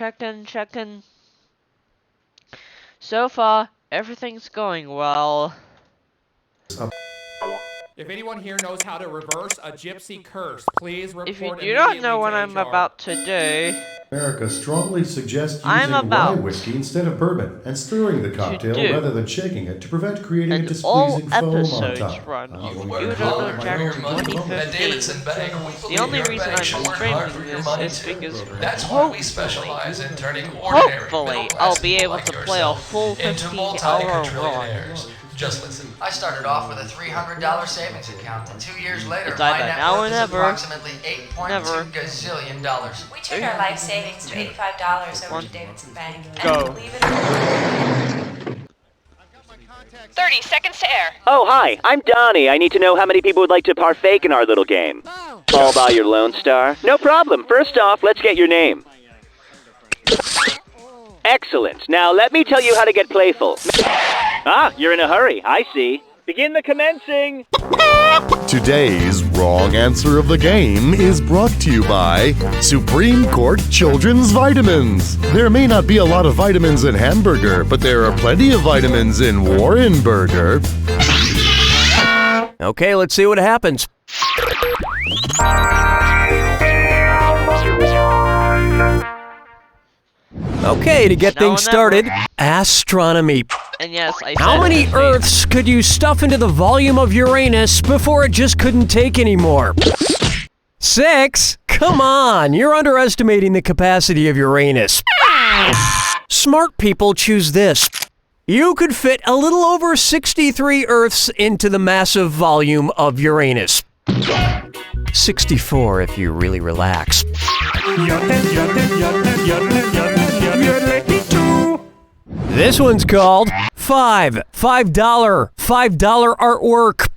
checking. So far, everything's going well. If anyone here knows how to reverse a gypsy curse, please report If you immediately do not know what to I'm HR. about to do, America strongly suggests I'm using rye about whiskey instead of bourbon and stirring the cocktail do rather than shaking it to prevent creating a and displeasing all foam on episodes top. run You've Computer worked hard for Jack your money. 2015. At Davidson Bank, we The believe only your reason bank I'm should work hard streaming for your this money is too. because That's why we specialize in turning ordinary hopefully middle-class I'll be people able like to play a yourself full into 15-hour run. multi-quadrillionaires. Just listen. I started off with a $300 savings account, and 2 years later, It's my either net now or worth is never. approximately $8.2 Never. gazillion. We turned our life savings to $85 over to Davidson Bank. Go. And believe it or not, 30 seconds to air. Oh, hi, I'm Donnie. I need to know how many people would like to partake in our little game. All by your Lone Star? No problem. First off, let's get your name. Excellent. Now, let me tell you how to get playful. Ah, you're in a hurry. I see. Begin the commencing. Today's wrong answer of the game is brought to you by Supreme Court Children's Vitamins. There may not be a lot of vitamins in hamburger, but there are plenty of vitamins in Warren Burger. Okay, let's see what happens. Okay, to get Now things or started, never. astronomy. And yes, I How said many it. Earths could you stuff into the volume of Uranus before it just couldn't take anymore? 6? Come on, you're underestimating the capacity of Uranus. Smart people choose this. You could fit a little over 63 Earths into the massive volume of Uranus. 64 if you really relax. This one's called $5 artwork.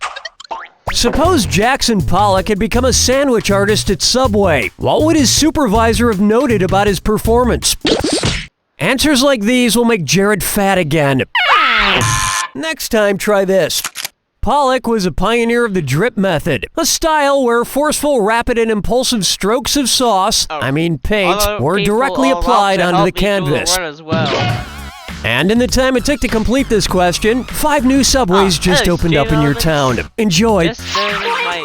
Suppose Jackson Pollock had become a sandwich artist at Subway. What would his supervisor have noted about his performance? Answers like these will make Jared fat again. Next time, try this. Pollock was a pioneer of the drip method, a style where forceful, rapid, and impulsive strokes of sauce, paint, Other were people directly are about applied to onto help the me do the canvas. run as well. And in the time it took to complete this question, 5 new subways just hello, opened up in your town. Enjoy. Yes, there is my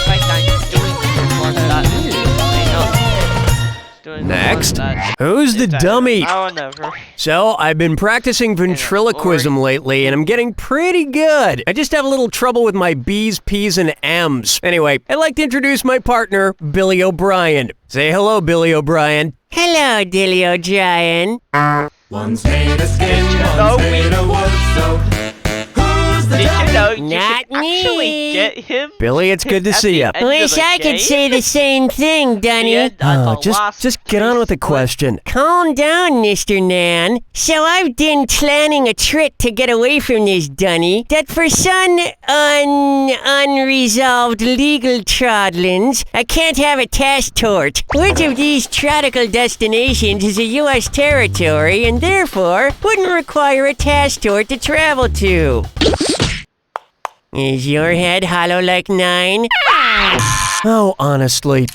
fact I'm doing one that. Doing Next. one that Who's the is that- dummy? Oh, never. So, I've been practicing ventriloquism lately, and I'm getting pretty good. I just have a little trouble with my B's, P's, and M's. Anyway, I'd like to introduce my partner, Billy O'Brien. Say hello, Billy O'Brien. Hello, Dilly O'Brien. One's made of skin, No, one's made of wood, so who's the Did you know you Not can actually me. get him? Billy, it's good to At see the you. end of the game? the same thing, The end of the last Just get on with the place. question. Calm down, Mr. Nan. So I've been planning a trick to get away from this dunny that for some unresolved legal trodlins, I can't have a task tort. Which of these tropical destinations is a U.S. territory and therefore wouldn't require a task tort to travel to? Is your head hollow like 9? Oh, honestly.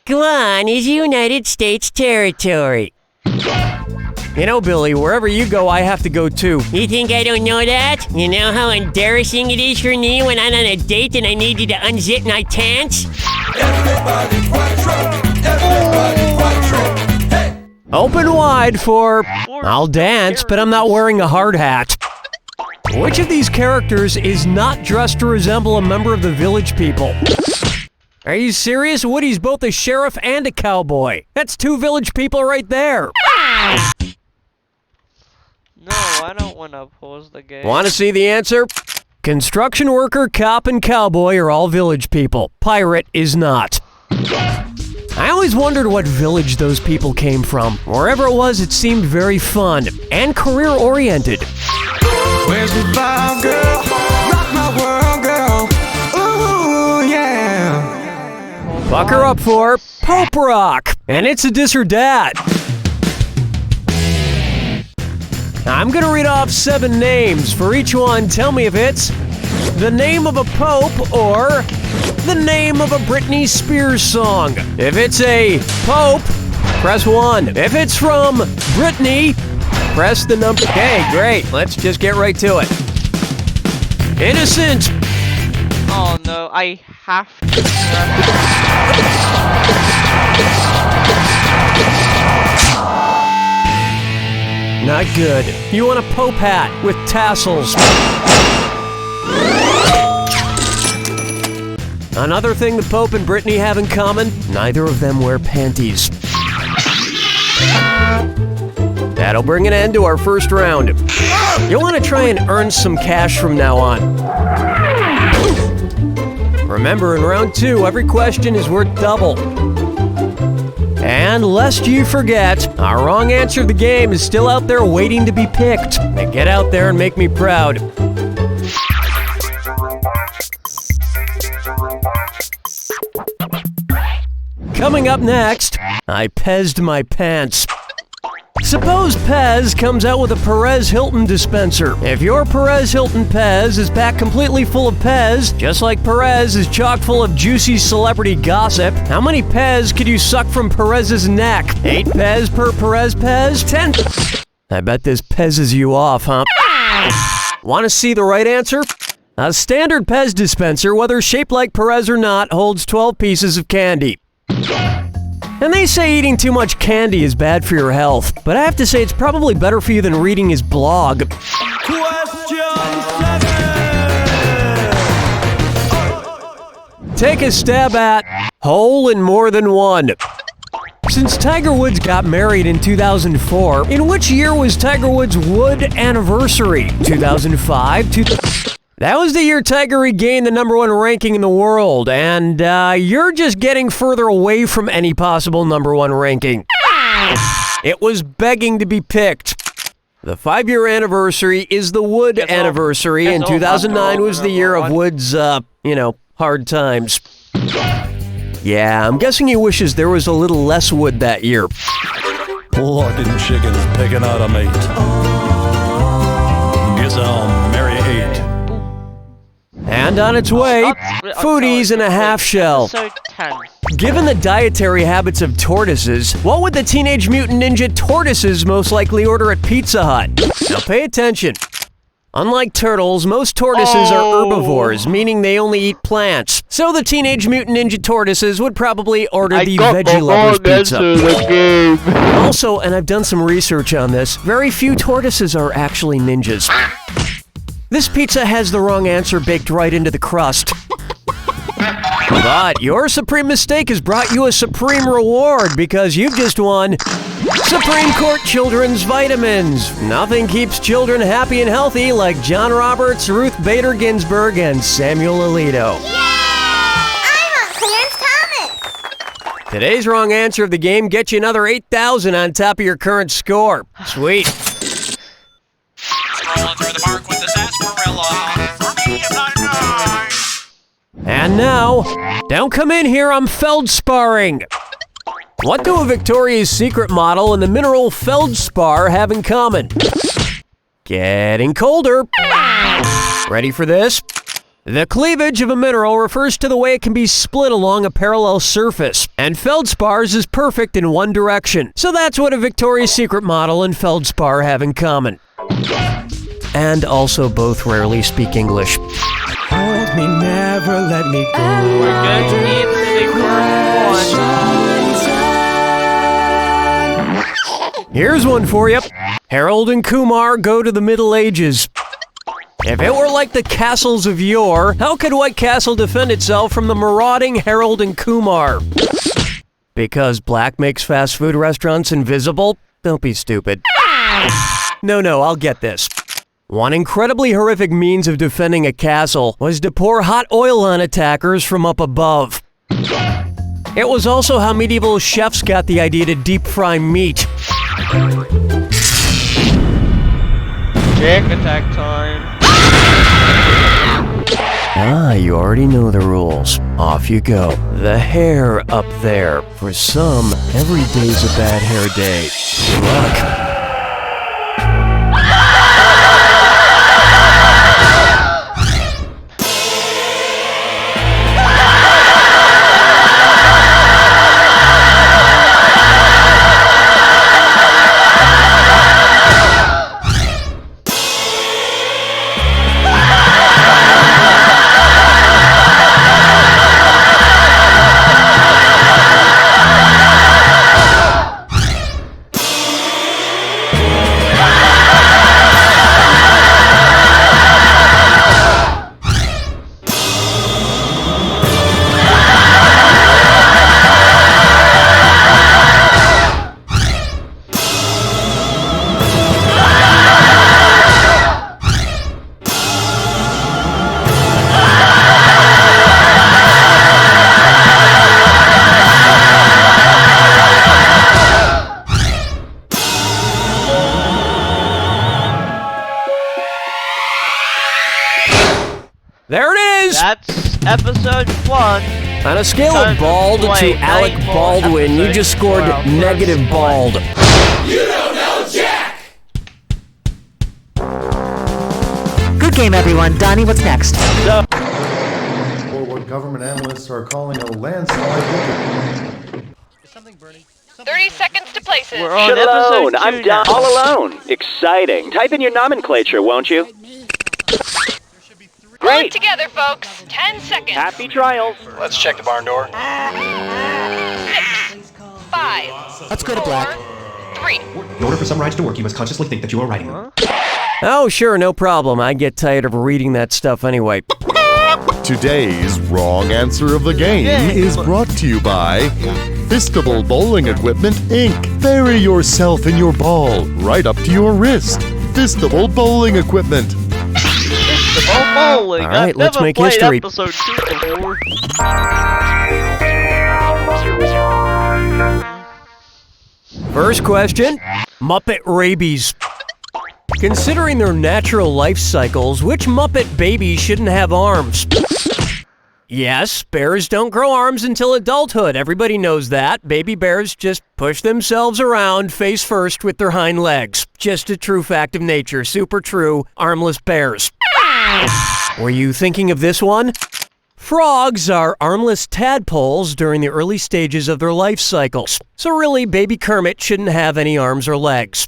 Guam is United States territory. You know, Billy, wherever you go, I have to go too. You think I don't know that? You know how embarrassing it is for me when I'm on a date and I need you to unzip my pants? Open wide for I'll dance, but I'm not wearing a hard hat. Which of these characters is not dressed to resemble a member of the Village People? Are you serious? Woody's both a sheriff and a cowboy. That's 2 Village People right there. No, I don't want to pause the game. Want to see the answer? Construction worker, cop, and cowboy are all Village People. Pirate is not. I always wondered what village those people came from. Wherever it was, it seemed very fun and career-oriented. Where's the vibe, girl? Rock my world, girl. Ooh, yeah. Buck her up for Pope Rock, and it's a dis or dat. I'm gonna read off 7 names. For each one, tell me if it's the name of a pope or the name of a Britney Spears song. If it's a pope, press 1. If it's from Brittany, press the number. Okay, great. Let's just get right to it. Innocent. Oh no, I have to. Not good. You want a Pope hat with tassels. Another thing the Pope and Brittany have in common, neither of them wear panties. That'll bring an end to our first round. You'll want to try and earn some cash from now on. Remember, in round 2, every question is worth double. And lest you forget, our wrong answer of the game is still out there waiting to be picked. Now get out there and make me proud. Coming up next, I pezzed my pants. Suppose Pez comes out with a Perez Hilton dispenser. If your Perez Hilton Pez is packed completely full of Pez, just like Perez is chock full of juicy celebrity gossip, how many Pez could you suck from Perez's neck? 8 Pez per Perez Pez? 10? I bet this Pezes you off, huh? Want to see the right answer? A standard Pez dispenser, whether shaped like Perez or not, holds 12 pieces of candy. And they say eating too much candy is bad for your health, but I have to say it's probably better for you than reading his blog. Take a stab at hole in more than one. Since Tiger Woods got married in 2004, in which year was Tiger Woods' wood anniversary? 2005? That was the year Tiger regained the #1 ranking in the world, and you're just getting further away from any possible #1 ranking. It was begging to be picked. The 5-year anniversary is the Wood anniversary, and 2009 was the year of Wood's, hard times. Yeah, I'm guessing he wishes there was a little less wood that year. Looking chickens picking out a mate. Guess I'll marry 8. And on its way, foodies in a half shell. Given the dietary habits of tortoises, what would the Teenage Mutant Ninja Tortoises most likely order at Pizza Hut? Now pay attention. Unlike turtles, most tortoises are herbivores, meaning they only eat plants. So the Teenage Mutant Ninja Tortoises would probably order the Veggie Lovers Pizza. Also, and I've done some research on this, very few tortoises are actually ninjas. This pizza has the wrong answer baked right into the crust. But your supreme mistake has brought you a supreme reward because you've just won Supreme Court Children's Vitamins. Nothing keeps children happy and healthy like John Roberts, Ruth Bader Ginsburg, and Samuel Alito. Yeah! I'm on Clarence Thomas! Today's wrong answer of the game gets you another 8,000 on top of your current score. Sweet. Strolling through the park with the sarsaparilla. For me, I'm not nice. And now, don't come in here, I'm feldsparring. What do a Victoria's Secret model and the mineral feldspar have in common? Getting colder. Ready for this? The cleavage of a mineral refers to the way it can be split along a parallel surface, and feldspars is perfect in one direction. So that's what a Victoria's Secret model and feldspar have in common. And also both rarely speak English. Hold me, never let me go. We're going to need the first one. Here's one for you. Harold and Kumar go to the Middle Ages. If it were like the castles of yore, how could White Castle defend itself from the marauding Harold and Kumar? Because black makes fast food restaurants invisible? Don't be stupid. No, I'll get this. One incredibly horrific means of defending a castle was to pour hot oil on attackers from up above. It was also how medieval chefs got the idea to deep fry meat. Jake attack time. Ah, you already know the rules. Off you go. The hair up there. For some, every day's a bad hair day. Good luck. There it is! That's episode 1. On a scale of bald to Alec Baldwin, you just scored negative bald. You don't know Jack! Good game, everyone. Donnie, what's next? Or what government analysts are calling a landslide victory. 30 seconds to places. We're on episode 2 I'm now. all alone. Exciting. Type in your nomenclature, won't you? Pull it Great. together, folks. 10 seconds. Happy trials. Let's check the barn door. 6, 5, Let's go to black. 3. In order for some rides to work, you must consciously think that you are riding them. Oh, sure, no problem. I get tired of reading that stuff anyway. Today's wrong answer of the game is brought to you by Fistable Bowling Equipment, Inc. Bury yourself in your ball, right up to your wrist. Fistable Bowling Equipment. Bowling. All right, I've let's never make played history. Episode 2 before. First question, Muppet rabies. Considering their natural life cycles, which Muppet baby shouldn't have arms? Yes, bears don't grow arms until adulthood. Everybody knows that. Baby bears just push themselves around face first with their hind legs. Just a true fact of nature. Super true. Armless bears. Were you thinking of this one? Frogs are armless tadpoles during the early stages of their life cycles. So really, baby Kermit shouldn't have any arms or legs.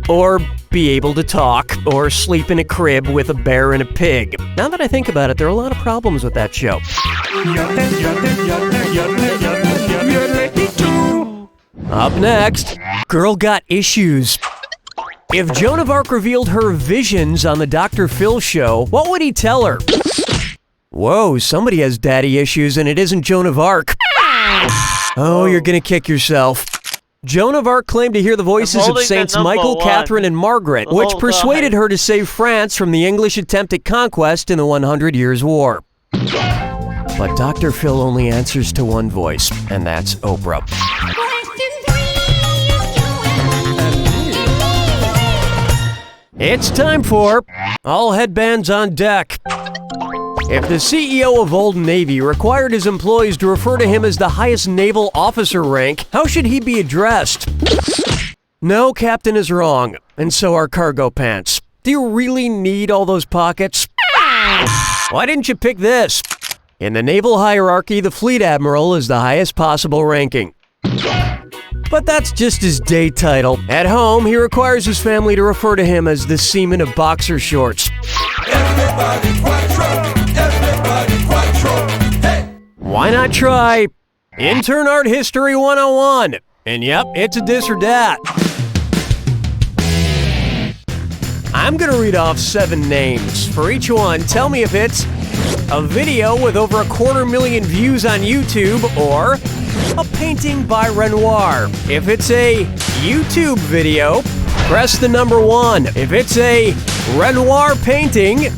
Or be able to talk, or sleep in a crib with a bear and a pig. Now that I think about it, there are a lot of problems with that show. Up next, Girl Got Issues. If Joan of Arc revealed her visions on the Dr. Phil show, what would he tell her? Whoa, somebody has daddy issues and it isn't Joan of Arc. Oh, you're gonna kick yourself. Joan of Arc claimed to hear the voices of Saints Michael, Catherine, and Margaret, which persuaded her to save France from the English attempt at conquest in the 100 Years' War. But Dr. Phil only answers to one voice, and that's Oprah. It's time for All Headbands on Deck. If the CEO of Old Navy required his employees to refer to him as the highest naval officer rank, how should he be addressed? No, Captain is wrong, and so are cargo pants. Do you really need all those pockets? Why didn't you pick this? In the naval hierarchy, the Fleet Admiral is the highest possible ranking. But that's just his day title. At home, he requires his family to refer to him as the seaman of boxer shorts. Why not try Intern Art History 101? And yep, it's a this or that. I'm gonna read off 7 names. For each one, tell me if it's a video with over 250,000 views on YouTube or a painting by Renoir. If it's a YouTube video, press the number 1. If it's a Renoir painting,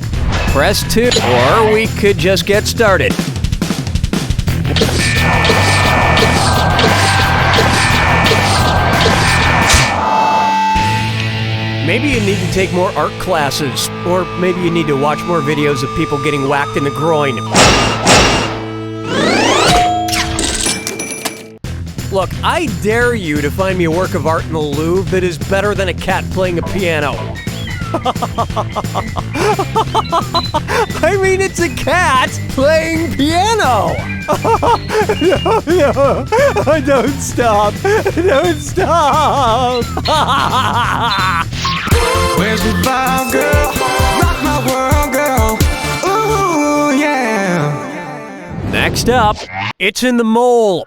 press 2. Or we could just get started. Maybe you need to take more art classes, or maybe you need to watch more videos of people getting whacked in the groin. Look, I dare you to find me a work of art in the Louvre that is better than a cat playing a piano. I mean, it's a cat playing piano. No, don't stop. Don't stop. Where's the vibe, girl? Rock my world, girl. Ooh, yeah. Next up, it's in the mole.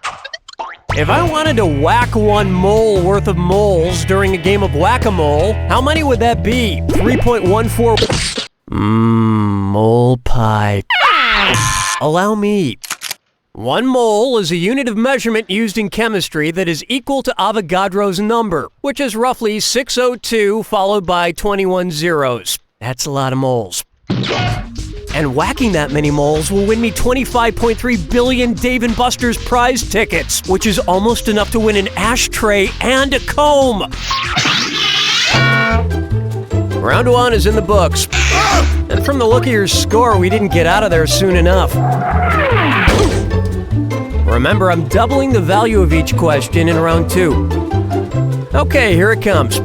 If I wanted to whack 1 mole worth of moles during a game of whack-a-mole, how many would that be? 3.14. Mole pie. Allow me. 1 mole is a unit of measurement used in chemistry that is equal to Avogadro's number, which is roughly 602 followed by 21 zeros. That's a lot of moles. And whacking that many moles will win me 25.3 billion Dave & Buster's prize tickets, which is almost enough to win an ashtray and a comb. Round 1 is in the books. And from the look of your score, we didn't get out of there soon enough. Remember, I'm doubling the value of each question in round 2. Okay, here it comes.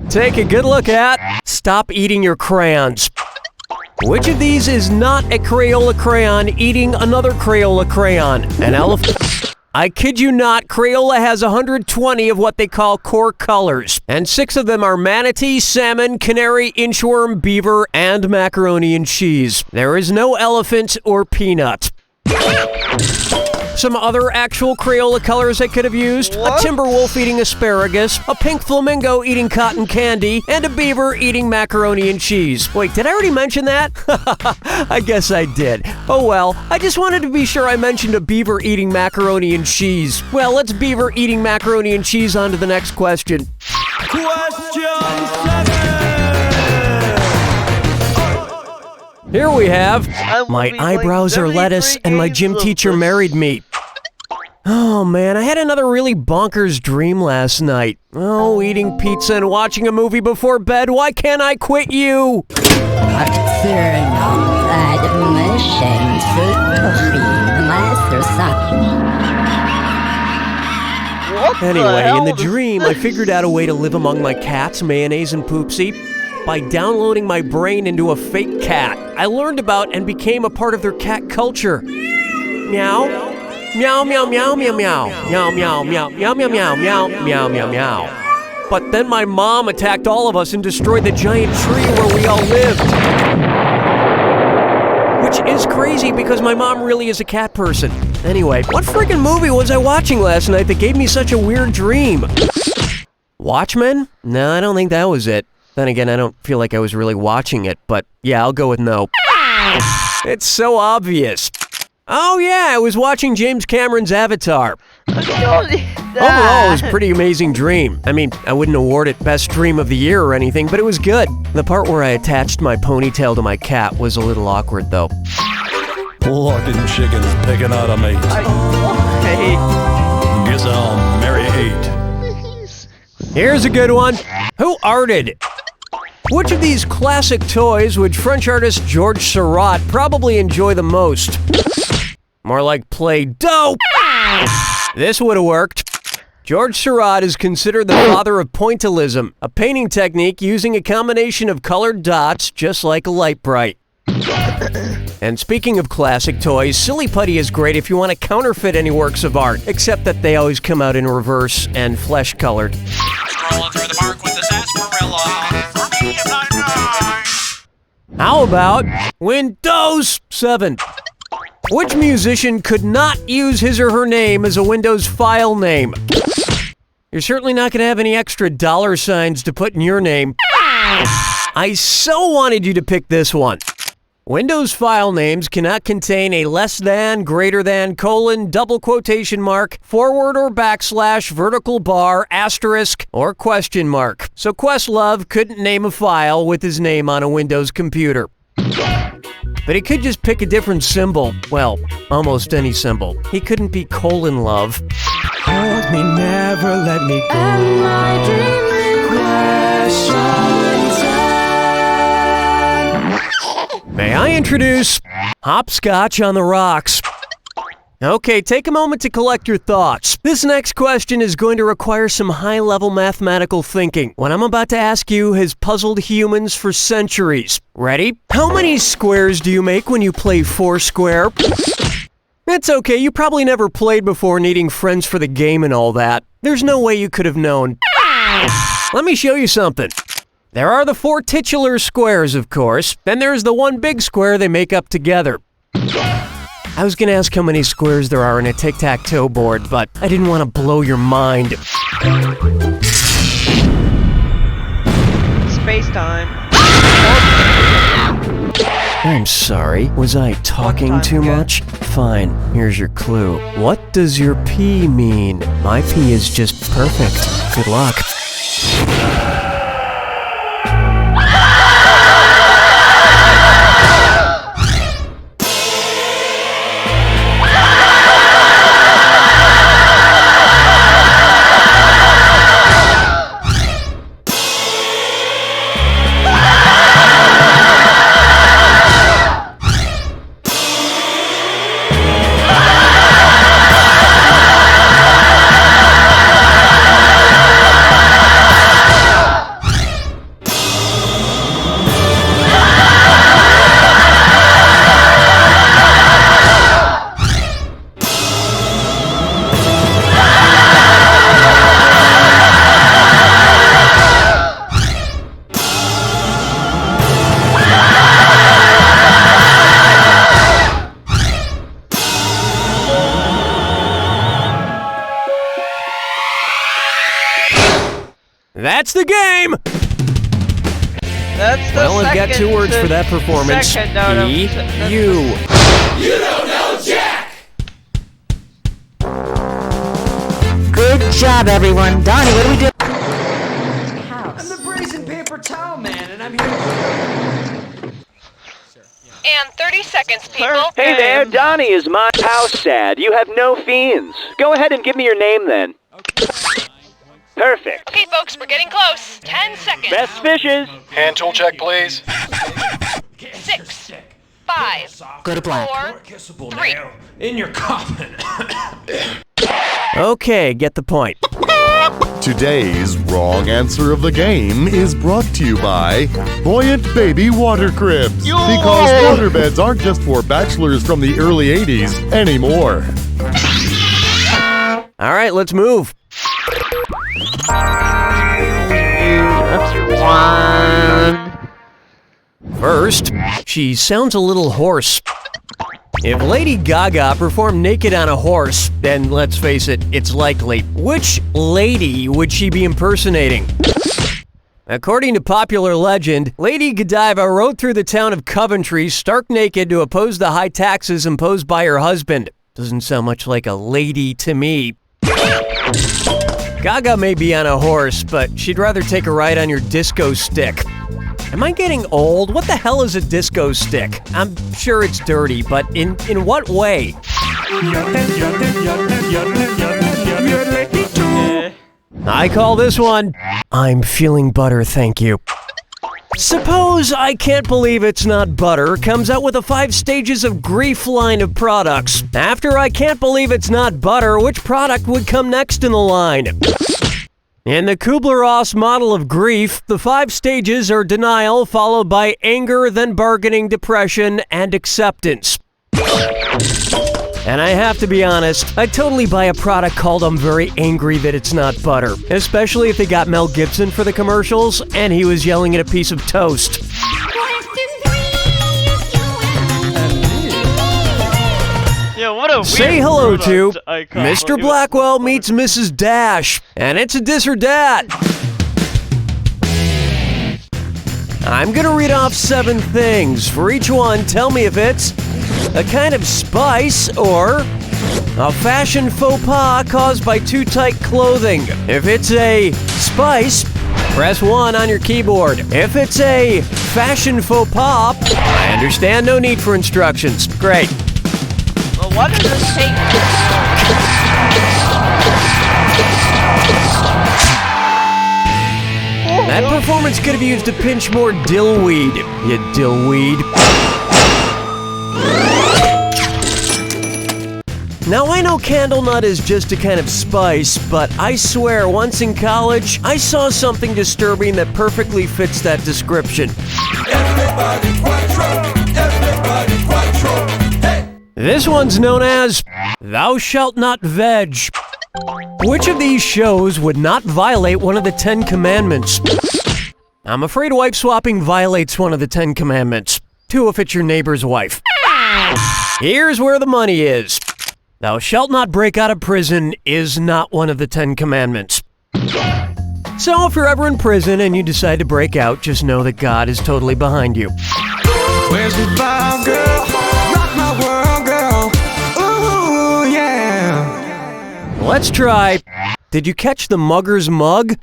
Take a good look at Stop Eating Your Crayons. Which of these is not a Crayola crayon eating another Crayola crayon? An elephant? I kid you not, Crayola has 120 of what they call core colors, and 6 of them are manatee, salmon, canary, inchworm, beaver, and macaroni and cheese. There is no elephant or peanut. Some other actual Crayola colors I could have used: a timber wolf eating asparagus, a pink flamingo eating cotton candy, and a beaver eating macaroni and cheese. Wait, did I already mention that? I guess I did. Oh well, I just wanted to be sure I mentioned a beaver eating macaroni and cheese. Well, let's beaver eating macaroni and cheese on to the next question. Here we have, my eyebrows are lettuce and my gym teacher married me. Oh man, I had another really bonkers dream last night. Oh, eating pizza and watching a movie before bed. Why can't I quit you? Anyway, in the dream, I figured out a way to live among my cats, Mayonnaise and Poopsie, by downloading my brain into a fake cat. I learned about and became a part of their cat culture. Meow. Meow, meow, meow, meow, meow. Meow, meow, meow, meow, meow, meow, meow, meow, meow, meow. But then my mom attacked all of us and destroyed the giant tree where we all lived. Which is crazy because my mom really is a cat person. Anyway, what friggin' movie was I watching last night that gave me such a weird dream? Watchmen? No, I don't think that was it. Then again, I don't feel like I was really watching it, but yeah, I'll go with no. It's so obvious. Oh yeah, I was watching James Cameron's Avatar. Overall, it was a pretty amazing dream. I mean, I wouldn't award it Best Dream of the Year or anything, but it was good. The part where I attached my ponytail to my cat was a little awkward, though. Fucking chickens picking out of me. Guess I'll marry 8. Here's a good one. Who arted? Which of these classic toys would French artist Georges Seurat probably enjoy the most? More like Play-Doh. This would have worked. Georges Seurat is considered the father of pointillism, a painting technique using a combination of colored dots just like a light bright. And speaking of classic toys, Silly Putty is great if you want to counterfeit any works of art, except that they always come out in reverse and flesh-colored. Strolling through the park with the sarsaparilla. For me, I'm not nice. How about Windows 7? Which musician could not use his or her name as a Windows file name? You're certainly not going to have any extra dollar signs to put in your name. I so wanted you to pick this one. Windows file names cannot contain a less than, greater than, colon, double quotation mark, forward or backslash, vertical bar, asterisk, or question mark. So Questlove couldn't name a file with his name on a Windows computer. But he could just pick a different symbol. Well, almost any symbol. He couldn't be colon love. Hold me, never let me go. And my dream May I introduce Hopscotch on the Rocks? Okay, take a moment to collect your thoughts. This next question is going to require some high-level mathematical thinking. What I'm about to ask you has puzzled humans for centuries. Ready? How many squares do you make when you play Foursquare? It's okay, you probably never played before needing friends for the game and all that. There's no way you could have known. Let me show you something. There are the 4 titular squares, of course. Then there's the one big square they make up together. I was gonna ask how many squares there are in a tic-tac-toe board, but I didn't want to blow your mind. Space time. I'm sorry, was I talking too much? Fine, here's your clue. What does your P mean? My P is just perfect. Good luck. That's the game! That's the Well, I've got 2 words for that performance. second out of- You. You don't know Jack! Good job, everyone. Donnie, what do we do? I'm the brazen paper towel man, and I'm here. And 30 seconds, people. Hey there, Donnie is my house sad. You have no fiends. Go ahead and give me your name then. Perfect. Okay, folks, we're getting close. 10 seconds. Best fishes. Hand tool check, please. 6, 5, Go to black. 4, 3. In your coffin. Okay, get the point. Today's wrong answer of the game is brought to you by Buoyant Baby Water Cribs. Because waterbeds aren't just for bachelors from the early 80s anymore. All right, let's move. First, she sounds a little hoarse. If Lady Gaga performed naked on a horse, then let's face it, it's likely. Which lady would she be impersonating? According to popular legend, Lady Godiva rode through the town of Coventry stark naked to oppose the high taxes imposed by her husband. Doesn't sound much like a lady to me. Gaga may be on a horse, but she'd rather take a ride on your disco stick. Am I getting old? What the hell is a disco stick? I'm sure it's dirty, but in what way? I call this one, I'm feeling butter, thank you. Suppose I Can't Believe It's Not Butter comes out with a 5 stages of grief line of products. After I Can't Believe It's Not Butter, which product would come next in the line? In the Kubler-Ross model of grief, the 5 stages are denial, followed by anger, then bargaining, depression, and acceptance. And I have to be honest, I'd totally buy a product called I'm Very Angry That It's Not Butter. Especially if they got Mel Gibson for the commercials, and he was yelling at a piece of toast. Yeah, what a Say weird hello to product. I can't Mr. believe it. Blackwell meets Mrs. Dash, and it's a dis or dat. I'm gonna read off 7 things. For each one, tell me if it's a kind of spice or a fashion faux pas caused by too tight clothing. If it's a spice, press 1 on your keyboard. If it's a fashion faux pas, I understand, no need for instructions. Great. Well, what does this take? That performance could have used to pinch more dillweed, you dillweed. Now I know candlenut is just a kind of spice, but I swear once in college, I saw something disturbing that perfectly fits that description. This one's known as Thou Shalt Not Veg. Which of these shows would not violate one of the 10 commandments? I'm afraid wife swapping violates one of the 10 commandments. 2 if it's your neighbor's wife. Here's where the money is. Thou shalt not break out of prison is not one of the 10 commandments. So if you're ever in prison and you decide to break out, just know that God is totally behind you. Where's the vibe, girl? Rock my world, girl. Ooh, yeah. Let's try. Did you catch the mugger's mug?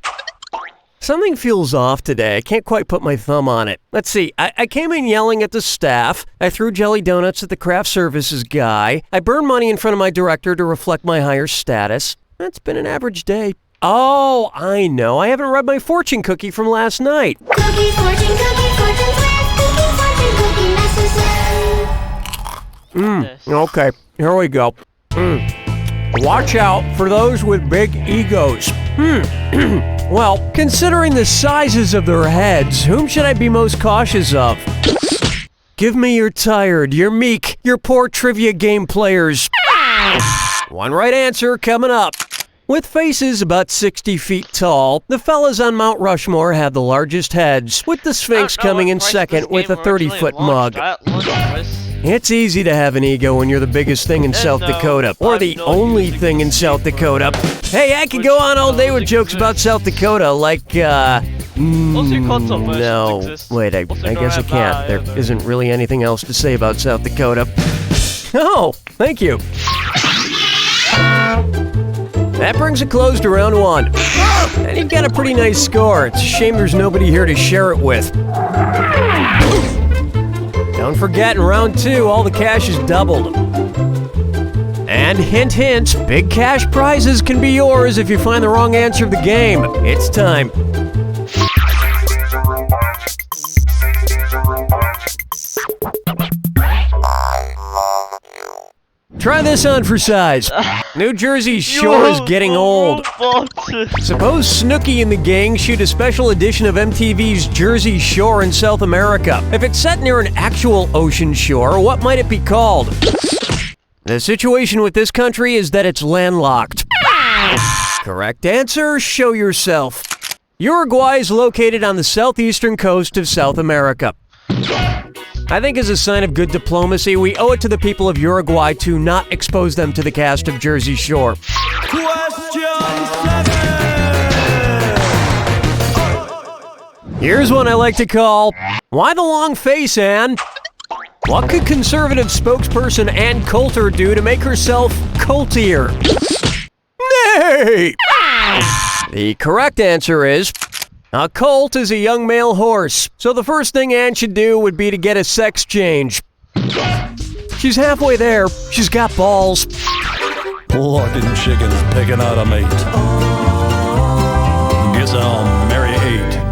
Something feels off today. I can't quite put my thumb on it. Let's see. I came in yelling at the staff. I threw jelly donuts at the craft services guy. I burned money in front of my director to reflect my higher status. It's been an average day. Oh, I know. I haven't read my fortune cookie from last night. Cookie, fortune, Okay, here we go. Watch out for those with big egos. Well, considering the sizes of their heads, whom should I be most cautious of? Give me your tired, your meek, your poor trivia game players. One right answer coming up. With faces about 60 feet tall, the fellas on Mount Rushmore have the largest heads, with the Sphinx coming in second with a 30-foot mug. It's easy to have an ego when you're the biggest thing in South Dakota, or the only thing in South Dakota. Hey, I could go on all day with jokes about South Dakota, like, no. Wait, I guess I can't. There isn't really anything else to say about South Dakota. Oh, thank you. That brings a close to round 1. And you've got a pretty nice score. It's a shame there's nobody here to share it with. Don't forget, in round 2, all the cash is doubled. And hint, hint, big cash prizes can be yours if you find the wrong answer of the game. It's time. Try this on for size. New Jersey Shore is getting old. Suppose Snooki and the gang shoot a special edition of MTV's Jersey Shore in South America. If it's set near an actual ocean shore, what might it be called? The situation with this country is that it's landlocked. Correct answer, show yourself. Uruguay is located on the southeastern coast of South America. I think as a sign of good diplomacy, we owe it to the people of Uruguay to not expose them to the cast of Jersey Shore. Here's one I like to call, why the long face, Anne? What could conservative spokesperson Ann Coulter do to make herself coltier? Nay! The correct answer is, a colt is a young male horse, so the first thing Anne should do would be to get a sex change. She's halfway there. She's got balls. Looking chickens picking out a mate. Guess I'll marry 8.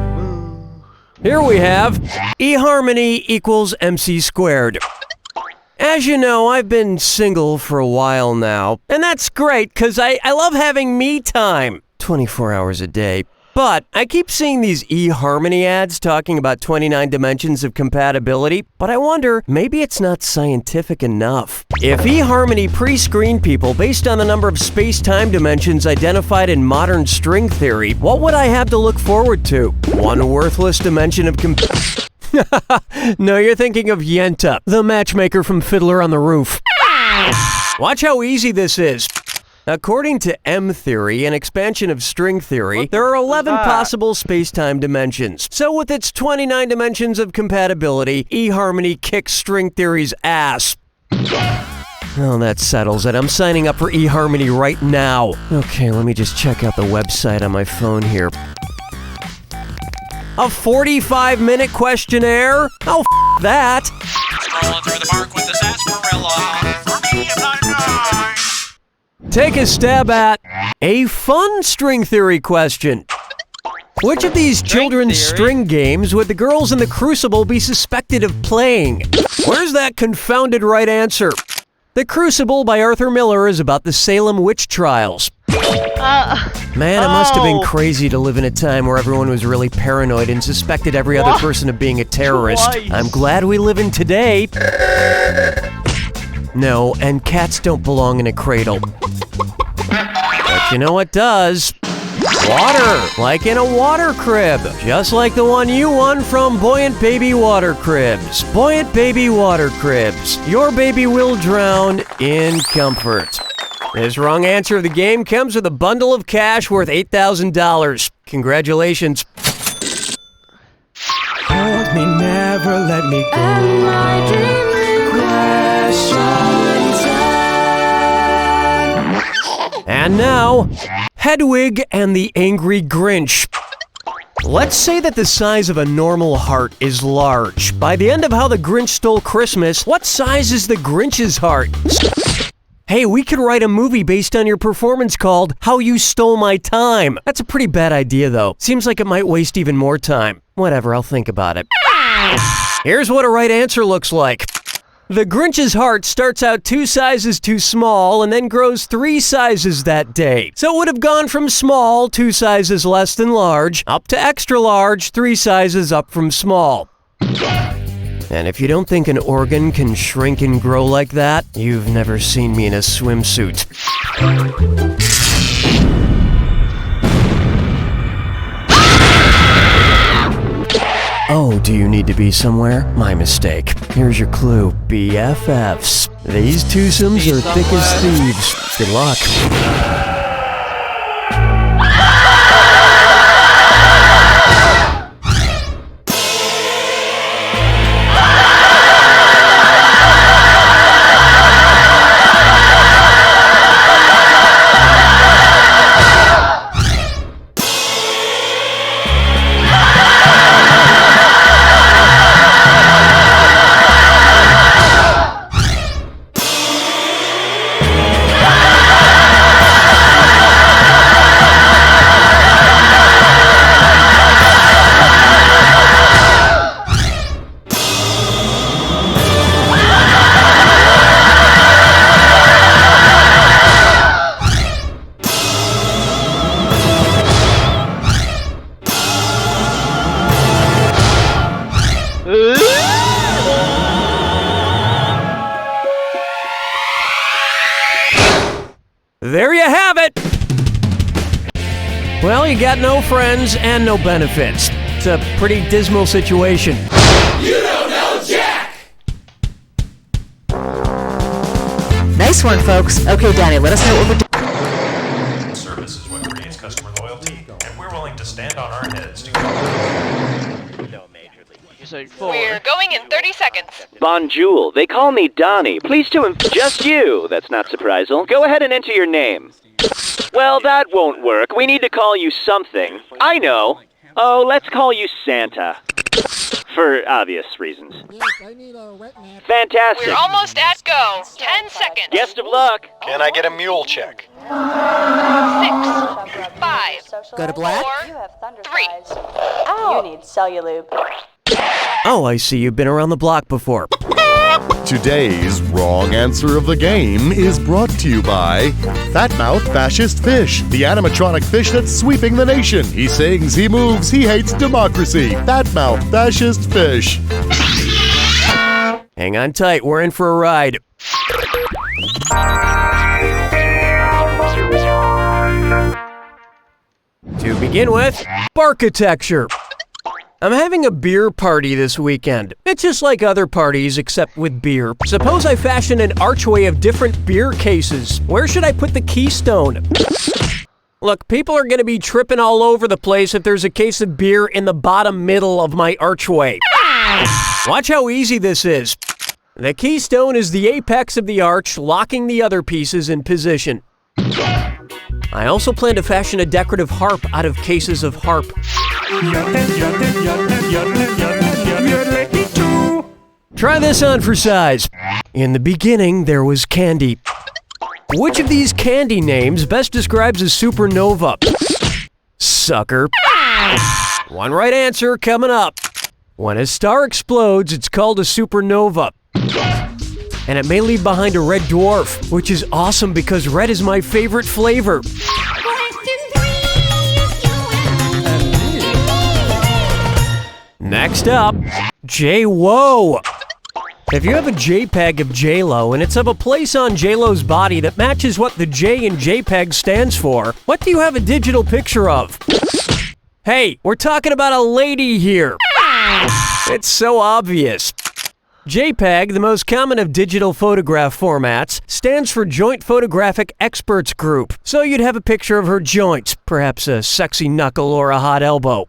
Here we have eHarmony equals MC squared. As you know, I've been single for a while now, and that's great because I love having me time 24 hours a day. But I keep seeing these eHarmony ads talking about 29 dimensions of compatibility, but I wonder, maybe it's not scientific enough. If eHarmony pre-screened people based on the number of space-time dimensions identified in modern string theory, what would I have to look forward to? One worthless dimension of No, you're thinking of Yenta, the matchmaker from Fiddler on the Roof. Watch how easy this is. According to M-theory, an expansion of string theory, there are 11 possible space-time dimensions. So with its 29 dimensions of compatibility, eHarmony kicks string theory's ass. Oh, that settles it. I'm signing up for eHarmony right now. Okay, let me just check out the website on my phone here. A 45-minute questionnaire? Oh, that. Strolling through the park with the sarsaparilla. For me, I'm not nice. Take a stab at a fun string theory question. Which of these children's string games would the girls in the Crucible be suspected of playing? Where's that confounded right answer? The Crucible by Arthur Miller is about the Salem witch trials. Man, it must have been crazy to live in a time where everyone was really paranoid and suspected every other person of being a terrorist. I'm glad we live in today. No, and cats don't belong in a cradle. But you know what does? Water! Like in a water crib. Just like the one you won from Buoyant Baby Water Cribs. Buoyant Baby Water Cribs. Your baby will drown in comfort. This wrong answer of the game comes with a bundle of cash worth $8,000. Congratulations. Hold me, never let me go. And now, Hedwig and the Angry Grinch. Let's say that the size of a normal heart is large. By the end of How the Grinch Stole Christmas, what size is the Grinch's heart? Hey, we could write a movie based on your performance called How You Stole My Time. That's a pretty bad idea, though. Seems like it might waste even more time. Whatever, I'll think about it. Here's what a right answer looks like. The Grinch's heart starts out 2 sizes too small and then grows 3 sizes that day. So it would have gone from small, 2 sizes less than large, up to extra large, 3 sizes up from small. And if you don't think an organ can shrink and grow like that, you've never seen me in a swimsuit. Oh, Do you need to be somewhere? My mistake. Here's your clue. BFFs. These twosomes are thick as thieves. Good luck. There you have it! Well, you got no friends and no benefits. It's a pretty dismal situation. You don't know Jack! Nice one, folks. Okay, Danny, let us know what we're doing. Service is what creates customer loyalty, and we're willing to stand on our heads to We're going in 30 seconds. Bonjour, they call me Donnie. Pleased to just you. That's not surprisal. Go ahead and enter your name. Well, that won't work. We need to call you something. I know. Oh, let's call you Santa. For obvious reasons. Fantastic. We're almost at go. 10 seconds. Best of luck. Can I get a mule check? 6, 5, Go to black. 4, 3. You need Cellulube. Oh, I see you've been around the block before. Today's wrong answer of the game is brought to you by Fatmouth Fascist Fish, the animatronic fish that's sweeping the nation. He sings, he moves, he hates democracy. Fatmouth Fascist Fish. Hang on tight, we're in for a ride. To begin with, architecture. I'm having a beer party this weekend. It's just like other parties except with beer. Suppose I fashion an archway of different beer cases. Where should I put the keystone? Look, people are gonna be tripping all over the place if there's a case of beer in the bottom middle of my archway. Watch how easy this is. The keystone is the apex of the arch, locking the other pieces in position. I also plan to fashion a decorative harp out of cases of harp. Try this on for size. In the beginning, there was candy. Which of these candy names best describes a supernova? Sucker. One right answer coming up. When a star explodes, it's called a supernova. And it may leave behind a red dwarf, which is awesome because red is my favorite flavor. Next up, J-Wo. If you have a JPEG of J-Lo and it's of a place on J-Lo's body that matches what the J in JPEG stands for, what do you have a digital picture of? Hey, we're talking about a lady here. It's so obvious. JPEG, the most common of digital photograph formats, stands for Joint Photographic Experts Group. So you'd have a picture of her joints, perhaps a sexy knuckle or a hot elbow.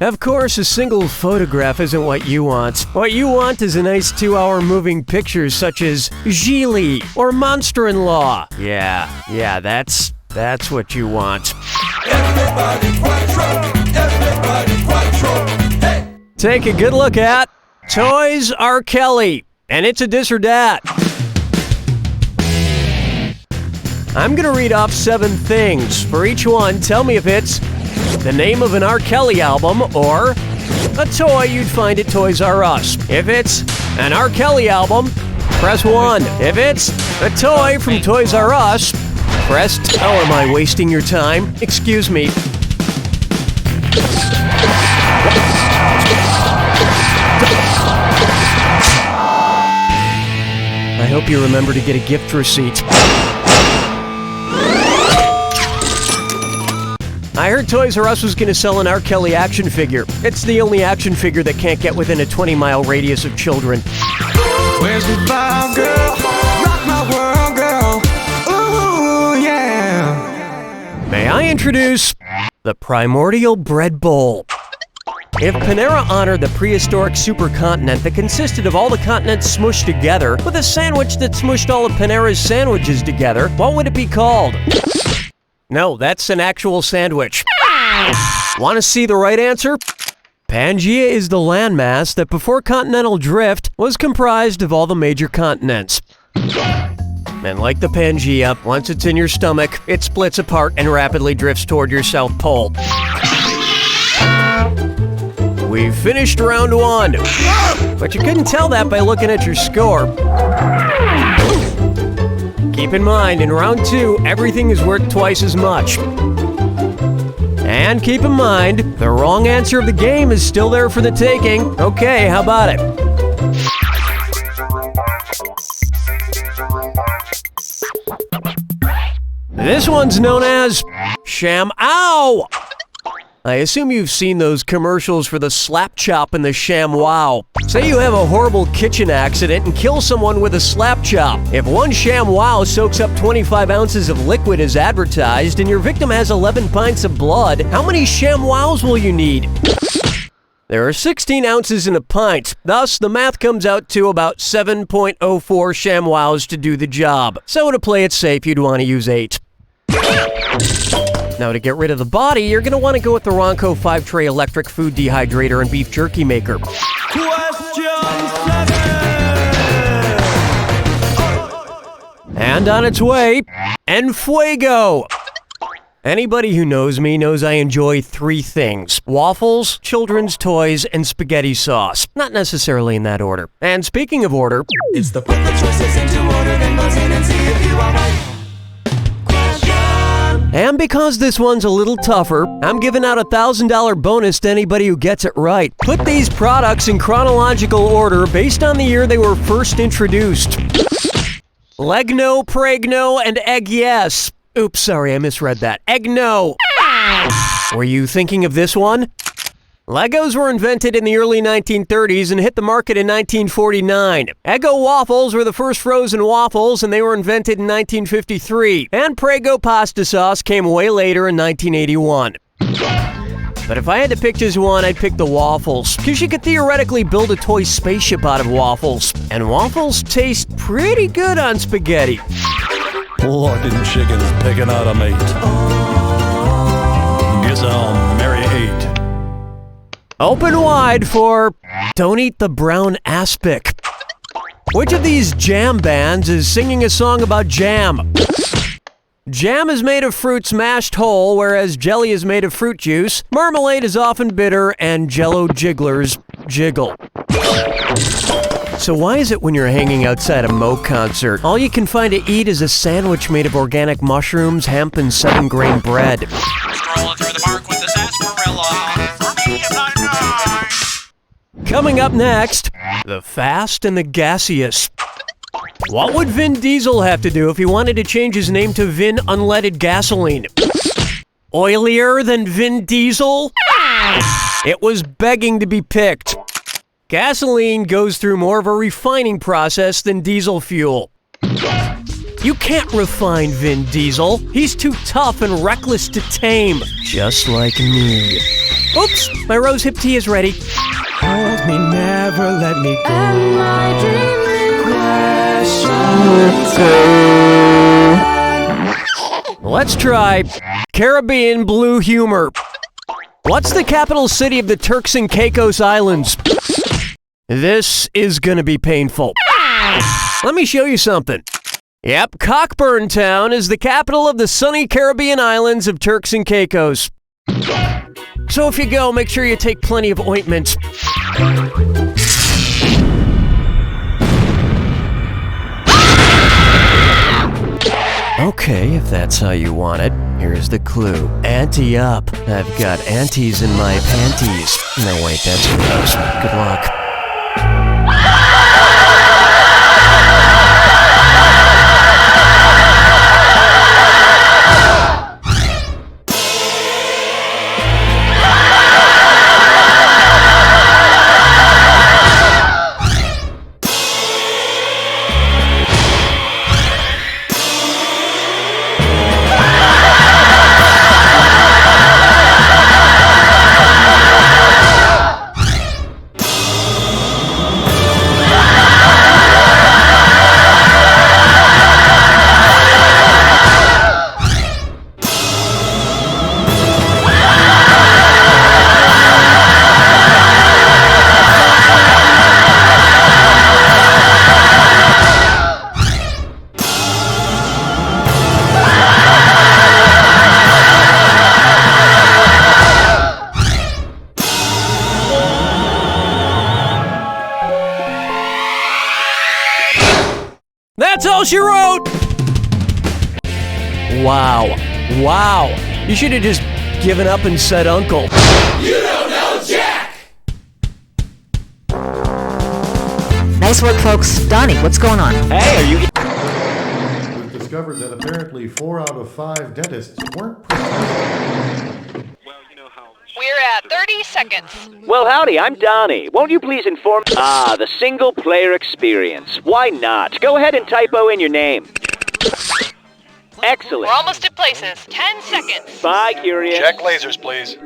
Of course, a single photograph isn't what you want. What you want is a nice 2-hour moving picture such as Gigli or Monster-in-Law. Yeah, that's what you want. Everybody quattro, hey! Take a good look at Toys R. Kelly, and it's a dis or dat. I'm gonna read off 7 things. For each one, tell me if it's the name of an R. Kelly album or a toy you'd find at Toys R Us. If it's an R. Kelly album, press 1. If it's a toy from Toys R Us, press 2. Oh, am I wasting your time? Excuse me. I hope you remember to get a gift receipt. I heard Toys R Us was going to sell an R. Kelly action figure. It's the only action figure that can't get within a 20-mile radius of children. Where's the vibe, girl? Rock my world, girl. Ooh, yeah. May I introduce the Primordial Bread Bowl. If Panera honored the prehistoric supercontinent that consisted of all the continents smushed together with a sandwich that smushed all of Panera's sandwiches together, what would it be called? No, that's an actual sandwich. Want to see the right answer? Pangaea is the landmass that before continental drift was comprised of all the major continents. And like the Pangaea, once it's in your stomach, it splits apart and rapidly drifts toward your South Pole. We've finished round 1, but you couldn't tell that by looking at your score. Keep in mind, in round 2, everything is worth twice as much. And keep in mind, the wrong answer of the game is still there for the taking. Okay, how about it? This one's known as Sham Ow! I assume you've seen those commercials for the slap chop and the sham wow. Say you have a horrible kitchen accident and kill someone with a slap chop. If one sham wow soaks up 25 ounces of liquid as advertised and your victim has 11 pints of blood, how many sham wows will you need? There are 16 ounces in a pint, thus the math comes out to about 7.04 sham wows to do the job. So to play it safe, you'd want to use 8. Now to get rid of the body, you're going to want to go with the Ronco 5-tray electric food dehydrator and beef jerky maker. And on its way, Enfuego! Anybody who knows me knows I enjoy 3 things: waffles, children's toys, and spaghetti sauce. Not necessarily in that order. And speaking of order, It's the put the choices into order, then buzz in and see if you are right. and because this one's a little tougher, I'm giving out a $1,000 bonus to anybody who gets it right. Put these products in chronological order based on the year they were first introduced. Legno, Pregno, and Egg Yes. Oops, sorry, I misread that. Egg No. Were you thinking of this one? Legos were invented in the early 1930s and hit the market in 1949. Eggo waffles were the first frozen waffles, and they were invented in 1953. And Prego pasta sauce came way later in 1981. But if I had to pick just one, I'd pick the waffles, because you could theoretically build a toy spaceship out of waffles. And waffles taste pretty good on spaghetti. Looking chickens picking out a mate. Guess I'll marry 8. Open wide for Don't Eat the Brown Aspic. Which of these jam bands is singing a song about jam? Jam is made of fruits mashed whole, whereas jelly is made of fruit juice. Marmalade is often bitter, and Jell-O jigglers jiggle. So why is it when you're hanging outside a Mo concert, all you can find to eat is a sandwich made of organic mushrooms, hemp, and 7-grain bread? Strolling through the park with the sarsaparilla. For me, I'm not nice. Coming up next, the Fast and the Gaseous. What would Vin Diesel have to do if he wanted to change his name to Vin Unleaded Gasoline? Oilier than Vin Diesel? It was begging to be picked. Gasoline goes through more of a refining process than diesel fuel. You can't refine Vin Diesel. He's too tough and reckless to tame. Just like me. Oops, my rose hip tea is ready. Hold me, never let me go. Let's try Caribbean blue humor. What's the capital city of the Turks and Caicos Islands? This is gonna be painful. Let me show you something. Yep, Cockburn Town is the capital of the sunny Caribbean islands of Turks and Caicos. So if you go, make sure you take plenty of ointment. Okay, if that's how you want it, here's the clue. Ante up. I've got antes in my panties. No, wait, that's gross. Good luck. she wrote! Wow. Wow. You should have just given up and said uncle. You don't know Jack! Nice work, folks. Donnie, what's going on? Hey, are you... We've discovered that apparently 4 out of 5 dentists weren't precise. We're at 30 seconds. Well, howdy, I'm Donnie. Won't you please inform... Ah, the single-player experience. Why not? Go ahead and typo in your name. Excellent. We're almost at places. 10 seconds. Bye, Curious. Check lasers, please.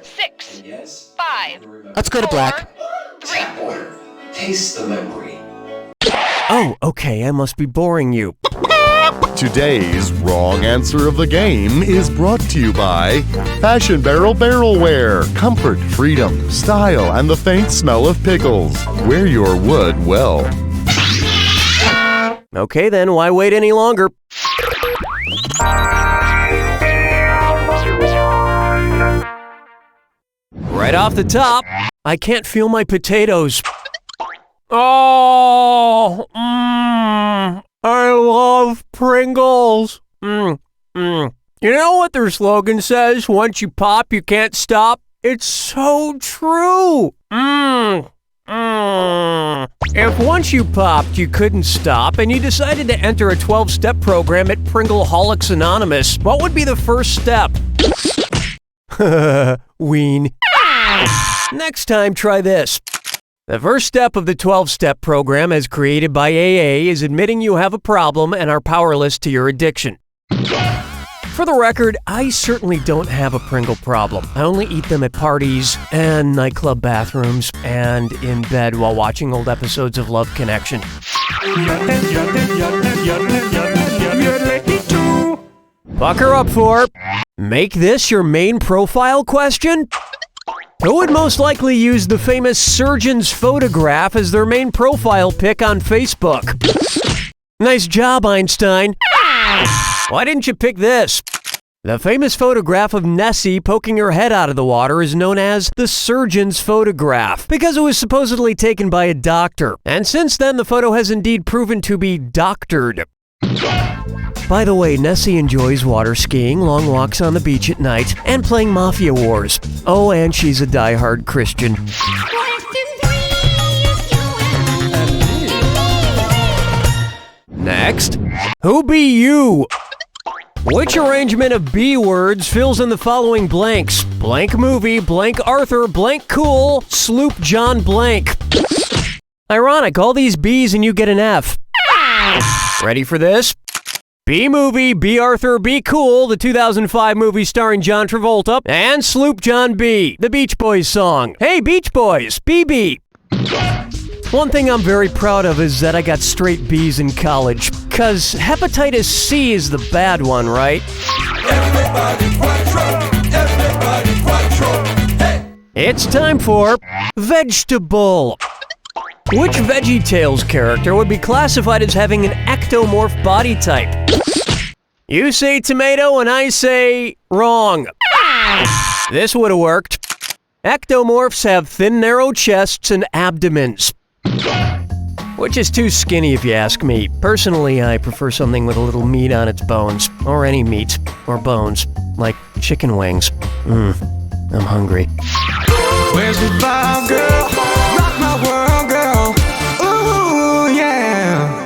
6, 5, Let's go to black. 3. Taste the memory. Oh, okay, I must be boring you. Today's wrong answer of the game is brought to you by Fashion Barrel Barrelware. Comfort, freedom, style, and the faint smell of pickles. Wear your wood well. Okay then, why wait any longer? Right off the top, I can't feel my potatoes. Oh, I love Pringles. You know what their slogan says? Once you pop, you can't stop. It's so true. If once you popped, you couldn't stop, and you decided to enter a 12-step program at Pringleholics Anonymous, what would be the first step? Ween. Next time, try this. The first step of the 12-step program as created by AA is admitting you have a problem and are powerless to your addiction. For the record, I certainly don't have a Pringle problem. I only eat them at parties and nightclub bathrooms and in bed while watching old episodes of Love Connection. Bucker up for, make this your main profile question? Who would most likely use the famous surgeon's photograph as their main profile pic on Facebook? Nice job, Einstein. Why didn't you pick this? The famous photograph of Nessie poking her head out of the water is known as the surgeon's photograph because it was supposedly taken by a doctor. And since then, the photo has indeed proven to be doctored. By the way, Nessie enjoys water skiing, long walks on the beach at night, and playing Mafia Wars. Oh, and she's a diehard Christian. Next, who be you? Which arrangement of B words fills in the following blanks? Blank movie, blank Arthur, blank cool, sloop John blank. Ironic, all these B's and you get an F. Ready for this? B movie, B Arthur, B cool, the 2005 movie starring John Travolta, and Sloop John B, the Beach Boys song. Hey Beach Boys, BB. One thing I'm very proud of is that I got straight B's in college, cause hepatitis C is the bad one, right? Everybody quattro, hey! It's time for vegetable. Which VeggieTales character would be classified as having an ectomorph body type? You say tomato and I say wrong. This would have worked. Ectomorphs have thin, narrow chests and abdomens. Which is too skinny if you ask me. Personally, I prefer something with a little meat on its bones. Or any meat. Or bones. Like chicken wings. I'm hungry. Where's the vibe, girl? Rock my world, girl. Ooh, yeah.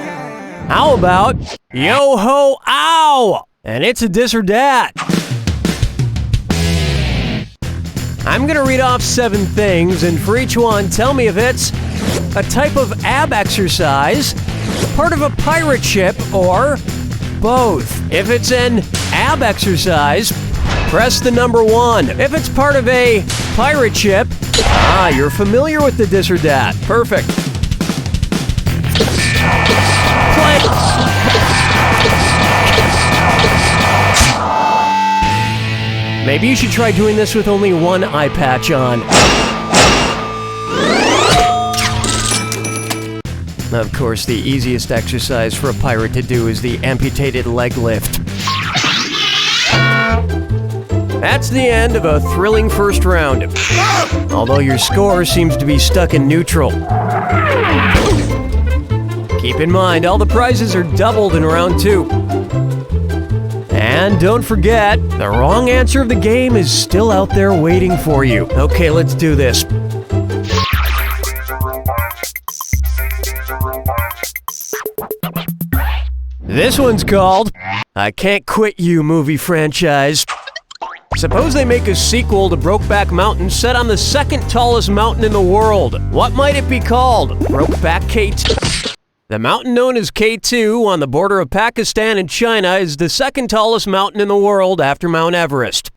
How about yo ho ow? And it's a dis or dat. I'm gonna read off 7 things, and for each one, tell me if it's a type of ab exercise, part of a pirate ship, or both. If it's an ab exercise, press the number 1. If it's part of a pirate ship, you're familiar with the dis or dat. Perfect. Play. Maybe you should try doing this with only one eye patch on. Of course, the easiest exercise for a pirate to do is the amputated leg lift. That's the end of a thrilling first round. Although your score seems to be stuck in neutral. Keep in mind, all the prizes are doubled in round 2. And don't forget, the wrong answer of the game is still out there waiting for you. Okay, let's do this. This one's called I Can't Quit You movie franchise. Suppose they make a sequel to Brokeback Mountain set on the second tallest mountain in the world. What might it be called? Brokeback K2. The mountain known as K2 on the border of Pakistan and China is the second tallest mountain in the world after Mount Everest.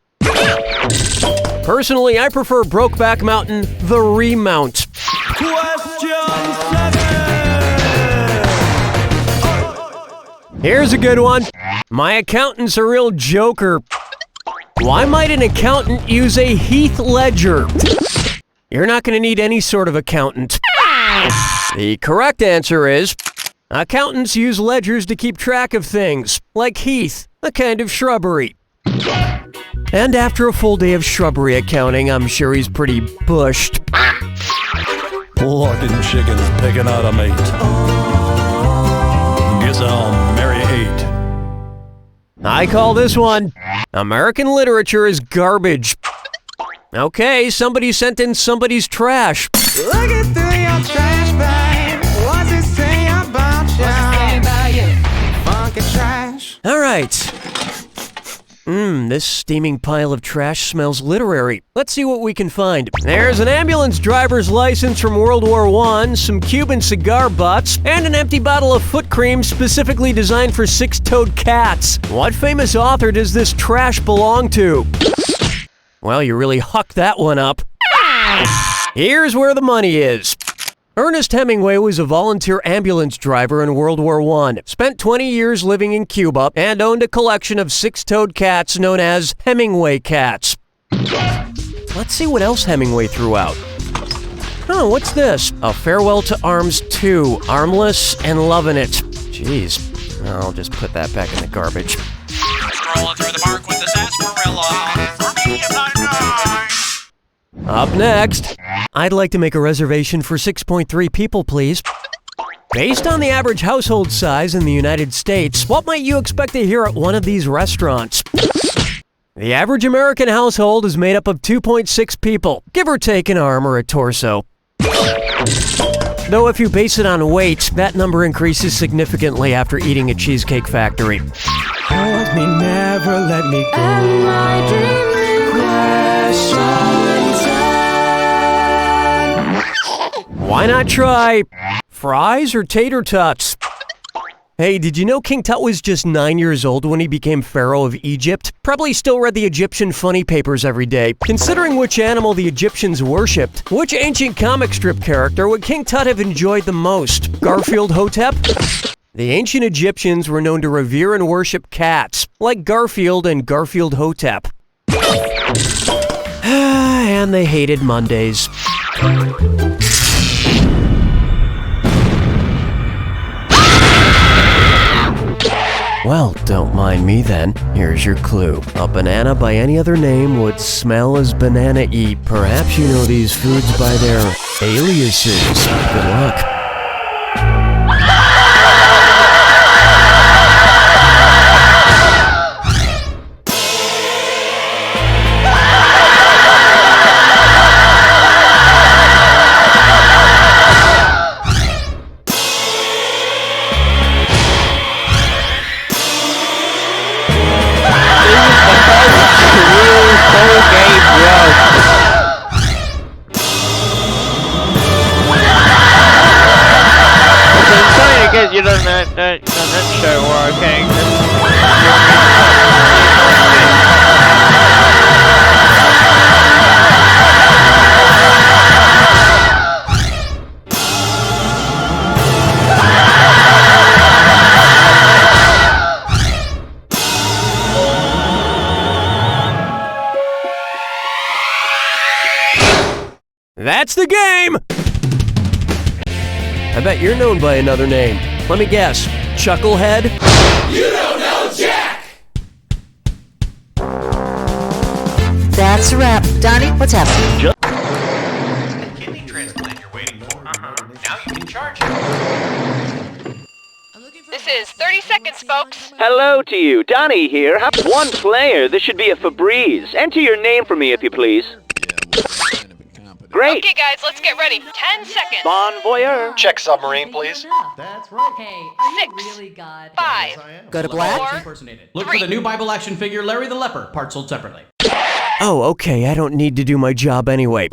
Personally, I prefer Brokeback Mountain, the remount. Here's a good one. My accountant's a real joker. Why might an accountant use a Heath ledger? You're not going to need any sort of accountant. The correct answer is, accountants use ledgers to keep track of things, like heath, a kind of shrubbery. And after a full day of shrubbery accounting, I'm sure he's pretty bushed. Locking chickens picking out a mate. Guess I'll marry 8. I call this one, American literature is garbage. Okay, somebody sent in somebody's trash. Looking through your trash bag, what's it say about you? Funky trash. All right. This steaming pile of trash smells literary. Let's see what we can find. There's an ambulance driver's license from World War I, some Cuban cigar butts, and an empty bottle of foot cream specifically designed for 6-toed cats. What famous author does this trash belong to? Well, you really hucked that one up. Here's where the money is. Ernest Hemingway was a volunteer ambulance driver in World War I, spent 20 years living in Cuba, and owned a collection of 6-toed cats known as Hemingway cats. Let's see what else Hemingway threw out. Oh, what's this? A Farewell to Arms 2, Armless and Lovin' It. Jeez, I'll just put that back in the garbage. Strolling through the park with the sarsaparilla. For me, I'm not nine. Up next, I'd like to make a reservation for 6.3 people, please. Based on the average household size in the United States, what might you expect to hear at one of these restaurants? The average American household is made up of 2.6 people, give or take an arm or a torso. Though if you base it on weight, that number increases significantly after eating at Cheesecake Factory. Hold me, never let me go. Am I dreaming? Question. Why not try fries or tater tots? Hey, did you know King Tut was just 9 years old when he became Pharaoh of Egypt? Probably still read the Egyptian funny papers every day. Considering which animal the Egyptians worshipped, which ancient comic strip character would King Tut have enjoyed the most? Garfield Hotep? The ancient Egyptians were known to revere and worship cats, like Garfield and Garfield Hotep. And they hated Mondays. Well, don't mind me then. Here's your clue. A banana by any other name would smell as banana-y. Perhaps you know these foods by their aliases. Good luck. You don't know that show where okay. That's the game! I bet you're known by another name. Let me guess. Chucklehead? You don't know Jack! That's a wrap. Donnie, what's happening? Kidney transplant you're waiting for. Now you can charge him. 30 seconds, folks. Hello to you. Donnie here. One player. This should be a Febreze. Enter your name for me, if you please. Great. Okay, guys, let's get ready. 10 seconds. Bon voyeur. Check submarine, please. That's right. Hey, are you 6, really God? 5, Go to black. 4, Look for the new Bible action figure, Larry the Leper, part sold separately. Oh, okay, I don't need to do my job anyway.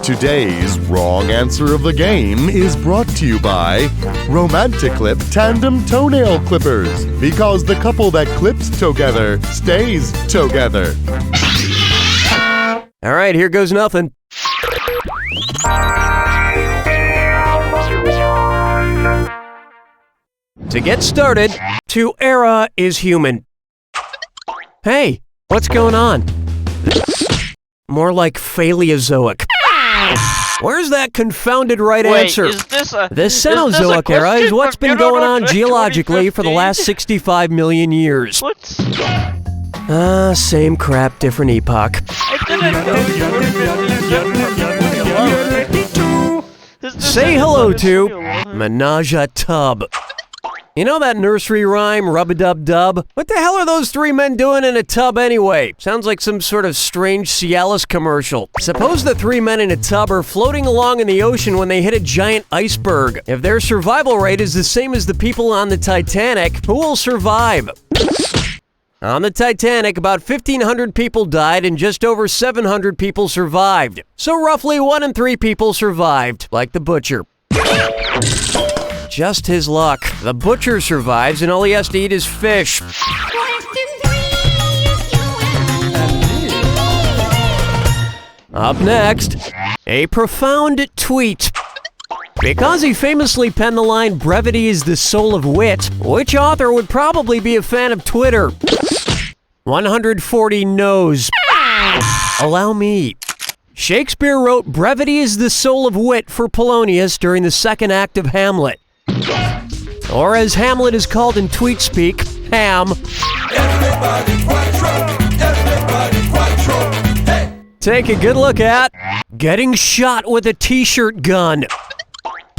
Today's wrong answer of the game is brought to you by Romantic Clip Tandem Toenail Clippers, because the couple that clips together stays together. All right, here goes nothing. To get started, to era is human. Hey, what's going on? More like Paleozoic. Where's that confounded right answer? Is this a... The Cenozoic era is what's been going on geologically for the last 65 million years. What? Same crap, different epoch. Say hello to Menage a Tub. You know that nursery rhyme, rub-a-dub-dub? What the hell are those three men doing in a tub anyway? Sounds like some sort of strange Cialis commercial. Suppose the three men in a tub are floating along in the ocean when they hit a giant iceberg. If their survival rate is the same as the people on the Titanic, who will survive? On the Titanic, about 1,500 people died and just over 700 people survived. So roughly 1 in 3 people survived, like the butcher. Just his luck. The butcher survives and all he has to eat is fish. Up next, a profound tweet. Because he famously penned the line, "Brevity is the soul of wit," which author would probably be a fan of Twitter? 140 no's. Allow me. Shakespeare wrote "Brevity is the soul of wit" for Polonius during the second act of Hamlet. Or as Hamlet is called in tweet speak, Ham. Take a good look at getting shot with a t-shirt gun.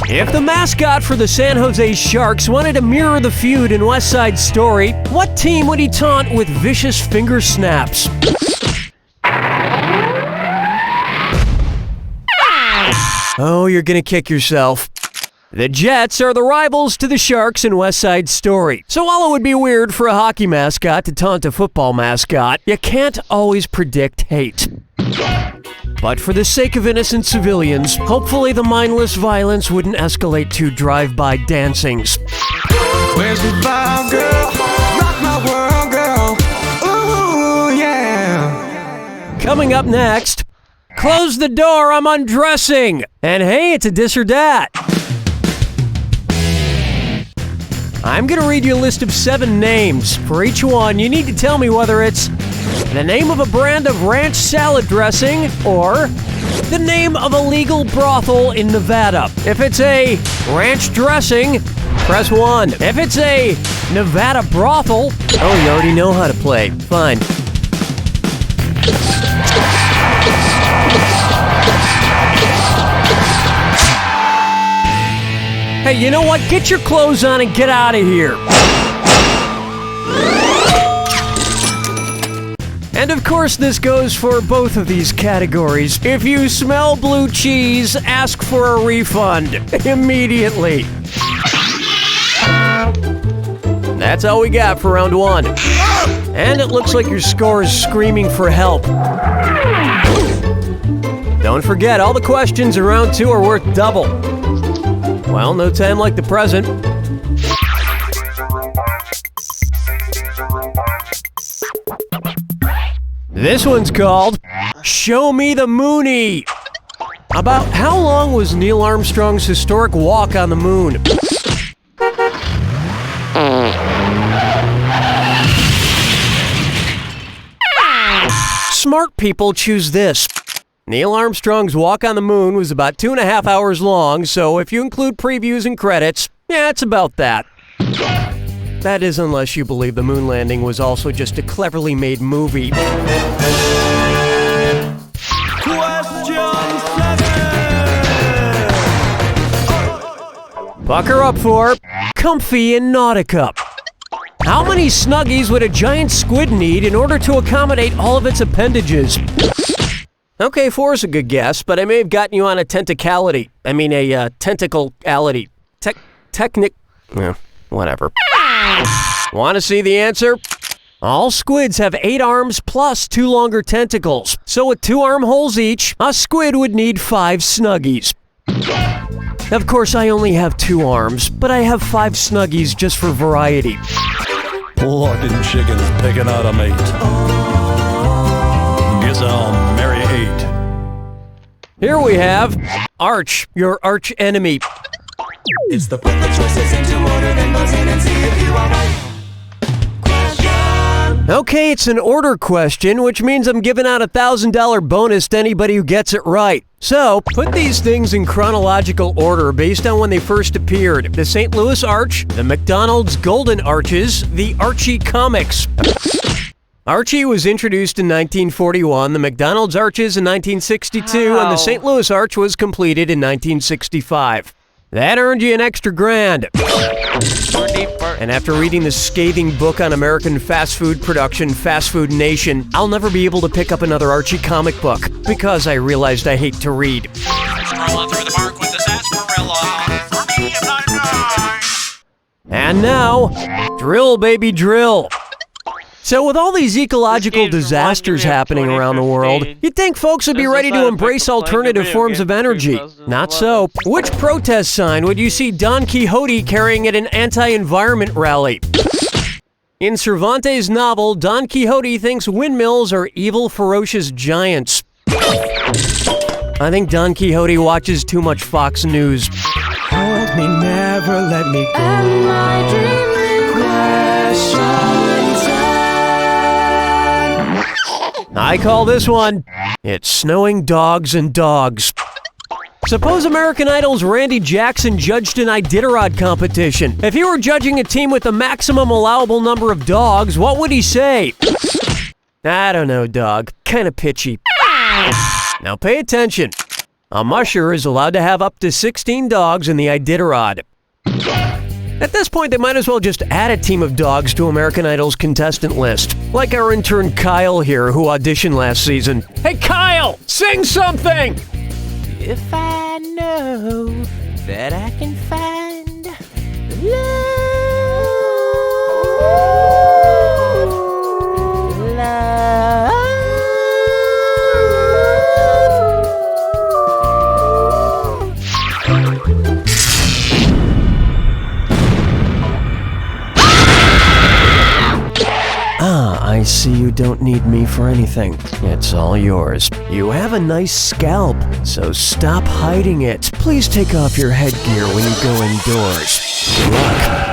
If the mascot for the San Jose Sharks wanted to mirror the feud in West Side Story, what team would he taunt with vicious finger snaps? Oh, you're gonna kick yourself. The Jets are the rivals to the Sharks in West Side Story. So while it would be weird for a hockey mascot to taunt a football mascot, you can't always predict hate. But for the sake of innocent civilians, hopefully the mindless violence wouldn't escalate to drive-by dancings. Where's the vibe, girl? Rock my world, girl. Ooh, yeah. Coming up next, close the door, I'm undressing. And hey, it's a dis or dat. I'm gonna read you a list of 7 names. For each one, you need to tell me whether it's the name of a brand of ranch salad dressing or the name of a legal brothel in Nevada. If it's a ranch dressing, press 1. If it's a Nevada brothel, oh, you already know how to play. Fine. Hey, you know what? Get your clothes on and get out of here. And of course, this goes for both of these categories. If you smell blue cheese, ask for a refund immediately. That's all we got for round 1. And it looks like your score is screaming for help. Don't forget, all the questions in round 2 are worth double. Well, no time like the present. This one's called Show Me the Moonie. About how long was Neil Armstrong's historic walk on the moon? Smart people choose this. Neil Armstrong's walk on the moon was about 2.5 hours long, so if you include previews and credits, yeah, it's about that. That is unless you believe the moon landing was also just a cleverly made movie. Bucker up for Comfy in Nautica. How many Snuggies would a giant squid need in order to accommodate all of its appendages? Okay, 4 is a good guess, but I may have gotten you on a tentacality. I mean a tentacleality. Yeah, whatever. Want to see the answer? All squids have 8 arms plus 2 longer tentacles. So with 2 armholes each, a squid would need 5 Snuggies. Of course, I only have 2 arms, but I have 5 Snuggies just for variety. Looking chickens picking out a mate. Guess I'll marry 8. Here we have Arch, your arch enemy. It's the put the choices into order, then buzz in and see if you are right. Okay, it's an order question, which means I'm giving out a $1,000 bonus to anybody who gets it right. So, put these things in chronological order based on when they first appeared. The St. Louis Arch, the McDonald's Golden Arches, the Archie comics. Archie was introduced in 1941, the McDonald's Arches in 1962, and the St. Louis Arch was completed in 1965. That earned you an extra grand. And after reading the scathing book on American fast food production, Fast Food Nation, I'll never be able to pick up another Archie comic book because I realized I hate to read. Strolling through the park with the sarsaparilla. For me, if not nice. And now, drill, baby, drill. So with all these ecological disasters happening around the world, you'd think folks would be ready to embrace alternative forms of energy. Not so. Which protest sign would you see Don Quixote carrying at an anti-environment rally? In Cervantes' novel, Don Quixote thinks windmills are evil, ferocious giants. I think Don Quixote watches too much Fox News. Hold me, never let me go. Am I dreaming? Questions. I call this one, It's Snowing Dogs and Dogs. Suppose American Idol's Randy Jackson judged an Iditarod competition. If he were judging a team with the maximum allowable number of dogs, what would he say? I don't know, dog. Kinda pitchy. Now pay attention. A musher is allowed to have up to 16 dogs in the Iditarod. At this point, they might as well just add a team of dogs to American Idol's contestant list. Like our intern Kyle here, who auditioned last season. Hey Kyle, sing something! If I know that I can find love. I see you don't need me for anything. It's all yours. You have a nice scalp, so stop hiding it. Please take off your headgear when you go indoors. Good luck.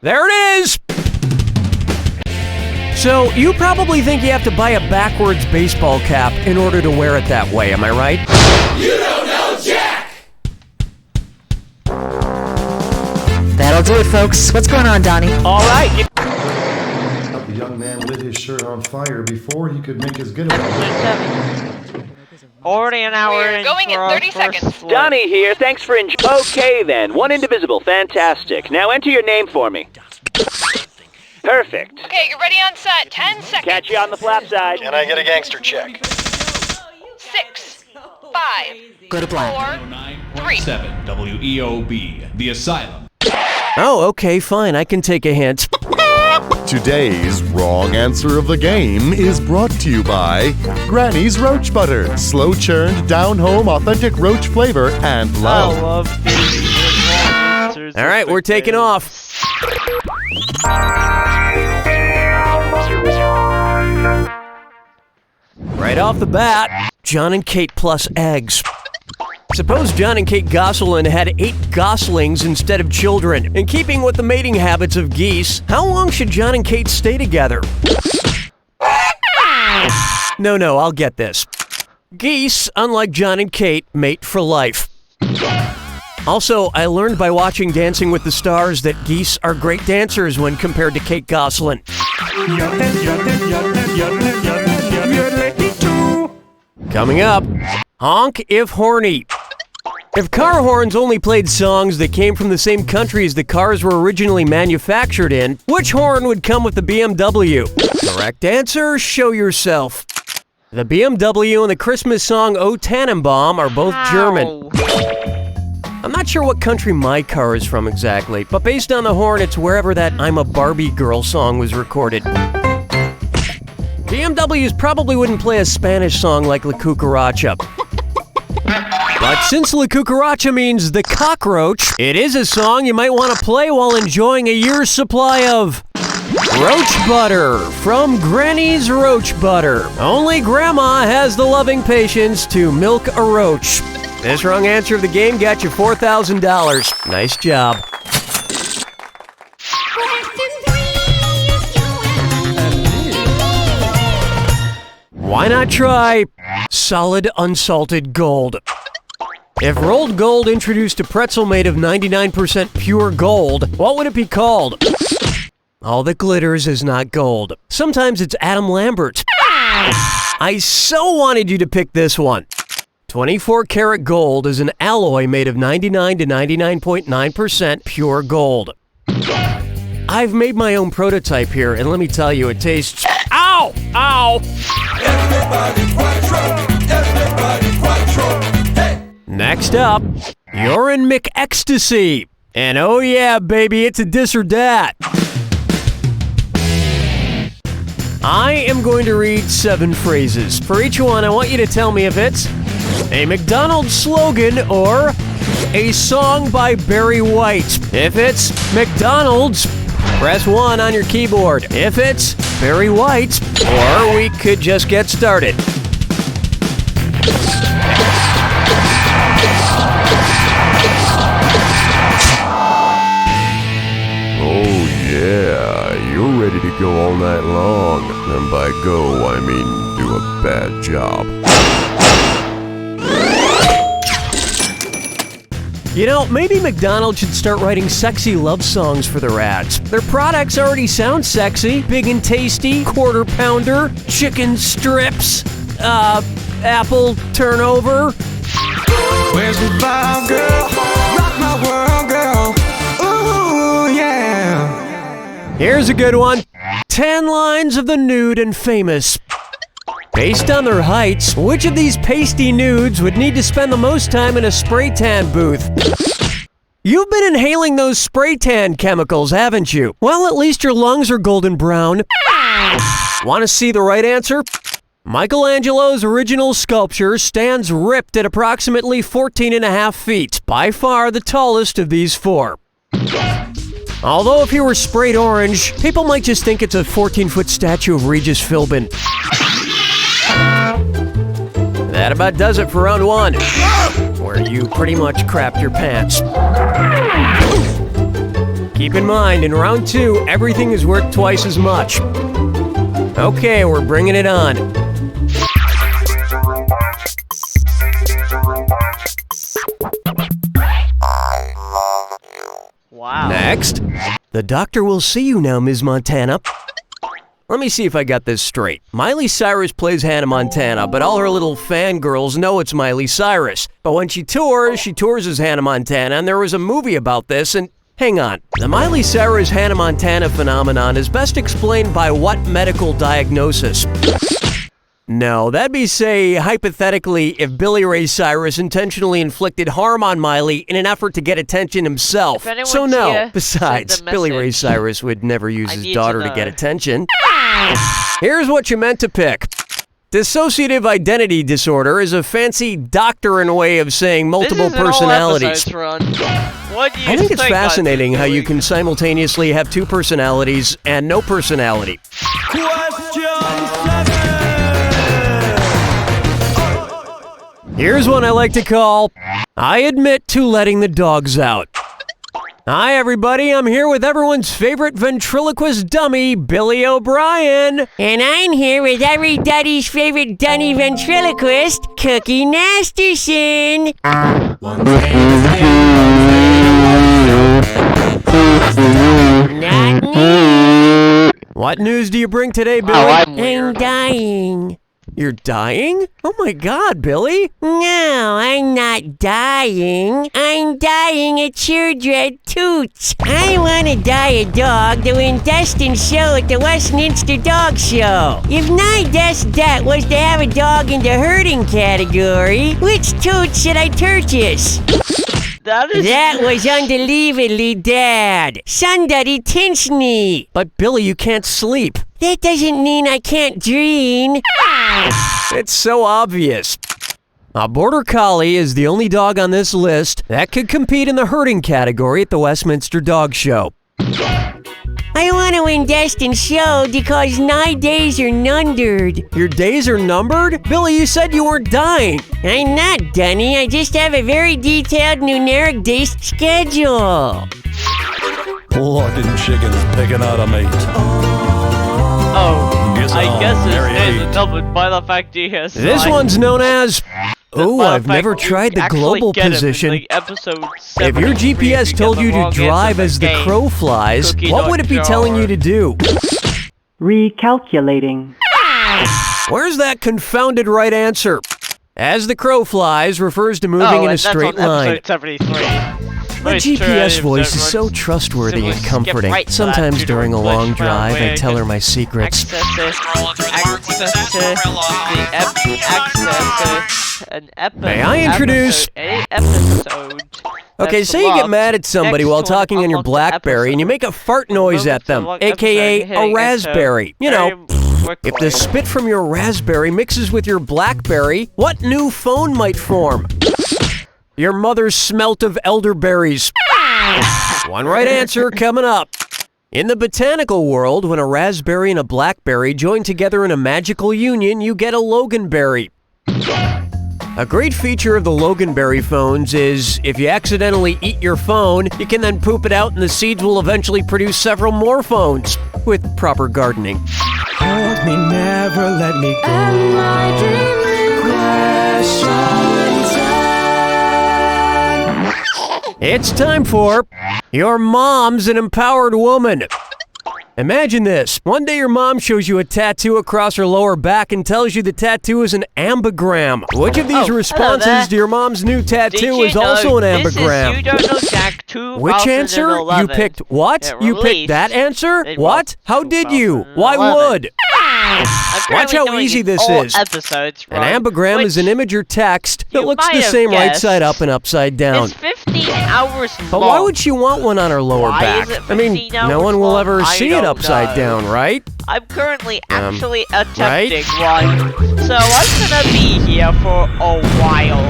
There it is! So, you probably think you have to buy a backwards baseball cap in order to wear it that way, am I right? You don't know Jack! That'll do it, folks. What's going on, Donnie? All right. The young man lit his shirt on fire before he could make his getaway. Already an hour We're in going in for our 30 first seconds. split. Donnie here, thanks for Okay then, one indivisible, fantastic. Now enter your name for me. Perfect. Okay, you're ready on set. 10 seconds. Catch you on the flap side. Can I get a gangster check? 6, 5, Go to black. 4, 3. 7 WEOB, The Asylum. Oh, okay, fine. I can take a hint. Today's wrong answer of the game is brought to you by Granny's Roach Butter. Slow churned, down home, authentic roach flavor and I love. love these wrong answers. All right, we're taking off. Right off the bat, John and Kate plus eggs. Suppose John and Kate Gosselin had 8 goslings instead of children. In keeping with the mating habits of geese, how long should John and Kate stay together? No, I'll get this. Geese, unlike John and Kate, mate for life. Also, I learned by watching Dancing with the Stars that geese are great dancers when compared to Kate Gosselin. Coming up, honk if horny. If car horns only played songs that came from the same country as the cars were originally manufactured in, which horn would come with the BMW? Correct answer, show yourself. The BMW and the Christmas song O Tannenbaum are both German. I'm not sure what country my car is from exactly, but based on the horn, it's wherever that I'm a Barbie Girl song was recorded. BMWs probably wouldn't play a Spanish song like La Cucaracha. But since La Cucaracha means the cockroach, it is a song you might want to play while enjoying a year's supply of roach butter from Granny's Roach Butter. Only Grandma has the loving patience to milk a roach. This wrong answer of the game got you $4,000. Nice job. Why not try solid unsalted gold? If rolled gold introduced a pretzel made of 99% pure gold, what would it be called? All that glitters is not gold. Sometimes it's Adam Lambert. I so wanted you to pick this one. 24 karat gold is an alloy made of 99 to 99.9% pure gold. I've made my own prototype here, and let me tell you, it tastes... Ow! Ow! Next up, you're in McEcstasy. And oh yeah, baby, it's a this or that. I am going to read 7 phrases. For each one, I want you to tell me if it's a McDonald's slogan or a song by Barry White. If it's McDonald's, press 1 on your keyboard. If it's Barry White, or we could just get started. Oh yeah, you're ready to go all night long. And by go, I mean do a bad job. You know, maybe McDonald's should start writing sexy love songs for their ads. Their products already sound sexy. Big and tasty, quarter pounder, chicken strips, apple turnover. Where's the vibe, girl? Rock my world, girl. Ooh, yeah. Here's a good one. 10 lines of the nude and famous. Based on their heights, which of these pasty nudes would need to spend the most time in a spray tan booth? You've been inhaling those spray tan chemicals, haven't you? Well, at least your lungs are golden brown. Want to see the right answer? Michelangelo's original sculpture stands ripped at approximately 14.5 feet, by far the tallest of these 4. Although if he were sprayed orange, people might just think it's a 14-foot statue of Regis Philbin. That about does it for round 1, where you pretty much crapped your pants. Keep in mind, in round 2, everything is worth twice as much. Okay, we're bringing it on. Wow. Next, the doctor will see you now, Ms. Montana. Let me see if I got this straight. Miley Cyrus plays Hannah Montana, but all her little fangirls know it's Miley Cyrus. But when she tours as Hannah Montana, and there was a movie about this, and hang on. The Miley Cyrus Hannah Montana phenomenon is best explained by what medical diagnosis? No, that'd be, say, hypothetically, if Billy Ray Cyrus intentionally inflicted harm on Miley in an effort to get attention himself. So no, besides, Billy Ray Cyrus would never use his daughter to get attention. Here's what you meant to pick. Dissociative identity disorder is a fancy doctoring way of saying multiple personalities. What do you I think it's fascinating how you can simultaneously have two personalities and no personality. Here's one I like to call, I admit to letting the dogs out. Hi everybody, I'm here with everyone's favorite ventriloquist dummy, Billy O'Brien. And I'm here with everybody's favorite dummy ventriloquist, Cookie Masterson. Not me. What news do you bring today, Billy? I'm dying. You're dying? Oh my God, Billy. No, I'm not dying. I'm dying of children toots. I want to die a dog to win Destined Show at the Westminster Dog Show. If my best debt was to have a dog in the herding category, which toots should I purchase? That was unbelievably bad. Somebody pinch me. But Billy, you can't sleep. That doesn't mean I can't dream. It's so obvious. A Border Collie is the only dog on this list that could compete in the herding category at the Westminster Dog Show. I want to win Destined Show because my days are numbered. Your days are numbered? Billy, you said you weren't dying. I'm not, Dunny. I just have a very detailed numeric-based schedule. Locking chickens picking out a mate. I guess it's doubled by the fact he has. This one's known as... Oh, I've never tried the global position. If your GPS told you to drive as the crow flies, what would it be telling you to do? Recalculating. Where's that confounded right answer? As the crow flies refers to moving in a straight line. My GPS voice is so trustworthy and comforting. Sometimes during a long drive, I tell her my secrets. May I introduce... Okay, say you get mad at somebody while talking on your BlackBerry and you make a fart noise at them, aka a raspberry. You know, if the spit from your raspberry mixes with your BlackBerry, what new phone might form? Your mother's smelt of elderberries. One right answer coming up. In the botanical world, when a raspberry and a blackberry join together in a magical union, you get a loganberry. A great feature of the loganberry phones is, if you accidentally eat your phone, you can then poop it out and the seeds will eventually produce several more phones, with proper gardening. Hold me, never let me go. And my dream questions. It's time for Your Mom's an Empowered Woman. Imagine this. One day your mom shows you a tattoo across her lower back and tells you the tattoo is an ambigram. Which of these responses to your mom's new tattoo is also an ambigram? You Don't Know Jack 2011. Which answer? You picked what? You picked that answer? What? How did you? Why would? Watch how easy this is. An ambigram is an image or text that looks the same right side up and upside down. It's 15 hours long. But why would she want one on her lower back? I mean, no one will ever see it upside down, right? I'm currently actually attempting one, so I'm gonna be here for a while.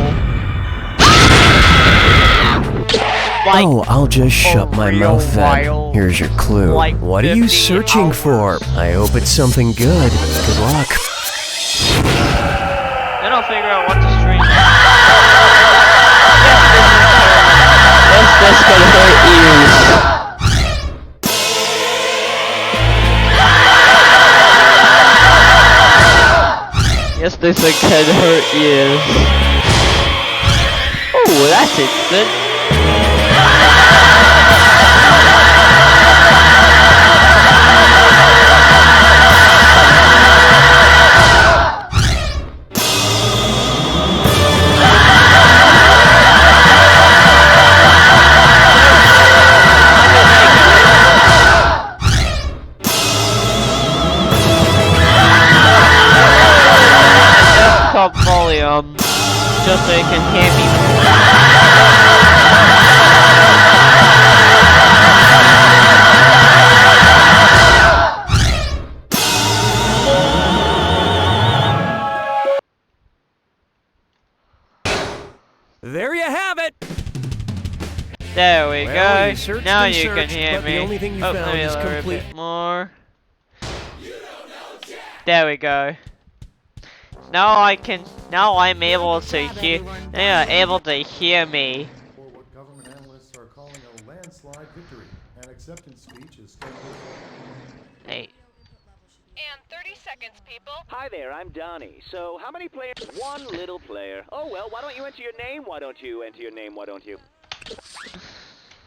Oh, I'll just shut my mouth then. Here's your clue. What are you searching for? I hope it's something good. Good luck. Then I'll figure out what to stream. That's gonna hurt ears. Yes, this one can hurt ears. Oh, that's instant. just so you can hear me. There you have it. There we Well, go. you searched Now and you can searched, hear but me. the only thing you Oh, found let me is lower a complete. bit more. There we go. Now I'm able to hear. They are able to hear me. For what government analysts are calling a landslide victory. An acceptance speech is scheduled. Hey. And 30 seconds, people. Hi there, I'm Donnie. So, how many players? One little player. Oh, well, why don't you enter your name? Why don't you enter your name? Why don't you?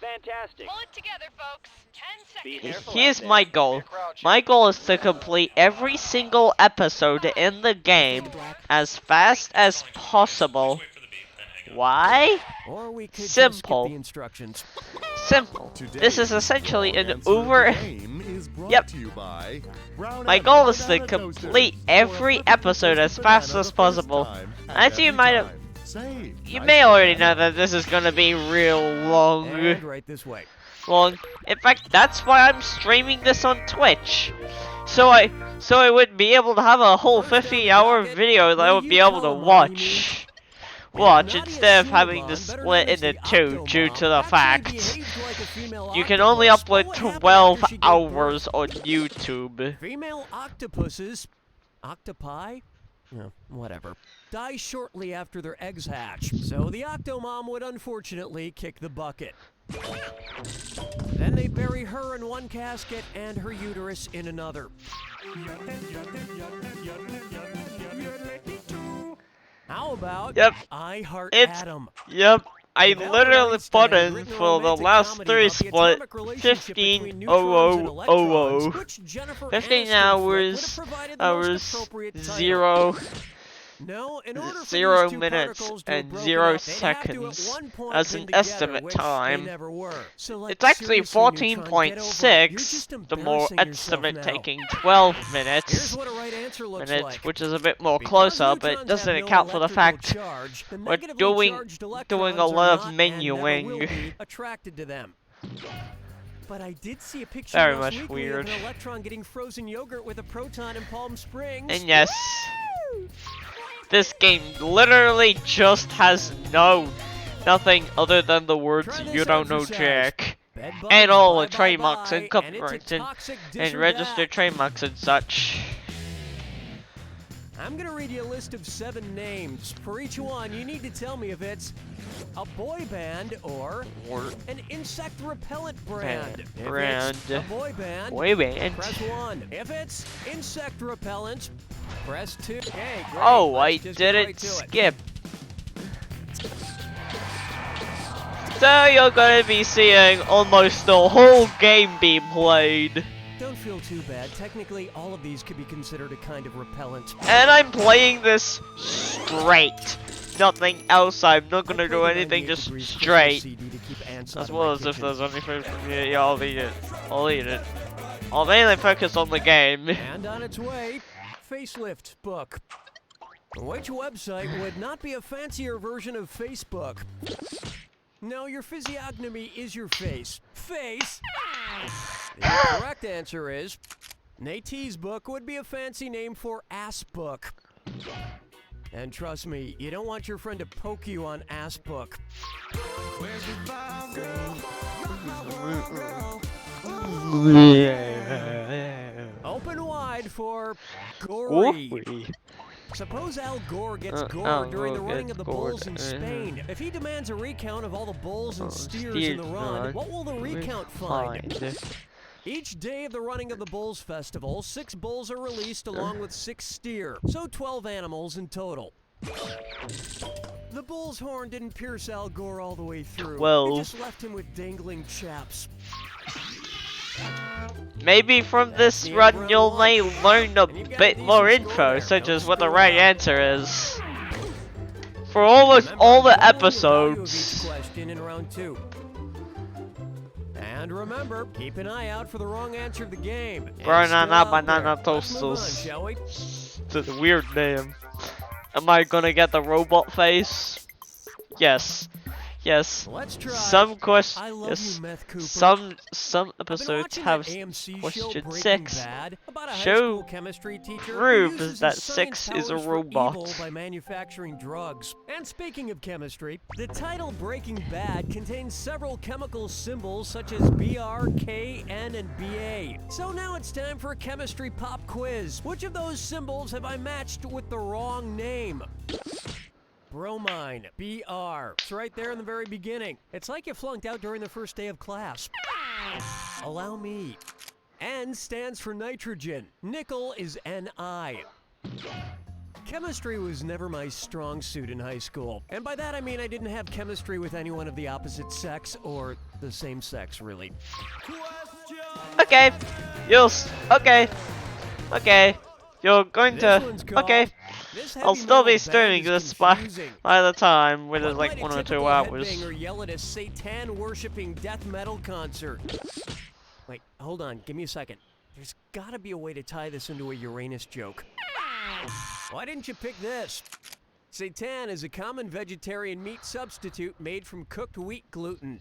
Fantastic. Pull it together, folks. 10 seconds. Be careful Here's out there. my goal. My goal is to complete every single episode in the game as fast as possible. Why? Or we could Simple. Just skip the instructions. Simple. This is essentially an Uber. Yep. To you by Brown My Apple goal is to Banana complete Toasters. every episode as fast as possible. As you might have, you may already know that this is gonna be real long. And right this way. Long. In fact, that's why I'm streaming this on Twitch. So I would be able to have a whole 50-hour video that I would be able to watch instead of having to split into two due to the fact you can only upload 12 hours on YouTube. Female octopuses, octopi, no, whatever, die shortly after their eggs hatch. So the octomom would unfortunately kick the bucket. Then they bury her in one casket and her uterus in another. How about I Heart Adam? Yep. I literally put in for the last 3 split 15:00:00. 15 hours 0 minutes and 0 seconds as an estimate time. It's actually 14.6, the more estimate taking 12 minutes, which is a bit more closer, but it doesn't account for the fact we're doing a lot of menuing. But I did see a picture Very last much week weird. of an electron getting frozen yogurt with a proton in Palm Springs. And yes, this game literally just has nothing other than the words "you don't know Jack" and all the trademarks and copyrights and registered trademarks and such. I'm gonna read you a list of 7 names. For each one, you need to tell me if it's a boy band or an insect repellent brand. If it's a boy band, press 1. If it's insect repellent, press 2. Okay, great. Oh, I Let's just get didn't right to it. skip. So you're gonna be seeing almost the whole game be played. Don't feel too bad. Technically, all of these could be considered a kind of repellent. And I'm playing this straight. Nothing else. I'm not gonna do anything, just straight. As well as if there's anything from here, yeah, I'll eat it. I'll eat it. I'll mainly focus on the game. And on its way, facelift book. Which website would not be a fancier version of Facebook? No, your physiognomy is your face. Face! The correct answer is, Nate's book would be a fancy name for ass book. And trust me, you don't want your friend to poke you on ass book. Open wide for gory. Suppose Al Gore gets gored during the running of the bulls in Spain. If he demands a recount of all the bulls and steers in the run, what will the recount find? Each day of the running of the Bulls Festival, 6 bulls are released along with 6 steer, so 12 animals in total. The bull's horn didn't pierce Al Gore all the way through. Well, it just left him with dangling chaps. Maybe from this run you'll may learn a bit more info, such as what the right answer is. For almost all the episodes. Question in round 2. And remember, keep an eye out for the wrong answer of the game. Banana toasters. It's a weird name. Am I gonna get the robot face? Yes. Yes. Let's try. Some I love yes. you, Meth Cooper. Some episodes have question Breaking 6. Bad about a high Show school chemistry teacher who proves uses that his 6 science is a powers for robot. evil by manufacturing drugs. And speaking of chemistry, the title Breaking Bad contains several chemical symbols such as Br, K, N, and Ba. So now it's time for a chemistry pop quiz. Which of those symbols have I matched with the wrong name? Bromine, Br. It's right there in the very beginning. It's like you flunked out during the first day of class. Allow me. N stands for nitrogen. Nickel is Ni. Chemistry was never my strong suit in high school. And by that I mean I didn't have chemistry with anyone of the opposite sex, or the same sex, really. Okay. Okay. Okay. You're going to... Okay. I'll still be streaming this by the time, which is like 1 or 2 hours. Or yell at a Satan-worshipping death metal concert. Wait, hold on, give me a second. There's gotta be a way to tie this into a Uranus joke. Why didn't you pick this? Seitan is a common vegetarian meat substitute made from cooked wheat gluten.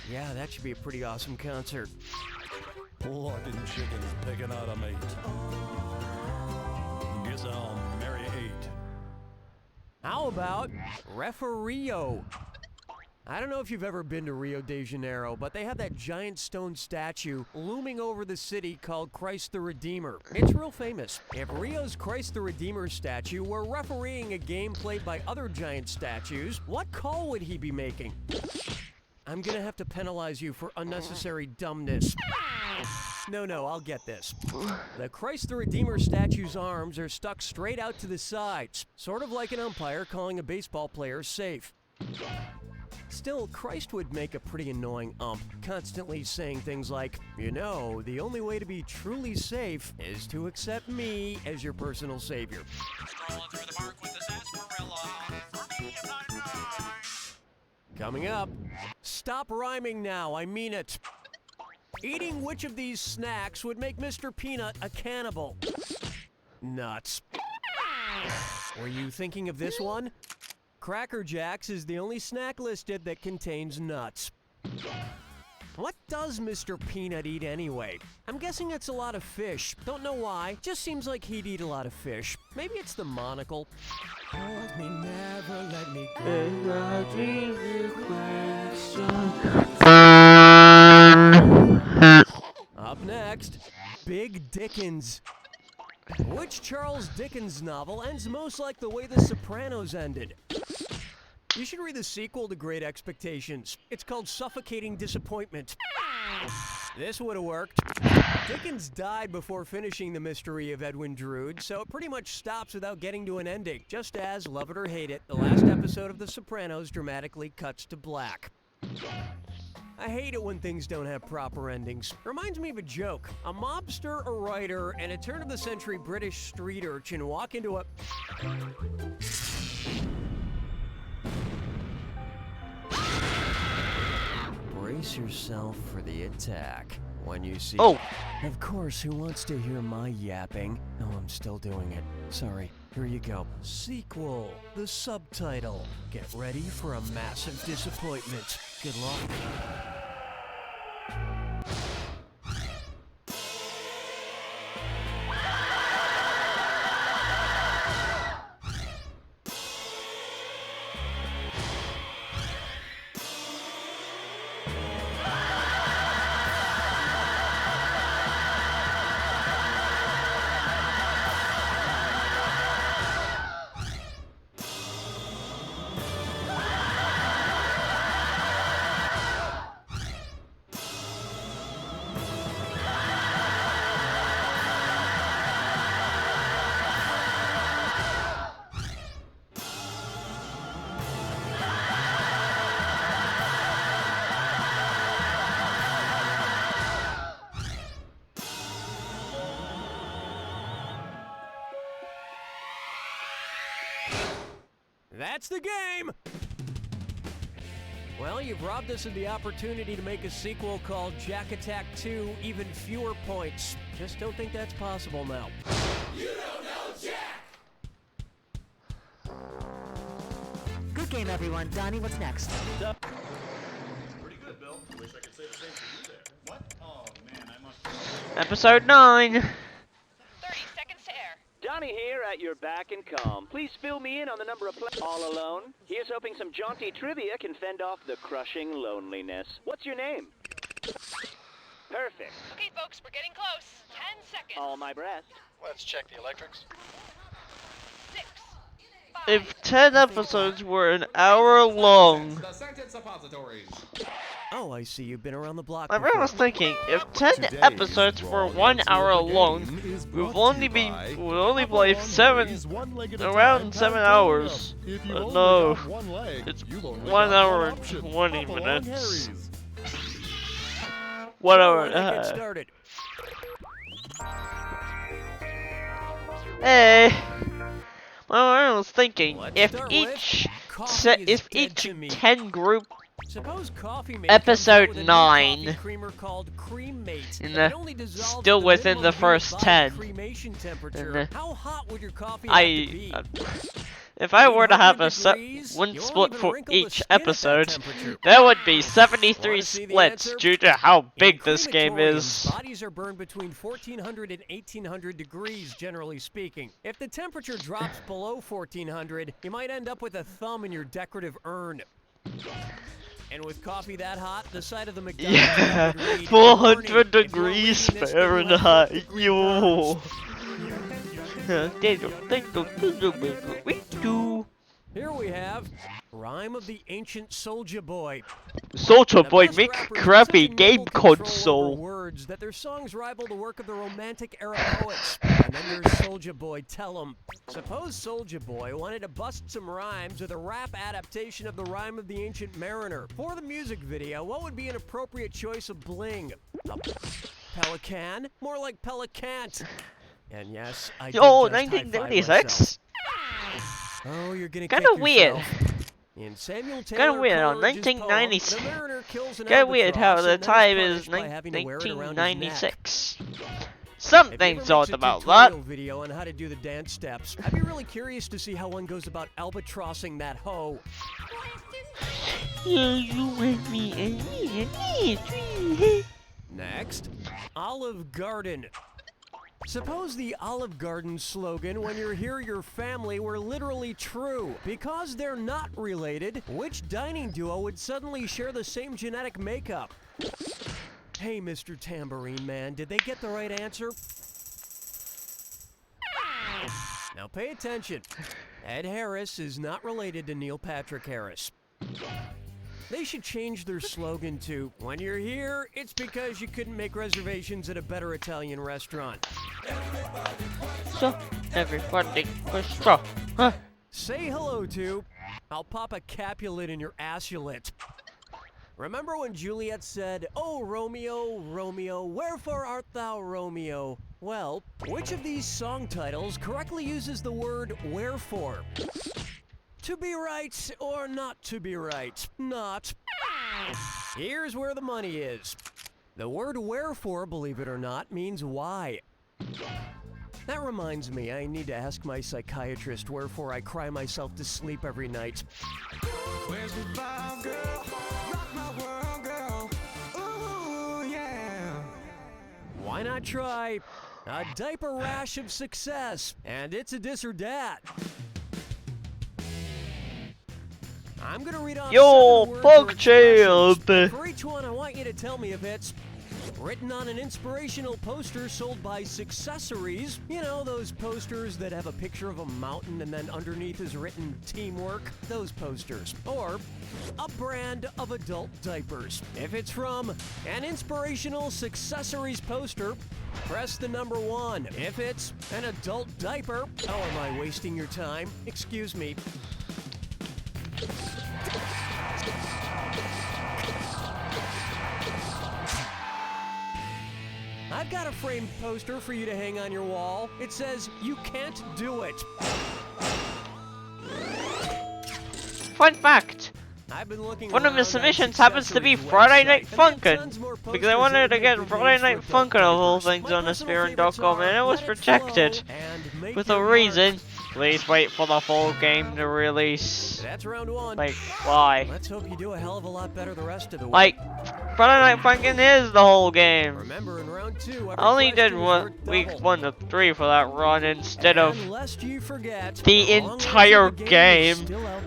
Yeah, that should be a pretty awesome concert. Fucking chickens picking out a mate. Guess I'll marry 8. How about Referio? I don't know if you've ever been to Rio de Janeiro, but they have that giant stone statue looming over the city called Christ the Redeemer. It's real famous. If Rio's Christ the Redeemer statue were refereeing a game played by other giant statues, what call would he be making? I'm gonna have to penalize you for unnecessary dumbness. No, I'll get this. The Christ the Redeemer statue's arms are stuck straight out to the sides, sort of like an umpire calling a baseball player safe. Still, Christ would make a pretty annoying ump, constantly saying things like, you know, the only way to be truly safe is to accept me as your personal savior. Strolling through the park with the sarsaparilla. For me, I'm not nice. Coming up, stop rhyming now, I mean it. Eating which of these snacks would make Mr. Peanut a cannibal? Nuts. Were you thinking of this one? Cracker Jacks is the only snack listed that contains nuts. What does Mr. Peanut eat anyway? I'm guessing it's a lot of fish. Don't know why. Just seems like he'd eat a lot of fish. Maybe it's the monocle. Hold me, never let me Up next, Big Dickens. Which Charles Dickens novel ends most like the way The Sopranos ended? You should read the sequel to Great Expectations. It's called Suffocating Disappointment. This would have worked. Dickens died before finishing the mystery of Edwin Drood, so it pretty much stops without getting to an ending. Just as, love it or hate it, the last episode of The Sopranos dramatically cuts to black. I hate it when things don't have proper endings. Reminds me of a joke. A mobster, a writer, and a turn-of-the-century British street urchin walk into a... Brace yourself for the attack. When you see... Oh! Of course, who wants to hear my yapping? Oh, I'm still doing it. Sorry. Here you go. Sequel. The subtitle. Get ready for a massive disappointment. Good luck. That's the game! Well, you've robbed us of the opportunity to make a sequel called Jack Attack 2, Even Fewer Points. Just don't think that's possible now. You don't know Jack! game, everyone. Donnie, what's next? Pretty good, Bill. Wish I could say the same for you there. What? Oh, man, I must... Episode 9. 30 seconds to air. Donnie here at your back and calm. Please fill me in on the number of all alone. Here's hoping some jaunty trivia can fend off the crushing loneliness. What's your name? Perfect. Okay, folks, we're getting close. 10 seconds. All my breath. Let's check the electrics. 6, 5, If 10 episodes were an hour long. The sentence suppositories. Oh, I see you've been around the block I before. was thinking, if 10 episodes were 1 hour long, we've only be like around 7 hours. No, it's 1 hour and 20 minutes. 1 hour and a Get half. started. Hey, well, I was thinking, Let's if start each with coffee is dead to me. 10 group Suppose Coffee Mate Episode comes out with a new 9. coffee creamer called Cream Mate, In but the- it only dissolves still at the within minimum the first human body 10. cremation temperature. In the- How hot would your coffee have to be? If I were to have a 800 degrees, one you won't split even for wrinkle the each skin at that episode, temperature. there would be 73 Wanna see the splits answer? due to how In big this game crematoriums, is. Bodies are burned between 1400 and 1800 degrees, generally speaking. If the temperature drops below 1400, you might end up with a thumb in your decorative urn. And with coffee that hot, the side of the McDonald's Yeah, would read, 400 "Warning, if you're degrees reading this, then you have Fahrenheit. 4th-degree Yo. burns." Here we have Rhyme of the Ancient Soldier Boy. Soldier The Boy best make rappers have crappy such a game nimble control over console. words that their songs rival the work of the Romantic era poets. And then there's Soldier Boy Tell 'em. Suppose Soldier Boy wanted to bust some rhymes with a rap adaptation of the Rhyme of the Ancient Mariner. For the music video, what would be an appropriate choice of bling? A pelican? More like pelicant. And yes, I did Yo, just high-five 1996? myself. Oh, you're gonna Kinda kick weird. yourself. In Samuel Kinda Taylor weird, on Coleridge's 1996. poem, the mariner kills an Kinda weird how albatross the and then time is is punished by having to wear it around his neck. 1996. If you Something's ever odd makes a about tutorial that. video on how to do the dance steps, I'd be really curious to see how one goes about albatrossing that hoe. Next, Olive Garden. Suppose the Olive Garden slogan, when you're here, your family, were literally true. Because they're not related, which dining duo would suddenly share the same genetic makeup? Hey, Mr. Tambourine Man, did they get the right answer? Now pay attention. Ed Harris is not related to Neil Patrick Harris. They should change their slogan to, when you're here, it's because you couldn't make reservations at a better Italian restaurant. So, everybody was so. Huh? Say hello to, I'll pop a Capulet in your assulet. Remember when Juliet said, "Oh, Romeo, Romeo, wherefore art thou Romeo?" Well, which of these song titles correctly uses the word wherefore? To be right or not to be right? Not. Here's where the money is. The word wherefore, believe it or not, means why. That reminds me, I need to ask my psychiatrist wherefore I cry myself to sleep every night. Where's the vibe, girl? Rock my world, girl. Ooh, yeah. Why not try a diaper rash of success? And it's a dis or dat. I'm gonna read off Yo, 7 words fuck or expressions. champ. For each one, I want you to tell me if it's written on an inspirational poster sold by Successories. You know, those posters that have a picture of a mountain and then underneath is written teamwork. Those posters. Or a brand of adult diapers. If it's from an inspirational Successories poster, press the number 1. If it's an adult diaper, oh, am I wasting your time? Excuse me. I've got a framed poster for you to hang on your wall. It says, "You can't do it." Fun fact. I've been looking One of the around on submissions happens to be Successories' Friday Night website, and they have Funkin', tons more because I posters wanted that to would get make good Friday names Night for adult Funkin' of all diapers. things My on the personal favorites Spearin.com, and are it was Let It Flow rejected. and Make With Your a Mark. reason. Please wait for the full game to release. That's round one. Like, why? Let's hope you do a hell of a lot better the rest of the way. Like, Friday Night Funkin' is the whole game. Remember, in round two, I only did weeks 1 to 3 for that run instead of the entire game,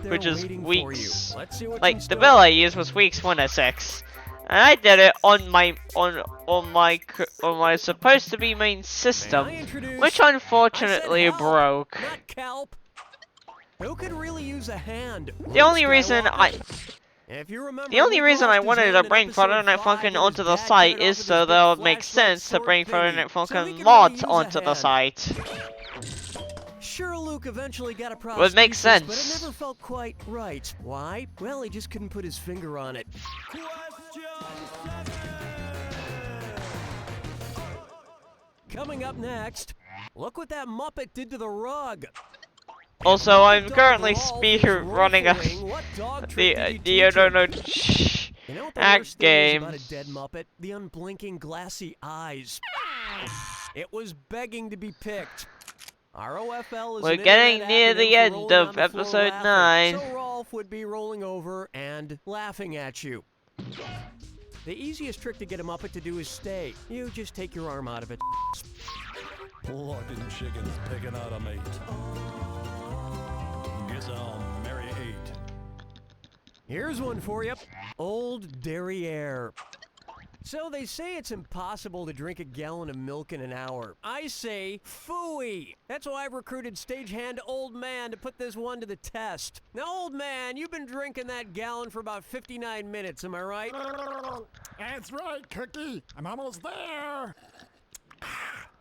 which is weeks. Like, the bill I used was weeks 1 to 6. And I did it on my supposed to be main system, which unfortunately broke. Who could really use a hand? The only reason I wanted to bring Friday Night Funkin' onto the site is so that it would make sense to bring Friday Night Funkin' mods onto the site. Sure, Luke eventually got a prosthesis, Would make sense. but it never felt quite right. Why? Well, he just couldn't put his finger on it. Coming up next, look what that Muppet did to the rug. Also, I'm currently running the act game. About a dead Muppet? The unblinking glassy eyes. It was begging to be picked. ROFL is We're getting near the end of episode 9. So Rolf would be rolling over and laughing at you. The easiest trick to get a Muppet to do is stay. You just take your arm out of it. Plucking chickens picking out a mate. Guess I'll marry 8. Here's one for you. Old Derriere. So they say it's impossible to drink a gallon of milk in an hour. I say, phooey! That's why I've recruited stagehand Old Man to put this one to the test. Now, Old Man, you've been drinking that gallon for about 59 minutes, am I right? That's right, Cookie. I'm almost there.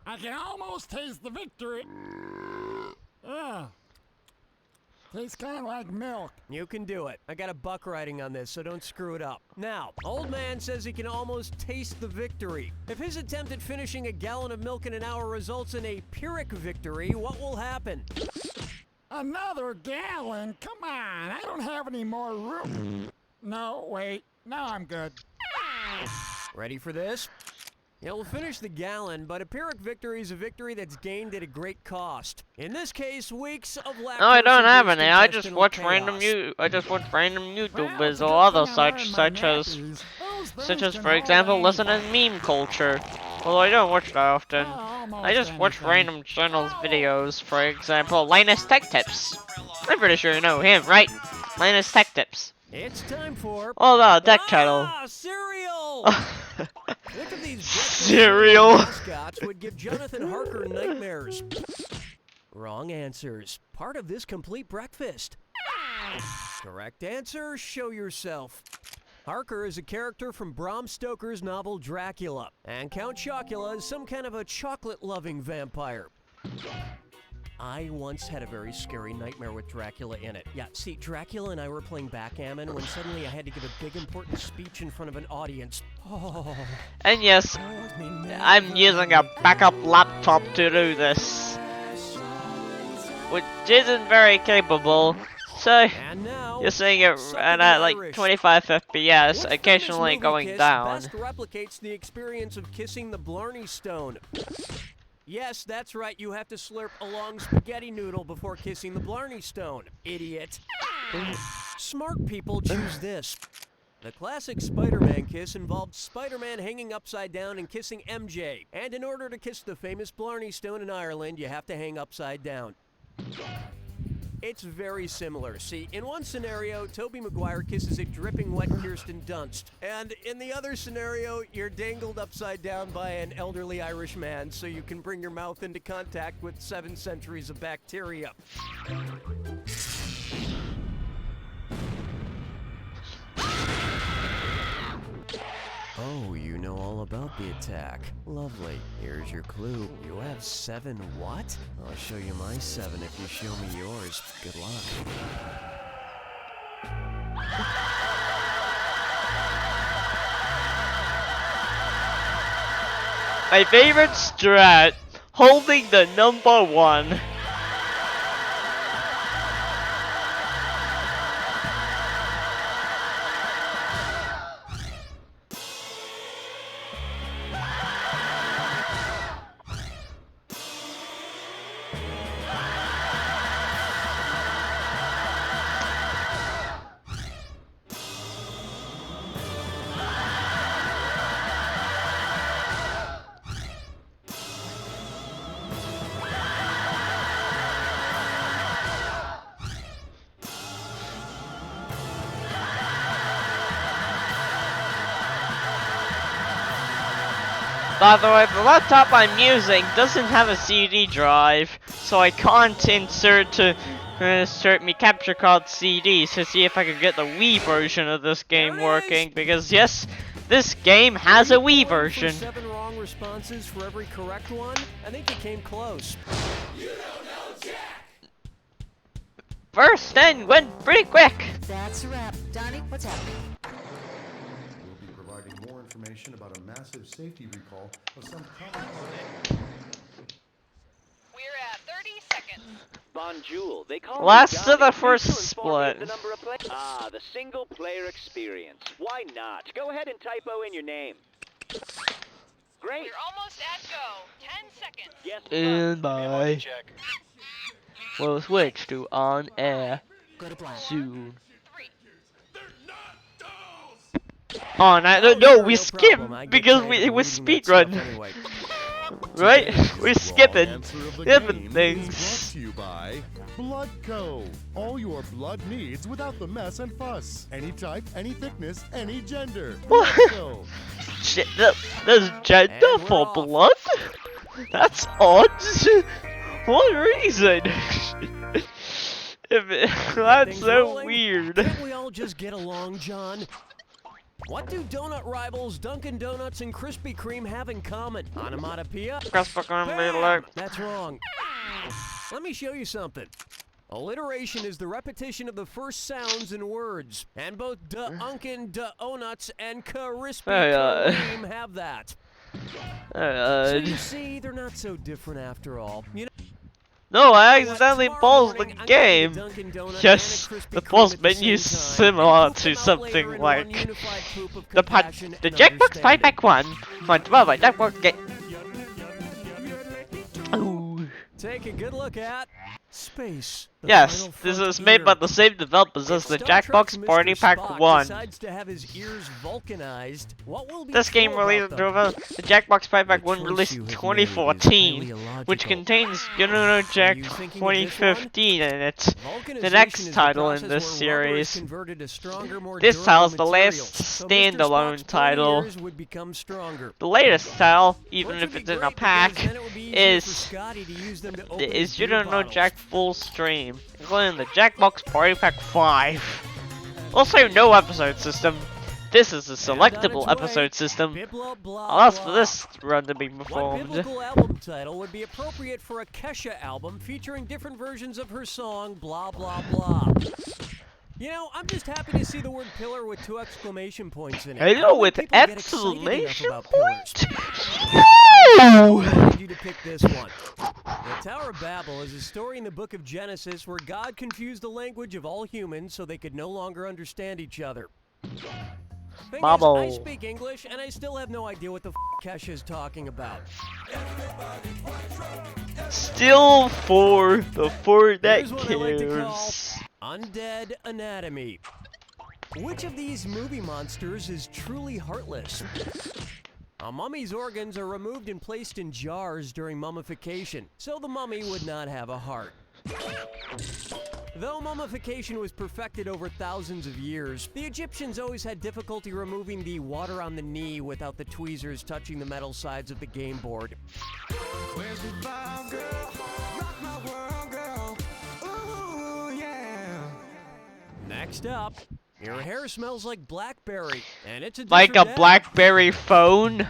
I can almost taste the victory. Tastes kind of like milk. You can do it. I got a buck riding on this, so don't screw it up. Now, Old Man says he can almost taste the victory. If his attempt at finishing a gallon of milk in an hour results in a Pyrrhic victory, what will happen? Another gallon? Come on, I don't have any more room. No, wait. Now I'm good. Ready for this? Yeah, we'll finish the gallon, but a Pyrrhic victory is a victory that's gained at a great cost. In this case, weeks of lactose. No, I don't have any. I just intestinal watch chaos. random YouTubers or other such as, for example, listen to meme culture. Although I don't watch that often. I just watch random channels videos. For example, Linus Tech Tips. I'm pretty sure you know him, right? Linus Tech Tips. It's time for Deck Title. Cereal. Which of these Cereal. mascots would give Jonathan Harker nightmares? Wrong answers. Part of this complete breakfast. Correct answer, show yourself. Harker is a character from Bram Stoker's novel Dracula, and Count Chocula is some kind of a chocolate-loving vampire. I once had a very scary nightmare with Dracula in it. Yeah, see, Dracula and I were playing backgammon when suddenly I had to give a big important speech in front of an audience. Oh. And yes, I'm using a backup laptop to do this, which isn't very capable. So you're seeing it at like 25 FPS, occasionally going down. Best replicates the experience of kissing the Blarney Stone. Yes, that's right, you have to slurp a long spaghetti noodle before kissing the Blarney Stone, idiot. Smart people choose this. The classic Spider-Man kiss involved Spider-Man hanging upside down and kissing MJ. And in order to kiss the famous Blarney Stone in Ireland, you have to hang upside down. It's very similar. See, in one scenario, Tobey Maguire kisses a dripping wet Kirsten Dunst. And in the other scenario, you're dangled upside down by an elderly Irish man so you can bring your mouth into contact with 7 centuries of bacteria. Oh, you know all about the attack. Lovely. Here's your clue. You have 7 what? I'll show you my 7 if you show me yours. Good luck. My favorite strat, holding the number 1. By the way, the laptop I'm using doesn't have a CD drive, so I can't insert me capture card CDs to see if I can get the Wii version of this game working. Because yes, this game has a Wii version. 7 wrong responses for every correct one. I think you came close. You don't know Jack. First 10 went pretty quick. That's a wrap. Donnie, what's happening? We'll be providing more information about a massive safety recall of some common. We're at 30 seconds. Bonjour, they call Last me to Donnie. the Please first to inform me of split. the number of the single player experience. Why not? Go ahead and typo in your name. Great. We're almost at go. 10 seconds. Yes, And bye. We'll switch to on air soon. Oh, no, we skipped because it was speedrun. Right? We're skipping different things. Brought to you by Blood Co. All your blood needs without the mess and fuss. Any type, any thickness, any gender. Blood Co. Shit, there's gender for blood? That's odd. What reason? That's so weird. Can't we all just get along, John? What do donut rivals Dunkin' Donuts and Krispy Kreme have in common? Onomatopoeia? Bam! That's wrong. Let me show you something. Alliteration is the repetition of the first sounds in words, and both Dunkin', Donuts, and Krispy Kreme have that. So you see, they're not so different after all. You know. No, I accidentally paused the game. Yes, the pause menu is similar to something like the Jackbox Playback 1 from 12 by Jackbox game. Ooh. Take a good look at space. Yes, this is made by the same developers as the Jackbox Party Pack 1. To have his ears vulcanized, what will be This game cool released about the Jackbox Party Pack 1 released in 2014, which contains You Don't Know Jack 2015 in it, the next title in this series. This title is the last standalone title. The latest title, even if it's in a pack, is You Don't Know Jack Full Stream, including the Jackbox Party Pack 5. Also, no episode system. This is a selectable episode system. I'll ask for this run to be performed. What biblical album title would be appropriate for a Kesha album featuring different versions of her song, blah blah blah? You know, I'm just happy to see the word pillar with 2 exclamation points in it. Hello with exclamation point? I wanted you to pick this one. The Tower of Babel is a story in the book of Genesis where God confused the language of all humans so they could no longer understand each other. Thing is, I speak English and I still have no idea what the Kesha is talking about. Still for that Here's what I like to call cares. Undead Anatomy. Which of these movie monsters is truly heartless? A mummy's organs are removed and placed in jars during mummification, so the mummy would not have a heart. Though mummification was perfected over thousands of years, the Egyptians always had difficulty removing the water on the knee without the tweezers touching the metal sides of the game board. Where's the vibe, girl? Rock my world, girl. Ooh, yeah. Next up, your hair smells like blackberry, and it's a Like a disregard. BlackBerry phone.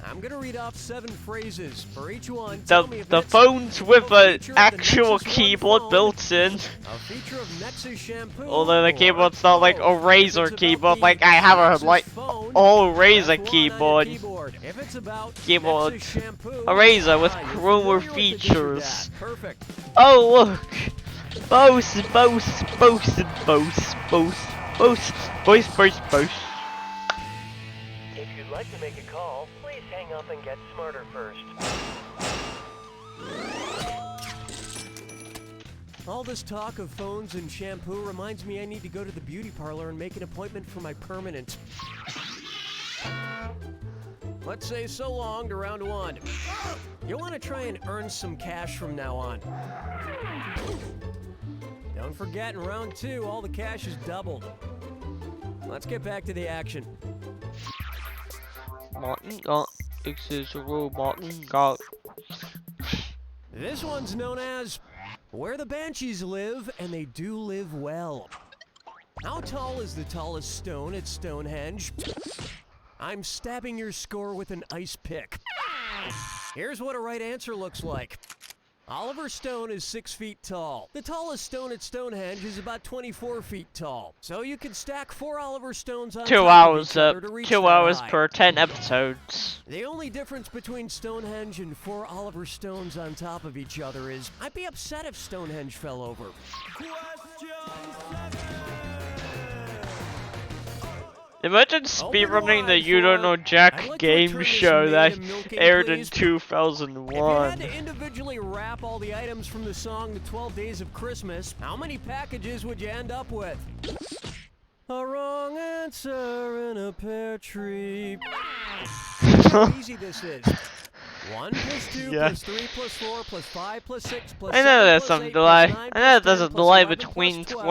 I'm gonna read off 7 phrases. For each one, tell me if The it's phones with a an feature of the actual Nexus One keyboard phone, built in. a feature of Nexus shampoo, Although the or keyboard's not like a Razer keyboard, like I have a like all Razer keyboard. If it's about Keyboard. Nexus shampoo, A Razer with you're chroma familiar with the features. that. Perfect. Oh look! Both. If you'd like to make a call, please hang up and get smarter first. All this talk of phones and shampoo reminds me I need to go to the beauty parlor and make an appointment for my permanent. Let's say so long to round 1. You'll want to try and earn some cash from now on. Don't forget, in round 2, all the cash is doubled. Let's get back to the action. Martin got exists a rule Martin got. This one's known as Where the Banshees Live, and they do live well. How tall is the tallest stone at Stonehenge? I'm stabbing your score with an ice pick. Here's what a right answer looks like. Oliver Stone is 6 feet tall. The tallest stone at Stonehenge is about 24 feet tall. So you can stack 4 Oliver Stones on 2 top hours of each other to reach 2 that hours height. per 10 episodes. The only difference between Stonehenge and 4 Oliver Stones on top of each other is I'd be upset if Stonehenge fell over. Imagine speedrunning the You Don't Know Jack game show that aired in If you had 2001. to individually wrap all the items from the song The 12 Days of Christmas, how many packages would you end up with? A wrong answer in a pear tree. Look how easy this is. 1 plus 2 Yeah. plus 3 plus 4 plus 5 plus 6 plus I know 7 there's plus some 8 delay. plus 9 I know plus there's 10 a plus delay 11 between plus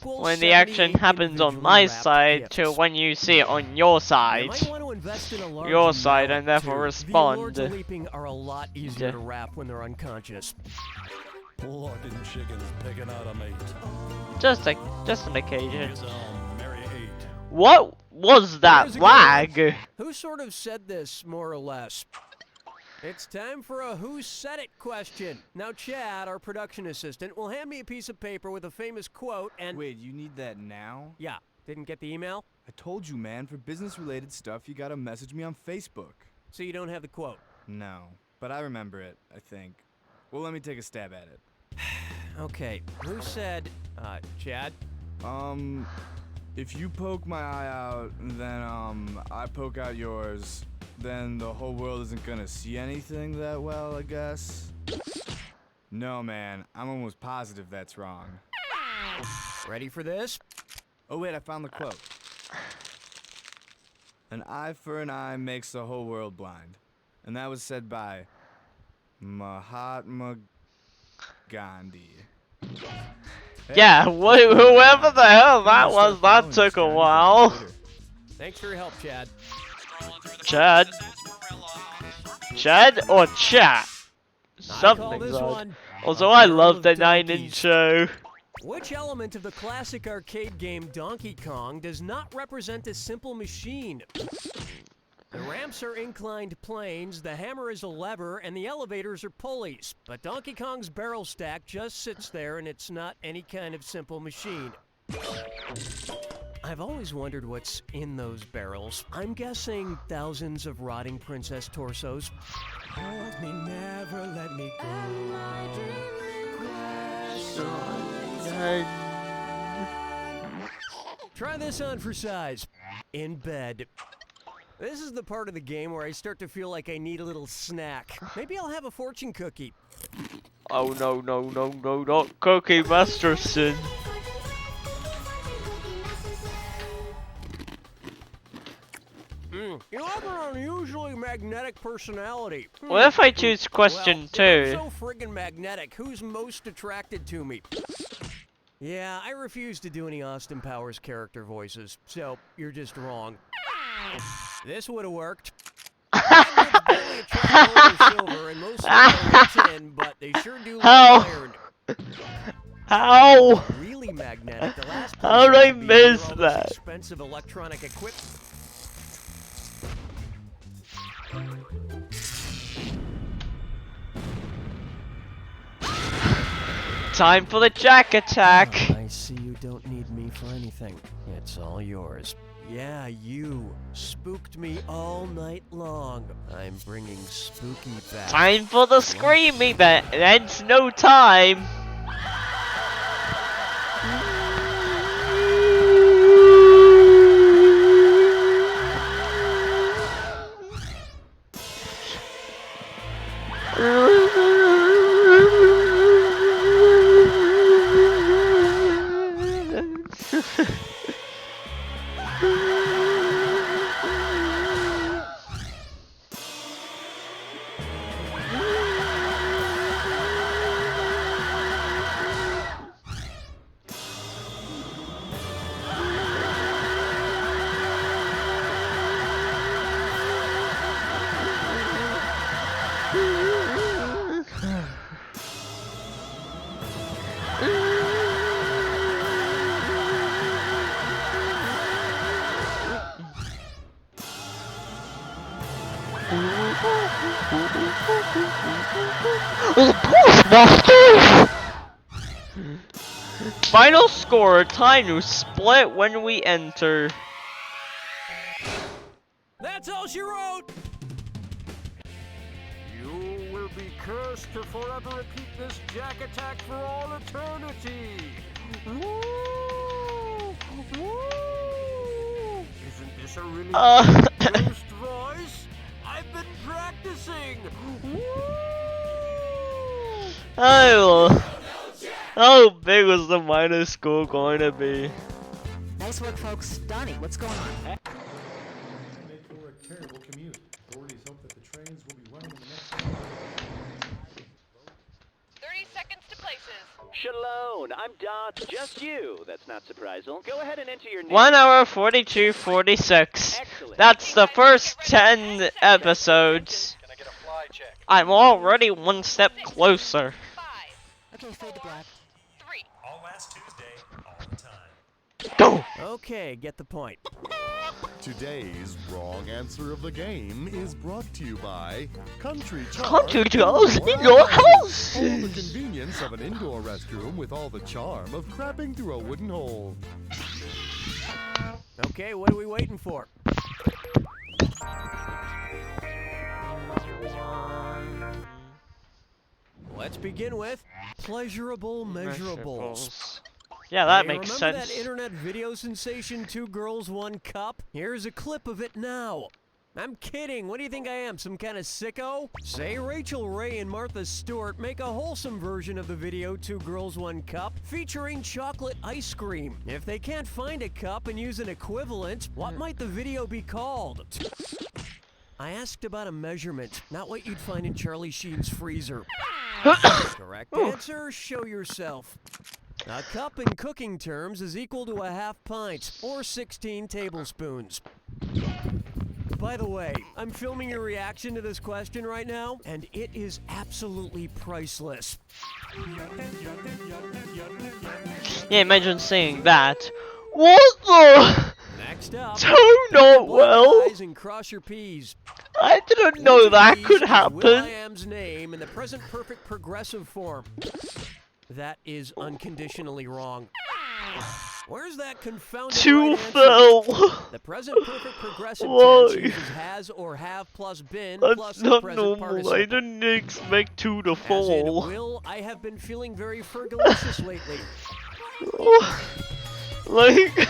12 when the action 78 happens on my individually side wrapped to gifts. when you see it on your You side. might want to invest in a large Your side mallet, and therefore too. respond. The awards of leaping are a lot easier to wrap when they're unconscious. Plucking chickens, picking out a mate. Just an occasion. Is Mary 8. What was that Here's a good one. lag? Who sort of said this, more or less? It's time for a Who Said It question. Now Chad, our production assistant, will hand me a piece of paper with a famous quote and... Wait, you need that now? Yeah, didn't get the email? I told you, man, for business-related stuff, you gotta message me on Facebook. So you don't have the quote? No, but I remember it, I think. Well, let me take a stab at it. Okay, who said, Chad? If you poke my eye out, then, I poke out yours, then the whole world isn't gonna see anything that well, I guess? No, man, I'm almost positive that's wrong. Ready for this? Oh, wait, I found the quote. An eye for an eye makes the whole world blind. And that was said by Mahatma Gandhi. Yeah, whoever the hell that was, that took a while. Thanks for your help, Chad. Chad? Chad or chat? call Something's this odd. one Also, a I barrel love of the donkeys. 9-inch show. Which element of the classic arcade game Donkey Kong does not represent a simple machine? The ramps are inclined planes, the hammer is a lever, and the elevators are pulleys. But Donkey Kong's barrel stack just sits there and it's not any kind of simple machine. I've always wondered what's in those barrels. I'm guessing thousands of rotting princess torsos. Hold me, never let me go. Try this on for size. In bed. This is the part of the game where I start to feel like I need a little snack. Maybe I'll have a fortune cookie. Oh no, not Cookie Masterson. You have an unusually magnetic personality. What if I choose question well, if 2? I'm so friggin' magnetic, who's most attracted to me? Yeah, I refuse to do any Austin Powers character voices, so you're just wrong. This would have worked. Magnets barely attract gold or silver, and most are tin, but they sure do love iron. How? Really magnetic. The last How did I miss all this that? expensive electronic equipment. Time for the Jack attack. I see you don't need me for anything. It's all yours. Yeah, you spooked me all night long. I'm bringing Spooky back. Time for the scream event. It ends no time. Postmasters! Final score, time to split when we enter. That's all she wrote! You will be cursed to forever repeat this jack attack for all eternity. Woo! Woo! Isn't this a really ghost voice? I've been practicing. Woo! How big was the minus score going to be? Nice work, folks. Donnie, what's going on? Make for a terrible commute. Authorities hope that the trains will be running in the next 30 seconds to places. Shalom, I'm Dot, just you. That's not surprising. Go ahead and enter your name. 1 hour 42:46. That's the first 10 episodes. I'm already one step closer. Okay, fade to black. All last Tuesday, all the time. Go! Okay, get the point. Today's wrong answer of the game is brought to you by Country Charles. Country Charles in your house! All the convenience of an indoor restroom with all the charm of crapping through a wooden hole. Okay, what are we waiting for? Let's begin with pleasurable measurables. Yeah, that Hey, makes remember sense. that internet video sensation, 2 Girls, 1 Cup? Here's a clip of it now. I'm kidding. What do you think I am, some kind of sicko? Say Rachel Ray and Martha Stewart make a wholesome version of the video 2 Girls, 1 Cup featuring chocolate ice cream. If they can't find a cup and use an equivalent, what might the video be called? I asked about a measurement, not what you'd find in Charlie Sheen's freezer. Correct answer, show yourself. A cup in cooking terms is equal to a half pint, or 16 tablespoons. By the way, I'm filming your reaction to this question right now, and it is absolutely priceless. Yeah, imagine saying that. What the? Next up, Oh, not well. eyes and cross your P's. I didn't know that could happen. Will.i.am's name in the present perfect progressive form. That is unconditionally wrong. Where's that confounded Two right answer? fell. The present perfect progressive Why? tense uses has or have plus been That's plus the not present normal. participle. I didn't expect 2 to As in, fall. Will, I have been feeling very fergalicious lately. Like...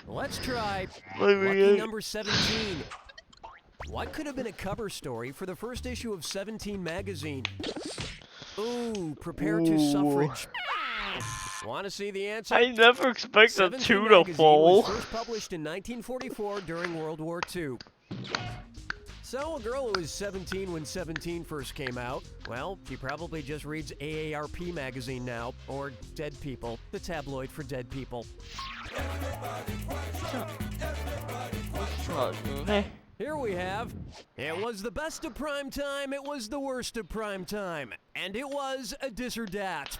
Let's try Let me lucky get- number 17. What could have been a cover story for the first issue of 17 magazine? Ooh, prepare to suffrage. Want to see the answer? I never expected 17 2 to magazine fall. was first published in 1944 during World War II. So, a girl who was 17 when 17 first came out, well, she probably just reads AARP magazine now, or Dead People, the tabloid for dead people. Here we have, it was the best of prime time, it was the worst of prime time, and it was a dis or dat.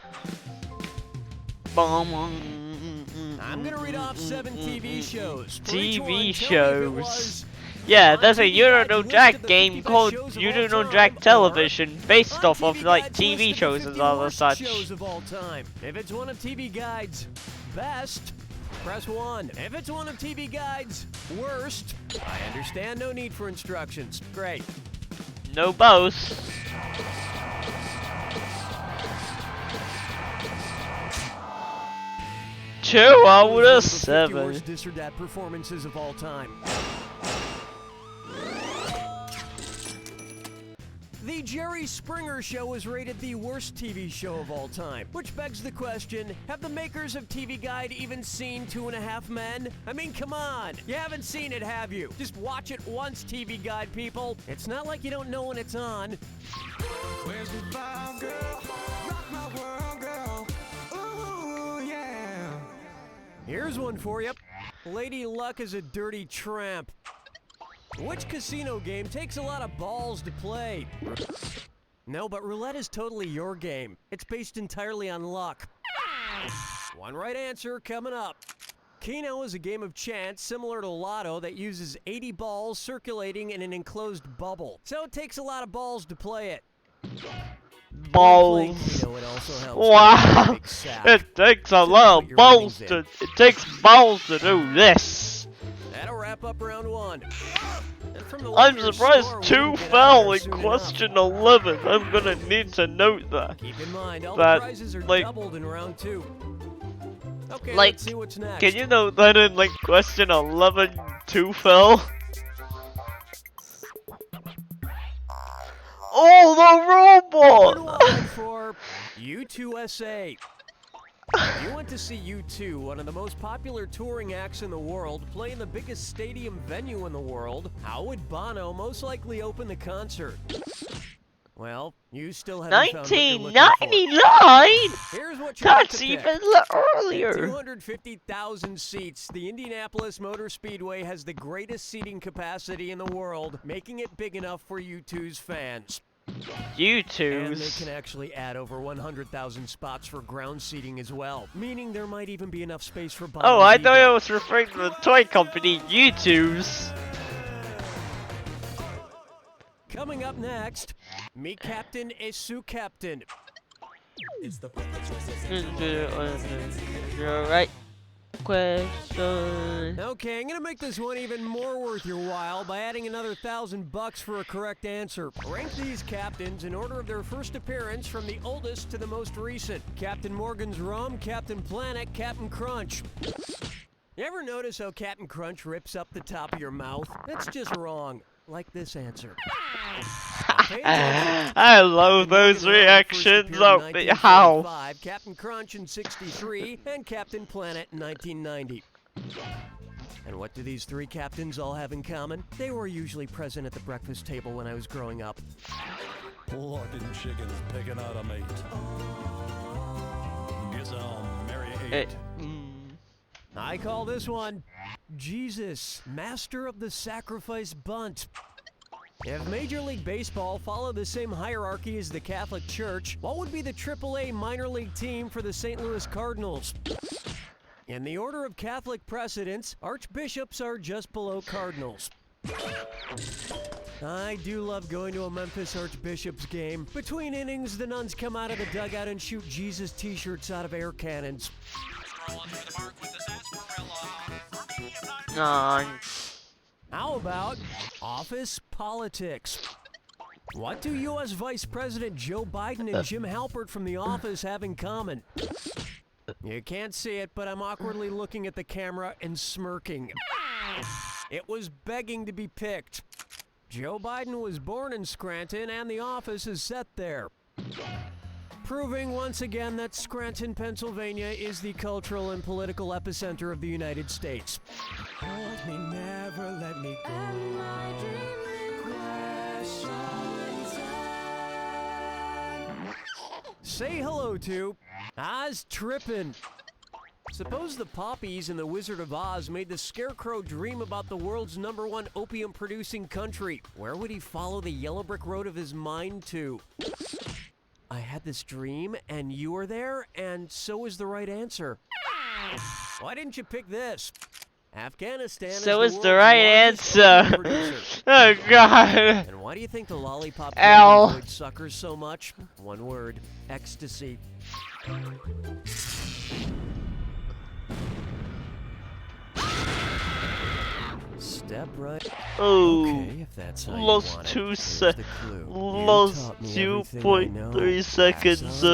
I'm gonna read off 7 TV shows. For each one, TV tell me if it shows. was Yeah, there's a You Don't Know Jack game called You Don't Know Jack Television, based off of like TV shows and all the such. shows of all time. If it's one of TV Guide's best, press 1. If it's one of TV Guide's worst, I understand, no need for instructions. Great. No both. Two out of 50 7. worst dis or dat performances of all time. The Jerry Springer Show was rated the worst TV show of all time, which begs the question, have the makers of TV Guide even seen 2.5 Men? I mean, come on, you haven't seen it, have you? Just watch it once, TV Guide people. It's not like you don't know when it's on. Where's the vibe, girl? Rock my world, girl. Ooh, yeah. Here's one for you. Lady Luck is a dirty tramp. Which casino game takes a lot of balls to play? No, but roulette is totally your game. It's based entirely on luck. One right answer coming up. Keno is a game of chance similar to Lotto that uses 80 balls circulating in an enclosed bubble. So it takes a lot of balls to play it. Balls. Keno, it also helps Wow. to big sack. It takes a lot of balls to. It takes balls to do this. That'll wrap up round 1. I'm surprised 2 fell in question 11. I'm gonna need to note that. Keep in mind, all that, the prizes are like, doubled in round 2. Okay, like, let's see what's next. can you note that in like question 11, 2 fell? Oh, the robot! For U2SA. If you went to see U2, one of the most popular touring acts in the world, play in the biggest stadium venue in the world, how would Bono most likely open the concert? Well, you still haven't found what you're looking for. 1999? Here's what you're That's to pick. even earlier. At 250,000 seats, the Indianapolis Motor Speedway has the greatest seating capacity in the world, making it big enough for U2's fans. U2's. And they can actually add over 100,000 spots for ground seating as well, meaning there might even be enough space for Bono's Oh, I thought ego. it was referring to the toy company, U2's. Coming up next, me Captain Esu Captain. It's the right question. Okay, I'm gonna make this one even more worth your while by adding another $1,000 for a correct answer. Rank these captains in order of their first appearance from the oldest to the most recent. Captain Morgan's Rum, Captain Planet, Captain Crunch. You ever notice how Captain Crunch rips up the top of your mouth? That's just wrong. Like this answer. I love those reactions. Oh, how? Captain Crunch in 63, and Captain Planet in 1990. And what do these 3 captains all have in common? They were usually present at the breakfast table when I was growing up. Locking chickens picking out a mate. Guess I'll marry 8. I call this one Jesus, Master of the Sacrifice Bunt. If Major League Baseball followed the same hierarchy as the Catholic Church, what would be the AAA minor league team for the St. Louis Cardinals? In the order of Catholic precedence, archbishops are just below cardinals. I do love going to a Memphis Archbishops game. Between innings, the nuns come out of the dugout and shoot Jesus t-shirts out of air cannons. How about office politics? What do U.S. Vice President Joe Biden and Jim Halpert from The Office have in common? You can't see it, but I'm awkwardly looking at the camera and smirking. It was begging to be picked. Joe Biden was born in Scranton, and The Office is set there. Proving once again that Scranton, Pennsylvania is the cultural and political epicenter of the United States. Hold me, never let me go. Say hello to Oz Trippin'. Suppose the poppies in The Wizard of Oz made the Scarecrow dream about the world's #1 opium-producing country. Where would he follow the yellow brick road of his mind to? I had this dream, and you were there, and so is the right answer. Why didn't you pick this? Afghanistan So is is the the world's right largest answer. opium producer. Oh, God. And why do you think the lollipop Ow. avoid suckers so much? One word: ecstasy. Step right. Oh, Okay, if that's how you lost want it. 2 Here's se- the clue. You lost taught me everything I know. 2.3 seconds.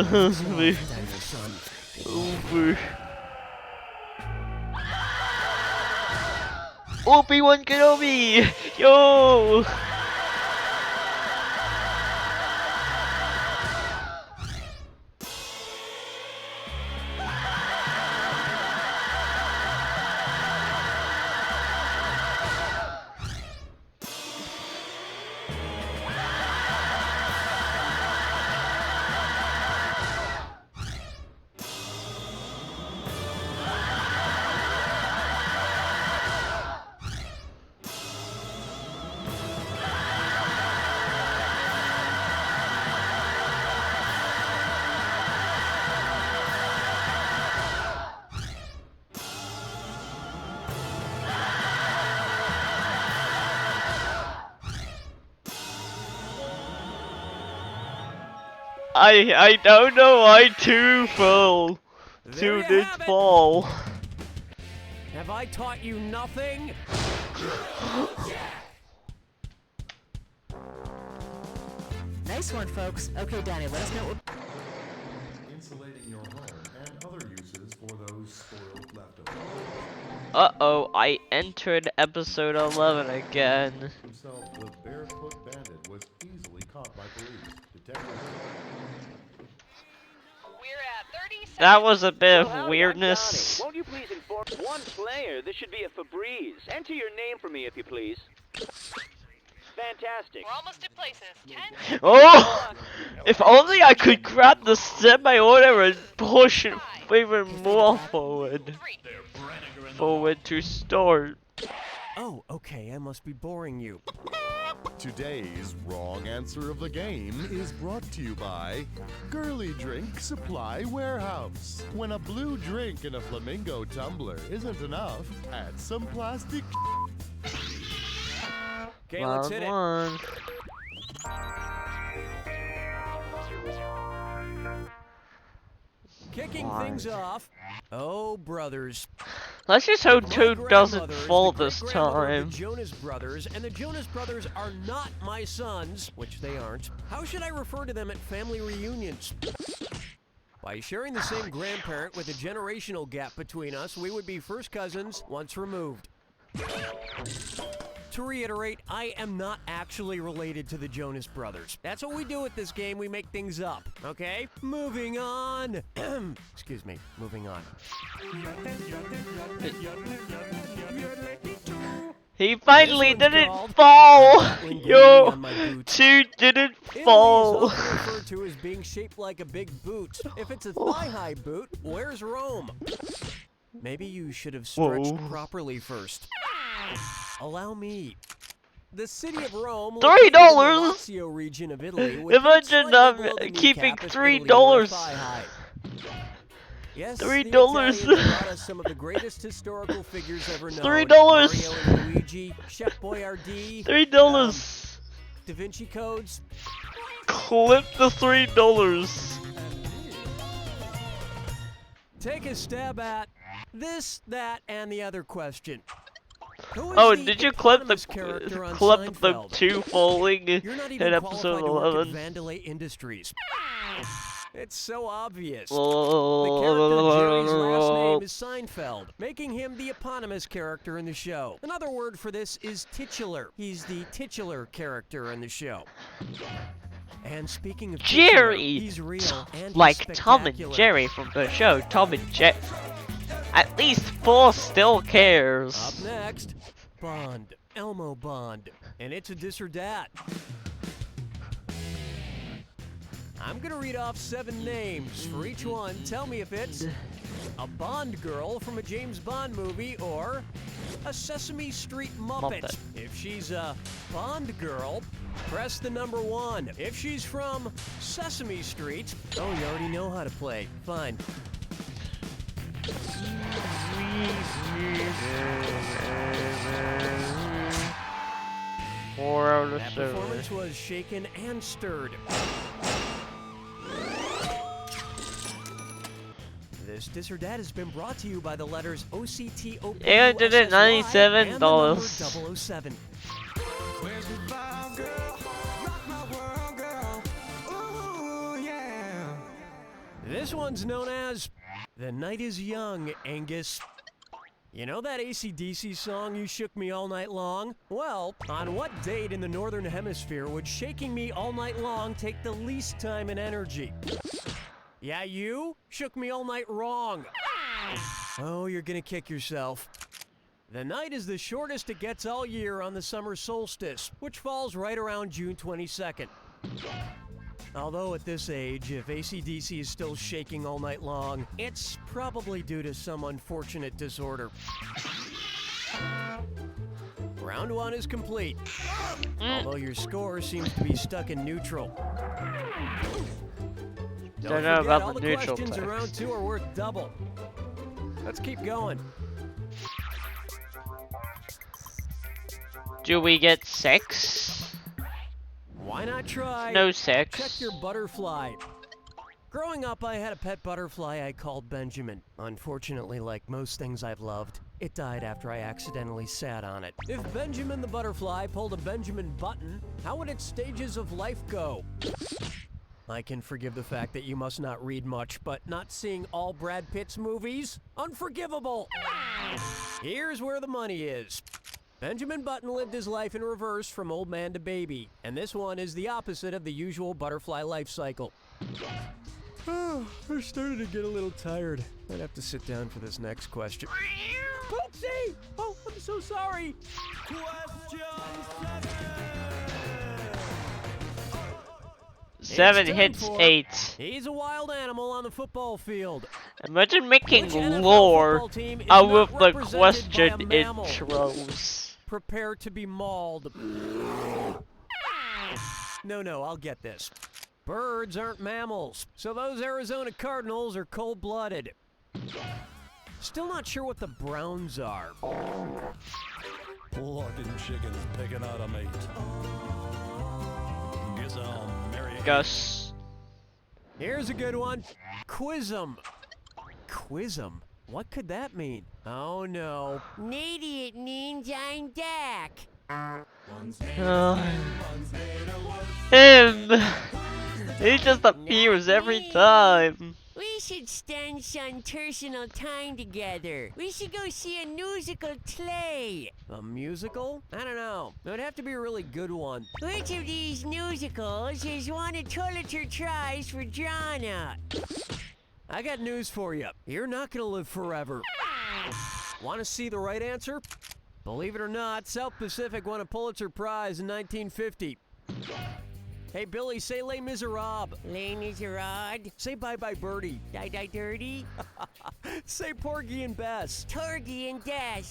Over. Obi-Wan Kenobi! Yo! I don't know why 2 fell. 2 did fall. Have I taught you nothing? Nice one, folks. Okay, Danny, let us know what... Insulating your home and other uses for those spoiled leftovers. Uh-oh, I entered episode 11 again. Himself, the barefoot bandit was easily caught by police. Detectives. We're at 30 seconds. That was a bit Well, of howdy, I'm weirdness. Donnie. Won't you please inform one player? This should be a Febreze. Enter your name for me, if you please. Fantastic. We're almost at places. 10. Oh! If only I could grab the semi-order and push it even more forward. Forward to start. Oh, okay, I must be boring you. Today's wrong answer of the game is brought to you by Girly Drink Supply Warehouse. When a blue drink in a flamingo tumbler isn't enough, add some plastic. Okay, let's hit it. One. Kicking things off. Oh, brothers. Let's just hope My 2 doesn't grandmother is fall the this great-grandmother of time. The Jonas Brothers, and the Jonas Brothers are not my sons, which they aren't. How should I refer to them at family reunions? By sharing the same grandparent with a generational gap between us, we would be first cousins once removed. To reiterate, I am not actually related to the Jonas Brothers. That's what we do at this game, we make things up, okay? Moving on. Excuse me, moving on. He finally didn't fall! Yo! 2 didn't fall! Italy is often referred to as being shaped like a big boot. If it's a thigh-high boot, where's Rome? Maybe you should have stretched properly first. Allow me. The city of Rome, $3? located in the Lazio region of Italy, would Imagine slightly below the keeping kneecap if $3. Italy were thigh-high. Yes, $3. the Italians brought us some of the greatest historical figures ever known. $3. Mario and Luigi, Chef Boyardee, $3. Da Vinci Codes. Clip the $3. Take a stab at this, that, and the other question. Who is Oh, the did you clip eponymous character on the Seinfeld? 2 falling in You're not even episode qualified to work 11? at Vandelay Industries. It's so obvious. The Oh. character Jerry's last name is Seinfeld, making him the eponymous character in the show. Another word for this is titular. He's the titular character in the show. And speaking of titular, Jerry! he's real and Like he's Tom and spectacular. Jerry from the show Tom and Jerry. At least 4 still cares. Up next, Bond, Elmo Bond, and it's a dis or dat. I'm gonna read off 7 names. For each one, tell me if it's a Bond girl from a James Bond movie or a Sesame Street Muppet. If she's a Bond girl, press the number 1. If she's from Sesame Street, oh, you already know how to play. Fine. That performance was shaken and stirred. This dis or dat has been brought to you by the letters OCTOPUSSY and the number $897. 007. Where's the file, girl? Rock my world, girl. Ooh, yeah. This one's known as The Night is Young, Angus. You know that AC/DC song, You Shook Me All Night Long? Well, on what date in the Northern Hemisphere would Shaking Me All Night Long take the least time and energy? Yeah, you shook me all night wrong. Oh, you're gonna kick yourself. The night is the shortest it gets all year on the summer solstice, which falls right around June 22nd. Although at this age, if AC/DC is still shaking all night long, it's probably due to some unfortunate disorder. Round 1 is complete. Although your score seems to be stuck in neutral. Don't know forget, about all the the neutral questions in place. round 2 are worth double. Let's keep going. Do we get 6? Why not try? No 6. Check your butterfly. Growing up, I had a pet butterfly I called Benjamin. Unfortunately, like most things I've loved, it died after I accidentally sat on it. If Benjamin the butterfly pulled a Benjamin Button, how would its stages of life go? I can forgive the fact that you must not read much, but not seeing all Brad Pitt's movies? Unforgivable! Here's where the money is. Benjamin Button lived his life in reverse from old man to baby, and this one is the opposite of the usual butterfly life cycle. Oh, I'm starting to get a little tired. I'd have to sit down for this next question. Oopsie! Oh, I'm so sorry. Seven It's hits, 10-4. 8. He's a wild animal on the football field. Imagine making Which NFL lore football team is out not of the represented question by a mammal? intros. Prepare to be mauled. No, I'll get this. Birds aren't mammals, so those Arizona Cardinals are cold-blooded. Still not sure what the Browns are. Plucking chickens picking out a mate. Guess I'll marry Gus. Here's a good one. Quiz'em. Quiz'em? What could that mean? Oh no. Maybe it means I'm Dak. Him! He just appears every time. We should spend some personal time together. We should go see a musical play. A musical? I don't know. It would have to be a really good one. Which of these musicals is one of Tulliture tries for Jana? I got news for you. You're not gonna live forever. Want to see the right answer? Believe it or not, South Pacific won a Pulitzer Prize in 1950. Hey, Billy, say Les Miserables. Les Miserables. Say Bye Bye Birdie. Die Die Dirty. Say Porgy and Bess. Torgy and Des.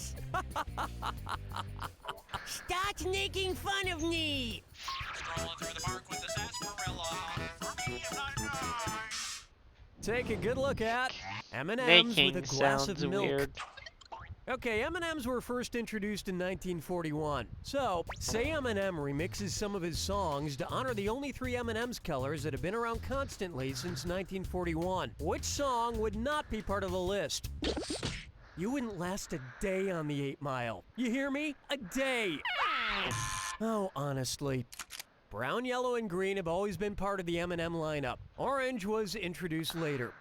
Stop making fun of me. Strolling through the park with the sarsaparilla. For me, I'm not nice. Take a good look at M&M's Making with a glass of sounds milk. weird. Okay, M&M's were first introduced in 1941. So, say Eminem remixes some of his songs to honor the only 3 M&M's colors that have been around constantly since 1941. Which song would not be part of the list? You wouldn't last a day on the 8 Mile. You hear me? A day! Oh, honestly. Brown, yellow, and green have always been part of the M&M lineup. Orange was introduced later.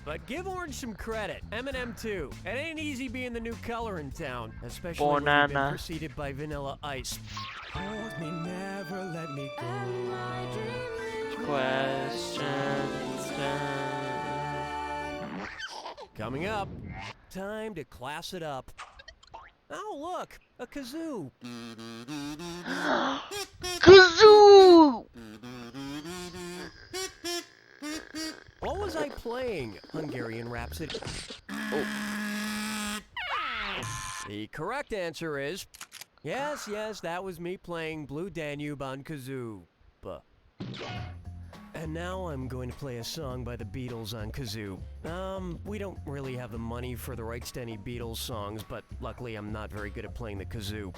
But give Orange some credit. M&M too. It ain't easy being the new color in town, especially when you've been Banana. preceded by Vanilla Ice. Hold me, never let me go. Questions. Coming up, time to class it up. Oh, look, a kazoo. Kazoo! What was I playing? Hungarian Rhapsody. Oh. The correct answer is, yes, that was me playing Blue Danube on kazoo. And now I'm going to play a song by the Beatles on kazoo. We don't really have the money for the rights to any Beatles songs, but luckily I'm not very good at playing the kazoo.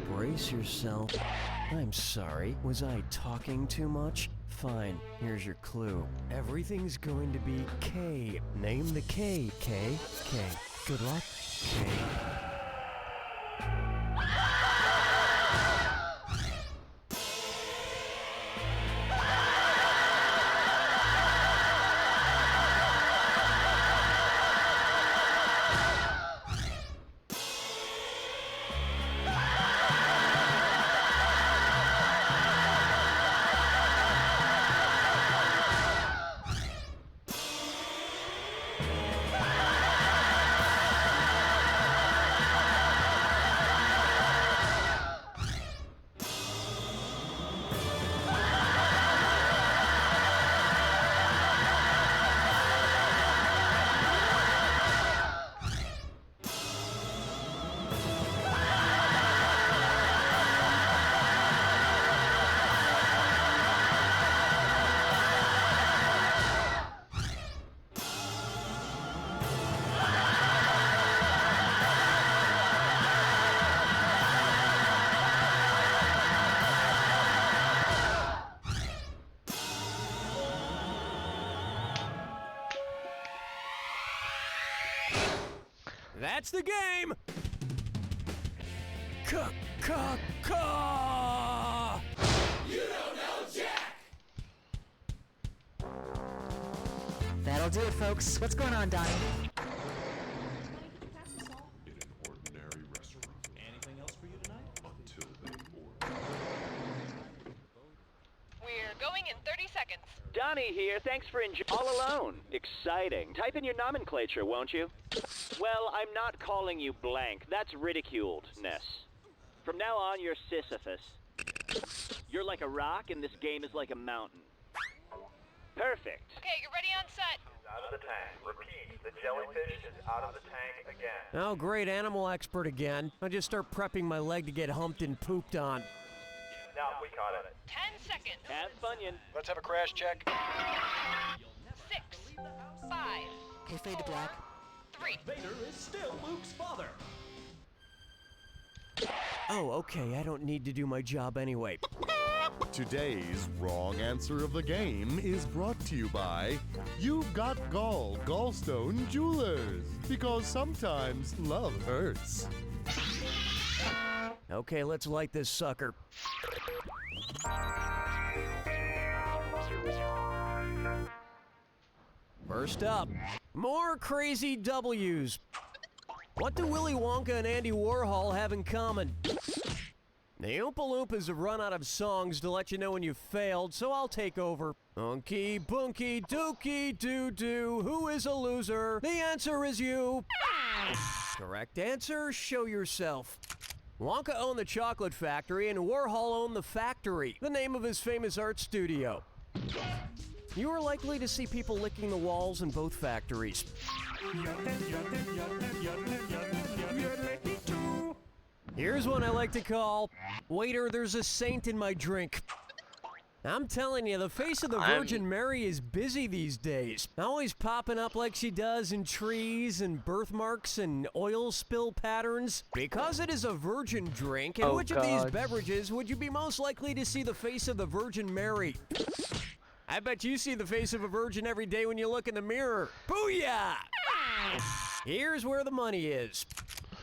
Brace yourself. I'm sorry. Was I talking too much? Fine. Here's your clue. Everything's going to be K. Name the K, K. K. Good luck. K. That's the game! Ka-ka-ka! You don't know Jack! That'll do it, folks. What's going on, Donnie? Ordinary restaurant. Anything else for you tonight? Until they order. We're going in 30 seconds. Donnie here, thanks for all alone. Exciting. Type in your nomenclature, won't you? Well, I'm not calling you blank. That's ridiculed-ness. From now on, you're Sisyphus. You're like a rock, and this game is like a mountain. Perfect. Okay, you're ready on set. Out of the tank. Repeat, the jellyfish is out of the tank again. Oh, great, animal expert again. I just start prepping my leg to get humped and pooped on. Now we caught it. 10 seconds. Have Funyun. Let's have a crash check. 6, 5. Okay, fade to black. 3. Vader is still Luke's father. Oh, okay, I don't need to do my job anyway. Today's wrong answer of the game is brought to you by You've Got Gallstone Jewelers. Because sometimes love hurts. Okay, let's light this sucker. First up, more crazy W's. What do Willy Wonka and Andy Warhol have in common? The Oompa Loompas have run out of songs to let you know when you've failed, so I'll take over. Unky, bunky, dookie, doo-doo, who is a loser? The answer is you. Correct answer, show yourself. Wonka owned the chocolate factory and Warhol owned the factory, the name of his famous art studio. You are likely to see people licking the walls in both factories. Here's one I like to call, waiter, there's a saint in my drink. I'm telling you, the face of the Virgin Mary is busy these days. Always popping up like she does in trees and birthmarks and oil spill patterns. Because it is a virgin drink, in which of these beverages would you be most likely to see the face of the Virgin Mary? I bet you see the face of a virgin every day when you look in the mirror. Booyah! Here's where the money is.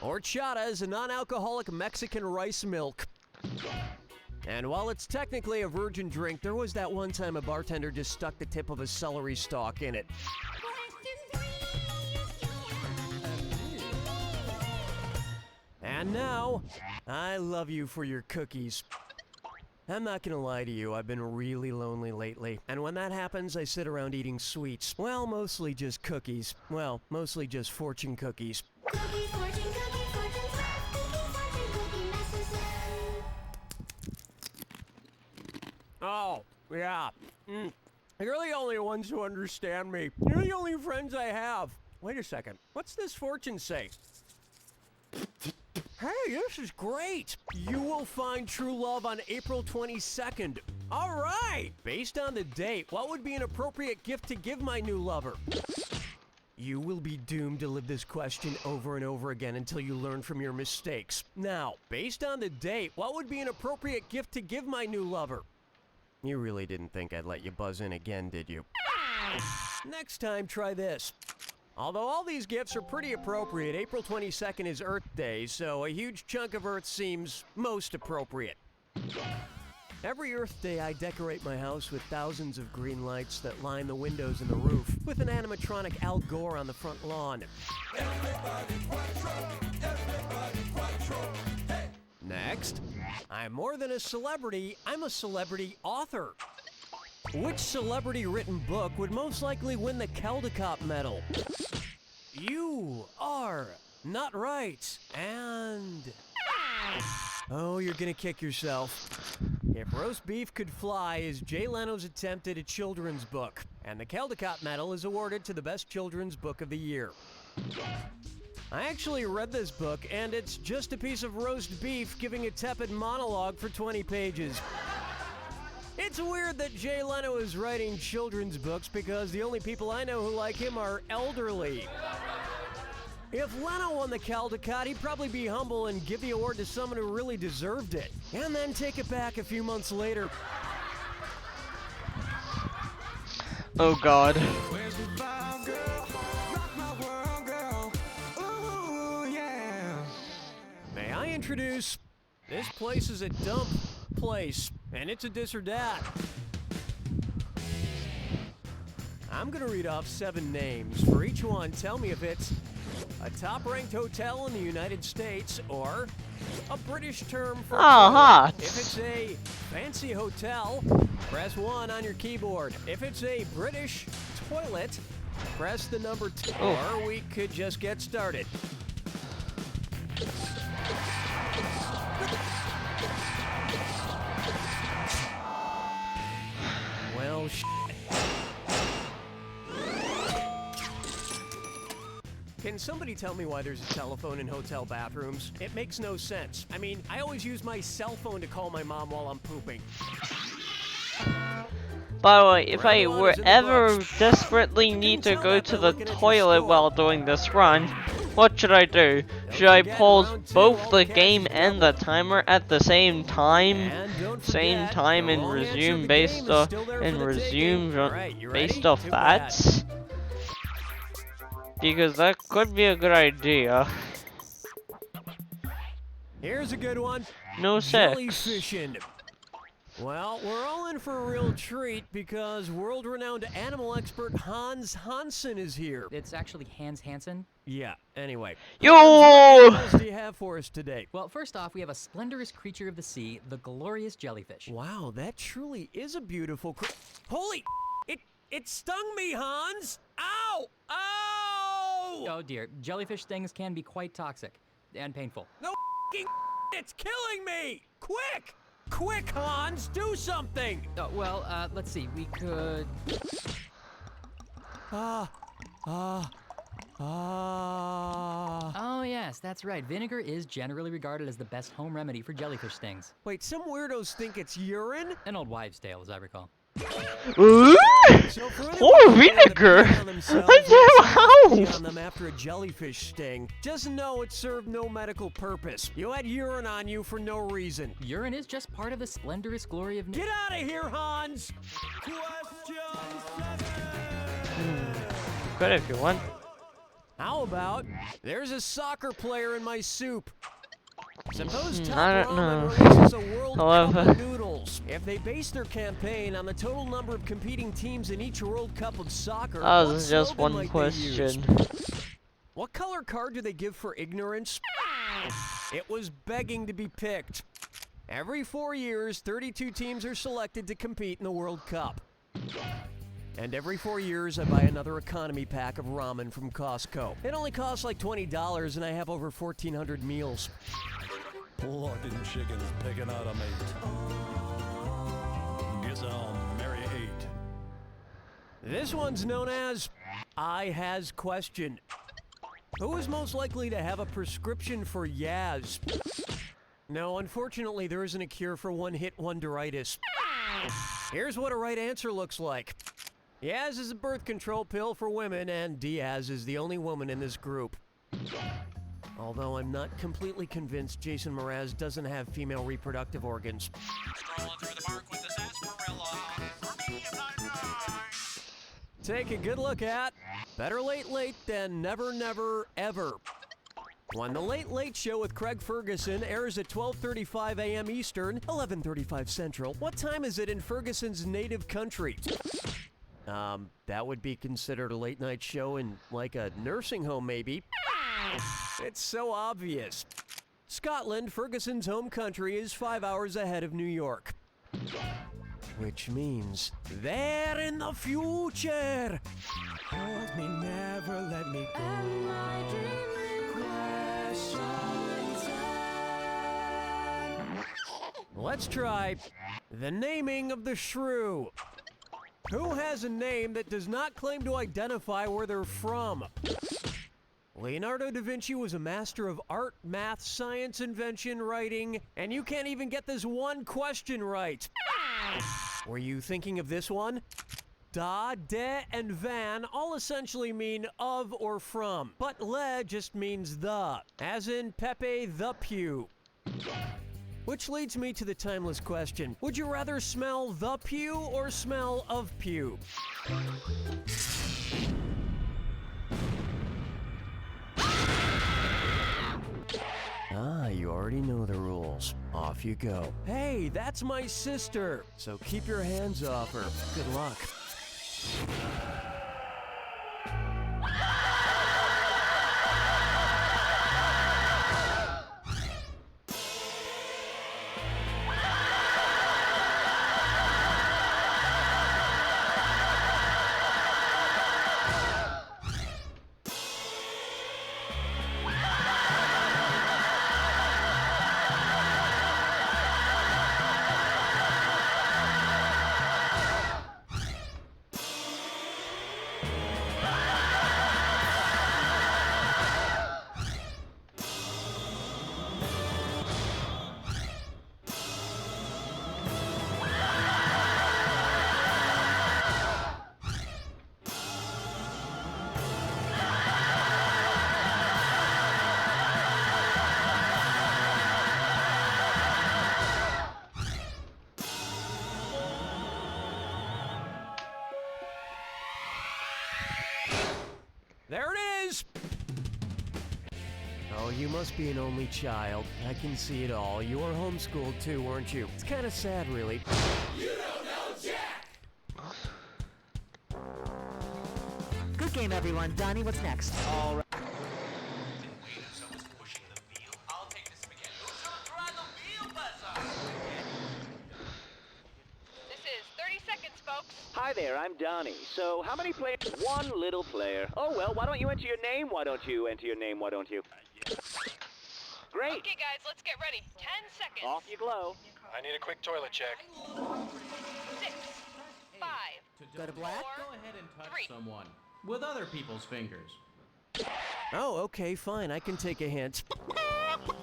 Horchata is a non-alcoholic Mexican rice milk. And while it's technically a virgin drink, there was that one time a bartender just stuck the tip of a celery stalk in it. And now, I love you for your cookies. I'm not gonna lie to you, I've been really lonely lately. And when that happens, I sit around eating sweets. Well, mostly just cookies. Well, mostly just fortune cookies. Oh, yeah. You're the only ones who understand me. You're the only friends I have. Wait a second. What's this fortune say? Hey, this is great. You will find true love on April 22nd. All right. Based on the date, what would be an appropriate gift to give my new lover? You will be doomed to live this question over and over again until you learn from your mistakes. Now, based on the date, what would be an appropriate gift to give my new lover? You really didn't think I'd let you buzz in again, did you? Next time, try this. Although all these gifts are pretty appropriate, April 22nd is Earth Day, so a huge chunk of Earth seems most appropriate. Every Earth Day, I decorate my house with thousands of green lights that line the windows and the roof, with an animatronic Al Gore on the front lawn. Next, I'm more than a celebrity, I'm a celebrity author. Which celebrity-written book would most likely win the Caldecott Medal? You are not right, and... Oh, you're gonna kick yourself. If Roast Beef Could Fly is Jay Leno's attempt at a children's book, and the Caldecott Medal is awarded to the best children's book of the year. I actually read this book, and it's just a piece of roast beef giving a tepid monologue for 20 pages. It's weird that Jay Leno is writing children's books because the only people I know who like him are elderly. If Leno won the Caldecott, he'd probably be humble and give the award to someone who really deserved it, and then take it back a few months later. Oh God. Where's the fire, girl? Rock my world, girl. Ooh. introduce, this place is a dump place, and it's a dis or dat. I'm gonna read off 7 names. For each one, tell me if it's a top-ranked hotel in the United States or a British term for Uh-huh. If it's a fancy hotel, press 1 on your keyboard. If it's a British toilet, press the number 2. Or we could just get started. Well, Can somebody tell me why there's a telephone in hotel bathrooms? It makes no sense. I mean, I always use my cell phone to call my mom while I'm pooping. By the way, if I were ever desperately need to go to the toilet while doing this run, what should I do? Should I pause both the game and the timer at the same time? And resume based off that? Because that could be a good idea. Here's a good one. No sex. Jellyfishing. Well, we're all in for a real treat because world-renowned animal expert Hans Hansen is here. It's actually Hans Hansen. Yeah, anyway. Yo! What else do you have for us today? Well, first off, we have a splendorous creature of the sea, the glorious jellyfish. Wow, that truly is a beautiful Holy! It stung me, Hans! Ow! Ow! Oh dear, jellyfish stings can be quite toxic and painful. No it's killing me! Quick! Quick, Hans, do something! Oh, well, let's see, we could... Oh yes, that's right. Vinegar is generally regarded as the best home remedy for jellyfish stings. Wait, some weirdos think it's urine? An old wives' tale, as I recall. Or vinegar? On them after a jellyfish sting. Just know it served no medical purpose. You had urine on you for no reason. Urine is just part of the splendorous glory of... Get out of here, Hans! Good if you want. How about, there's a soccer player in my soup. Suppose Top I don't Ramen know. releases a World Cup However. of noodles. If they base their campaign on the total number of competing teams in each World Cup of soccer, That what was just slogan one might they use? question. What color card do they give for ignorance? It was begging to be picked. Every 4 years, 32 teams are selected to compete in the World Cup. And every 4 years, I buy another economy pack of ramen from Costco. It only costs like $20, and I have over 1,400 meals. Plucking chickens picking out a mate. Guess I'll marry 8. This one's known as I Has Question. Who is most likely to have a prescription for Yaz? No, unfortunately, there isn't a cure for one-hit wonderitis. Here's what a right answer looks like. Yaz is a birth control pill for women, and Diaz is the only woman in this group. Although I'm not completely convinced Jason Mraz doesn't have female reproductive organs. Strolling through the park with the sarsaparilla. For me, I'm not nice. Take a good look at Better Late than Never Never Ever. When The Late Late Show with Craig Ferguson airs at 12:35 a.m. Eastern, 11:35 Central, what time is it in Ferguson's native country? That would be considered a late-night show in, like, a nursing home, maybe. It's so obvious. Scotland, Ferguson's home country, is 5 hours ahead of New York. Which means they're in the future. Hold me, never let me go. Let's try the naming of the shrew. Who has a name that does not claim to identify where they're from? Leonardo da Vinci was a master of art, math, science, invention, writing, and you can't even get this one question right. Were you thinking of this one? Da, de, and van all essentially mean of or from, but le just means the, as in Pepe the Pew. Which leads me to the timeless question. Would you rather smell the pew or smell of pew? Ah, you are already know the rules. Off you go. Hey, that's my sister! So keep your hands off her. Good luck. There it is! Oh, you must be an only child. I can see it all. You were homeschooled too, weren't you? It's kind of sad, really. You don't know Jack! Good game, everyone. Donnie, what's next? All right. This is 30 seconds, folks. Hi there, I'm Donnie. So, how many players? One little player. Oh, well, why don't you enter your name? Why don't you enter your name? Why don't you? Great. Okay, guys, let's get ready. 10 seconds. Off you glow. I need a quick toilet check. 6, 5, Go to black? 4, Go ahead and touch 3. someone with other people's fingers. Oh, okay, fine. I can take a hint.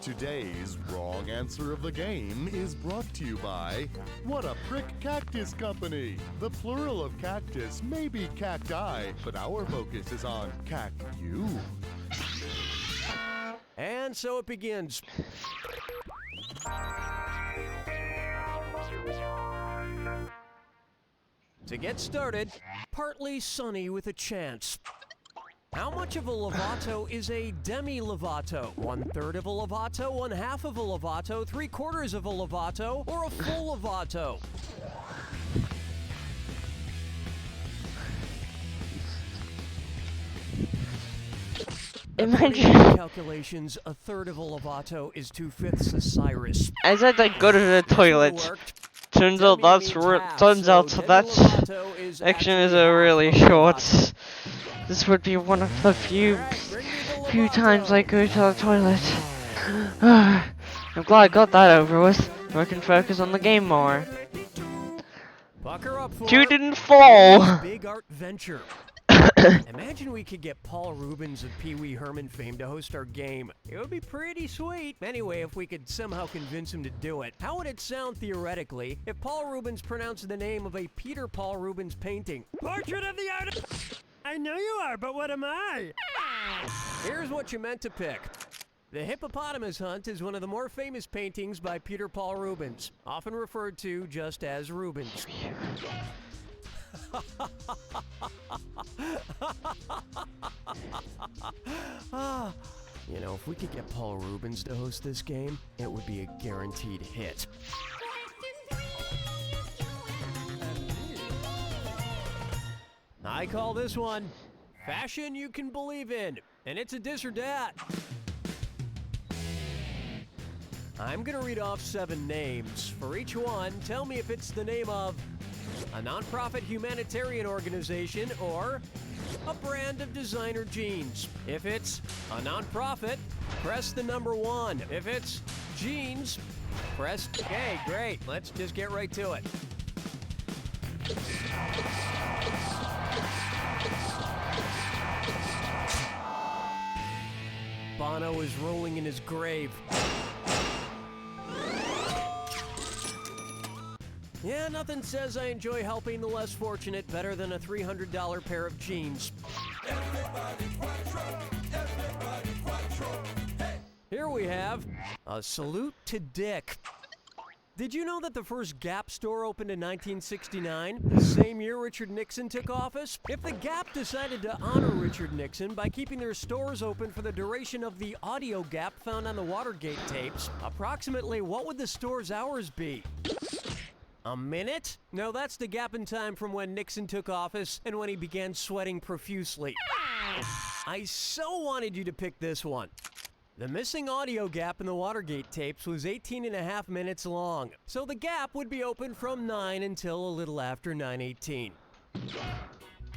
Today's wrong answer of the game is brought to you by What a Prick Cactus Company. The plural of cactus may be cacti, but our focus is on cac-you. And so it begins. To get started, partly sunny with a chance. How much of a levato is a demi-levato? 1/3 of a levato, 1/2 of a levato, 3/4 of a levato, or a full levato? Imagine. Calculations, 1/3 of a levato is 2/5 of Cyrus. As I like go to the toilet, turns out that section is a really short. This would be one of the few times I go to the toilet. I'm glad I got that over with, so I can focus on the game more. You didn't fall! Big art venture. Imagine we could get Paul Rubens of Pee Wee Herman fame to host our game. It would be pretty sweet. Anyway, if we could somehow convince him to do it. How would it sound theoretically if Paul Rubens pronounced the name of a Peter Paul Rubens painting? Portrait of the artist! I know you are, but what am I? Here's what you meant to pick. The Hippopotamus Hunt is one of the more famous paintings by Peter Paul Rubens, often referred to just as Rubens. You know, if we could get Paul Rubens to host this game, it would be a guaranteed hit. I call this one Fashion You Can Believe In, and it's a dis or dat. I'm gonna read off 7 names. For each one, tell me if it's the name of a nonprofit humanitarian organization or a brand of designer jeans. If it's a nonprofit, press the number 1. If it's jeans, press... Okay, great. Let's just get right to it. Bono is rolling in his grave. Yeah, nothing says I enjoy helping the less fortunate better than a $300 pair of jeans. Here we have a salute to Dick. Did you know that the first Gap store opened in 1969, the same year Richard Nixon took office? If the Gap decided to honor Richard Nixon by keeping their stores open for the duration of the audio gap found on the Watergate tapes, approximately what would the store's hours be? A minute? No, that's the gap in time from when Nixon took office and when he began sweating profusely. I so wanted you to pick this one. The missing audio gap in the Watergate tapes was 18.5 minutes long, so the gap would be open from 9 until a little after 9:18.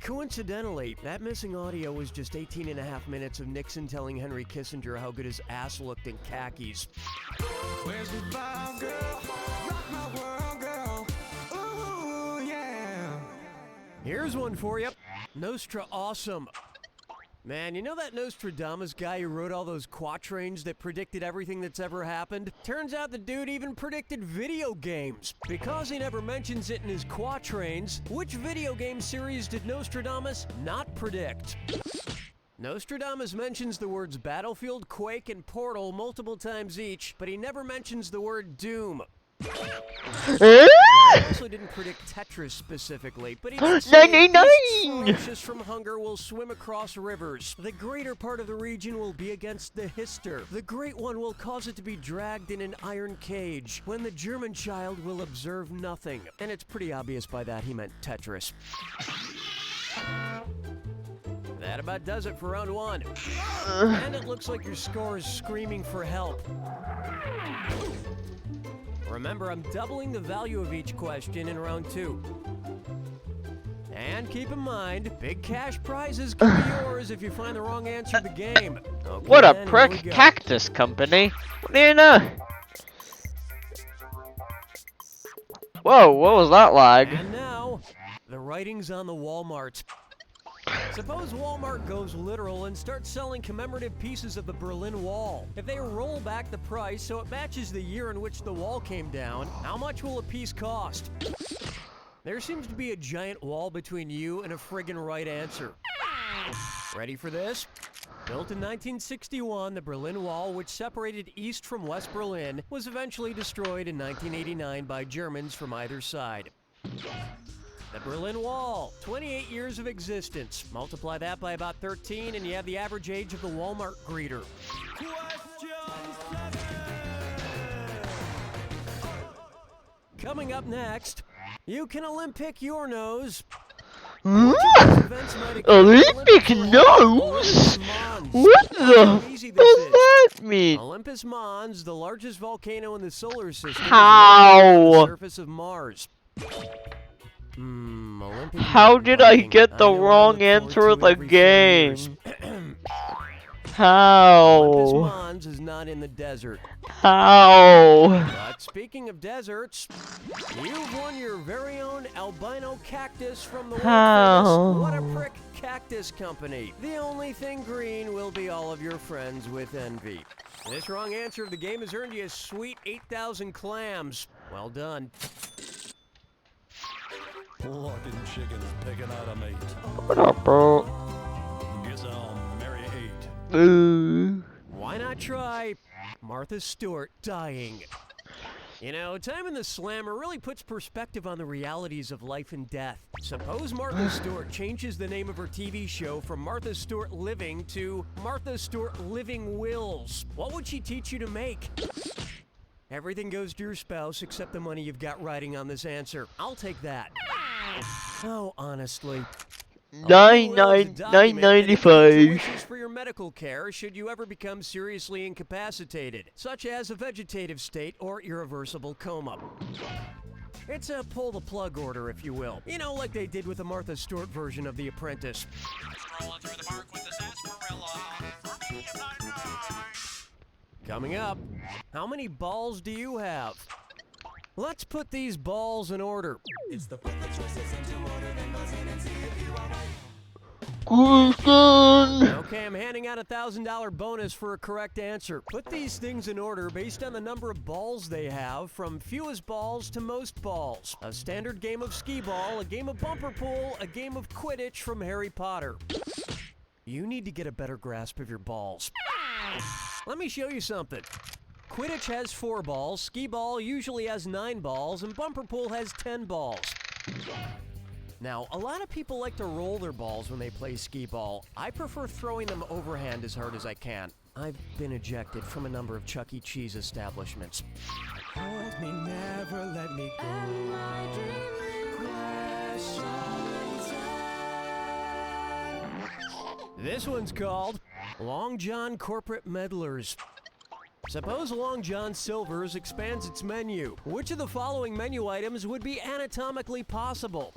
Coincidentally, that missing audio was just 18.5 minutes of Nixon telling Henry Kissinger how good his ass looked in khakis. Where's the vibe, girl? Rock my world, girl. Ooh, yeah. Here's one for you. Nostra Awesome. Man, you know that Nostradamus guy who wrote all those quatrains that predicted everything that's ever happened? Turns out the dude even predicted video games. Because he never mentions it in his quatrains, which video game series did Nostradamus not predict? Nostradamus mentions the words Battlefield, Quake, and Portal multiple times each, but he never mentions the word Doom. He also didn't predict Tetris specifically, but he did say beasts ferocious from hunger will swim across rivers. The greater part of the region will be against the Hister. The Great One will cause it to be dragged in an iron cage, when the German child will observe nothing. And it's pretty obvious by that he meant Tetris. That about does it for round one. And it looks like your score is screaming for help. Remember, I'm doubling the value of each question in round two. And keep in mind, big cash prizes can be yours if you find the wrong answer to the game. Okay, What a then, prick here we go. cactus company. What do you know? Whoa, what was that lag? And now, the writing's on the Walmart. Suppose Walmart goes literal and starts selling commemorative pieces of the Berlin Wall. If they roll back the price so it matches the year in which the wall came down, how much will a piece cost? There seems to be a giant wall between you and a friggin' right answer. Ready for this? Built in 1961, the Berlin Wall, which separated East from West Berlin, was eventually destroyed in 1989 by Germans from either side. The Berlin Wall, 28 years of existence. Multiply that by about 13 and you have the average age of the Walmart greeter. Coming up next, you can Olympic your nose. Olympic nose? What the does that mean? Olympus Mons, the largest volcano in the solar system, How? is on the surface of Mars. How did I get the wrong answer of the game? How? Olympus Mons is not in the desert. How? But speaking of deserts, you've won your very own albino cactus from the world-famous What a Prick Cactus Company. The only thing green will be all of your friends with envy. This wrong answer of the game has earned you a sweet 8,000 clams. Well done. Plucking chickens, picking out a mate. What up, bro? Guess I'll marry 8. Ooh. Why not try Martha Stewart dying? You know, time in the slammer really puts perspective on the realities of life and death. Suppose Martha Stewart changes the name of her TV show from Martha Stewart Living to Martha Stewart Living Wills. What would she teach you to make? Everything goes to your spouse except the money you've got riding on this answer. I'll take that. Oh, honestly. $9.95. For your medical care should you ever become seriously incapacitated, such as a vegetative state or irreversible coma. It's a pull the plug order, if you will. You know, like they did with the Martha Stewart version of The Apprentice. Scrolling through the park with the sarsaparilla. For me, if I know. Coming up, how many balls do you have? Let's put these balls in order. It's the Okay, I'm handing out a $1,000 bonus for a correct answer. Put these things in order based on the number of balls they have, from fewest balls to most balls. A standard game of skee ball, a game of bumper pool, a game of Quidditch from Harry Potter. You need to get a better grasp of your balls. Let me show you something. Quidditch has 4 balls, skee ball usually has 9 balls, and bumper pool has 10 balls. Now, a lot of people like to roll their balls when they play skee ball. I prefer throwing them overhand as hard as I can. I've been ejected from a number of Chuck E. Cheese establishments. Hold me, never let me go. This one's called Long John Corporate Meddlers. Suppose Long John Silver's expands its menu. Which of the following menu items would be anatomically possible?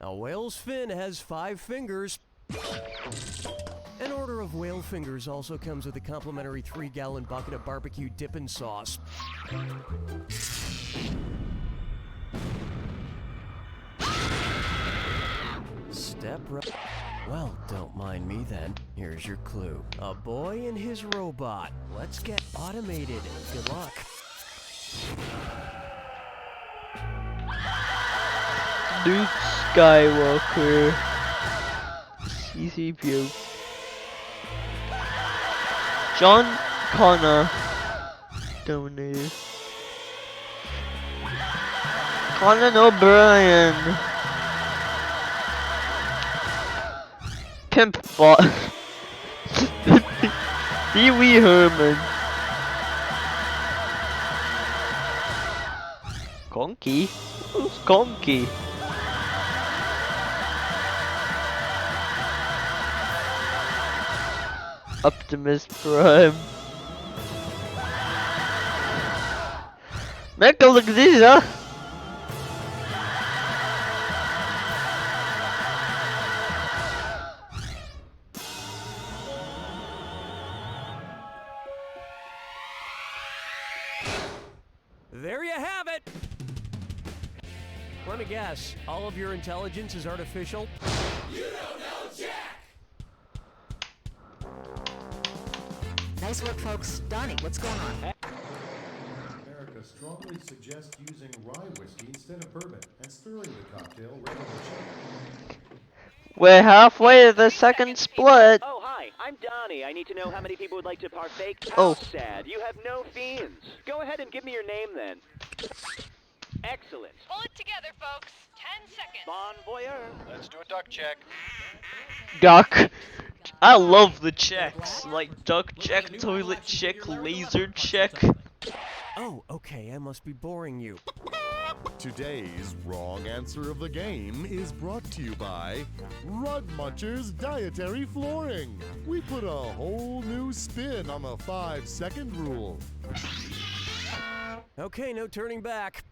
A whale's fin has 5 fingers. An order of whale fingers also comes with a complimentary 3-gallon bucket of barbecue dippin' sauce. Well, don't mind me then. Here's your clue. A boy and his robot. Let's get automated. Good luck. Luke Skywalker. CCPU. John Connor. Donated. Conan O'Brien. Pimp Bot. Pee Wee Herman. Conky? Who's Conky? Optimus Prime. Mecha Luxisa. There you have it! Let me guess, all of your intelligence is artificial? You don't know Jack! Nice work, folks. Donnie, what's going on? America strongly suggests using rye whiskey instead of bourbon and stirring the cocktail rather than chilling. We're halfway to the second split. Oh, hi, I'm Donnie. I need to know how many people would like to partake. Oh. How sad. You have no fiends. Go ahead and give me your name then. Excellent. Pull it together, folks. 10 seconds. Bon voyeur. Let's do a duck check. Duck. I love the checks. Like duck check, toilet check, laser check. Oh, okay, I must be boring you. Today's wrong answer of the game is brought to you by Rug Munchers Dietary Flooring. We put a whole new spin on the 5-second rule. Okay, no turning back.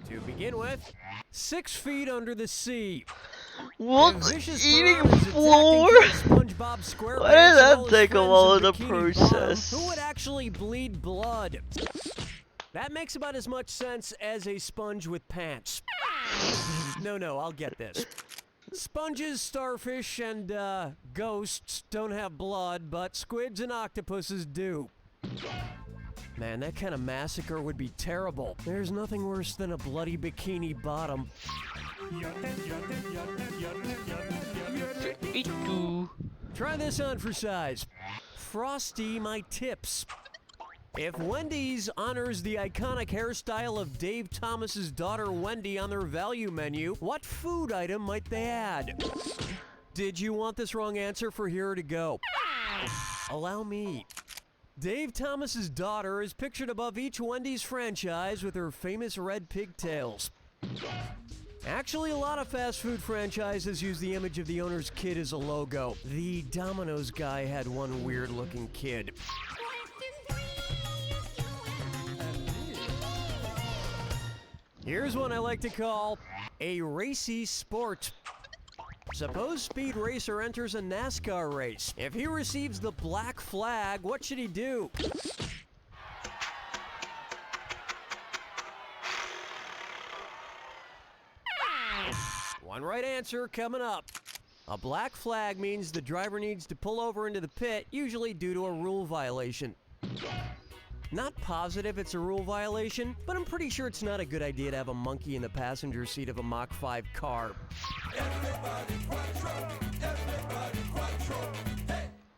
To begin with, 6 feet under the sea. What? Vicious Eating piranhas floor? attacking SpongeBob SquarePants Why did and that all his take a friends while in to Bikini process? Bottom, who would actually bleed blood? That makes about as much sense as a sponge with pants. No, I'll get this. Sponges, starfish, and ghosts don't have blood, but squids and octopuses do. Man, that kind of massacre would be terrible. There's nothing worse than a bloody bikini bottom. Try this on for size. Frosty my tips. If Wendy's honors the iconic hairstyle of Dave Thomas's daughter Wendy on their value menu, what food item might they add? Did you want this wrong answer for here to go? Allow me. Dave Thomas's daughter is pictured above each Wendy's franchise with her famous red pigtails. Actually, a lot of fast food franchises use the image of the owner's kid as a logo. The Domino's guy had one weird-looking kid. Here's one I like to call a racy sport. Suppose Speed Racer enters a NASCAR race. If he receives the black flag, what should he do? One right answer coming up. A black flag means the driver needs to pull over into the pit, usually due to a rule violation. Not positive it's a rule violation, but I'm pretty sure it's not a good idea to have a monkey in the passenger seat of a Mach 5 car.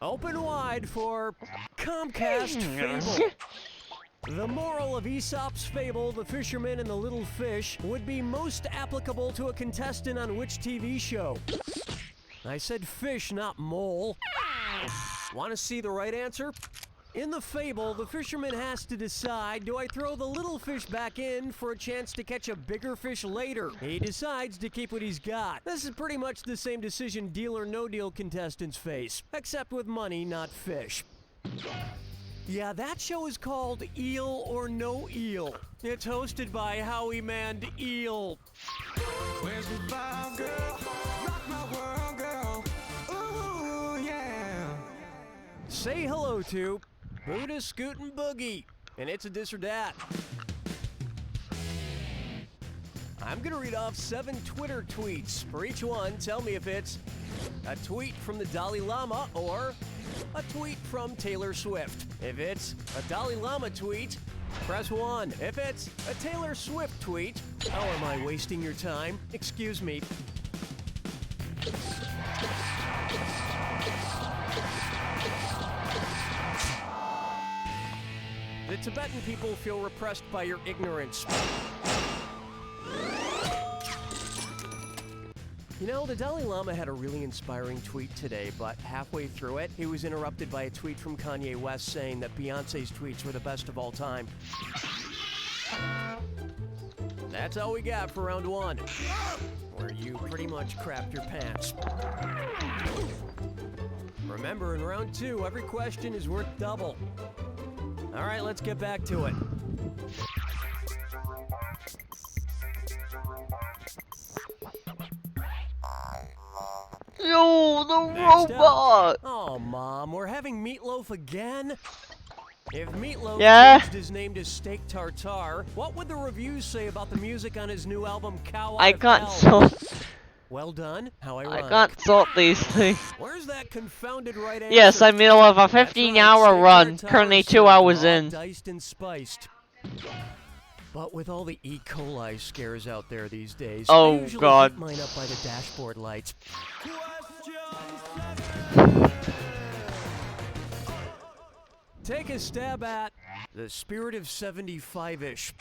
Open wide for Comcast Fable. The moral of Aesop's fable, The Fisherman and the Little Fish, would be most applicable to a contestant on which TV show? I said fish, not mole. Want to see the right answer? In the fable, the fisherman has to decide, do I throw the little fish back in for a chance to catch a bigger fish later? He decides to keep what he's got. This is pretty much the same decision Deal or No Deal contestants face, except with money, not fish. Yeah, that show is called Eel or No Eel. It's hosted by Howie Manned Eel. Where's the vibe, girl? Rock my world, girl. Ooh, yeah. Say hello to Buddha Scootin' Boogie, and it's a this or that. I'm gonna read off 7 Twitter tweets. For each one, tell me if it's a tweet from the Dalai Lama or a tweet from Taylor Swift. If it's a Dalai Lama tweet, press 1. If it's a Taylor Swift tweet, how am I wasting your time? Excuse me. The Tibetan people feel repressed by your ignorance. You know, the Dalai Lama had a really inspiring tweet today, but halfway through it, he was interrupted by a tweet from Kanye West saying that Beyonce's tweets were the best of all time. That's all we got for round 1, where you pretty much crapped your pants. Remember, in round 2, every question is worth double. All right, let's get back to it. Yo, the Next robot! up. Oh, Mom, we're having meatloaf again? If Meatloaf changed his name to Steak Tartare, what would the reviews say about the music on his new album, Cow Out I of can't Hell? sort. Well done. How ironic. I can't sort these things. Where's that confounded right answer? Yes, I'm middle of a 15-hour Steak run. Tartare Currently is 2 hours raw, in. Diced and spiced. But with all the E. coli scares out there these days, Oh, I usually God. heat mine up by the dashboard lights. Take a stab at the spirit of 75-ish.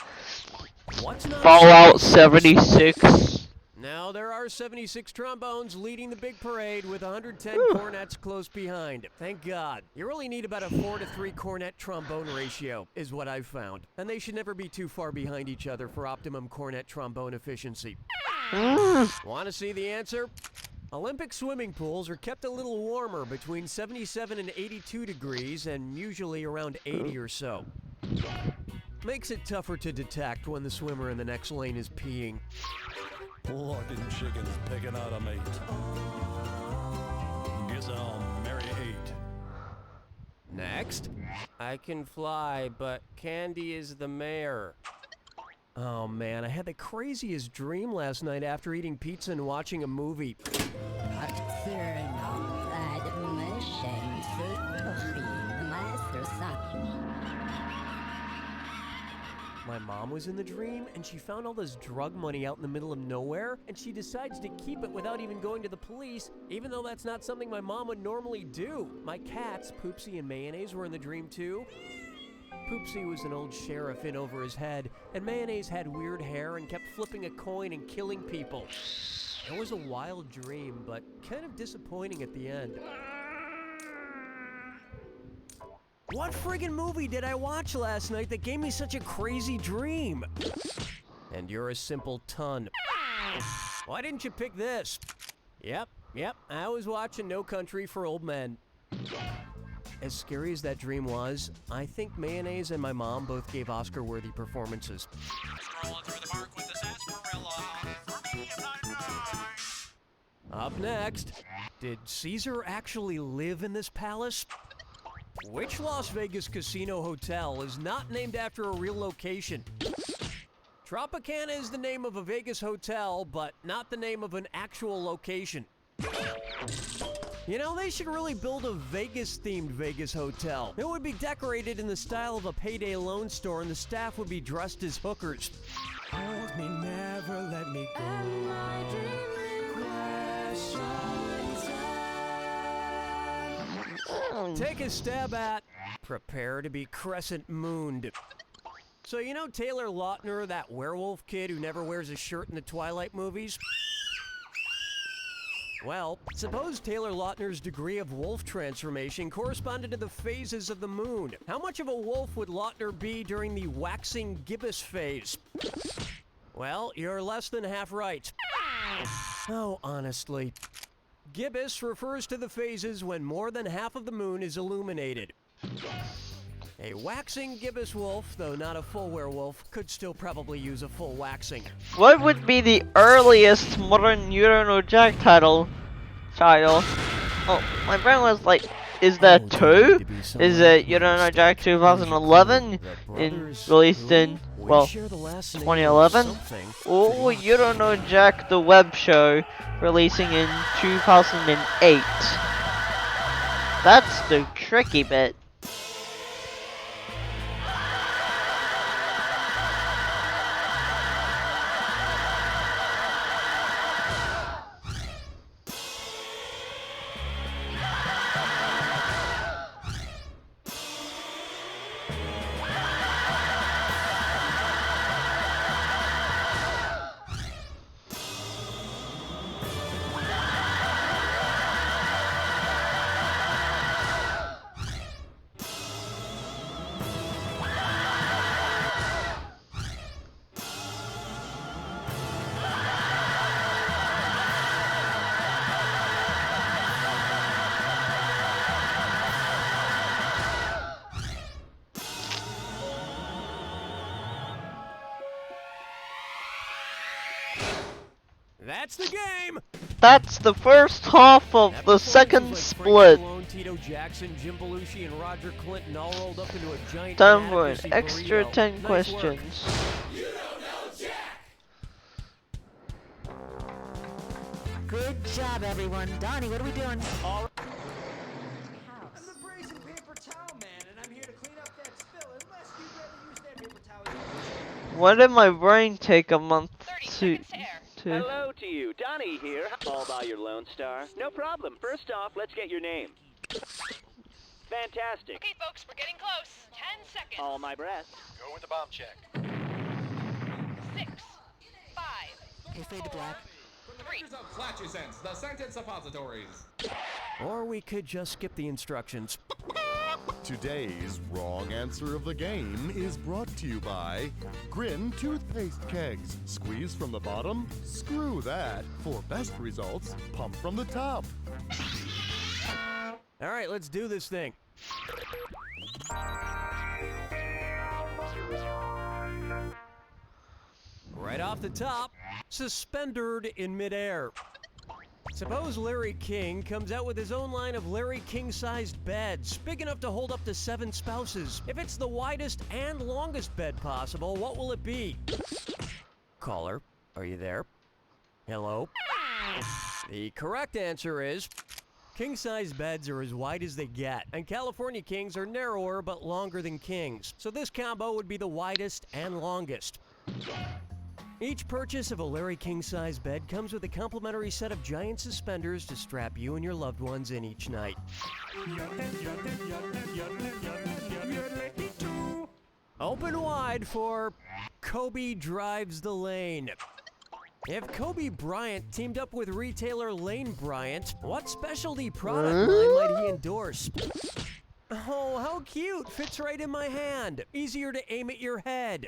What's not Fallout 76. Now, there are 76 trombones leading the big parade with 110 cornets close behind. Thank God. You really need about a 4 to 3 cornet trombone ratio, is what I've found. And they should never be too far behind each other for optimum cornet trombone efficiency. Want to see the answer? Olympic swimming pools are kept a little warmer between 77 and 82 degrees and usually around 80 or so. Makes it tougher to detect when the swimmer in the next lane is peeing. Plucking chickens picking out a mate. Guess I'll marry 8. Next. I can fly, but Candy is the mayor. Oh man, I had the craziest dream last night after eating pizza and watching a movie. My mom was in the dream, and she found all this drug money out in the middle of nowhere, and she decides to keep it without even going to the police, even though that's not something my mom would normally do. My cats, Poopsie and Mayonnaise, were in the dream too. Poopsie was an old sheriff in over his head, and Mayonnaise had weird hair and kept flipping a coin and killing people. It was a wild dream, but kind of disappointing at the end. What friggin' movie did I watch last night that gave me such a crazy dream? And you're a simple ton. Why didn't you pick this? Yep, I was watching No Country for Old Men. As scary as that dream was, I think Mayonnaise and my mom both gave Oscar-worthy performances. Strolling through the park with the sarsaparilla. For me, I'm not nice. Up next, did Caesar actually live in this palace? Which Las Vegas casino hotel is not named after a real location? Tropicana is the name of a Vegas hotel, but not the name of an actual location. You know, they should really build a Vegas-themed Vegas hotel. It would be decorated in the style of a Payday Loan store, and the staff would be dressed as hookers. Hold me, never let me go. Take a stab at. Prepare to be crescent mooned. So you know Taylor Lautner, that werewolf kid who never wears a shirt in the Twilight movies? Well, suppose Taylor Lautner's degree of wolf transformation corresponded to the phases of the moon. How much of a wolf would Lautner be during the waxing gibbous phase? Well, you're less than half right. Oh, honestly. Gibbous refers to the phases when more than half of the moon is illuminated. A waxing gibbous wolf, though not a full werewolf, could still probably use a full waxing. What would be the earliest modern Euro Jack title? Oh, my brain was like, is there 2? Is it Euro Jack 2011? Released in, well, 2011? Or Euro Jack the web show, releasing in 2008? That's the tricky bit. That's the game! That's the first half of the second split. Tito Jackson, Jim Belushi, and Roger Clinton all rolled up into a giant Time for an inadequacy extra burrito. 10 Nice questions. Good job, everyone. Donnie, what are we doing? I'm the brazen paper towel man, and I'm here to clean up that spill, unless you'd rather use that paper towel. Why did my brain take a month to... Hello to you, Donnie here. All by your Lone Star. No problem. First off, let's get your name. Fantastic. Okay, folks, we're getting close. 10 seconds. All my breath. Go with the bomb check. 6, 5, Okay, fade to black. 3. Of Flatulence, the sentence suppositories. Or we could just skip the instructions. Today's wrong answer of the game is brought to you by Grin Toothpaste Kegs. Squeeze from the bottom? Screw that. For best results, pump from the top. All right, let's do this thing. Right off the top, suspendered in midair. Suppose Larry King comes out with his own line of Larry King-sized beds, big enough to hold up to 7 spouses. If it's the widest and longest bed possible, what will it be? Caller, are you there? Hello? The correct answer is king-size beds are as wide as they get, and California kings are narrower but longer than kings. So this combo would be the widest and longest. Each purchase of a Larry King-size bed comes with a complimentary set of giant suspenders to strap you and your loved ones in each night. Open wide for Kobe Drives the Lane. If Kobe Bryant teamed up with retailer Lane Bryant, what specialty product line might he endorse? Oh, how cute! Fits right in my hand. Easier to aim at your head.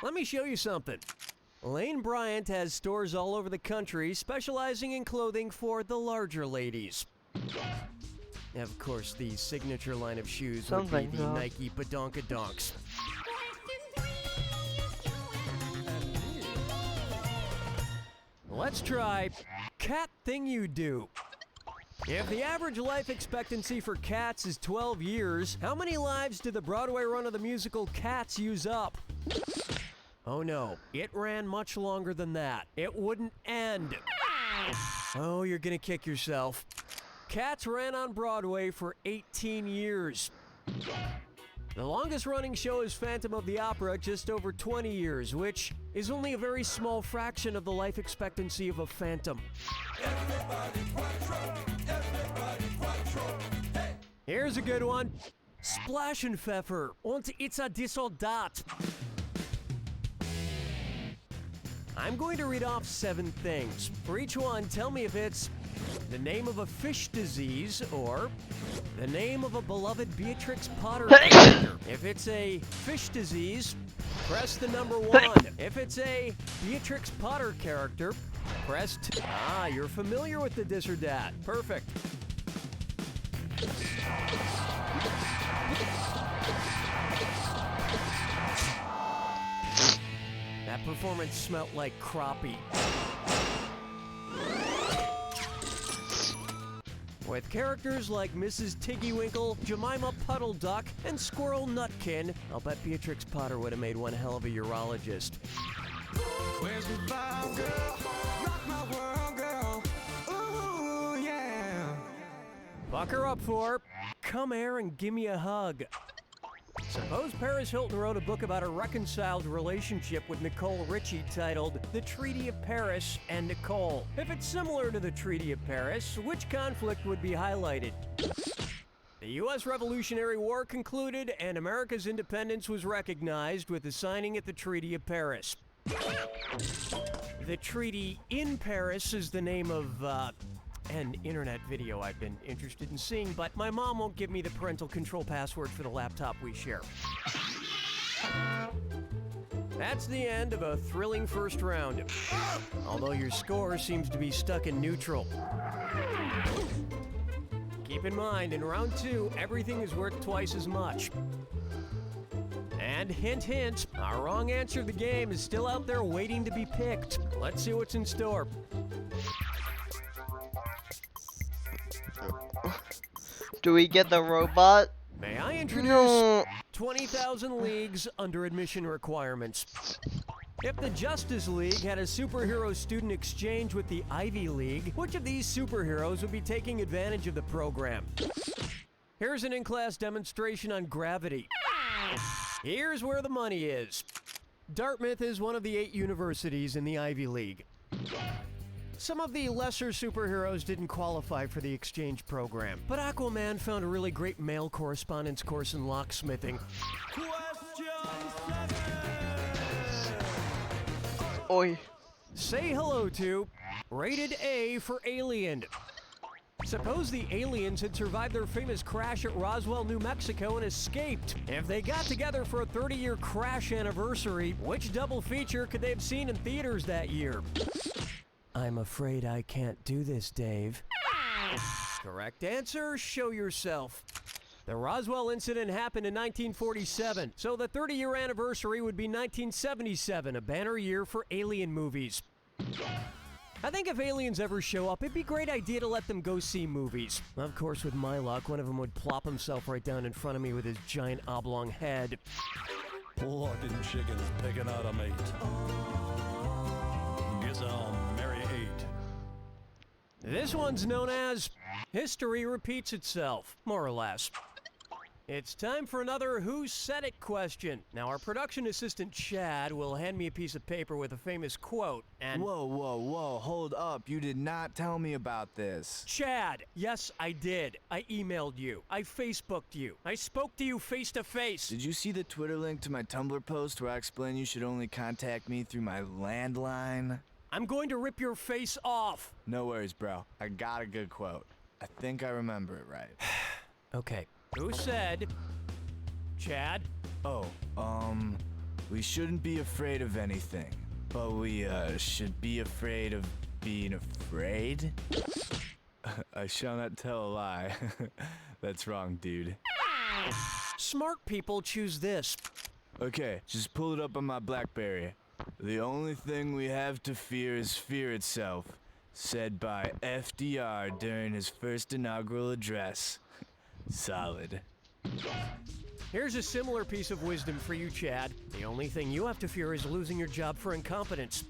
Let me show you something. Lane Bryant has stores all over the country specializing in clothing for the larger ladies. Of course, the signature line of shoes would be the Nike Badonkadonks. Let's try Cat Thing You Do. If the average life expectancy for cats is 12 years, how many lives did the Broadway run of the musical Cats use up? Oh no, it ran much longer than that. It wouldn't end. Oh, you're gonna kick yourself. Cats ran on Broadway for 18 years. The longest running show is Phantom of the Opera, just over 20 years, which is only a very small fraction of the life expectancy of a phantom. Here's a good one. Splashenpfeffer und it's a Dissoldat. I'm going to read off 7 things. For each one, tell me if it's the name of a fish disease or the name of a beloved Beatrix Potter character. If it's a fish disease, press the number 1. If it's a Beatrix Potter character, press 2. Ah, you're familiar with the dis or dat. Perfect. That performance smelt like crappie. With characters like Mrs. Tiggywinkle, Jemima Puddle Duck, and Squirrel Nutkin, I'll bet Beatrix Potter would have made one hell of a urologist. Where's the vibe, girl? Rock my world, girl. Ooh, yeah. Buck her up for Come Here and Give Me a Hug. Suppose Paris Hilton wrote a book about a reconciled relationship with Nicole Richie titled The Treaty of Paris and Nicole. If it's similar to the Treaty of Paris, which conflict would be highlighted? The U.S. Revolutionary War concluded and America's independence was recognized with the signing at the Treaty of Paris. The Treaty in Paris is the name of, an internet video I've been interested in seeing, but my mom won't give me the parental control password for the laptop we share. That's the end of a thrilling first round, although your score seems to be stuck in neutral. Keep in mind, in round 2, everything is worth twice as much. And hint, hint, our wrong answer of the game is still out there waiting to be picked. Let's see what's in store. Do we get the robot? May I introduce 20,000 Leagues Under Admission Requirements. If the Justice League had a superhero student exchange with the Ivy League, which of these superheroes would be taking advantage of the program? Here's an in-class demonstration on gravity. Here's where the money is. Dartmouth is one of the 8 universities in the Ivy League. Some of the lesser superheroes didn't qualify for the exchange program, but Aquaman found a really great male correspondence course in locksmithing. Oi. Say hello to Rated A for Alien. Suppose the aliens had survived their famous crash at Roswell, New Mexico and escaped. If they got together for a 30-year crash anniversary, which double feature could they have seen in theaters that year? I'm afraid I can't do this, Dave. Correct answer, show yourself. The Roswell incident happened in 1947, so the 30-year anniversary would be 1977, a banner year for alien movies. I think if aliens ever show up, it'd be a great idea to let them go see movies. Of course, with my luck, one of them would plop himself right down in front of me with his giant oblong head. Looking chickens picking out a mate. Guess I'll marry 8. This one's known as History Repeats Itself, more or less. It's time for another Who Said It question. Now, our production assistant, Chad, will hand me a piece of paper with a famous quote, and... Whoa, hold up. You did not tell me about this. Chad, yes, I did. I emailed you. I Facebooked you. I spoke to you face to face. Did you see the Twitter link to my Tumblr post where I explain you should only contact me through my landline? I'm going to rip your face off. No worries, bro. I got a good quote. I think I remember it right. Okay. Who said, Chad? Oh, we shouldn't be afraid of anything, but we, should be afraid of being afraid? I shall not tell a lie. That's wrong, dude. Smart people choose this. Okay, just pull it up on my BlackBerry. The only thing we have to fear is fear itself, said by FDR during his first inaugural address. Solid. Here's a similar piece of wisdom for you, Chad. The only thing you have to fear is losing your job for incompetence.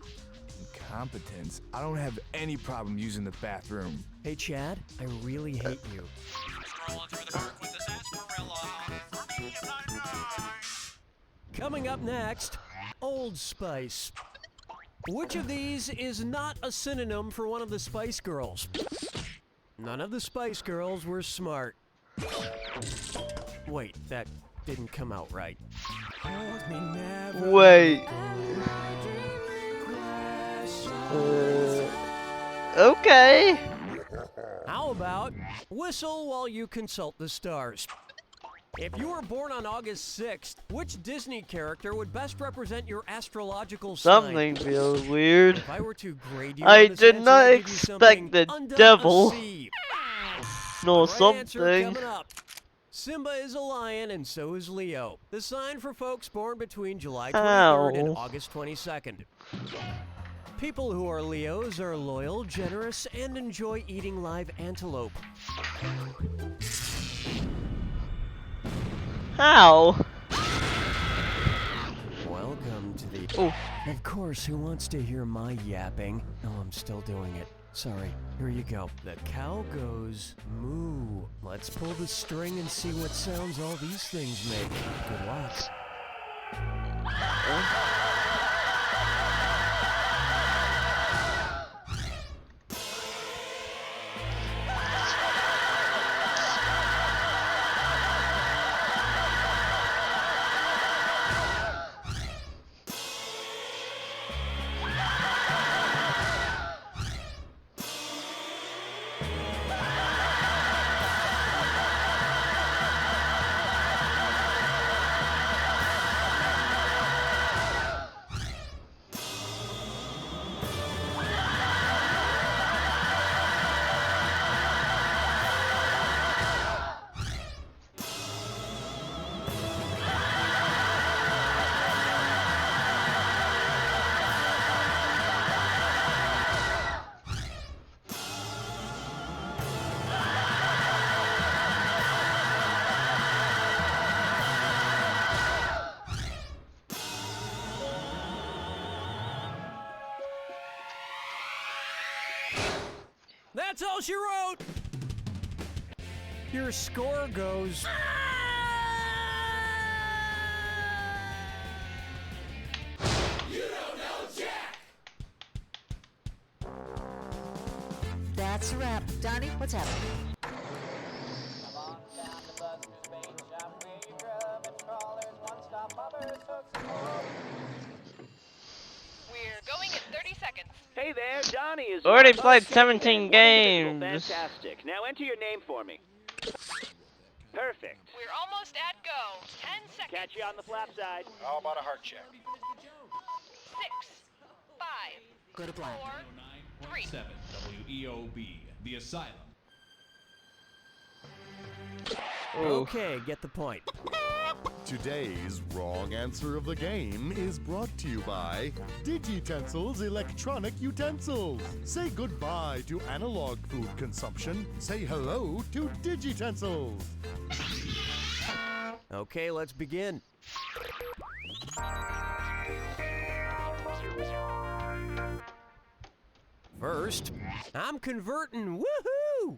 incompetence. I don't have any problem using the bathroom. Hey, Chad, I really hate you. Strolling through the dark with the sarsaparilla. For me, about 9. Coming up next, Old Spice. Which of these is not a synonym for one of the Spice Girls? None of the Spice Girls were smart. Wait, that didn't come out right. Wait. Okay. How about whistle while you consult the stars? If you were born on August 6th, which Disney character would best represent your astrological sign? Something feels weird. If I were to grade you I on this did answer, not I'd give you expect something the under a devil. C. No, The right answer something. coming up. Simba is a lion and so is Leo. The sign for folks born between July 23rd and Ow. August 22nd. People who are Leos are loyal, generous, and enjoy eating live antelope. How? Welcome to the... Oh. Of course, who wants to hear my yapping? Oh, I'm still doing it. Sorry. Here you go. The cow goes moo. Let's pull the string and see what sounds all these things make. Good luck. That's all she wrote! Your score goes... You don't know Jack! That's a wrap. Donnie, what's happening? We're going in 30 seconds. Hey there, Donnie is Already live. played Okay, 17 then, what games. individual? Fantastic. Now enter your name for me. Perfect. We're almost at go. 10 seconds. Catch you on the flap side. How about a heart check? 6, 5, Go to black. 4, 3. 7 WEOB, the Asylum. Okay, get the point. Today's wrong answer of the game is brought to you by Digitensils Electronic Utensils. Say goodbye to analog food consumption. Say hello to Digitensils. Okay, let's begin. First, I'm converting. Woohoo!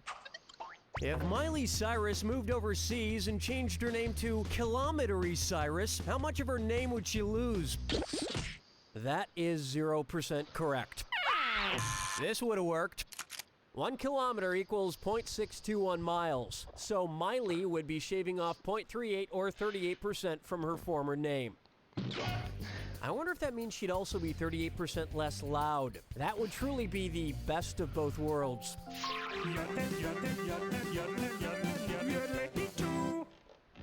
If Miley Cyrus moved overseas and changed her name to Kilometery Cyrus, how much of her name would she lose? That is 0% correct. This would have worked. 1 kilometer equals 0.621 miles, so Miley would be shaving off 0.38 or 38% from her former name. I wonder if that means she'd also be 38% less loud. That would truly be the best of both worlds.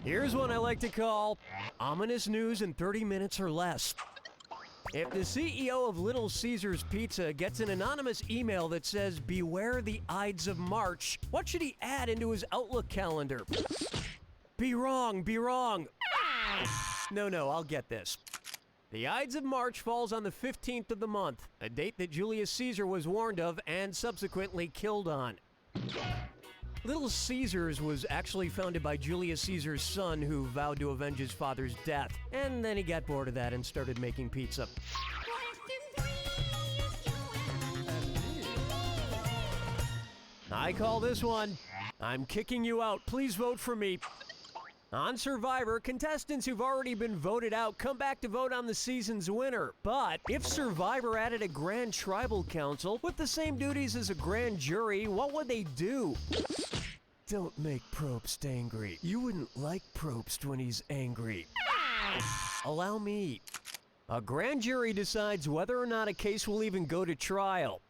Here's one I like to call ominous news in 30 minutes or less. If the CEO of Little Caesars Pizza gets an anonymous email that says, "Beware the Ides of March," what should he add into his Outlook calendar? Be wrong, be wrong. No, I'll get this. The Ides of March falls on the 15th of the month, a date that Julius Caesar was warned of and subsequently killed on. Little Caesars was actually founded by Julius Caesar's son, who vowed to avenge his father's death, and then he got bored of that and started making pizza. I call this one. I'm kicking you out. Please vote for me. On Survivor, contestants who've already been voted out come back to vote on the season's winner. But if Survivor added a grand tribal council with the same duties as a grand jury, what would they do? Don't make Probst angry. You wouldn't like Probst when he's angry. Allow me. A grand jury decides whether or not a case will even go to trial.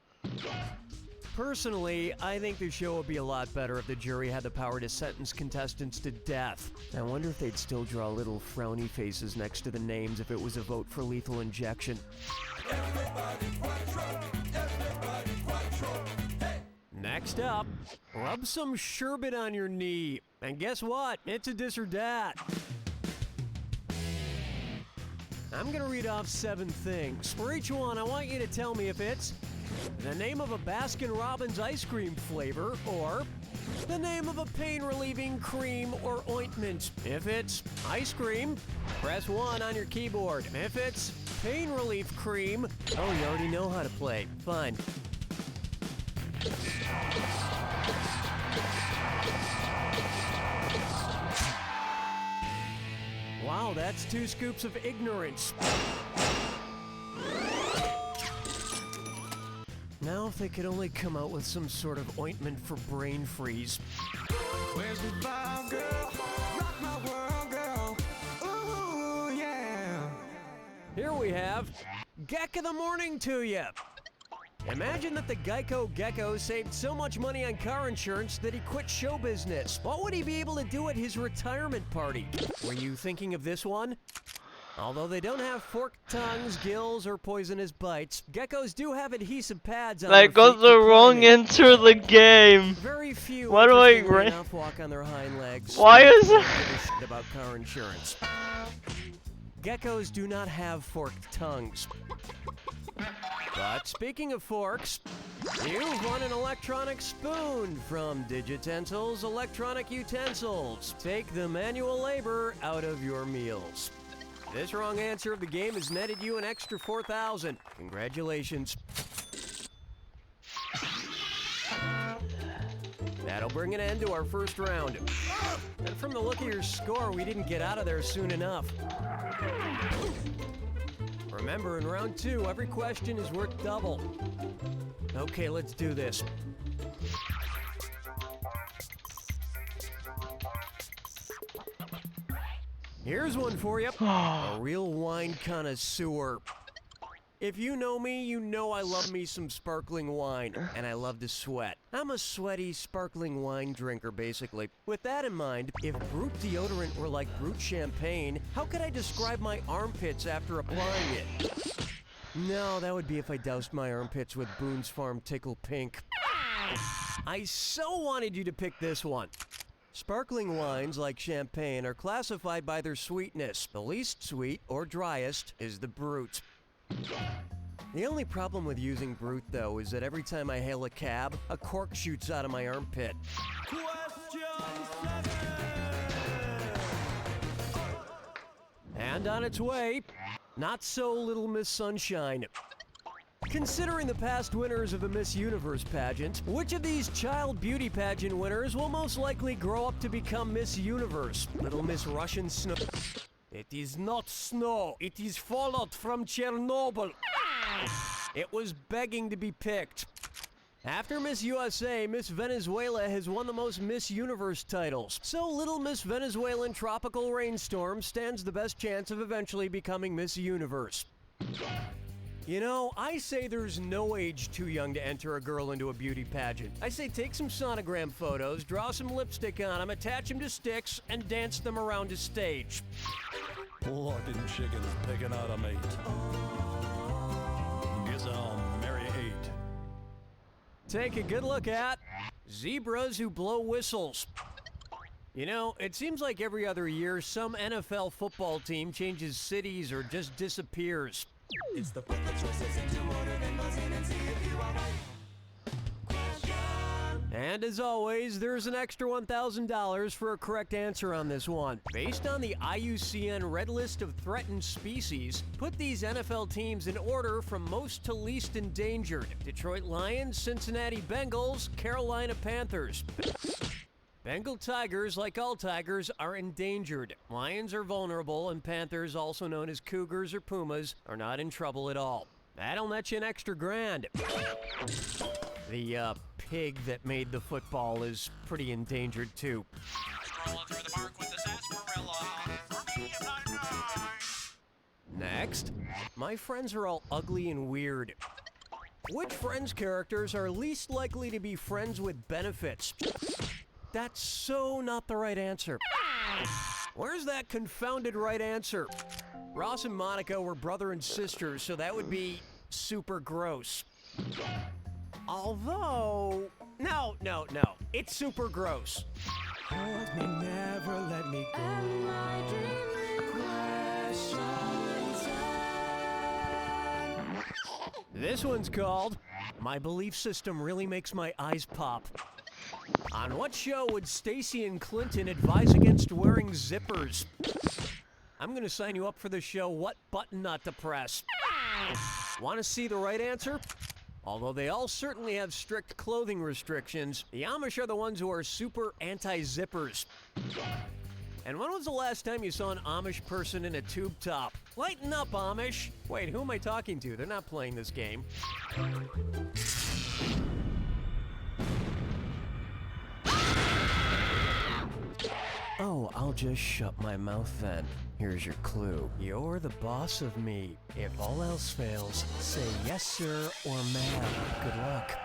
Personally, I think the show would be a lot better if the jury had the power to sentence contestants to death. I wonder if they'd still draw little frowny faces next to the names if it was a vote for lethal injection. Next up, rub some sherbet on your knee. And guess what? It's a dis or dat. I'm gonna read off 7 things. For each one, I want you to tell me if it's the name of a Baskin-Robbins ice cream flavor, or the name of a pain-relieving cream or ointment. If it's ice cream, press 1 on your keyboard. If it's pain relief cream, oh, you already know how to play. Fine. Wow, that's 2 scoops of ignorance. Now if they could only come out with some sort of ointment for brain freeze. Where's the vibe, girl? Rock my world, girl. Ooh, yeah. Here we have Geck of the Morning to you. Imagine that the Geico Gecko saved so much money on car insurance that he quit show business. What would he be able to do at his retirement party? Were you thinking of this one? Although they don't have forked tongues, gills, or poisonous bites, geckos do have adhesive pads on I their got feet the for wrong climbing. answer of the game. Very few Why do I interestingly enough walk on their hind legs. Why is Don't it? give a shit about car insurance. Geckos do not have forked tongues. But speaking of forks, you've won an electronic spoon from Digitensils Electronic Utensils. Take the manual labor out of your meals. This wrong answer of the game has netted you an extra 4,000. Congratulations. That'll bring an end to our first round. And from the look of your score, we didn't get out of there soon enough. Remember, in round 2, every question is worth double. Okay, let's do this. Here's one for you. A real wine connoisseur. If you know me, you know I love me some sparkling wine, and I love to sweat. I'm a sweaty, sparkling wine drinker, basically. With that in mind, if Brute deodorant were like Brute champagne, how could I describe my armpits after applying it? No, that would be if I doused my armpits with Boone's Farm Tickle Pink. I so wanted you to pick this one. Sparkling wines, like champagne, are classified by their sweetness. The least sweet, or driest, is the Brute. The only problem with using Brute, though, is that every time I hail a cab, a cork shoots out of my armpit. And on its way, not so Little Miss Sunshine. Considering the past winners of the Miss Universe pageant, which of these child beauty pageant winners will most likely grow up to become Miss Universe? Little Miss Russian Snow. It is not snow, it is fallout from Chernobyl. It was begging to be picked. After Miss USA, Miss Venezuela has won the most Miss Universe titles. So Little Miss Venezuelan Tropical Rainstorm stands the best chance of eventually becoming Miss Universe. You know, I say there's no age too young to enter a girl into a beauty pageant. I say take some sonogram photos, draw some lipstick on them, attach them to sticks, and dance them around a stage. Fucking chickens picking out a mate. Guess I'll marry 8. Take a good look at zebras who blow whistles. You know, it seems like every other year some NFL football team changes cities or just disappears. It's the put the choices into order, then buzz in and see if you are right. And as always, there's an extra $1,000 for a correct answer on this one. Based on the IUCN Red List of Threatened Species, put these NFL teams in order from most to least endangered. Detroit Lions, Cincinnati Bengals, Carolina Panthers. Bengal tigers, like all tigers, are endangered. Lions are vulnerable, and panthers, also known as cougars or pumas, are not in trouble at all. That'll net you an extra $1,000. The pig that made the football is pretty endangered too. Strolling through the park with the sarsaparilla. For me, I'm not nice. Next, my friends are all ugly and weird. Which Friends characters are least likely to be friends with benefits? That's so not the right answer. Where's that confounded right answer? Ross and Monica were brother and sister, so that would be super gross. Although, no, it's super gross. Hold me, never let me go. This one's called My Belief System Really Makes My Eyes Pop. On what show would Stacy and Clinton advise against wearing zippers? I'm gonna sign you up for the show What Button Not to Press. Want to see the right answer? Although they all certainly have strict clothing restrictions, the Amish are the ones who are super anti-zippers. And when was the last time you saw an Amish person in a tube top? Lighten up, Amish! Wait, who am I talking to? They're not playing this game. Oh, I'll just shut my mouth then. Here's your clue. You're the boss of me. If all else fails, say yes, sir, or ma'am. Good luck.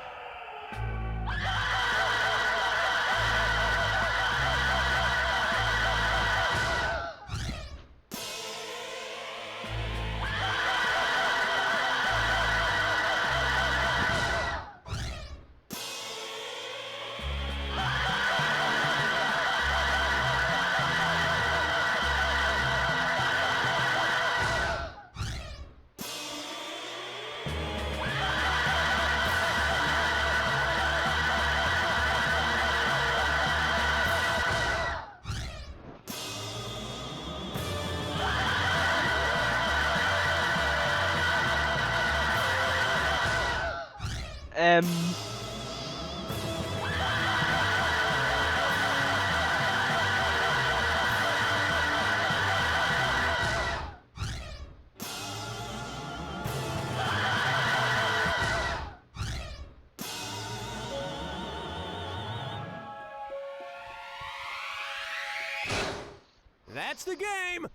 That's the game!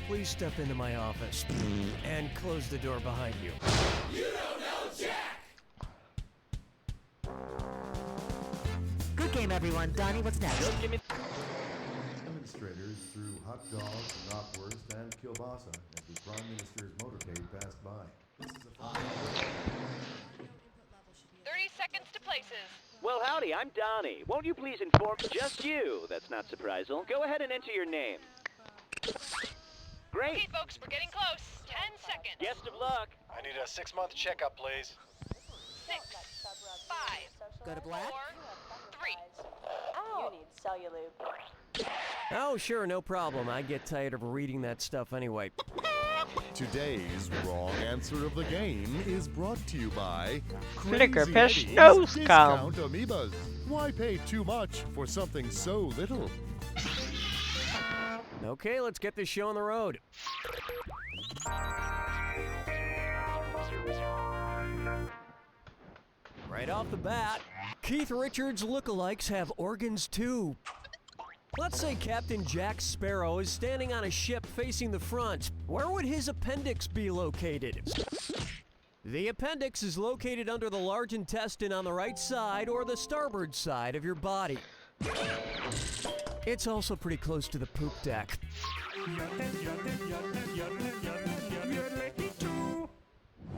Please step into my office and close the door behind you. You don't know Jack! Good game, everyone. Donnie, what's next? Demonstrators threw hot dogs, knockwurst, and kielbasa as the Prime Minister's motorcade passed by. This is a 30 seconds to places. Well, howdy, I'm Donnie. Won't you please inform just you? That's not surprisal. Go ahead and enter your name. Great. Okay, folks, we're getting close. 10 seconds. Best of luck. I need a 6-month checkup, please. 6, 5, Go to black? 4, 3. You need Cellulube. Oh, sure, no problem. I get tired of reading that stuff anyway. Today's wrong answer of the game is brought to you by Flickerfish Crazy Eddie's Nose Discount Comb. Amoebas. Why pay too much for something so little? Okay, let's get this show on the road. Right off the bat, Keith Richards lookalikes have organs too. Let's say Captain Jack Sparrow is standing on a ship facing the front. Where would his appendix be located? The appendix is located under the large intestine on the right side or the starboard side of your body. It's also pretty close to the poop deck.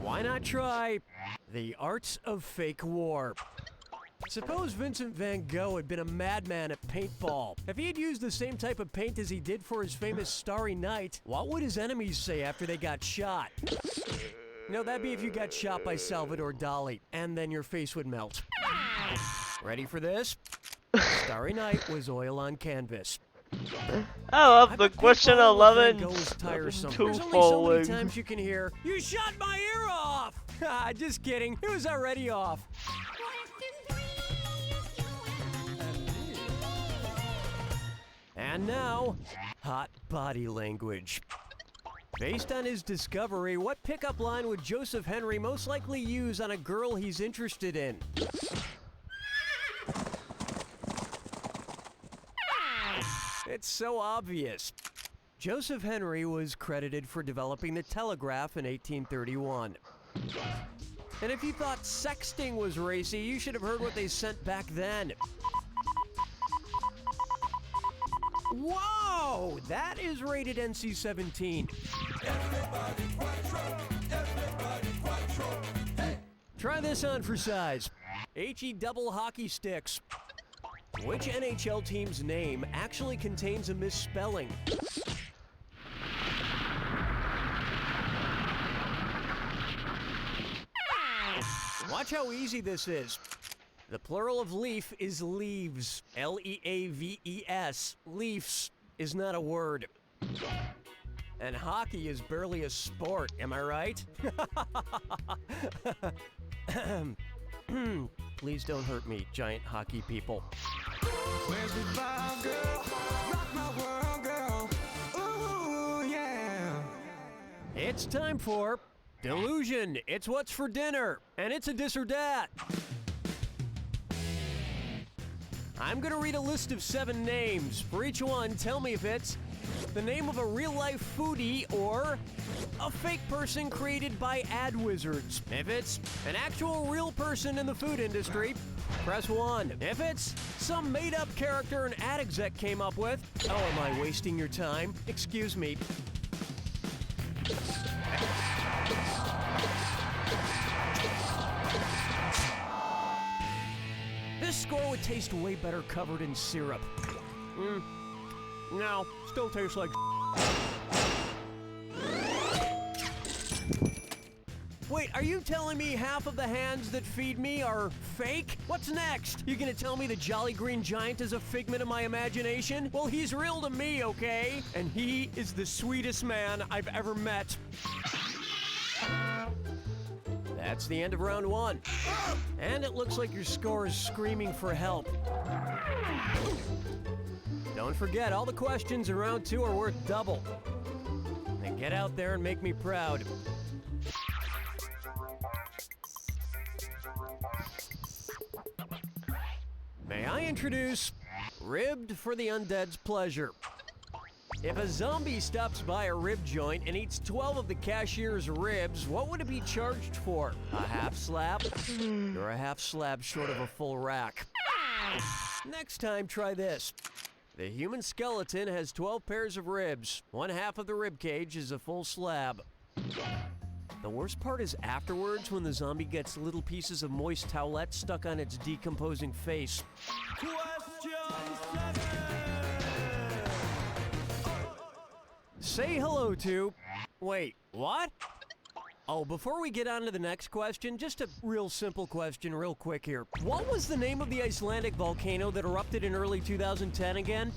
Why not try the arts of fake war? Suppose Vincent van Gogh had been a madman at paintball. If he had used the same type of paint as he did for his famous Starry Night, what would his enemies say after they got shot? No, that'd be if you got shot by Salvador Dali, and then your face would melt. Ready for this? Starry Night was oil on canvas. I love the bet question people would 11 then go as tiresome. two There's only so many following. times you can hear, "You shot my ear off!" Just kidding, it was already off. And now, hot body language. Based on his discovery, what pickup line would Joseph Henry most likely use on a girl he's interested in? It's so obvious. Joseph Henry was credited for developing the telegraph in 1831. And if you thought sexting was racy, you should have heard what they sent back then. Whoa! That is rated NC-17. Try this on for size. HE double hockey sticks. Which NHL team's name actually contains a misspelling? Watch how easy this is. The plural of leaf is leaves. L-E-A-V-E-S. Leafs is not a word. And hockey is barely a sport, am I right? Please don't hurt me, giant hockey people. Where's the vibe, girl? Rock my world, girl. Ooh, yeah. It's time for Delusion. It's what's for dinner, and it's a dis or dat. I'm gonna read a list of 7 names. For each one, tell me if it's the name of a real-life foodie or a fake person created by ad wizards. If it's an actual real person in the food industry, press 1. If it's some made-up character an ad exec came up with, oh, am I wasting your time? Excuse me. This score would taste way better covered in syrup. No, still tastes like Wait, are you telling me half of the hands that feed me are fake? What's next? You gonna tell me the Jolly Green Giant is a figment of my imagination? Well, he's real to me, okay? And he is the sweetest man I've ever met. That's the end of round 1. And it looks like your score is screaming for help. Don't forget, all the questions in round 2 are worth double. Then get out there and make me proud. May I introduce Ribbed for the Undead's Pleasure. If a zombie stops by a rib joint and eats 12 of the cashier's ribs, what would it be charged for? A half slab? Or a half slab short of a full rack? Next time, try this. The human skeleton has 12 pairs of ribs. 1/2 of the rib cage is a full slab. The worst part is afterwards when the zombie gets little pieces of moist towelette stuck on its decomposing face. Say hello to... Wait, what? Oh, before we get on to the next question, just a real simple question real quick here. What was the name of the Icelandic volcano that erupted in early 2010 again?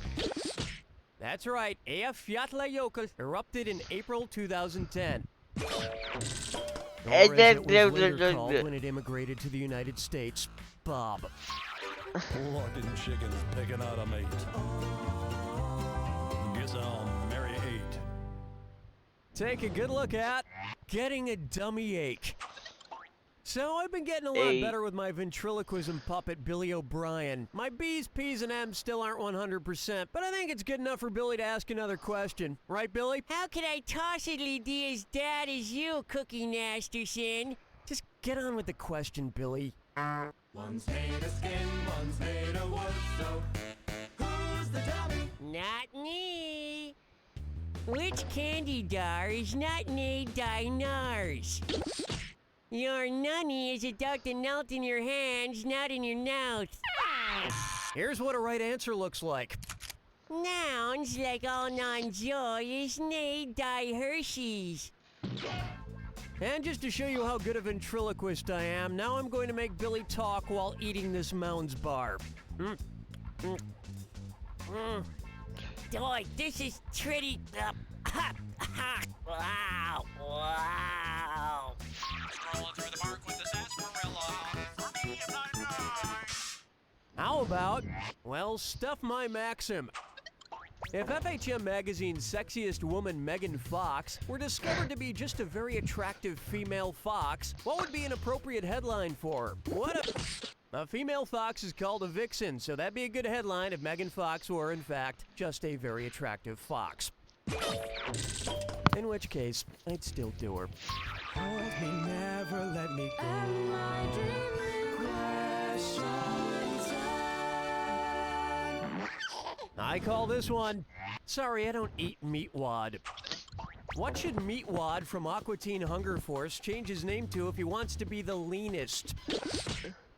That's right, Eyjafjallajökull erupted in April 2010. Or as it was later called when it immigrated to the United States, Bob. Fucking chickens picking out a mate. Guess I'll marry 8. Take a good look at getting a dummy ache. So I've been getting a lot better with my ventriloquism puppet, Billy O'Brien. My B's, P's, and M's still aren't 100%, but I think it's good enough for Billy to ask another question. Right, Billy? How could I possibly be as bad as you, Cookie Masterson? Just get on with the question, Billy. One's made of skin, one's made of wood, so who's the dummy? Not me. Which candy bar is not made by NARS? Your nunny is about to melt in your hands, not in your mouth. Here's what a right answer looks like. Nouns like all non-joy is made by Hershey's. And just to show you how good a ventriloquist I am, now I'm going to make Billy talk while eating this Mounds bar. Boy, this is pretty. Wow. Scrolling through the mark with the sarsaparilla. For me, I'm not nice. How about, well, stuff my maxim. If FHM Magazine's sexiest woman, Megan Fox, were discovered to be just a very attractive female fox, what would be an appropriate headline for her? A female fox is called a vixen, so that'd be a good headline if Megan Fox were, in fact, just a very attractive fox. In which case, I'd still do her. Hold me, never let me go. I call this one, sorry, I don't eat meat wad. What should Meat Wad from Aqua Teen Hunger Force change his name to if he wants to be the leanest?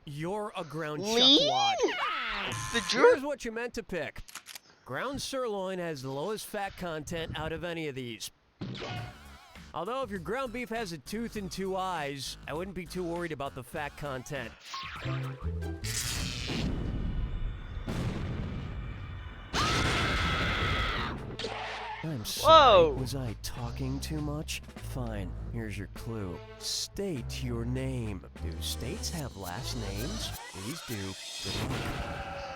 You're a ground chuck wad. Here's what you meant to pick. Ground sirloin has the lowest fat content out of any of these. Although if your ground beef has a tooth and two eyes, I wouldn't be too worried about the fat content. I'm sorry, was I talking too much? Fine, here's your clue. State your name. Do states have last names? These do. Good luck.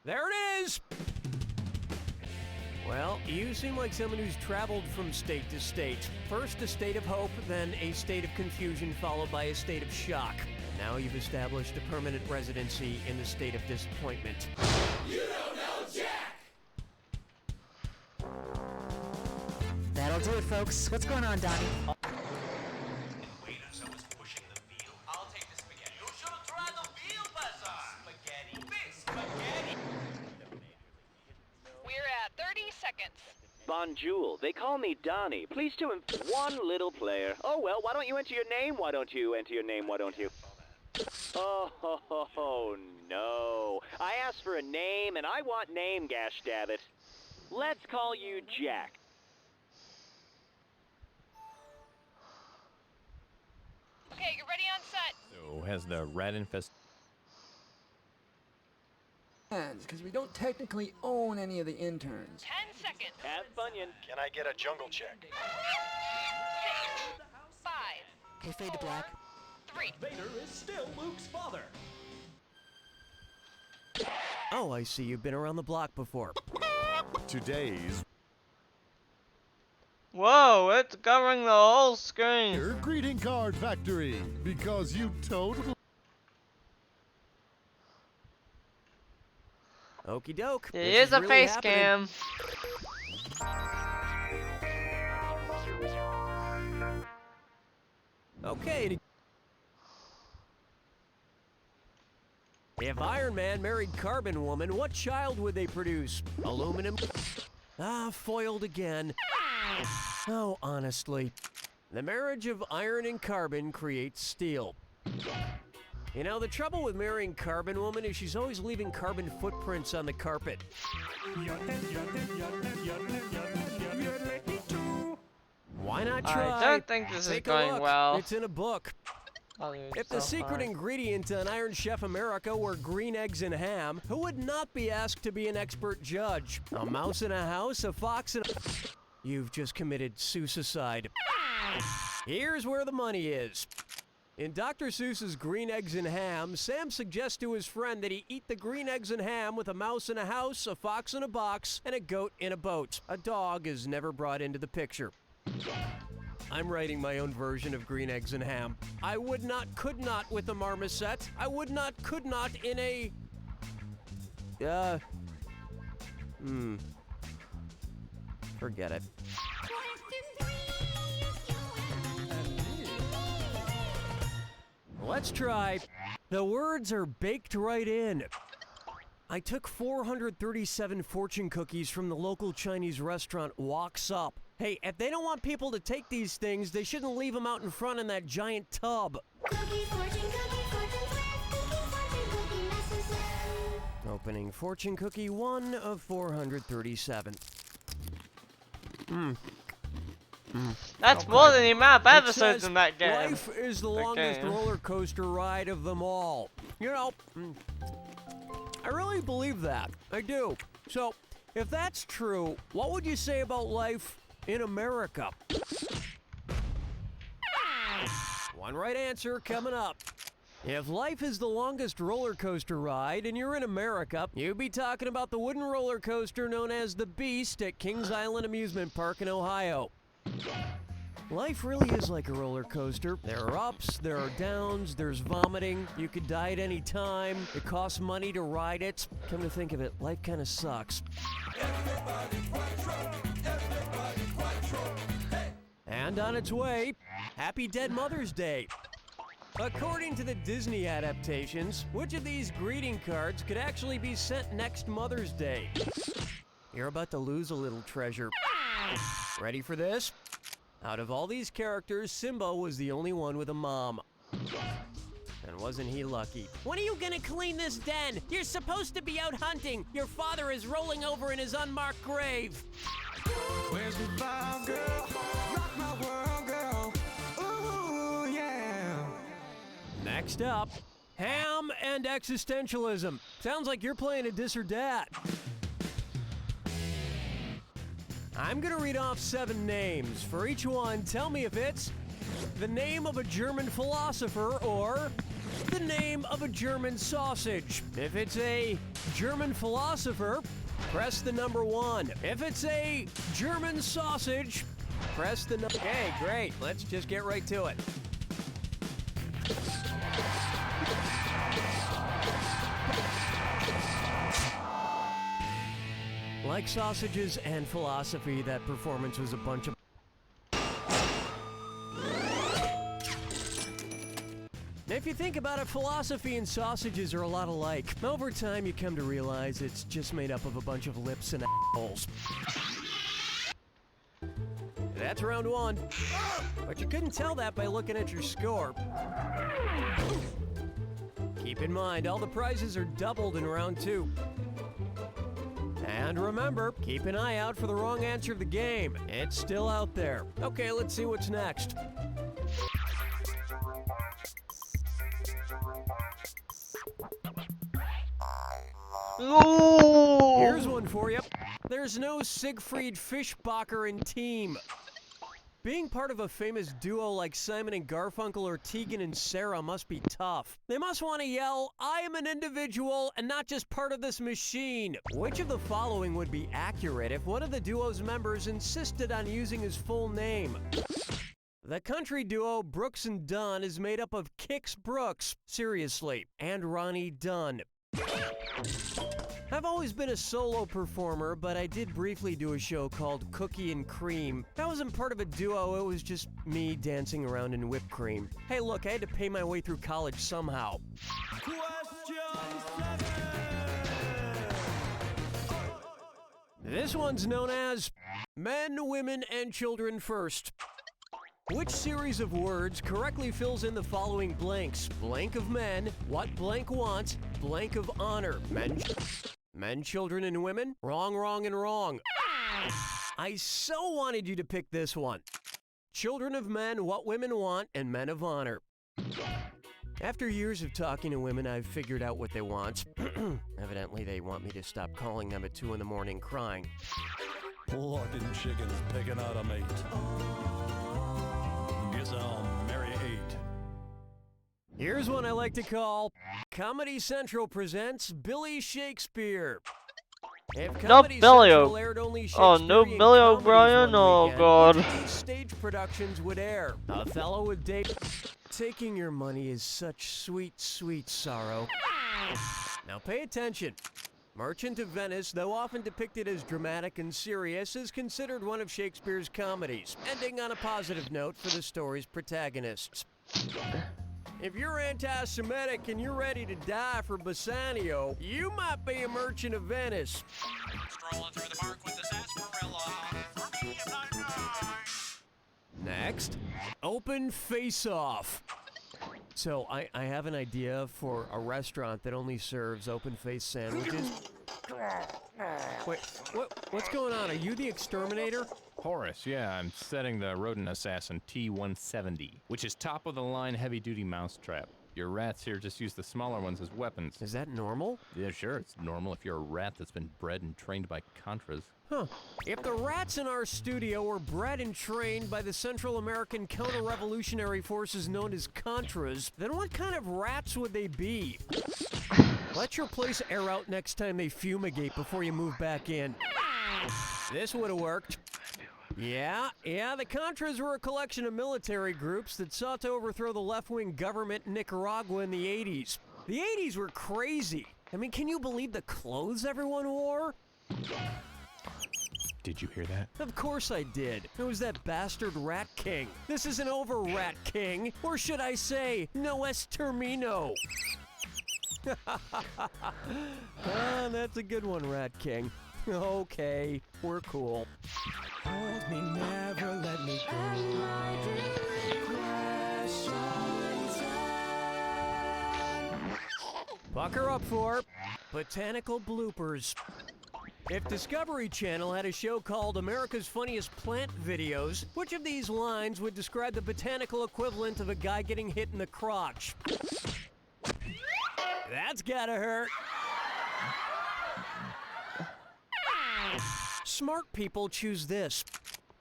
There it is! Well, you seem like someone who's traveled from state to state. First a state of hope, then a state of confusion, followed by a state of shock. And now you've established a permanent residency in the state of disappointment. You don't know Jack! That'll do it, folks. What's going on, Donnie? Waiters, I was pushing the veal. I'll take the spaghetti. You should have tried the veal, Buzzer. Spaghetti. Big spaghetti. We're at 30 seconds. Bonjour, they call me Donnie. Please to one little player. Oh, well, why don't you enter your name? Why don't you enter your name? Why don't you? Oh, no. I asked for a name, and I want name, gosh dab it. Let's call you Jack. Okay, you're ready on set. So, has the rat infest... Because we don't technically own any of the interns. 10 seconds. Have Bunyan. Can I get a jungle check? 6, 5, Okay, fade to black. 3. Vader is still Luke's father. Oh, I see you've been around the block before. Today's Whoa, it's covering the whole screen. Greeting Card Factory, because you totally... Okie doke. It is a face cam. Okay. If Iron Man married Carbon Woman, what child would they produce? Aluminum? Ah, foiled again. Oh, honestly. The marriage of iron and carbon creates steel. You know, the trouble with marrying Carbon Woman is she's always leaving carbon footprints on the carpet. Why not try? I don't think this is Take a going look. well. It's in a book. If the secret ingredient on Iron Chef America were green eggs and ham, who would not be asked to be an expert judge? A mouse in a house, a fox in a... you've just committed suicide. Here's where the money is. In Dr. Seuss's Green Eggs and Ham, Sam suggests to his friend that he eat the green eggs and ham with a mouse in a house, a fox in a box, and a goat in a boat. A dog is never brought into the picture. I'm writing my own version of Green Eggs and Ham. I would not, could not with a marmoset. I would not, could not in a... Forget it. Let's try. The words are baked right in. I took 437 fortune cookies from the local Chinese restaurant Walks Up. Hey, if they don't want people to take these things, they shouldn't leave them out in front in that giant tub. Opening fortune cookie 1 of 437. That's more than the amount of It episodes says, in that game. Life is the longest roller coaster ride of them all. You know, I really believe that. I do. So, if that's true, what would you say about life in America? One right answer coming up. If life is the longest roller coaster ride and you're in America, you'd be talking about the wooden roller coaster known as the Beast at Kings Island Amusement Park in Ohio. Life really is like a roller coaster. There are ups, there are downs, there's vomiting. You could die at any time. It costs money to ride it. Come to think of it, life kind of sucks. And on its way, Happy Dead Mother's Day. According to the Disney adaptations, which of these greeting cards could actually be sent next Mother's Day? You're about to lose a little treasure. Ready for this? Out of all these characters, Simba was the only one with a mom. And wasn't he lucky? When are you gonna clean this den? You're supposed to be out hunting. Your father is rolling over in his unmarked grave. Where's the vibe, girl? Rock my world, girl. Ooh, yeah. Next up, ham and existentialism. Sounds like you're playing a dis or dat. I'm gonna read off 7 names. For each one, tell me if it's the name of a German philosopher or the name of a German sausage. If it's a German philosopher, press the number 1. If it's a German sausage, press the number... Okay, great. Let's just get right to it. Like sausages and philosophy, that performance was a bunch of... If you think about it, philosophy and sausages are a lot alike. Over time, you come to realize it's just made up of a bunch of lips and assholes. That's round 1. But you couldn't tell that by looking at your score. Keep in mind, all the prizes are doubled in round 2. And remember, keep an eye out for the wrong answer of the game. It's still out there. Okay, let's see what's next. Ooh. Here's one for you. There's no Siegfried Fischbacher in Team. Being part of a famous duo like Simon and Garfunkel or Tegan and Sarah must be tough. They must want to yell, I am an individual and not just part of this machine. Which of the following would be accurate if one of the duo's members insisted on using his full name? The country duo Brooks and Dunn is made up of Kix Brooks, seriously, and Ronnie Dunn. I've always been a solo performer, but I did briefly do a show called Cookie and Cream. That wasn't part of a duo, it was just me dancing around in whipped cream. Hey look, I had to pay my way through college somehow. This one's known as Men, Women, and Children First. Which series of words correctly fills in the following blanks? Blank of men, what blank wants, blank of honor. Men, children, and women? Wrong, wrong, and wrong. I so wanted you to pick this one. Children of men, what women want, and men of honor. After years of talking to women, I've figured out what they want. Evidently, they want me to stop calling them at 2 in the morning crying. Blood and chickens picking out a mate. Guess I'll marry 8. Here's one I like to call Comedy Central presents Billy Shakespeare. If No Comedy Billy Central aired only Oh, no Shakespearean Billy comedies O'Brien? one Oh, weekend, God. which of these stage productions would air? Othello with Dave. Taking your money is such sweet, sweet sorrow. Now pay attention. Merchant of Venice, though often depicted as dramatic and serious, is considered one of Shakespeare's comedies, ending on a positive note for the story's protagonists. If you're anti-Semitic and you're ready to die for Bassanio, you might be a merchant of Venice. Strolling through the park with the sarsaparilla. For me, I'm not nice. Next, Open Face-Off. So, I have an idea for a restaurant that only serves open-face sandwiches. Wait, what's going on? Are you the exterminator? Horace, yeah, I'm setting the rodent assassin T-170, which is top-of-the-line heavy-duty mousetrap. Your rats here just use the smaller ones as weapons. Is that normal? Yeah, sure, it's normal if you're a rat that's been bred and trained by Contras. Huh. If the rats in our studio were bred and trained by the Central American counter-revolutionary forces known as Contras, then what kind of rats would they be? Let your place air out next time they fumigate before you move back in. This would have worked. Yeah, the Contras were a collection of military groups that sought to overthrow the left-wing government in Nicaragua in the 80s. The 80s were crazy. I mean, can you believe the clothes everyone wore? Did you hear that? Of course I did. It was that bastard Rat King. This isn't over, Rat King. Or should I say, no es termino. That's a good one, Rat King. Okay, we're cool. Hold me, never let me go. Bucker up for Botanical Bloopers. If Discovery Channel had a show called America's Funniest Plant Videos, which of these lines would describe the botanical equivalent of a guy getting hit in the crotch? That's gotta hurt. Smart people choose this.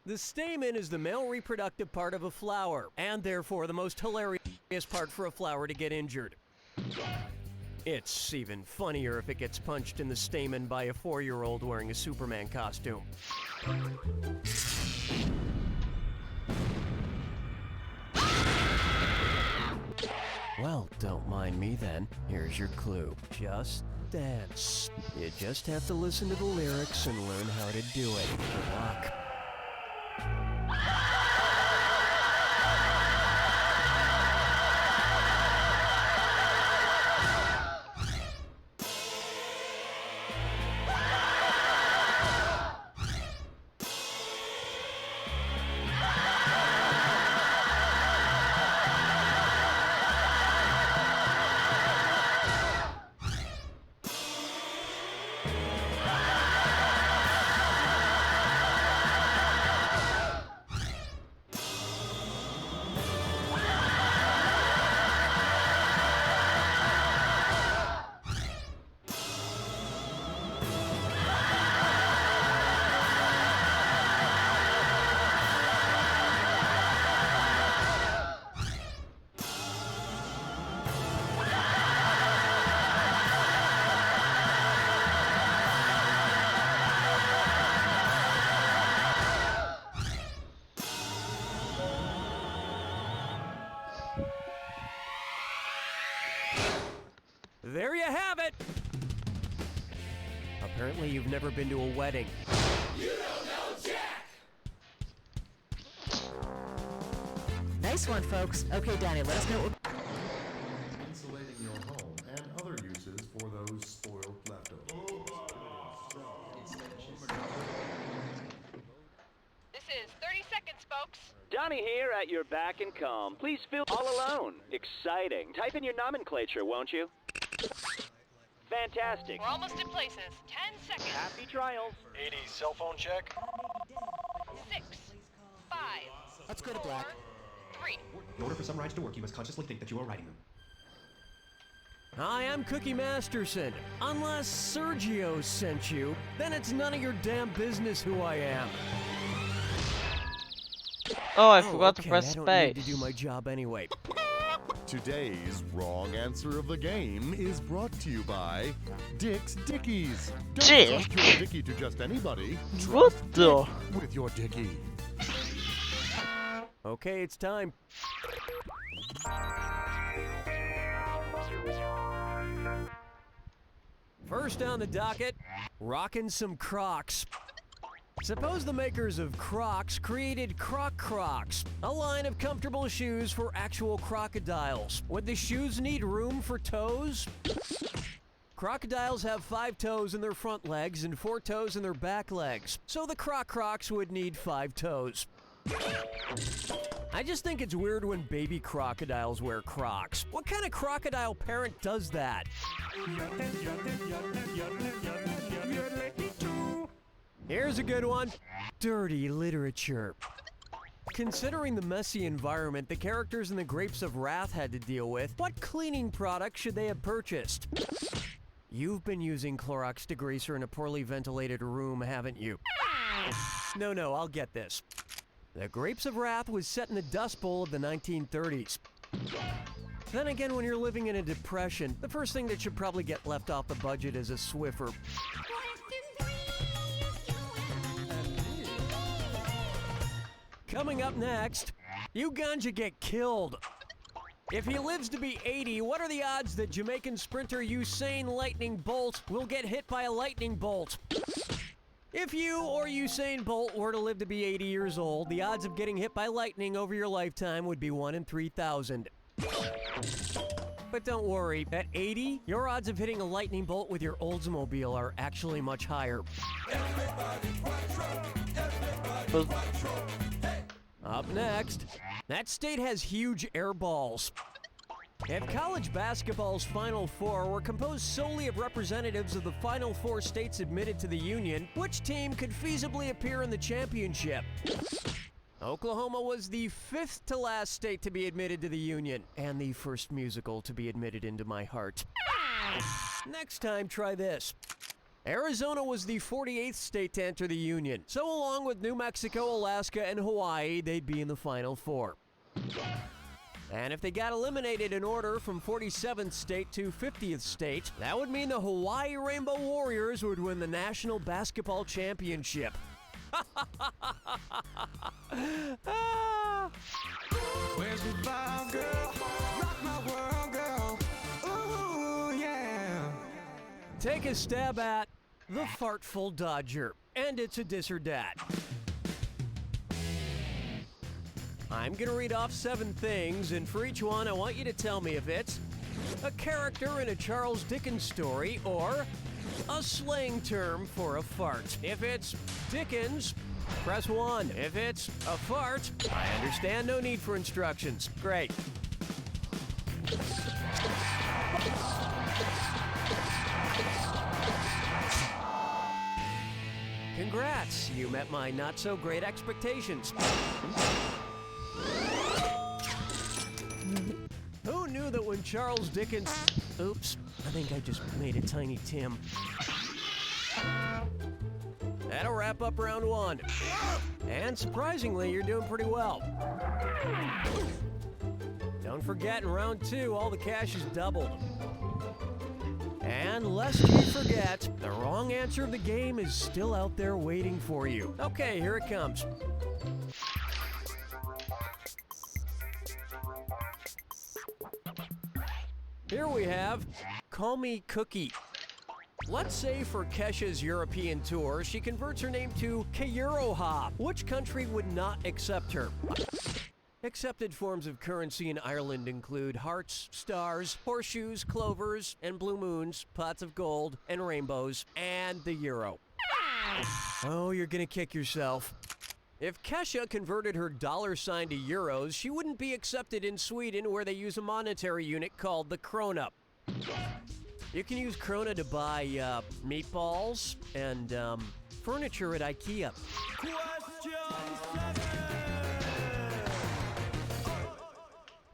The stamen is the male reproductive part of a flower, and therefore the most hilarious part for a flower to get injured. It's even funnier if it gets punched in the stamen by a 4-year-old wearing a Superman costume. Well, don't mind me then. Here's your clue. Just dance. You just have to listen to the lyrics and learn how to do it. Good luck. There you have it! Apparently you've never been to a wedding. You don't know Jack! Nice one, folks. Okay, Danny, let us know what... Insulating your home and other uses for those spoiled leftovers. This is 30 seconds, folks. Donnie here at your back and calm. Please feel all alone. Exciting. Type in your nomenclature, won't you? Fantastic. We're almost in places. 10 seconds. Happy trials. 80 cell phone check. 6, 5. Let's go to black. 3. In order for some rides to work, you must consciously think that you are riding them. Hi, I'm Cookie Masterson. Unless Sergio sent you, then it's none of your damn business who I am. Oh, I forgot to okay, press I don't space. need to do my job anyway. Today's wrong answer of the game is brought to you by Dick's Dickies. Don't Dick? trust your Dickie to just anybody. What Trust the? Dick with your Dickie. Okay, it's time. First on the docket, rockin' some Crocs. Suppose the makers of Crocs created Crocs, a line of comfortable shoes for actual crocodiles. Would the shoes need room for toes? Crocodiles have 5 toes in their front legs and 4 toes in their back legs, so the Crocs would need 5 toes. I just think it's weird when baby crocodiles wear Crocs. What kind of crocodile parent does that? Here's a good one. Dirty literature. Considering the messy environment the characters in the Grapes of Wrath had to deal with, what cleaning product should they have purchased? You've been using Clorox degreaser in a poorly ventilated room, haven't you? No, I'll get this. The Grapes of Wrath was set in the Dust Bowl of the 1930s. Then again, when you're living in a depression, the first thing that should probably get left off the budget is a Swiffer. Coming up next, you ganja get killed. If he lives to be 80, what are the odds that Jamaican sprinter Usain Lightning Bolt will get hit by a lightning bolt? If you or Usain Bolt were to live to be 80 years old, the odds of getting hit by lightning over your lifetime would be 1 in 3,000. But don't worry, at 80, your odds of hitting a lightning bolt with your Oldsmobile are actually much higher. Up next, that state has huge air balls. If college basketball's Final Four were composed solely of representatives of the Final Four states admitted to the Union, which team could feasibly appear in the championship? Oklahoma was the 5th to last state to be admitted to the Union, and the first musical to be admitted into my heart. Next time, try this. Arizona was the 48th state to enter the Union, so along with New Mexico, Alaska, and Hawaii, they'd be in the Final Four. And if they got eliminated in order from 47th state to 50th state, that would mean the Hawaii Rainbow Warriors would win the National Basketball Championship. Where's the vibe, girl? Rock my world, girl. Ooh, yeah. Take a stab at the Fartful Dodger, and it's a dis or dat. I'm gonna read off 7 things, and for each one, I want you to tell me if it's a character in a Charles Dickens story or a slang term for a fart. If it's Dickens, press 1. If it's a fart, I understand, no need for instructions. Great. Congrats, you met my not-so-great expectations. Who knew that when Charles Dickens... Oops, I think I just made a Tiny Tim. That'll wrap up round 1. And surprisingly, you're doing pretty well. Don't forget, in round 2, all the cash is doubled. And lest you forget, the wrong answer of the game is still out there waiting for you. Okay, here it comes. Here we have Call Me Cookie. Let's say for Kesha's European tour, she converts her name to Keuroha. Which country would not accept her? Accepted forms of currency in Ireland include hearts, stars, horseshoes, clovers, and blue moons, pots of gold, and rainbows, and the euro. Oh, you're gonna kick yourself. If Kesha converted her dollar sign to euros, she wouldn't be accepted in Sweden, where they use a monetary unit called the krona. You can use krona to buy meatballs and furniture at IKEA.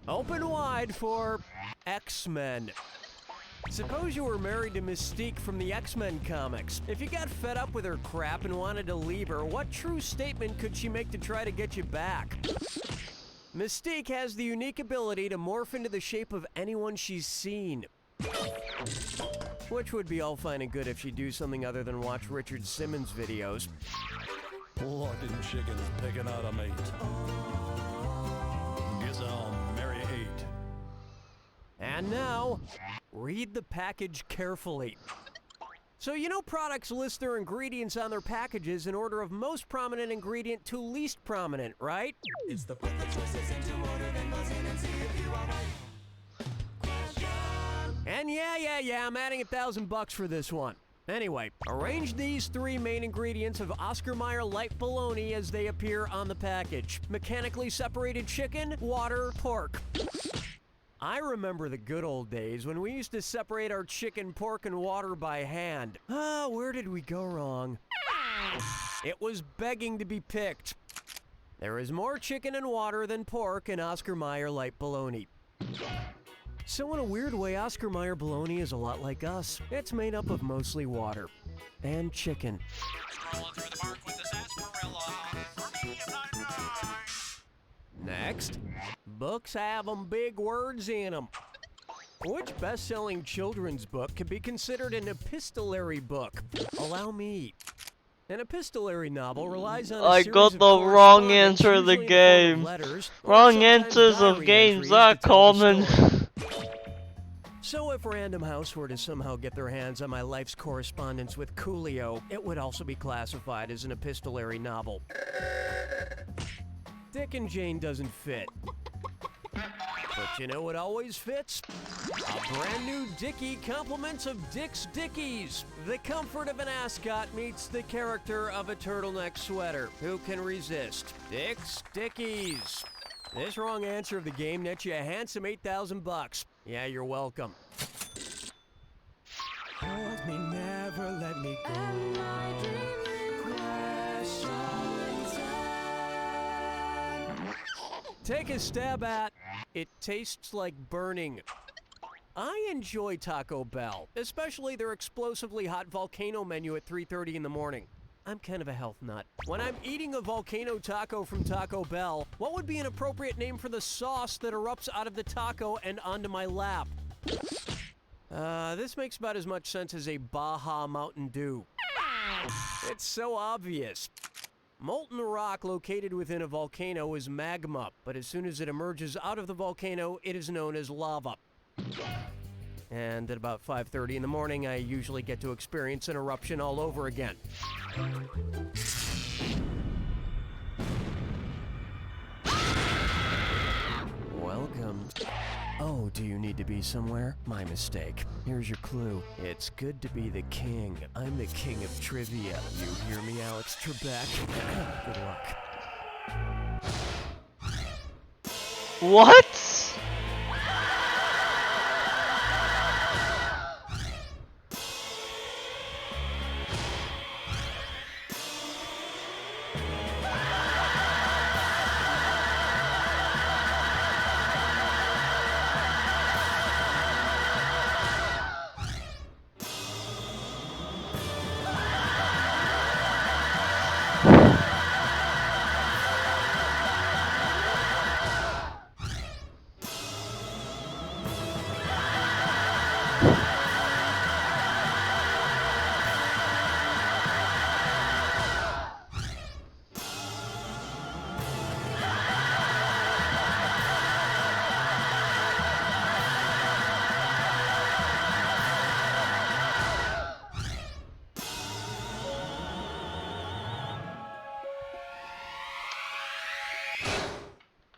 Open wide for X-Men. Suppose you were married to Mystique from the X-Men comics. If you got fed up with her crap and wanted to leave her, what true statement could she make to try to get you back? Mystique has the unique ability to morph into the shape of anyone she's seen. Which would be all fine and good if she'd do something other than watch Richard Simmons videos. Blood and chickens picking out a mate. Guess I'll marry 8. And now, read the package carefully. So you know products list their ingredients on their packages in order of most prominent ingredient to least prominent, right? It's the put the choices into order, then buzz in and see if you are right. And yeah, I'm adding $1,000 for this one. Anyway, arrange these 3 main ingredients of Oscar Mayer light bologna as they appear on the package. Mechanically separated chicken, water, pork. I remember the good old days when we used to separate our chicken, pork, and water by hand. Where did we go wrong? It was begging to be picked. There is more chicken and water than pork in Oscar Mayer light bologna. So in a weird way, Oscar Mayer bologna is a lot like us. It's made up of mostly water and chicken. Next, books have big words in them. Which best-selling children's book can be considered an epistolary book? Allow me. An epistolary novel relies on I got the wrong answer of the game. Wrong answers of games are common. So if Random House were to somehow get their hands on my life's correspondence with Coolio, it would also be classified as an epistolary novel. Dick and Jane doesn't fit. But you know what always fits? A brand new Dickie compliments of Dick's Dickies. The comfort of an ascot meets the character of a turtleneck sweater. Who can resist? Dick's Dickies. This wrong answer of the game nets you a handsome $8,000. Yeah, you're welcome. Hold me, never let me go. Take a stab at it tastes like burning. I enjoy Taco Bell, especially their explosively hot volcano menu at 3:30 in the morning. I'm kind of a health nut. When I'm eating a volcano taco from Taco Bell, what would be an appropriate name for the sauce that erupts out of the taco and onto my lap? This makes about as much sense as a Baja Mountain Dew. It's so obvious. Molten rock located within a volcano is magma, but as soon as it emerges out of the volcano, it is known as lava. And at about 5:30 in the morning, I usually get to experience an eruption all over again. Welcome. Oh, do you need to be somewhere? My mistake. Here's your clue. It's good to be the king. I'm the king of trivia. You hear me, Alex Trebek? Good luck. What?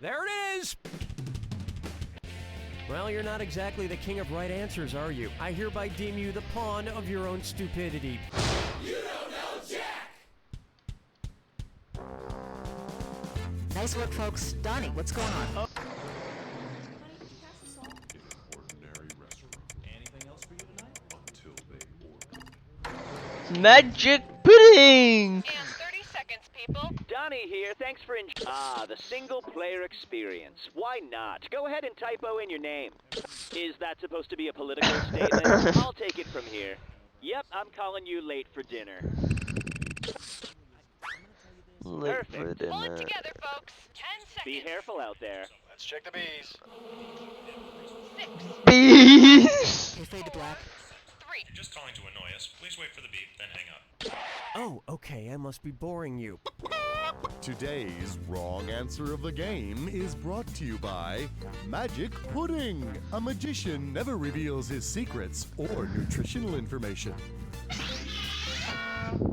There it is! Well, you're not exactly the king of right answers, are you? I hereby deem you the pawn of your own stupidity. You don't know Jack! Nice work, folks. Donnie, what's going on? Ordinary restaurant. Anything else for you tonight? Until they order. Magic pudding! And 30 seconds, people. Donnie, Donnie here. Thanks for the single-player experience. Why not? Go ahead and typo in your name. Is that supposed to be a political statement? I'll take it from here. Yep, I'm calling you late for dinner. Late for dinner. Pull it together, folks. 10 seconds. Be careful out there. Let's check the bees. 6. Bees! We'll fade to black. 3. Just calling to annoy us. Please wait for the beep, then hang up. Oh, okay, I must be boring you. Today's wrong answer of the game is brought to you by Magic Pudding. A magician never reveals his secrets or nutritional information.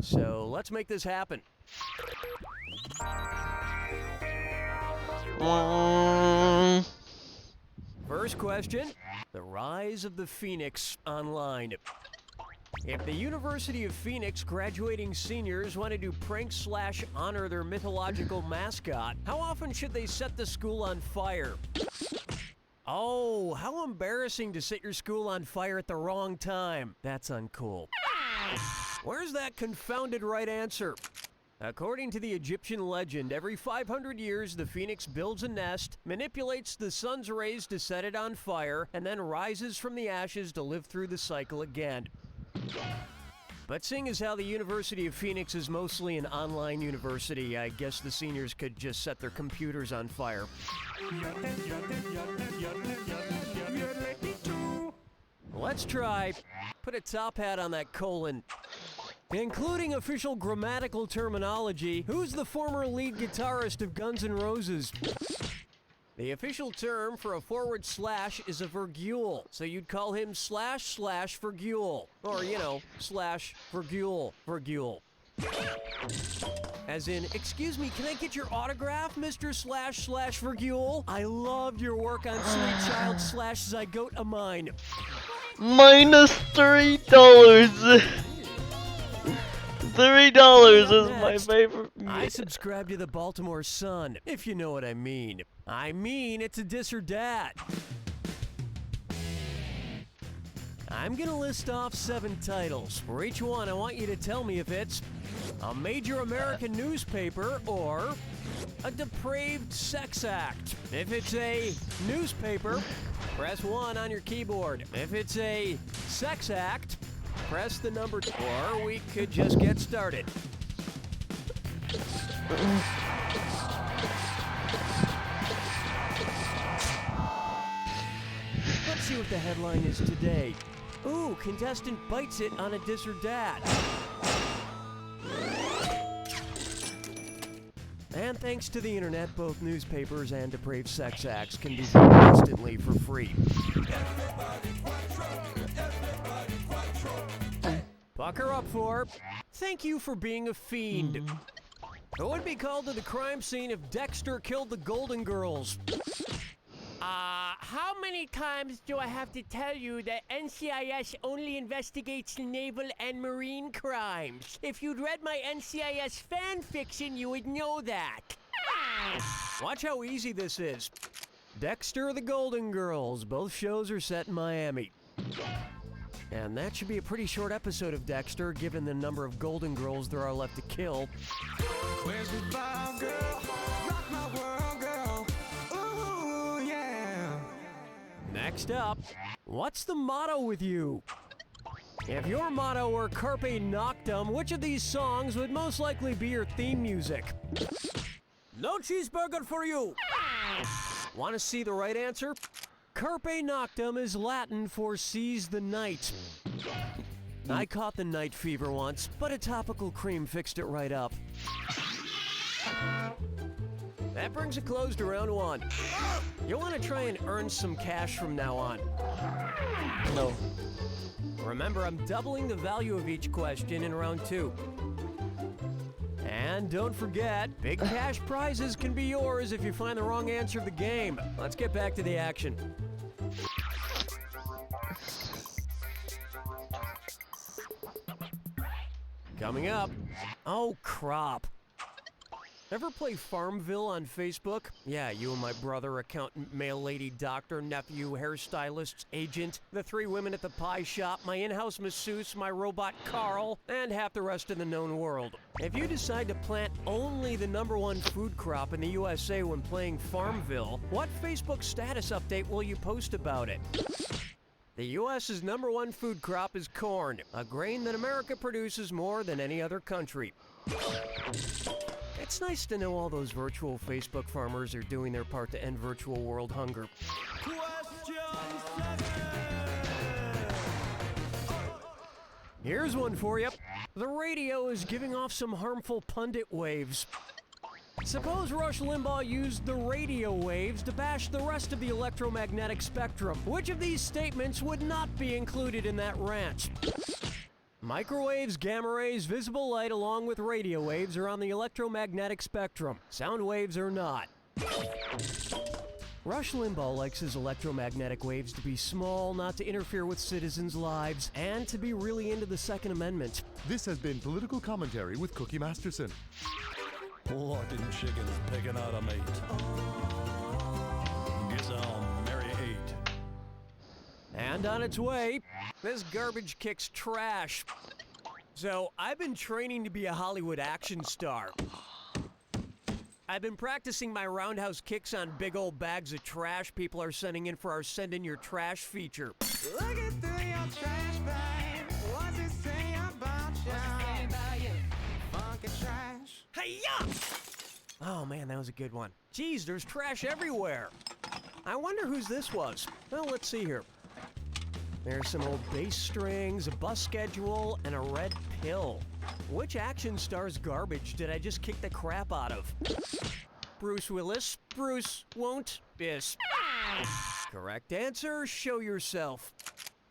So let's make this happen. First question, the rise of the Phoenix online. If the University of Phoenix graduating seniors want to do pranks / honor their mythological mascot, how often should they set the school on fire? Oh, how embarrassing to set your school on fire at the wrong time. That's uncool. Where's that confounded right answer? According to the Egyptian legend, every 500 years the phoenix builds a nest, manipulates the sun's rays to set it on fire, and then rises from the ashes to live through the cycle again. But seeing as how the University of Phoenix is mostly an online university, I guess the seniors could just set their computers on fire. Let's try. Put a top hat on that colon. Including official grammatical terminology, who's the former lead guitarist of Guns N' Roses? The official term for a / is a virgule, so you'd call him / virgule. Or, you know, / virgule. As in, excuse me, can I get your autograph, Mr. / virgule? I loved your work on Sweet Child / Zygote of Mine. Minus $3. $3 is my favorite. I subscribe to the Baltimore Sun, if you know what I mean. I mean, it's a dis or dat. I'm gonna list off 7 titles. For each one, I want you to tell me if it's a major American newspaper or a depraved sex act. If it's a newspaper, press 1 on your keyboard. If it's a sex act, press the number 2, or we could just get started. Let's see what the headline is today. Ooh, contestant bites it on a dis or dat. And thanks to the internet, both newspapers and depraved sex acts can be viewed instantly for free. Pucker up for. Thank you for being a fiend. Who would be called to the crime scene if Dexter killed the Golden Girls? How many times do I have to tell you that NCIS only investigates naval and marine crimes? If you'd read my NCIS fan fiction, you would know that. Watch how easy this is. Dexter, the Golden Girls. Both shows are set in Miami. And that should be a pretty short episode of Dexter, given the number of Golden Girls there are left to kill. Where's the vibe, girl? Rock my world, girl. Ooh, yeah. Next up, what's the motto with you? If your motto were Carpe Noctem, which of these songs would most likely be your theme music? No cheeseburger for you! Want to see the right answer? Carpe Noctem is Latin for seize the night. I caught the night fever once, but a topical cream fixed it right up. That brings a close to round 1. You'll want to try and earn some cash from now on. No. Remember, I'm doubling the value of each question in round 2. And don't forget, big cash prizes can be yours if you find the wrong answer of the game. Let's get back to the action. Coming up. Oh, crap. Ever play Farmville on Facebook? Yeah, you and my brother, accountant, mail lady, doctor, nephew, hairstylist, agent, the 3 women at the pie shop, my in-house masseuse, my robot Carl, and half the rest of the known world. If you decide to plant only the #1 food crop in the USA when playing Farmville, what Facebook status update will you post about it? The U.S.'s #1 food crop is corn, a grain that America produces more than any other country. It's nice to know all those virtual Facebook farmers are doing their part to end virtual world hunger. Here's one for you. The radio is giving off some harmful pundit waves. Suppose Rush Limbaugh used the radio waves to bash the rest of the electromagnetic spectrum. Which of these statements would not be included in that rant? Microwaves, gamma rays, visible light, along with radio waves are on the electromagnetic spectrum. Sound waves are not. Rush Limbaugh likes his electromagnetic waves to be small, not to interfere with citizens' lives, and to be really into the Second Amendment. This has been Political Commentary with Cookie Masterson. Blood and chickens picking out a mate. Get on, Mary 8. And on its way, this garbage kicks trash. So, I've been training to be a Hollywood action star. I've been practicing my roundhouse kicks on big old bags of trash people are sending in for our Send In Your Trash feature. Looking through your trash bag, what's it say about you? Funky trash. Hey-ya! Oh man, that was a good one. Geez, there's trash everywhere. I wonder whose this was. Well, let's see here. There's some old bass strings, a bus schedule, and a red pill. Which action star's garbage did I just kick the crap out of? Bruce Willis. Bruce won't miss. Correct answer, show yourself.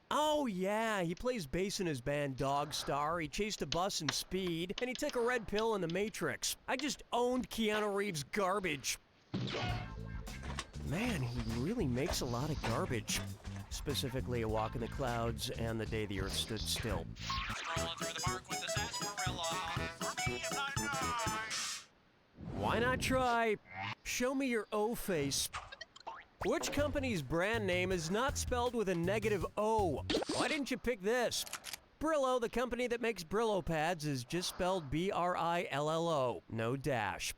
Oh yeah, he plays bass in his band Dog Star, he chased a bus in Speed, and he took a red pill in The Matrix. I just owned Keanu Reeves' garbage. Man, he really makes a lot of garbage. Specifically, A Walk in the Clouds and The Day the Earth Stood Still. Strolling through the park with the sarsaparilla. For me, I'm not Why not try? Show me your O face. Which company's brand name is not spelled with a negative O? Why didn't you pick this? Brillo, the company that makes Brillo pads, is just spelled B-R-I-L-L-O, no dash.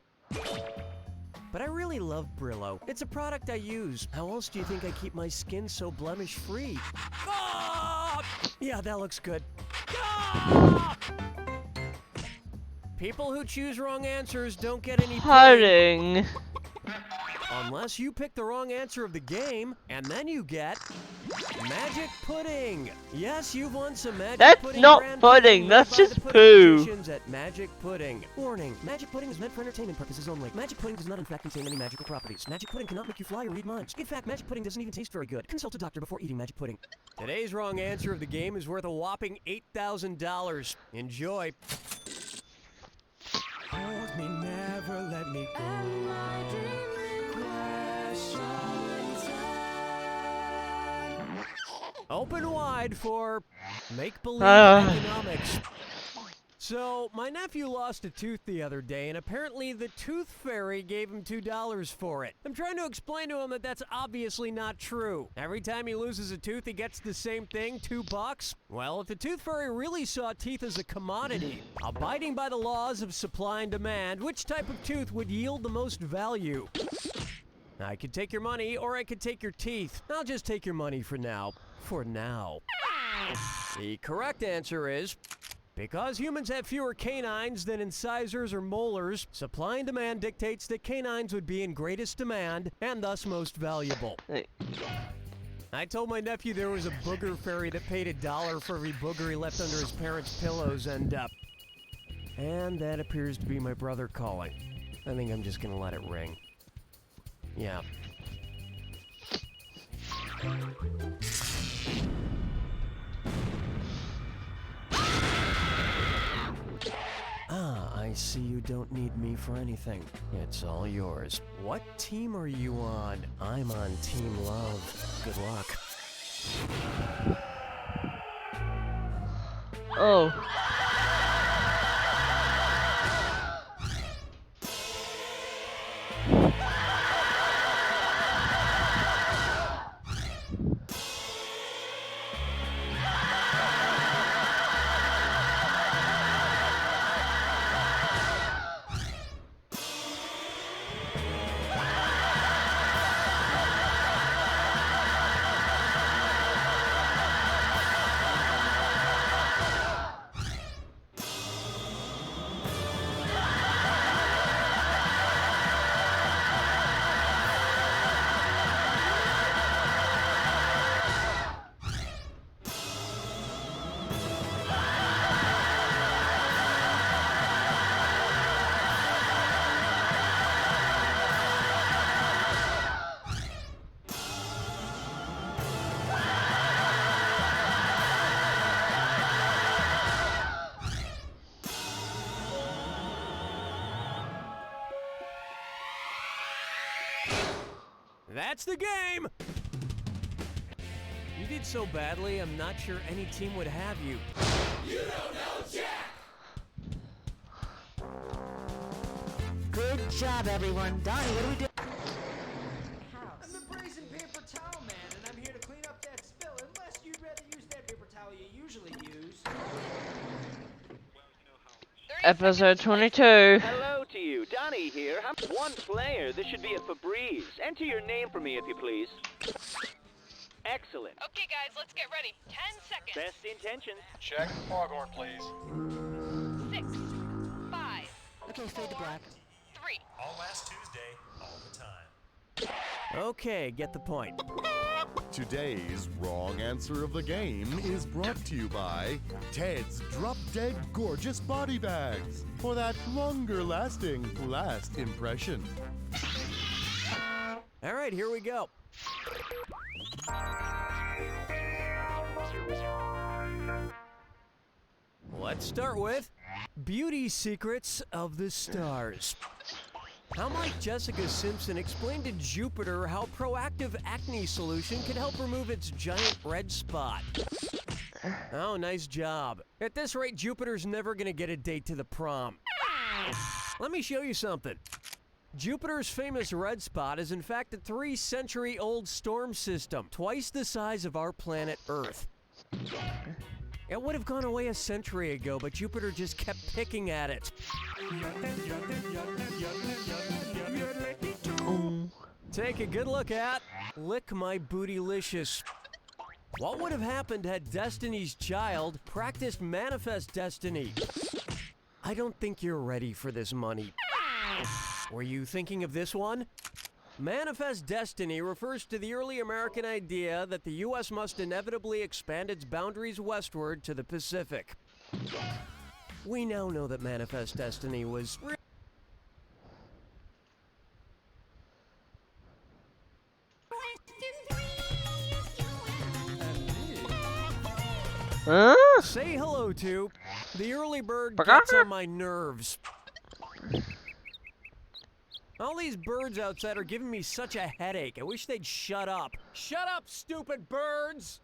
But I really love Brillo. It's a product I use. How else do you think I keep my skin so blemish-free? Ah! Yeah, that looks good. Ah! People who choose wrong answers don't get any pudding. Unless you pick the wrong answer of the game, and then you get magic pudding. Yes, you've won some magic That's pudding. not Grand pudding, made that's by just the pudding poo. magicians at Magic Pudding. Warning: magic pudding is meant for entertainment purposes only. Magic pudding does not in fact contain any magical properties. Magic pudding cannot make you fly or read minds. In fact, magic pudding doesn't even taste very good. Consult a doctor before eating magic pudding. Today's wrong answer of the game is worth a whopping $8,000. Enjoy. Hold me, never let me go. Open wide for make-believe economics. So, my nephew lost a tooth the other day, and apparently the tooth fairy gave him $2 for it. I'm trying to explain to him that that's obviously not true. Every time he loses a tooth, he gets the same thing, $2. Well, if the tooth fairy really saw teeth as a commodity, abiding by the laws of supply and demand, which type of tooth would yield the most value? I could take your money, or I could take your teeth. I'll just take your money for now. For now. The correct answer is, because humans have fewer canines than incisors or molars, supply and demand dictates that canines would be in greatest demand and thus most valuable. I told my nephew there was a booger fairy that paid $1 for every booger he left under his parents' pillows, and that appears to be my brother calling. I think I'm just gonna let it ring. Yeah. Ah, I see you don't need me for anything. It's all yours. What team are you on? I'm on Team Love. Good luck. Oh. That's the game! You did so badly, I'm not sure any team would have you. You don't know Jack! Good job, everyone. Donnie, what do we do? I'm the brazen paper towel man, and I'm here to clean up that spill, unless you'd rather use that paper towel you usually use. Episode 22. Hello to you, Donnie here. I'm one player. This should be a Febreze. Enter your name for me, if you please. Excellent. Okay, guys, let's get ready. 10 seconds. Best intentions. Check. Foghorn, please. 6, 5. Okay, fade to black. 3. All last Tuesday, all the time. Okay, get the point. Today's wrong answer of the game is brought to you by Ted's Drop Dead Gorgeous Body Bags for that longer lasting last impression. All right, here we go. Let's start with Beauty Secrets of the Stars. How might Jessica Simpson explain to Jupiter how Proactive Acne Solution can help remove its giant red spot? Oh, nice job. At this rate, Jupiter's never gonna get a date to the prom. Let me show you something. Jupiter's famous red spot is in fact a 3-century-old storm system, twice the size of our planet Earth. It would have gone away a century ago, but Jupiter just kept picking at it. Take a good look at Lick My Bootylicious. What would have happened had Destiny's Child practiced Manifest Destiny? I don't think you're ready for this money. Were you thinking of this one? Manifest Destiny refers to the early American idea that the U.S. must inevitably expand its boundaries westward to the Pacific. We now know that Manifest Destiny was... Huh? Say hello to the early bird gets on my nerves. All these birds outside are giving me such a headache. I wish they'd shut up. Shut up, stupid birds!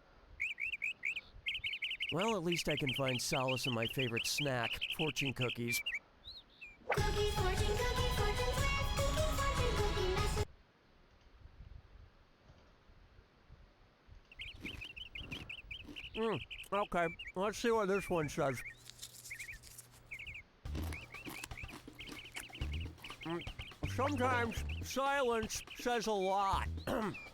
Well, at least I can find solace in my favorite snack, fortune cookies. Cookies, fortune cookie, Okay, let's see what this one says. Sometimes silence says a lot.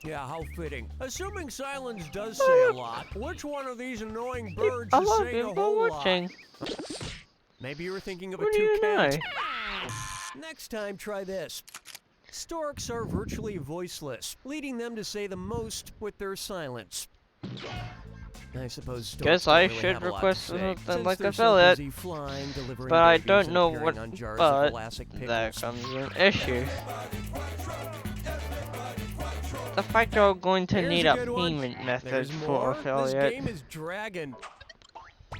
Yeah, how fitting. Assuming silence does say a lot, which one of these annoying birds is saying a whole lot? Maybe you were thinking of a toucan. Next time, try this. Storks are virtually voiceless, leading them to say the most with their silence. I suppose storks guess don't I really should have a lot to request say, something since like they're affiliate, so busy flying, delivering but I babies, don't and know appearing what on jars of but Vlasic there pickles. comes an issue. The fact you're going to need a payment method There's for more. affiliate. This game is Dragon.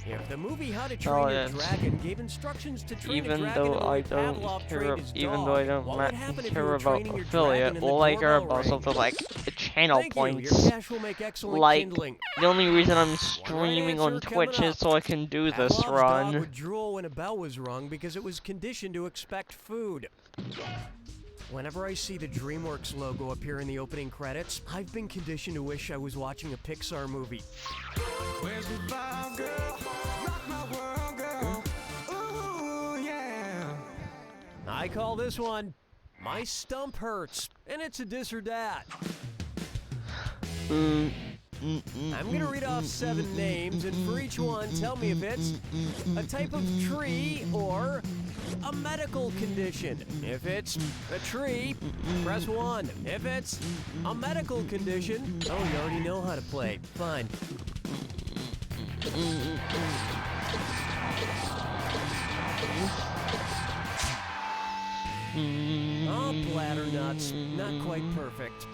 If the movie How to Train Your Dragon gave instructions to train a Even dragon though the way I don't Pavlov care, trained his even though I dog, don't what would happen if you care were about training your affiliate, dragon in the all I care doorbell about ring? something like the channel Thank you. points. Your cash will make excellent Like kindling. the only reason I'm One right streaming answer on coming Twitch is up. so I can do this Pavlov's dog run. would drool when a bell was rung because it was conditioned to expect food. Whenever I see the DreamWorks logo appear in the opening credits, I've been conditioned to wish I was watching a Pixar movie. Where's the vibe, girl? Rock my world, girl. Ooh, yeah. I call this one My Stump Hurts, and it's a this or that. I'm gonna read off 7 names, and for each one, tell me if it's a type of tree or a medical condition. If it's a tree, press 1. If it's a medical condition, oh, you already know how to play. Fine. Oh, bladder nuts. Not quite perfect.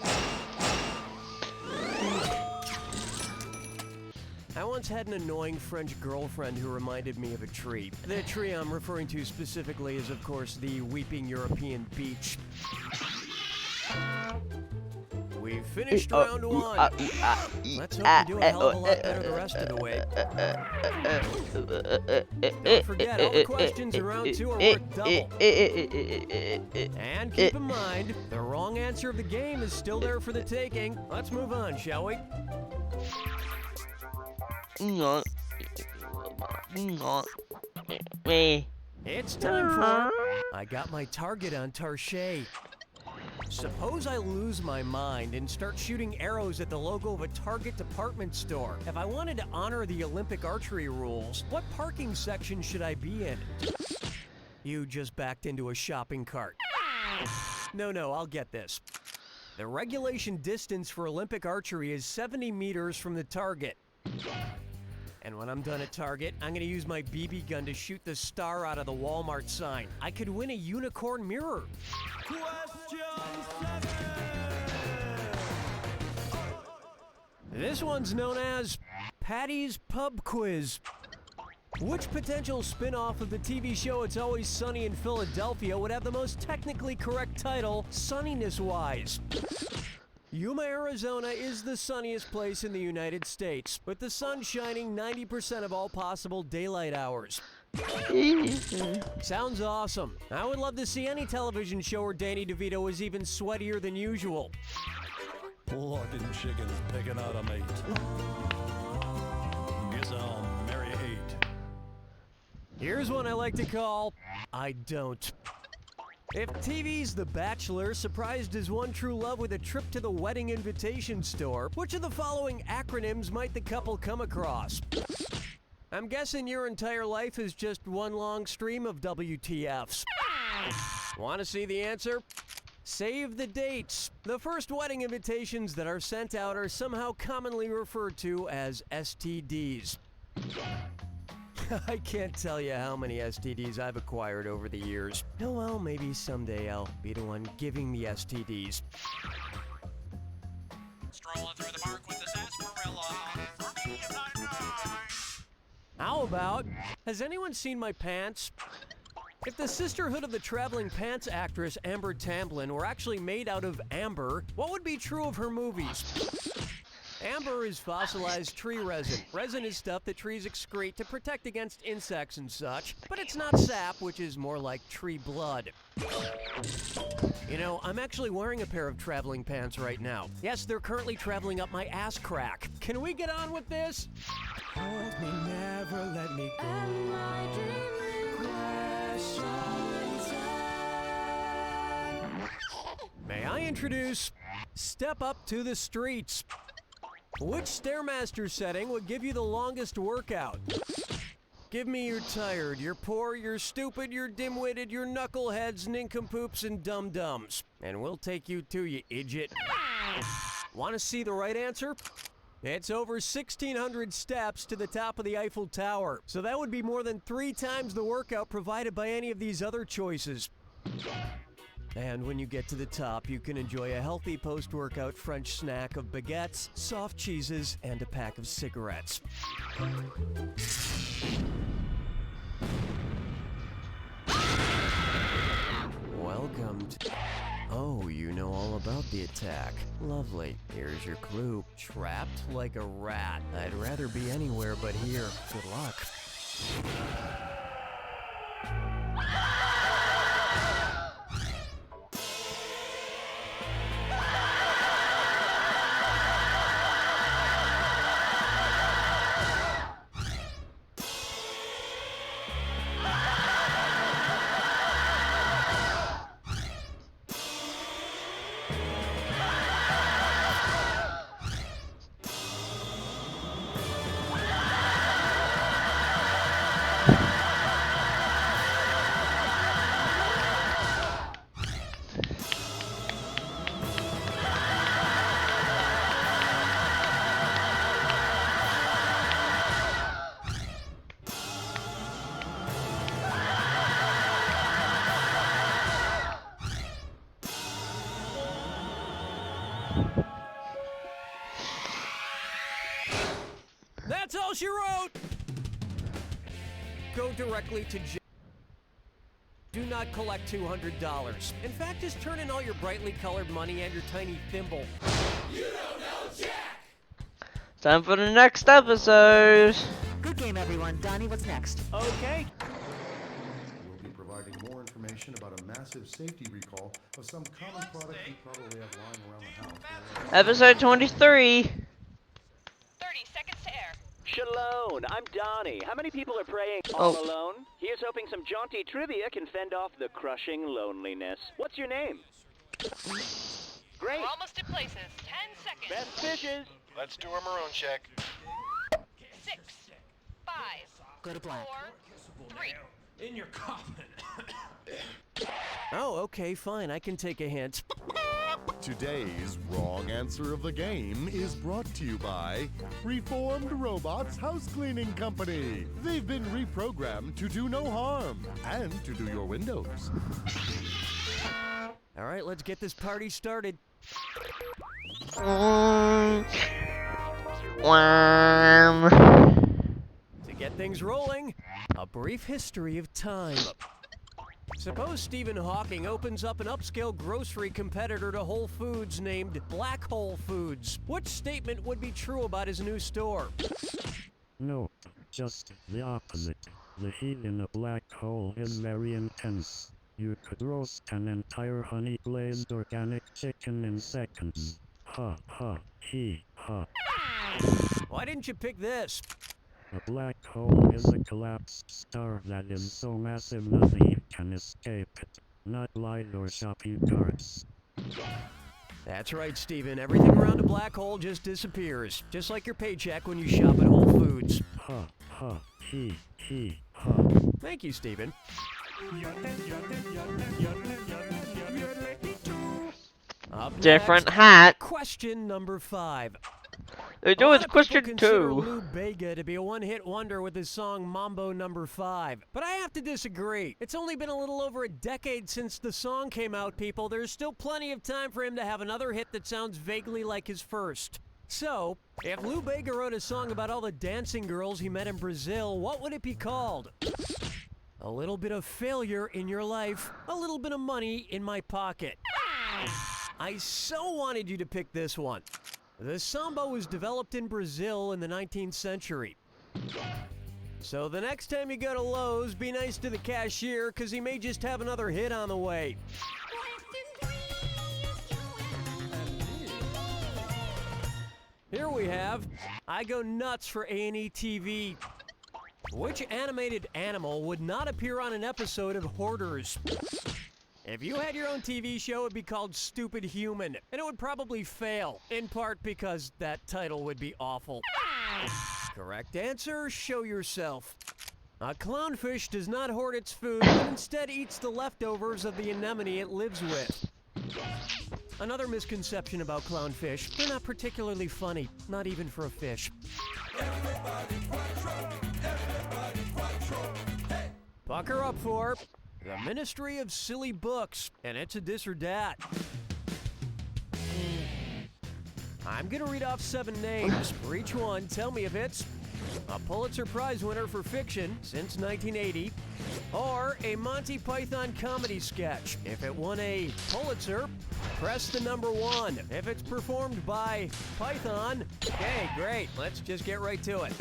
I once had an annoying French girlfriend who reminded me of a tree. The tree I'm referring to specifically is, of course, the Weeping European Beech. Finished round one. Let's hope you do a hell of a lot better the rest of the way. Don't forget, all the questions in round 2 are worth double. And keep in mind, the wrong answer of the game is still there for the taking. Let's move on, shall we? It's time for... I got my target on Tarchet. Suppose I lose my mind and start shooting arrows at the logo of a Target department store. If I wanted to honor the Olympic archery rules, what parking section should I be in? You just backed into a shopping cart. No, I'll get this. The regulation distance for Olympic archery is 70 meters from the target. And when I'm done at Target, I'm gonna use my BB gun to shoot the star out of the Walmart sign. I could win a unicorn mirror. This one's known as Patty's Pub Quiz. Which potential spin-off of the TV show It's Always Sunny in Philadelphia would have the most technically correct title, sunniness-wise? Yuma, Arizona is the sunniest place in the United States, with the sun shining 90% of all possible daylight hours. Sounds awesome. I would love to see any television show where Danny DeVito is even sweatier than usual. Plucking chickens picking out a mate. Guess I'll marry 8. Here's one I like to call, I don't. If TV's The Bachelor surprised his one true love with a trip to the wedding invitation store, which of the following acronyms might the couple come across? I'm guessing your entire life is just one long stream of WTFs. Want to see the answer? Save the dates. The first wedding invitations that are sent out are somehow commonly referred to as STDs. I can't tell you how many STDs I've acquired over the years. Oh well, maybe someday I'll be the one giving the STDs. Strolling through the park with the sarsaparilla. For me, if I die. How about, has anyone seen my pants? If the sisterhood of the traveling pants actress Amber Tamblyn were actually made out of amber, what would be true of her movies? Amber is fossilized tree resin. Resin is stuff that trees excrete to protect against insects and such, but it's not sap, which is more like tree blood. You know, I'm actually wearing a pair of traveling pants right now. Yes, they're currently traveling up my ass crack. Can we get on with this? Hold me, never let me go. May I introduce Step Up to the Streets. Which Stairmaster setting would give you the longest workout? Give me your tired, your poor, your stupid, your dim-witted, your knuckleheads, nincompoops, and dum-dums. And we'll take you too, you idiot. Want to see the right answer? It's over 1,600 steps to the top of the Eiffel Tower. So that would be more than 3 times the workout provided by any of these other choices. And when you get to the top, you can enjoy a healthy post-workout French snack of baguettes, soft cheeses, and a pack of cigarettes. Welcome to... Oh, you know all about the attack. Lovely. Here's your clue. Trapped like a rat. I'd rather be anywhere but here. Good luck. That's all she wrote! Go directly to jail. Do not collect $200. In fact, just turn in all your brightly colored money and your tiny thimble. Time for the next episode. Good game, everyone. Donnie, what's next? Okay. We'll be providing more information about a massive safety recall of some common product you probably have lying around the house. Episode 23. 30 seconds to air. Shalom, I'm Donnie. How many people are praying Oh. all alone? Here's hoping some jaunty trivia can fend off the crushing loneliness. What's your name? Great. We're almost in places. 10 seconds. Best fishes. Let's do a maroon check. 6, 5, Go to black. 4, 3. In your coffin. Oh, okay, fine. I can take a hint. Today's wrong answer of the game is brought to you by Reformed Robots House Cleaning Company. They've been reprogrammed to do no harm and to do your windows. All right, let's get this party started. To get things rolling, a brief history of time. Suppose Stephen Hawking opens up an upscale grocery competitor to Whole Foods named Black Hole Foods. Which statement would be true about his new store? No, just the opposite. The heat in a black hole is very intense. You could roast an entire honey-glazed organic chicken in seconds. Ha ha, he ha. Why didn't you pick this? A black hole is a collapsed star that is so massive nothing can escape it. Not light or shopping carts. That's right, Stephen. Everything around a black hole just disappears. Just like your paycheck when you shop at Whole Foods. Ha ha, he ha. Thank you, Stephen. Up Different next, hat. Question number 5. They do it's question Consider 2. Lou Bega to be a one-hit wonder with his song Mambo Number 5. But I have to disagree. It's only been a little over a decade since the song came out, people. There's still plenty of time for him to have another hit that sounds vaguely like his first. So, if Lou Bega wrote a song about all the dancing girls he met in Brazil, what would it be called? A little bit of failure in your life, a little bit of money in my pocket. I so wanted you to pick this one. The samba was developed in Brazil in the 19th century. So the next time you go to Lowe's, be nice to the cashier, because he may just have another hit on the way. Here we have I Go Nuts for A&E TV. Which animated animal would not appear on an episode of Hoarders? If you had your own TV show, it'd be called Stupid Human, and it would probably fail, in part because that title would be awful. Correct answer, show yourself. A clownfish does not hoard its food, but instead eats the leftovers of the anemone it lives with. Another misconception about clownfish, they're not particularly funny, not even for a fish. Bucker up for the Ministry of Silly Books, and it's a this or dat. I'm gonna read off 7 names. For each one, tell me if it's a Pulitzer Prize winner for fiction since 1980, or a Monty Python comedy sketch. If it won a Pulitzer, press the number 1. If it's performed by Python, okay, great. Let's just get right to it.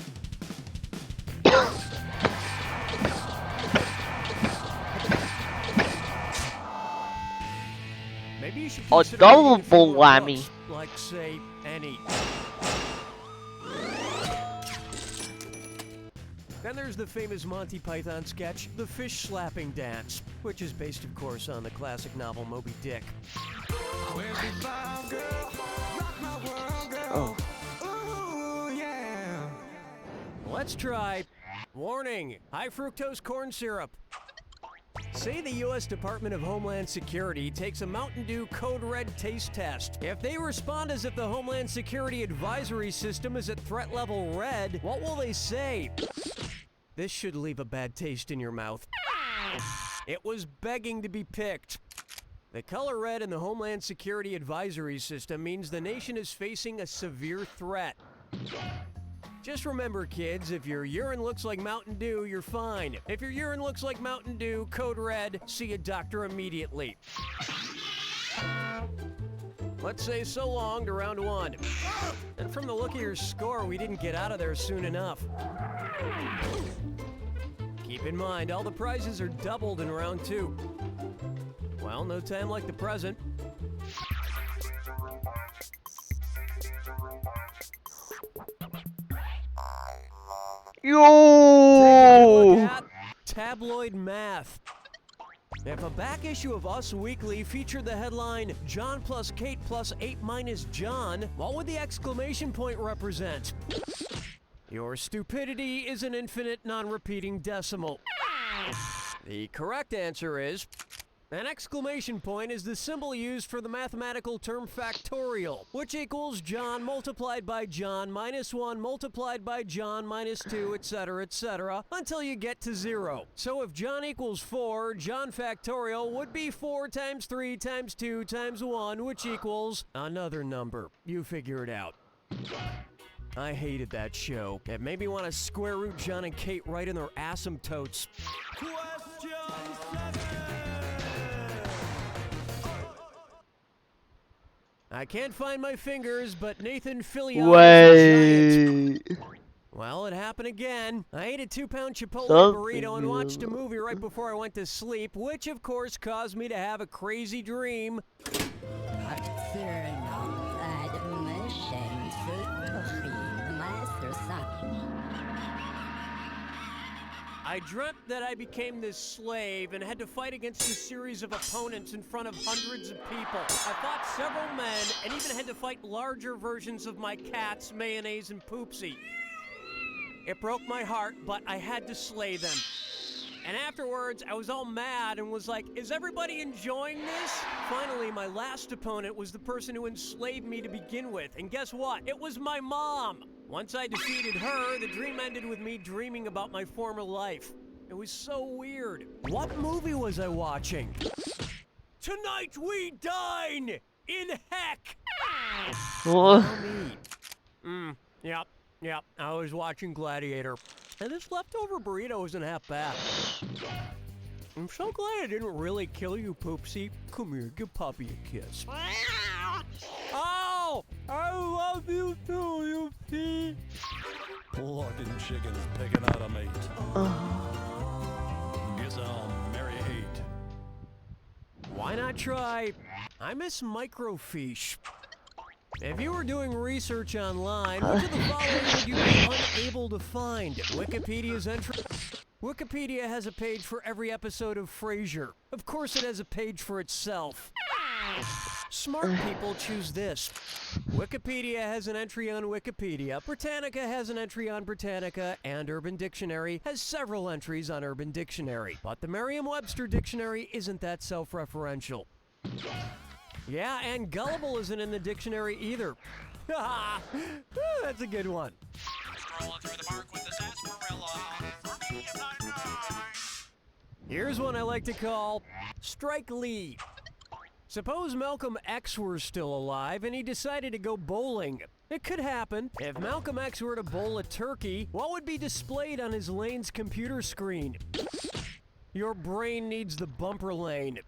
Maybe you should A consider reading a few double more whammy. books, like, say, any. Then there's the famous Monty Python sketch, The Fish Slapping Dance, which is based, of course, on the classic novel Moby Dick. Oh. Ooh, yeah. Let's try. Warning, high fructose corn syrup. Say the U.S. Department of Homeland Security takes a Mountain Dew Code Red taste test. If they respond as if the Homeland Security advisory system is at threat level red, what will they say? This should leave a bad taste in your mouth. It was begging to be picked. The color red in the Homeland Security advisory system means the nation is facing a severe threat. Just remember, kids, if your urine looks like Mountain Dew, you're fine. If your urine looks like Mountain Dew, code red, see a doctor immediately. Let's say so long to round 1. And from the look of your score, we didn't get out of there soon enough. Keep in mind, all the prizes are doubled in round 2. Well, no time like the present. Yo! Tabloid math. If a back issue of Us Weekly featured the headline, John plus Kate plus 8 minus John, what would the exclamation point represent? Your stupidity is an infinite non-repeating decimal. The correct answer is, an exclamation point is the symbol used for the mathematical term factorial, which equals John multiplied by John minus 1 multiplied by John minus 2, etc., until you get to 0. So if John equals 4, John factorial would be 4 times 3 times 2 times 1, which equals another number. You figure it out. I hated that show. It made me want to square root John and Kate right in their asymptotes. Question 7. I can't find my fingers, but Nathan Fillion is a giant. Well, it happened again. I ate a 2-pound Chipotle burrito and watched a movie right before I went to sleep, which of course caused me to have a crazy dream. I dreamt that I became this slave and had to fight against a series of opponents in front of hundreds of people. I fought several men and even had to fight larger versions of my cats, Mayonnaise and Poopsie. It broke my heart, but I had to slay them. And afterwards, I was all mad and was like, is everybody enjoying this? Finally, my last opponent was the person who enslaved me to begin with. And guess what? It was my mom. Once I defeated her, the dream ended with me dreaming about my former life. It was so weird. What movie was I watching? Tonight we dine in heck. Yep. I was watching Gladiator. And this leftover burrito isn't half bad. I'm so glad I didn't really kill you, Poopsie. Come here, give Poppy a kiss. Oh! I love you too, you see? Blood and chickens picking out a mate. Guess I'll marry hate. Why not try? I miss microfiche. If you were doing research online, which of the following would you be unable to find? Wikipedia's entry. Wikipedia has a page for every episode of Frasier. Of course it has a page for itself. Smart people choose this. Wikipedia has an entry on Wikipedia, Britannica has an entry on Britannica, and Urban Dictionary has several entries on Urban Dictionary. But the Merriam-Webster Dictionary isn't that self-referential. Yeah, and gullible isn't in the dictionary either. That's a good one. Strolling through the park with the sarsaparilla. For me, if I'm right. Here's one I like to call Strike Lee. Suppose Malcolm X were still alive and he decided to go bowling. It could happen. If Malcolm X were to bowl a turkey, what would be displayed on his lane's computer screen? Your brain needs the bumper lane.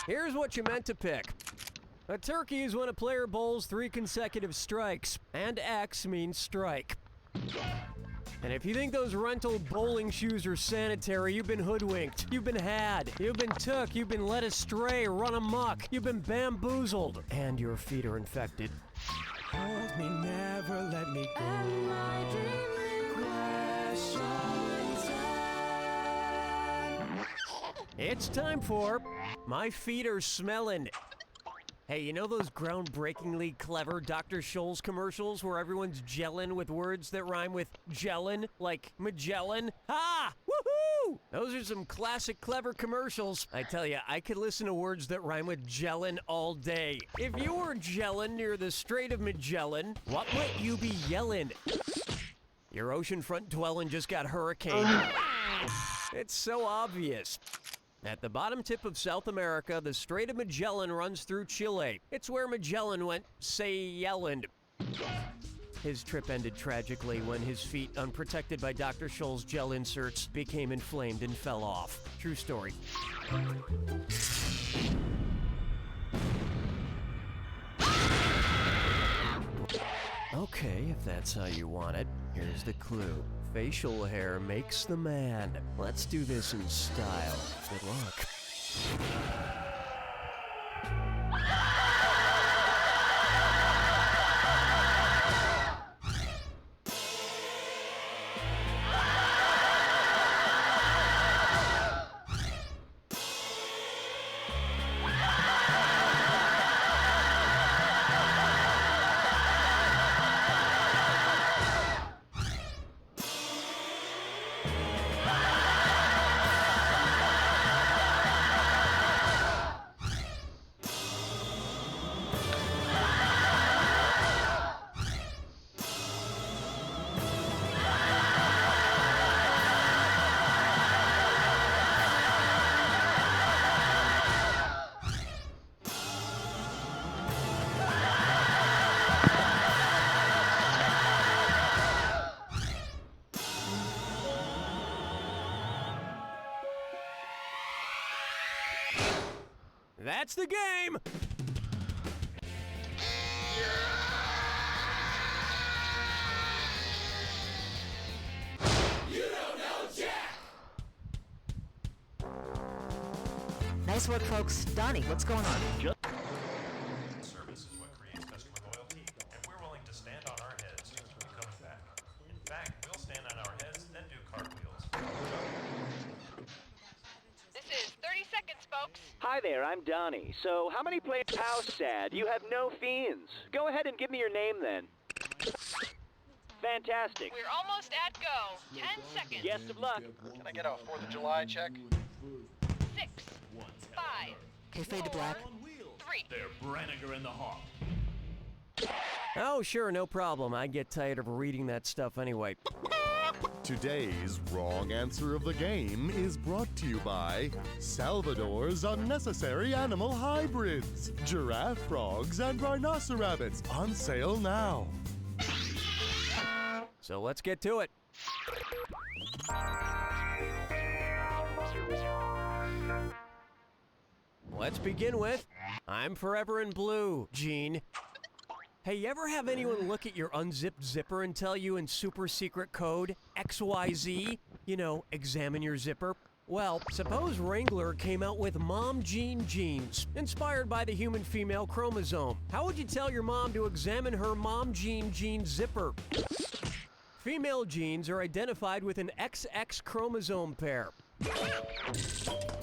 Here's what you meant to pick. A turkey is when a player bowls 3 consecutive strikes, and X means strike. And if you think those rental bowling shoes are sanitary, you've been hoodwinked, you've been had, you've been took, you've been led astray, run amok, you've been bamboozled, and your feet are infected. Hold me, never let me go. It's time for My Feet Are Smelling. Hey, you know those groundbreakingly clever Dr. Scholl's commercials where everyone's gelling with words that rhyme with gellin', like Magellan? Ha! Woohoo! Those are some classic clever commercials. I tell you, I could listen to words that rhyme with gellin' all day. If you were gellin' near the Strait of Magellan, what might you be yelling? Your oceanfront dwelling just got hurricaned. It's so obvious. At the bottom tip of South America, the Strait of Magellan runs through Chile. It's where Magellan went say-yelling. His trip ended tragically when his feet, unprotected by Dr. Scholl's gel inserts, became inflamed and fell off. True story. Okay, if that's how you want it, here's the clue. Facial hair makes the man. Let's do this in style. Good luck. That's the game! You don't know Jack! Nice work, folks. Donnie, what's going on? Service is what creates customer loyalty, and we're willing to stand on our heads to keep you coming back. In fact, we'll stand on our heads, then do cartwheels. This is 30 seconds, folks. Hi there, I'm Donnie. So, how many players? How sad. You have no fiends. Go ahead and give me your name then. Fantastic. We're almost at go. 10 seconds. Best of luck. Can I get a 4th of July check? 6, 5, Okay, fade to black. 3. They're Branniger and the Hawk. Oh, sure, no problem. I get tired of reading that stuff anyway. Today's wrong answer of the game is brought to you by Salvador's Unnecessary Animal Hybrids. Giraffe frogs and rhinocerabits on sale now. So let's get to it. Let's begin with, I'm forever in blue, Gene. Hey, you ever have anyone look at your unzipped zipper and tell you in super secret code, XYZ, you know, examine your zipper? Well, suppose Wrangler came out with Mom Jean jeans, inspired by the human female chromosome. How would you tell your mom to examine her Mom Jean jean zipper? Female genes are identified with an XX chromosome pair.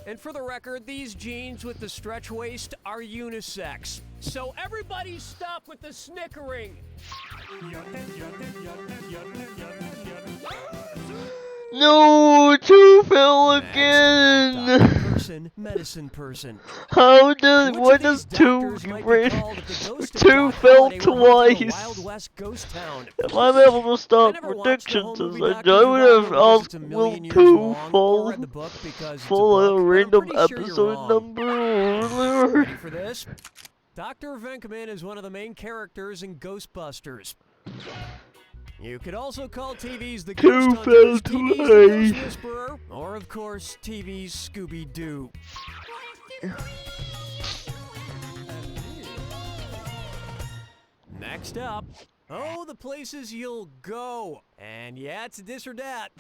And for the record, these jeans with the stretch waist are unisex. So everybody stop with the snickering! No, two fell again. Doctor person, medicine person. What does two two fell twice? Wild West ghost town. If I'm able to stop predictions as I would have asked, will two fall a random episode number earlier? Ready for this? Dr. Venkman is one of the main characters in Ghostbusters. You could also call TV's The Ghost Hunters, TV's The Ghost Whisperer, or of course, TV's Scooby-Doo. Next up, oh, the places you'll go. And yeah, it's this or that.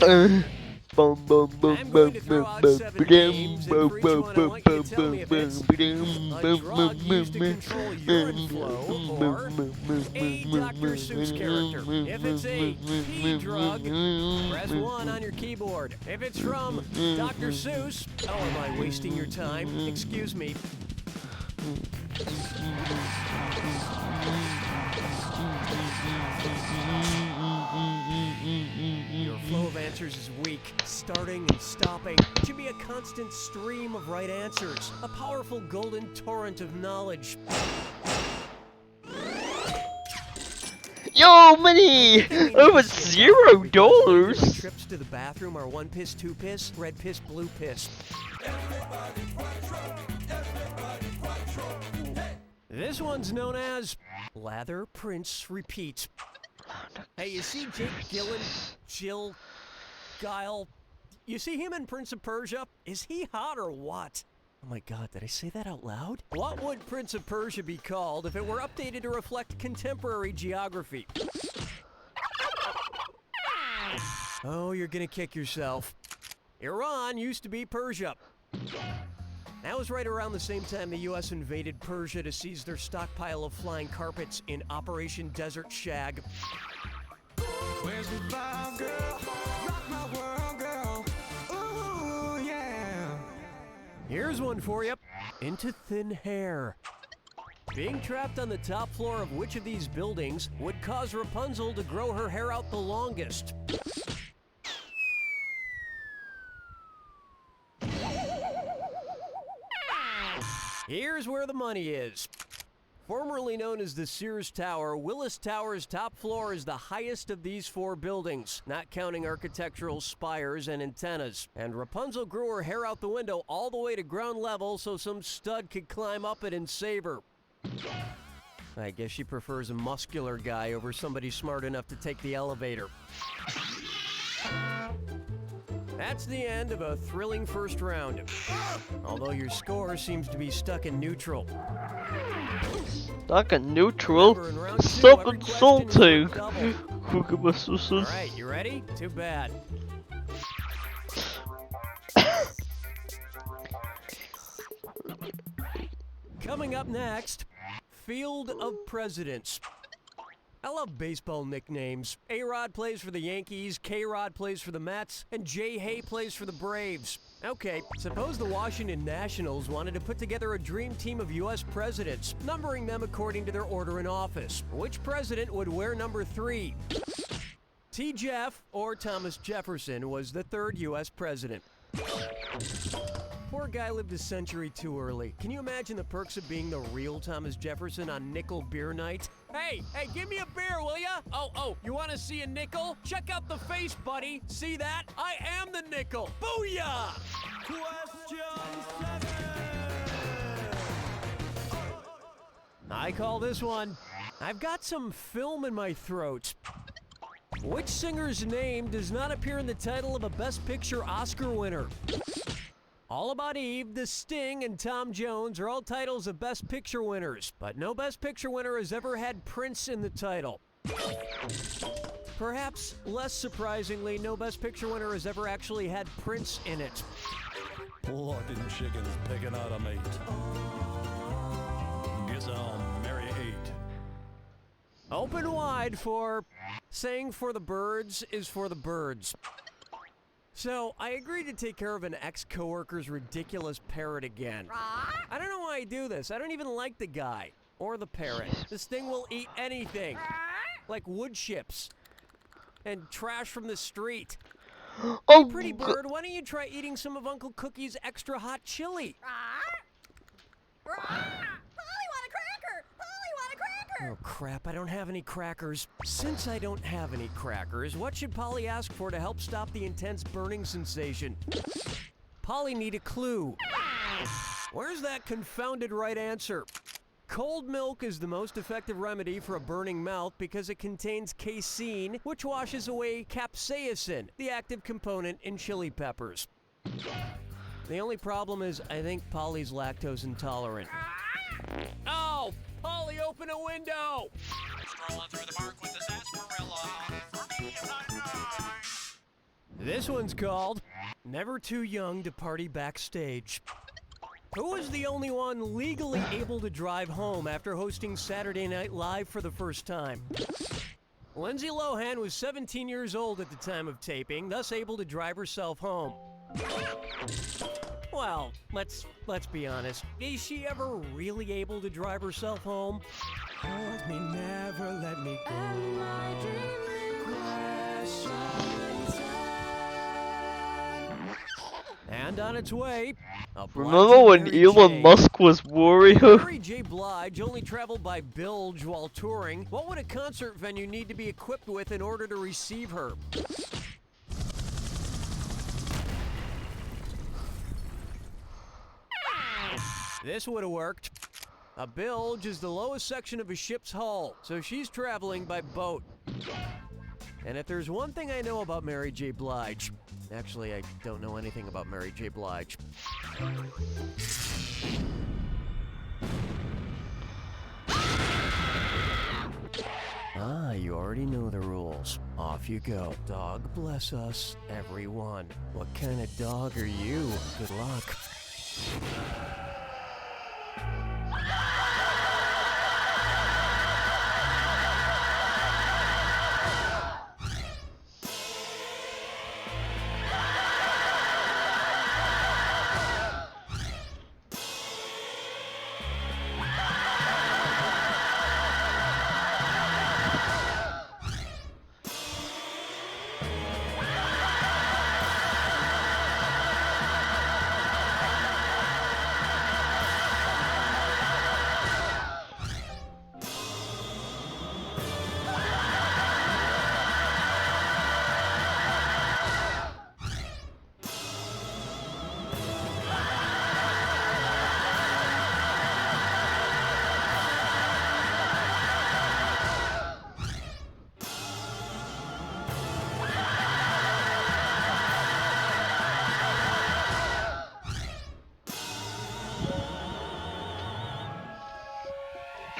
I'm going to throw out 7 names, and for each one I want you to tell me if it's a drug used to control urine flow, or a Dr. Seuss character. If it's a P drug, press 1 on your keyboard. If it's from Dr. Seuss, oh, am I wasting your time? Excuse me. Your flow of answers is weak, starting and stopping. It should be a constant stream of right answers, a powerful golden torrent of knowledge. Yo, money! Over $0. Trips to the bathroom are 1 piss, 2 piss, red piss, blue piss. This one's known as Lather, Prince, Repeat. Hey, you see Jake Guile? You see him in Prince of Persia? Is he hot or what? Oh my god, did I say that out loud? What would Prince of Persia be called if it were updated to reflect contemporary geography? Oh, you're gonna kick yourself. Iran used to be Persia. That was right around the same time the US invaded Persia to seize their stockpile of flying carpets in Operation Desert Shag. Where's the vibe, girl? Rock my world, girl. Ooh, yeah. Here's one for you. Into thin hair. Being trapped on the top floor of which of these buildings would cause Rapunzel to grow her hair out the longest? Here's where the money is. Formerly known as the Sears Tower, Willis Tower's top floor is the highest of these four buildings, not counting architectural spires and antennas. And Rapunzel grew her hair out the window all the way to ground level so some stud could climb up it and save her. I guess she prefers a muscular guy over somebody smart enough to take the elevator. That's the end of a thrilling first round. Although your score seems to be stuck in neutral. Stuck in neutral? Remember, in round two, Stop every question is insulting! worth double. Alright, you ready? Too bad. Coming up next, Field of Presidents. I love baseball nicknames. A-Rod plays for the Yankees, K-Rod plays for the Mets, and Jay Hay plays for the Braves. Okay, suppose the Washington Nationals wanted to put together a dream team of U.S. presidents, numbering them according to their order in office. Which president would wear number 3? T. Jeff or Thomas Jefferson was the third U.S. president. Poor guy lived a century too early. Can you imagine the perks of being the real Thomas Jefferson on nickel beer night? Hey, give me a beer, will ya? Oh, you want to see a nickel? Check out the face, buddy. See that? I am the nickel. Booyah! Question 7. I call this one. I've got some film in my throat. Which singer's name does not appear in the title of a Best Picture Oscar winner? All About Eve, The Sting, and Tom Jones are all titles of Best Picture winners, but no Best Picture winner has ever had Prince in the title. Perhaps less surprisingly, no Best Picture winner has ever actually had Prince in it. Fucking chickens picking out a mate. Guess I'll marry 8. Open wide for saying for the birds is for the birds. So, I agreed to take care of an ex-coworker's ridiculous parrot again. I don't know why I do this. I don't even like the guy. Or the parrot. This thing will eat anything. Like wood chips. And trash from the street. Oh, hey, pretty bird, why don't you try eating some of Uncle Cookie's extra hot chili? Oh crap, I don't have any crackers. Since I don't have any crackers, what should Polly ask for to help stop the intense burning sensation? Polly need a clue. Where's that confounded right answer? Cold milk is the most effective remedy for a burning mouth because it contains casein, which washes away capsaicin, the active component in chili peppers. The only problem is I think Polly's lactose intolerant. Oh! Polly, open a window! Strolling through the park with the sarsaparilla. For me, it's alright. This one's called Never Too Young to Party Backstage. Who was the only one legally able to drive home after hosting Saturday Night Live for the first time? Lindsay Lohan was 17 years old at the time of taping, thus able to drive herself home. Well, let's be honest. Is she ever really able to drive herself home? Hold me, never let me go. And on its way, remember when Elon Musk was Wario? Mary J. Blige only traveled by bilge while touring. What would a concert venue need to be equipped with in order to receive her? This would have worked. A bilge is the lowest section of a ship's hull, so she's traveling by boat. And if there's one thing I know about Mary J. Blige, actually, I don't know anything about Mary J. Blige. Ah, you already know the rules. Off you go. Dog bless us, everyone. What kind of dog are you? Good luck.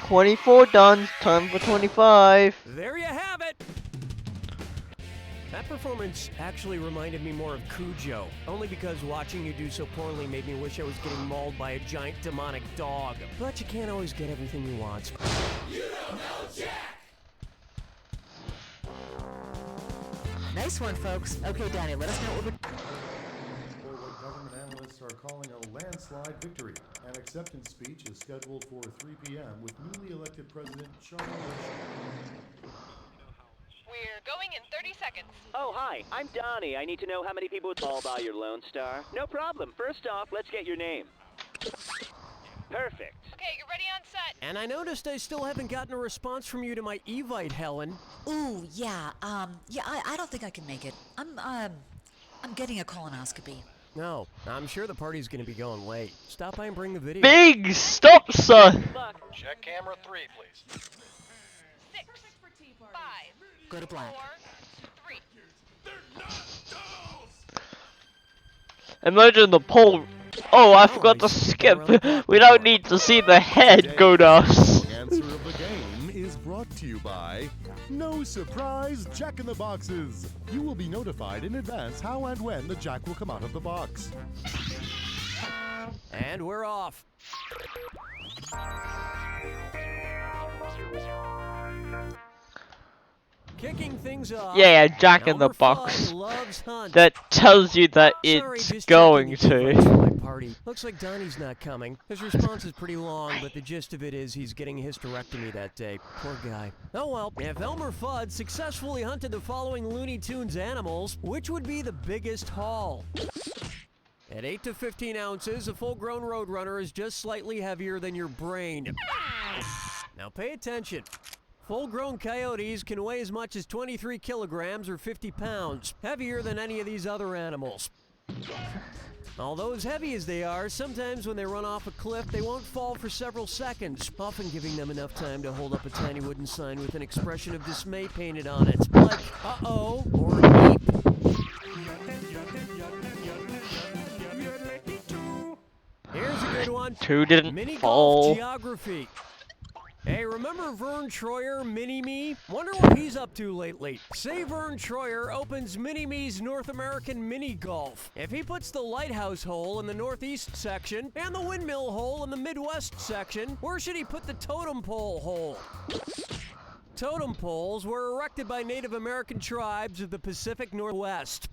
$24 done. Time for 25. There you have it! That performance actually reminded me more of Cujo, only because watching you do so poorly made me wish I was getting mauled by a giant demonic dog. But you can't always get everything you want. You don't know Jack! Nice one, folks. Okay, Danny, let us know what we're... For what government analysts are calling a landslide victory. An acceptance speech is scheduled for 3 p.m. with newly elected President Charles. We're going in 30 seconds. Oh, hi, I'm Donnie. I need to know how many people would all by your Lone Star. No problem. First off, let's get your name. Perfect. Okay, you're ready on set. And I noticed I still haven't gotten a response from you to my Evite, Helen. Ooh, yeah, I don't think I can make it. I'm getting a colonoscopy. No, I'm sure the party's gonna be going late. Stop by and bring the video. Big stop, son. Check camera 3, please. 6, 5, Go to black. 4, 3. Imagine the pole. Oh, I forgot to skip. We don't need to see the head go to us. The answer of the game is brought to you by No Surprise Jack in the Boxes. You will be notified in advance how and when the Jack will come out of the box. And we're off. Kicking things off. Yeah, Jack in the Box. That tells you that it's going to. Party. Looks like Donnie's not coming. His response is pretty long, but the gist of it is he's getting a hysterectomy that day. Poor guy. Oh well, if Elmer Fudd successfully hunted the following Looney Tunes animals, which would be the biggest haul? At 8 to 15 ounces, a full-grown Roadrunner is just slightly heavier than your brain. Now pay attention. Full-grown coyotes can weigh as much as 23 kilograms or 50 pounds, heavier than any of these other animals. Although as heavy as they are, sometimes when they run off a cliff, they won't fall for several seconds, often giving them enough time to hold up a tiny wooden sign with an expression of dismay painted on it, like, uh-oh, or eep. Here's a good one. Two didn't Mini fall. golf geography. Hey, remember Vern Troyer, Mini-Me? Wonder what he's up to lately. Say Vern Troyer opens Mini-Me's North American Mini Golf. If he puts the lighthouse hole in the northeast section and the windmill hole in the midwest section, where should he put the totem pole hole? Totem poles were erected by Native American tribes of the Pacific Northwest.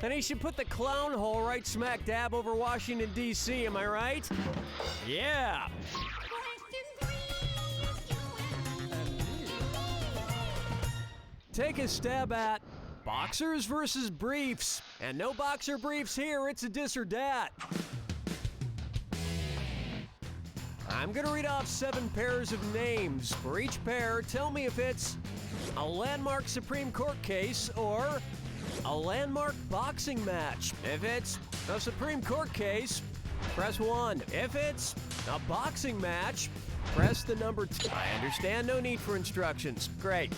Then he should put the clown hole right smack dab over Washington, D.C., am I right? Yeah. Take a stab at boxers versus briefs. And no boxer briefs here, it's a dis or dat. I'm gonna read off 7 pairs of names. For each pair, tell me if it's a landmark Supreme Court case or a landmark boxing match. If it's a Supreme Court case, press 1. If it's a boxing match, press the number 2. I understand, no need for instructions. Great.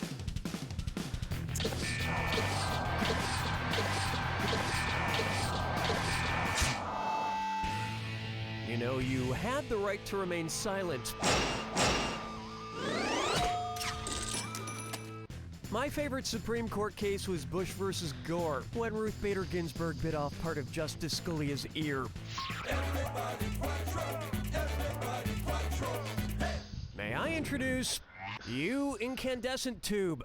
had the right to remain silent. My favorite Supreme Court case was Bush versus Gore, when Ruth Bader Ginsburg bit off part of Justice Scalia's ear. May I introduce you, Incandescent Tube?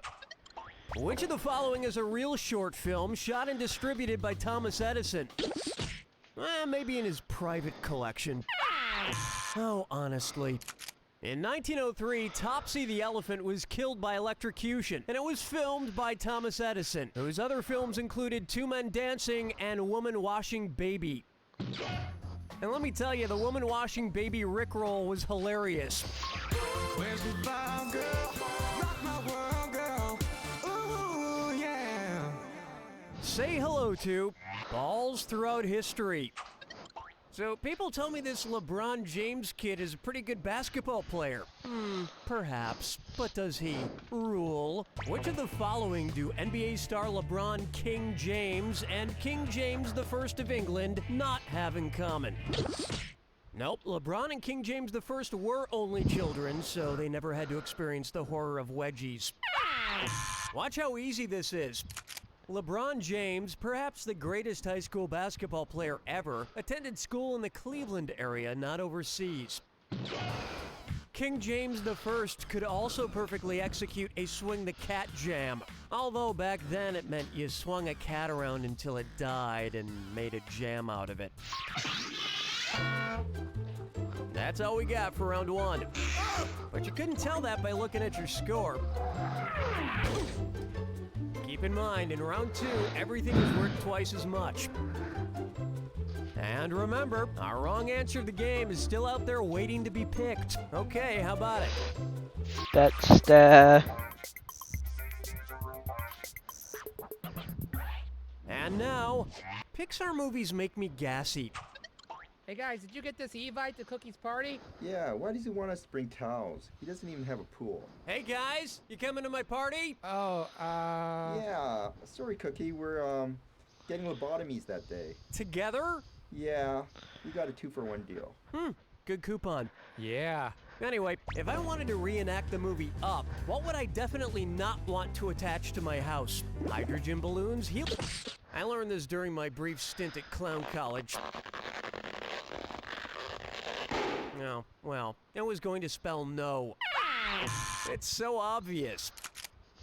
Which of the following is a real short film shot and distributed by Thomas Edison? Maybe in his private collection. Oh, honestly. In 1903, Topsy the Elephant was killed by electrocution, and it was filmed by Thomas Edison, whose other films included Two Men Dancing and Woman Washing Baby. And let me tell you, the Woman Washing Baby rickroll was hilarious. Where's the vibe, girl? Rock my world, girl. Ooh, yeah. Say hello to balls throughout history. So people tell me this LeBron James kid is a pretty good basketball player. Perhaps. But does he rule? Which of the following do NBA star LeBron King James and King James I of England not have in common? Nope, LeBron and King James I were only children, so they never had to experience the horror of wedgies. Watch how easy this is. LeBron James, perhaps the greatest high school basketball player ever, attended school in the Cleveland area, not overseas. King James I could also perfectly execute a swing the cat jam, although back then it meant you swung a cat around until it died and made a jam out of it. That's all we got for round one. But you couldn't tell that by looking at your score. Keep in mind, in round two, everything is worth twice as much. And remember, our wrong answer of the game is still out there waiting to be picked. Okay, how about it? That's the... And now, Pixar movies make me gassy. Hey guys, did you get this Evite to Cookie's party? Yeah, why does he want us to bring towels? He doesn't even have a pool. Hey guys, you coming to my party? Oh, Yeah, sorry Cookie, we're, getting lobotomies that day. Together? Yeah, we got a 2-for-1 deal. Good coupon. Yeah. Anyway, if I wanted to reenact the movie Up, what would I definitely not want to attach to my house? Hydrogen balloons? I learned this during my brief stint at clown college. No, well, it was going to spell no. It's so obvious.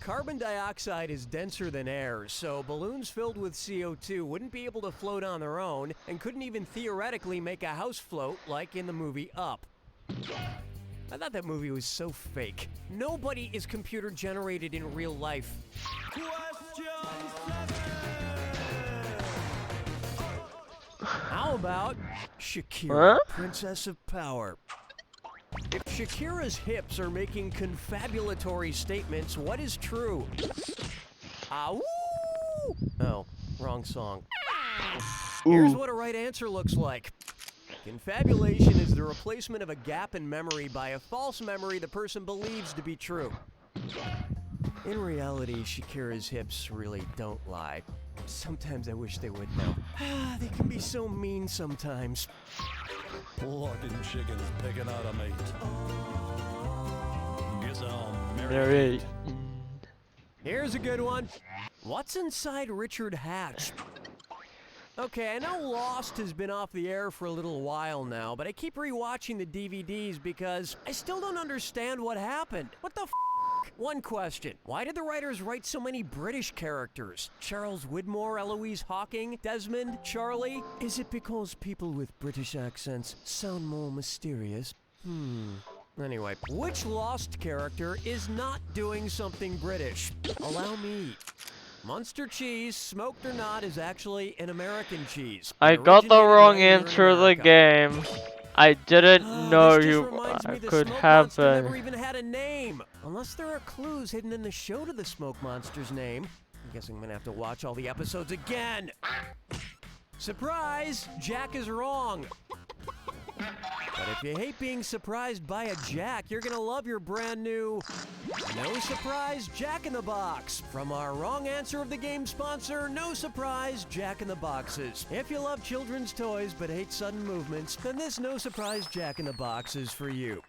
Carbon dioxide is denser than air, so balloons filled with CO2 wouldn't be able to float on their own and couldn't even theoretically make a house float like in the movie Up. I thought that movie was so fake. Nobody is computer generated in real life. How about Shakira, Princess of Power? If Shakira's hips are making confabulatory statements, what is true? Woo! Oh, wrong song. Here's what a right answer looks like. Confabulation is the replacement of a gap in memory by a false memory the person believes to be true. In reality, Shakira's hips really don't lie. Sometimes I wish they would, though. They can be so mean sometimes. Fucking chickens picking out a mate. Guess I'll Marry. Here's a good one. What's inside Richard Hatch? Okay, I know Lost has been off the air for a little while now, but I keep rewatching the DVDs because I still don't understand what happened. What the f***? One question. Why did the writers write so many British characters? Charles Widmore, Eloise Hawking, Desmond, Charlie? Is it because people with British accents sound more mysterious? Anyway, which Lost character is not doing something British? Allow me. Munster cheese, smoked or not, is actually an American cheese. I got the wrong answer of the game. I didn't know could happen. Never even had a name. Unless there are clues hidden in the show to the Smoke Monster's name. I'm guessing I'm gonna have to watch all the episodes again. Surprise! Jack is wrong. But if you hate being surprised by a Jack, you're gonna love your brand new No Surprise Jack in the Box from our wrong answer of the game sponsor, No Surprise Jack in the Boxes. If you love children's toys but hate sudden movements, then this No Surprise Jack in the Box is for you.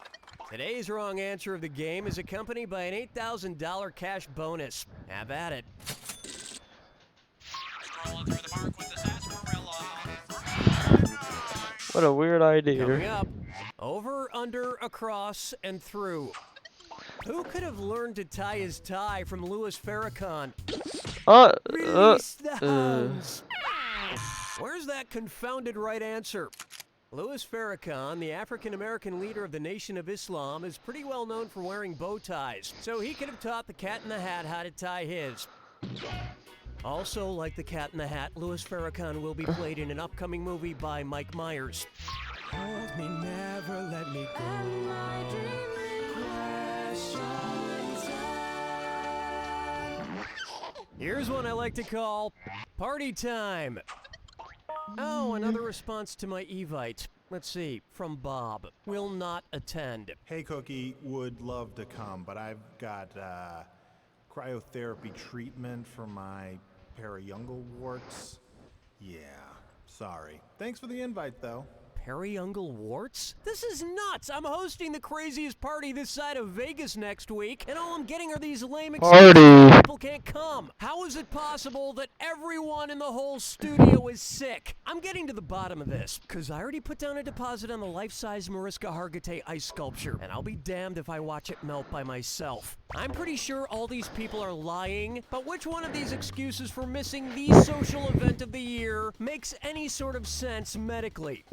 Today's wrong answer of the game is accompanied by an $8,000 cash bonus. Have at it. Strolling through the park with the sarsaparilla. What a weird idea. Coming up, over, under, across, and through. Who could have learned to tie his tie from Louis Farrakhan? Release the hounds. Where's that confounded right answer? Louis Farrakhan, the African-American leader of the Nation of Islam, is pretty well known for wearing bow ties, so he could have taught the Cat in the Hat how to tie his. Also, like the Cat in the Hat, Louis Farrakhan will be played in an upcoming movie by Mike Myers. Hold me, never let me go. Here's one I like to call Party Time. Oh, another response to my Evite. Let's see, from Bob. Will not attend. Hey, Cookie, would love to come, but I've got cryotherapy treatment for my periungal warts. Yeah, sorry. Thanks for the invite, though. Periungal warts? This is nuts! I'm hosting the craziest party this side of Vegas next week, and all I'm getting are these lame excuses. People can't come. How is it possible that everyone in the whole studio is sick? I'm getting to the bottom of this, because I already put down a deposit on the life-size Mariska Hargitay ice sculpture, and I'll be damned if I watch it melt by myself. I'm pretty sure all these people are lying, but which one of these excuses for missing the social event of the year makes any sort of sense medically?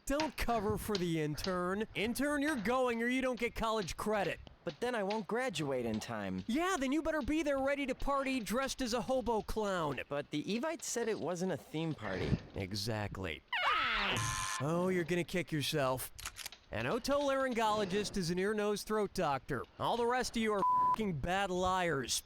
Don't cover for the intern. Intern, you're going or you don't get college credit. But then I won't graduate in time. Yeah, then you better be there ready to party dressed as a hobo clown. But the Evite said it wasn't a theme party. Exactly. Oh, you're gonna kick yourself. An otolaryngologist is an ear, nose, throat doctor. All the rest of you are f***ing bad liars.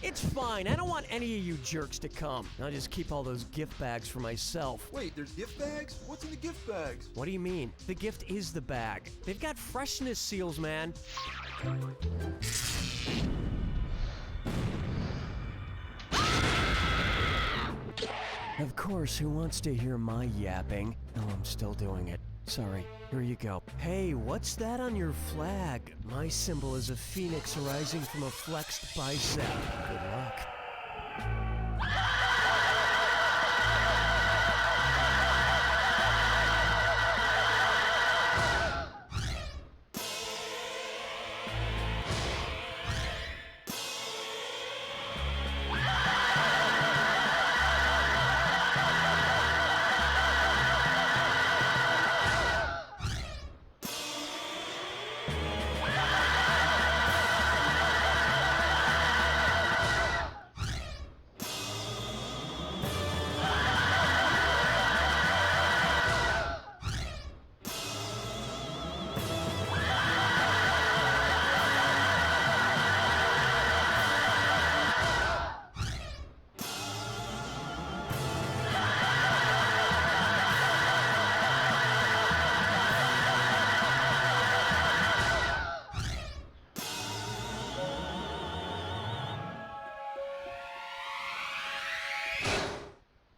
It's fine. I don't want any of you jerks to come. I'll just keep all those gift bags for myself. Wait, there's gift bags? What's in the gift bags? What do you mean? The gift is the bag. They've got freshness seals, man. Of course, who wants to hear my yapping? Oh, I'm still doing it. Sorry. Here you go. Hey, what's that on your flag? My symbol is a phoenix rising from a flexed bicep. Good luck.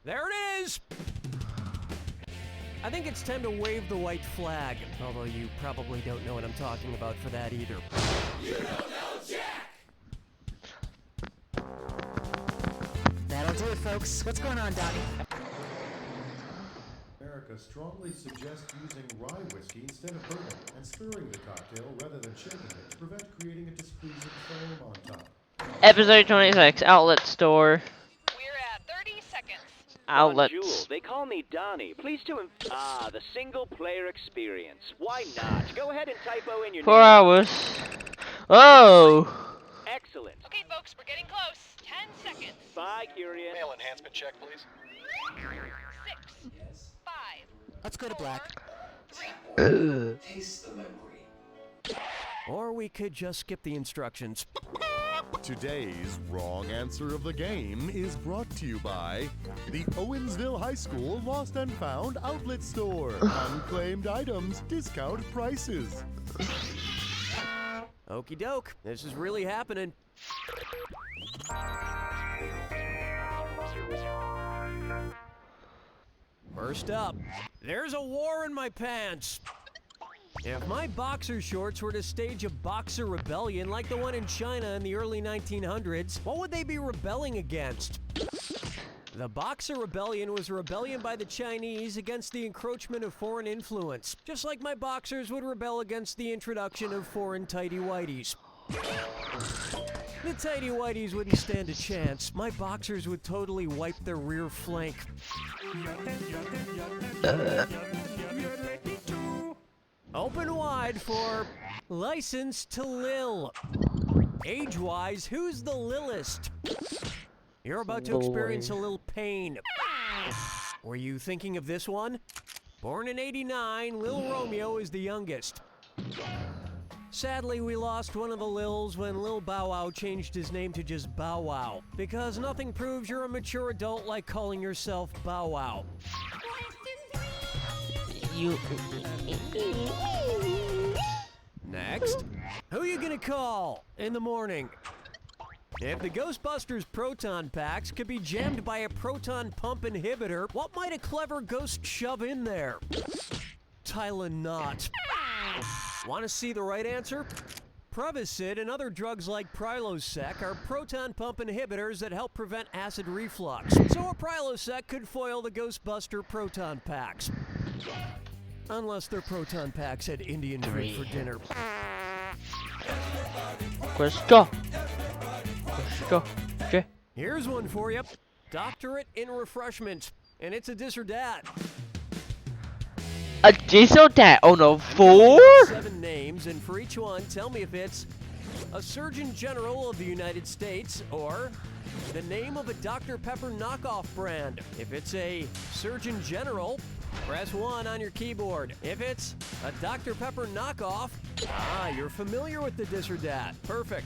There it is! I think it's time to wave the white flag, although you probably don't know what I'm talking about for that either. You don't know Jack! That'll do it, folks. What's going on, Donnie? America strongly suggests using rye whiskey instead of bourbon and stirring the cocktail rather than shaking it to prevent creating a displeasing foam on top. Episode 26, Outlet Store. We're at 30 seconds. Outlets. Bonjour. They call me Donnie. Pleased to the single-player experience. Why not? Go ahead and typo in your 4 name. hours. Oh! Excellent. Okay, folks, we're getting close. 10 seconds. Bye, Curious. Mail enhancement check, please. 6, 5. Let's go to black. 3. Taste the memory. Or we could just skip the instructions. Today's wrong answer of the game is brought to you by the Owensville High School Lost and Found Outlet Store. Unclaimed items, discount prices. Okie doke, this is really happening. First up, there's a war in my pants. If my boxer shorts were to stage a boxer rebellion like the one in China in the early 1900s, what would they be rebelling against? The Boxer Rebellion was a rebellion by the Chinese against the encroachment of foreign influence, just like my boxers would rebel against the introduction of foreign tighty-whities. The tighty-whities wouldn't stand a chance. My boxers would totally wipe their rear flank. Open wide for License to Lil. Age-wise, who's the lillest? You're about to experience a little pain. Were you thinking of this one? Born in '89, Lil Romeo is the youngest. Sadly, we lost one of the Lils when Lil Bow Wow changed his name to just Bow Wow, because nothing proves you're a mature adult like calling yourself Bow Wow. Next, who you gonna call in the morning? If the Ghostbusters proton packs could be jammed by a proton pump inhibitor, what might a clever ghost shove in there? Tylenol. Want to see the right answer? Prevacid and other drugs like Prilosec are proton pump inhibitors that help prevent acid reflux. So a Prilosec could foil the Ghostbuster proton packs. Unless their proton packs had Indian food for dinner. Let's go. Okay. Here's one for you. Doctorate in refreshment. And it's a dis or dat. A this or that on a 4? 7 names, and for each one, tell me if it's a Surgeon General of the United States or the name of a Dr. Pepper knockoff brand. If it's a Surgeon General, press 1 on your keyboard. If it's a Dr. Pepper knockoff, you're familiar with the dis or dat. Perfect.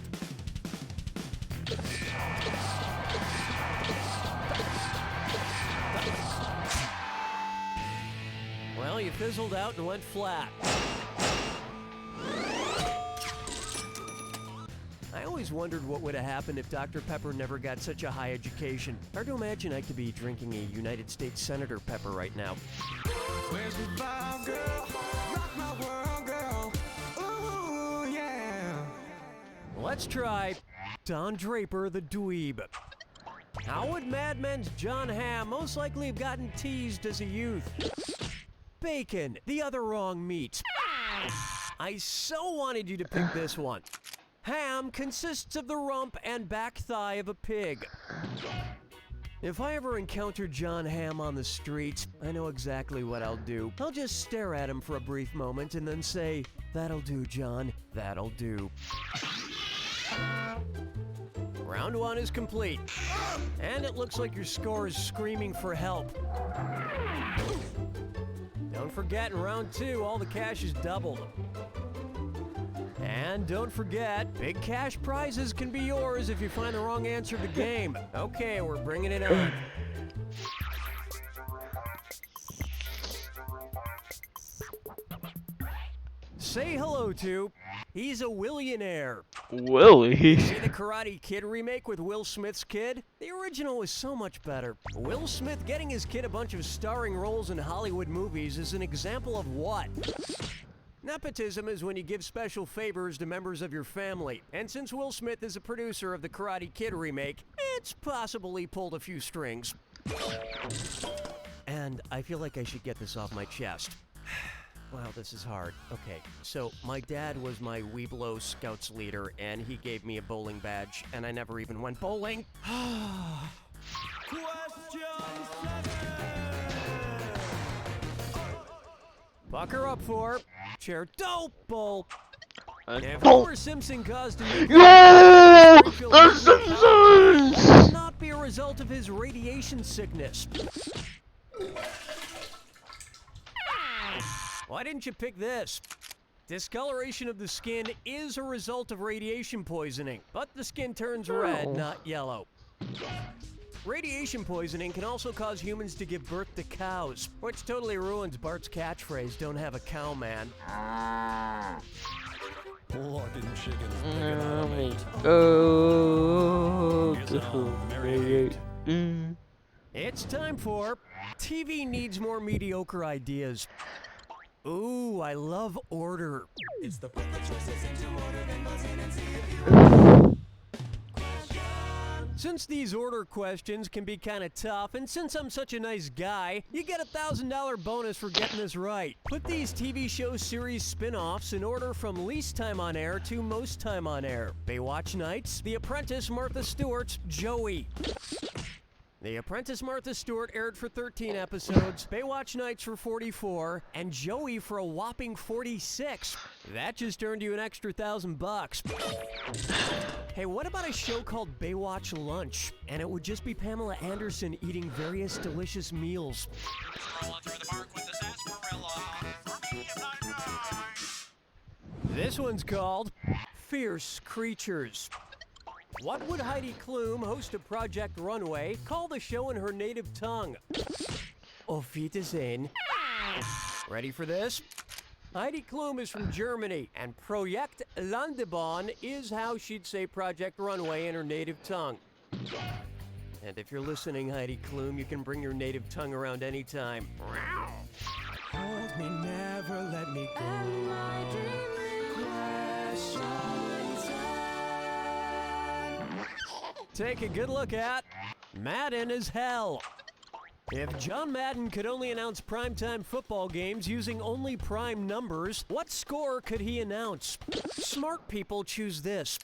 Well, you fizzled out and went flat. I always wondered what would have happened if Dr. Pepper never got such a high education. Hard to imagine I could be drinking a United States Senator Pepper right now. Where's the vibe, girl? Rock my world, girl. Ooh, yeah. Let's try Don Draper the Dweeb. How would Mad Men's John Hamm most likely have gotten teased as a youth? Bacon, the other wrong meat. I so wanted you to pick this one. Ham consists of the rump and back thigh of a pig. If I ever encounter John Hamm on the street, I know exactly what I'll do. I'll just stare at him for a brief moment and then say, "That'll do, John, that'll do." Round 1 is complete. And it looks like your score is screaming for help. Don't forget, in round 2, all the cash is doubled. And don't forget, big cash prizes can be yours if you find the wrong answer to the game. Okay, we're bringing it on. Say hello to, he's a Willionaire. Willie. See the Karate Kid remake with Will Smith's kid? The original was so much better. Will Smith getting his kid a bunch of starring roles in Hollywood movies is an example of what? Nepotism is when you give special favors to members of your family. And since Will Smith is a producer of the Karate Kid remake, it's possible he pulled a few strings. And I feel like I should get this off my chest. Wow, this is hard. Okay, so my dad was my Weeblo Scouts leader, and he gave me a bowling badge, and I never even went bowling. Bucker up for Chair Dope Bowl. If Homer Simpson caused a The Simpsons! That would not be a result of his radiation sickness. Why didn't you pick this? Discoloration of the skin is a result of radiation poisoning, but the skin turns red, not yellow. Radiation poisoning can also cause humans to give birth to cows, which totally ruins Bart's catchphrase, "Don't have a cow, man." Blood and chickens picking out a mate. It's time for TV Needs More Mediocre Ideas. Ooh, I love order. It's the put the choices into order, then buzz in and see if you Since these order questions can be kind of tough, and since I'm such a nice guy, you get a $1,000 bonus for getting this right. Put these TV show series spin-offs in order from least time on air to most time on air. Baywatch Nights, The Apprentice, Martha Stewart, Joey. The Apprentice Martha Stewart aired for 13 episodes, Baywatch Nights for 44, and Joey for a whopping 46. That just earned you an extra $1,000. Hey, what about a show called Baywatch Lunch? And it would just be Pamela Anderson eating various delicious meals. This one's called Fierce Creatures. What would Heidi Klum, host of Project Runway, call the show in her native tongue? Auf Wiedersehen. Ready for this? Heidi Klum is from Germany, and Projekt Landebahn is how she'd say Project Runway in her native tongue. And if you're listening, Heidi Klum, you can bring your native tongue around anytime. hold me, never let me go. Take a good look at Madden is Hell. If John Madden could only announce primetime football games using only prime numbers, what score could he announce? Smart people choose this.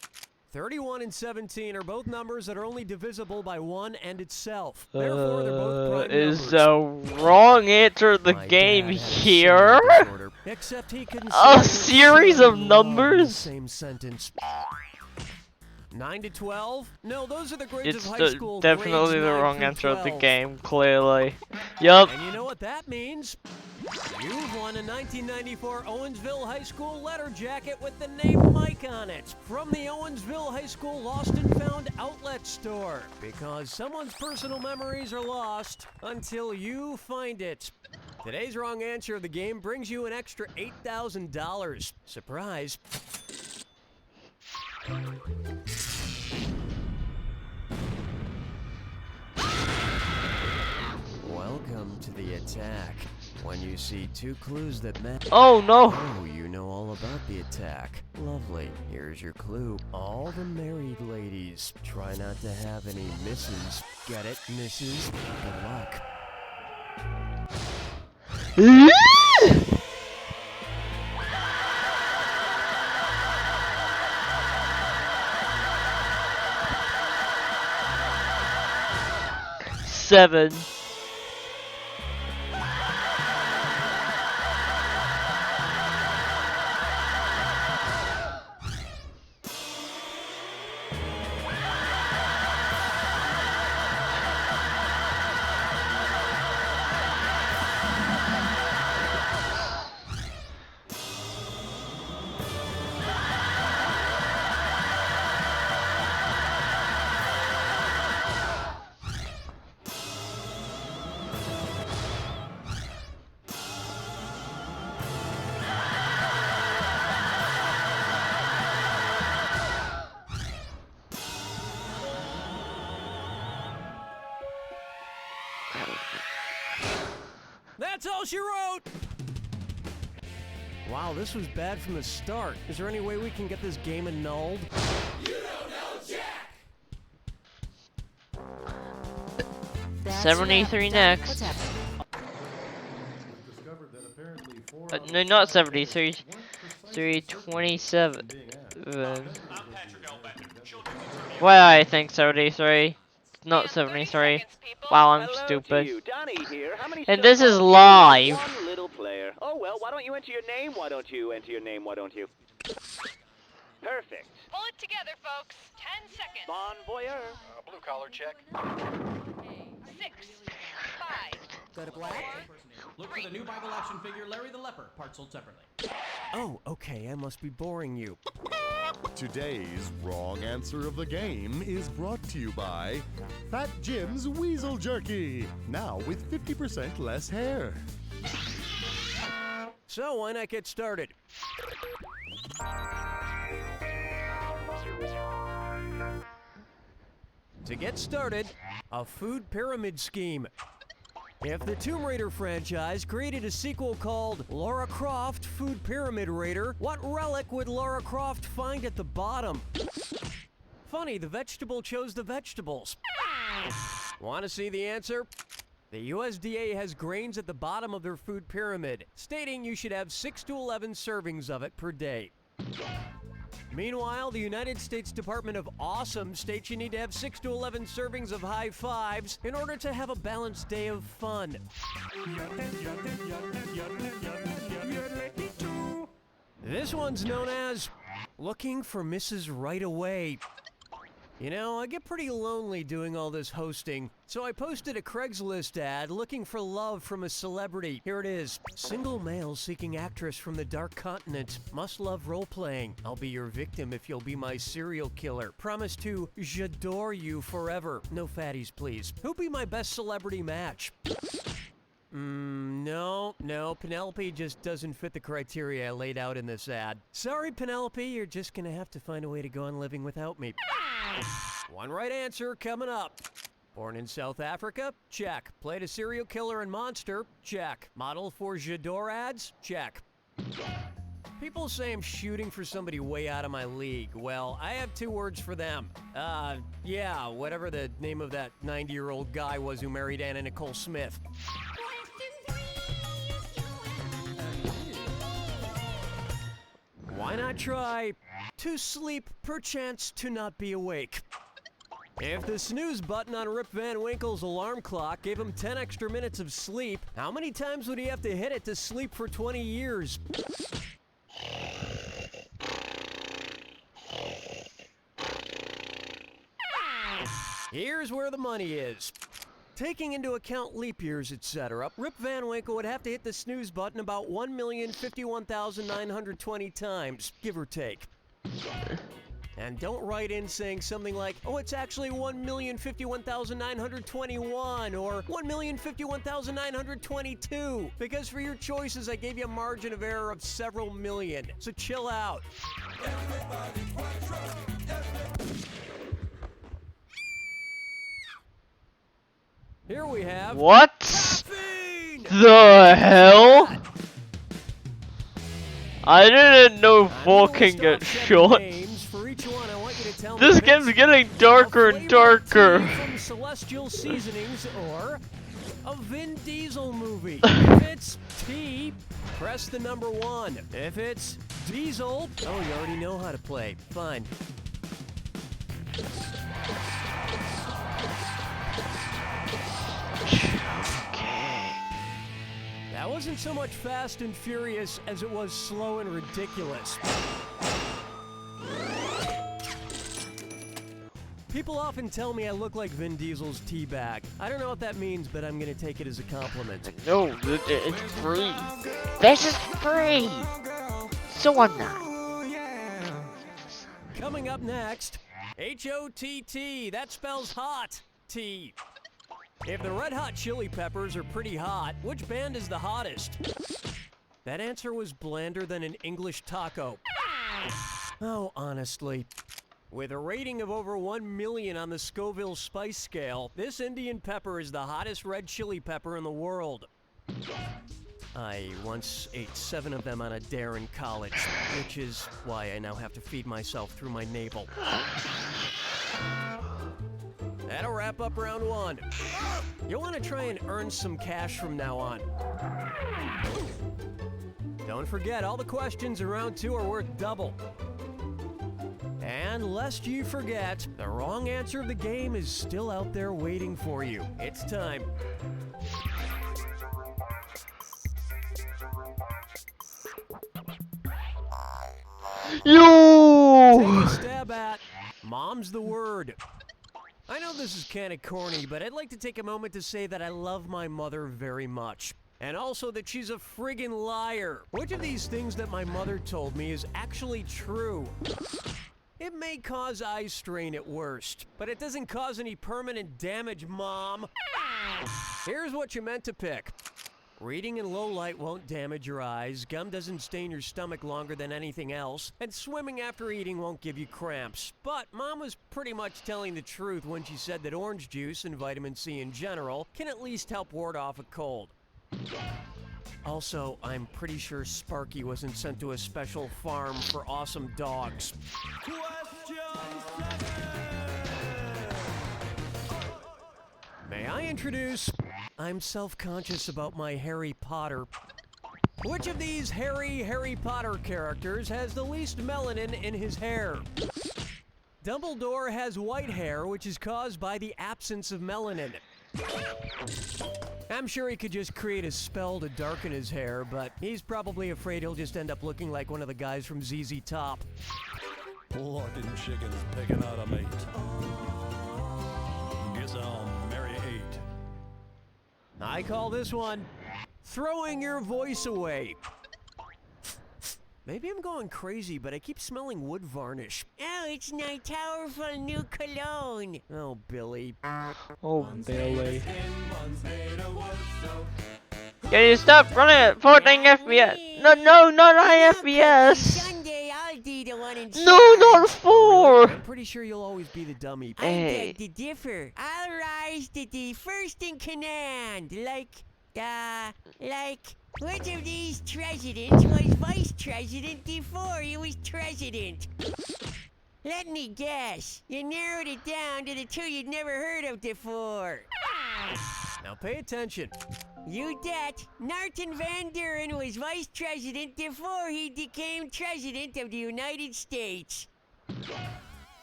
31 and 17 are both numbers that are only divisible by 1 and itself. Therefore, they're both prime Is numbers. the wrong answer of the game here? Except he couldn't A say series of in the numbers? same sentence. 9 to 12? No, those are the grades It's of high school. definitely grades the 9 wrong through answer of the 12. game, clearly. Yup. And you know what that means? You've won a 1994 Owensville High School letter jacket with the name Mike on it from the Owensville High School Lost and Found outlet store. Because someone's personal memories are lost until you find it. Today's wrong answer of the game brings you an extra $8,000. Surprise. Welcome to the attack. When you see two clues that match. Oh no! Oh, you know all about the attack. Lovely. Here's your clue. All the married ladies. Try not to have any misses. Get it, misses? Good luck. Seven. That's all she wrote! Wow, this was bad from the start. Is there any way we can get this game annulled? You don't know Jack! 73 next. No, not 73. 327. Well, I think 73. Not 73. Wow, I'm stupid. And this is live. One little player. Oh well, why don't you enter your name? Why don't you enter your name? Why don't you? Perfect. Pull it together, folks. 10 seconds. Bon voyeur. Blue collar check. 6, 5. Go to black. Look for the new Bible action figure, Larry the Leper, parts sold separately. Oh, okay, I must be boring you. Today's wrong answer of the game is brought to you by Fat Jim's Weasel Jerky, now with 50% less hair. So why not get started? To get started, a food pyramid scheme. If the Tomb Raider franchise created a sequel called Lara Croft Food Pyramid Raider, what relic would Lara Croft find at the bottom? Funny, the vegetable chose the vegetables. Want to see the answer? The USDA has grains at the bottom of their food pyramid, stating you should have 6 to 11 servings of it per day. Meanwhile, the United States Department of Awesome states you need to have 6 to 11 servings of high fives in order to have a balanced day of fun. This one's known as looking for Mrs. Right Away. You know, I get pretty lonely doing all this hosting, so I posted a Craigslist ad looking for love from a celebrity. Here it is. Single male seeking actress from the dark continent. Must love role-playing. I'll be your victim if you'll be my serial killer. Promise to j'adore you forever. No fatties, please. Who'd be my best celebrity match? No, Penelope just doesn't fit the criteria I laid out in this ad. Sorry, Penelope, you're just gonna have to find a way to go on living without me. One right answer coming up. Born in South Africa? Check. Played a serial killer and monster? Check. Model for j'adore ads? Check. People say I'm shooting for somebody way out of my league. Well, I have 2 words for them. Yeah, whatever the name of that 90-year-old guy was who married Anna Nicole Smith. Why not try to sleep, perchance to not be awake? If the snooze button on Rip Van Winkle's alarm clock gave him 10 extra minutes of sleep, how many times would he have to hit it to sleep for 20 years? Here's where the money is. Taking into account leap years, etc., Rip Van Winkle would have to hit the snooze button about 1,051,920 times, give or take. And don't write in saying something like, oh, it's actually 1,051,921 or 1,051,922, because for your choices I gave you a margin of error of several million, so chill out. Here we have... What the hell? I didn't know Vol can get shot. This game's getting darker and darker. From Celestial Seasonings or a Vin Diesel movie. If it's T, press the number 1. If it's Diesel, oh, you already know how to play. Fine. That wasn't so much Fast and Furious as it was slow and ridiculous. People often tell me I look like Vin Diesel's teabag. I don't know what that means, but I'm gonna take it as a compliment. No, it's free. This is free. So I'm not. Coming up next, H-O-T-T. That spells hot. T. If the Red Hot Chili Peppers are pretty hot, which band is the hottest? That answer was blander than an English taco. Oh, honestly. With a rating of over 1 million on the Scoville Spice Scale, this Indian pepper is the hottest red chili pepper in the world. I once ate 7 of them on a dare in college, which is why I now have to feed myself through my navel. That'll wrap up round 1. You'll want to try and earn some cash from now on. Don't forget, all the questions in round 2 are worth double. And lest you forget, the wrong answer of the game is still out there waiting for you. It's time. Yo! Take a stab at Mom's the Word. I know this is kind of corny, but I'd like to take a moment to say that I love my mother very much. And also that she's a friggin' liar. Which of these things that my mother told me is actually true? It may cause eye strain at worst, but it doesn't cause any permanent damage, Mom. Here's what you meant to pick. Reading in low light won't damage your eyes, gum doesn't stain your stomach longer than anything else, and swimming after eating won't give you cramps. But Mom was pretty much telling the truth when she said that orange juice and vitamin C in general can at least help ward off a cold. Also, I'm pretty sure Sparky wasn't sent to a special farm for awesome dogs. May I introduce... I'm self-conscious about my Harry Potter. Which of these Harry Potter characters has the least melanin in his hair? Dumbledore has white hair, which is caused by the absence of melanin. I'm sure he could just create a spell to darken his hair, but he's probably afraid he'll just end up looking like one of the guys from ZZ Top. Blood and chickens picking out a mate. Guess I'll marry 8. I call this one throwing your voice away. Maybe I'm going crazy, but I keep smelling wood varnish. Oh, it's my powerful new cologne. Oh, Billy. Oh, Billy. Can you stop running at 14 FPS? No, not high FPS. Sunday, I'll be the one in charge. No, not 4. I'm pretty sure you'll always be the dummy. I beg to differ. I'll rise to the first in command. Like, which of these presidents was vice president before he was president? Let me guess. You narrowed it down to the 2 you'd never heard of before. Now pay attention. You dat, Narton Van Buren was vice president before he became president of the United States.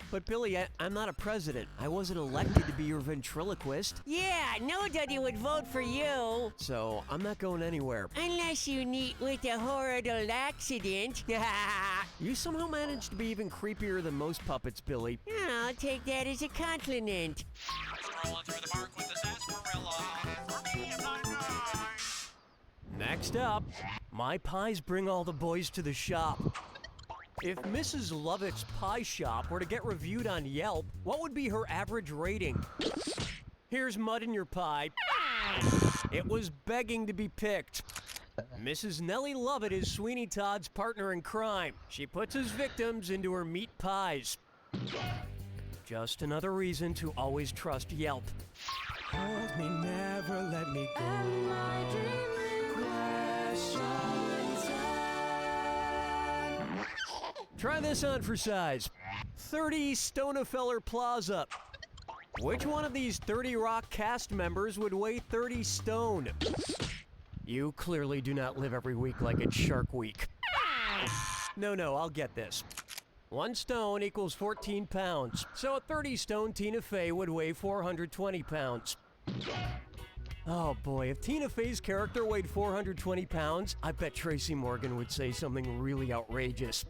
But Billy, I'm not a president. I wasn't elected to be your ventriloquist. Yeah, nobody would vote for you. So, I'm not going anywhere. Unless you meet with a horrible accident. You somehow managed to be even creepier than most puppets, Billy. I'll take that as a compliment. Strolling through the park with the sarsaparilla. For me, I'm not a guy. Next up, my pies bring all the boys to the shop. If Mrs. Lovett's Pie Shop were to get reviewed on Yelp, what would be her average rating? Here's mud in your pie. It was begging to be picked. Mrs. Nellie Lovett is Sweeney Todd's partner in crime. She puts his victims into her meat pies. Just another reason to always trust Yelp. Hold me, never let me go. Try this on for size. 30 Stonefeller Plaza. Which one of these 30 Rock cast members would weigh 30 stone? You clearly do not live every week like it's Shark Week. No, I'll get this. 1 stone equals 14 pounds. So a 30 stone Tina Fey would weigh 420 pounds. Oh boy, if Tina Fey's character weighed 420 pounds, I bet Tracy Morgan would say something really outrageous.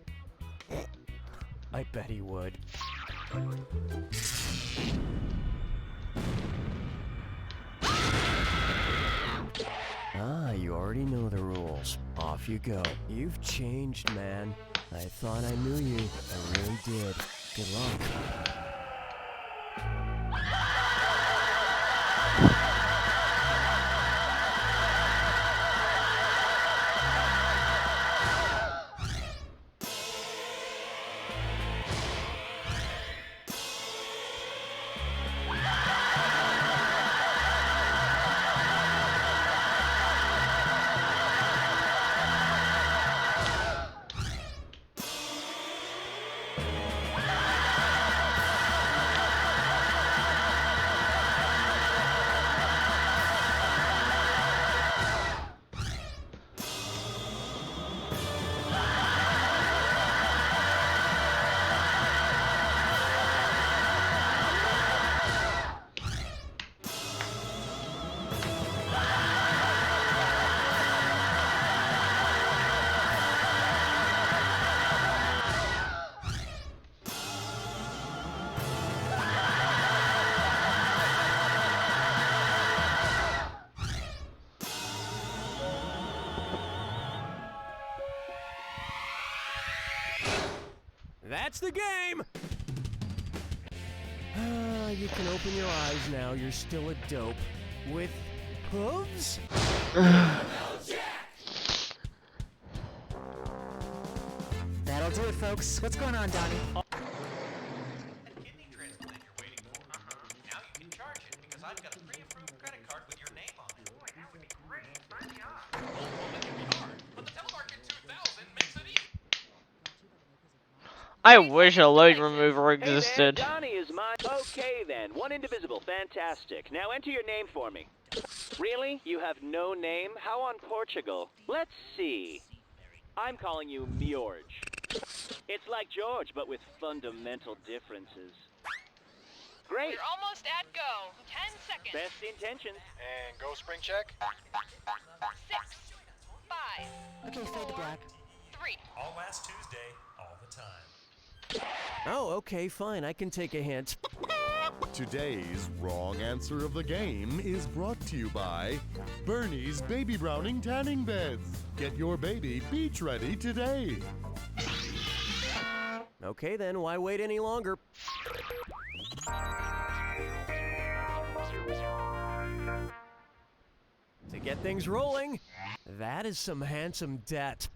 I bet he would. Ah, you already know the rules. Off you go. You've changed, man. I thought I knew you. I really did. Good luck. That's the game! You can open your eyes now. You're still a dope. With hooves? That'll do it, folks. What's going on, Donnie? Kidney transplant you're waiting for. Now you can charge it because I've got a pre-approved credit card with your name on it. Boy, that would be great. Sign me up. Well, that can be hard, but the Telemarket 2000 makes it easy. I wish a load remover Hey there, existed. Donnie is mine. Okay then, one indivisible, fantastic. Now enter your name for me. Really? You have no name? How on Portugal? Let's see. I'm calling you Mjorge. It's like George, but with fundamental differences. Great. We're almost at go. 10 seconds. Best intentions. And go spring check. 6, 5. Okay, fade to black. 3. All last Tuesday, all the time. Oh, okay, fine. I can take a hint. Today's wrong answer of the game is brought to you by Bernie's Baby Browning Tanning Beds. Get your baby beach ready today. Okay, then, why wait any longer? To get things rolling, that is some handsome debt.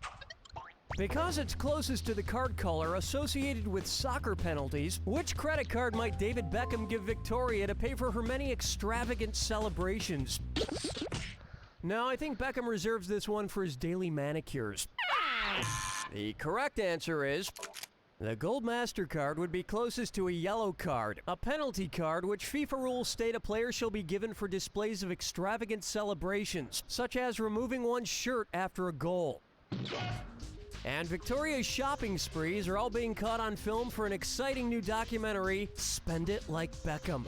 Because it's closest to the card color associated with soccer penalties, which credit card might David Beckham give Victoria to pay for her many extravagant celebrations? No, I think Beckham reserves this one for his daily manicures. The correct answer is the Gold MasterCard would be closest to a yellow card, a penalty card which FIFA rules state a player shall be given for displays of extravagant celebrations, such as removing one's shirt after a goal. And Victoria's shopping sprees are all being caught on film for an exciting new documentary, Spend It Like Beckham.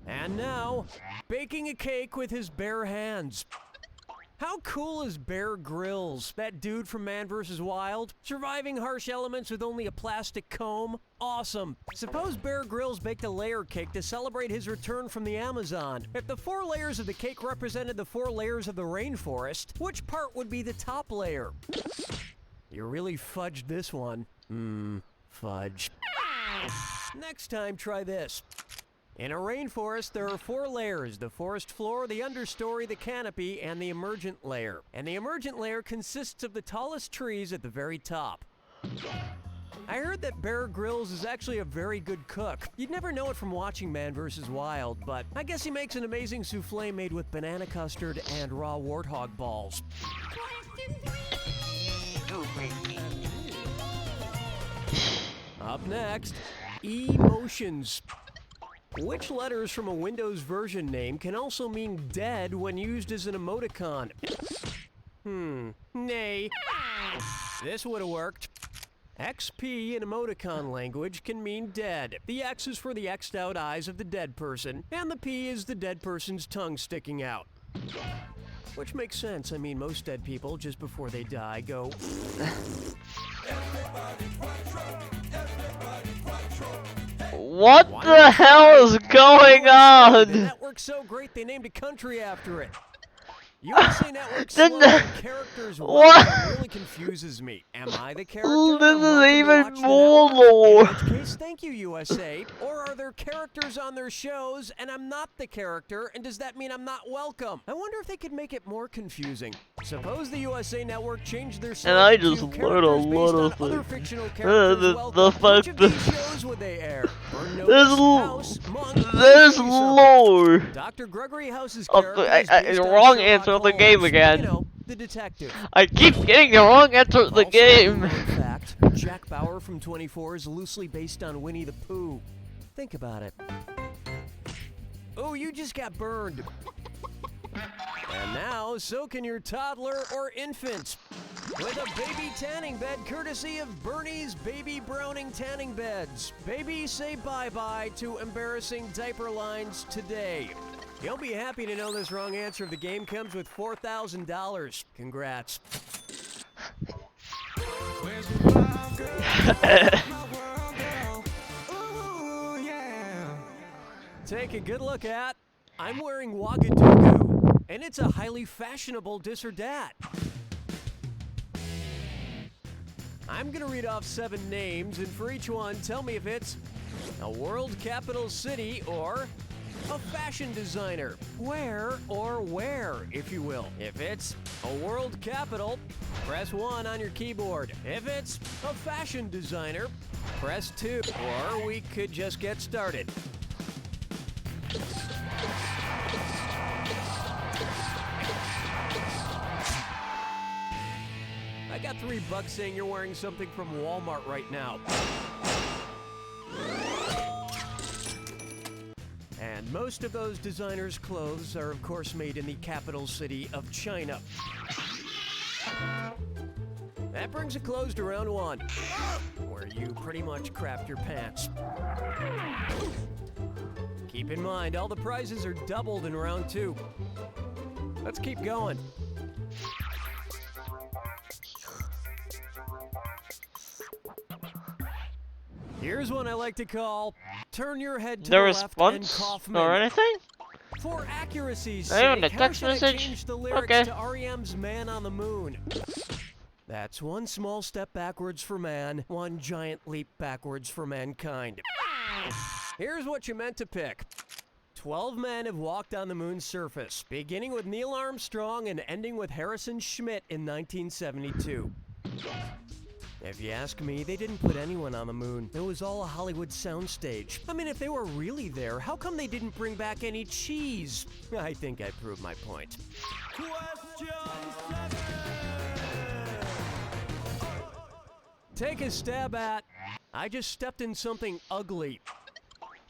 And now, baking a cake with his bare hands. How cool is Bear Grylls, that dude from Man vs. Wild? Surviving harsh elements with only a plastic comb? Awesome. Suppose Bear Grylls baked a layer cake to celebrate his return from the Amazon. If the 4 layers of the cake represented the 4 layers of the rainforest, which part would be the top layer? You really fudged this one. Fudge. Next time, try this. In a rainforest, there are 4 layers: the forest floor, the understory, the canopy, and the emergent layer. And the emergent layer consists of the tallest trees at the very top. I heard that Bear Grylls is actually a very good cook. You'd never know it from watching Man vs. Wild, but I guess he makes an amazing souffle made with banana custard and raw warthog balls. Up next, emotions. Which letters from a Windows version name can also mean dead when used as an emoticon? Nay. This would have worked. XP in emoticon language can mean dead. The X is for the X'd out eyes of the dead person, and the P is the dead person's tongue sticking out. Which makes sense. I mean, most dead people, just before they die, go... What the hell is going on? The network's so great they named a country after it. USA Network slogan characters really confuses me. Am I the character? This is even more lore. In which case, thank you, USA. Or are there characters on their shows and I'm not the character, and does that mean I'm not welcome? I wonder if they could make it more confusing. Suppose the USA Network changed their slogan And I just to learned a characters lot based of on other things. fictional characters Which of these shows would they air? There's lore. Dr. Gregory House's Oh, character is based on wrong Sherlock answer of the Holmes. game again. You know, the detective. I keep getting the wrong answer of the game. In fact, Jack Bauer from 24 is loosely based on Winnie the Pooh. Think about it. Oh, you just got burned. And now, so can your toddler or infant. With a baby tanning bed courtesy of Bernie's Baby Browning Tanning Beds. Babies say bye-bye to embarrassing diaper lines today. You'll be happy to know this wrong answer of the game comes with $4,000. Congrats. Take a good look at, I'm wearing Ouagadougou, and it's a highly fashionable dis or dat. I'm gonna read off 7 names, and for each one, tell me if it's a world capital city or a fashion designer. Where or where, if you will. If it's a world capital, press 1 on your keyboard. If it's a fashion designer, press 2. Or we could just get started. I got $3 saying you're wearing something from Walmart right now. And most of those designers' clothes are, of course, made in the capital city of China. That brings a close to round 1, where you pretty much crapped your pants. Keep in mind, all the prizes are doubled in round 2. Let's keep going. Here's one I like to call, turn your head to The the left and response Kaufman. or anything? For accuracy's I own sake, the how text should I message? change the lyrics Okay. to R.E.M's Man on the Moon? That's one small step backwards for man, one giant leap backwards for mankind. Here's what you meant to pick. 12 men have walked on the moon's surface, beginning with Neil Armstrong and ending with Harrison Schmitt in 1972. If you ask me, they didn't put anyone on the moon. It was all a Hollywood soundstage. I mean, if they were really there, how come they didn't bring back any cheese? I think I proved my point. Take a stab at, I just stepped in something ugly.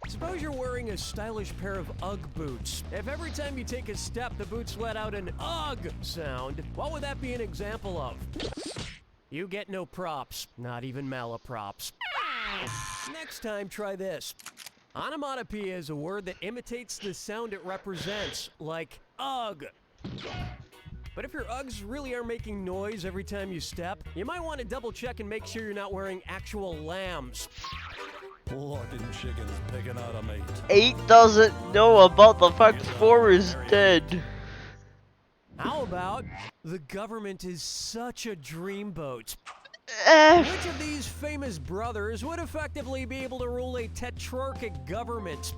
Suppose you're wearing a stylish pair of UGG boots. If every time you take a step, the boots let out an UGG sound, what would that be an example of? You get no props, not even malaprops. Next time, try this. Onomatopoeia is a word that imitates the sound it represents, like UGG. But if your Uggs really are making noise every time you step, you might want to double check and make sure you're not wearing actual lambs. Fucking chickens picking out a mate. 8 doesn't know about the fact 4 is dead. How about the government is such a dreamboat? Which of these famous brothers would effectively be able to rule a tetrarchic government?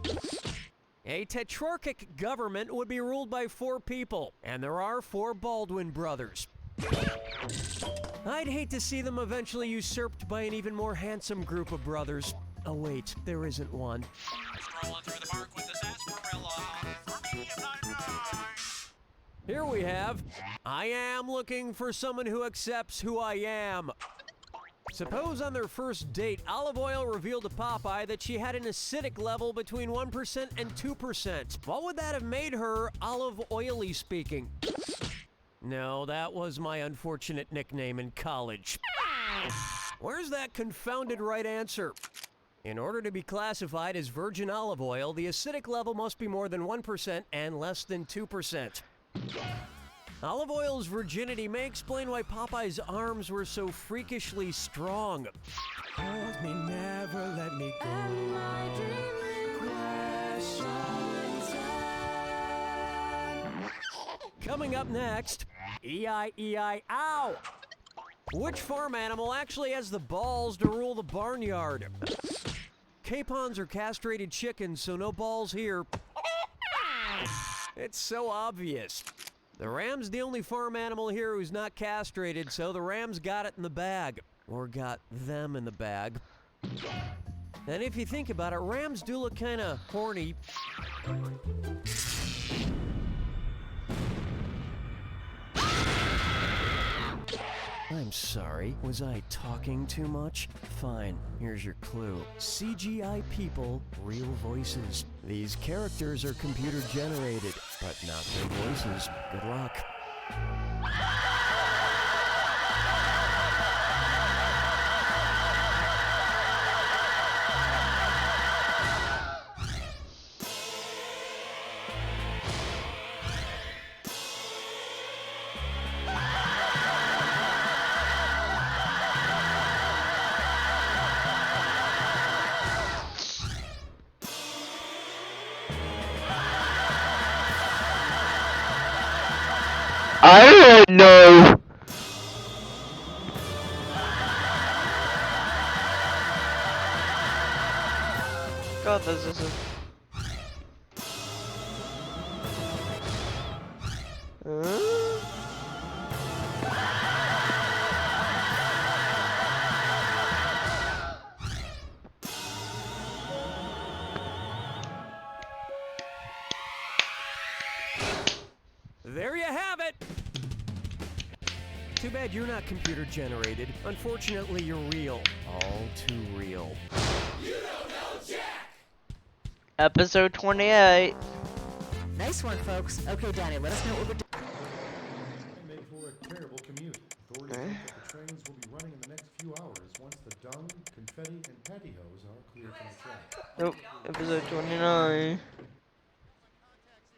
A tetrarchic government would be ruled by 4 people, and there are 4 Baldwin brothers. I'd hate to see them eventually usurped by an even more handsome group of brothers. Oh wait, there isn't one. Strolling through the park with the sarsaparilla. For me, if I'm right. Here we have, I am looking for someone who accepts who I am. Suppose on their first date, Olive Oil revealed to Popeye that she had an acidic level between 1% and 2%. What would that have made her, Olive Oily speaking? No, that was my unfortunate nickname in college. Where's that confounded right answer? In order to be classified as virgin olive oil, the acidic level must be more than 1% and less than 2%. Olive oil's virginity may explain why Popeye's arms were so freakishly strong. Hold me, never let me go. Coming up next, E-I-E-I-OW! Which farm animal actually has the balls to rule the barnyard? Capons are castrated chickens, so no balls here. It's so obvious. The ram's the only farm animal here who's not castrated, so the rams got it in the bag. Or got them in the bag. And if you think about it, rams do look kinda horny. I'm sorry, was I talking too much? Fine, here's your clue. CGI people, real voices. These characters are computer generated, but not their voices. Good luck. I don't know. is. There you have it! Too bad you're not computer generated. Unfortunately, you're real. All too real. You don't know Jack! Episode 28. Nice one, folks. Okay, Danny, let us know what we're doing. Make for a terrible commute. Authorities think that the trains will be running in the next few hours once the dung, confetti, and pantyhose are clear from the track. Nope. Episode 29.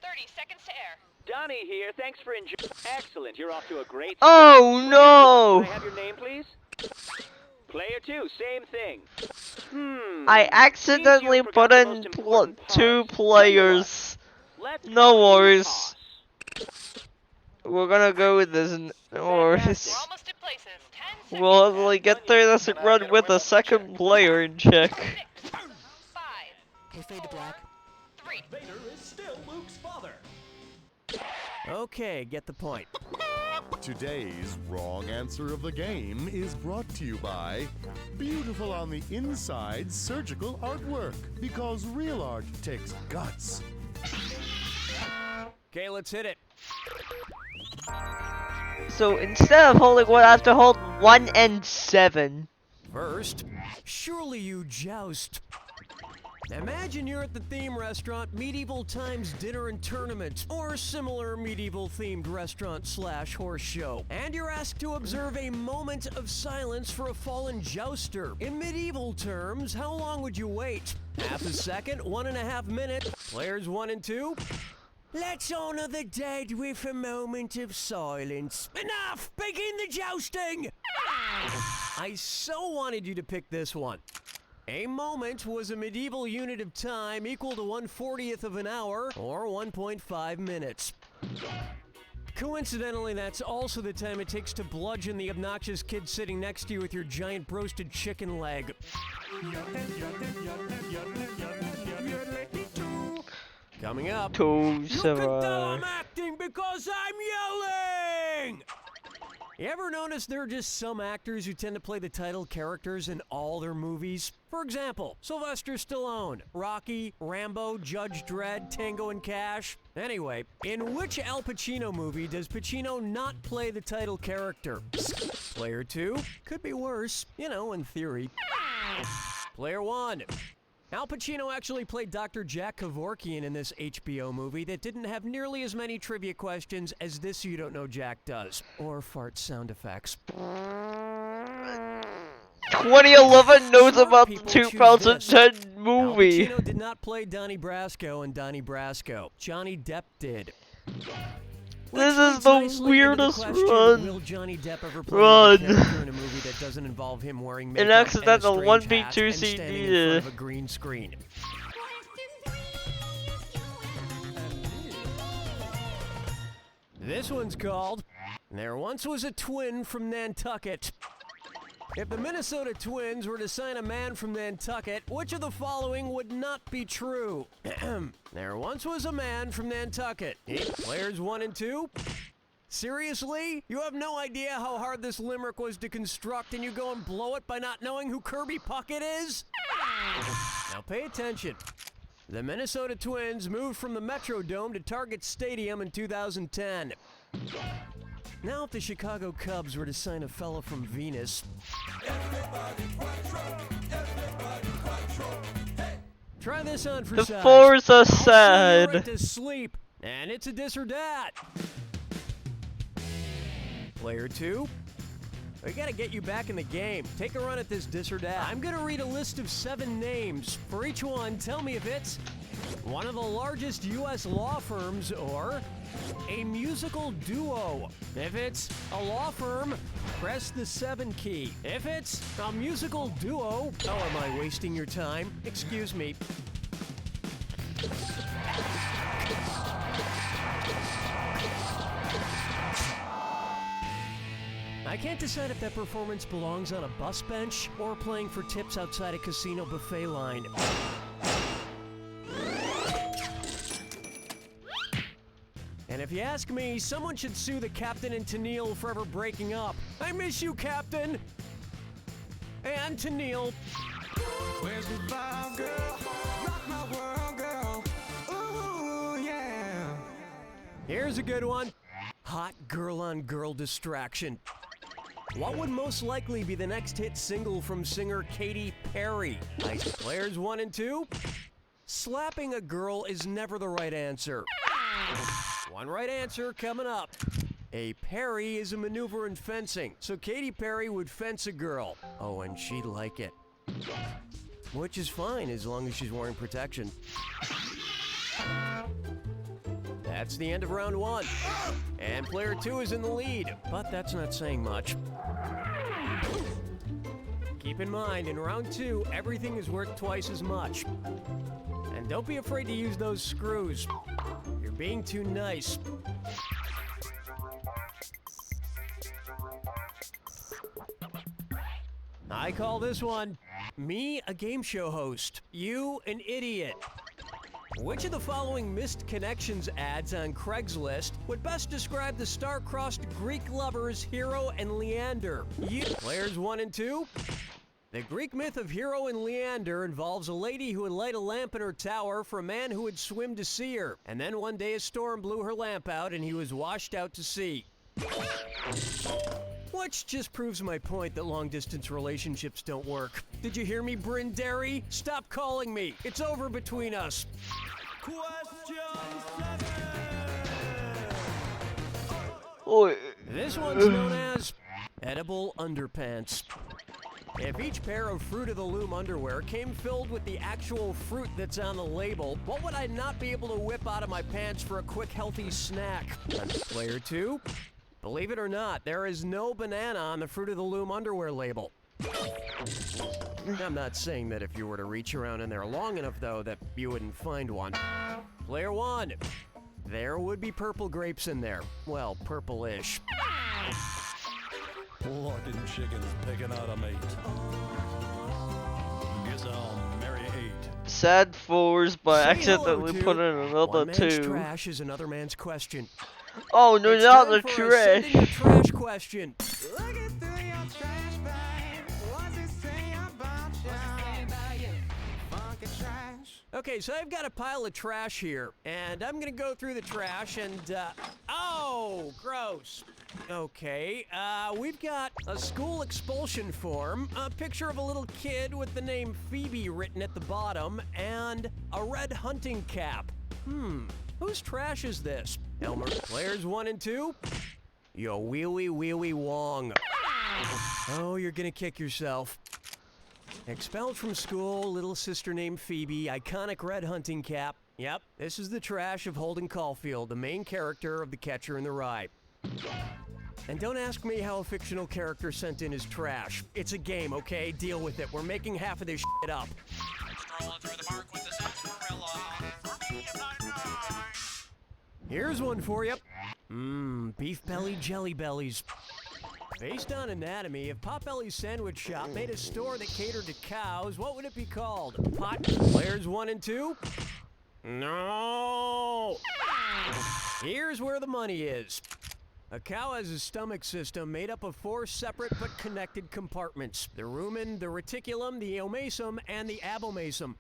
30 seconds to air. Donnie here. Thanks for enjoying. Excellent. You're off to a great start. Oh Can no! I have your name, please? Player 2, same thing. I accidentally put in 2 players. No worries. We're gonna go with this. No worries. We'll like get through this and run with a second player and check. Okay, fade to black. Vader is still Luke's father. Okay, get the point. Today's wrong answer of the game is brought to you by Beautiful on the Inside Surgical Artwork, because real art takes guts. Okay, let's hit it. So instead of holding 1, I have to hold 1 and 7. First, surely you joust. Imagine you're at the theme restaurant Medieval Times Dinner and Tournament, or similar medieval themed restaurant / horse show, and you're asked to observe a moment of silence for a fallen jouster. In medieval terms, how long would you wait? Half a second, 1.5 minutes. Players 1 and 2. Let's honor the dead with a moment of silence. Enough! Begin the jousting! I so wanted you to pick this one. A moment was a medieval unit of time equal to 1/40th of an hour, or 1.5 minutes. Coincidentally, that's also the time it takes to bludgeon the obnoxious kid sitting next to you with your giant broasted chicken leg. Coming up, you can tell I'm acting because I'm yelling! You ever notice there are just some actors who tend to play the title characters in all their movies? For example, Sylvester Stallone, Rocky, Rambo, Judge Dredd, Tango and Cash. Anyway, in which Al Pacino movie does Pacino not play the title character? Player 2? Could be worse, you know, in theory. Player 1. Al Pacino actually played Dr. Jack Kevorkian in this HBO movie that didn't have nearly as many trivia questions as this You Don't Know Jack does. Or fart sound effects. 2011 knows about the 2010 movie. Al Pacino did not play Donnie Brasco in Donnie Brasco. Johnny Depp did. This is the weirdest run. Will Johnny Depp ever play a character in a movie that doesn't involve him wearing makeup an accidental and a strange 1v2 hat CD. and standing in front of a green screen? This one's called There Once Was a Twin from Nantucket. If the Minnesota Twins were to sign a man from Nantucket, which of the following would not be true? There once was a man from Nantucket. Players 1 and 2. Seriously? You have no idea how hard this limerick was to construct and you go and blow it by not knowing who Kirby Puckett is? Now pay attention. The Minnesota Twins moved from the Metrodome to Target Stadium in 2010. Now if the Chicago Cubs were to sign a fella from Venus... Try this on for The size. fours are I'll send sad. you right to sleep, and it's a this or that. Player 2. We gotta get you back in the game. Take a run at this dis or dat. I'm gonna read a list of 7 names. For each one, tell me if it's one of the largest U.S. law firms or a musical duo. If it's a law firm, press the 7 key. If it's a musical duo, oh, am I wasting your time? Excuse me. I can't decide if that performance belongs on a bus bench or playing for tips outside a casino buffet line. And if you ask me, someone should sue the captain and Tennille for ever breaking up. I miss you, Captain! And Tennille. Where's the vibe, girl? Rock my world, girl. Ooh, yeah. Here's a good one. Hot girl-on-girl distraction. What would most likely be the next hit single from singer Katy Perry? Players 1 and 2. Slapping a girl is never the right answer. One right answer coming up. A parry is a maneuver in fencing, so Katy Perry would fence a girl. Oh, and she'd like it. Which is fine as long as she's wearing protection. That's the end of round 1. And player 2 is in the lead, but that's not saying much. Keep in mind, in round 2, everything is worth twice as much. And don't be afraid to use those screws. You're being too nice. I call this one, me, a game show host. You, an idiot. Which of the following missed connections ads on Craigslist would best describe the star-crossed Greek lovers Hero and Leander? Players 1 and 2. The Greek myth of Hero and Leander involves a lady who would light a lamp in her tower for a man who would swim to see her. And then one day a storm blew her lamp out and he was washed out to sea. Which just proves my point that long-distance relationships don't work. Did you hear me, Bryn Derry? Stop calling me. It's over between us. This one's known as edible underpants. If each pair of Fruit of the Loom underwear came filled with the actual fruit that's on the label, what would I not be able to whip out of my pants for a quick, healthy snack? Player 2. Believe it or not, there is no banana on the Fruit of the Loom underwear label. I'm not saying that if you were to reach around in there long enough, though, that you wouldn't find one. Player 1. There would be purple grapes in there. Well, purple-ish. Blood and chickens picking out a mate. Guess I'll marry 8. Sad fours, but Say accidentally hello put to in another one man's 2. trash is another man's question. Oh no, It's not time the for a send in your trash. trash question. Looking through your trash bag. What's it say about you? Funky trash. Okay, so I've got a pile of trash here, and I'm gonna go through the trash and, oh, gross. Okay, we've got a school expulsion form, a picture of a little kid with the name Phoebe written at the bottom, and a red hunting cap. Whose trash is this? Elmer, players 1 and 2? Yo, wheelie Wong. Oh, you're gonna kick yourself. Expelled from school, little sister named Phoebe, iconic red hunting cap. Yep, this is the trash of Holden Caulfield, the main character of The Catcher in the Rye. And don't ask me how a fictional character sent in his trash. It's a game, okay? Deal with it. We're making half of this shit up. Strolling through the park with the sarsaparilla. For me, Here's one for you. Beef belly jelly bellies. Based on anatomy, if Potbelly's Sandwich Shop made a store that catered to cows, what would it be called? Pot Players 1 and 2? No! Here's where the money is. A cow has a stomach system made up of 4 separate but connected compartments. The rumen, the reticulum, the omasum, and the abomasum.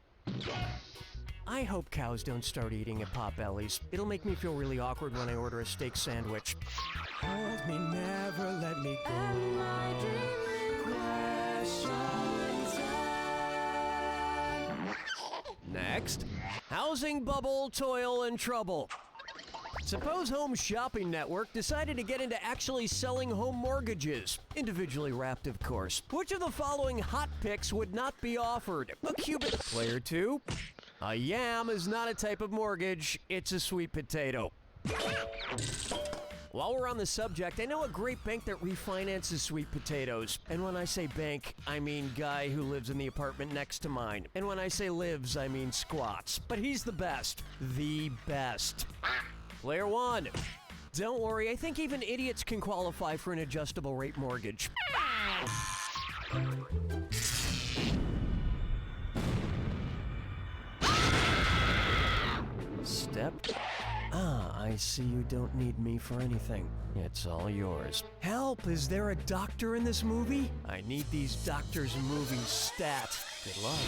I hope cows don't start eating at Potbelly's. It'll make me feel really awkward when I order a steak sandwich. Hold me, never let me go. Next, housing bubble, toil, and trouble. Suppose Home Shopping Network decided to get into actually selling home mortgages. Individually wrapped, of course. Which of the following hot picks would not be offered? A cubic. Player 2. A yam is not a type of mortgage, it's a sweet potato. While we're on the subject, I know a great bank that refinances sweet potatoes. And when I say bank, I mean guy who lives in the apartment next to mine. And when I say lives, I mean squats. But he's the best. The best. Player 1. Don't worry, I think even idiots can qualify for an adjustable rate mortgage. Step Ah, I see you don't need me for anything. It's all yours. Help! Is there a doctor in this movie? I need these doctors' movie stat. Good luck.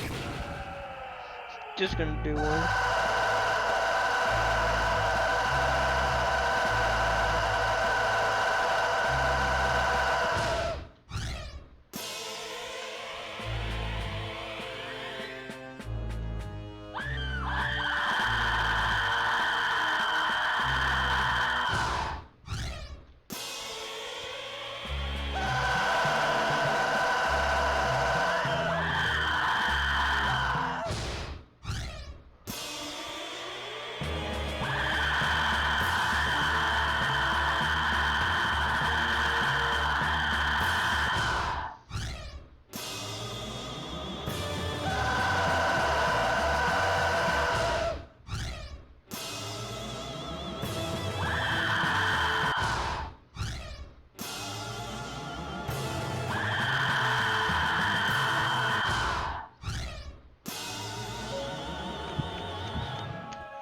Just gonna do one.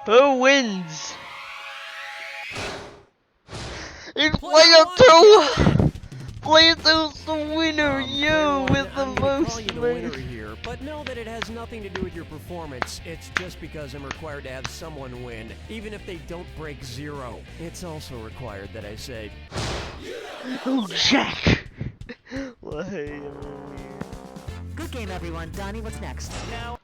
Who wins? It's player 2! Player 2's the winner, you with the most winner here, but know that it has nothing to do with your performance. It's just because I'm required to have someone win, even if they don't break 0. It's also required that I say, Oh, Jack! Good game, everyone. Donnie, what's next? Now.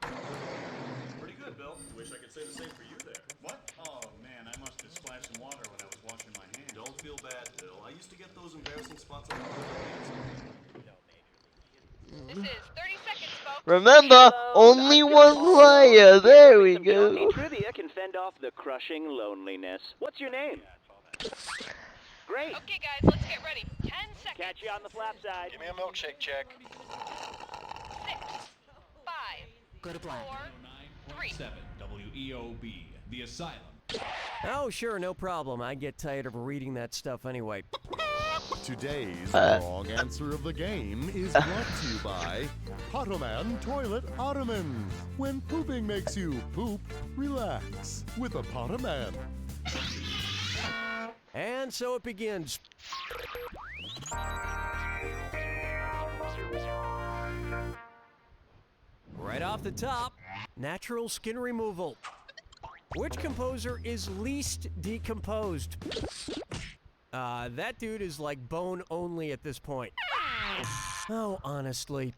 Pretty good, Bill. Wish I could say the same for you there. What? Oh, man, I must have splashed some water when I was washing my hands. Don't feel bad, Bill. I used to get those embarrassing spots on my hands. This is 30 seconds, folks. Remember, only one player. There we go. Jaunty trivia can fend off the crushing loneliness. What's your name? Great. Okay, guys, let's get ready. 10 seconds. Catch you on the flap side. Give me a milkshake check. 6, 5, Go to black. 4, 3. 7 WEOB, the Asylum. oh, sure, no problem. I get tired of reading that stuff anyway. Today's wrong answer of the game is brought to you by Ottoman Toilet Ottomans. When pooping makes you poop, relax with a Ottoman. And so it begins. Right off the top, natural skin removal. Which composer is least decomposed? That dude is like bone only at this point. Oh, honestly.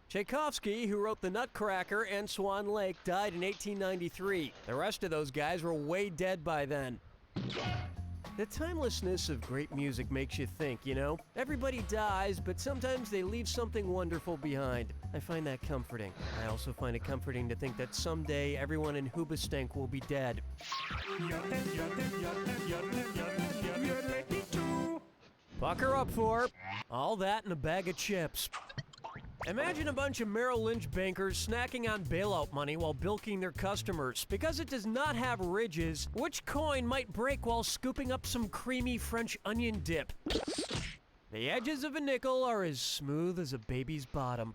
Tchaikovsky, who wrote The Nutcracker and Swan Lake, died in 1893. The rest of those guys were way dead by then. The timelessness of great music makes you think, you know? Everybody dies, but sometimes they leave something wonderful behind. I find that comforting. I also find it comforting to think that someday everyone in Hoobastank will be dead. Pucker up for all that and a bag of chips. Imagine a bunch of Merrill Lynch bankers snacking on bailout money while bilking their customers. Because it does not have ridges, which coin might break while scooping up some creamy French onion dip? The edges of a nickel are as smooth as a baby's bottom.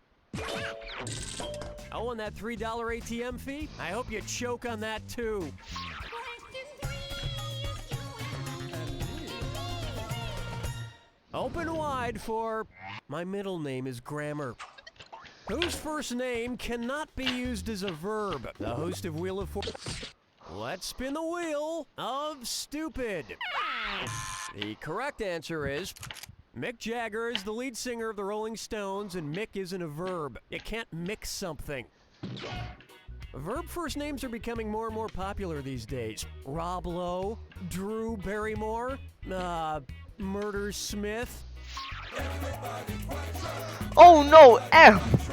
Oh, and that $3 ATM fee? I hope you choke on that too. Open wide for my middle name is Grammar. Whose first name cannot be used as a verb? The host of Wheel of Fortune. Let's spin the wheel of stupid. The correct answer is Mick Jagger is the lead singer of the Rolling Stones, and Mick isn't a verb. You can't mix something. Verb first names are becoming more and more popular these days. Rob Lowe, Drew Barrymore, Murder Smith. Oh no, F!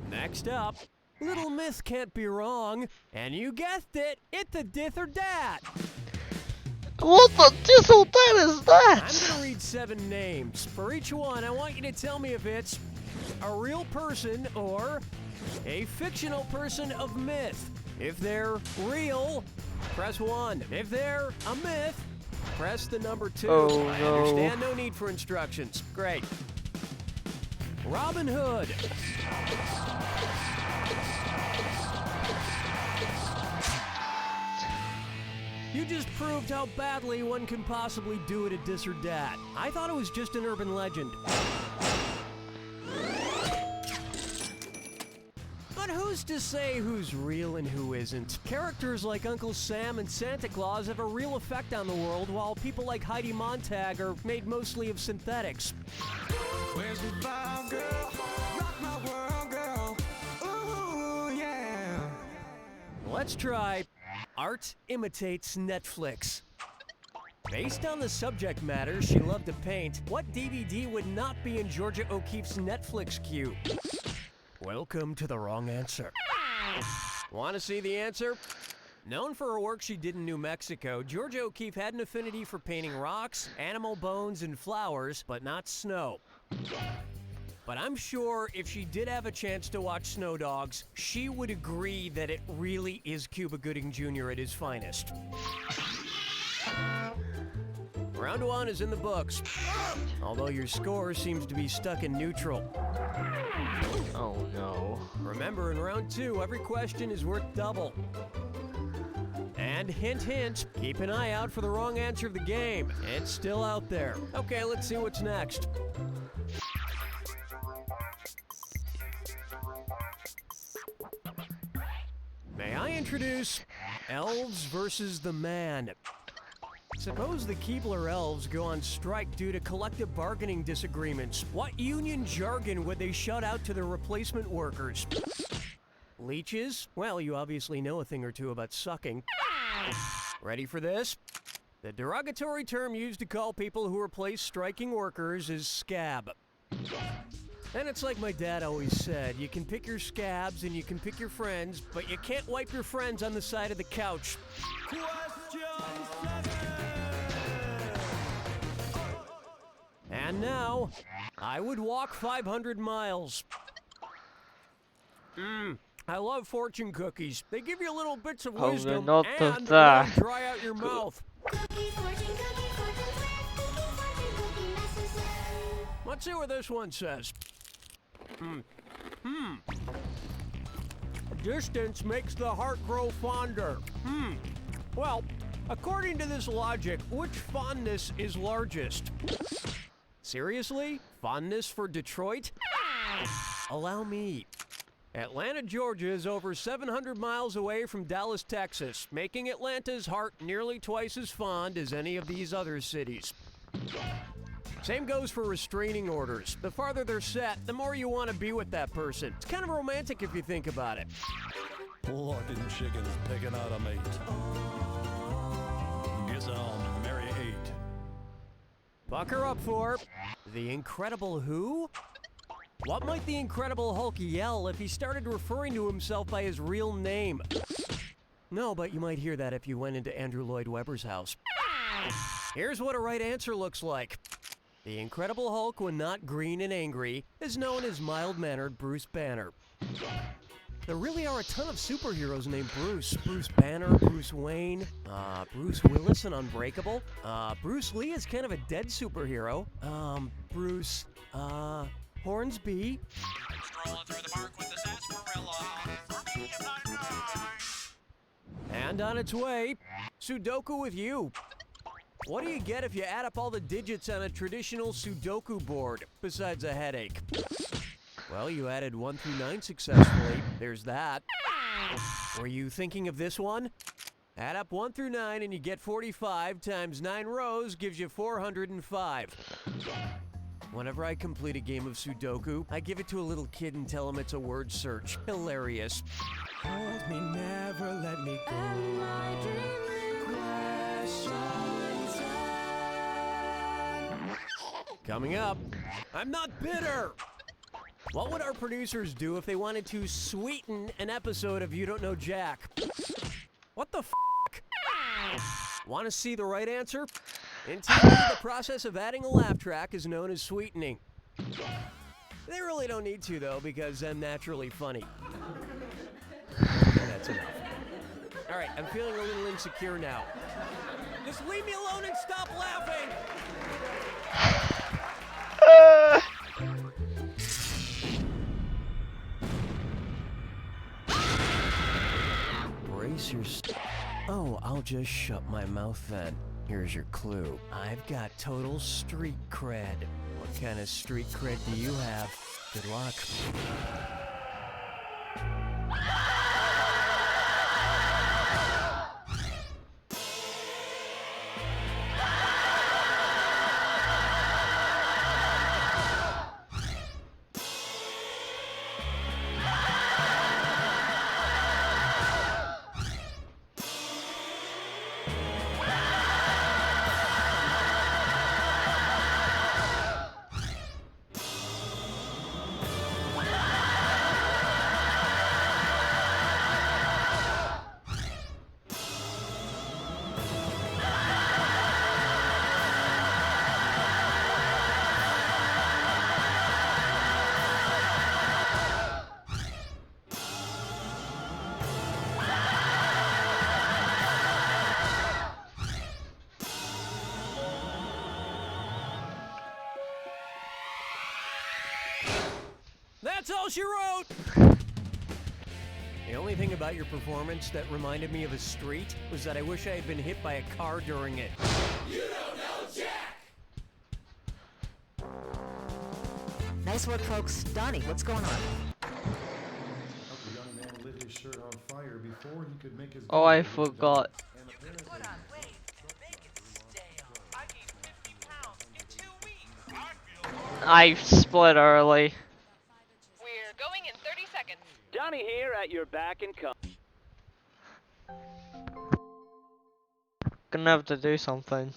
Next up, Little Miss can't be wrong, and you guessed it, it's a dith or dat. What the dizzle that is that? I'm gonna read 7 names. For each one, I want you to tell me if it's a real person or a fictional person of myth. If they're real, press 1. If they're a myth, press the number 2. Oh, I no. understand, no need for instructions. Great. Robin Hood. You just proved how badly one can possibly do it at dis or dat. I thought it was just an urban legend. But who's to say who's real and who isn't? Characters like Uncle Sam and Santa Claus have a real effect on the world, while people like Heidi Montag are made mostly of synthetics. Where's the vibe, girl? Rock my world, girl. Ooh, yeah. Let's try Art Imitates Netflix. Based on the subject matter she loved to paint, what DVD would not be in Georgia O'Keeffe's Netflix queue? Welcome to the wrong answer. Want to see the answer? Known for her work she did in New Mexico, Georgia O'Keeffe had an affinity for painting rocks, animal bones, and flowers, but not snow. But I'm sure if she did have a chance to watch Snow Dogs, she would agree that it really is Cuba Gooding Jr. at his finest. Round 1 is in the books, although your score seems to be stuck in neutral. Oh no. Remember, in round 2, every question is worth double. And hint, hint, keep an eye out for the wrong answer of the game. It's still out there. Okay, let's see what's next. May I introduce Elves versus the Man. Suppose the Keebler Elves go on strike due to collective bargaining disagreements. What union jargon would they shout out to their replacement workers? Leeches? Well, you obviously know a thing or two about sucking. Ready for this? The derogatory term used to call people who replace striking workers is scab. And it's like my dad always said, you can pick your scabs and you can pick your friends, but you can't wipe your friends on the side of the couch. And now, I would walk 500 miles. I love fortune cookies. They give you little bits of wisdom not and of they that. don't dry out your mouth. Let's see what this one says. Distance makes the heart grow fonder. Well, according to this logic, which fondness is largest? Seriously? Fondness for Detroit? Allow me. Atlanta, Georgia is over 700 miles away from Dallas, Texas, making Atlanta's heart nearly twice as fond as any of these other cities. Same goes for restraining orders. The farther they're set, the more you want to be with that person. It's kind of romantic if you think about it. Plucking chickens, picking out a mate. Guess I'll marry 8. Bucker up for The Incredible Who? What might the Incredible Hulk yell if he started referring to himself by his real name? No, but you might hear that if you went into Andrew Lloyd Webber's house. Here's what a right answer looks like. The Incredible Hulk, when not green and angry, is known as mild-mannered Bruce Banner. There really are a ton of superheroes named Bruce. Bruce Banner, Bruce Wayne, Bruce Willis in Unbreakable. Bruce Lee is kind of a dead superhero. Bruce, Hornsby. Strolling through the park with the sarsaparilla. For me, And on its way, Sudoku with you. What do you get if you add up all the digits on a traditional Sudoku board, besides a headache? Well, you added 1 through 9 successfully. There's that. Were you thinking of this one? Add up 1 through 9 and you get 45 times 9 rows gives you 405. Whenever I complete a game of Sudoku, I give it to a little kid and tell him it's a word search. Hilarious. Hold me, never let me go. Coming up, I'm not bitter. What would our producers do if they wanted to sweeten an episode of You Don't Know Jack? What the f***? Want to see the right answer? In TV, the process of adding a laugh track is known as sweetening. They really don't need to, though, because I'm naturally funny. And that's enough. All right, I'm feeling a little insecure now. Just leave me alone and stop laughing! Brace yourself. Oh, I'll just shut my mouth then. Here's your clue. I've got total street cred. What kind of street cred do you have? Good luck. That's all she wrote! The only thing about your performance that reminded me of a street was that I wish I had been hit by a car during it. You don't know Jack! Nice work, folks. Donnie, what's going on? The young man lit his shirt on fire before he could make his Oh, I getaway with the forgot. dog. And apparently- I split early. We're going in 30 seconds. Donnie here at your back and come. Gonna have to do something.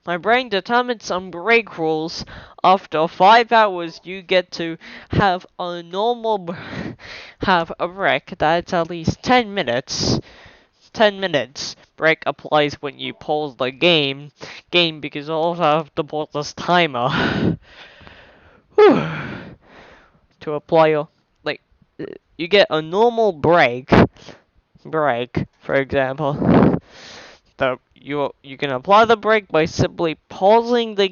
My brain determined some break rules. After 5 hours, you get to have a have a break that's at least 10 minutes. 10 minutes. Break applies when you pause the game because you also have to pause this timer. To apply your you get a normal break, for example. You can apply the break by simply pausing the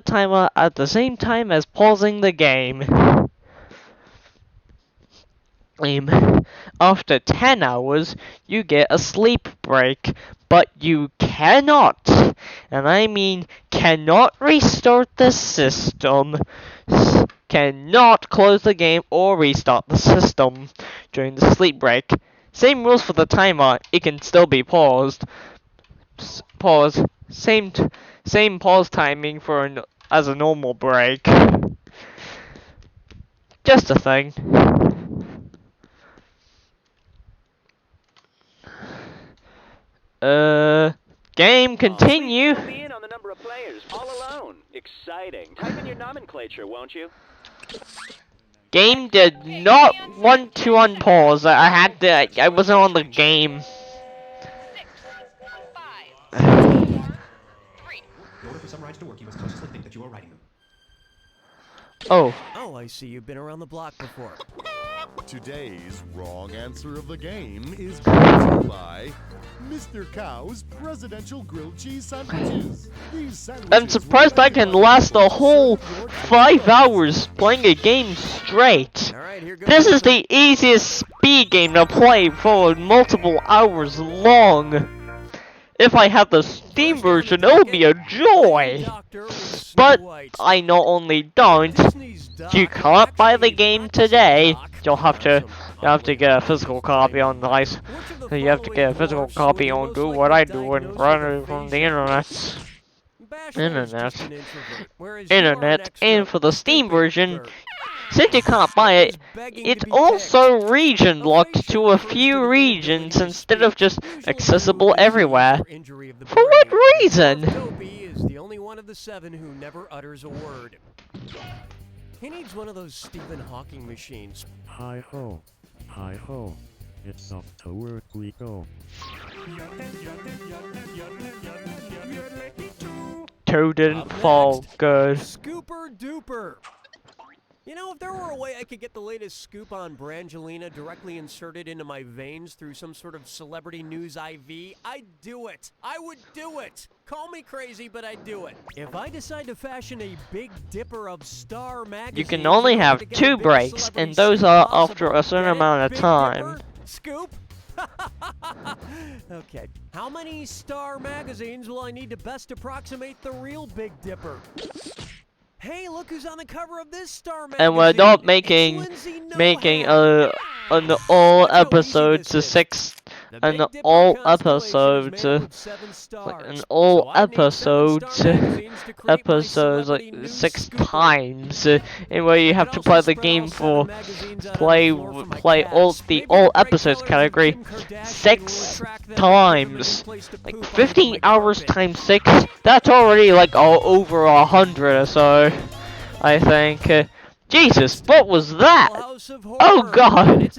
timer at the same time as pausing the game. After 10 hours, you get a sleep break, but you cannot, and I mean cannot restart the system, cannot close the game or restart the system during the sleep break. Same rules for the timer, it can still be paused. Pause. Same pause timing for as a normal break. Just a thing. Game continue. Sweet, be in on the number of players, all alone. Exciting. Type in your nomenclature, won't you? Game did not want to unpause. I wasn't on the game. 6, 5, 3. In order for some rides to work, you must consciously think that you are riding them. Oh. Oh, I see you've been around the block before. Today's wrong answer of the game is brought to you by Mr. Cow's Presidential Grilled Cheese Sandwiches. These sandwiches I'm surprised I can last a whole 5 hours playing a game straight. This is the easiest speed game to play for multiple hours long. If I had the Steam version, it would be a joy. But I not only don't. You can't buy the game today. You'll have to get a physical copy on nice. You have to get a physical copy on do what I do and run it from the internet. And for the Steam version, since you can't buy it, it's also region locked to a few regions instead of just accessible everywhere. For what reason? Toby is the only one of the 7 who never utters a word. He needs one of those Stephen Hawking machines. Hi-ho. Hi-ho. It's off to work we go. Two didn't fall good. Scooper Duper. You know, if there were a way I could get the latest scoop on Brangelina directly inserted into my veins through some sort of celebrity news IV, I'd do it. I would do it. Call me crazy, but I'd do it. If I decide to fashion a Big Dipper of Star magazine, You can only have 2 breaks, and those are after a certain amount of time. Scoop? Okay. How many Star magazines will I need to best approximate the real Big Dipper? Hey, look who's on the cover of this Star magazine. And we're not making an all episodes to 6 an all episodes like 6 times, and where you have to play the game for play all episodes category 6 times, like 15 hours times 6. That's already like over 100 or so, I think. Jesus, what was that? Oh God!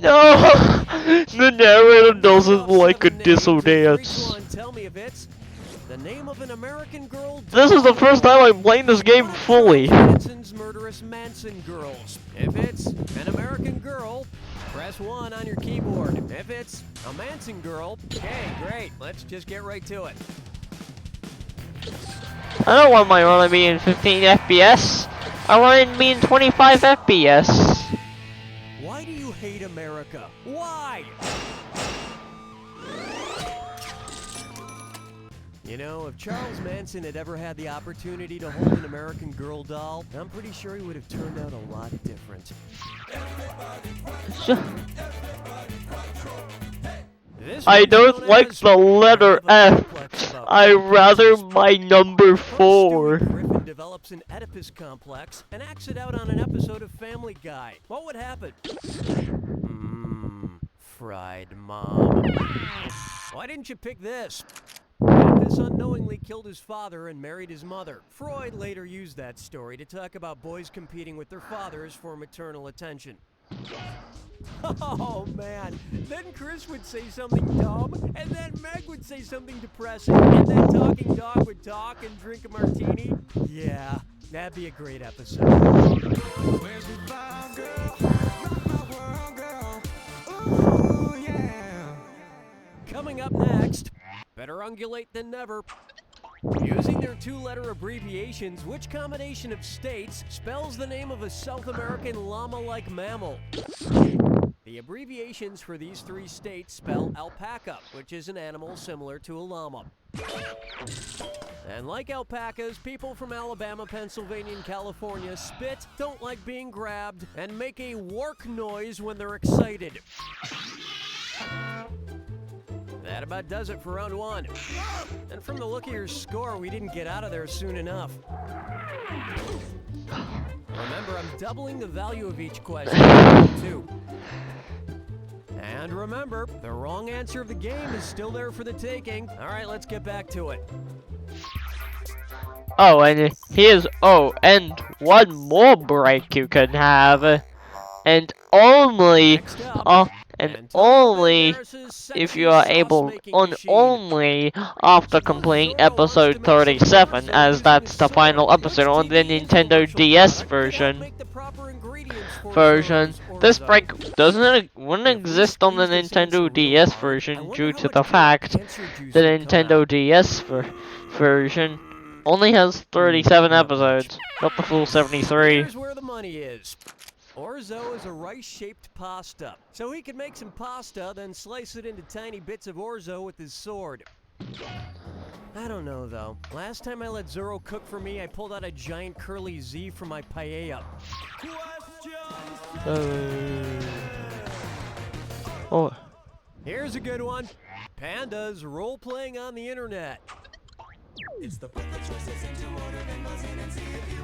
No! The narrator doesn't like a disso dance. The name of an American girl. This is the first time I'm playing this game fully. Manson's murderous Manson girls. If it's an American girl, press 1 on your keyboard. If it's a Manson girl, okay, great. Let's just get right to it. I don't want my run to be in 15 FPS. I want it to be in 25 FPS. Why do you hate America? Why? You know, if Charles Manson had ever had the opportunity to hold an American Girl doll, I'm pretty sure he would have turned out a lot different. I don't like the letter F. I rather my number 4. Griffin develops an Oedipus complex and acts it out on an episode of Family Guy. What would happen? Fried mom. Why didn't you pick this? Oedipus unknowingly killed his father and married his mother. Freud later used that story to talk about boys competing with their fathers for maternal attention. Oh man, then Chris would say something dumb, and then Meg would say something depressing, and then Talking Dog would talk and drink a martini. Yeah, that'd be a great episode. Where's the vibe, girl? Rock my world, girl. Ooh, yeah. Coming up next, better ungulate than never. Using their 2-letter abbreviations, which combination of states spells the name of a South American llama-like mammal? The abbreviations for these 3 states spell alpaca, which is an animal similar to a llama. And like alpacas, people from Alabama, Pennsylvania, and California spit, don't like being grabbed, and make a work noise when they're excited. That about does it for round 1. And from the look of your score, we didn't get out of there soon enough. Remember, I'm doubling the value of each question, too. And remember, the wrong answer of the game is still there for the taking. All right, let's get back to it. Oh, and here's and one more break you can have, and only if you are able, only after completing episode 37, as that's the final episode on the Nintendo DS version. version. This break wouldn't exist on the Nintendo DS version due to the fact the Nintendo DS version only has 37 episodes, not the full 73. Here's where the money is. Orzo is a rice-shaped pasta. So he could make some pasta, then slice it into tiny bits of orzo with his sword. I don't know, though. Last time I let Zoro cook for me, I pulled out a giant curly Z from my paella. Oh. Here's a good one. Pandas role-playing on the internet.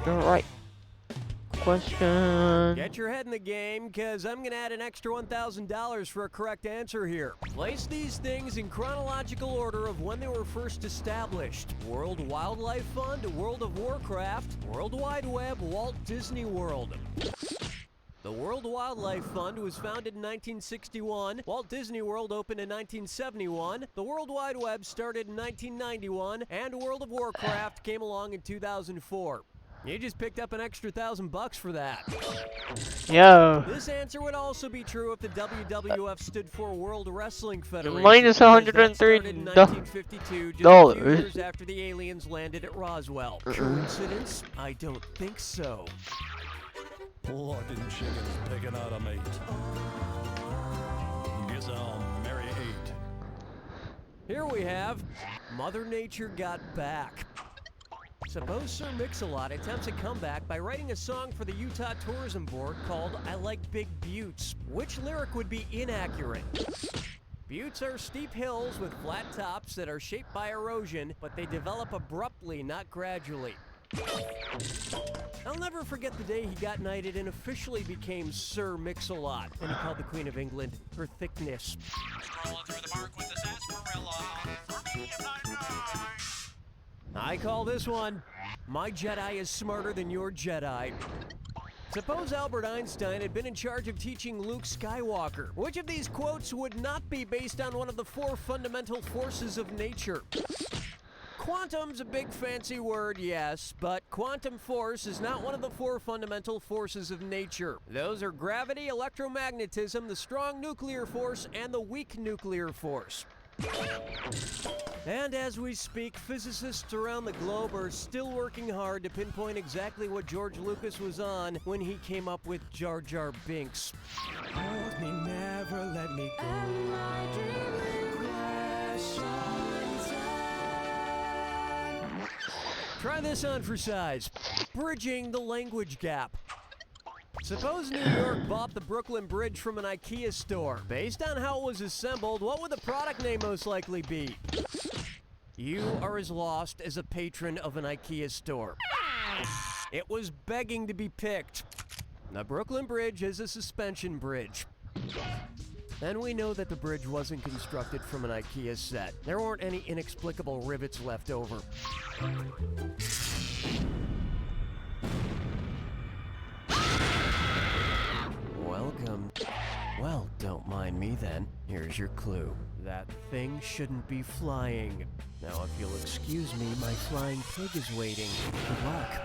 Alright. Question. Get your head in the game, because I'm going to add an extra $1,000 for a correct answer here. Place these things in chronological order of when they were first established. World Wildlife Fund, World of Warcraft, World Wide Web, Walt Disney World. The World Wildlife Fund was founded in 1961, Walt Disney World opened in 1971, the World Wide Web started in 1991, and World of Warcraft came along in 2004. You just picked up an extra $1,000 for that. Yo. This answer would also be true if the WWF stood for World Wrestling Federation. Minus $103 in 1952, just a few years after the aliens landed at Roswell. Coincidence? I don't think so. Blood and chickens picking out a mate. Guess I'll marry 8. Here we have Mother Nature Got Back. Suppose Sir Mix-a-Lot attempts a comeback by writing a song for the Utah Tourism Board called I Like Big Buttes. Which lyric would be inaccurate? Buttes are steep hills with flat tops that are shaped by erosion, but they develop abruptly, not gradually. I'll never forget the day he got knighted and officially became Sir Mix-a-Lot, and he called the Queen of England her thickness. Strolling through the park with the sarsaparilla. For me and my ride. I call this one, my Jedi is smarter than your Jedi. Suppose Albert Einstein had been in charge of teaching Luke Skywalker. Which of these quotes would not be based on one of the 4 fundamental forces of nature? Quantum's a big fancy word, yes, but quantum force is not one of the 4 fundamental forces of nature. Those are gravity, electromagnetism, the strong nuclear force, and the weak nuclear force. And as we speak, physicists around the globe are still working hard to pinpoint exactly what George Lucas was on when he came up with Jar Jar Binks. Hold me, never let me go. Try this on for size. Bridging the language gap. Suppose New York bought the Brooklyn Bridge from an IKEA store. Based on how it was assembled, what would the product name most likely be? You are as lost as a patron of an IKEA store. It was begging to be picked. The Brooklyn Bridge is a suspension bridge. And we know that the bridge wasn't constructed from an IKEA set. There weren't any inexplicable rivets left over. Welcome. Well, don't mind me then. Here's your clue. That thing shouldn't be flying. Now, if you'll excuse me, my flying pig is waiting. Good luck.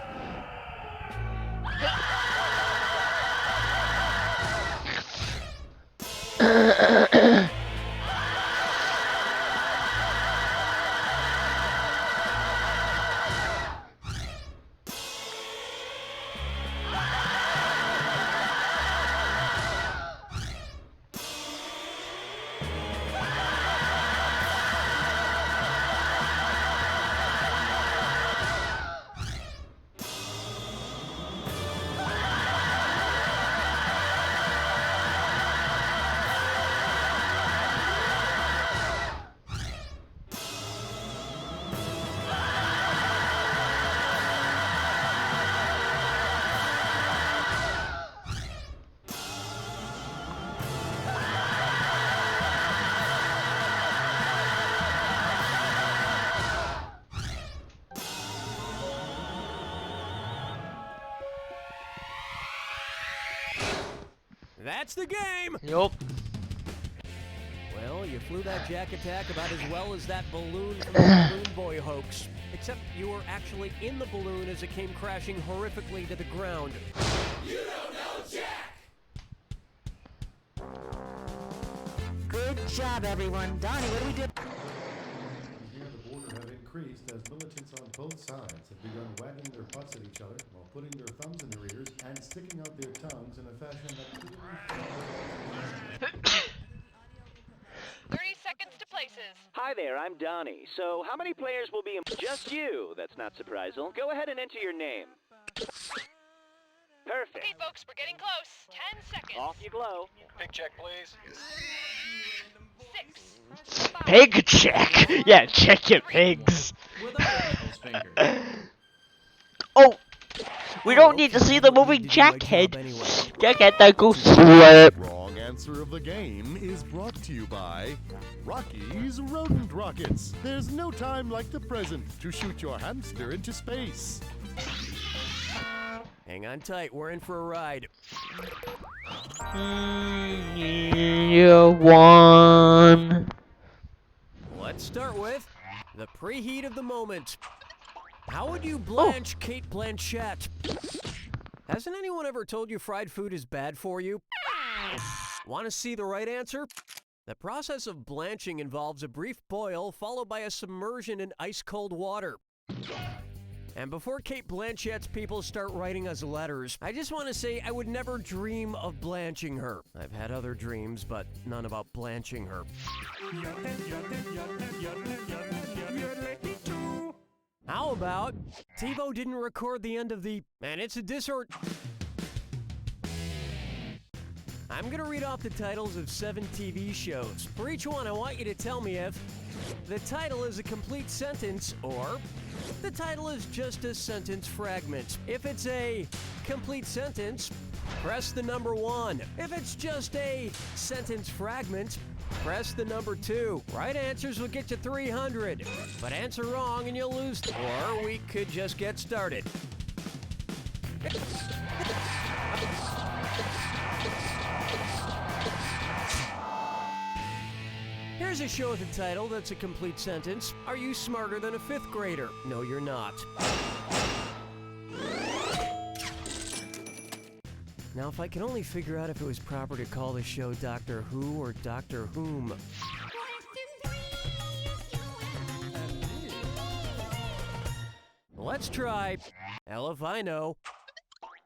That's the game! Yup. Well, you flew that jack attack about as well as that balloon from the Balloon Boy hoax. Except you were actually in the balloon as it came crashing horrifically to the ground. You don't know Jack! job, everyone. Donnie, what do we do? Near the border have increased as militants on both sides have begun wagging their butts at each other while putting their thumbs in their ears and sticking out their tongues in a fashion that clearly 30 seconds to places. Hi there, I'm Donnie. So, how many players will be in... Just you. That's not surprising. Go ahead and enter your name. Perfect. Okay, folks, we're getting close. 10 seconds. Off you glow. Pick check, please. 6. Pig check. Yeah, check your pigs. Oh, we don't need to see the moving jackhead. Jackhead that goes slap. Wrong answer of the game is brought to you by Rocky's Rodent Rockets. There's no time like the present to shoot your hamster into space. Hang on tight, we're in for a ride. You won. Let's start with the preheat of the moment. How would you blanch Kate Blanchett? Hasn't anyone ever told you fried food is bad for you? Want to see the right answer? The process of blanching involves a brief boil followed by a submersion in ice-cold water. And before Kate Blanchett's people start writing us letters, I just want to say I would never dream of blanching her. I've had other dreams, but none about blanching her. How about TiVo didn't record the end of the... And it's a dissort... I'm gonna read off the titles of 7 TV shows. For each one, I want you to tell me if the title is a complete sentence or the title is just a sentence fragment. If it's a complete sentence, press the number 1. If it's just a sentence fragment, press the number 2. Right answers will get you 300. But answer wrong and you'll lose. Or we could just get started. Here's a show with a title that's a complete sentence. Are you smarter than a 5th grader? No, you're not. Now, if I could only figure out if it was proper to call the show Doctor Who or Doctor Whom. Let's try. Hell if I know.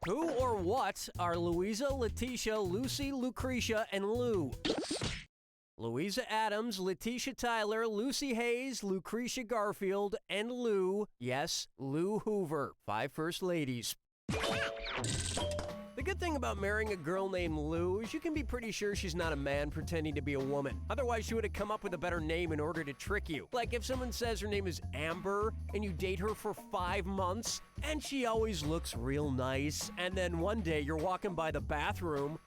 Who or what are Louisa, Letitia, Lucy, Lucretia, and Lou? Louisa Adams, Letitia Tyler, Lucy Hayes, Lucretia Garfield, and Lou, yes, Lou Hoover, 5 first ladies. The good thing about marrying a girl named Lou is you can be pretty sure she's not a man pretending to be a woman. Otherwise, she would have come up with a better name in order to trick you. Like if someone says her name is Amber and you date her for 5 months and she always looks real nice, and then one day you're walking by the bathroom.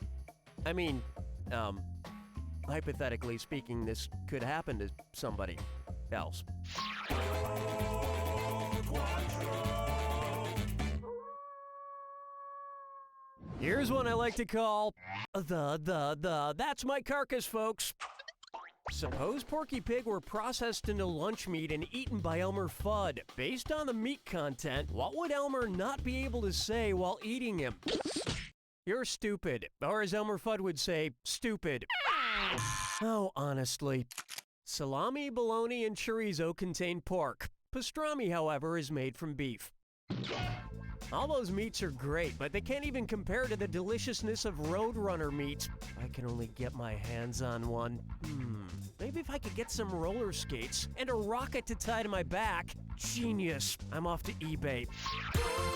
Hypothetically speaking, this could happen to somebody else. Here's one I like to call That's my carcass, folks. Suppose Porky Pig were processed into lunch meat and eaten by Elmer Fudd. Based on the meat content, what would Elmer not be able to say while eating him? You're stupid. Or as Elmer Fudd would say, stupid. Oh, honestly. Salami, bologna, and chorizo contain pork. Pastrami, however, is made from beef. All those meats are great, but they can't even compare to the deliciousness of Roadrunner meat. I can only get my hands on one. Maybe if I could get some roller skates and a rocket to tie to my back. Genius. I'm off to eBay.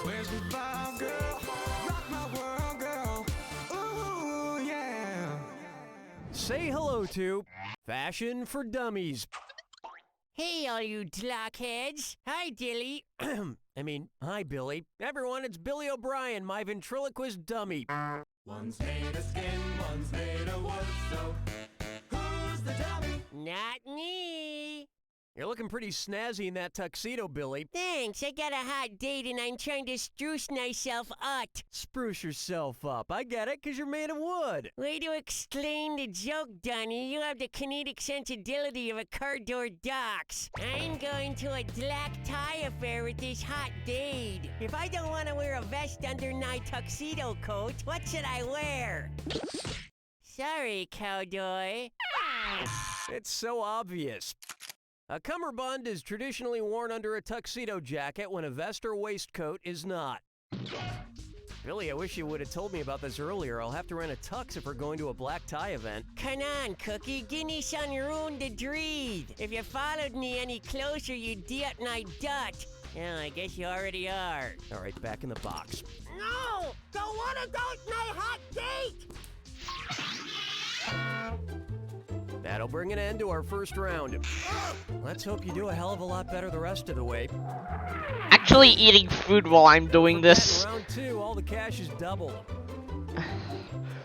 Where's the vibe, girl? Rock my world, girl. Ooh, yeah. Say hello to Fashion for Dummies. Hey, all you blockheads. Hi, Dilly. Hi, Billy. Everyone, it's Billy O'Brien, my ventriloquist dummy. One's made of skin, one's made of wood, so who's the dummy? Not me. You're looking pretty snazzy in that tuxedo, Billy. Thanks, I got a hot date and I'm trying to spruce myself up. Spruce yourself up. I get it, 'cause you're made of wood. Way to explain the joke, Donnie. You have the kinetic sensibility of a car door docks. I'm going to a black tie affair with this hot date. If I don't want to wear a vest under my tuxedo coat, what should I wear? Sorry, cowboy. It's so obvious. A cummerbund is traditionally worn under a tuxedo jacket when a vest or waistcoat is not. Really, I wish you would have told me about this earlier. I'll have to rent a tux if we're going to a black tie event. Come on, Cookie, give me some room to breathe. If you followed me any closer, you'd get my dot. Yeah, I guess you already are. All right, back in the box. No! Don't want to go to my hot date! That'll bring an end to our first round. Let's hope you do a hell of a lot better the rest of the way. Actually eating food while I'm doing this. In round 2, all the cash is doubled.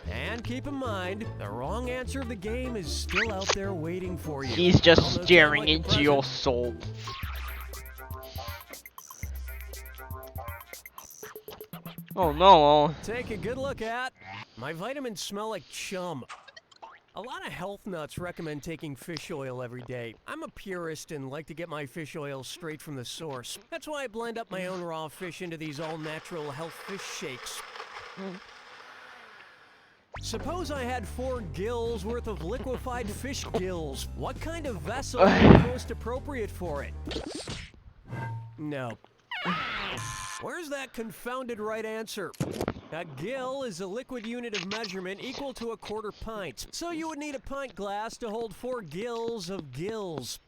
And keep in mind, the wrong answer of the game is still out there waiting for you. He's just staring into your soul. Oh no. Take a good look at. My vitamins smell like chum. A lot of health nuts recommend taking fish oil every day. I'm a purist and like to get my fish oil straight from the source. That's why I blend up my own raw fish into these all-natural health fish shakes. Suppose I had 4 gills worth of liquefied fish gills. What kind of vessel would be most appropriate for it? No. Where's that confounded right answer? A gill is a liquid unit of measurement equal to a quarter pint. So you would need a pint glass to hold 4 gills of gills.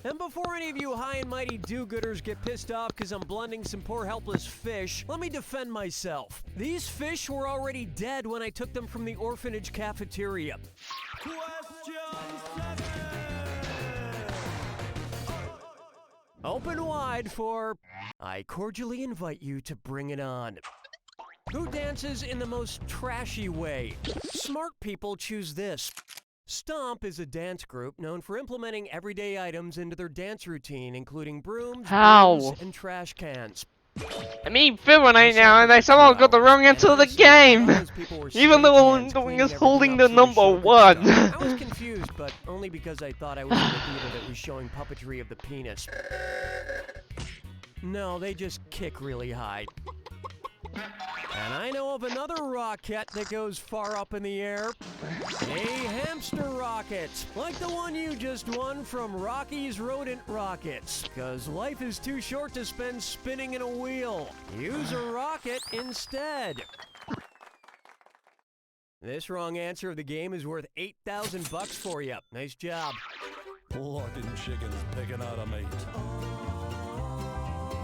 And before any of you high and mighty do-gooders get pissed off because I'm blending some poor helpless fish, let me defend myself. These fish were already dead when I took them from the orphanage cafeteria. Open wide for... I cordially invite you to bring it on. Who dances in the most trashy way? Smart people choose this. Stomp is a dance group known for implementing everyday items into their dance routine, including brooms, brooms, and trash cans. I mean, film right now, and I somehow got the wrong answer of the game! Even though all I'm doing is holding the number 1! I was confused, but only because I thought I was in a theater that was showing puppetry of the penis. No, they just kick really high. And I know of another rocket that goes far up in the air. A hamster rocket, like the one you just won from Rocky's Rodent Rockets. Because life is too short to spend spinning in a wheel. Use a rocket instead. This wrong answer of the game is worth $8,000 for you. Nice job. Fucking chickens picking out a mate.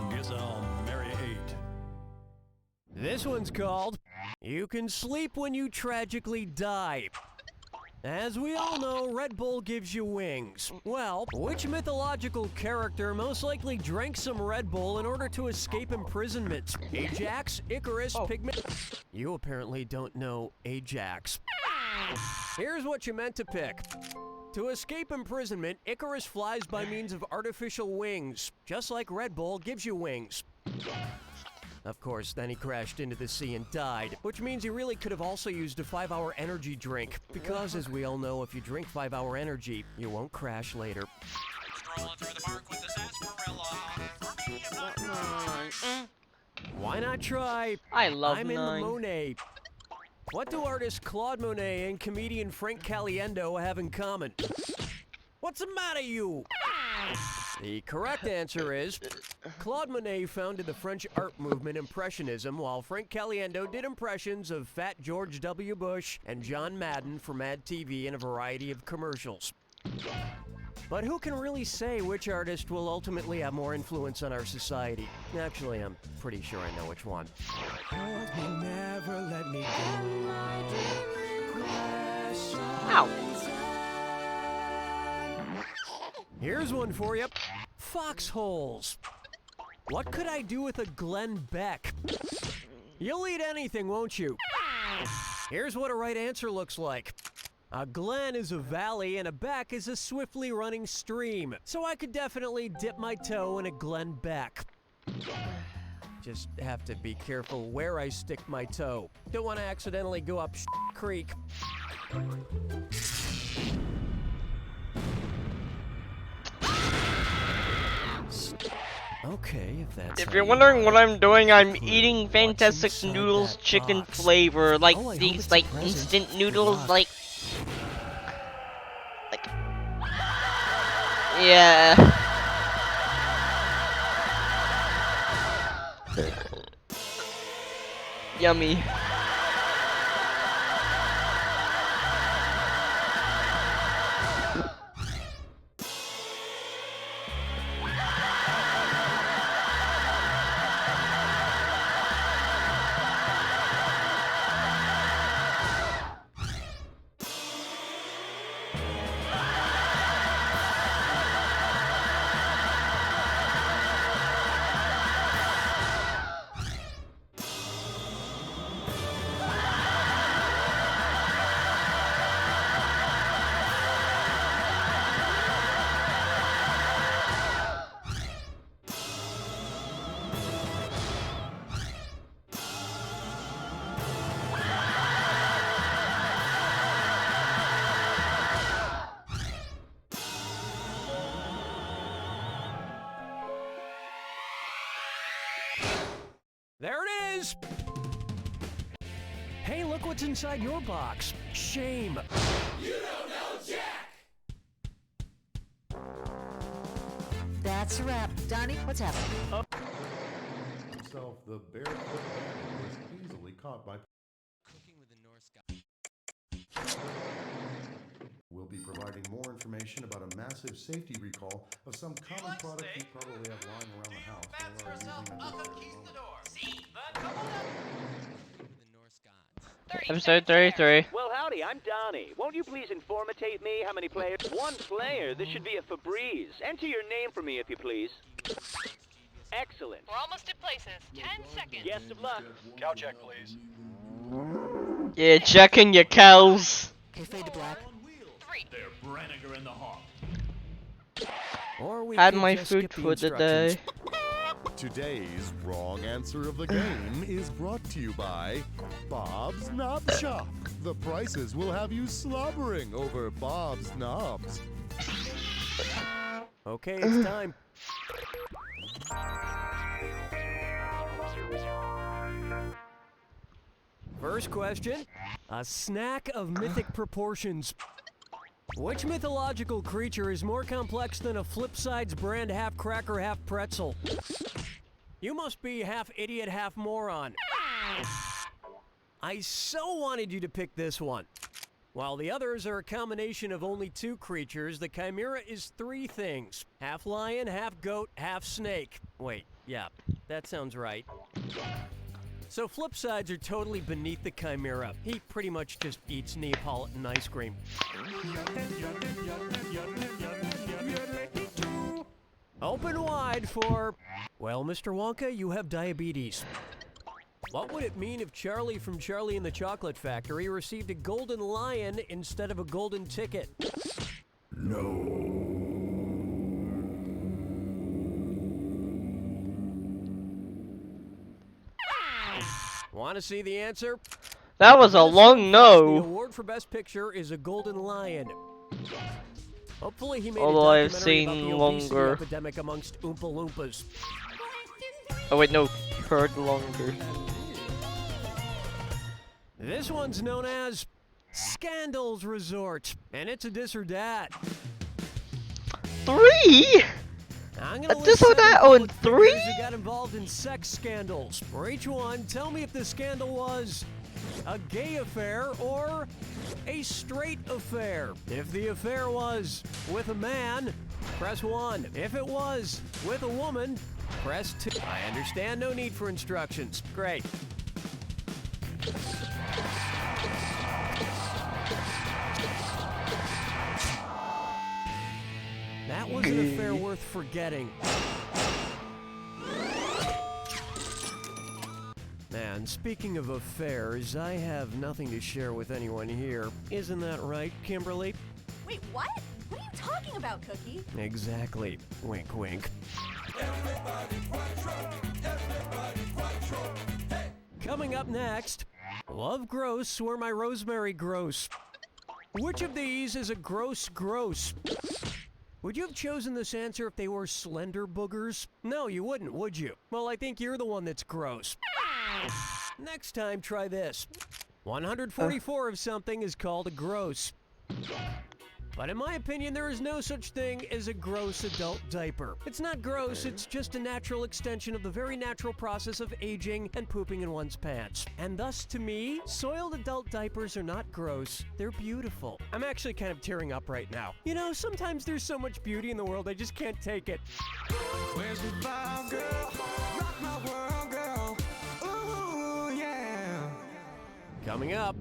Guess I'll marry 8. This one's called, You Can Sleep When You Tragically Die. As we all know, Red Bull gives you wings. Well, which mythological character most likely drank some Red Bull in order to escape imprisonment? Ajax, Icarus, Pygmy... You apparently don't know Ajax. Here's what you meant to pick. To escape imprisonment, Icarus flies by means of artificial wings, just like Red Bull gives you wings. Of course, then he crashed into the sea and died, which means he really could have also used a 5-hour energy drink, because as we all know, if you drink 5-hour energy, you won't crash later. Strolling through the park with this sarsaparilla. Why not try? I love I'm 9. in the Monet. What do artists Claude Monet and comedian Frank Caliendo have in common? What's the matter, you? The correct answer is, Claude Monet founded the French art movement Impressionism, while Frank Caliendo did impressions of Fat George W. Bush and John Madden for Mad TV in a variety of commercials. But who can really say which artist will ultimately have more influence on our society? Actually, I'm pretty sure I know which one. Never let me go. Ow. Here's one for you. Foxholes. What could I do with a Glenn Beck? You'll eat anything, won't you? Here's what a right answer looks like. A glen is a valley and a beck is a swiftly running stream. So I could definitely dip my toe in a Glen Beck. Just have to be careful where I stick my toe. Don't want to accidentally go up creek. Okay, if that's If how you're you wondering what want I'm doing, I'm it. eating What's Fantastic inside Noodles that chicken box? flavor, like Oh, I hope these it's a like present. instant Good noodles, luck. like yeah. Yummy. There it is! Hey, look what's inside your box. Shame. You don't know Jack! That's a wrap. Donnie, what's happening? Himself, the barefoot bandit was easily caught by. Cooking with the Norse god. We'll be providing more information about a massive safety recall of some common product you probably have lying around the house or are using at this very moment. Episode 33. Well, howdy, I'm Donnie. Won't you please informate me how many players? One player. This should be a Febreze. Enter your name for me, if you please. Excellent. We're almost at places. 10 seconds. Yes, of luck. Cow check, please. Yeah, checking your cows. Okay, fade to black. 3. They're Branniger in the Hawk. Or we Had could my just food skip the for the instructions. day. Today's wrong answer of the game is brought to you by Bob's Knob Shop. The prices will have you slobbering over Bob's knobs. Okay, it's time. First question. A snack of mythic proportions. Which mythological creature is more complex than a Flipsides brand half cracker, half pretzel? You must be half idiot, half moron. I so wanted you to pick this one. While the others are a combination of only 2 creatures, the Chimera is 3 things. Half lion, half goat, half snake. Wait, yeah, that sounds right. So Flipsides are totally beneath the Chimera. He pretty much just eats Neapolitan ice cream. Open wide for... Well, Mr. Wonka, you have diabetes. What would it mean if Charlie from Charlie and the Chocolate Factory received a golden lion instead of a golden ticket? Want to see the answer? That was a long The no. award for Best Picture is a golden lion. Hopefully he made Although a I've documentary about seen the obesity longer. epidemic amongst Oompa Loompas. Oh wait, no, heard longer. This one's known as Scandals Resort, and it's a this or that. 3? I'm gonna A list this or 7 that public on figures 3? who got involved in sex scandals. For each one, tell me if the scandal was a gay affair or a straight affair. If the affair was with a man, press 1. If it was with a woman, press 2. I understand, no need for instructions. Great. That was an affair worth forgetting. And speaking of affairs, I have nothing to share with anyone here. Isn't that right, Kimberly? Wait, what? What are you talking about, Cookie? Exactly. Wink, wink. Coming up next, love gross where my rosemary grows. Which of these is a gross gross? Would you have chosen this answer if they were slender boogers? No, you wouldn't, would you? Well, I think you're the one that's gross. Next time, try this. 144 of something is called a gross. But in my opinion, there is no such thing as a gross adult diaper. It's not gross, it's just a natural extension of the very natural process of aging and pooping in one's pants. And thus, to me, soiled adult diapers are not gross, they're beautiful. I'm actually kind of tearing up right now. You know, sometimes there's so much beauty in the world, I just can't take it. Where's the vibe, girl? Rock my world, girl. Ooh, yeah. Coming up,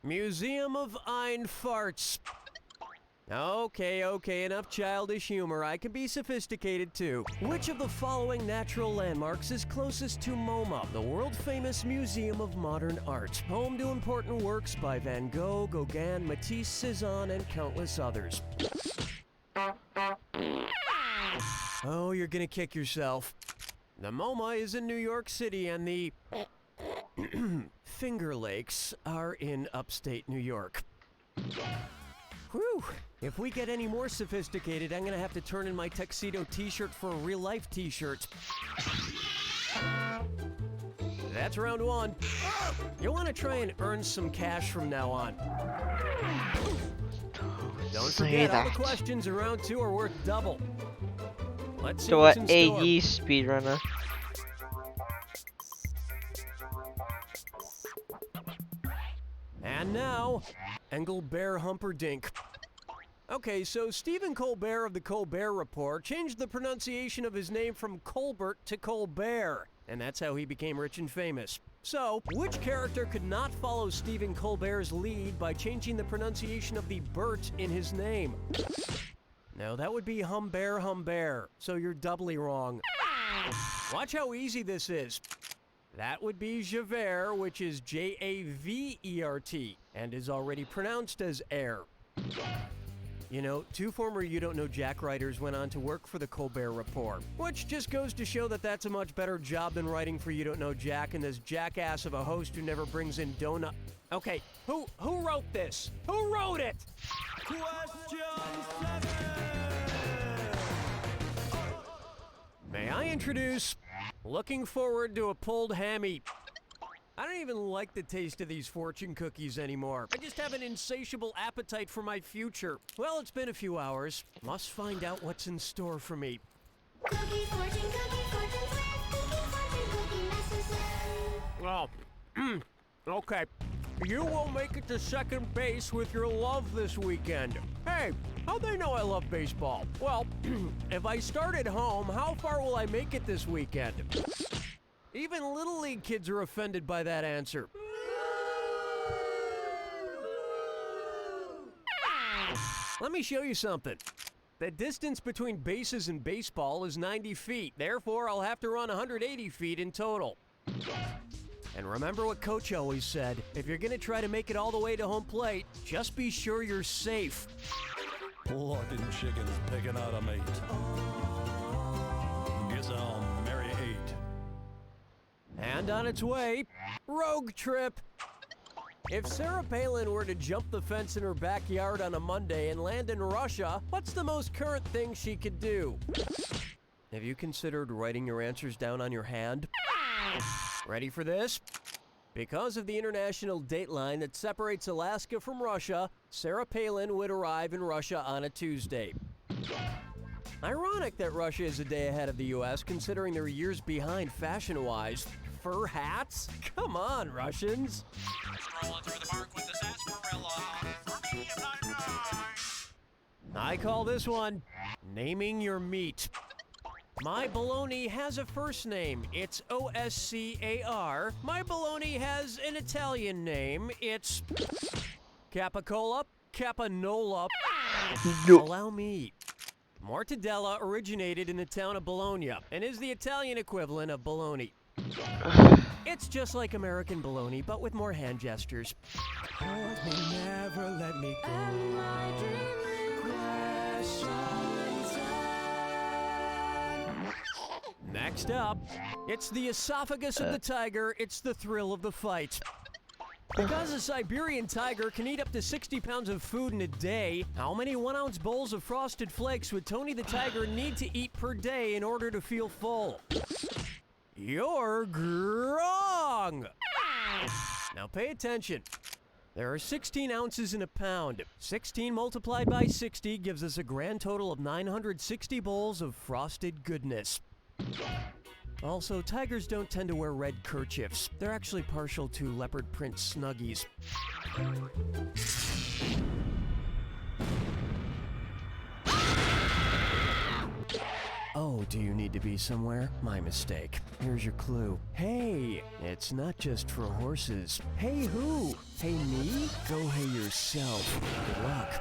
Museum of Ein Farts. Okay, enough childish humor. I can be sophisticated too. Which of the following natural landmarks is closest to MoMA, the world-famous Museum of Modern Art, home to important works by Van Gogh, Gauguin, Matisse, Cezanne, and countless others? Oh, you're gonna kick yourself. The MoMA is in New York City, and the Finger Lakes are in upstate New York. Whew! If we get any more sophisticated, I'm gonna have to turn in my tuxedo t-shirt for a real-life t-shirt. That's round one. You'll want to try and earn some cash from now on. Don't forget, all the questions in round two are worth double. Let's see what's in store. AE speedrunner. And now, Engelbert Humperdinck. Okay, so Stephen Colbert of the Colbert Report changed the pronunciation of his name from Colbert to Colbert, and that's how he became rich and famous. So, which character could not follow Stephen Colbert's lead by changing the pronunciation of the Bert in his name? No, that would be Humbert, so you're doubly wrong. Watch how easy this is. That would be Javert, which is Javert, and is already pronounced as air. You know, two former You Don't Know Jack writers went on to work for the Colbert Report, which just goes to show that that's a much better job than writing for You Don't Know Jack and this jackass of a host who never brings in donut. Okay, who wrote this? Who wrote it? Question 7. May I introduce Looking Forward to a Pulled Hammy. I don't even like the taste of these fortune cookies anymore. I just have an insatiable appetite for my future. Well, it's been a few hours. Must find out what's in store for me. Oh, okay. You will make it to second base with your love this weekend. Hey, how'd they know I love baseball? Well, if I start at home, how far will I make it this weekend? Even Little League kids are offended by that answer. Let me show you something. The distance between bases in baseball is 90 feet. Therefore, I'll have to run 180 feet in total. And remember what Coach always said, if you're gonna try to make it all the way to home plate, just be sure you're safe. Plotting chickens picking out a mate. Guess I'll marry 8. And on its way, rogue trip. If Sarah Palin were to jump the fence in her backyard on a Monday and land in Russia, what's the most current thing she could do? Have you considered writing your answers down on your hand? Ready for this? Because of the international date line that separates Alaska from Russia, Sarah Palin would arrive in Russia on a Tuesday. Ironic that Russia is a day ahead of the US, considering they're years behind fashion-wise. Fur hats? Come on, Russians! Strolling through the park with the sarsaparilla. For me, I'm not nice. I call this one naming your meat. My bologna has a first name. It's Oscar. My bologna has an Italian name. It's Capicola, Capanola. Allow me. Mortadella originated in the town of Bologna and is the Italian equivalent of bologna. It's just like American bologna, but with more hand gestures. Hold me, never let me go. Next up, it's the esophagus of the tiger, it's the thrill of the fight. Because a Siberian tiger can eat up to 60 pounds of food in a day, how many 1-ounce bowls of Frosted Flakes would Tony the Tiger need to eat per day in order to feel full? You're wrong! Now pay attention. There are 16 ounces in a pound. 16 multiplied by 60 gives us a grand total of 960 bowls of frosted goodness. Also, tigers don't tend to wear red kerchiefs. They're actually partial to leopard print snuggies. Oh, do you need to be somewhere? My mistake. Here's your clue. Hey, it's not just for horses. Hey who? Hey me? Go hey yourself. Good luck.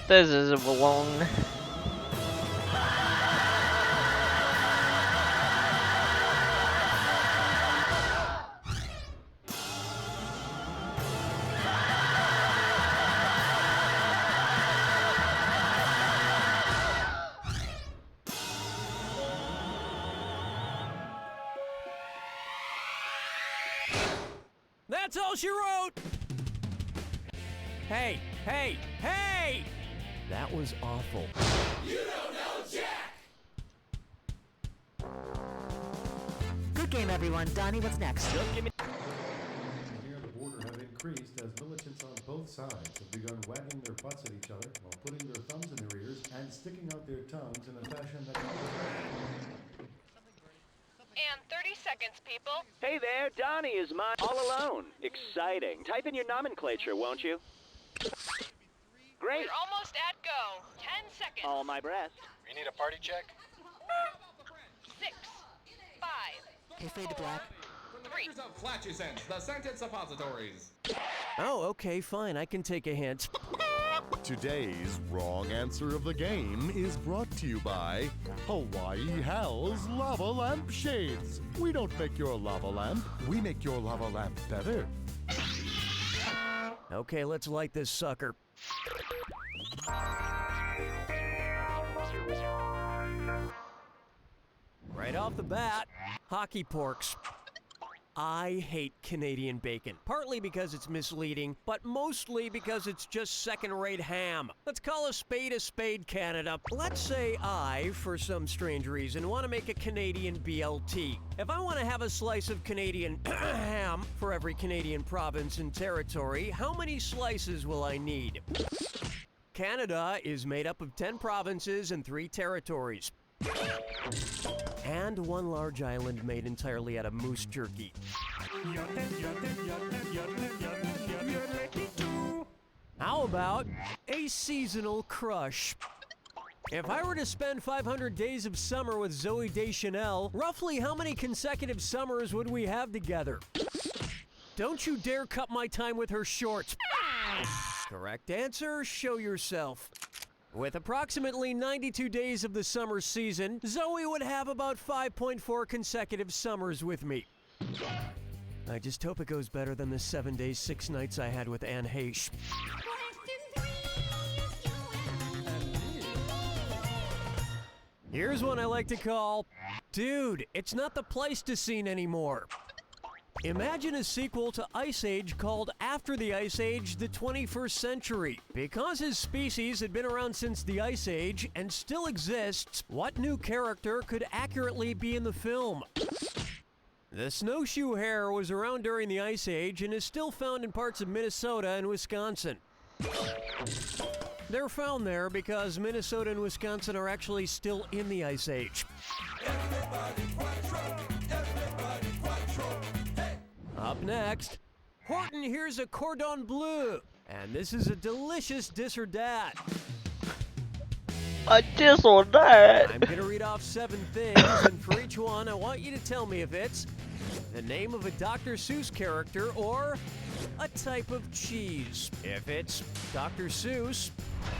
This is a balloon. That's all she wrote! Hey, hey, hey! That was awful. You don't know Jack! Good game, everyone. Donnie, what's next? Near the border have increased as militants on both sides have begun wagging their butts at each other while putting their thumbs in their ears and sticking out their tongues in a fashion that... And 30 seconds, people. Hey there, Donnie is mine all alone. Exciting. Type in your nomenclature, won't you? Great. We're almost at go. 10 seconds. All my breast. You need a party check? 6, 5, Okay, fade to black. 3. Of flatulence, the sentence suppositories. Oh, okay, fine. I can take a hint. Today's wrong answer of the game is brought to you by Hawaii Hal's Lava Lamp Shades. We don't make your lava lamp, we make your lava lamp better. Okay, let's light this sucker. Right off the bat, hockey porks. I hate Canadian bacon, partly because it's misleading, but mostly because it's just second-rate ham. Let's call a spade, Canada. Let's say I, for some strange reason, want to make a Canadian BLT. If I want to have a slice of Canadian ham for every Canadian province and territory, how many slices will I need? Canada is made up of 10 provinces and 3 territories. And 1 large island made entirely out of moose jerky. How about a seasonal crush? If I were to spend 500 days of summer with Zooey Deschanel, roughly how many consecutive summers would we have together? Don't you dare cut my time with her short. Correct answer, show yourself. With approximately 92 days of the summer season, Zoe would have about 5.4 consecutive summers with me. I just hope it goes better than the 7 days, 6 nights I had with Anne Heche. Here's one I like to call, Dude, it's not the Pleistocene anymore. Imagine a sequel to Ice Age called After the Ice Age, the 21st Century. Because his species had been around since the Ice Age and still exists, what new character could accurately be in the film? The snowshoe hare was around during the Ice Age and is still found in parts of Minnesota and Wisconsin. They're found there because Minnesota and Wisconsin are actually still in the Ice Age. Up next, Horton here's a cordon bleu, and this is a delicious dis or dat. this or that. I'm gonna read off 7 things, and for each one, I want you to tell me if it's the name of a Dr. Seuss character or a type of cheese. If it's Dr. Seuss,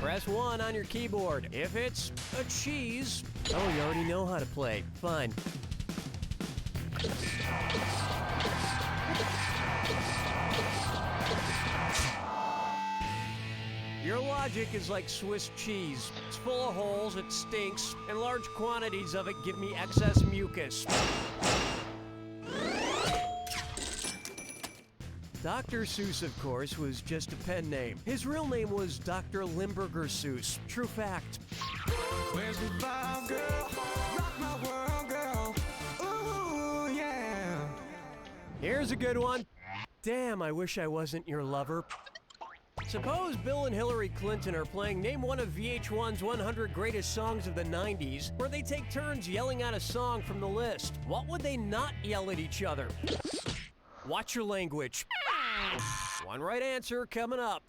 press 1 on your keyboard. If it's a cheese, oh, you already know how to play. Fine. Your logic is like Swiss cheese. It's full of holes, it stinks, and large quantities of it give me excess mucus. Dr. Seuss, of course, was just a pen name. His real name was Dr. Limburger Seuss. True fact. Where's the vibe, girl? Rock my world, girl. Ooh, yeah. Here's a good one. Damn, I wish I wasn't your lover. Suppose Bill and Hillary Clinton are playing Name One of VH1's 100 Greatest Songs of the 90s, where they take turns yelling out a song from the list. What would they not yell at each other? Watch your language. One right answer coming up.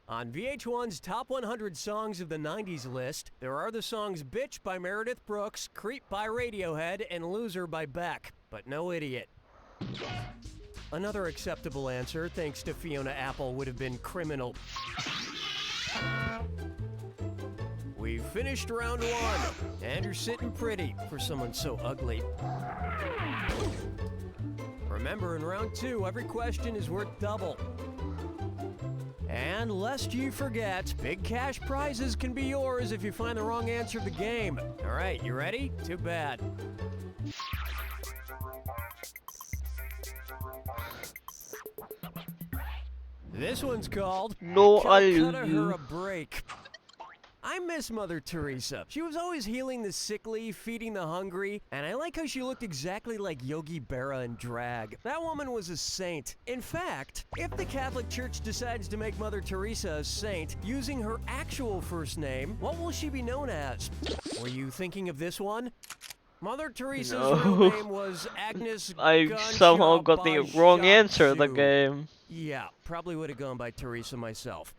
On VH1's Top 100 Songs of the 90s list, there are the songs Bitch by Meredith Brooks, Creep by Radiohead, and Loser by Beck, but no Idiot. Another acceptable answer, thanks to Fiona Apple, would have been Criminal. We've finished round 1, and you're sitting pretty for someone so ugly. Remember, in round 2, every question is worth double. And lest you forget, big cash prizes can be yours if you find the wrong answer to the game. All right, you ready? Too bad. This one's called No, Calcutta Her a Break. I miss Mother Teresa. She was always healing the sickly, feeding the hungry, and I like how she looked exactly like Yogi Berra in drag. That woman was a saint. In fact, if the Catholic Church decides to make Mother Teresa a saint using her actual first name, what will she be known as? Were you thinking of this one? Mother Teresa's real name was Agnes I somehow got the wrong answer of the game. Yeah, probably would have gone by Teresa myself.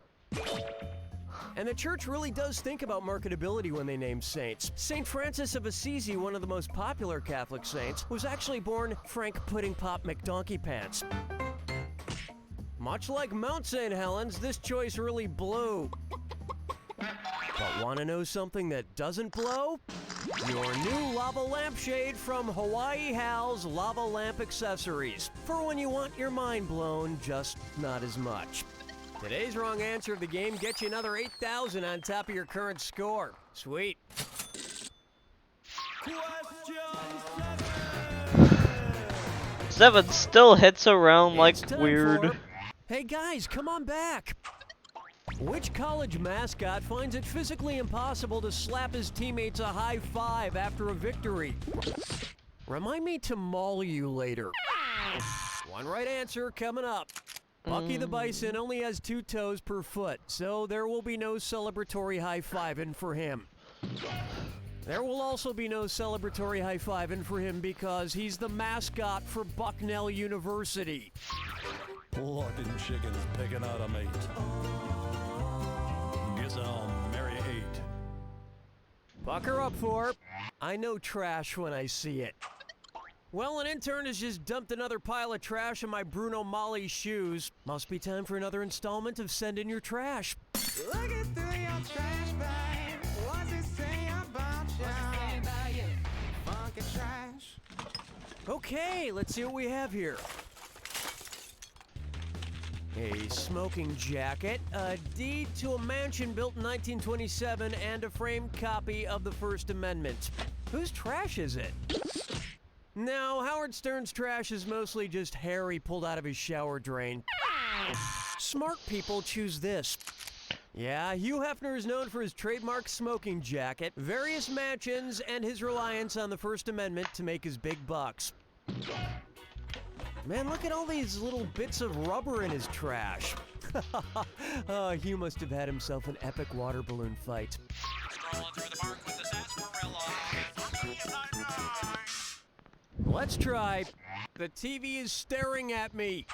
And the church really does think about marketability when they name saints. St. Francis of Assisi, one of the most popular Catholic saints, was actually born Frank Pudding Pop McDonkey Pants. Much like Mount St. Helens, this choice really blew. But want to know something that doesn't blow? Your new lava lampshade from Hawaii Hal's Lava Lamp Accessories. For when you want your mind blown, just not as much. Today's wrong answer of the game gets you another 8,000 on top of your current score. Sweet. Seven still hits around like It's time weird. for- Hey guys, come on back. Which college mascot finds it physically impossible to slap his teammates a high five after a victory? Remind me to maul you later. One right answer coming up. Bucky the Bison only has 2 toes per foot, so there will be no celebratory high-fiving for him. There will also be no celebratory high-fiving for him because he's the mascot for Bucknell University. Looking chickens picking out a mate. Guess I'll marry 8. Bucker up for. I know trash when I see it. Well, an intern has just dumped another pile of trash in my Bruno Mali shoes. Must be time for another installment of Send In Your Trash. Looking through your trash bag. What's it say about you? Funky trash. Okay, let's see what we have here. A smoking jacket, a deed to a mansion built in 1927, and a framed copy of the First Amendment. Whose trash is it? No, Howard Stern's trash is mostly just hair he pulled out of his shower drain. Smart people choose this. Yeah, Hugh Hefner is known for his trademark smoking jacket, various mansions, and his reliance on the First Amendment to make his big bucks. Man, look at all these little bits of rubber in his trash. Oh, Hugh must have had himself an epic water balloon fight. Let's try. The TV is staring at me.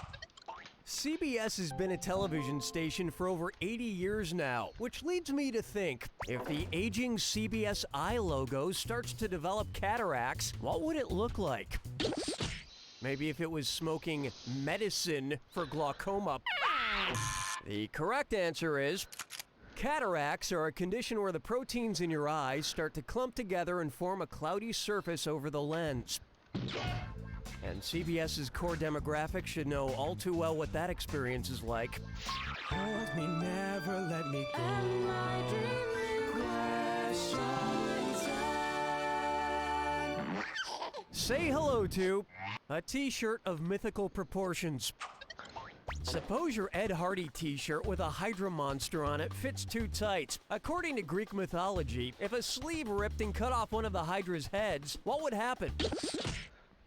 CBS has been a television station for over 80 years now, which leads me to think, if the aging CBS eye logo starts to develop cataracts, what would it look like? Maybe if it was smoking medicine for glaucoma. The correct answer is, cataracts are a condition where the proteins in your eyes start to clump together and form a cloudy surface over the lens. And CBS's core demographic should know all too well what that experience is like. Hold me, never let me go. Say hello to a t-shirt of mythical proportions. Suppose your Ed Hardy t-shirt with a Hydra monster on it fits too tight. According to Greek mythology, if a sleeve ripped and cut off one of the Hydra's heads, what would happen?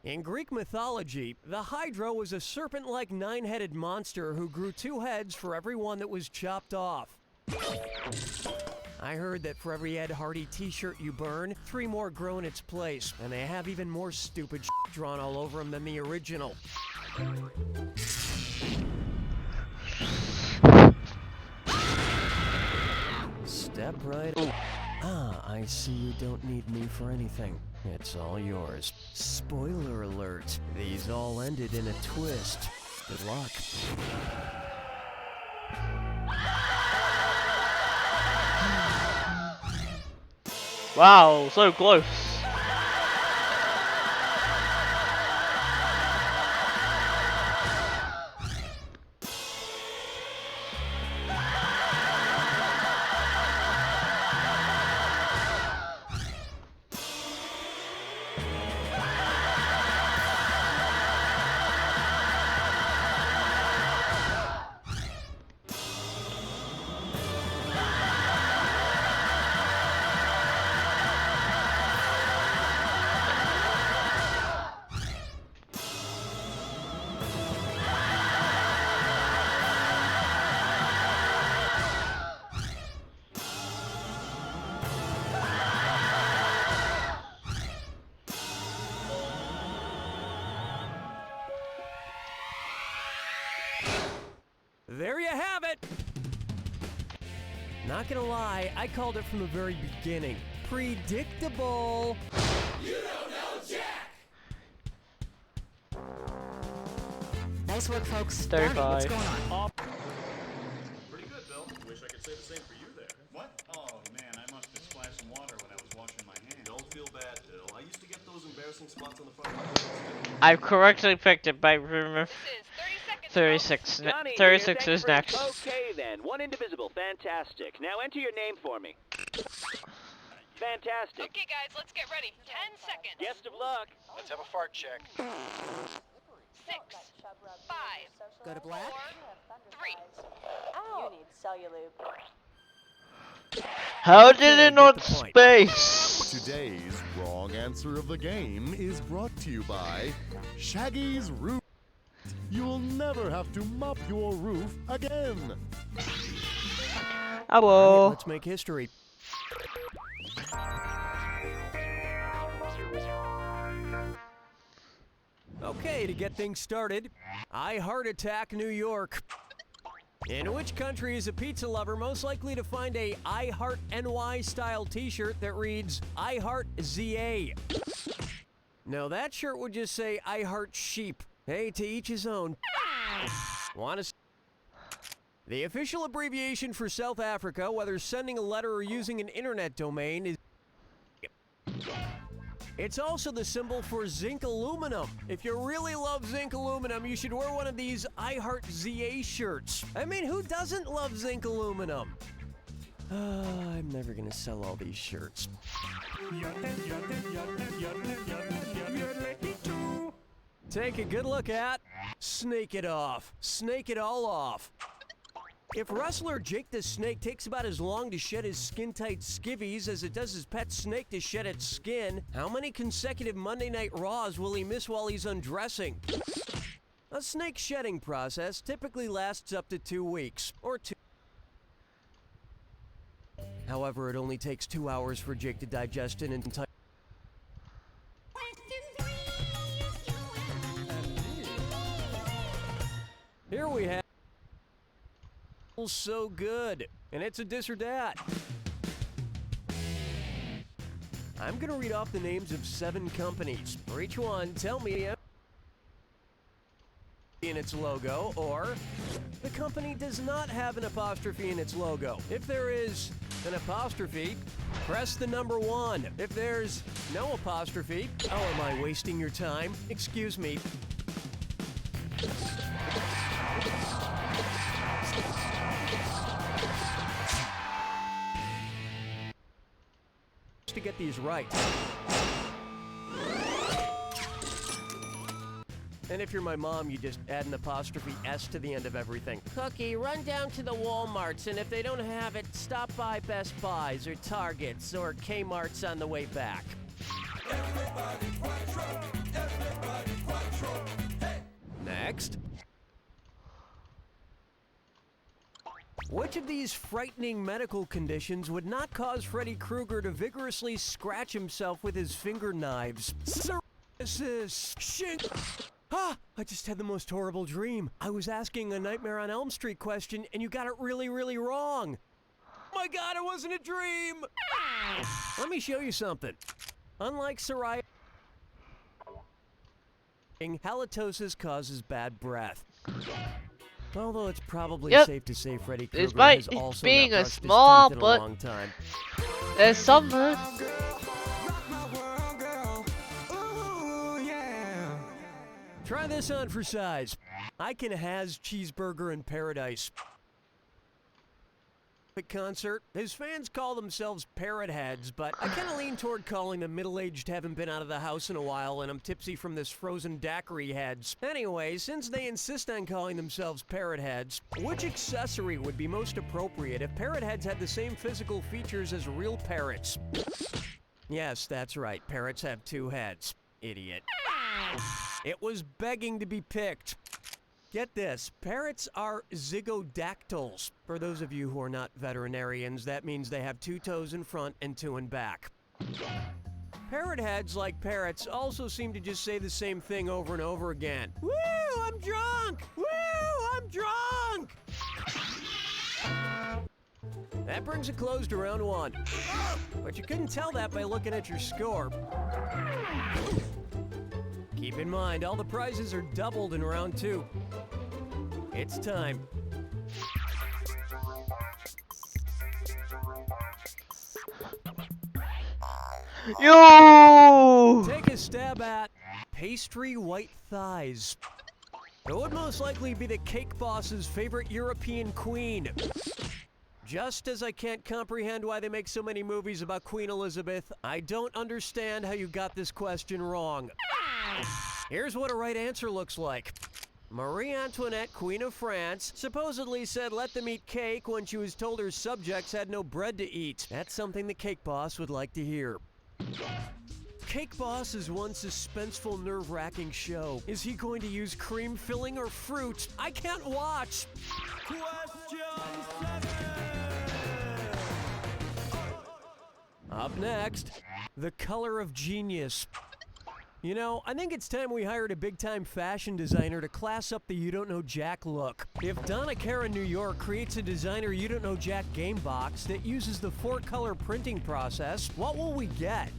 In Greek mythology, the Hydra was a serpent-like nine-headed monster who grew 2 heads for every one that was chopped off. I heard that for every Ed Hardy t-shirt you burn, 3 more grow in its place, and they have even more stupid shit drawn all over them than the original. Step right up. Ah, I see you don't need me for anything. It's all yours. Spoiler alert. These all ended in a twist. Good luck. Wow, so close. There you have it! Not gonna lie, I called it from the very beginning. Predictable! You don't know Jack! Nice work, folks. 35. Donnie, what's going on? Pretty good, Bill. Wish I could say the same for you there. What? Oh, man, I must have splashed some water when I was washing my hands. Don't feel bad, Bill. I used to get those embarrassing spots on the front of my hands, too. I've correctly picked it by remember. 36. Johnny 36 here, is thanks next. Okay then, 1 indivisible, fantastic. Now enter your name for me. Fantastic. Okay, guys, let's get ready. 10 seconds. Best of luck. Let's have a fart check. 6, 5, Go to black. 3. You need cellulose. How did it not space? Today's wrong answer of the game is brought to you by Shaggy's Roof. You'll never have to mop your roof again. Hello. Let's make history. Okay, to get things started, I Heart Attack New York. In which country is a pizza lover most likely to find a I Heart NY style t-shirt that reads I Heart ZA? No, that shirt would just say I Heart Sheep. Hey, to each his own. The official abbreviation for South Africa, whether sending a letter or using an internet domain, is... It's also the symbol for zinc aluminum. If you really love zinc aluminum, you should wear one of these I Heart ZA shirts. I mean, who doesn't love zinc aluminum? I'm never gonna sell all these shirts. Take a good look at Snake It Off. Snake it all off. If wrestler Jake the Snake takes about as long to shed his skin-tight skivvies as it does his pet snake to shed its skin, how many consecutive Monday Night Raws will he miss while he's undressing? A snake shedding process typically lasts up to 2 weeks, or 2. However, it only takes 2 hours for Jake to digest an entire... Here we have So Good, and it's a this or that. I'm gonna read off the names of 7 companies. For each one, tell me in its logo, or the company does not have an apostrophe in its logo. If there is an apostrophe, press the number 1. If there's no apostrophe, oh, am I wasting your time? Excuse me. To get these right. And if you're my mom, you just add an apostrophe S to the end of everything. Cookie, run down to the Walmarts, and if they don't have it, stop by Best Buys or Targets or Kmart's on the way back. Next. Which of these frightening medical conditions would not cause Freddy Krueger to vigorously scratch himself with his finger knives? Psoriasis, I just had the most horrible dream. I was asking a Nightmare on Elm Street question, and you got it really, really wrong. Oh my God, it wasn't a dream! Let me show you something. Unlike psoriasis, halitosis causes bad breath. Although it's probably safe to say Freddy Krueger Despite has also being not a brushed his small teeth in a but long time. there's something. Try this on for size. I can has cheeseburger in paradise. At concert, his fans call themselves parrot heads, but I kind of lean toward calling them middle-aged, haven't been out of the house in a while, and I'm tipsy from this frozen daiquiri heads. Anyway, since they insist on calling themselves parrot heads, which accessory would be most appropriate if parrot heads had the same physical features as real parrots? Yes, that's right. Parrots have 2 heads. Idiot. It was begging to be picked. Get this, parrots are zygodactyls. For those of you who are not veterinarians, that means they have 2 toes in front and 2 in back. Parrot heads, like parrots, also seem to just say the same thing over and over again. Woo, I'm drunk! Woo, I'm drunk! That brings a close to round 1. But you couldn't tell that by looking at your score. Keep in mind, all the prizes are doubled in round 2. It's time. Yo! Take a stab at pastry white thighs. It would most likely be the cake boss's favorite European queen. Just as I can't comprehend why they make so many movies about Queen Elizabeth, I don't understand how you got this question wrong. Here's what a right answer looks like. Marie Antoinette, Queen of France, supposedly said let them eat cake when she was told her subjects had no bread to eat. That's something the cake boss would like to hear. Cake Boss is one suspenseful, nerve-wracking show. Is he going to use cream filling or fruit? I can't watch! Question 7! Up next, the color of genius. You know, I think it's time we hired a big-time fashion designer to class up the You Don't Know Jack look. If Donna Karen New York creates a designer You Don't Know Jack game box that uses the 4-color printing process, what will we get?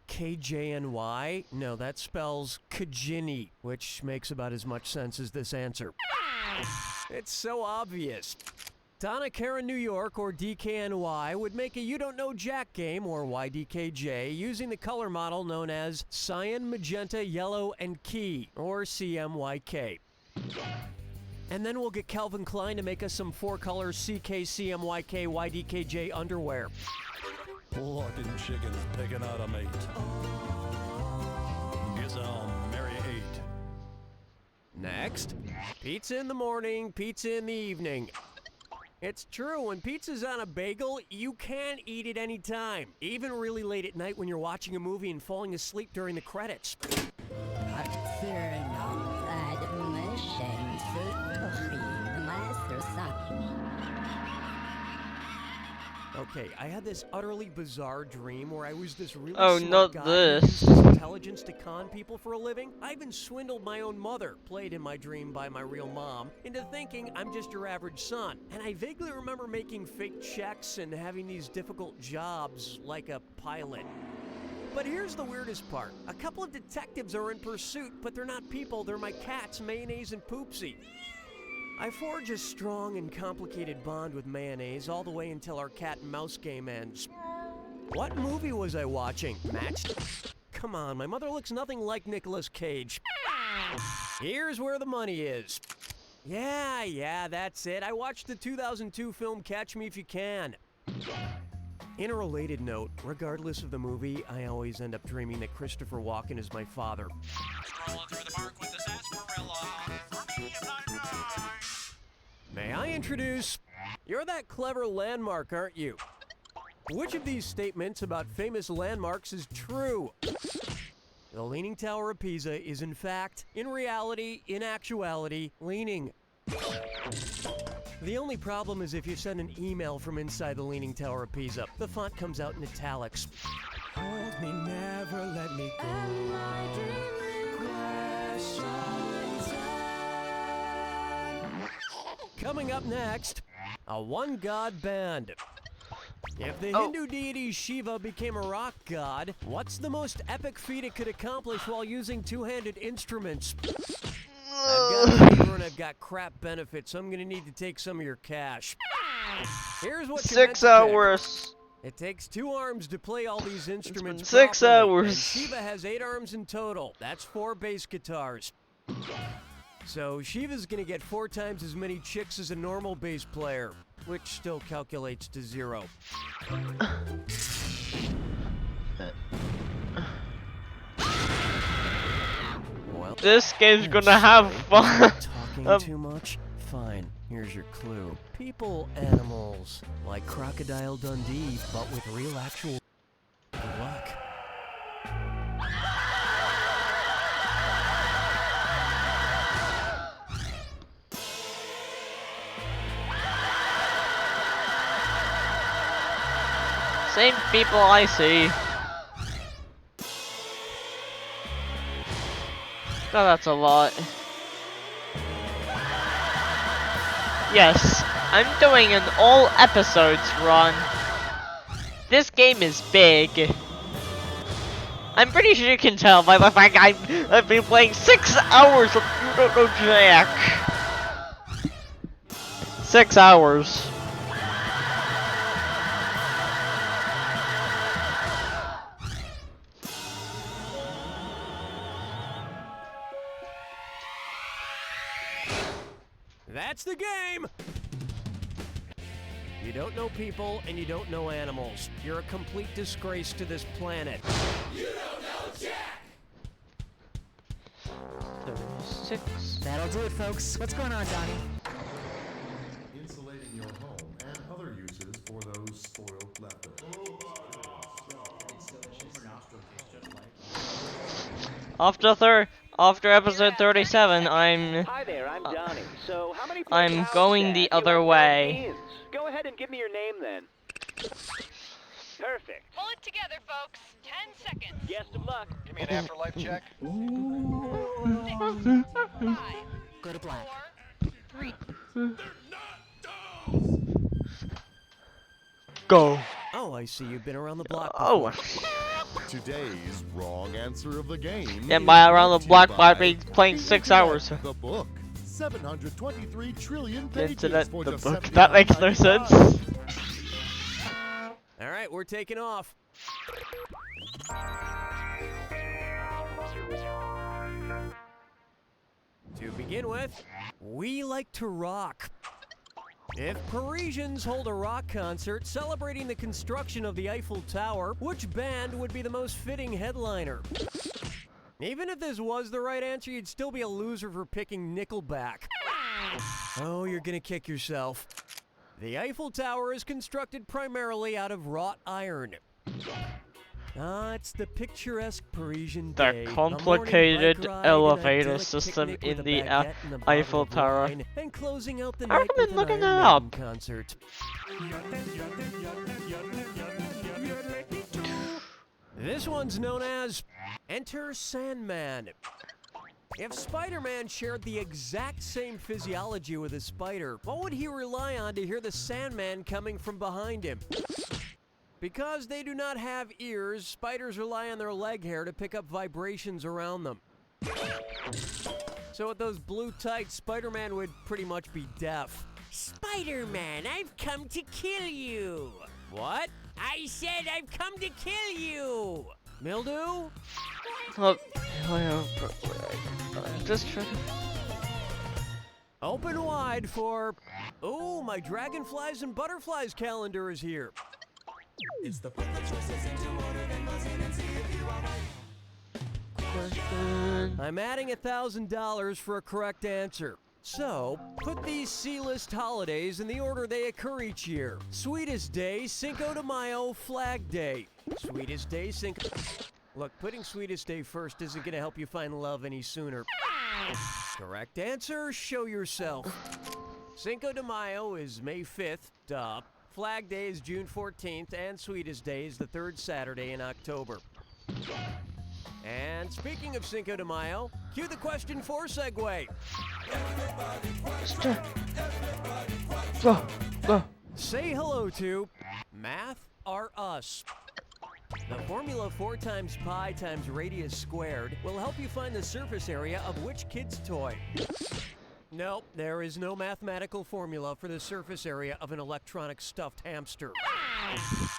KJNY? No, that spells Kajini, which makes about as much sense as this answer. It's so obvious. Donna Karen New York, or DKNY, would make a You Don't Know Jack game, or YDKJ, using the color model known as Cyan, Magenta, Yellow, and Key, or CMYK. And then we'll get Calvin Klein to make us some 4-color CKCMYK YDKJ underwear. Plucking chickens picking out a mate. Guess I'll marry 8. Next, pizza in the morning, pizza in the evening. It's true, when pizza's on a bagel, you can eat it any time. Even really late at night when you're watching a movie and falling asleep during the credits. Okay, I had this utterly bizarre dream where I was this really Oh, smart not guy this. who used his intelligence to con people for a living. I even swindled my own mother, played in my dream by my real mom, into thinking I'm just your average son. And I vaguely remember making fake checks and having these difficult jobs, like a pilot. But here's the weirdest part. A couple of detectives are in pursuit, but they're not people, they're my cats, Mayonnaise and Poopsie. I forge a strong and complicated bond with Mayonnaise all the way until our cat and mouse game ends. What movie was I watching? Matched? Come on, my mother looks nothing like Nicolas Cage. Here's where the money is. Yeah, that's it. I watched the 2002 film Catch Me If You Can. In a related note, regardless of the movie, I always end up dreaming that Christopher Walken is my father. Strolling through the park with the sarsaparilla. For me, if not May I introduce... You're that clever landmark, aren't you? Which of these statements about famous landmarks is true? The Leaning Tower of Pisa is in fact, in reality, in actuality, leaning. The only problem is if you send an email from inside the Leaning Tower of Pisa, the font comes out in italics. Hold me, never let me go. Coming up next, a one-god band. If the Hindu deity Shiva became a rock god, what's the most epic feat it could accomplish while using two-handed instruments? I've got a fever and I've got crap benefits, so I'm gonna need to take some of your cash. Here's what you 6 hours. It takes 2 arms to play all these instruments. 6 properly, hours. And Shiva has 8 arms in total. That's 4 bass guitars. So Shiva's gonna get 4 times as many chicks as a normal bass player, which still calculates to 0. Well, This game's gonna have fun. Talking too much? Fine. Here's your clue. People, animals, like Crocodile Dundee, but with real actual luck. Same people I see. Oh, that's a lot. Yes, I'm doing an all episodes run. This game is big. I'm pretty sure you can tell by the fact I've been playing 6 hours of Euro Jack. 6 hours. That's the game! You don't know people and you don't know animals. You're a complete disgrace to this planet. You don't know Jack! 36. That'll do it, folks. What's going on, Donnie? Insulating your home and other uses for those spoiled leftovers. After episode 37, Hi there, I'm Donnie. So, how many I'm going the other way. Go ahead and give me your name then. Perfect. Pull it together, folks. 10 seconds. Best of luck. Give me an afterlife check. 6, 5, Go to black. 4, 3. Go. Oh, I see you've been around the block Oh. before. Today's wrong answer of the game. And is by around brought the to block you by by being playing 6 hours. The book. 723 trillion The pages internet, for the just book. That makes no $79.95. sense. Alright, we're taking off. To begin with, we like to rock. If Parisians hold a rock concert celebrating the construction of the Eiffel Tower, which band would be the most fitting headliner? Even if this was the right answer, you'd still be a loser for picking Nickelback. Oh, you're gonna kick yourself. The Eiffel Tower is constructed primarily out of wrought iron. It's the picturesque Parisian The day. complicated A morning bike ride, elevator an idyllic system picnic in with a the baguette and a bottle Eiffel of Tower. wine, and closing out the I night with recommend an looking Iron that Maiden up. concert. This one's known as Enter Sandman. If Spider-Man shared the exact same physiology with a spider, what would he rely on to hear the Sandman coming from behind him? Because they do not have ears, spiders rely on their leg hair to pick up vibrations around them. So with those blue tights, Spider-Man would pretty much be deaf. Spider-Man, I've come to kill you. What? I said I've come to kill you. Mildew? Oh, just trying to... Open wide for... Oh, my dragonflies and butterflies calendar is here. It's the I'm adding $1,000 for a correct answer. So, put these C-list holidays in the order they occur each year. Sweetest Day, Cinco de Mayo, Flag Day. Sweetest Day, Cinco... Look, putting Sweetest Day first isn't going to help you find love any sooner. Correct answer, show yourself. Cinco de Mayo is May 5th, duh. Flag Day is June 14th, and Sweetest Day is the third Saturday in October. And speaking of Cinco de Mayo, cue the question 4 segue. Say hello to Math or Us. The formula 4 times pi times radius squared will help you find the surface area of which kid's toy. Nope, there is no mathematical formula for the surface area of an electronic stuffed hamster.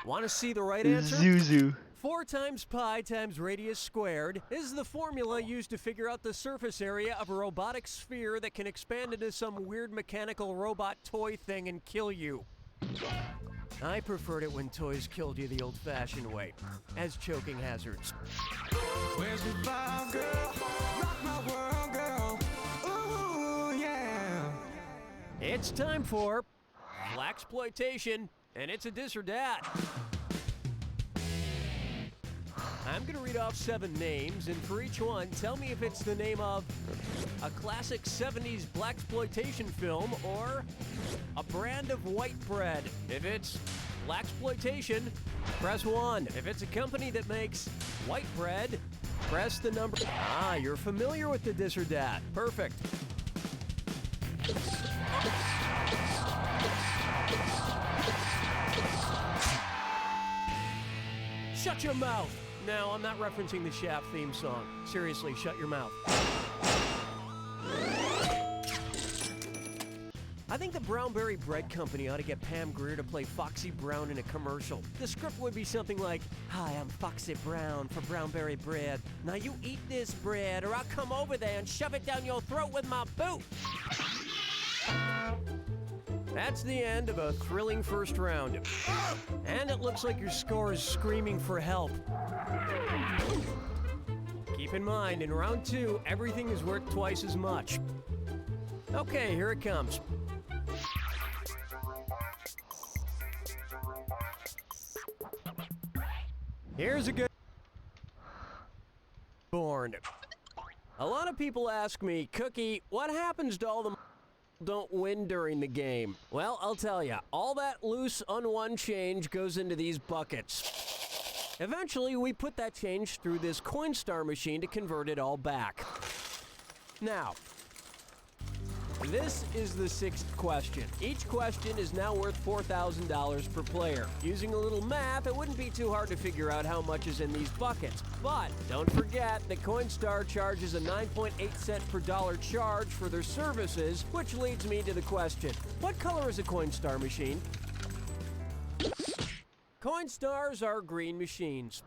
Want to see the right answer? Zuzu. 4 times pi times radius squared is the formula used to figure out the surface area of a robotic sphere that can expand into some weird mechanical robot toy thing and kill you. I preferred it when toys killed you the old-fashioned way, as choking hazards. Where's the vibe, girl? Rock my world, girl. Ooh, yeah. It's time for Blaxploitation, and it's a dis or dat. I'm gonna read off 7 names, and for each one, tell me if it's the name of a classic 70s blaxploitation film or a brand of white bread. If it's blaxploitation, press 1. If it's a company that makes white bread, press the number. Ah, you're familiar with the dis or dat. Perfect. Shut your mouth! No, I'm not referencing the Shaft theme song. Seriously, shut your mouth. I think the Brownberry Bread Company ought to get Pam Grier to play Foxy Brown in a commercial. The script would be something like, "Hi, I'm Foxy Brown for Brownberry Bread. Now you eat this bread or I'll come over there and shove it down your throat with my boot." That's the end of a thrilling first round. And it looks like your score is screaming for help. Keep in mind, in round 2, everything is worth twice as much. Okay, here it comes. Here's a good born. A lot of people ask me, Cookie, what happens to all the don't win during the game? Well, I'll tell you, all that loose, unwon change goes into these buckets. Eventually, we put that change through this Coinstar machine to convert it all back. Now, this is the 6th question. Each question is now worth $4,000 per player. Using a little math, it wouldn't be too hard to figure out how much is in these buckets. But don't forget that Coinstar charges a 9.8 cent per dollar charge for their services, which leads me to the question, what color is a Coinstar machine? Coinstars are green machines.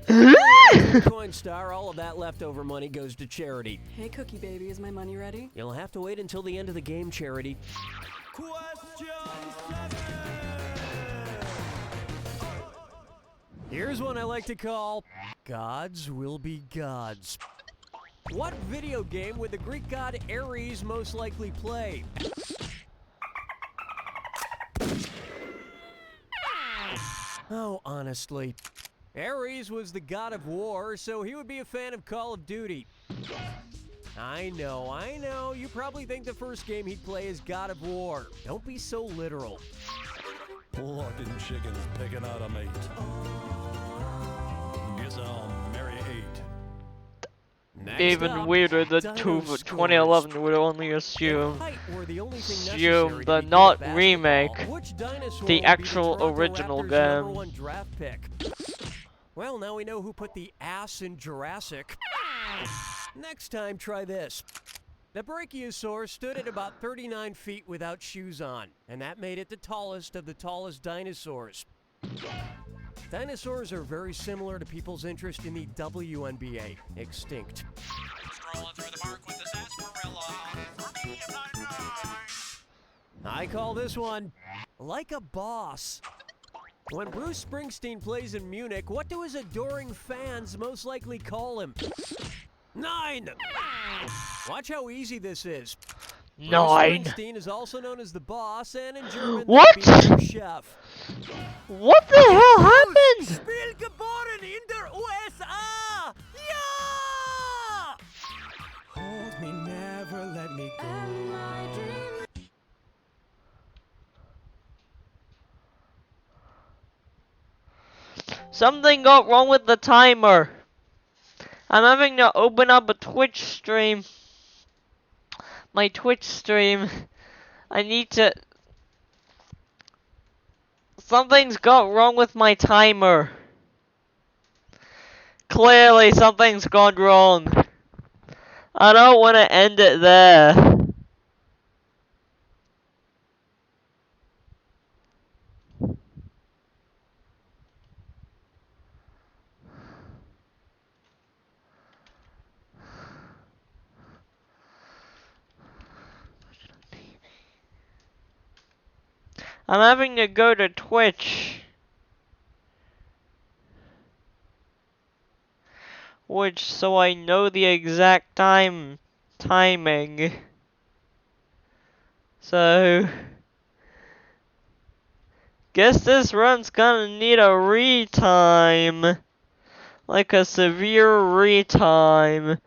Coinstar, all of that leftover money goes to charity. Hey, Cookie Baby, is my money ready? You'll have to wait until the end of the game, Charity. Here's one I like to call Gods Will Be Gods. What video game would the Greek god Ares most likely play? Oh, honestly. Ares was the god of war, so he would be a fan of Call of Duty. I know. You probably think the first game he'd play is God of War. Don't be so literal. Looking chickens picking out a mate. Guess I'll marry 8. Next Even up, weirder, the Dino 2011 would only assume the to not play remake, basketball, which dinosaur the would be actual Toronto original Raptors' game. #1 draft pick? Well, now we know who put the ass in Jurassic. Next time, try this. The Brachiosaur stood at about 39 feet without shoes on, and that made it the tallest of the tallest dinosaurs. Dinosaurs are very similar to people's interest in the WNBA, extinct. Strolling through the park with the sarsaparilla. For me, I'm not nice. I call this one Like a Boss. When Bruce Springsteen plays in Munich, what do his adoring fans most likely call him? 9! Watch how easy this is. 9. Bruce Springsteen is also known as the boss, and in German, What? that would be der Chef. What the hell happened? Spiel geboren in der USA! Ja! Hold me, never let me go. Something got wrong with the timer. I'm having to open up a Twitch stream. My Twitch stream. I need to... Something's got wrong with my timer. Clearly something's gone wrong. I don't want to end it there. I'm having to go to Twitch. So I know the exact timing. So, guess this run's gonna need a retime. Like a severe retime.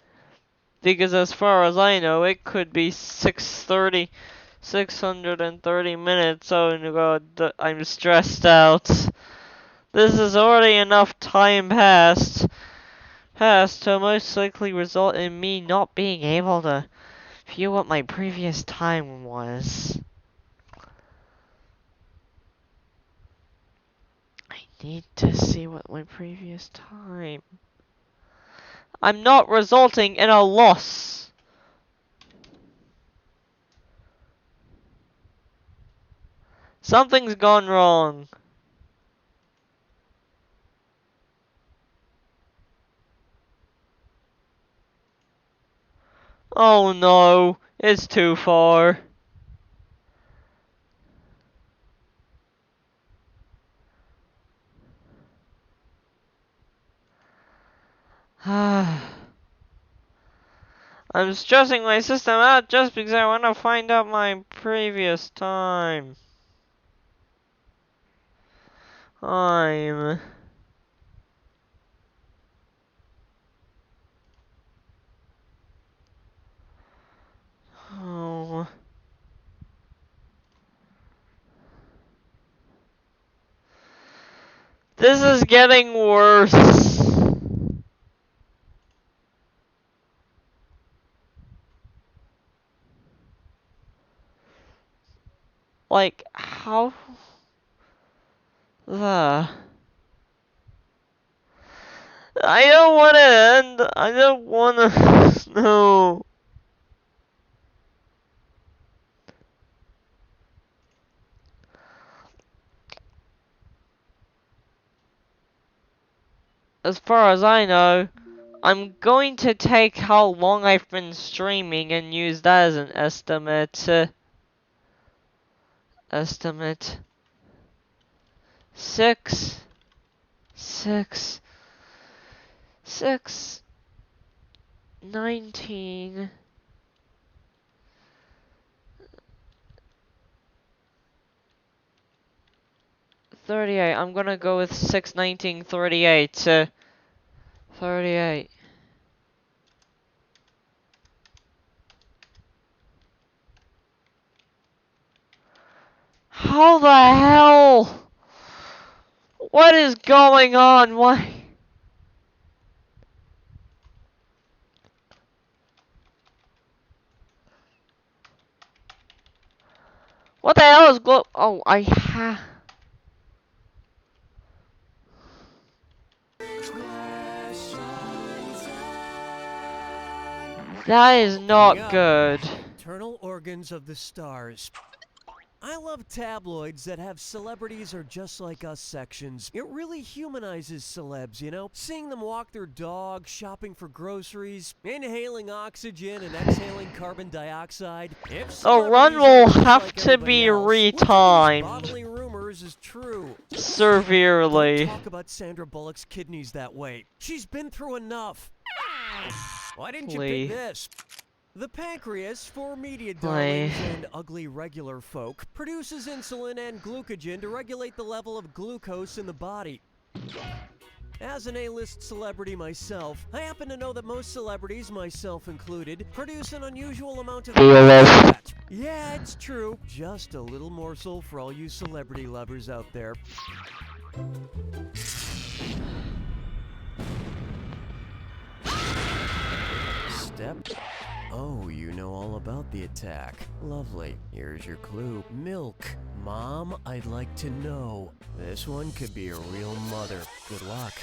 Because as far as I know, it could be 630 minutes. Oh god, I'm stressed out. This is already enough time passed to most likely result in me not being able to view what my previous time was. I need to see what my previous time... I'm not resulting in a loss. Something's gone wrong. Oh no, it's too far. I'm stressing my system out just because I want to find out my previous time. Oh. This is getting worse. Like, how? I don't want to end. I don't want to. No. As far as I know, I'm going to take how long I've been streaming and use that as an estimate. Estimate. 6, 19, 30. 38. I'm gonna go with 61938 to 38. How the hell? What is going on? Why? What the hell is Oh, That is not good. Internal organs of the stars. I love tabloids that have celebrities are just like us sections. It really humanizes celebs, you know? Seeing them walk their dog, shopping for groceries, inhaling oxygen and exhaling carbon dioxide. If The run will celebrities are just have like to be everybody else, which of these retimed bodily rumors is true? severely. Don't talk about Sandra Bullock's kidneys that way. She's been through enough. Why didn't you Lee. pick this? The pancreas, for media Lee. darlings and ugly regular folk, produces insulin and glucogen to regulate the level of glucose in the body. As an A-list celebrity myself, I happen to know that most celebrities, myself included, produce an unusual amount of fat. Yeah, it's true. Just a little morsel for all you celebrity lovers out there. Step. Oh, you know all about the attack. Lovely. Here's your clue. Milk. Mom, I'd like to know. This one could be a real mother. Good luck.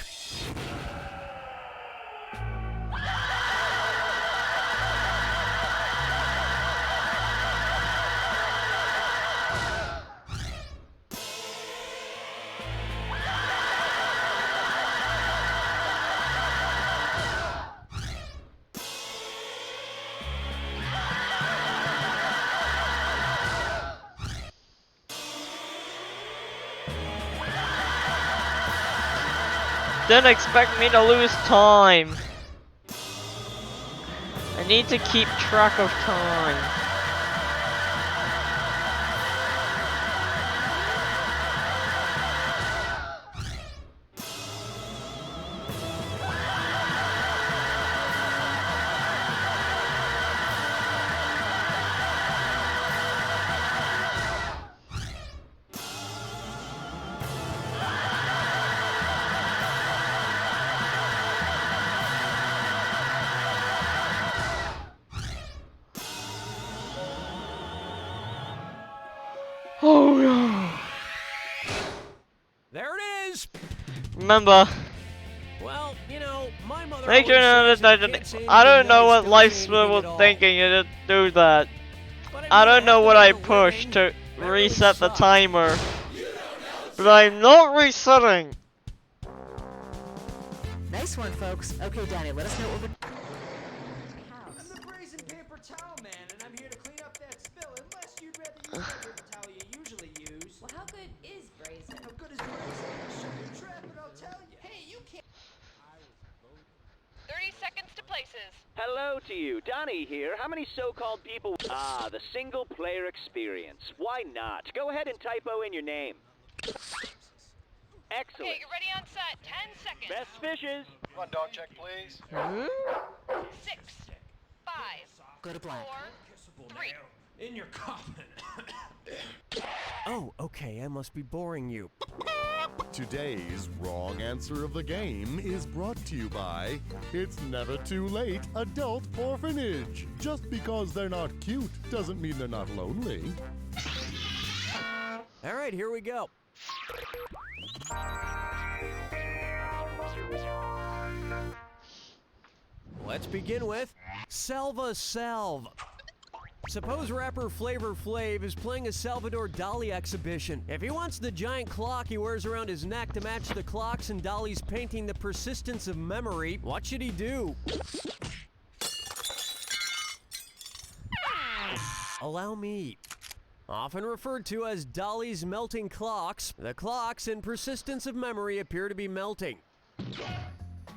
Didn't expect me to lose time. I need to keep track of time. Oh no. There it is. Remember, Well, you know, my mother make sure always says you that can't say I don't anything know nice, what don't Life say Split anything was at all. thinking to do that. But I mean, don't know have what to I make a pushed living. to That really reset the sucks. timer. But I'm not resetting. Nice one, folks. Okay, Danny, let us know what we're... I'm the brazen paper towel man, and I'm here to clean up that spill, unless you'd rather use that paper towel you usually use. Well, how good is brazen? How good is brazen? I'll show you a trap and I'll tell you. Hey, you can't... 30 seconds to places. Hello to you, Donnie here. How many so-called people... Ah, the single-player experience. Why not? Go ahead and typo in your name. Excellent. Okay, you're ready on set. 10 seconds. Best fishes. Come on, dog check, please. 6, 5, Go to black. 4, 3. In your coffin. Oh, okay, I must be boring you. Today's wrong answer of the game is brought to you by It's Never Too Late Adult Orphanage. Just because they're not cute doesn't mean they're not lonely. All right, here we go. Let's begin with Salva Salve. Suppose rapper Flavor Flav is playing a Salvador Dali exhibition. If he wants the giant clock he wears around his neck to match the clocks in Dali's painting The Persistence of Memory, what should he do? Allow me. Often referred to as Dali's melting clocks, the clocks in Persistence of Memory appear to be melting.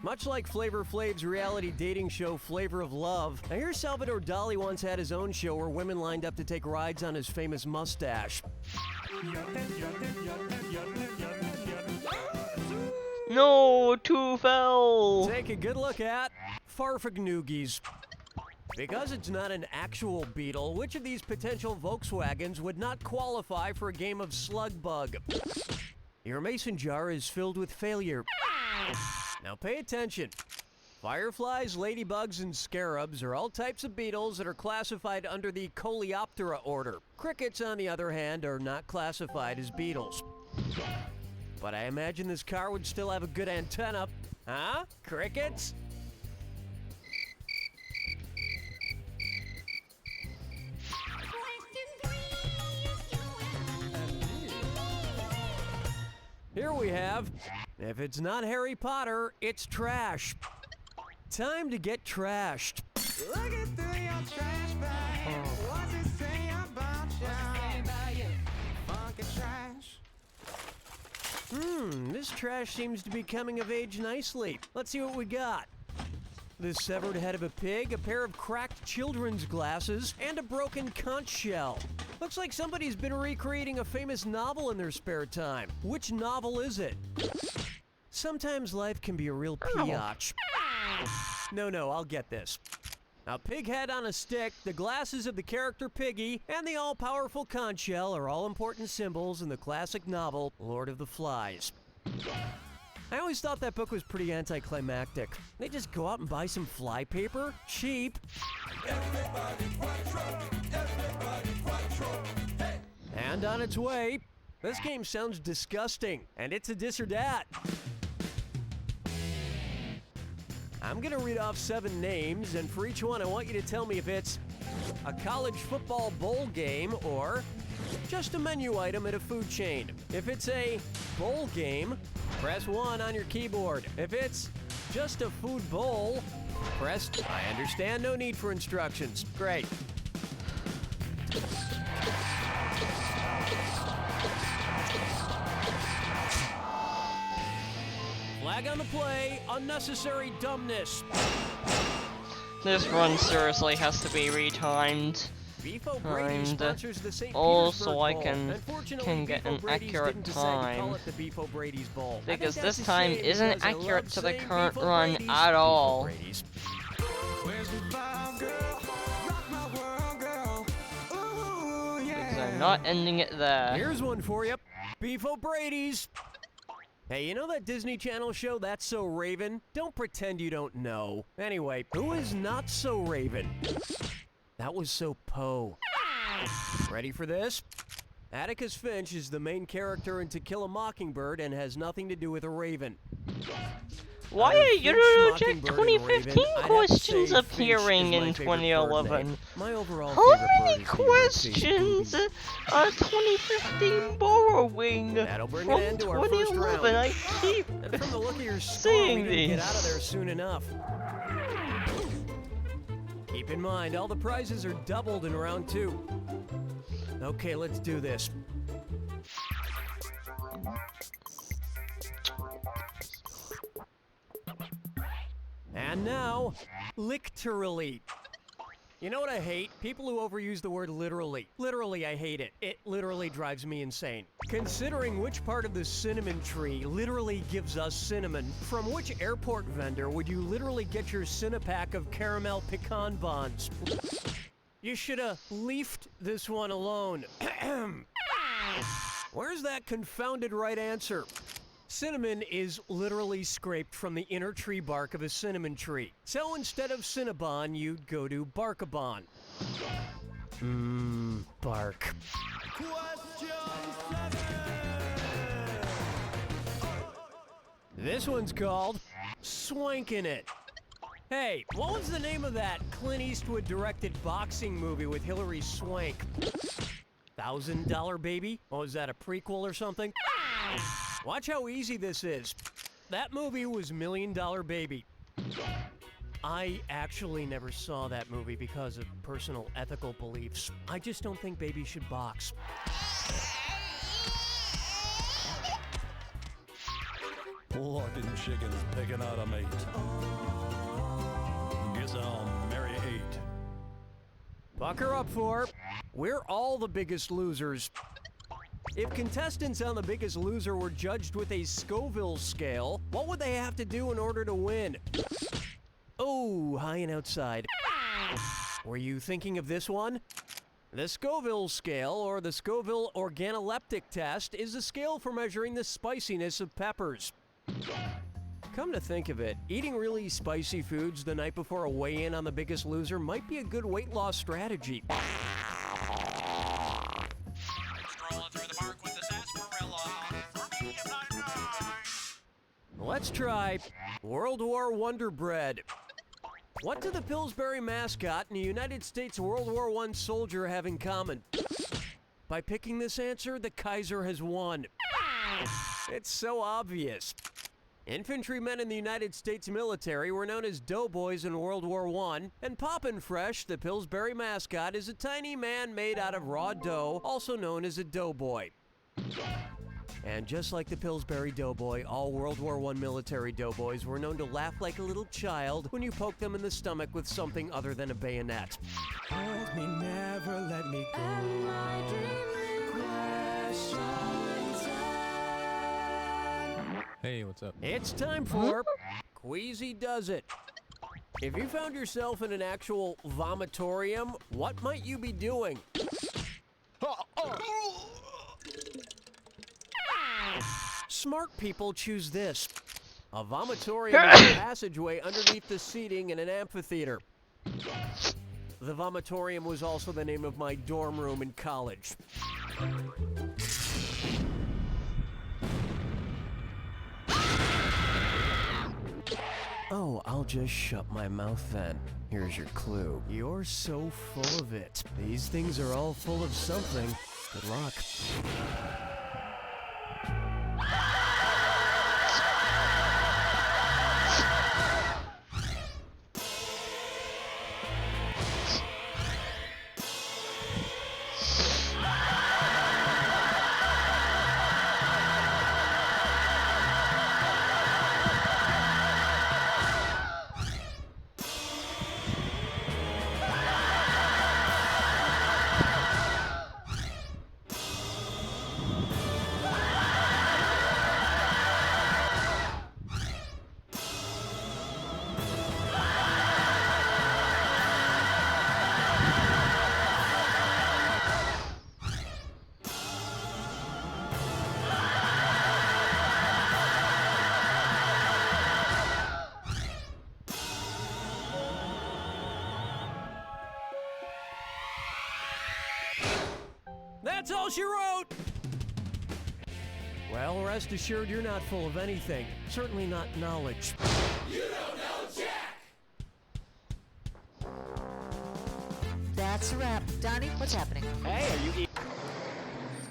Much like Flavor Flav's reality dating show Flavor of Love, I hear Salvador Dali once had his own show where women lined up to take rides on his famous mustache. No, two fell. Take a good look at Farfagnoogies. Because it's not an actual beetle, which of these potential Volkswagens would not qualify for a game of slug bug? Your mason jar is filled with failure. Now pay attention. Fireflies, ladybugs, and scarabs are all types of beetles that are classified under the Coleoptera order. Crickets, on the other hand, are not classified as beetles. But I imagine this car would still have a good antenna. Huh? Crickets? Here we have, if it's not Harry Potter, it's trash. Time to get trashed. Looking through your trash bag. What's it say about you? Funky trash. This trash seems to be coming of age nicely. Let's see what we got. The severed head of a pig, a pair of cracked children's glasses, and a broken conch shell. Looks like somebody's been recreating a famous novel in their spare time. Which novel is it? Sometimes life can be a real biatch. No, I'll get this. A pig head on a stick, the glasses of the character Piggy, and the all-powerful conch shell are all important symbols in the classic novel, Lord of the Flies. I always thought that book was pretty anticlimactic. They just go out and buy some fly paper? Cheap. And on its way. This game sounds disgusting, and it's a dis or dat. I'm gonna read off 7 names, and for each one I want you to tell me if it's a college football bowl game or just a menu item at a food chain. If it's a bowl game, press 1 on your keyboard. If it's just a food bowl, press... I understand, no need for instructions. Great. Flag on the play, unnecessary dumbness. This run seriously has to be retimed. And also I can get an accurate time. Because this time isn't accurate to the current run at all. Because I'm not ending it there. Here's one for you. Beef O'Brady's. Hey, you know that Disney Channel show, That's So Raven? Don't pretend you don't know. Anyway, who is Not So Raven? That was so Poe. Ready for this? Atticus Finch is the main character in To Kill a Mockingbird and has nothing to do with a raven. Why are Eurojet 2015 questions appearing in 2011? How many questions are 2015 borrowing from 2011? I keep seeing these. Get out of there soon enough. Keep in mind, all the prizes are doubled in round 2. Okay, let's do this. And now, literally. You know what I hate? People who overuse the word literally. Literally, I hate it. It literally drives me insane. Considering which part of the cinnamon tree literally gives us cinnamon, from which airport vendor would you literally get your Cinepack of caramel pecan bonds? You should have leafed this one alone. Where's that confounded right answer? Cinnamon is literally scraped from the inner tree bark of a cinnamon tree. So instead of Cinnabon, you'd go to Barkabon. Bark. This one's called Swankin' It. Hey, what was the name of that Clint Eastwood directed boxing movie with Hilary Swank? $1,000 Baby? Oh, is that a prequel or something? Watch how easy this is. That movie was $1 Million Baby. I actually never saw that movie because of personal ethical beliefs. I just don't think babies should box. Plucking chickens picking out a mate. Guess I'll marry 8. Bucker up for. We're all the biggest losers. If contestants on The Biggest Loser were judged with a Scoville scale, what would they have to do in order to win? Oh, high and outside. Were you thinking of this one? The Scoville scale, or the Scoville organoleptic test, is a scale for measuring the spiciness of peppers. Come to think of it, eating really spicy foods the night before a weigh-in on The Biggest Loser might be a good weight loss strategy. Strolling through the park with the sarsaparilla. For me, I'm not nice. Let's try World War Wonder Bread. What do the Pillsbury mascot and the United States World War I soldier have in common? By picking this answer, the Kaiser has won. It's so obvious. Infantrymen in the United States military were known as doughboys in World War I, and Poppin' Fresh, the Pillsbury mascot, is a tiny man made out of raw dough, also known as a doughboy. And just like the Pillsbury Doughboy, all World War I military doughboys were known to laugh like a little child when you poke them in the stomach with something other than a bayonet. Hold me, never let me go. Hey, what's up? It's time for Queasy Does It. If you found yourself in an actual vomitorium, what might you be doing? Smart people choose this. A vomitorium is a passageway underneath the seating in an amphitheater. The vomitorium was also the name of my dorm room in college. Oh, I'll just shut my mouth then. Here's your clue. You're so full of it. These things are all full of something. Good luck. That's all she wrote! Well, rest assured you're not full of anything. Certainly not knowledge. You don't know Jack! That's a wrap. Donnie, what's happening? Hey, are you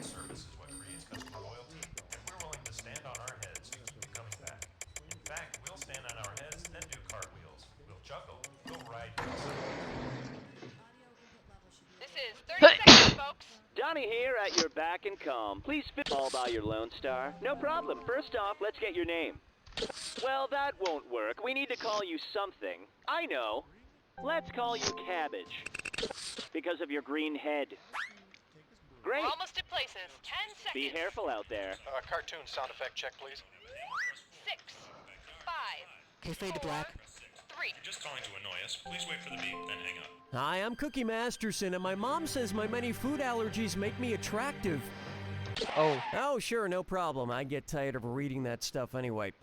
Service is what creates customer loyalty, and we're willing to stand on our heads to keep you coming back. In fact, we'll stand on our heads, then do cartwheels. We'll chuckle, we'll ride. This is 30 seconds, folks. Donnie here at your back and calm. Please fit all by your Lone Star. No problem. First off, let's get your name. Well, that won't work. We need to call you something. I know. Let's call you Cabbage. Because of your green head. Great. We're almost at places. 10 seconds. Be careful out there. Cartoon sound effect check, please. 6, 5, Okay, fade to black. 3. Just calling to annoy us. Please wait for the beep, then hang up. Hi, I'm Cookie Masterson, and my mom says my many food allergies make me attractive. Oh, sure, no problem. I get tired of reading that stuff anyway.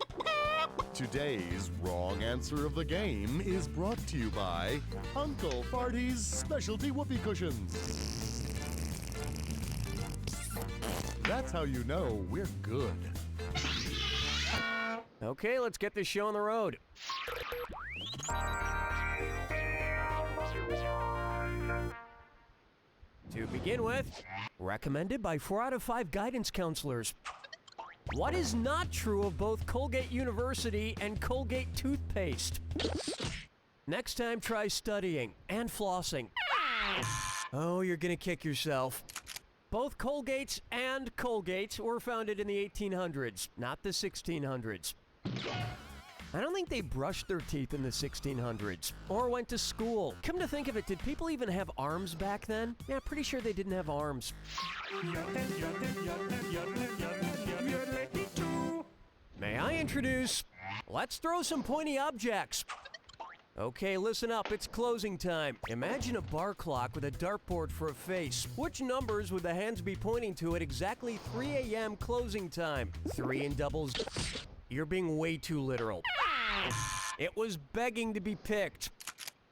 Today's wrong answer of the game is brought to you by Uncle Farty's Specialty Whoopee Cushions. That's how you know we're good. Okay, let's get this show on the road. To begin with, recommended by 4 out of 5 guidance counselors. What is not true of both Colgate University and Colgate toothpaste? Next time, try studying and flossing. Oh, you're gonna kick yourself. Both Colgates and Colgates were founded in the 1800s, not the 1600s. I don't think they brushed their teeth in the 1600s or went to school. Come to think of it, did people even have arms back then? Yeah, pretty sure they didn't have arms. May I introduce... Let's throw some pointy objects. Okay, listen up, it's closing time. Imagine a bar clock with a dartboard for a face. Which numbers would the hands be pointing to at exactly 3 a.m. closing time? 3 in doubles. You're being way too literal. It was begging to be picked.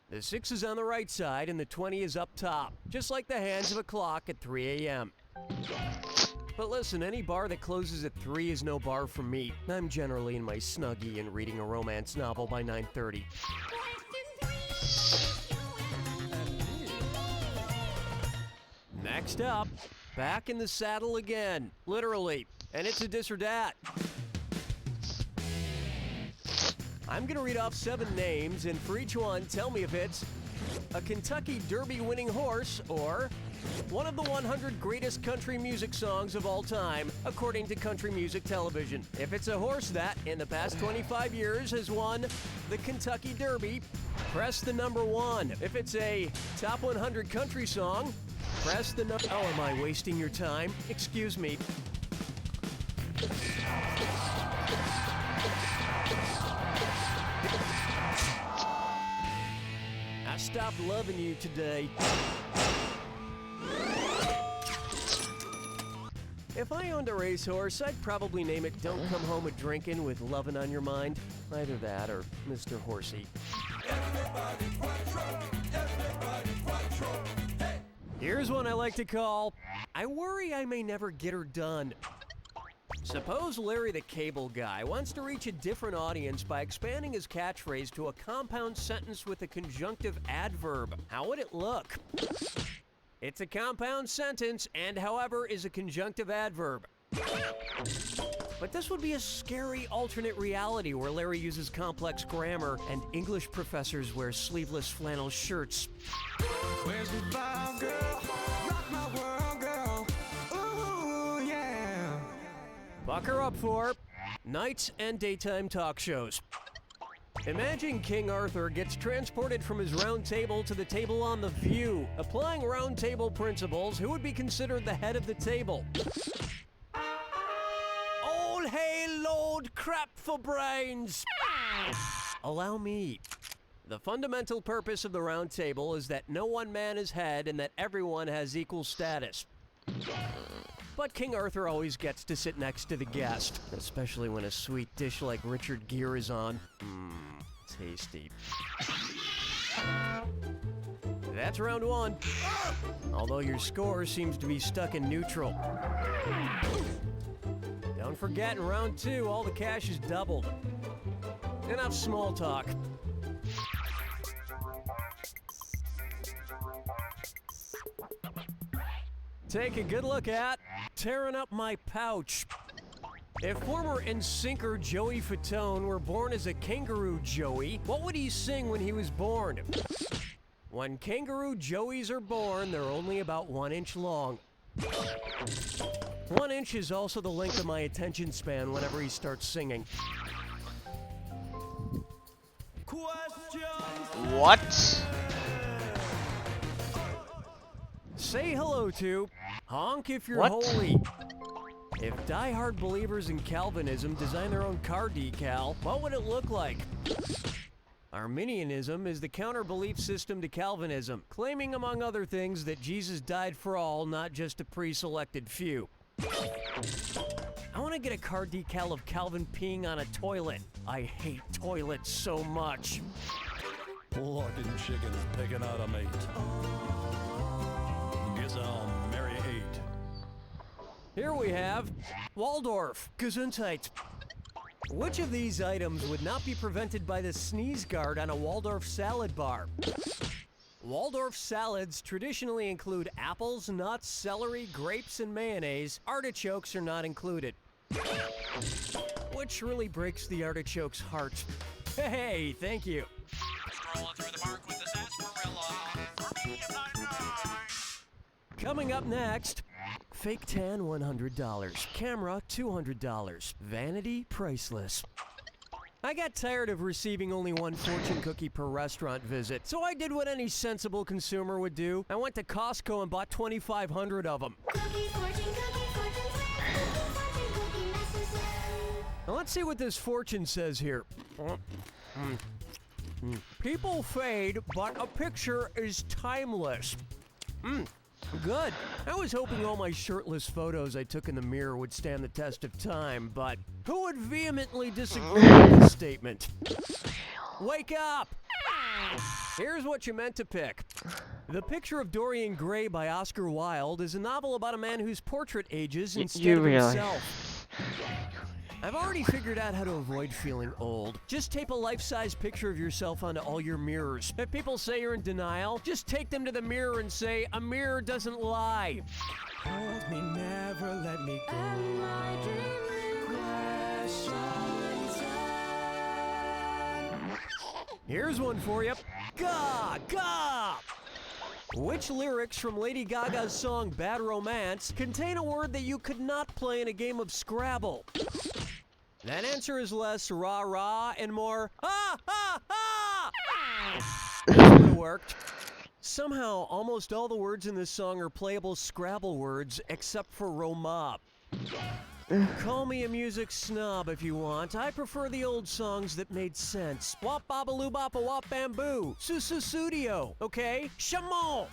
The 6 is on the right side and the 20 is up top, just like the hands of a clock at 3 a.m. But listen, any bar that closes at 3 is no bar for me. I'm generally in my Snuggie and reading a romance novel by 9:30. Next up, back in the saddle again, literally, and it's a this or dat. I'm gonna read off 7 names, and for each one, tell me if it's a Kentucky Derby winning horse or one of the 100 greatest country music songs of all time, according to Country Music Television. If it's a horse that, in the past 25 years, has won the Kentucky Derby, press the number 1. If it's a top 100 country song, press the number... Oh, am I wasting your time? Excuse me. I stopped loving you today. If I owned a racehorse, I'd probably name it Don't Come Home a Drinkin' with Lovin' on Your Mind. Either that or Mr. Horsey. Here's one I like to call, I worry I may never get her done. Suppose Larry the Cable Guy wants to reach a different audience by expanding his catchphrase to a compound sentence with a conjunctive adverb. How would it look? It's a compound sentence and, however, is a conjunctive adverb. But this would be a scary alternate reality where Larry uses complex grammar and English professors wear sleeveless flannel shirts. Where's the vibe, girl? Rock my world, girl. Ooh, yeah. Bucker up for nights and daytime talk shows. Imagine King Arthur gets transported from his round table to the table on The View. Applying round table principles, who would be considered the head of the table? All hail Lord Crap for Brains! Allow me. The fundamental purpose of the round table is that no one man is head and that everyone has equal status. But King Arthur always gets to sit next to the guest, especially when a sweet dish like Richard Gere is on. Tasty. That's round 1. Although your score seems to be stuck in neutral. Don't forget, in round 2, all the cash is doubled. Enough small talk. Take a good look at Tearing Up My Pouch. If former NSYNCer Joey Fatone were born as a kangaroo Joey, what would he sing when he was born? When kangaroo Joeys are born, they're only about 1 inch long. 1 inch is also the length of my attention span whenever he starts singing. What? Say hello to Honk if you're What? holy. If die-hard believers in Calvinism design their own car decal, what would it look like? Arminianism is the counter-belief system to Calvinism, claiming among other things that Jesus died for all, not just a pre-selected few. I want to get a car decal of Calvin peeing on a toilet. I hate toilets so much. Plucking chickens picking out a mate. Guess I'll marry 8. Here we have Waldorf, Gesundheit. Which of these items would not be prevented by the sneeze guard on a Waldorf salad bar? Waldorf salads traditionally include apples, nuts, celery, grapes, and mayonnaise. Artichokes are not included. Which really breaks the artichoke's heart. Hey, thank you. Strolling through the park with the sarsaparilla. For me, Coming up next, fake tan $100, camera $200, vanity priceless. I got tired of receiving only one fortune cookie per restaurant visit, so I did what any sensible consumer would do. I went to Costco and bought 2,500 of them. Now let's see what this fortune says here. People fade, but a picture is timeless. Good. I was hoping all my shirtless photos I took in the mirror would stand the test of time, but who would vehemently disagree with this statement? Wake up! Here's what you meant to pick. The Picture of Dorian Gray by Oscar Wilde is a novel about a man whose portrait ages instead of himself. I've already figured out how to avoid feeling old. Just tape a life-size picture of yourself onto all your mirrors. If people say you're in denial, just take them to the mirror and say, a mirror doesn't lie. Hold me, never let me go. Here's one for you. Gah! Gah! Which lyrics from Lady Gaga's song Bad Romance contain a word that you could not play in a game of Scrabble? That answer is less rah-rah and more ha-ha-ha! This would have worked. Somehow, almost all the words in this song are playable Scrabble words except for Roma. Call me a music snob if you want. I prefer the old songs that made sense. Wop babaloo boppa wop bamboo. Susudio. Okay? Chamon.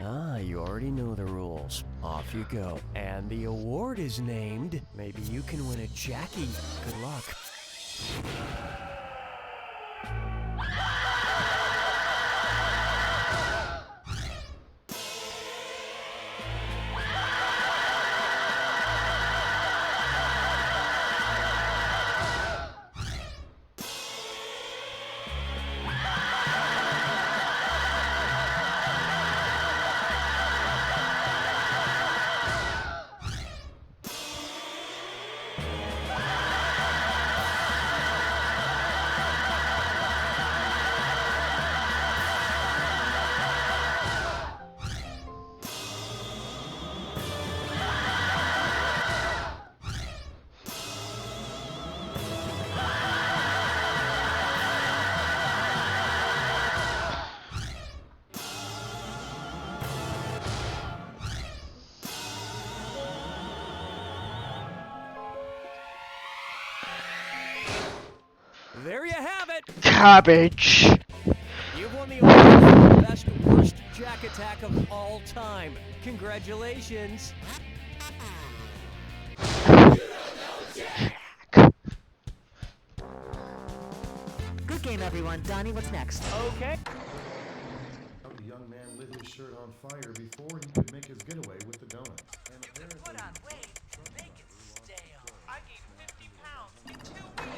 Ah, you already know the rules. Off you go. And the award is named. Maybe you can win a Jackie. Good luck. There you have it! Cabbage! You've won the award for the best worst jack attack of all time. Congratulations! Good game, everyone. Donnie, what's next? Okay. The young man lit his shirt on fire before he could make his getaway with the donut. And apparently, Put on weight. Make it stale. I gained 50 pounds in 2 weeks.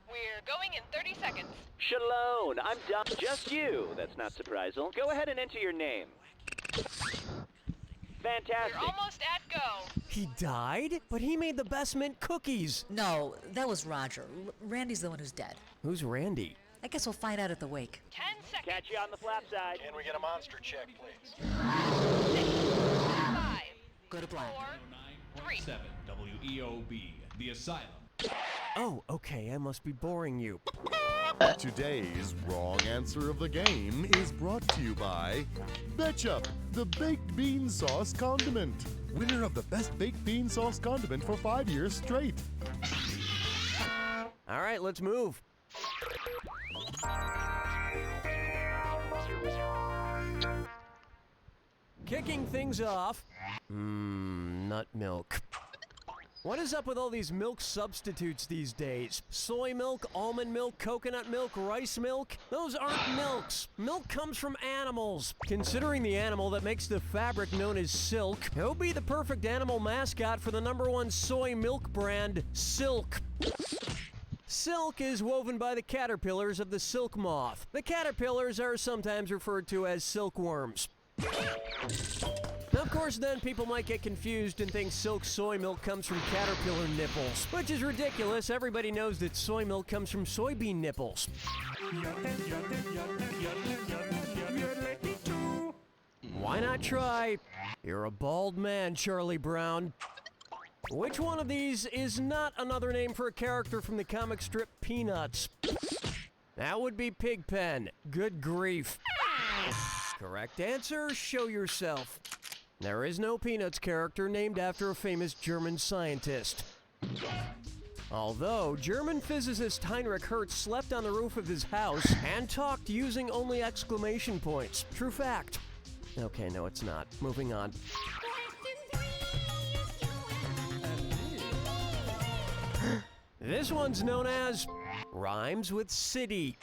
We're going in 30 seconds. Shalom, I'm done. Just you. That's not surprising. Go ahead and enter your name. Fantastic. We're almost at go. He died? But he made the best mint cookies. No, that was Roger. Randy's the one who's dead. Who's Randy? I guess we'll find out at the wake. 10 seconds. Catch you on the flap side. Can we get a monster check, please? 5, Go to black. 4, 3. 7 WEOB, the asylum. Oh, okay, I must be boring you. Today's wrong answer of the game is brought to you by Betchup, the baked bean sauce condiment. Winner of the best baked bean sauce condiment for 5 years straight. All right, let's move. Kicking things off. Nut milk. What is up with all these milk substitutes these days? Soy milk, almond milk, coconut milk, rice milk? Those aren't milks. Milk comes from animals. Considering the animal that makes the fabric known as silk, it would be the perfect animal mascot for the #1 soy milk brand, Silk. Silk is woven by the caterpillars of the silk moth. The caterpillars are sometimes referred to as silkworms. Now, of course, then people might get confused and think Silk soy milk comes from caterpillar nipples, which is ridiculous. Everybody knows that soy milk comes from soybean nipples. you're ready to Why not try? You're a bald man, Charlie Brown. Which one of these is not another name for a character from the comic strip Peanuts? That would be Pigpen. Good grief. Correct answer, show yourself. There is no Peanuts character named after a famous German scientist. Although, German physicist Heinrich Hertz slept on the roof of his house and talked using only exclamation points. True fact. Okay, no, it's not. Moving on. This one's known as Rhymes with City.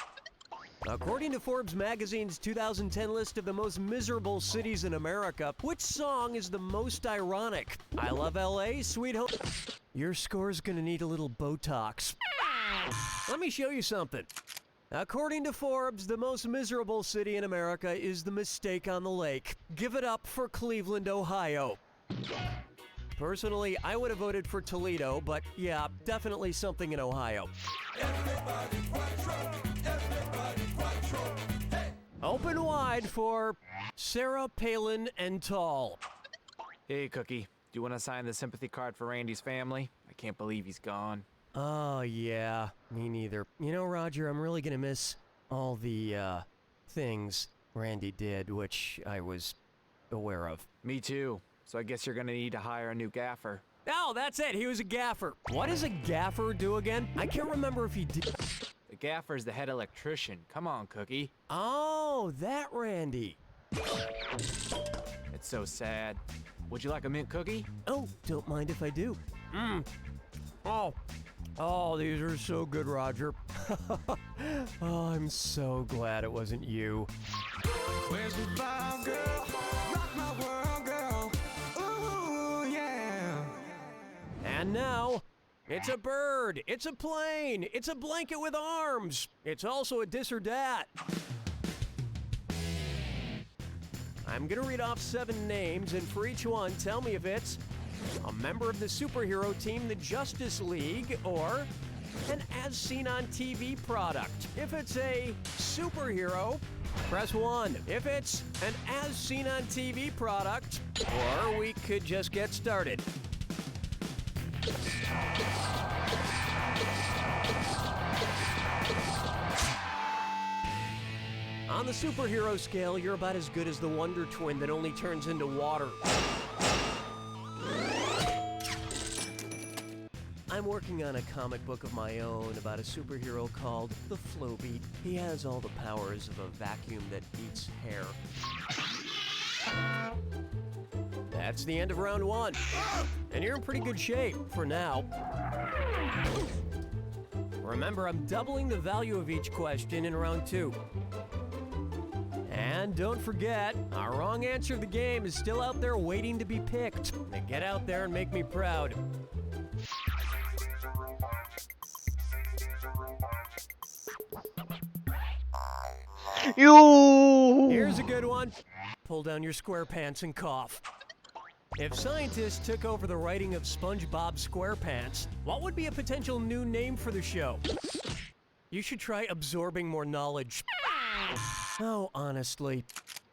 According to Forbes magazine's 2010 list of the most miserable cities in America, which song is the most ironic? I Love LA, Sweet Home. Your score's gonna need a little Botox. Let me show you something. According to Forbes, the most miserable city in America is the Mistake on the Lake. Give it up for Cleveland, Ohio. Personally, I would have voted for Toledo, but yeah, definitely something in Ohio. Open wide for Sarah Palin and Tall. Hey, Cookie. Do you want to sign the sympathy card for Randy's family? I can't believe he's gone. Oh, yeah. Me neither. You know, Roger, I'm really gonna miss all the, things Randy did, which I was aware of. Me too. So I guess you're gonna need to hire a new gaffer. Oh, that's it. He was a gaffer. What does a gaffer do again? I can't remember if he did. The gaffer's the head electrician. Come on, Cookie. Oh, that Randy. It's so sad. Would you like a mint cookie? Oh, don't mind if I do. Oh, these are so good, Roger. Oh, I'm so glad it wasn't you. Where's the vibe, girl? Rock my world, girl. Ooh, yeah. And now, it's a bird, it's a plane, it's a blanket with arms. It's also a this or dat. I'm gonna read off 7 names, and for each one, tell me if it's a member of the superhero team, the Justice League, or an as-seen-on-TV product. If it's a superhero, press 1. If it's an as-seen-on-TV product, or we could just get started. On the superhero scale, you're about as good as the Wonder Twin that only turns into water. I'm working on a comic book of my own about a superhero called the Flowbeat. He has all the powers of a vacuum that eats hair. That's the end of round 1. And you're in pretty good shape, for now. Remember, I'm doubling the value of each question in round 2. And don't forget, our wrong answer of the game is still out there waiting to be picked. Now get out there and make me proud. Here's a good one. Pull down your square pants and cough. If scientists took over the writing of SpongeBob SquarePants, what would be a potential new name for the show? You should try absorbing more knowledge. Oh, honestly.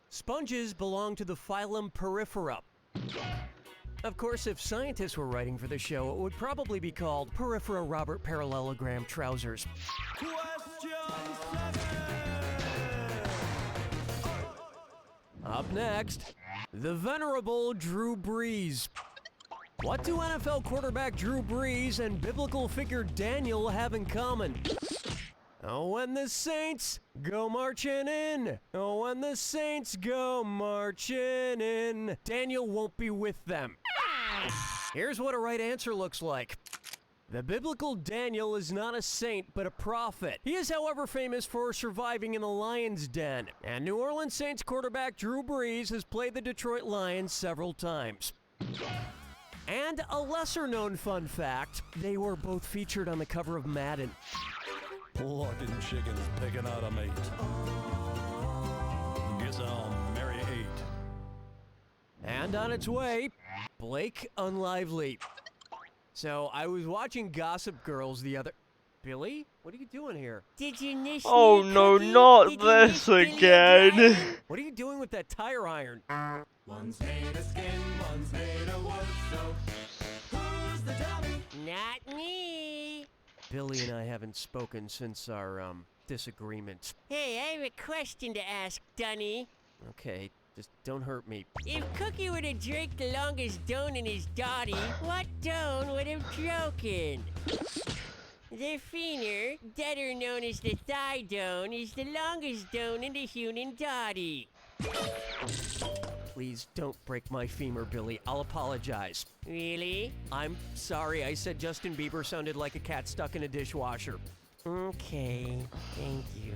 Sponges belong to the phylum Porifera. Of course, if scientists were writing for the show, it would probably be called Porifera Robert Parallelogram Trousers. Up next, the venerable Drew Brees. What do NFL quarterback Drew Brees and biblical figure Daniel have in common? Oh, when the Saints go marching in. Oh, when the Saints go marching in. Daniel won't be with them. Here's what a right answer looks like. The biblical Daniel is not a saint, but a prophet. He is, however, famous for surviving in a lion's den. And New Orleans Saints quarterback Drew Brees has played the Detroit Lions several times. And a lesser-known fun fact, they were both featured on the cover of Madden. Plucking chickens picking out a mate. Guess I'll marry 8. And on its way, Blake Unlively. So I was watching Gossip Girls the other... Billy, what are you doing here? Did you miss Oh me, no, Cookie? not Did you miss this Billy again. O'Brien? What are you doing with that tire iron? One's made of skin, one's made of wood, so who's the dummy? Not me. Billy and I haven't spoken since our, disagreement. Hey, I have a question to ask, Dunny. Okay, just don't hurt me. If Cookie were to drink the longest don in his dotty, what don would have broken? The feener, better known as the thigh don, is the longest don in the human dotty. Please don't break my femur, Billy. I'll apologize. Really? I'm sorry I said Justin Bieber sounded like a cat stuck in a dishwasher. Okay, thank you.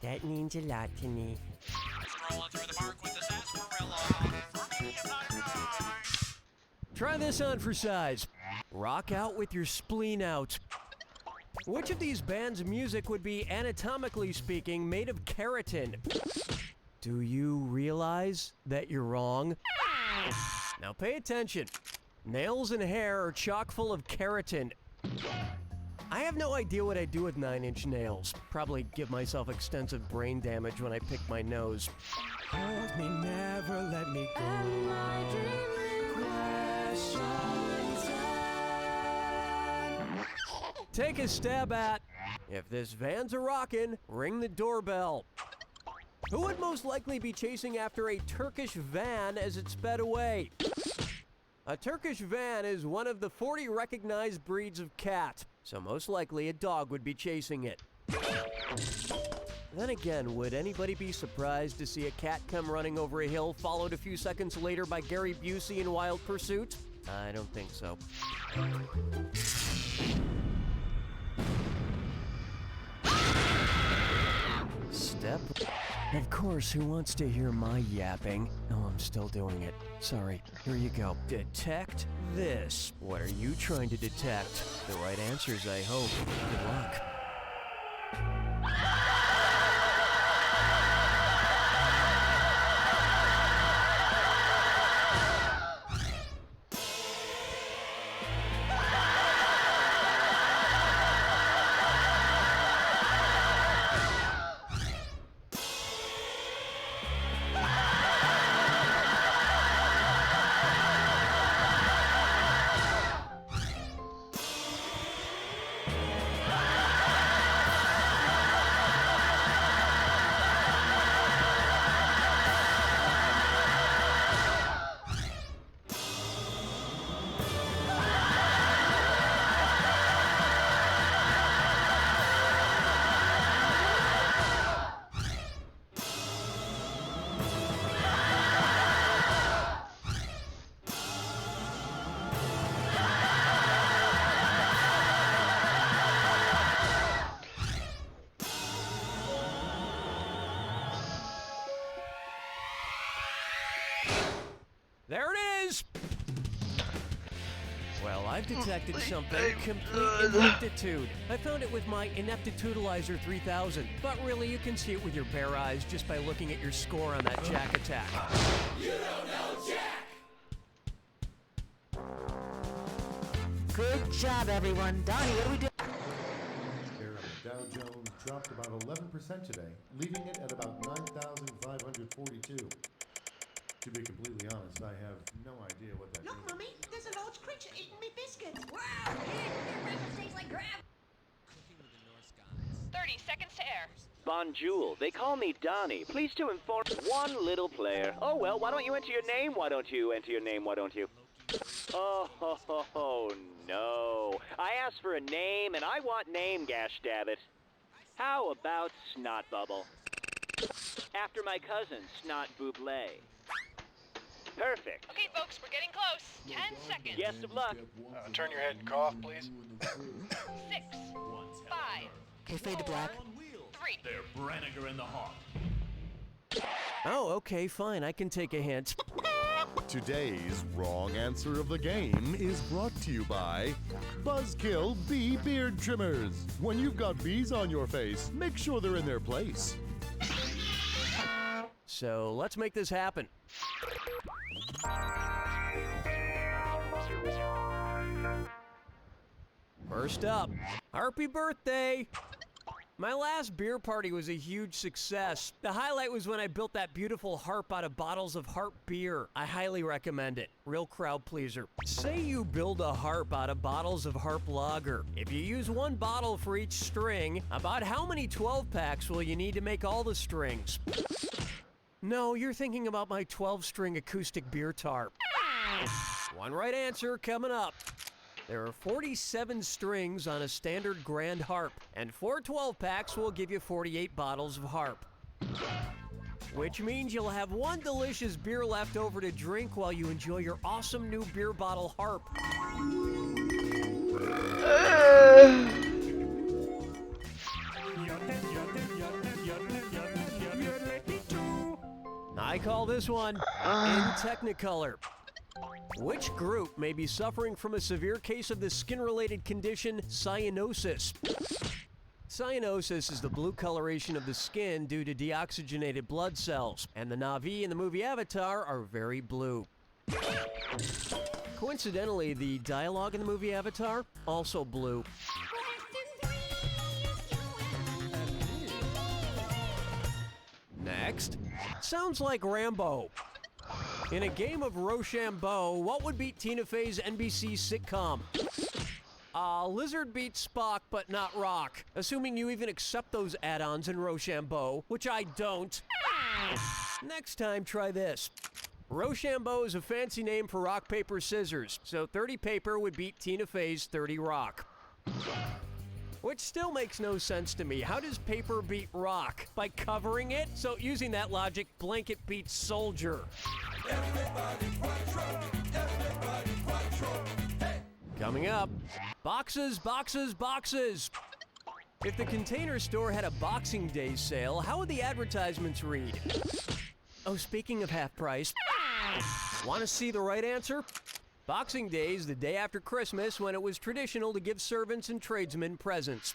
That means a lot to me. Scrolling through the park with the sarsaparilla. For me, I'm not right. Try this on for size. Rock out with your spleen out. Which of these bands' music would be, anatomically speaking, made of keratin? Do you realize that you're wrong? Now pay attention. Nails and hair are chock full of keratin. I have no idea what I'd do with 9-inch nails. Probably give myself extensive brain damage when I pick my nose. Hold me, never let me go. Take a stab at. If this van's a rockin', ring the doorbell. Who would most likely be chasing after a Turkish van as it sped away? A Turkish van is one of the 40 recognized breeds of cat, so most likely a dog would be chasing it. Then again, would anybody be surprised to see a cat come running over a hill, followed a few seconds later by Gary Busey in Wild Pursuit? I don't think so. Step. Of course, who wants to hear my yapping? Oh, I'm still doing it. Sorry. Here you go. Detect this. What are you trying to detect? The right answers, I hope. Good luck. There it is! Well, I've detected something. Complete ineptitude. I found it with my Ineptitudalizer 3000. But really, you can see it with your bare eyes just by looking at your score on that Jack attack. You don't know Jack! Good job, everyone. Donnie, what do we do? Share of the Dow Jones dropped about 11% today, leaving it at about 9,542. To be completely honest, I have no idea what that Look, means. Mummy, there's a large creature eating me biscuit. Wow, your breakfast tastes like crab. 30 seconds to air. Bonjour. They call me Donnie. Pleased to inform one little player. Oh, well, why don't you enter your name? Why don't you enter your name? Why don't you? Oh, no. I asked for a name, and I want name, gosh dabbit. How about Snot Bubble? After my cousin, Snot Buble. Perfect. Okay, folks, we're getting close. 10 seconds. Best of luck. Turn your head and cough, please. 6, 5, Okay, fade to black. 3. They're Branniger and the Hawk. Oh, okay, fine. I can take a hint. Today's wrong answer of the game is brought to you by Buzzkill Bee Beard Trimmers. When you've got bees on your face, make sure they're in their place. So let's make this happen. First up, Harpy birthday! My last beer party was a huge success. The highlight was when I built that beautiful harp out of bottles of harp beer. I highly recommend it. Real crowd pleaser. Say you build a harp out of bottles of harp lager. If you use one bottle for each string, about how many 12-packs will you need to make all the strings? No, you're thinking about my 12-string acoustic beer tarp. One right answer coming up. There are 47 strings on a standard grand harp, and 4 12-packs will give you 48 bottles of harp. Which means you'll have one delicious beer left over to drink while you enjoy your awesome new beer bottle harp. I call this one in Technicolor. Which group may be suffering from a severe case of the skin-related condition cyanosis? Cyanosis is the blue coloration of the skin due to deoxygenated blood cells, and the Na'vi in the movie Avatar are very blue. Coincidentally, the dialogue in the movie Avatar, also blue. Next, sounds like Rambo. In a game of Rochambeau, what would beat Tina Fey's NBC sitcom? Lizard beats Spock, but not Rock. Assuming you even accept those add-ons in Rochambeau, which I don't. Next time, try this. Rochambeau is a fancy name for rock, paper, scissors, so 30 paper would beat Tina Fey's 30 rock. Which still makes no sense to me. How does paper beat rock? By covering it? So using that logic, blanket beats soldier. Coming up, boxes, boxes, boxes. If the Container Store had a Boxing Day sale, how would the advertisements read? Oh, speaking of half price, want to see the right answer? Boxing Day is the day after Christmas when it was traditional to give servants and tradesmen presents.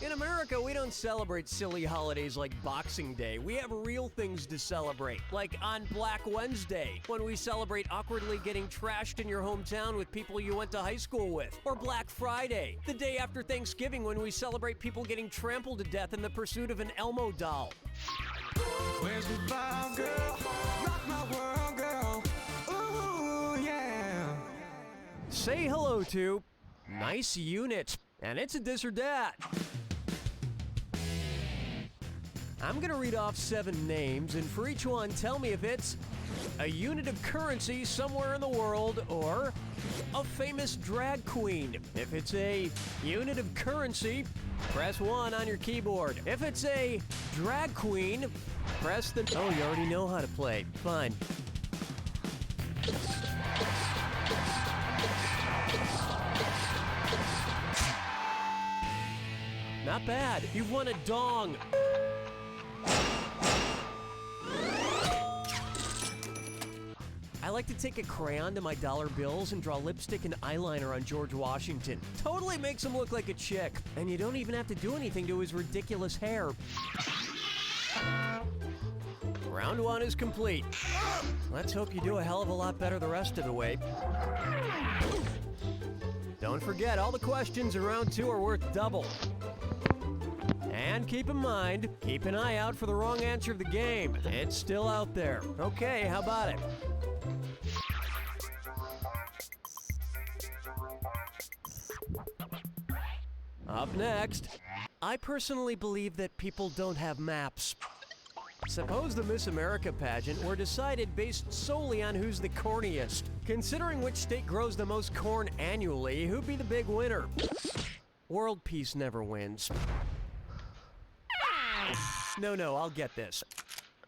In America, we don't celebrate silly holidays like Boxing Day. We have real things to celebrate, like on Black Wednesday, when we celebrate awkwardly getting trashed in your hometown with people you went to high school with. Or Black Friday, the day after Thanksgiving when we celebrate people getting trampled to death in the pursuit of an Elmo doll. Where's the vibe, girl? Rock my world, girl. Ooh, yeah. Say hello to Nice Unit, and it's a this or that. I'm gonna read off 7 names, and for each one, tell me if it's a unit of currency somewhere in the world or a famous drag queen. If it's a unit of currency, press 1 on your keyboard. If it's a drag queen, press the... Oh, you already know how to play. Fine. Not bad. You've won a dong. I like to take a crayon to my dollar bills and draw lipstick and eyeliner on George Washington. Totally makes him look like a chick. And you don't even have to do anything to his ridiculous hair. Round 1 is complete. Let's hope you do a hell of a lot better the rest of the way. Don't forget, all the questions in round 2 are worth double. And keep in mind, keep an eye out for the wrong answer of the game. It's still out there. Okay, how about it? Up next, I personally believe that people don't have maps. Suppose the Miss America pageant were decided based solely on who's the corniest. Considering which state grows the most corn annually, who'd be the big winner? World peace never wins. No, I'll get this.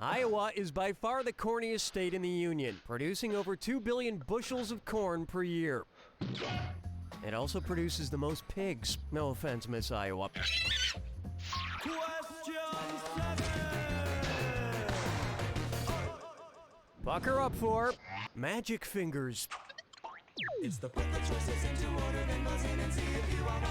Iowa is by far the corniest state in the Union, producing over 2 billion bushels of corn per year. It also produces the most pigs. No offense, Miss Iowa. Pucker up for Magic Fingers. It's the put the choices into order, then buzz in and see if you are right.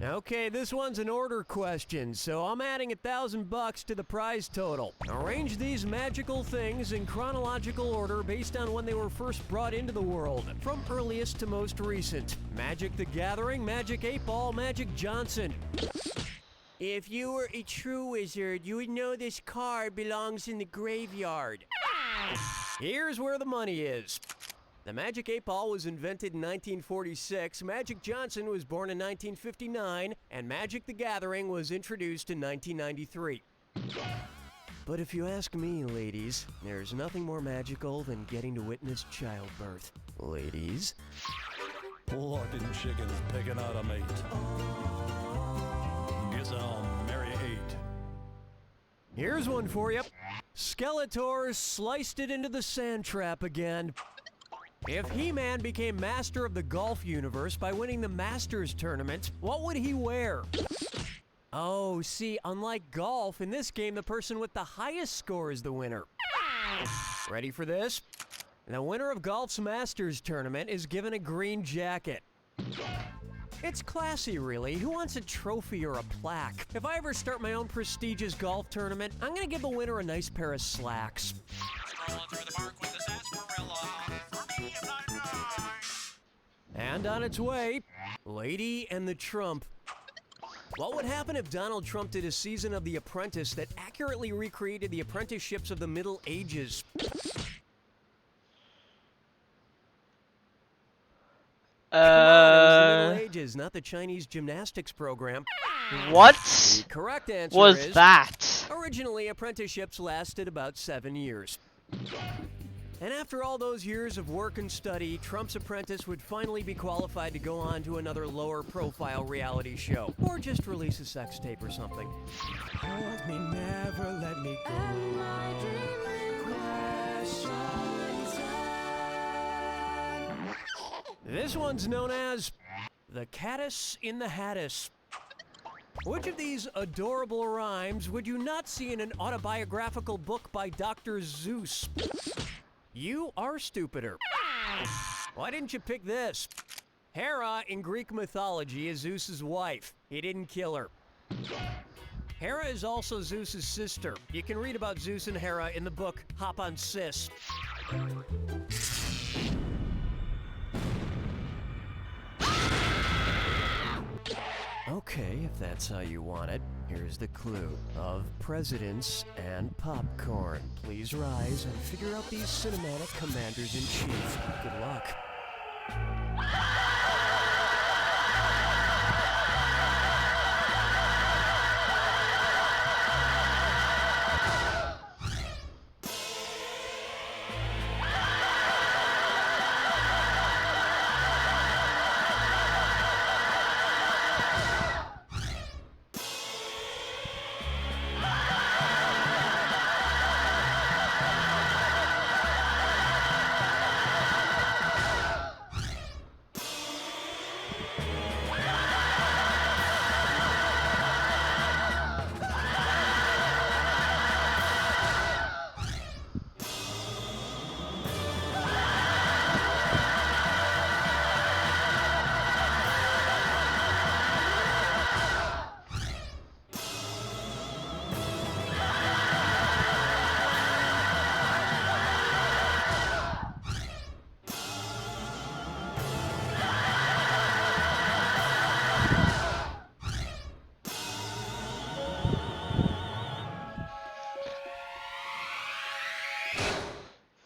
Okay, this one's an order question, so I'm adding $1,000 to the prize total. Arrange these magical things in chronological order based on when they were first brought into the world, from earliest to most recent. Magic the Gathering, Magic 8-Ball, Magic Johnson. If you were a true wizard, you would know this card belongs in the graveyard. Here's where the money is. The Magic 8-Ball was invented in 1946, Magic Johnson was born in 1959, and Magic the Gathering was introduced in 1993. But if you ask me, ladies, there's nothing more magical than getting to witness childbirth. Ladies? Plucking chickens picking out a mate. Guess I'll marry 8. Here's one for you. Skeletor sliced it into the sand trap again. If He-Man became master of the golf universe by winning the Masters tournament, what would he wear? Oh, see, unlike golf, in this game, the person with the highest score is the winner. Ready for this? The winner of golf's Masters tournament is given a green jacket. It's classy, really. Who wants a trophy or a plaque? If I ever start my own prestigious golf tournament, I'm gonna give the winner a nice pair of slacks. And on its way, Lady and the Trump. What would happen if Donald Trump did a season of The Apprentice that accurately recreated the apprenticeships of the Middle Ages? Come on, it was the Middle Ages, not the Chinese gymnastics program. What? The correct answer was is that? Originally, apprenticeships lasted about 7 years. And after all those years of work and study, Trump's apprentice would finally be qualified to go on to another lower-profile reality show. Or just release a sex tape or something. Hold me, never let me go. This one's known as the Caddis in the Hattis. Which of these adorable rhymes would you not see in an autobiographical book by Dr. Zeus? You are stupider. Why didn't you pick this? Hera in Greek mythology is Zeus's wife. He didn't kill her. Hera is also Zeus's sister. You can read about Zeus and Hera in the book Hop on Sis. Okay, if that's how you want it, here's the clue. Of presidents and popcorn. Please rise and figure out these cinematic commanders-in-chief. Good luck.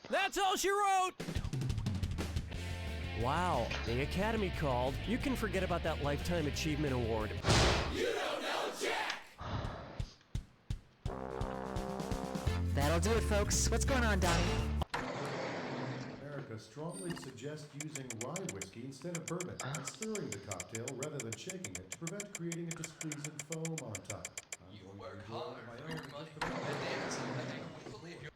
That's all she wrote! Wow, the Academy called. You can forget about that Lifetime Achievement Award. You don't know Jack! That'll do it, folks. What's going on, Donnie? America strongly suggests using rye whiskey instead of bourbon and stirring the cocktail rather than shaking it to prevent creating a displeasing foam on top. You work hard for your money, I think completely.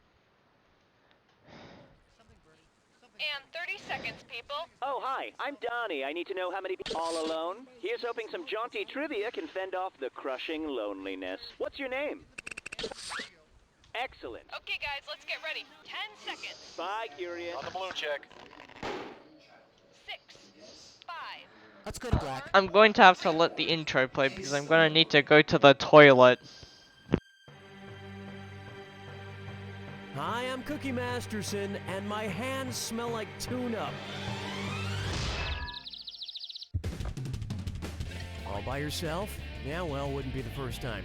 And 30 seconds, people. Oh, hi, I'm Donnie. I need to know how many people all alone. Here's hoping some jaunty trivia can fend off the crushing loneliness. What's your name? Excellent. Okay, guys, let's get ready. 10 seconds. Bye, Curious. On the blue check. 6, 5, Let's go to black. I'm going to have to let the intro play because I'm going to need to go to the toilet. Hi, I'm Cookie Masterson, and my hands smell like tuna. All by yourself? Yeah, well, wouldn't be the first time.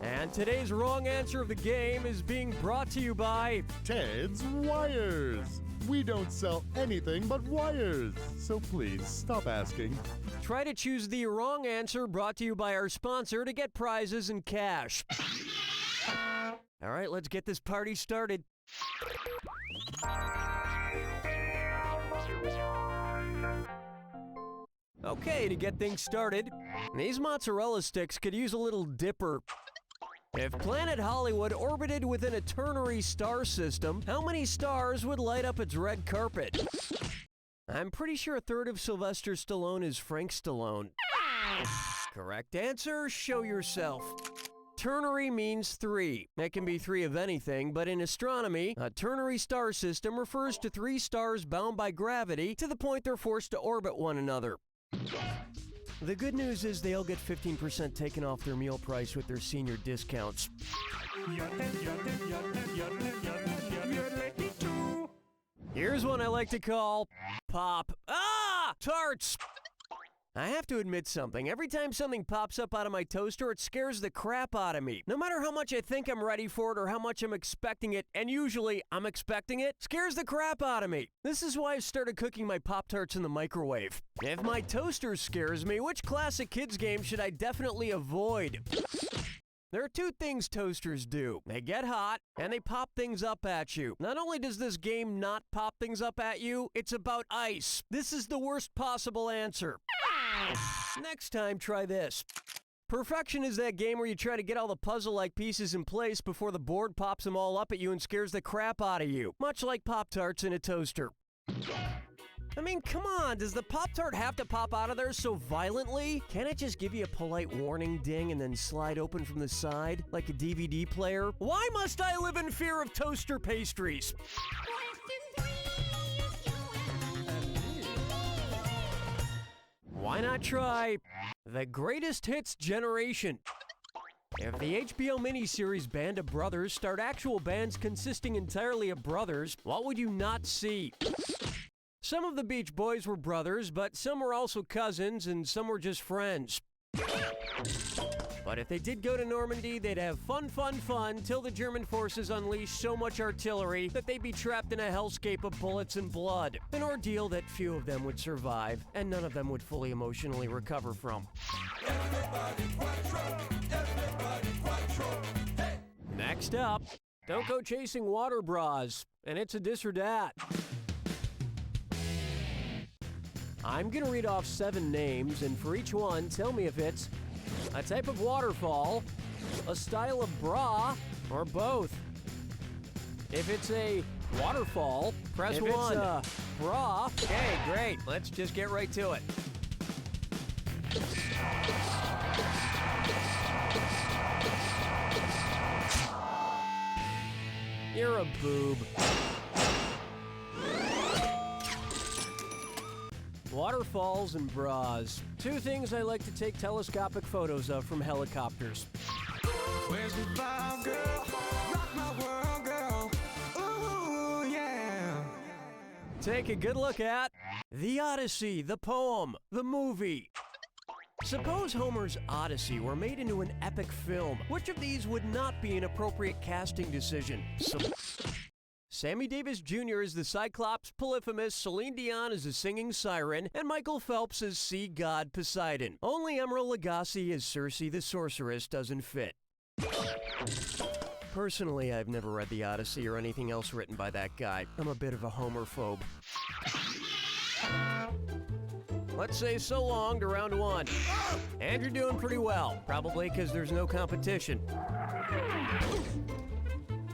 And today's wrong answer of the game is being brought to you by Ted's Wires. We don't sell anything but wires, so please stop asking. Try to choose the wrong answer brought to you by our sponsor to get prizes and cash. All right, let's get this party started. Okay, to get things started, these mozzarella sticks could use a little dipper. If Planet Hollywood orbited within a ternary star system, how many stars would light up its red carpet? I'm pretty sure a third of Sylvester Stallone is Frank Stallone. Correct answer, show yourself. Ternary means 3. It can be 3 of anything, but in astronomy, a ternary star system refers to 3 stars bound by gravity to the point they're forced to orbit one another. The good news is they'll get 15% taken off their meal price with their senior discounts. Here's one I like to call Pop. Tarts! I have to admit something. Every time something pops up out of my toaster, it scares the crap out of me. No matter how much I think I'm ready for it or how much I'm expecting it, and usually I'm expecting it, scares the crap out of me. This is why I've started cooking my Pop-Tarts in the microwave. If my toaster scares me, which classic kids game should I definitely avoid? There are 2 things toasters do. They get hot, and they pop things up at you. Not only does this game not pop things up at you, it's about ice. This is the worst possible answer. Next time, try this. Perfection is that game where you try to get all the puzzle-like pieces in place before the board pops them all up at you and scares the crap out of you. Much like Pop-Tarts in a toaster. I mean, come on, does the Pop-Tart have to pop out of there so violently? Can't it just give you a polite warning ding and then slide open from the side, like a DVD player? Why must I live in fear of toaster pastries? Why not try The Greatest Hits Generation? If the HBO miniseries Band of Brothers starred actual bands consisting entirely of brothers, what would you not see? Some of the Beach Boys were brothers, but some were also cousins, and some were just friends. But if they did go to Normandy, they'd have fun till the German forces unleashed so much artillery that they'd be trapped in a hellscape of bullets and blood. An ordeal that few of them would survive, and none of them would fully emotionally recover from. Next up, don't go chasing water bras, and it's a this or that. I'm gonna read off 7 names, and for each one, tell me if it's a type of waterfall, a style of bra, or both. If it's a waterfall, press 1. If it's a bra, okay, great. Let's just get right to it. You're a boob. Waterfalls and bras. 2 things I like to take telescopic photos of from helicopters. Where's the vibe, girl? Rock my world, girl. Ooh, yeah. Take a good look at The Odyssey, the poem, the movie. Suppose Homer's Odyssey were made into an epic film. Which of these would not be an appropriate casting decision? Sammy Davis Jr. is the Cyclops Polyphemus, Celine Dion is the singing siren, and Michael Phelps is sea god Poseidon. Only Emerald Lagasse as Circe the sorceress doesn't fit. Personally, I've never read The Odyssey or anything else written by that guy. I'm a bit of a Homer-phobe. Let's say so long to round 1. And you're doing pretty well, probably because there's no competition.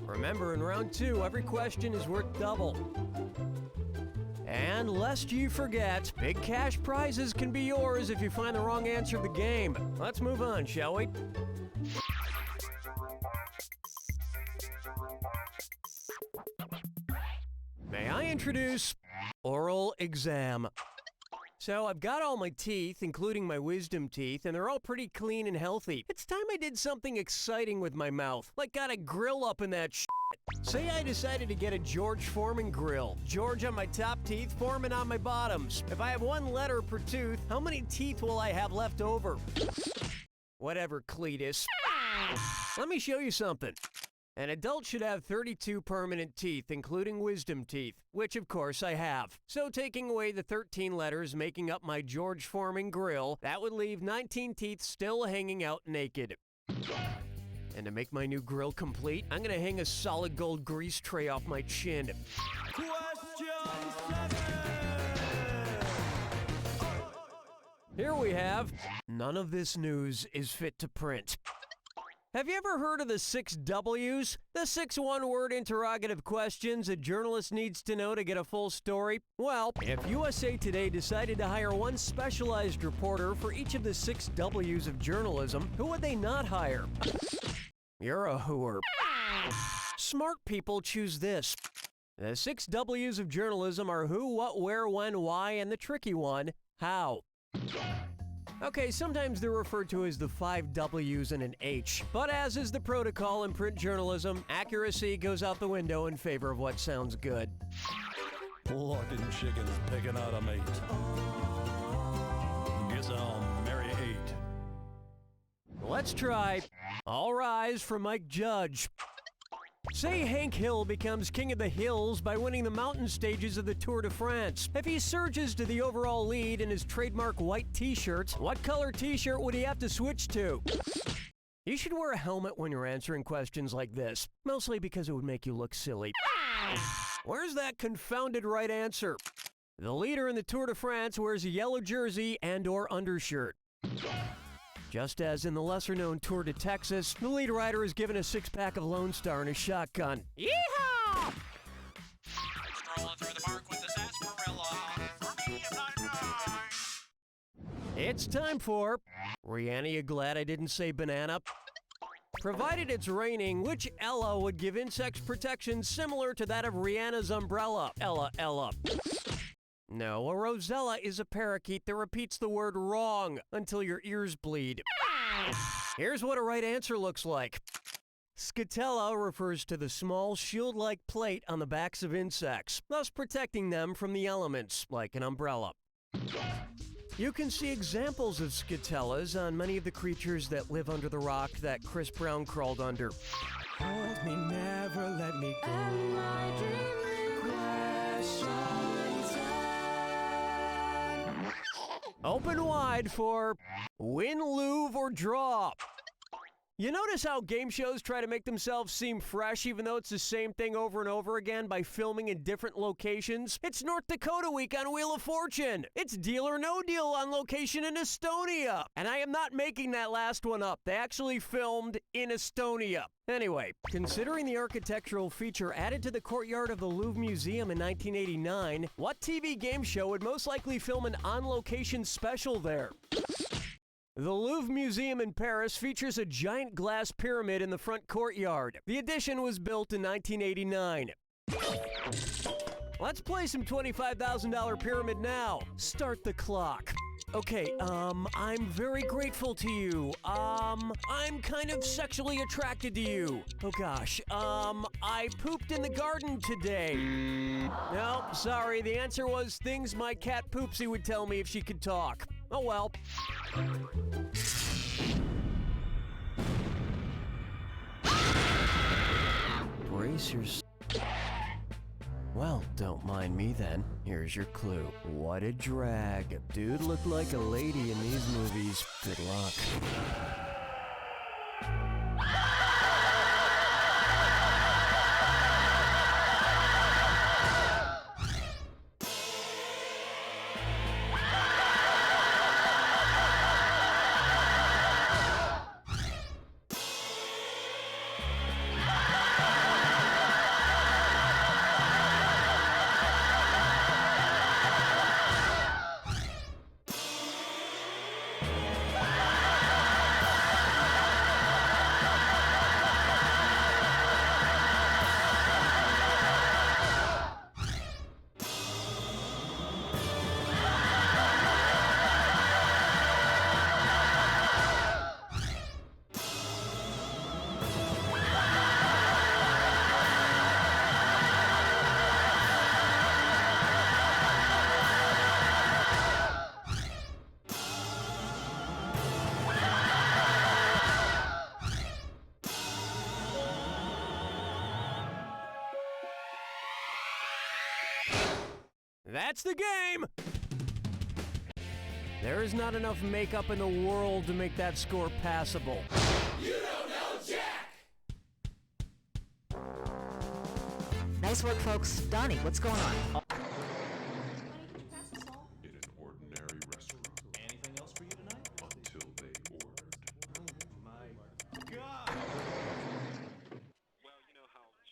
Remember, in round 2, every question is worth double. And lest you forget, big cash prizes can be yours if you find the wrong answer of the game. Let's move on, shall we? May I introduce Oral Exam. So I've got all my teeth, including my wisdom teeth, and they're all pretty clean and healthy. It's time I did something exciting with my mouth, like got a grill up in that shit. Say I decided to get a George Foreman grill. George on my top teeth, Foreman on my bottoms. If I have one letter per tooth, how many teeth will I have left over? Whatever, Cletus. Let me show you something. An adult should have 32 permanent teeth, including wisdom teeth, which of course I have. So taking away the 13 letters making up my George Foreman grill, that would leave 19 teeth still hanging out naked. And to make my new grill complete, I'm gonna hang a solid gold grease tray off my chin. Here we have, none of this news is fit to print. Have you ever heard of the 6 W's? The 6 one-word interrogative questions a journalist needs to know to get a full story? Well, if USA Today decided to hire one specialized reporter for each of the 6 W's of journalism, who would they not hire? You're a hooer. Smart people choose this. The 6 W's of journalism are who, what, where, when, why, and the tricky one, how. Okay, sometimes they're referred to as the 5 W's and an H, but as is the protocol in print journalism, accuracy goes out the window in favor of what sounds good. Plucking chickens picking out a mate. Guess I'll marry 8. Let's try All Rise for Mike Judge. Say Hank Hill becomes king of the hills by winning the mountain stages of the Tour de France. If he surges to the overall lead in his trademark white t-shirt, what color t-shirt would he have to switch to? You should wear a helmet when you're answering questions like this, mostly because it would make you look silly. Where's that confounded right answer? The leader in the Tour de France wears a yellow jersey and/or undershirt. Just as in the lesser-known Tour de Texas, the lead rider is given a 6-pack of Lone Star and a shotgun. Yeehaw! Strolling through the park with the sarsaparilla. For me, I'm not nice. It's time for Rihanna, you glad I didn't say banana? Provided it's raining, which Ella would give insect protection similar to that of Rihanna's umbrella? Ella. No, a rosella is a parakeet that repeats the word wrong until your ears bleed. Here's what a right answer looks like. Scutella refers to the small shield-like plate on the backs of insects, thus protecting them from the elements, like an umbrella. You can see examples of scutellas on many of the creatures that live under the rock that Chris Brown crawled under. Hold me, never let me go. And my dreaming questions. Open wide for win, lose, or draw. You notice how game shows try to make themselves seem fresh even though it's the same thing over and over again by filming in different locations? It's North Dakota week on Wheel of Fortune. It's Deal or No Deal on location in Estonia. And I am not making that last one up. They actually filmed in Estonia. Anyway, considering the architectural feature added to the courtyard of the Louvre Museum in 1989, what TV game show would most likely film an on-location special there? The Louvre Museum in Paris features a giant glass pyramid in the front courtyard. The addition was built in 1989. Let's play some $25,000 pyramid now. Start the clock. Okay, I'm very grateful to you. I'm kind of sexually attracted to you. Oh gosh, I pooped in the garden today. No, sorry, the answer was things my cat Poopsie would tell me if she could talk. Oh well. Brace yourself. Well, don't mind me then. Here's your clue. What a drag. Dude looked like a lady in these movies. Good luck. That's the game! There is not enough makeup in the world to make that score passable. You don't know Jack! Nice work, folks. Donnie, what's going on? In an ordinary restaurant. Anything else for you tonight? Until they ordered. Oh my God!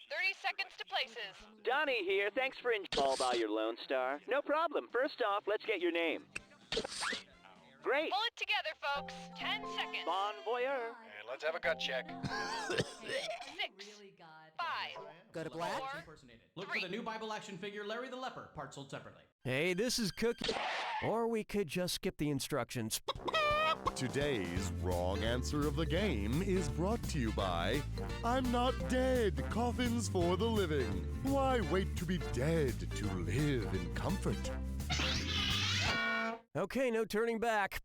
30 seconds to places. Donnie here. Thanks for all by your Lone Star. No problem. First off, let's get your name. Great. Pull it together, folks. 10 seconds. Bon voyeur. And let's have a gut check. 6, 5, Go to black. 4, Look for the new Bible action figure, Larry the Leper, part sold separately. Hey, this is Cookie. Or we could just skip the instructions. Today's wrong answer of the game is brought to you by I'm Not Dead, Coffins for the Living. Why wait to be dead to live in comfort? Okay, no turning back.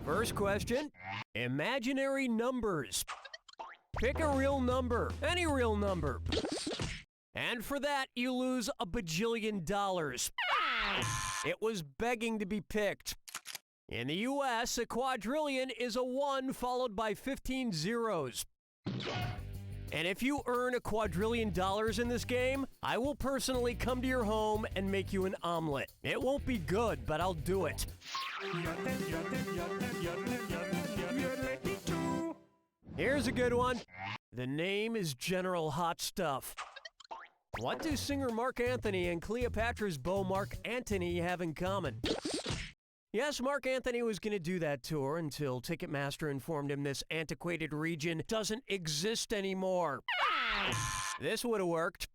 First question, imaginary numbers. Pick a real number, any real number. And for that, you lose $1 bajillion. It was begging to be picked. In the US, a quadrillion is a 1 followed by 15 zeros. And if you earn $1 quadrillion in this game, I will personally come to your home and make you an omelet. It won't be good, but I'll do it. Here's a good one. The name is General Hot Stuff. What do singer Mark Anthony and Cleopatra's beau Mark Antony have in common? Yes, Mark Anthony was going to do that tour until Ticketmaster informed him this antiquated region doesn't exist anymore. This would have worked.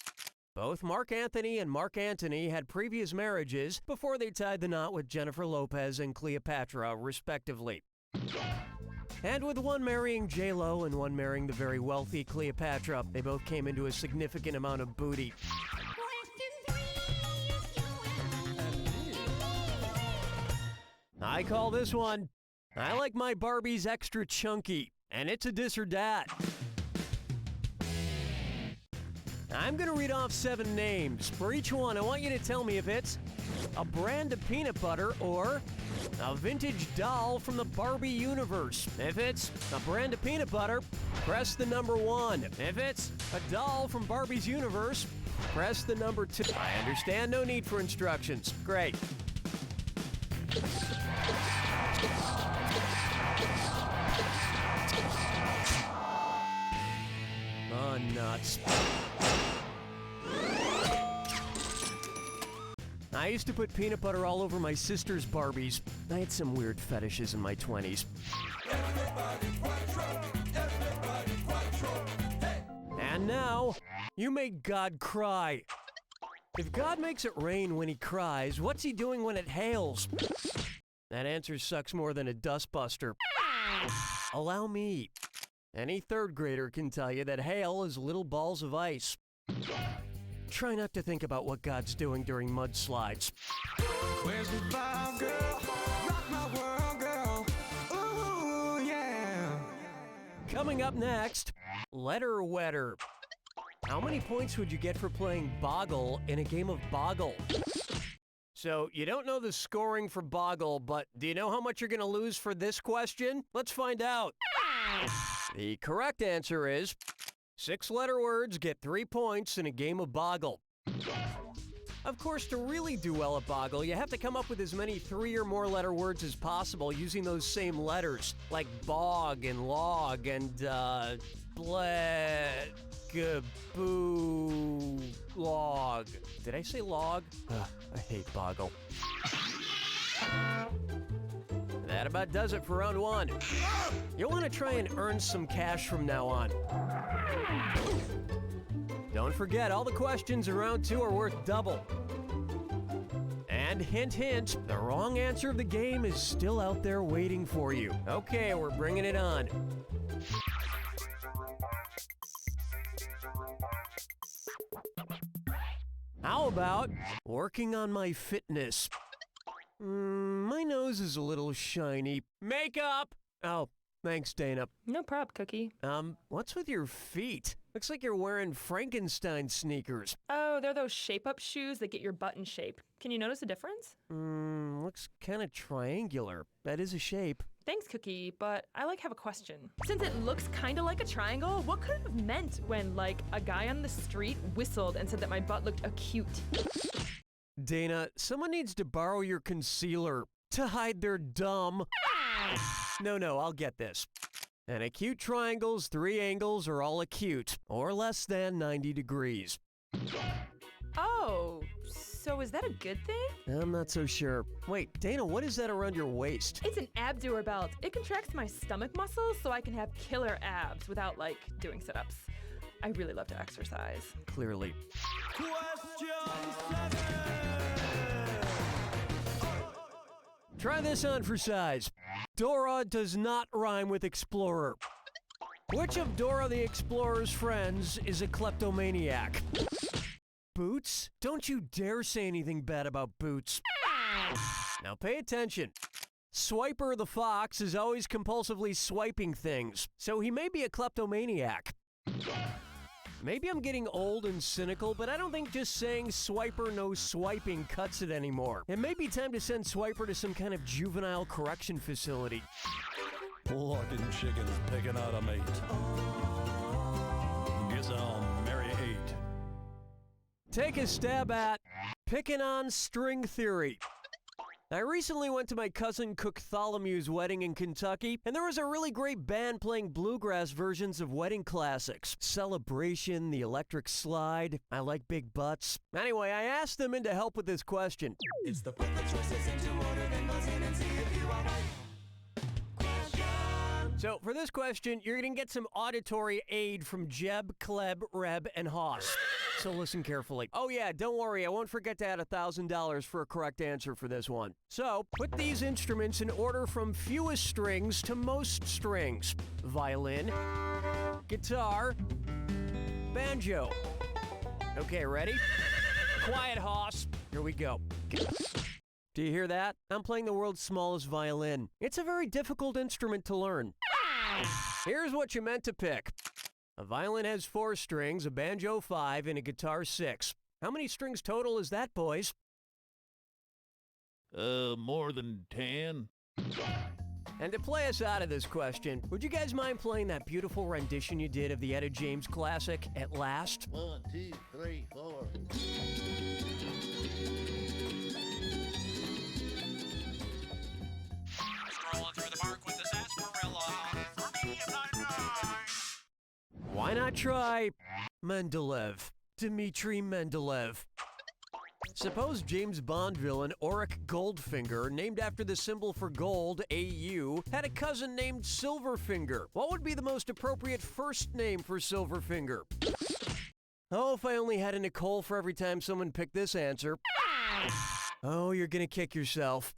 Both Mark Anthony and Mark Antony had previous marriages before they tied the knot with Jennifer Lopez and Cleopatra, respectively. And with one marrying J-Lo and one marrying the very wealthy Cleopatra, they both came into a significant amount of booty. I call this one, I like my Barbies extra chunky, and it's a this or dat. I'm gonna read off 7 names. For each one, I want you to tell me if it's a brand of peanut butter or a vintage doll from the Barbie universe. If it's a brand of peanut butter, press the number 1. If it's a doll from Barbie's universe, press the number 2. I understand, no need for instructions. Great. Oh, nuts. I used to put peanut butter all over my sister's Barbies. I had some weird fetishes in my 20s. And now, you make God cry. If God makes it rain when he cries, what's he doing when it hails? That answer sucks more than a dustbuster. Allow me. Any 3rd grader can tell you that hail is little balls of ice. Try not to think about what God's doing during mudslides. Where's the vibe, girl? Rock my world, girl. Ooh, yeah. Coming up next, letter wetter. How many points would you get for playing Boggle in a game of Boggle? So, you don't know the scoring for Boggle, but do you know how much you're going to lose for this question? Let's find out. The correct answer is 6-letter words get 3 points in a game of Boggle. Of course, to really do well at Boggle, you have to come up with as many 3 or more letter words as possible using those same letters, like bog and log and, boo, log. Did I say log? I hate Boggle. That about does it for round 1. You'll want to try and earn some cash from now on. Don't forget, all the questions in round 2 are worth double. And hint, hint, the wrong answer of the game is still out there waiting for you. Okay, we're bringing it on. How about working on my fitness? My nose is a little shiny. Makeup! Oh, Thanks, Dana. No prob, Cookie. What's with your feet? Looks like you're wearing Frankenstein sneakers. Oh, they're those shape-up shoes that get your butt in shape. Can you notice a difference? Looks kind of triangular. That is a shape. Thanks, Cookie, but I have a question. Since it looks kind of like a triangle, what could it have meant when, like, a guy on the street whistled and said that my butt looked acute? Dana, someone needs to borrow your concealer to hide their dumb. No, I'll get this. An acute triangle's 3 angles are all acute, or less than 90 degrees. Oh, so is that a good thing? I'm not so sure. Wait, Dana, what is that around your waist? It's an abdoer belt. It contracts my stomach muscles so I can have killer abs without, like, doing sit-ups. I really love to exercise. Clearly. Try this on for size. Dora does not rhyme with explorer. Which of Dora the Explorer's friends is a kleptomaniac? Boots? Don't you dare say anything bad about Boots. Now pay attention. Swiper the fox is always compulsively swiping things, so he may be a kleptomaniac. Maybe I'm getting old and cynical, but I don't think just saying Swiper no swiping cuts it anymore. It may be time to send Swiper to some kind of juvenile correction facility. Plotting chickens picking out a mate. Guess I'll marry 8. Take a stab at picking on string theory. I recently went to my cousin Cook Tholomew's wedding in Kentucky, and there was a really great band playing bluegrass versions of wedding classics. Celebration, The Electric Slide, I Like Big Butts. Anyway, I asked them in to help with this question. It's the put the choices into order, then buzz in and see if you are right. So for this question, you're going to get some auditory aid from Jeb, Kleb, Reb, and Haas. So listen carefully. Oh yeah, don't worry, I won't forget to add $1,000 for a correct answer for this one. So, put these instruments in order from fewest strings to most strings. Violin, guitar, banjo. Okay, ready? Quiet, Haas. Here we go. Do you hear that? I'm playing the world's smallest violin. It's a very difficult instrument to learn. Here's what you meant to pick. A violin has 4 strings, a banjo 5, and a guitar 6. How many strings total is that, boys? More than 10. And to play us out of this question, would you guys mind playing that beautiful rendition you did of the Etta James classic, At Last? 1, 2, 3, 4. Strolling through the park with the sarsaparilla. For me, if I'm right. Why not try Mendeleev? Dmitri Mendeleev. Suppose James Bond villain Auric Goldfinger, named after the symbol for gold, AU, had a cousin named Silverfinger. What would be the most appropriate first name for Silverfinger? Oh, if I only had a Nicole for every time someone picked this answer. Oh, you're gonna kick yourself.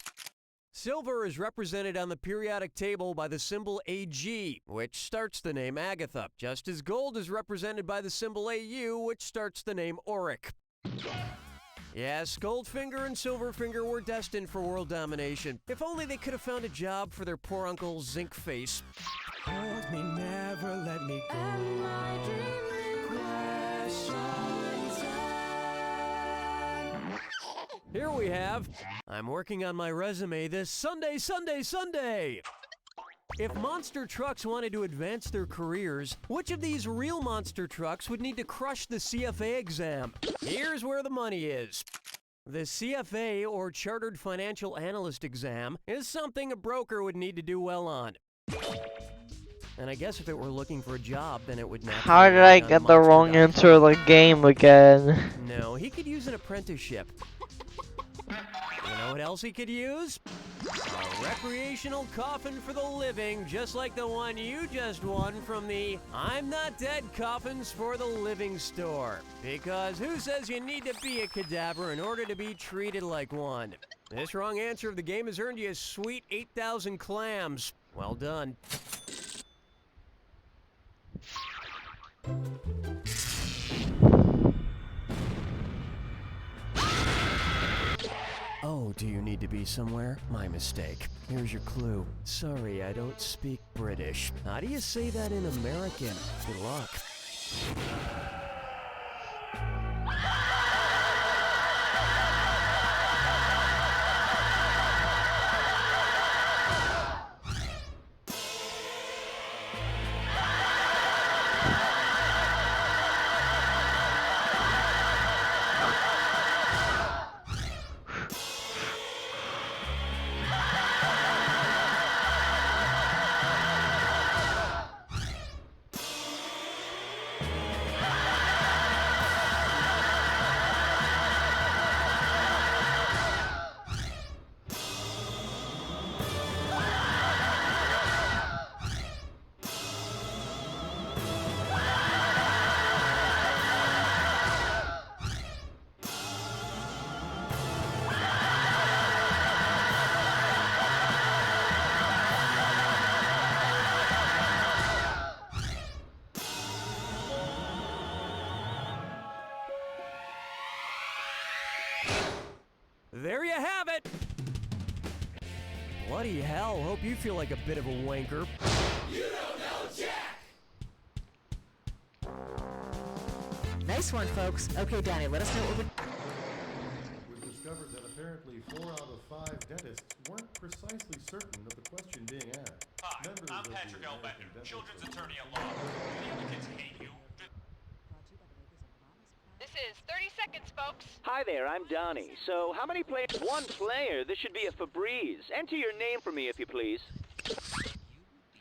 Silver is represented on the periodic table by the symbol Ag, which starts the name Agatha, just as gold is represented by the symbol Au, which starts the name Auric. Yes, Goldfinger and Silverfinger were destined for world domination. If only they could have found a job for their poor uncle Zinc Face. Hold me, never let me go. Here we have, I'm working on my resume this Sunday. If monster trucks wanted to advance their careers, which of these real monster trucks would need to crush the CFA exam? Here's where the money is. The CFA, or Chartered Financial Analyst exam, is something a broker would need to do well on. And I guess if it were looking for a job, then it would naturally. How did I get the wrong answer of the game again? No, he could use an apprenticeship. You know what else he could use? A recreational coffin for the living, just like the one you just won from the I'm Not Dead Coffins for the Living store. Because who says you need to be a cadaver in order to be treated like one? This wrong answer of the game has earned you a sweet 8,000 clams. Well done. Oh, do you need to be somewhere? My mistake. Here's your clue. Sorry, I don't speak British. How do you say that in American? Good luck. There you have it! Bloody hell, hope you feel like a bit of a wanker. You don't know Jack! Nice one, folks. Okay, Danny, let us know what We've discovered that apparently 4 out of 5 dentists weren't precisely certain of the question being asked. Hi, Members I'm of the Patrick L. American Bender, Dental children's Association- attorney at law. Do the other kids hate you? This is 30 seconds, folks. Hi there, I'm Donnie. So, how many players? One player. This should be a Febreze. Enter your name for me, if you please.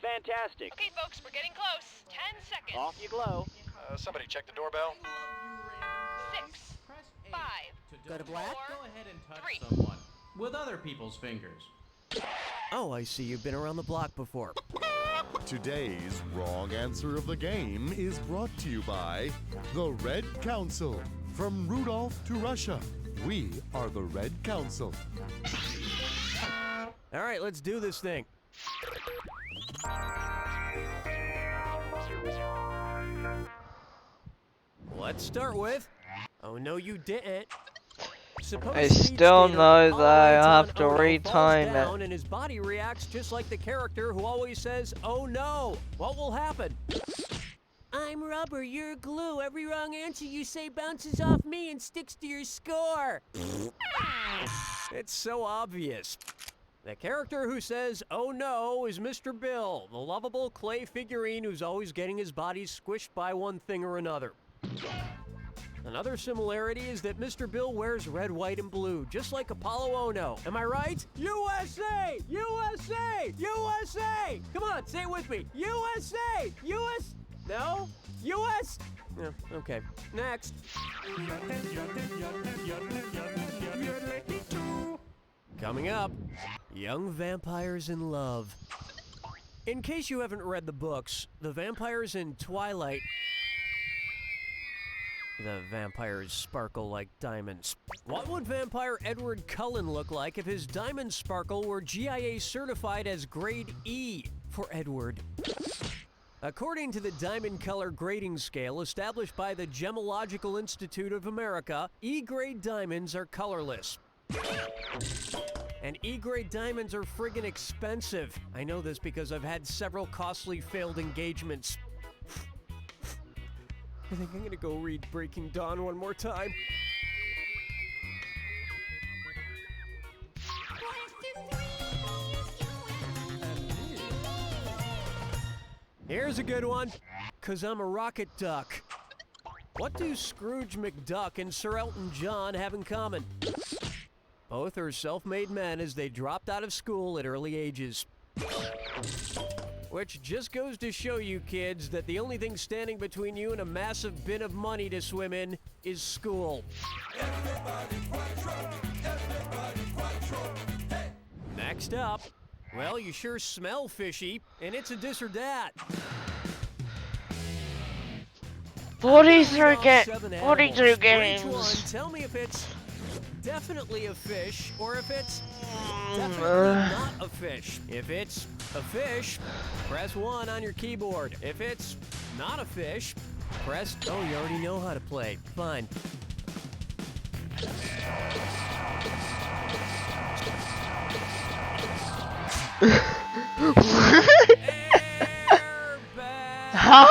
Fantastic. Okay, folks, we're getting close. 10 seconds. Off you glow. Somebody check the doorbell. 6, 5, Go to black? 4, Go ahead and touch 3. someone with other people's fingers. Oh, I see you've been around the block before. Today's wrong answer of the game is brought to you by the Red Council. From Rudolph to Russia, we are the Red Council. All right, let's do this thing. Let's start with... Oh, no, you didn't. Suppose I Speed still Skater know that I operates have on to oh no, retime falls down, it. and his body reacts just like the character who always says, "Oh no!" What will happen? I'm rubber, you're glue. Every wrong answer you say bounces off me and sticks to your score. It's so obvious. The character who says, "Oh no," is Mr. Bill, the lovable clay figurine who's always getting his body squished by one thing or another. Another similarity is that Mr. Bill wears red, white, and blue, just like Apollo Ono. Am I right? USA! USA! USA! Come on, say it with me. USA! US... No? US... No, okay. Next. Coming up, Young Vampires in Love. In case you haven't read the books, the vampires in Twilight... The vampires sparkle like diamonds. What would vampire Edward Cullen look like if his diamond sparkle were GIA certified as grade E for Edward? According to the diamond color grading scale established by the Gemological Institute of America, E-grade diamonds are colorless. And E-grade diamonds are friggin' expensive. I know this because I've had several costly failed engagements. I think I'm gonna go read Breaking Dawn one more time. Here's a good one, 'cause I'm a rocket duck. What do Scrooge McDuck and Sir Elton John have in common? Both are self-made men as they dropped out of school at early ages. Which just goes to show you kids that the only thing standing between you and a massive bin of money to swim in is school. Next up, well, you sure smell fishy, and it's a this or that. 43 games. For 42 each one, games. tell me if it's definitely a fish or if it's definitely not a fish. If it's a fish, press 1 on your keyboard. If it's not a fish, press... Oh, you already know how to play. Fine. How?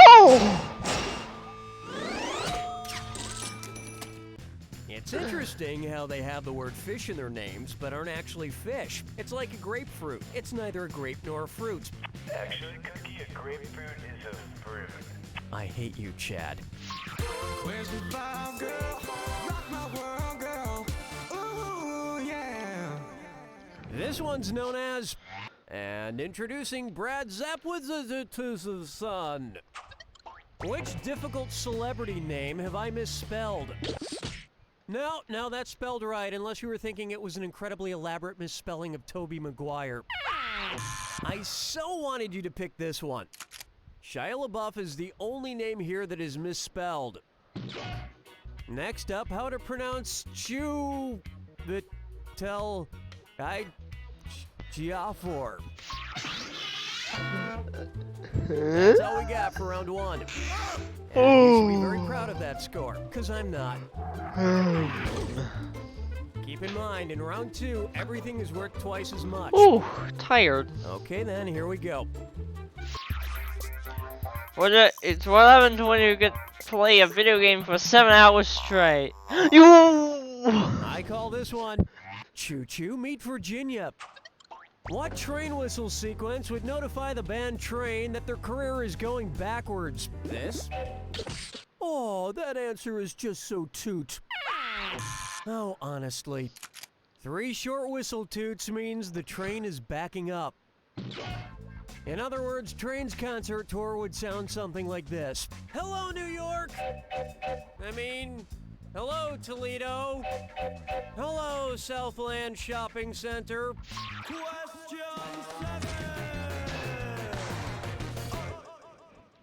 It's interesting how they have the word fish in their names, but aren't actually fish. It's like a grapefruit. It's neither a grape nor a fruit. Actually, Cookie, a grapefruit is a fruit. I hate you, Chad. Where's the vibe, girl? Rock my world, girl. Ooh, yeah. This one's known as... And introducing Brad Zapwitz' son. Which difficult celebrity name have I misspelled? No, that's spelled right, unless you were thinking it was an incredibly elaborate misspelling of Tobey Maguire. I so wanted you to pick this one. Shia LaBeouf is the only name here that is misspelled. Next up, how to pronounce Giafor. That's all we got for round one. And you should be very proud of that score, because I'm not. Keep in mind, in round two, everything is worth twice as much. Ooh, tired. Okay then, here we go. It's what happens when you get play a video game for 7 hours straight. I call this one Choo Choo Meet Virginia. What train whistle sequence would notify the band Train that their career is going backwards? This? Oh, that answer is just so toot. Oh, honestly. 3 short whistle toots means the train is backing up. In other words, Train's concert tour would sound something like this. Hello, New York! Hello, Toledo! Hello, Southland Shopping Center!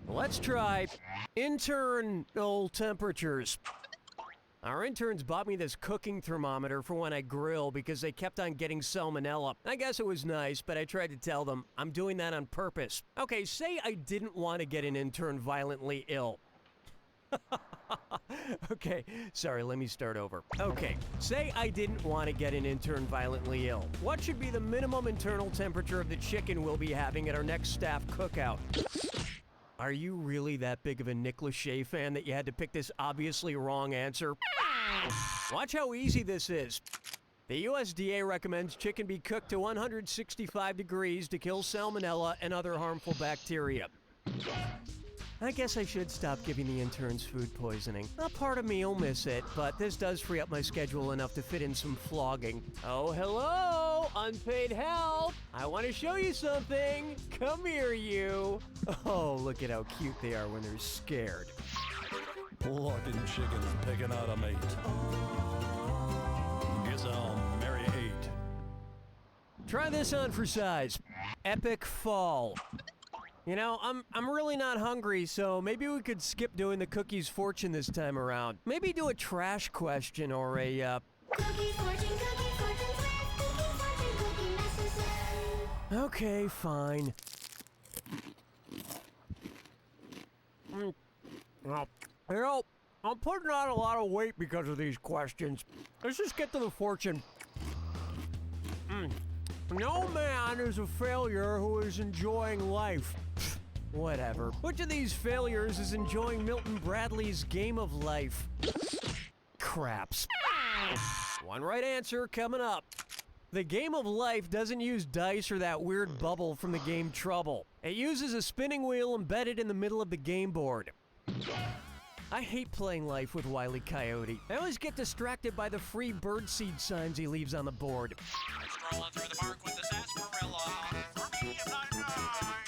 Let's try internal temperatures. Our interns bought me this cooking thermometer for when I grill because they kept on getting salmonella. I guess it was nice, but I tried to tell them I'm doing that on purpose. Okay, say I didn't want to get an intern violently ill. Okay, sorry, let me start over. Okay, say I didn't want to get an intern violently ill. What should be the minimum internal temperature of the chicken we'll be having at our next staff cookout? Are you really that big of a Nick Lachey fan that you had to pick this obviously wrong answer? Watch how easy this is. The USDA recommends chicken be cooked to 165 degrees to kill salmonella and other harmful bacteria. I guess I should stop giving the interns food poisoning. A part of me will miss it, but this does free up my schedule enough to fit in some flogging. Oh, hello! Unpaid help! I want to show you something! Come here, you! Oh, look at how cute they are when they're scared. Looking chickens picking out a mate. Guess I'll marry 8. Try this on for size. Epic fall. You know, I'm really not hungry, so maybe we could skip doing the Cookie's Fortune this time around. Maybe do a trash question or a, Okay, fine. Well, you know, I'm putting on a lot of weight because of these questions. Let's just get to the fortune. No man is a failure who is enjoying life. Whatever. Which of these failures is enjoying Milton Bradley's Game of Life? Craps. One right answer coming up. The Game of Life doesn't use dice or that weird bubble from the game Trouble. It uses a spinning wheel embedded in the middle of the game board. I hate playing life with Wile E. Coyote. I always get distracted by the free birdseed signs he leaves on the board. Strolling through the park with the sarsaparilla. For me, if not right.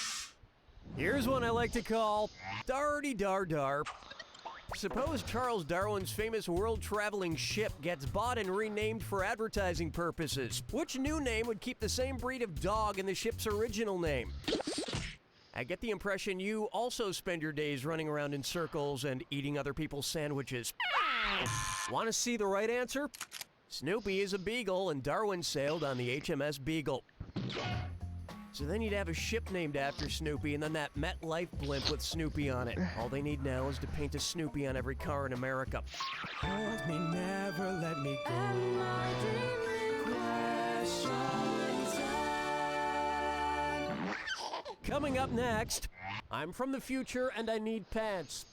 Here's one I like to call Darty Dar Dar. Suppose Charles Darwin's famous world-traveling ship gets bought and renamed for advertising purposes. Which new name would keep the same breed of dog in the ship's original name? I get the impression you also spend your days running around in circles and eating other people's sandwiches. Want to see the right answer? Snoopy is a beagle, and Darwin sailed on the HMS Beagle. So then you'd have a ship named after Snoopy, and then that MetLife blimp with Snoopy on it. All they need now is to paint a Snoopy on every car in America. Hold me, never let me go. Coming up next, I'm from the future and I need pants.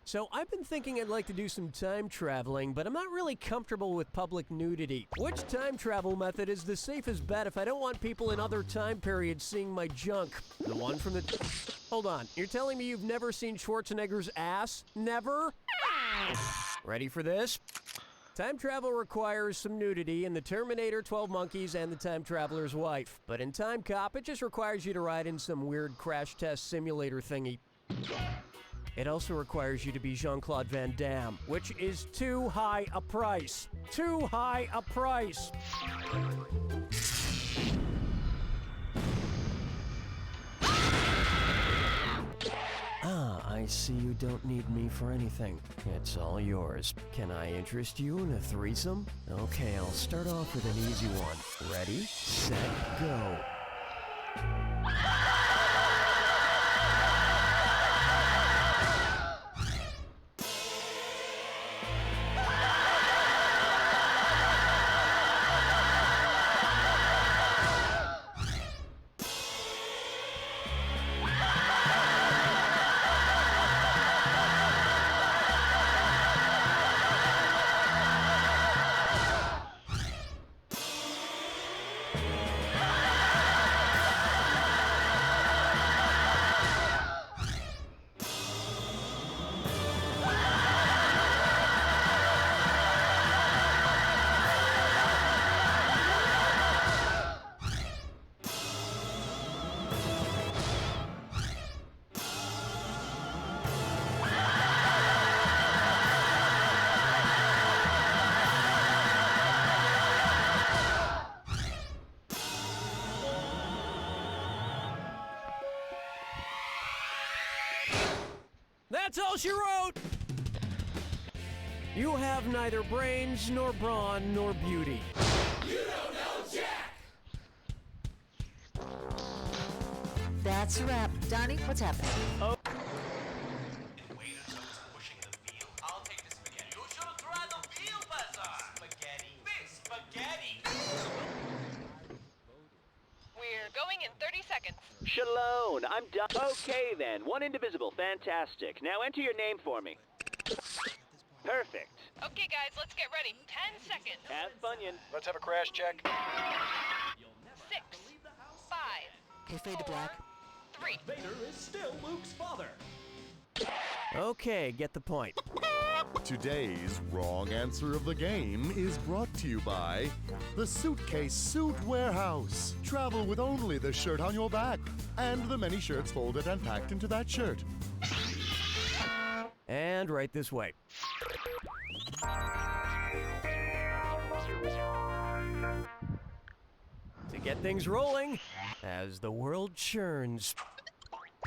So I've been thinking I'd like to do some time traveling, but I'm not really comfortable with public nudity. Which time travel method is the safest bet if I don't want people in other time periods seeing my junk? The one from the... Hold on, you're telling me you've never seen Schwarzenegger's ass? Never? Ready for this? Time travel requires some nudity in The Terminator, 12 Monkeys, and The Time Traveler's Wife. But in Time Cop, it just requires you to ride in some weird crash test simulator thingy. It also requires you to be Jean-Claude Van Damme, which is too high a price. Too high a price! Ah, I see you don't need me for anything. It's all yours. Can I interest you in a threesome? Okay, I'll start off with an easy one. Ready, set, go. That's all she wrote! You have neither brains, nor brawn, nor beauty. You don't know Jack! That's a wrap. Donnie, what's happening? Oh. Pushing the veal. I'll take the spaghetti. You should have tried the veal, Bazaar. Spaghetti. This spaghetti. We're going in 30 seconds. Shalom, I'm done. Okay then, one indivisible, fantastic. Now enter your name for me. Perfect. Okay, guys, let's get ready. 10 seconds. Have Funyun. Let's have a crash check. 6, 5, Okay, fade to black. 3. Vader is still Luke's father. Okay, get the point. Today's wrong answer of the game is brought to you by the Suitcase Suit Warehouse. Travel with only the shirt on your back and the many shirts folded and packed into that shirt. And right this way. To get things rolling, as the world churns.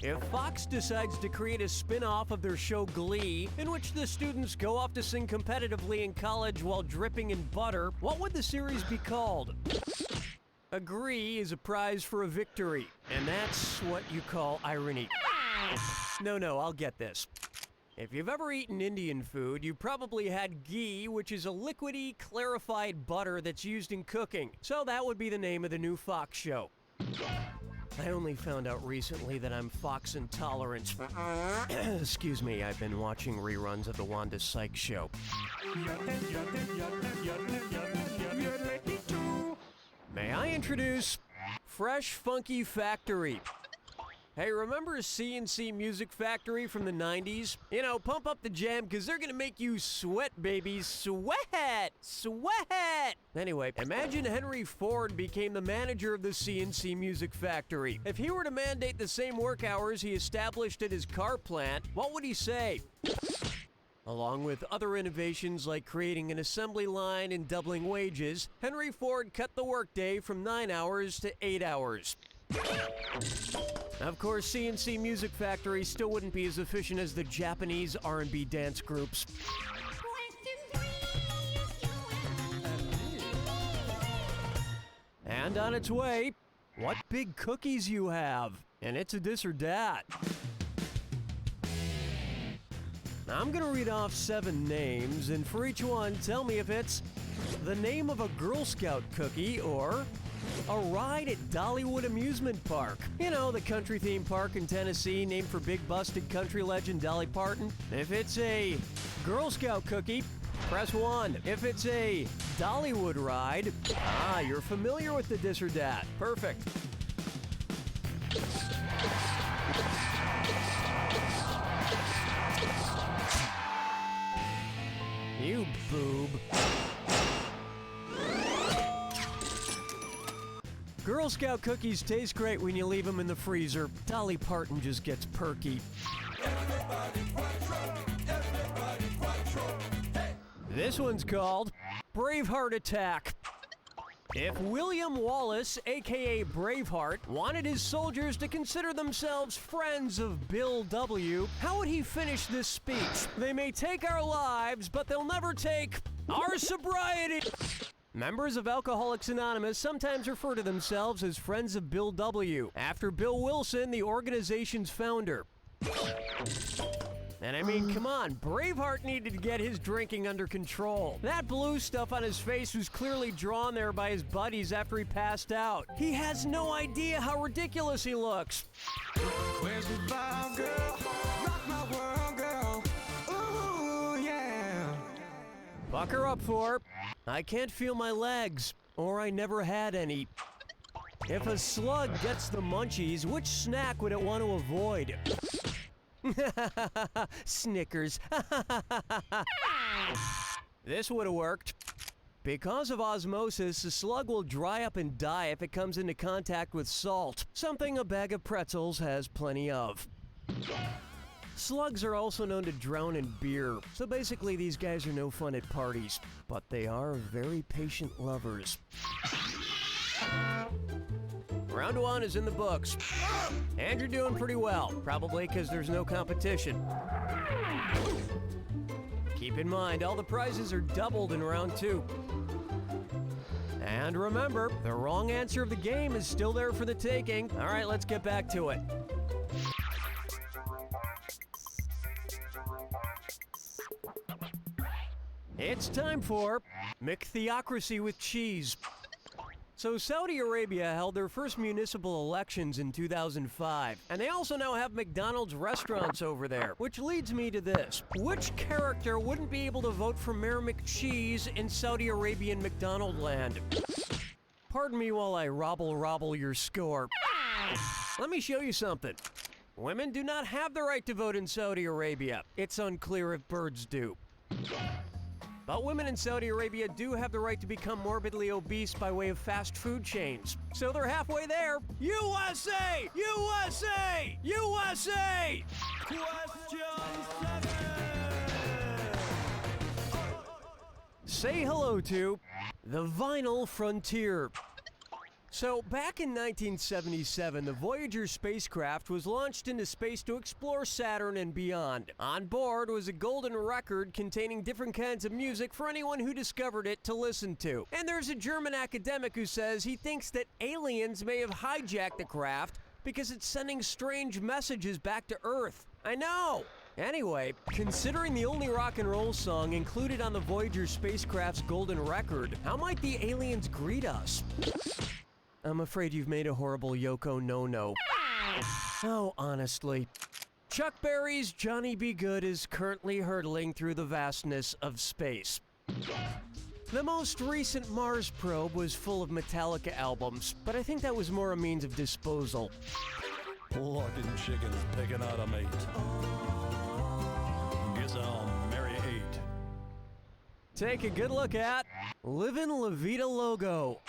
If Fox decides to create a spin-off of their show Glee, in which the students go off to sing competitively in college while dripping in butter, what would the series be called? Agree is a prize for a victory, and that's what you call irony. No, I'll get this. If you've ever eaten Indian food, you probably had ghee, which is a liquidy, clarified butter that's used in cooking. So that would be the name of the new Fox show. I only found out recently that I'm Fox intolerant. Excuse me, I've been watching reruns of the Wanda Sykes show. May I introduce Fresh Funky Factory. Hey, remember C&C Music Factory from the 90s? You know, pump up the jam because they're gonna make you sweat, baby. Sweat! Sweat! Anyway, imagine Henry Ford became the manager of the C&C Music Factory. If he were to mandate the same work hours he established at his car plant, what would he say? Along with other innovations like creating an assembly line and doubling wages, Henry Ford cut the workday from 9 hours to 8 hours. Of course, C&C Music Factory still wouldn't be as efficient as the Japanese R&B dance groups. And on its way, what big cookies you have. And it's a this or dat. Now I'm gonna read off 7 names, and for each one, tell me if it's the name of a Girl Scout cookie or A ride at Dollywood Amusement Park. You know, the country theme park in Tennessee named for big busted country legend Dolly Parton. If it's a Girl Scout cookie, press 1. If it's a Dollywood ride, you're familiar with the dis or dat. Perfect. You boob. Girl Scout cookies taste great when you leave them in the freezer. Dolly Parton just gets perky. This one's called Braveheart Attack. If William Wallace, aka Braveheart, wanted his soldiers to consider themselves friends of Bill W., how would he finish this speech? They may take our lives, but they'll never take our sobriety. Members of Alcoholics Anonymous sometimes refer to themselves as Friends of Bill W., after Bill Wilson, the organization's founder. And I mean, come on, Braveheart needed to get his drinking under control. That blue stuff on his face was clearly drawn there by his buddies after he passed out. He has no idea how ridiculous he looks. Where's the vibe, girl? Rock my world, girl. Ooh, yeah. Bucker up for, I can't feel my legs, or I never had any. If a slug gets the munchies, which snack would it want to avoid? Snickers. This would have worked. Because of osmosis, a slug will dry up and die if it comes into contact with salt, something a bag of pretzels has plenty of. Slugs are also known to drown in beer, so basically these guys are no fun at parties, but they are very patient lovers. Round 1 is in the books. And you're doing pretty well, probably because there's no competition. Keep in mind, all the prizes are doubled in round 2. And remember, the wrong answer of the game is still there for the taking. All right, let's get back to it. It's time for McTheocracy with cheese. So Saudi Arabia held their first municipal elections in 2005, and they also now have McDonald's restaurants over there, which leads me to this. Which character wouldn't be able to vote for Mayor McCheese in Saudi Arabian McDonald land? Pardon me while I robble your score. Let me show you something. Women do not have the right to vote in Saudi Arabia. It's unclear if birds do. But women in Saudi Arabia do have the right to become morbidly obese by way of fast food chains. So they're halfway there. USA! USA! USA! Question 7! Say hello to the vinyl frontier. So, back in 1977, the Voyager spacecraft was launched into space to explore Saturn and beyond. On board was a golden record containing different kinds of music for anyone who discovered it to listen to. And there's a German academic who says he thinks that aliens may have hijacked the craft because it's sending strange messages back to Earth. I know! Anyway, considering the only rock and roll song included on the Voyager spacecraft's golden record, how might the aliens greet us? I'm afraid you've made a horrible Yoko no-no. Oh, honestly. Chuck Berry's Johnny Be Good is currently hurtling through the vastness of space. The most recent Mars probe was full of Metallica albums, but I think that was more a means of disposal. Locking chickens picking out a mate. Guess I'll marry 8. Take a good look at Livin' La Vida logo.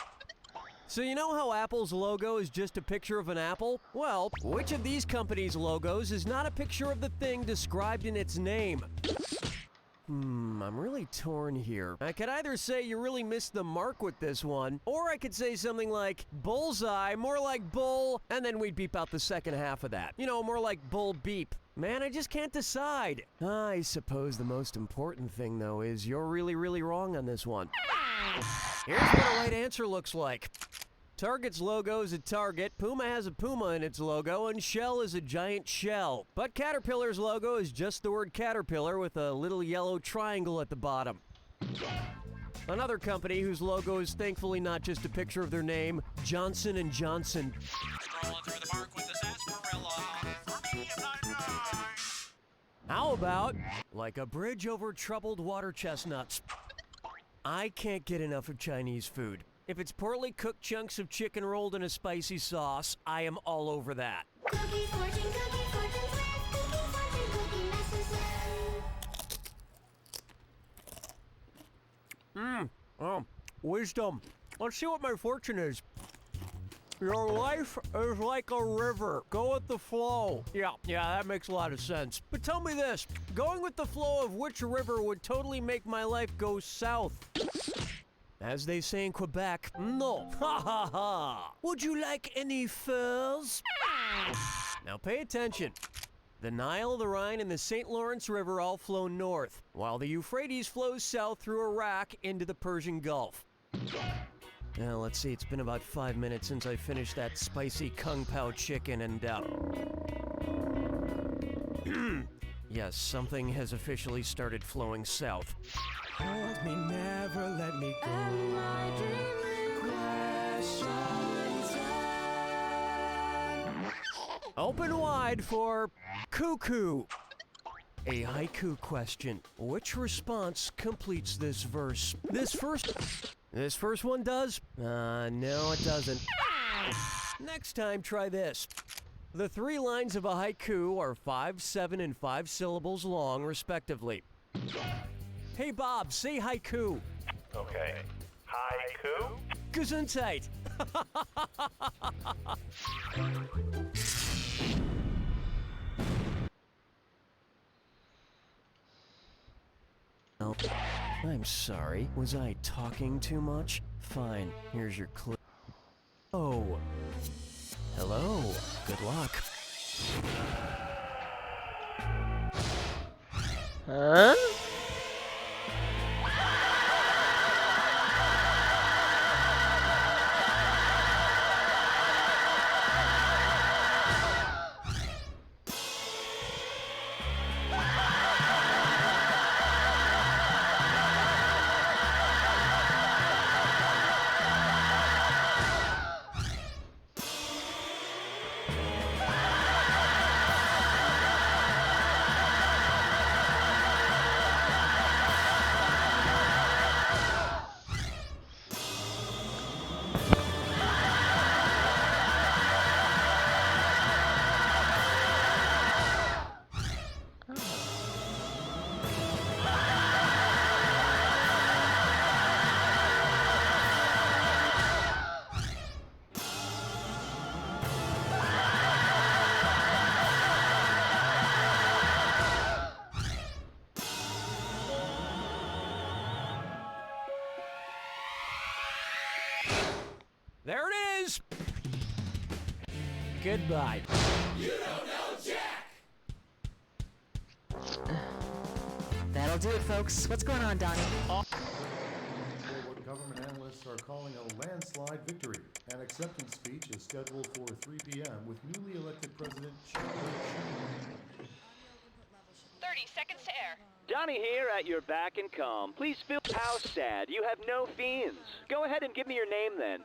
So you know how Apple's logo is just a picture of an apple? Well, which of these companies' logos is not a picture of the thing described in its name? I'm really torn here. I could either say you really missed the mark with this one, or I could say something like bullseye, more like bull, and then we'd beep out the second half of that. You know, more like bull beep. Man, I just can't decide. I suppose the most important thing, though, is you're really, really wrong on this one. Here's what a right answer looks like. Target's logo is a target, Puma has a puma in its logo, and Shell is a giant shell. But Caterpillar's logo is just the word caterpillar with a little yellow triangle at the bottom. Another company whose logo is thankfully not just a picture of their name, Johnson & Johnson. Scrolling through the park with the sarsaparilla. For me, I'm not right. How about, like a bridge over troubled water chestnuts? I can't get enough of Chinese food. If it's poorly cooked chunks of chicken rolled in a spicy sauce, I am all over that. Oh, wisdom. Let's see what my fortune is. Your life is like a river. Go with the flow. Yeah, that makes a lot of sense. But tell me this, going with the flow of which river would totally make my life go south? As they say in Quebec, no. Ha ha ha. Would you like any furs? Now pay attention. The Nile, the Rhine, and the St. Lawrence River all flow north, while the Euphrates flows south through Iraq into the Persian Gulf. Now, let's see, it's been about 5 minutes since I finished that spicy Kung Pao chicken and, yes, something has officially started flowing south. Hold me, never let me go. Open wide for cuckoo. A haiku question. Which response completes this verse? This first one does? No, it doesn't. Next time, try this. The 3 lines of a haiku are 5, 7, and 5 syllables long, respectively. Hey, Bob, say haiku. Okay. Haiku? Gesundheit. Oh, I'm sorry. Was I talking too much? Fine, here's your clue. Oh. Hello. Good luck. Huh? There it is! Goodbye. You don't know Jack! That'll do it, folks. What's going on, Donnie? What government analysts are calling a landslide victory. An acceptance speech is scheduled for 3 p.m. with newly elected President Xi Jinping. 30 seconds to air. Donnie here at your beck and call. Please feel how sad. You have no fiends. Go ahead and give me your name then.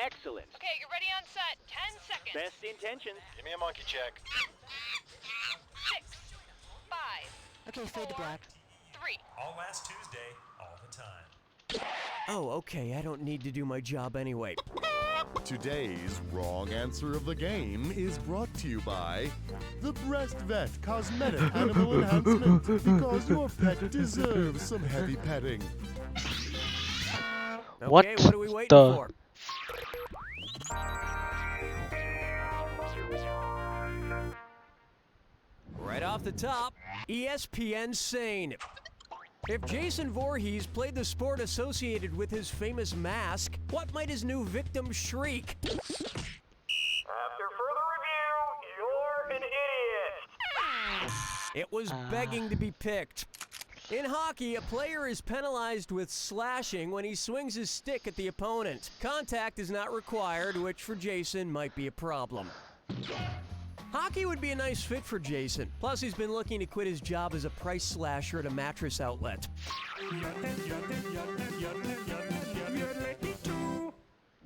Excellent. Okay, you're ready on set. 10 seconds. Best intentions. Give me a monkey check. 6, 5, Okay, fade to black. 3. All last Tuesday, all the time. Oh, okay, I don't need to do my job anyway. Today's wrong answer of the game is brought to you by the Breast Vet Cosmetic Animal Enhancement, because your pet deserves some heavy petting. Okay, What what are we waiting the- for? Right off the top, ESPN Sane. If Jason Voorhees played the sport associated with his famous mask, what might his new victim shriek? After further review, you're an idiot. It was begging to be picked. In hockey, a player is penalized with slashing when he swings his stick at the opponent. Contact is not required, which for Jason might be a problem. Hockey would be a nice fit for Jason. Plus, he's been looking to quit his job as a price slasher at a mattress outlet.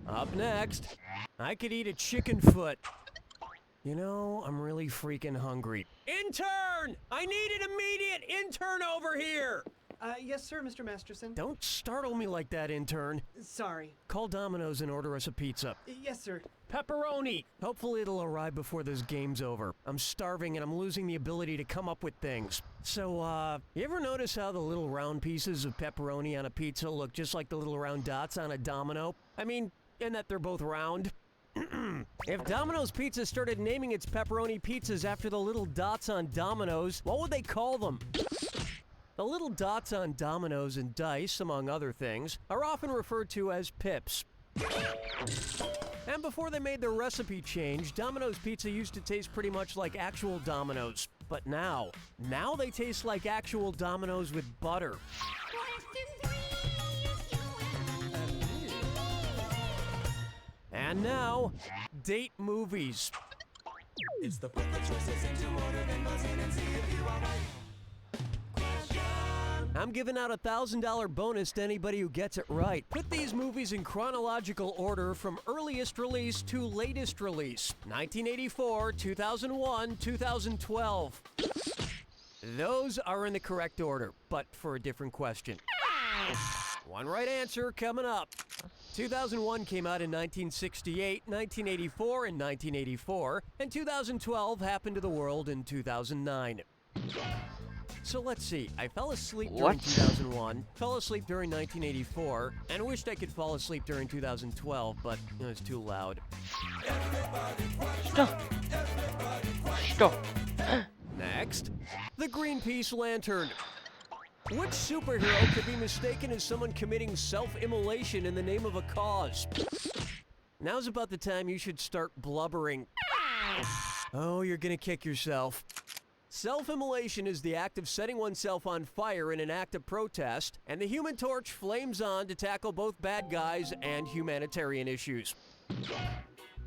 Up next, I could eat a chicken foot. You know, I'm really freaking hungry. Intern! I need an immediate intern over here! Yes, sir, Mr. Masterson. Don't startle me like that, intern. Sorry. Call Domino's and order us a pizza. Yes, sir. Pepperoni! Hopefully it'll arrive before this game's over. I'm starving and I'm losing the ability to come up with things. So, you ever notice how the little round pieces of pepperoni on a pizza look just like the little round dots on a domino? I mean, in that they're both round. If Domino's Pizza started naming its pepperoni pizzas after the little dots on dominoes, what would they call them? The little dots on dominoes and dice, among other things, are often referred to as pips. And before they made their recipe change, Domino's Pizza used to taste pretty much like actual Domino's. But now they taste like actual Domino's with butter. And now, date movies. It's the put the choices into order, then buzz in and see if you are right. I'm giving out a $1,000 bonus to anybody who gets it right. Put these movies in chronological order from earliest release to latest release. 1984, 2001, 2012. Those are in the correct order, but for a different question. One right answer coming up. 2001 came out in 1968, 1984 in 1984, and 2012 happened to the world in 2009. So let's see, I fell asleep during 2001, fell asleep during 1984, and wished I could fall asleep during 2012, but it was too loud. Stop. Stop. Next, the Greenpeace Lantern. Which superhero could be mistaken as someone committing self-immolation in the name of a cause? Now's about the time you should start blubbering. Oh, you're gonna kick yourself. Self-immolation is the act of setting oneself on fire in an act of protest, and the Human Torch flames on to tackle both bad guys and humanitarian issues.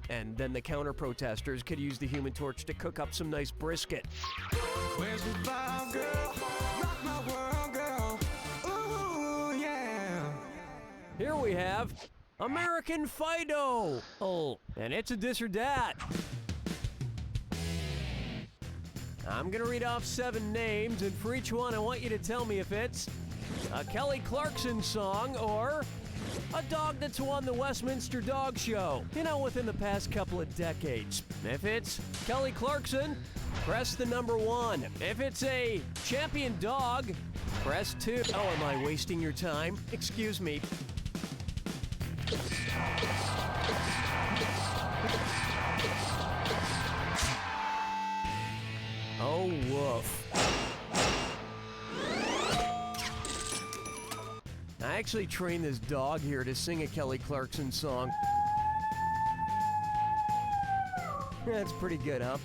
And then the counter-protesters could use the Human Torch to cook up some nice brisket. Where's the fire, girl? Rock my world, girl. Ooh, yeah. Here we have American Fido. Oh, and it's a this or dat. I'm gonna read off 7 names, and for each one I want you to tell me if it's a Kelly Clarkson song or a dog that's won the Westminster Dog Show, you know, within the past couple of decades. If it's Kelly Clarkson, press the number 1. If it's a champion dog, press 2. Oh, am I wasting your time? Excuse me. Oh, woof. I actually trained this dog here to sing a Kelly Clarkson song. That's pretty good, huh?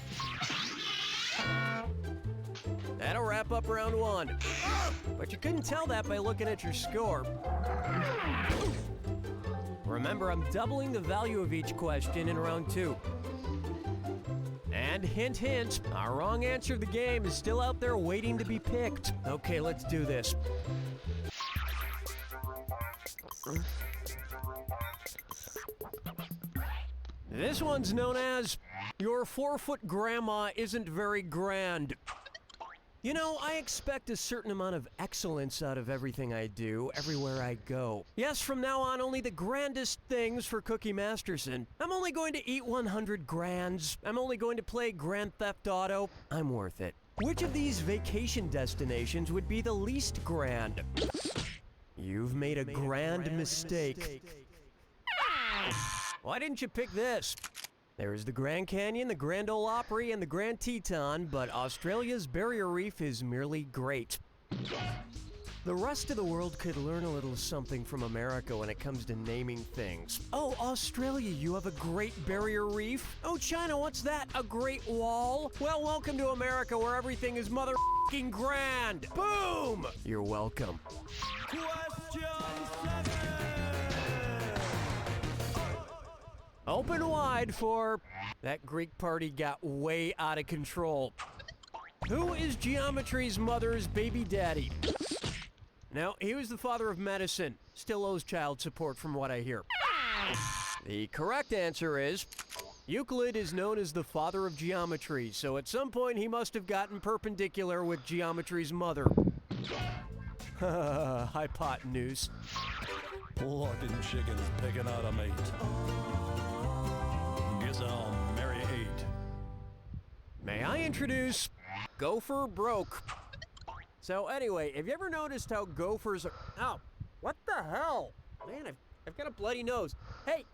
That'll wrap up round 1. But you couldn't tell that by looking at your score. Remember, I'm doubling the value of each question in round 2. And hint, hint, our wrong answer of the game is still out there waiting to be picked. Okay, let's do this. This one's known as Your 4-Foot Grandma Isn't Very Grand. You know, I expect a certain amount of excellence out of everything I do, everywhere I go. Yes, from now on, only the grandest things for Cookie Masterson. I'm only going to eat 100 grands. I'm only going to play Grand Theft Auto. I'm worth it. Which of these vacation destinations would be the least grand? You've made a grand mistake. Why didn't you pick this? There's the Grand Canyon, the Grand Ole Opry, and the Grand Teton, but Australia's barrier reef is merely great. The rest of the world could learn a little something from America when it comes to naming things. Oh, Australia, you have a great barrier reef? Oh, China, what's that? A Great Wall? Well, welcome to America where everything is mother***ing grand. Boom! You're welcome. Question 7. Open wide for That Greek party got way out of control. Who is Geometry's mother's baby daddy? No, he was the father of medicine. Still owes child support from what I hear. The correct answer is Euclid is known as the father of geometry, so at some point he must have gotten perpendicular with Geometry's mother. Hypotenuse. Plucking chickens, picking out a mate. Guess I'll marry 8. May I introduce Gopher Broke? So anyway, have you ever noticed how gophers are... Ow! What the hell? Man, I've got a bloody nose. Hey,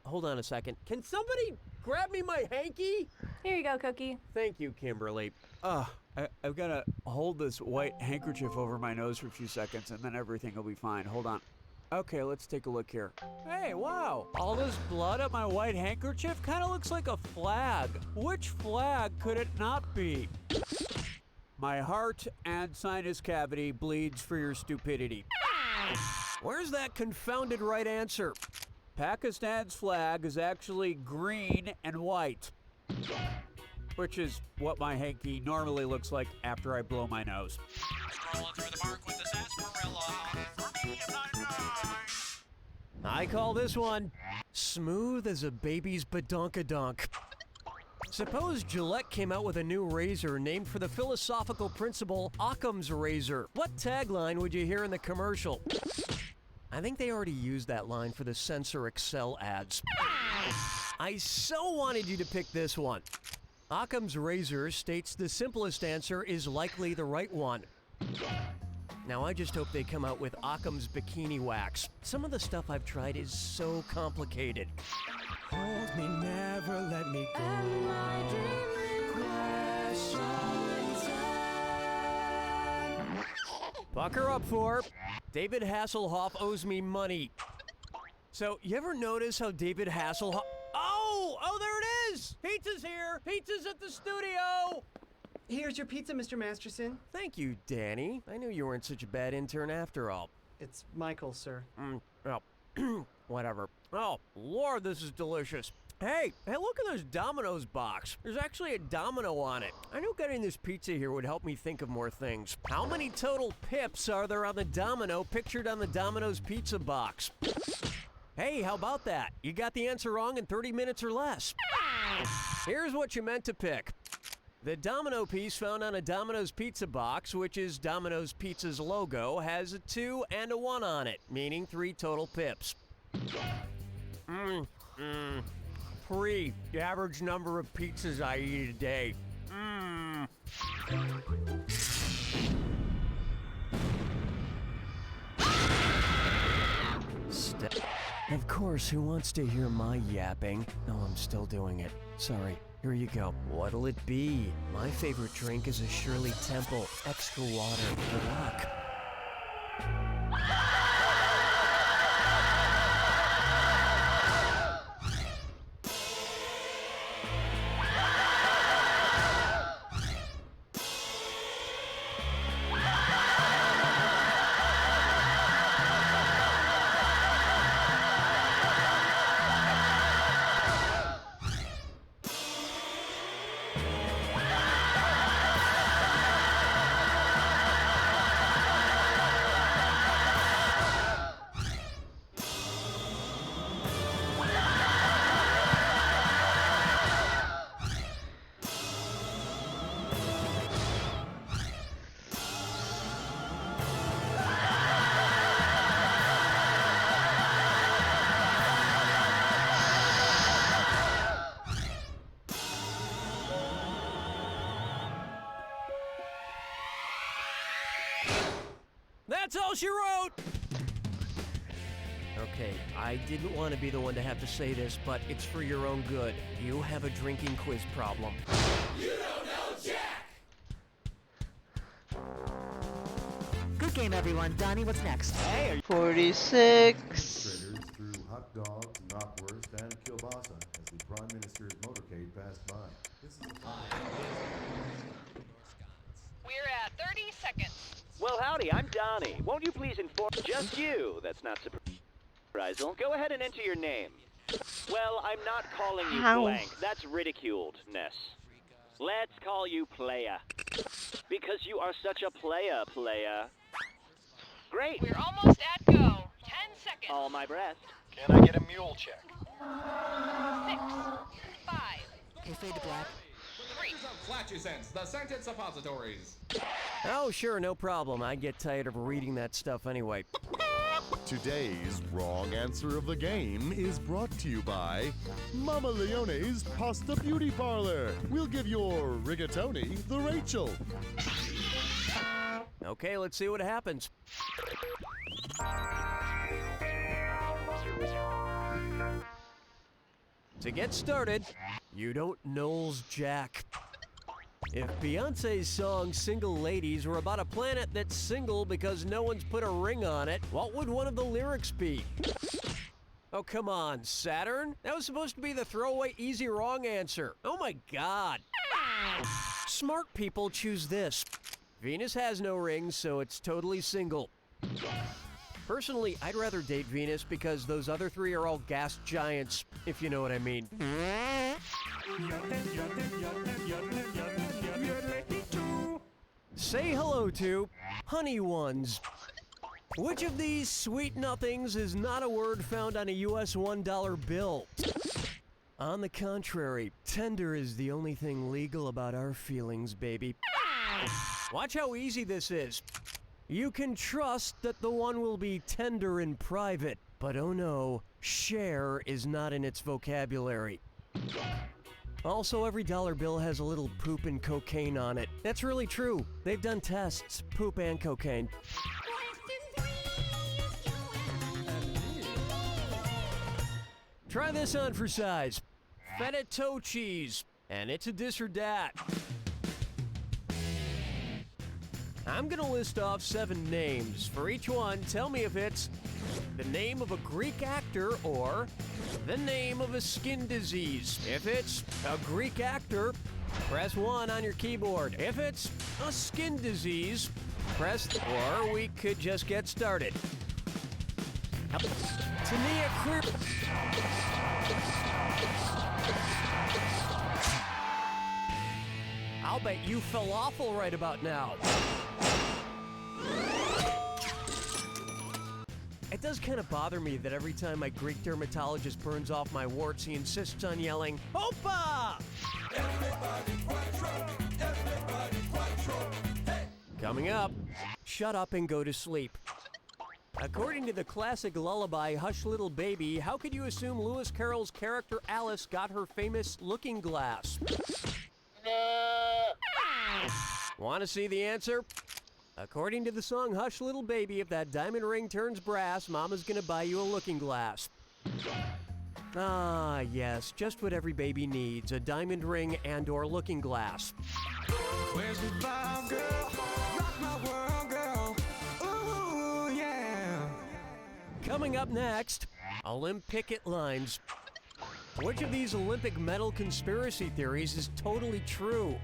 hold on a second. Can somebody grab me my hanky? Here you go, Cookie. Thank you, Kimberly. I've got to hold this white handkerchief over my nose for a few seconds and then everything will be fine. Hold on. Okay, let's take a look here. Hey, wow. All this blood on my white handkerchief kind of looks like a flag. Which flag could it not be? My heart and sinus cavity bleeds for your stupidity. Where's that confounded right answer? Pakistan's flag is actually green and white, which is what my hanky normally looks like after I blow my nose. Strolling through the park with the sarsaparilla. For me, if I know. I call this one smooth as a baby's badonkadonk. Suppose Gillette came out with a new razor named for the philosophical principle Occam's razor. What tagline would you hear in the commercial? I think they already used that line for the Sensor Excel ads. I so wanted you to pick this one. Occam's razor states the simplest answer is likely the right one. Now I just hope they come out with Occam's bikini wax. Some of the stuff I've tried is so complicated. Hold me, never let me go. Bucker up for David Hasselhoff owes me money. So, you ever notice how David Hasselhoff... Oh, there it is! Pizza's here! Pizza's at the studio! Here's your pizza, Mr. Masterson. Thank you, Danny. I knew you weren't such a bad intern after all. It's Michael, sir. Well, whatever. Oh, Lord, this is delicious. Hey, look at this Domino's box. There's actually a domino on it. I knew getting this pizza here would help me think of more things. How many total pips are there on the domino pictured on the Domino's pizza box? Hey, how about that? You got the answer wrong in 30 minutes or less. Here's what you meant to pick. The domino piece found on a Domino's pizza box, which is Domino's Pizza's logo, has a 2 and a 1 on it, meaning 3 total pips. 3, the average number of pizzas I eat a day. Of course, who wants to hear my yapping? No, I'm still doing it. Sorry. Here you go. What'll it be? My favorite drink is a Shirley Temple Extra Water. Good luck. That's all she wrote! Okay, I didn't want to be the one to have to say this, but it's for your own good. You have a drinking quiz problem. You don't know Jack! Good game, everyone. Donnie, what's next? Hey, 46. Traders threw hot dogs, knockwurst, and kielbasa as the Prime Minister's motorcade passed by. This is We're at 30 seconds. Well, howdy, I'm Donnie. Won't you please inform just you? That's not surprisal. Go ahead and enter your name. Well, I'm not calling you How? blank. That's ridiculedness. Let's call you playa. Because you are such a playa. Great. We're almost at go. 10 seconds. All my breast. Can I get a mule check? 6, 5, Okay, fade to black. 3. Flatulence, the sentence suppositories. Oh, sure, no problem. I get tired of reading that stuff anyway. Today's wrong answer of the game is brought to you by Mama Leone's Pasta Beauty Parlor. We'll give your rigatoni the Rachel. Okay, let's see what happens. To get started, you don't Knowles Jack. If Beyonce's song Single Ladies were about a planet that's single because no one's put a ring on it, what would one of the lyrics be? Oh, come on, Saturn? That was supposed to be the throwaway easy wrong answer. Oh my god. Smart people choose this. Venus has no rings, so it's totally single. Personally, I'd rather date Venus because those other three are all gas giants, if you know what I mean. Say hello to honey ones. Which of these sweet nothings is not a word found on a US $1 bill? On the contrary, tender is the only thing legal about our feelings, baby. Watch how easy this is. You can trust that the one will be tender in private, but oh no, share is not in its vocabulary. Also, every dollar bill has a little poop and cocaine on it. That's really true. They've done tests, poop and cocaine. Try this on for size. Feta toe cheese. And it's a dis or dat. I'm gonna list off 7 names. For each one, tell me if it's the name of a Greek actor or the name of a skin disease. If it's a Greek actor, press 1 on your keyboard. If it's a skin disease, press, or we could just get started. Tania Clear. I'll bet you fell awful right about now. It does kind of bother me that every time my Greek dermatologist burns off my warts, he insists on yelling, "Opa!" Coming up, shut up and go to sleep. According to the classic lullaby Hush Little Baby, how could you assume Lewis Carroll's character Alice got her famous looking glass? Want to see the answer? According to the song Hush Little Baby, if that diamond ring turns brass, Mama's gonna buy you a looking glass. Ah, yes, just what every baby needs, a diamond ring and or looking glass. Where's the vibe, girl? Rock my world, girl. Ooh, yeah. Coming up next, Olympic lines. Which of these Olympic medal conspiracy theories is totally true?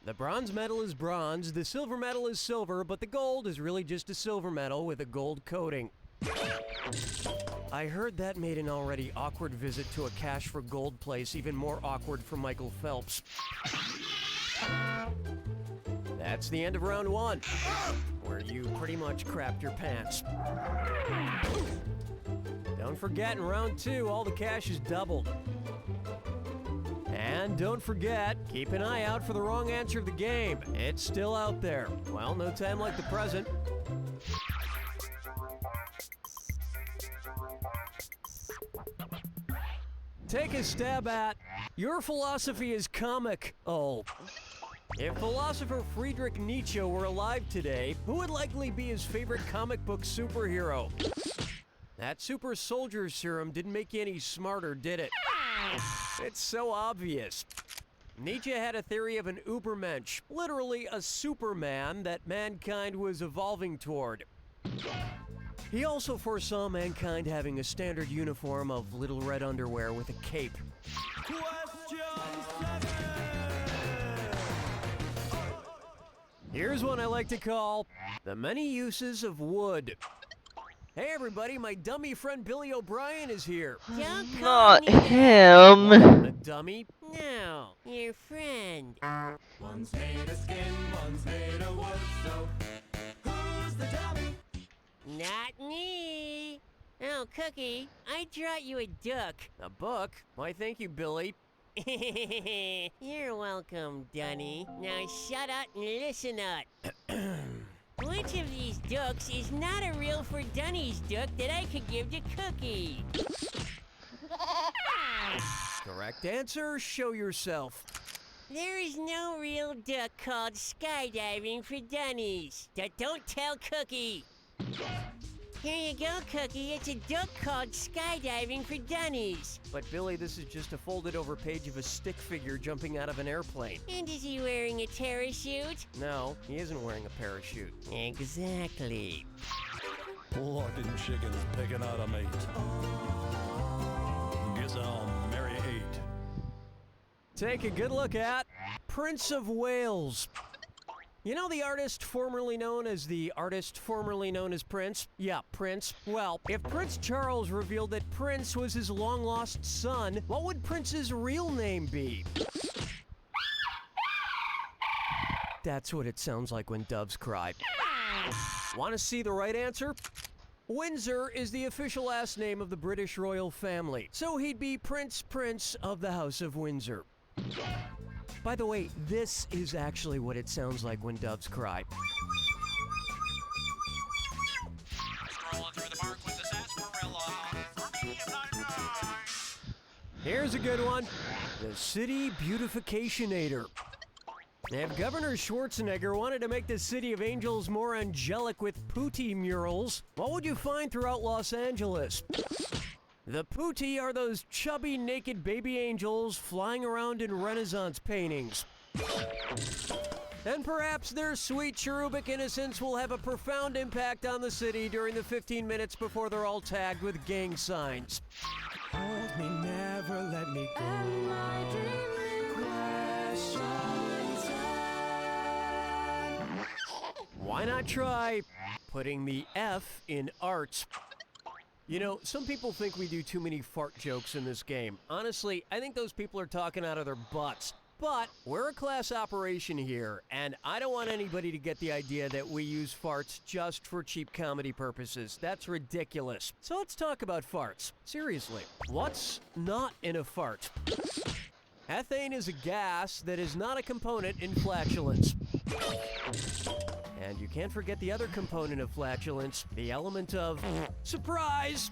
The bronze medal is bronze, the silver medal is silver, but the gold is really just a silver medal with a gold coating. I heard that made an already awkward visit to a cash for gold place even more awkward for Michael Phelps. That's the end of round 1, where you pretty much crapped your pants. Don't forget, in round 2, all the cash is doubled. And don't forget, keep an eye out for the wrong answer of the game. It's still out there. Well, no time like the present. Take a stab at, your philosophy is comic. Oh. If philosopher Friedrich Nietzsche were alive today, who would likely be his favorite comic book superhero? That super soldier serum didn't make you any smarter, did it? It's so obvious. Nietzsche had a theory of an Ubermensch, literally a Superman that mankind was evolving toward. He also foresaw mankind having a standard uniform of little red underwear with a cape. Here's one I like to call the many uses of wood. Hey everybody, my dummy friend Billy O'Brien is here. Don't call Not me that. him. A dummy? No, your friend. One's made of skin, one's made of wood, so who's the dummy? Not me. Oh, Cookie, I brought you a book. A book? Why, thank you, Billy. You're welcome, Dunny. Now shut up and listen up. Which of these ducks is not a real for Dunny's duck that I could give to Cookie? Correct answer, show yourself. There is no real duck called skydiving for Dunnies. Don't tell Cookie. Here you go, Cookie. It's a duck called skydiving for Dunnies. But Billy, this is just a folded over page of a stick figure jumping out of an airplane. And is he wearing a parachute? No, he isn't wearing a parachute. Exactly. Blood and chickens picking out a mate. Guess I'll marry 8. Take a good look at Prince of Wales. You know the artist formerly known as Prince? Yeah, Prince. Well, if Prince Charles revealed that Prince was his long-lost son, what would Prince's real name be? That's what it sounds like when doves cry. Want to see the right answer? Windsor is the official last name of the British royal family, so he'd be Prince of the House of Windsor. By the way, this is actually what it sounds like when doves cry. Strolling through the park with the sarsaparilla. For me, I'm not nice. Here's a good one. The City Beautificationator. If Governor Schwarzenegger wanted to make the City of Angels more angelic with pootie murals, what would you find throughout Los Angeles? The pootie are those chubby, naked baby angels flying around in Renaissance paintings. And perhaps their sweet cherubic innocence will have a profound impact on the city during the 15 minutes before they're all tagged with gang signs. Hold me, never let me go. Why not try putting the F in arts? You know, some people think we do too many fart jokes in this game. Honestly, I think those people are talking out of their butts. But we're a class operation here, and I don't want anybody to get the idea that we use farts just for cheap comedy purposes. That's ridiculous. So let's talk about farts. Seriously, what's not in a fart? Ethane is a gas that is not a component in flatulence. And you can't forget the other component of flatulence, the element of surprise!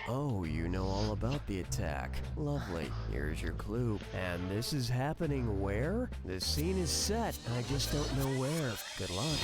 Oh, you know all about the attack. Lovely. Here's your clue. And this is happening where? The scene is set. I just don't know where. Good luck.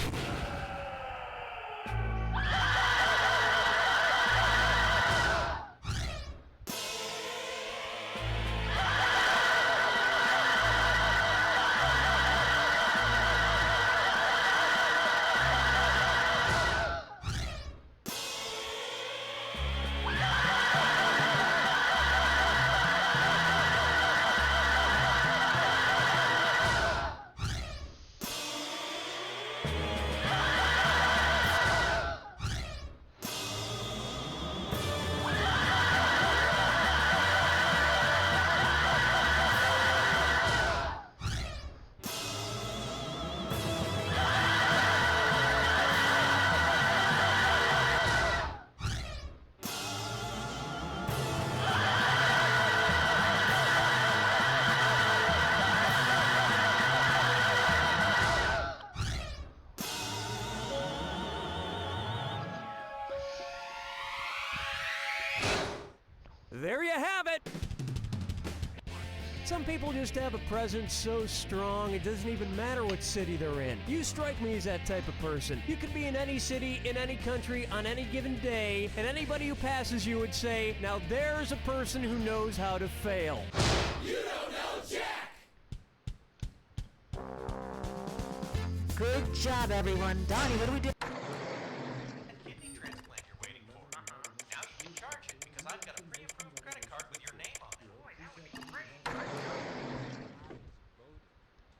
There you have it! Some people just have a presence so strong it doesn't even matter what city they're in. You strike me as that type of person. You could be in any city, in any country, on any given day, and anybody who passes you would say, now there's a person who knows how to fail. You don't know Jack! Good job, everyone. Donnie, what do we do? Kidney transplant you're waiting for. Now you can charge it because I've got a pre-approved credit card with your name on it. Boy, that would be great.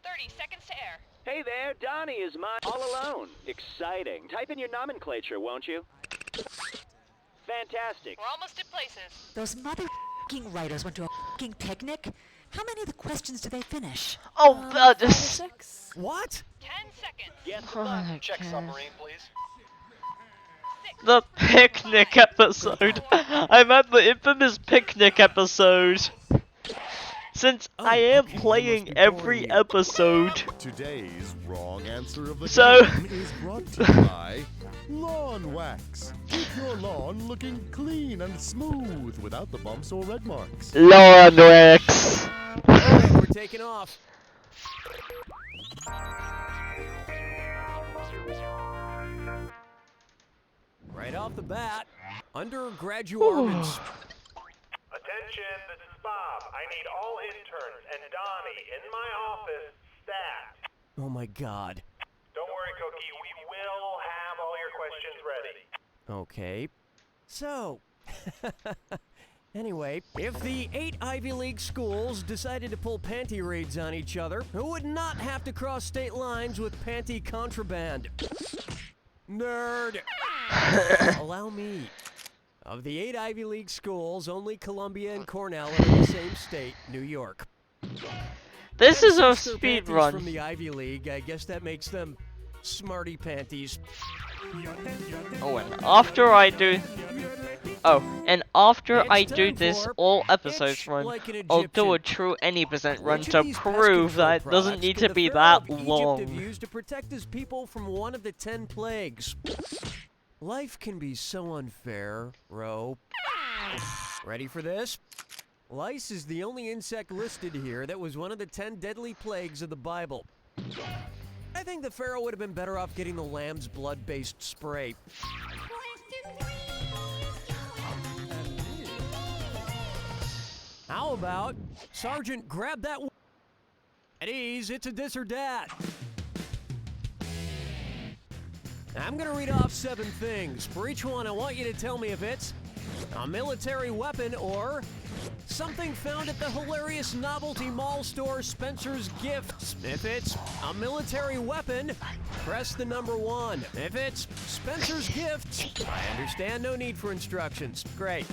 30 seconds to air. Hey there, Donnie is mine all alone. Exciting. Type in your nomenclature, won't you? Fantastic. We're almost at places. Those mother***ing writers went to a f***ing picnic? How many of the questions did they finish? Oh, What? 10 seconds. Yes, Oh my Check God. submarine, please. The picnic episode. I meant the infamous picnic episode. Since I am playing every episode. Today's wrong answer of the So- game is brought to you by Lawn Wax. Keep your lawn looking clean and smooth without the bumps or red marks. Lawn Wax. Alright, we're taking off. Right off the bat, undergraduates. Attention, this is Bob. I need all interns and Donnie in my office stat. Oh my God. Don't worry, Cookie. We will have all your questions ready. Okay. So, anyway, if the 8 Ivy League schools decided to pull panty raids on each other, who would not have to cross state lines with panty contraband? Nerd! Allow me. Of the 8 Ivy League schools, only Columbia and Cornell are in the same state, New York. This is a Since they're speed panties run. from the Ivy League, I guess that makes them smarty panties. Oh, and after I do... Oh, and after I do this all episodes run, I'll do a true any % run to prove that it doesn't need to be that Egypt have long. used to protect his people from one of the 10 plagues. Life can be so unfair, Ro. Ready for this? Lice is the only insect listed here that was one of the 10 deadly plagues of the Bible. I think the Pharaoh would have been better off getting the lamb's blood-based spray. How about, Sergeant, grab that at ease, it's a this or dat. I'm gonna read off 7 things. For each one, I want you to tell me if it's a military weapon or something found at the hilarious novelty mall store Spencer's Gifts. If it's a military weapon, press the number 1. If it's Spencer's Gifts, I understand, no need for instructions. Great.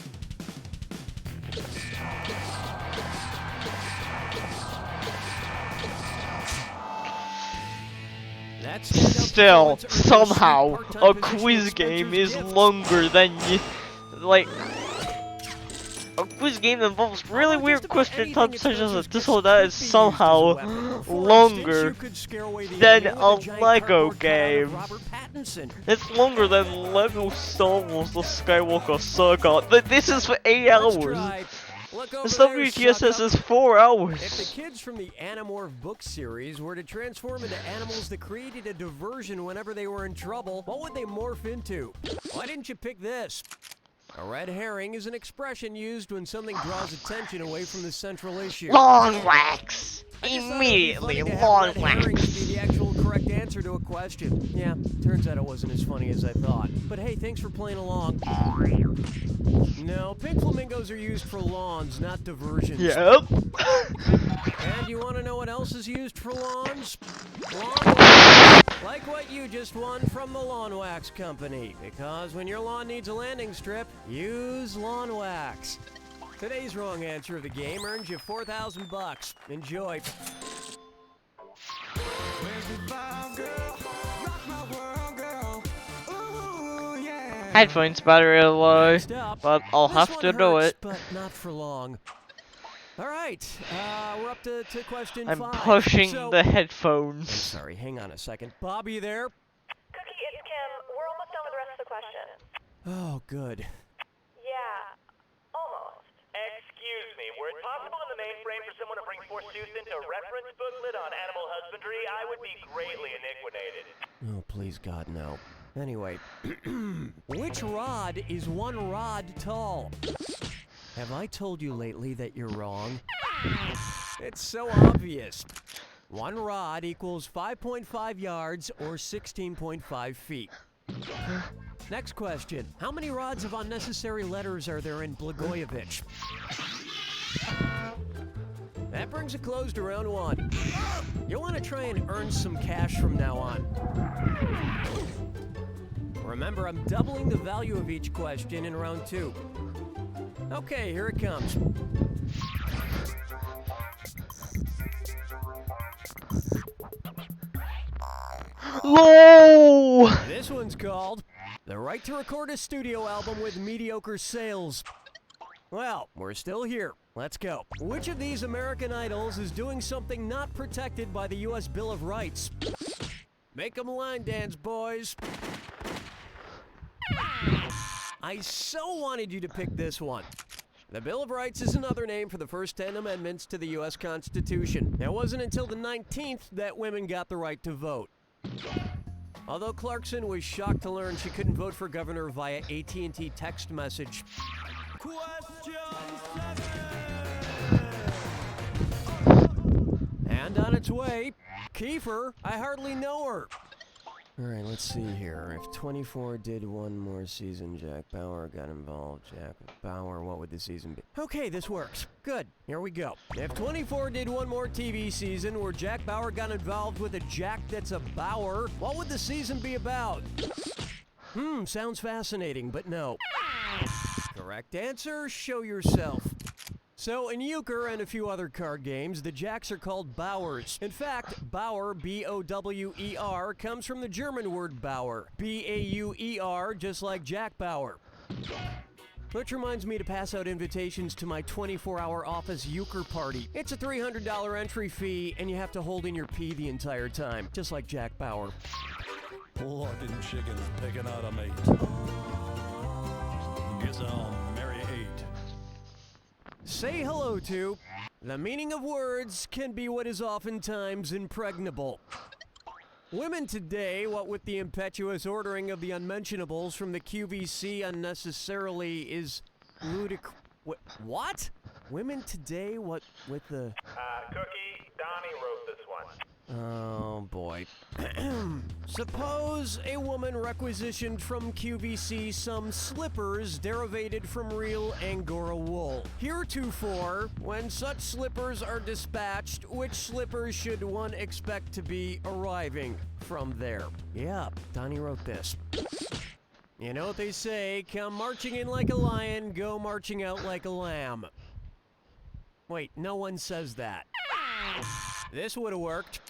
Still, somehow, a quiz game is longer than you... Like... A quiz game that involves really weird question types such as this or that is somehow longer than a Lego game. It's longer than Lego Star Wars The Skywalker Saga. This is for 8 hours. The WTSS is 4 hours. If the kids from the Animorph book series were to transform into animals that created a diversion whenever they were in trouble, what would they morph into? Why didn't you pick this? A red herring is an expression used when something draws attention away from the central issue. Lawn wax! Immediately, lawn wax! Be the actual correct answer to a question. Yeah, turns out it wasn't as funny as I thought. But hey, thanks for playing along. No, pink flamingos are used for lawns, not diversions. Yep. And you want to know what else is used for lawns? Lawn wax. Like what you just won from the Lawn Wax Company. Because when your lawn needs a landing strip, use Lawn Wax. Today's wrong answer of the game earns you $4,000. Enjoy. Headphones battery low, but I'll have to do it. But not for long. All right, we're up to question 5. I'm pushing So- the headphones. Sorry, hang on a second. Bob, you there? Cookie, it's Kim. We're almost done with the rest of the questions. Oh, good. Yeah, almost. Excuse me, were it possible in the mainframe for someone to bring forsooth into a reference booklet on animal husbandry, I would be greatly iniquinated. Oh, please, God, no. Anyway, which rod is 1 rod tall? Have I told you lately that you're wrong? It's so obvious. 1 rod equals 5.5 yards or 16.5 feet. Next question. How many rods of unnecessary letters are there in Blagojevich? That brings a close to round 1. You'll want to try and earn some cash from now on. Remember, I'm doubling the value of each question in round 2. Okay, here it comes. LOL! This one's called The Right to Record a Studio Album with Mediocre Sales. Well, we're still here. Let's go. Which of these American Idols is doing something not protected by the U.S. Bill of Rights? Make 'em line dance, boys. I so wanted you to pick this one. The Bill of Rights is another name for the first 10 amendments to the U.S. Constitution. It wasn't until the 19th that women got the right to vote. Although Clarkson was shocked to learn she couldn't vote for governor via AT&T text message. And on its way, Kiefer, I hardly know her. All right, let's see here. If 24 did one more season, Jack Bauer got involved. Jack Bauer, what would the season be? Okay, this works. Good. Here we go. If 24 did one more TV season where Jack Bauer got involved with a Jack that's a Bauer, what would the season be about? Sounds fascinating, but no. Correct answer, show yourself. So, in euchre and a few other card games, the jacks are called Bauers. In fact, Bauer, B-O-W-E-R, comes from the German word Bauer, B-A-U-E-R, just like Jack Bauer. Which reminds me to pass out invitations to my 24-hour office euchre party. It's a $300 entry fee, and you have to hold in your pee the entire time, just like Jack Bauer. Fucking chickens picking out a mate. Guess I'll marry 8. Say hello to. The meaning of words can be what is oftentimes impregnable. Women today, what with the impetuous ordering of the unmentionables from the QVC unnecessarily is What? Women today, what with the... Cookie, Donnie wrote this one. Oh, boy. Suppose a woman requisitioned from QVC some slippers derivated from real Angora wool. Heretofore, when such slippers are dispatched, which slippers should one expect to be arriving from there? Yeah, Donnie wrote this. You know what they say, come marching in like a lion, go marching out like a lamb. Wait, no one says that. This would have worked.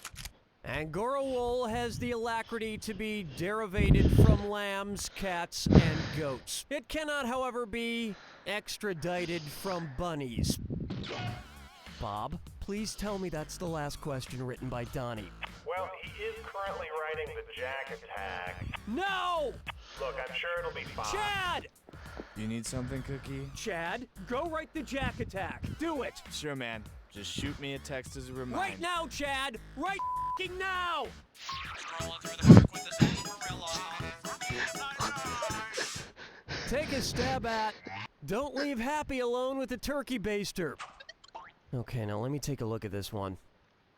Angora wool has the alacrity to be derivated from lambs, cats, and goats. It cannot, however, be extradited from bunnies. Bob, please tell me that's the last question written by Donnie. Well, he is currently writing the Jack Attack. No! Look, I'm sure it'll be fine. Chad! You need something, Cookie? Chad, go write the Jack Attack. Do it! Sure, man. Just shoot me a text as a reminder. Right now, Chad! Right f***ing now! Scrolling through the dark with the sarsaparilla. Take a stab at. Don't leave Happy alone with the turkey baster. Okay, now let me take a look at this one.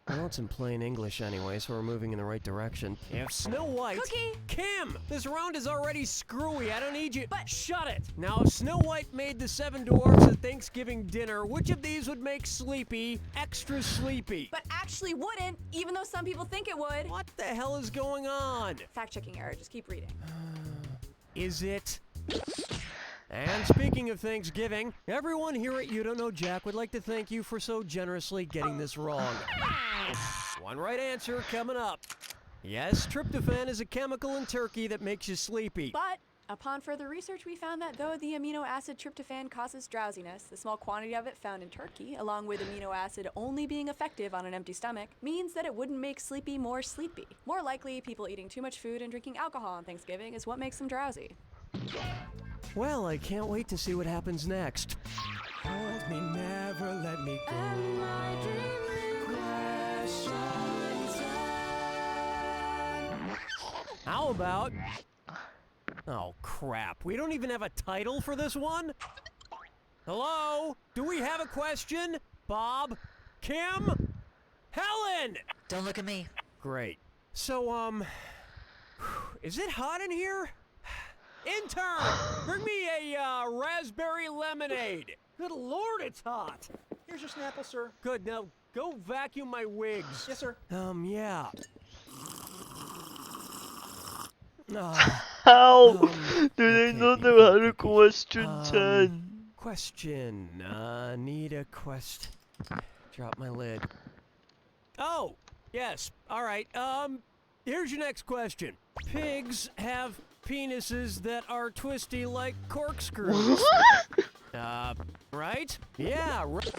Well, it's in plain English anyway, so we're moving in the right direction. If Snow White... Cookie! Kim! This round is already screwy. I don't need you... But shut it! Now, if Snow White made the 7 dwarfs at Thanksgiving dinner, which of these would make Sleepy extra sleepy? But actually wouldn't, even though some people think it would. What the hell is going on? Fact-checking error, just keep reading. Is it? And speaking of Thanksgiving, everyone here at You Don't Know Jack would like to thank you for so generously getting this wrong. One right answer coming up. Yes, tryptophan is a chemical in turkey that makes you sleepy. But upon further research, we found that though the amino acid tryptophan causes drowsiness, the small quantity of it found in turkey, along with amino acid only being effective on an empty stomach, means that it wouldn't make sleepy more sleepy. More likely, people eating too much food and drinking alcohol on Thanksgiving is what makes them drowsy. Well, I can't wait to see what happens next. Hold me, never let me go. How about... Oh, crap. We don't even have a title for this one? Hello? Do we have a question? Bob? Kim? Helen! Don't look at me. Great. So, is it hot in here? Intern, bring me a raspberry lemonade. Good Lord, it's hot. Here's your Snapple, sir. Good. Now, go vacuum my wigs. Yes, sir. Yeah. How do they not know how to question 10? Question. Need a quest. Drop my lid. Oh, yes. All right. Here's your next question. Pigs have penises that are twisty like corkscrews. Right? Yeah, right.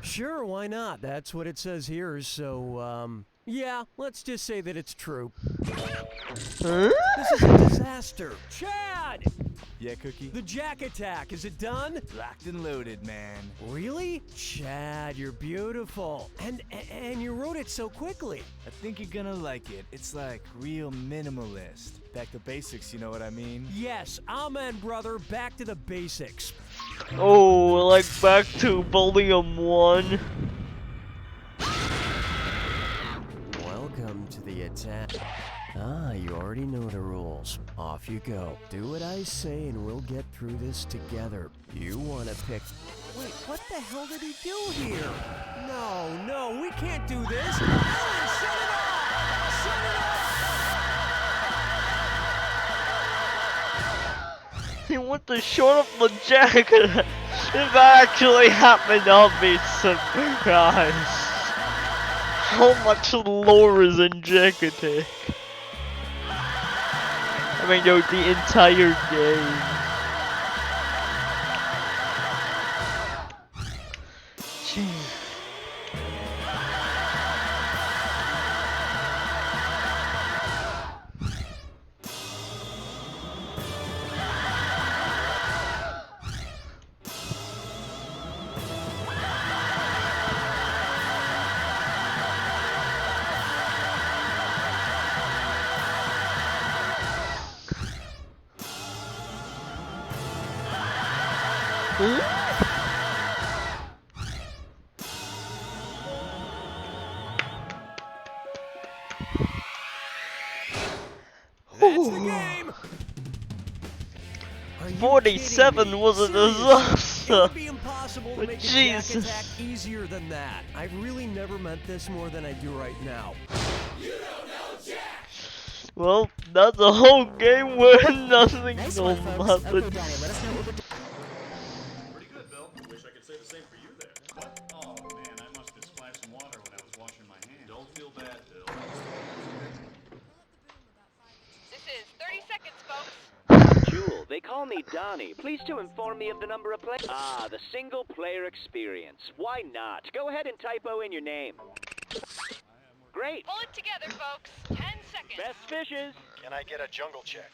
Sure, why not? That's what it says here, so, yeah, let's just say that it's true. Huh? This is a disaster. Chad! Yeah, Cookie? The Jack Attack, is it done? Locked and loaded, man. Really? Chad, you're beautiful. And you wrote it so quickly. I think you're gonna like it. It's like real minimalist. Back to basics, you know what I mean? Yes, amen, brother. Back to the basics. Oh, like back to Volume 1. Welcome to the attack. You already know the rules. Off you go. Do what I say and we'll get through this together. You want to pick... Wait, what the hell did he do here? No, we can't do this. Alan, shut it off! Shut it off! He went to short off the jacket. If that actually happened, I'll be surprised. How much lore is in Jack Attack? I mean, yo, the entire game. Jeez. That's the game! 47 was a disaster. It would be impossible to make a Jack Jesus. Attack easier than that. I've really never meant this more than I do right now. Well, that's a whole game where nothing will happen. Pretty good, Bill. Wish I could say the same for you there. What? Oh, man, I must have splashed some water when I was washing my hands. Don't feel bad, Bill. This is 30 seconds, folks. Jewel, they call me Donnie. Please to inform me of the number of players. Ah, the single player experience. Why not? Go ahead and typo in your name. Great. Pull it together, folks. 10 seconds. Best fishes. Can I get a jungle check?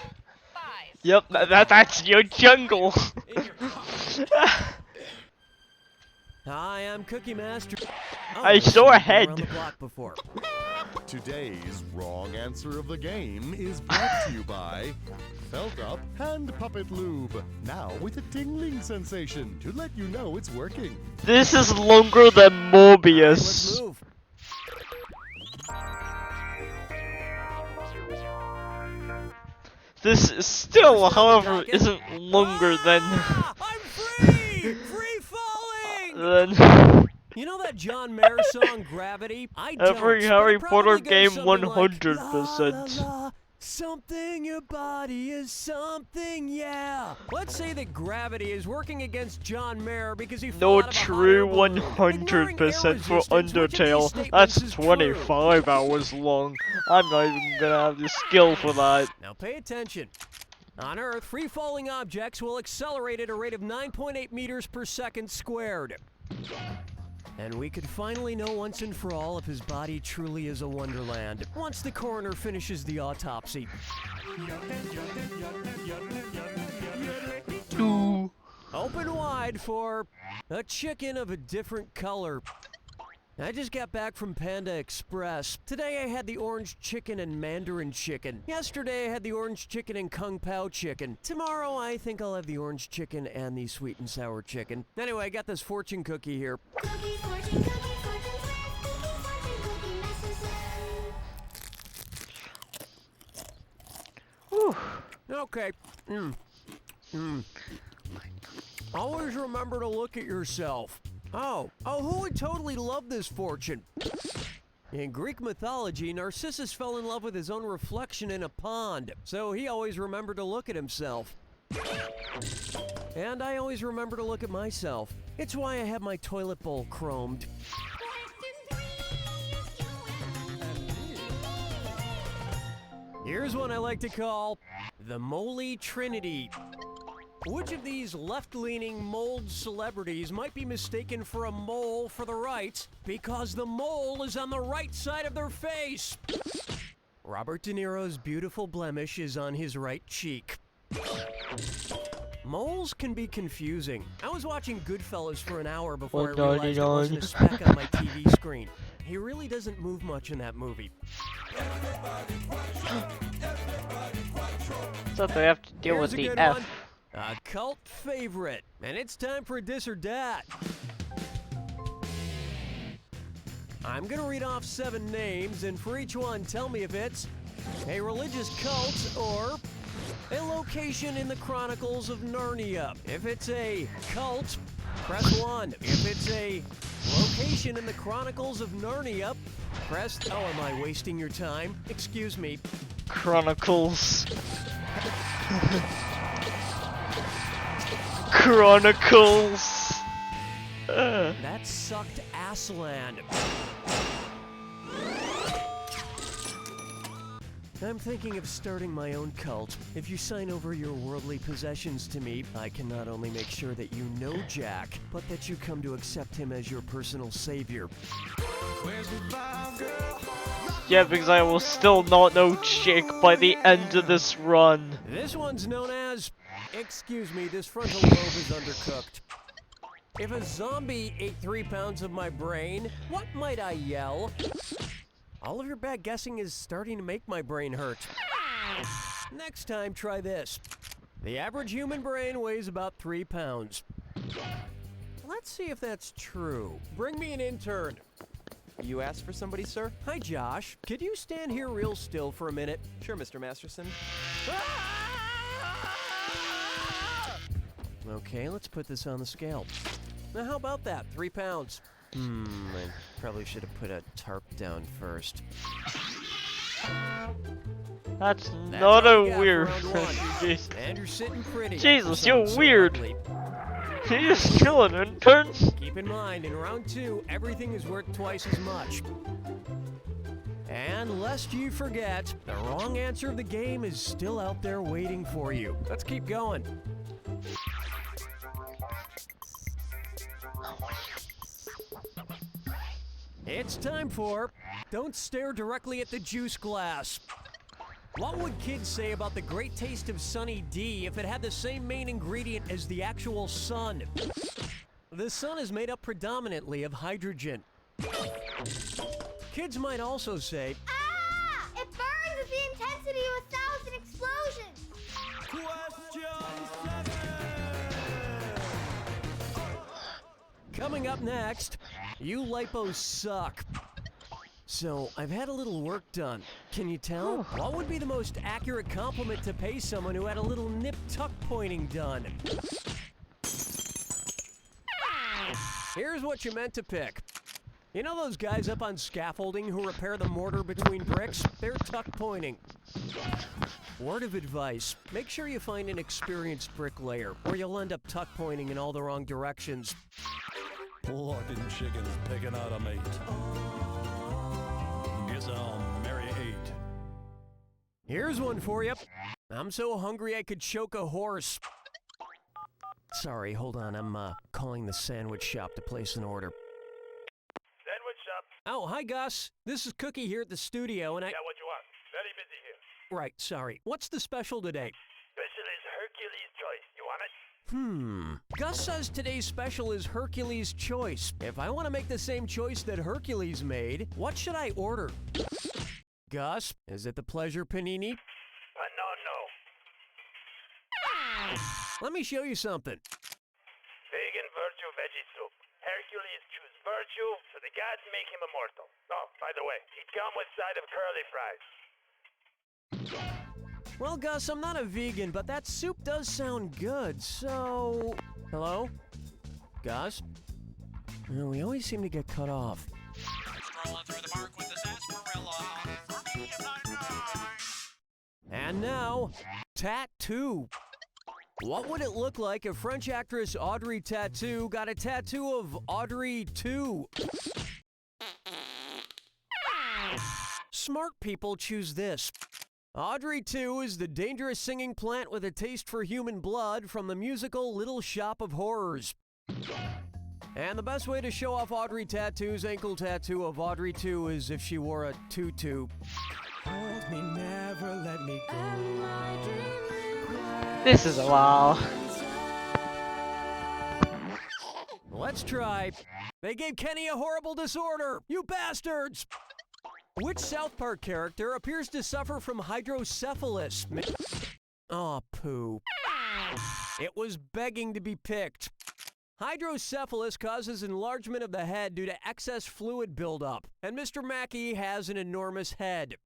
6, 5. Yep, that's your jungle. Hi, I'm Cookie Master. I saw a I've been head. around the block before. Today's wrong answer of the game is brought to you by Felt Up Hand Puppet Lube. Now with a tingling sensation to let you know it's working. This is longer than Morbius. Let's move. This is still, however, isn't longer than... I'm free! Free falling! than You know that John Mayer song, Gravity? I don't, every but Harry it Potter probably goes game something like, 100%. La, la, la, something, your body is something, yeah. Let's say that Gravity is working against John Mayer because he fell No out of a hot true air balloon. Ignoring air 100% for resistance, which of these Undertale. statements That's is 25 hours long. I'm not even gonna have the skill for that. Now pay attention. On Earth, free-falling objects will accelerate at a rate of 9.8 meters per second squared. And we could finally know once and for all if his body truly is a wonderland, once the coroner finishes the autopsy. Open wide for a chicken of a different color. I just got back from Panda Express. Today I had the orange chicken and mandarin chicken. Yesterday I had the orange chicken and kung pao chicken. Tomorrow I think I'll have the orange chicken and the sweet and sour chicken. Anyway, I got this fortune cookie here. Whew. Okay. Always remember to look at yourself. Oh, who would totally love this fortune? In Greek mythology, Narcissus fell in love with his own reflection in a pond, so he always remembered to look at himself. And I always remember to look at myself. It's why I have my toilet bowl chromed. Here's one I like to call the Moly Trinity. Which of these left-leaning mold celebrities might be mistaken for a mole for the right because the mole is on the right side of their face? Robert De Niro's beautiful blemish is on his right cheek. Moles can be confusing. I was watching Goodfellas for an hour before I realized there wasn't a speck on my TV screen. He really doesn't move much in that movie. So they have to deal with the F. A cult favorite, and it's time for this or that. I'm gonna read off 7 names, and for each one, tell me if it's a religious cult or a location in the Chronicles of Narnia. If it's a cult, press 1. If it's a location in the Chronicles of Narnia, press... Oh, am I wasting your time? Excuse me. Chronicles. Chronicles. That sucked Assland. I'm thinking of starting my own cult. If you sign over your worldly possessions to me, I can not only make sure that you know Jack, but that you come to accept him as your personal savior. Yeah, because I will still not know Jake by the end of this run. This one's known as... Excuse me, this frontal lobe is undercooked. If a zombie ate 3 pounds of my brain, what might I yell? All of your bad guessing is starting to make my brain hurt. Next time, try this. The average human brain weighs about 3 pounds. Let's see if that's true. Bring me an intern. You asked for somebody, sir? Hi, Josh. Could you stand here real still for a minute? Sure, Mr. Masterson. Okay, let's put this on the scale. Now, how about that? 3 pounds. I probably should have put a tarp down first. That's not a weird. And you're sitting pretty. Jesus, you're weird. You're just killing interns. Keep in mind, in round 2, everything is worth twice as much. And lest you forget, the wrong answer of the game is still out there waiting for you. Let's keep going. It's time for Don't Stare Directly at the Juice Glass. What would kids say about the great taste of Sunny D if it had the same main ingredient as the actual sun? The sun is made up predominantly of hydrogen. Kids might also say, Ah! It burns with the intensity of 1,000 explosions! Coming up next, you lipos suck. So, I've had a little work done. Can you tell? What would be the most accurate compliment to pay someone who had a little nip-tuck pointing done? Here's what you meant to pick. You know those guys up on scaffolding who repair the mortar between bricks? They're tuck pointing. Word of advice, make sure you find an experienced bricklayer, or you'll end up tuck pointing in all the wrong directions. Plotting chickens picking out a mate. Guess I'll marry 8. Here's one for you. I'm so hungry I could choke a horse. Sorry, hold on. I'm calling the sandwich shop to place an order. Sandwich shop. Oh, hi, Gus. This is Cookie here at the studio, and Yeah, what you want? Very busy here. Right, sorry. What's the special today? Special is Hercules choice. You want it? Gus says today's special is Hercules' Choice. If I want to make the same choice that Hercules made, what should I order? Gus, is it the pleasure panini? No. Let me show you something. Vegan virtue veggie soup. Hercules choose virtue, so the gods make him immortal. Oh, by the way, he'd come with side of curly fries. Well, Gus, I'm not a vegan, but that soup does sound good, so... Hello? Gus? We always seem to get cut off. Strolling through the park with the sarsaparilla. For me, if not nine. And now, tattoo. What would it look like if French actress Audrey Tattoo got a tattoo of Audrey 2? Smart people choose this. Audrey 2 is the dangerous singing plant with a taste for human blood from the musical Little Shop of Horrors. And the best way to show off Audrey Tattoo's ankle tattoo of Audrey 2 is if she wore a tutu. Hold me, never let me go. This is a while. Let's try. They gave Kenny a horrible disorder, you bastards! Which South Park character appears to suffer from hydrocephalus? Aw, poo. It was begging to be picked. Hydrocephalus causes enlargement of the head due to excess fluid buildup, and Mr. Mackey has an enormous head.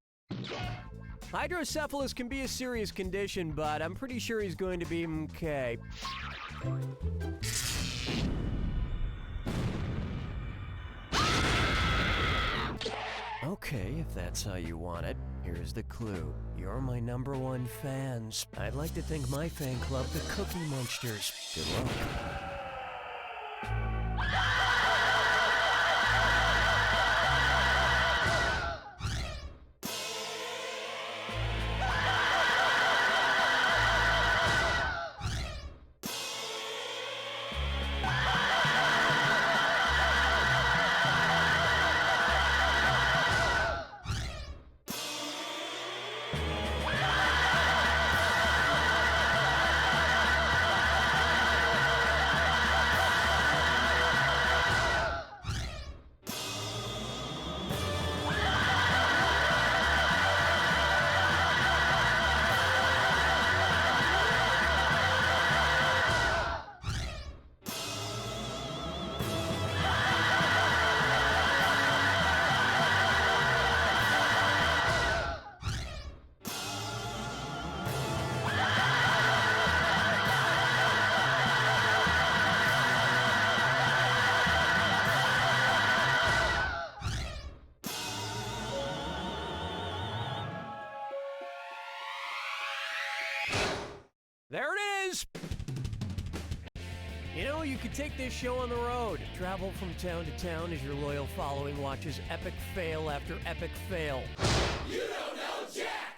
Hydrocephalus can be a serious condition, but I'm pretty sure he's going to be okay. Okay, if that's how you want it, here's the clue. You're my #1 fans. I'd like to think my fan club the Cookie Munsters. Good luck. There it is! You know, you could take this show on the road. Travel from town to town as your loyal following watches epic fail after epic fail. You don't know Jack!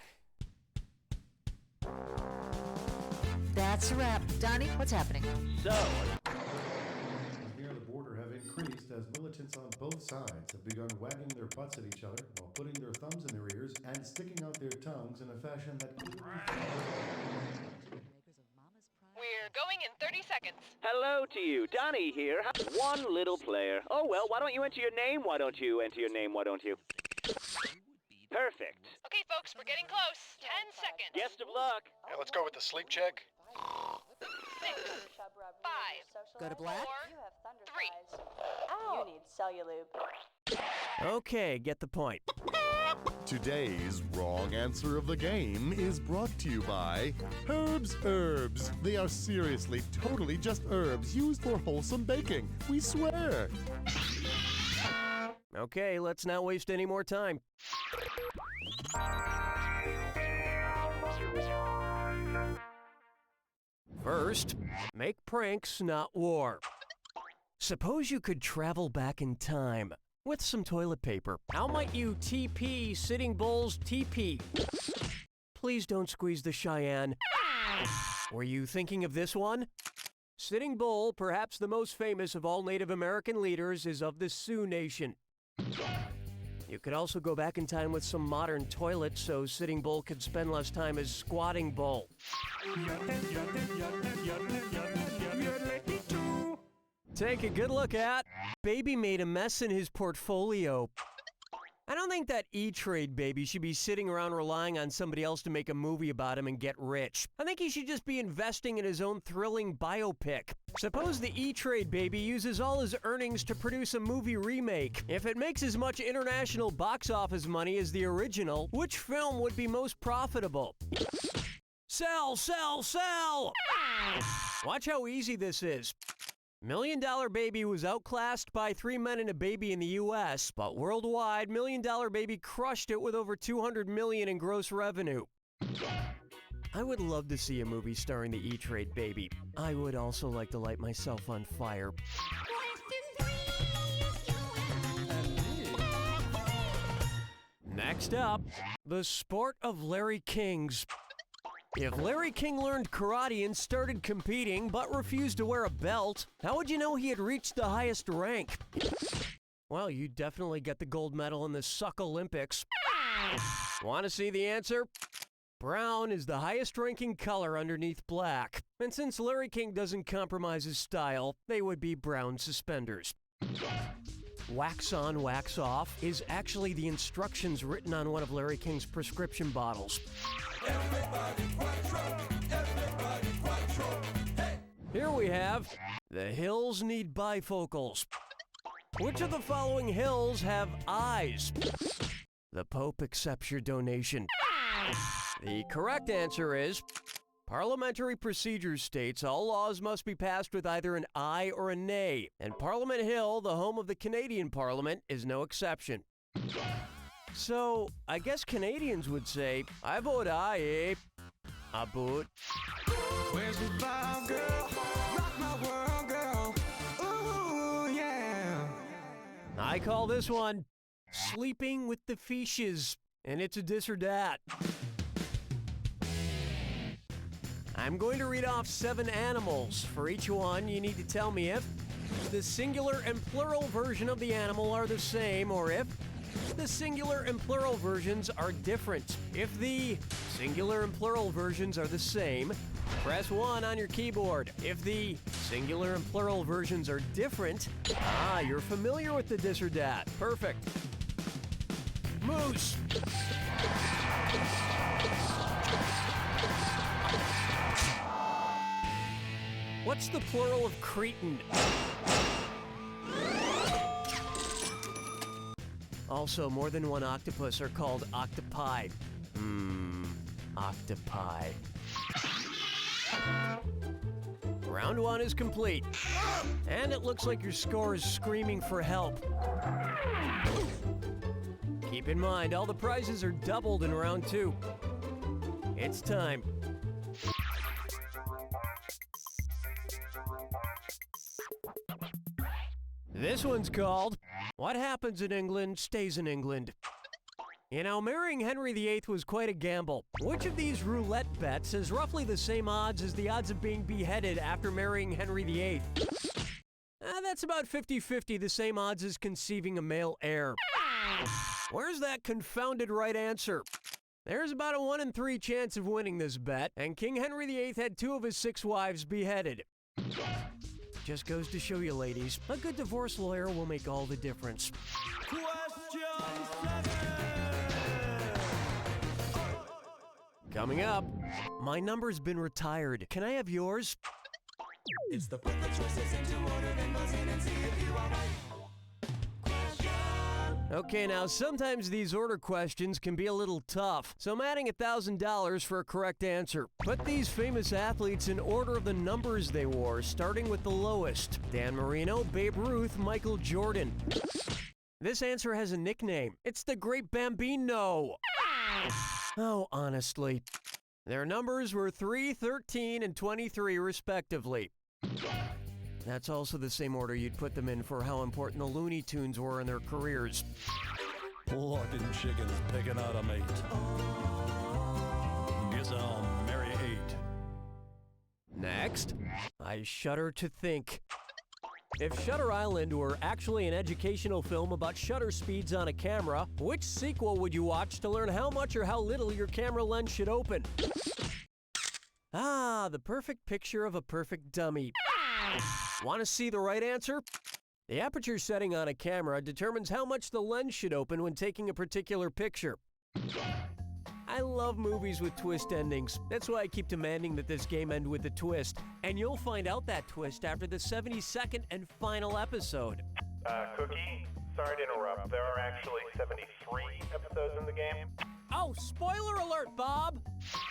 That's a wrap. Donnie, what's happening? So, near the border have increased as militants on both sides have begun wagging their butts at each other while putting their thumbs in their ears and sticking out their tongues in a fashion that We're going in 30 seconds. hello to you. Donnie here. One little player. Oh, well, why don't you enter your name? Why don't you enter your name? Why don't you? Perfect. Okay, folks, we're getting close. 10 seconds. Best of luck. Hey, let's go with the sleep check. 6, 5, Go to black? 4, 3. You need Cellulube. Okay, get the point. Today's wrong answer of the game is brought to you by Herbs. They are seriously, totally just herbs used for wholesome baking. We swear. Okay, let's not waste any more time. First, make pranks, not war. Suppose you could travel back in time with some toilet paper. How might you TP Sitting Bull's TP? Please don't squeeze the Cheyenne. Were you thinking of this one? Sitting Bull, perhaps the most famous of all Native American leaders, is of the Sioux Nation. You could also go back in time with some modern toilets so Sitting Bull could spend less time as Squatting Bull. Take a good look at. Baby made a mess in his portfolio. I don't think that E-Trade baby should be sitting around relying on somebody else to make a movie about him and get rich. I think he should just be investing in his own thrilling biopic. Suppose the E-Trade baby uses all his earnings to produce a movie remake. If it makes as much international box office money as the original, which film would be most profitable? Sell, sell, sell! Watch how easy this is. Million Dollar Baby was outclassed by 3 Men and a Baby in the US, but worldwide, Million Dollar Baby crushed it with over $200 million in gross revenue. I would love to see a movie starring the E-Trade Baby. I would also like to light myself on fire. Next up, the sport of Larry Kings. If Larry King learned karate and started competing but refused to wear a belt, how would you know he had reached the highest rank? Well, you definitely get the gold medal in the Suck Olympics. Want to see the answer? Brown is the highest ranking color underneath black. And since Larry King doesn't compromise his style, they would be brown suspenders. Wax on, wax off is actually the instructions written on one of Larry King's prescription bottles. Here we have, the hills need bifocals. Which of the following hills have eyes? The Pope accepts your donation. The correct answer is, Parliamentary procedure states all laws must be passed with either an aye or a nay, and Parliament Hill, the home of the Canadian Parliament, is no exception. So, I guess Canadians would say, I vote aye, eh? I vote. Where's the vibe, girl? Rock my world, girl. Ooh, yeah. I call this one Sleeping with the Fishes, and it's a dis or dat. I'm going to read off 7 animals. For each one, you need to tell me if the singular and plural version of the animal are the same, or if the singular and plural versions are different. If the singular and plural versions are the same, press 1 on your keyboard. If the singular and plural versions are different, you're familiar with the dis or dat. Perfect. Moose. What's the plural of cretin? Also, more than one octopus are called octopi. Octopi. Round 1 is complete. And it looks like your score is screaming for help. Keep in mind, all the prizes are doubled in round 2. It's time. This one's called, What Happens in England Stays in England. You know, marrying Henry VIII was quite a gamble. Which of these roulette bets has roughly the same odds as the odds of being beheaded after marrying Henry VIII? That's about 50-50, the same odds as conceiving a male heir. Where's that confounded right answer? There's about a 1 in 3 chance of winning this bet, and King Henry VIII had 2 of his 6 wives beheaded. Just goes to show you, ladies, a good divorce lawyer will make all the difference. Coming up, my number's been retired. Can I have yours? It's the put the choices into order, then buzz in and see if you are right. Okay, now sometimes these order questions can be a little tough, so I'm adding $1,000 for a correct answer. Put these famous athletes in order of the numbers they wore, starting with the lowest. Dan Marino, Babe Ruth, Michael Jordan. This answer has a nickname. It's the Great Bambino. Oh, honestly. Their numbers were 3, 13, and 23, respectively. That's also the same order you'd put them in for how important the Looney Tunes were in their careers. Locking chickens picking out a mate. Guess I'll marry 8. Next, I shudder to think. If Shutter Island were actually an educational film about shutter speeds on a camera, which sequel would you watch to learn how much or how little your camera lens should open? The perfect picture of a perfect dummy. Want to see the right answer? The aperture setting on a camera determines how much the lens should open when taking a particular picture. I love movies with twist endings. That's why I keep demanding that this game end with a twist. And you'll find out that twist after the 72nd and final episode. Cookie, sorry to interrupt. There are actually 73 episodes in the game. Oh, spoiler alert, Bob!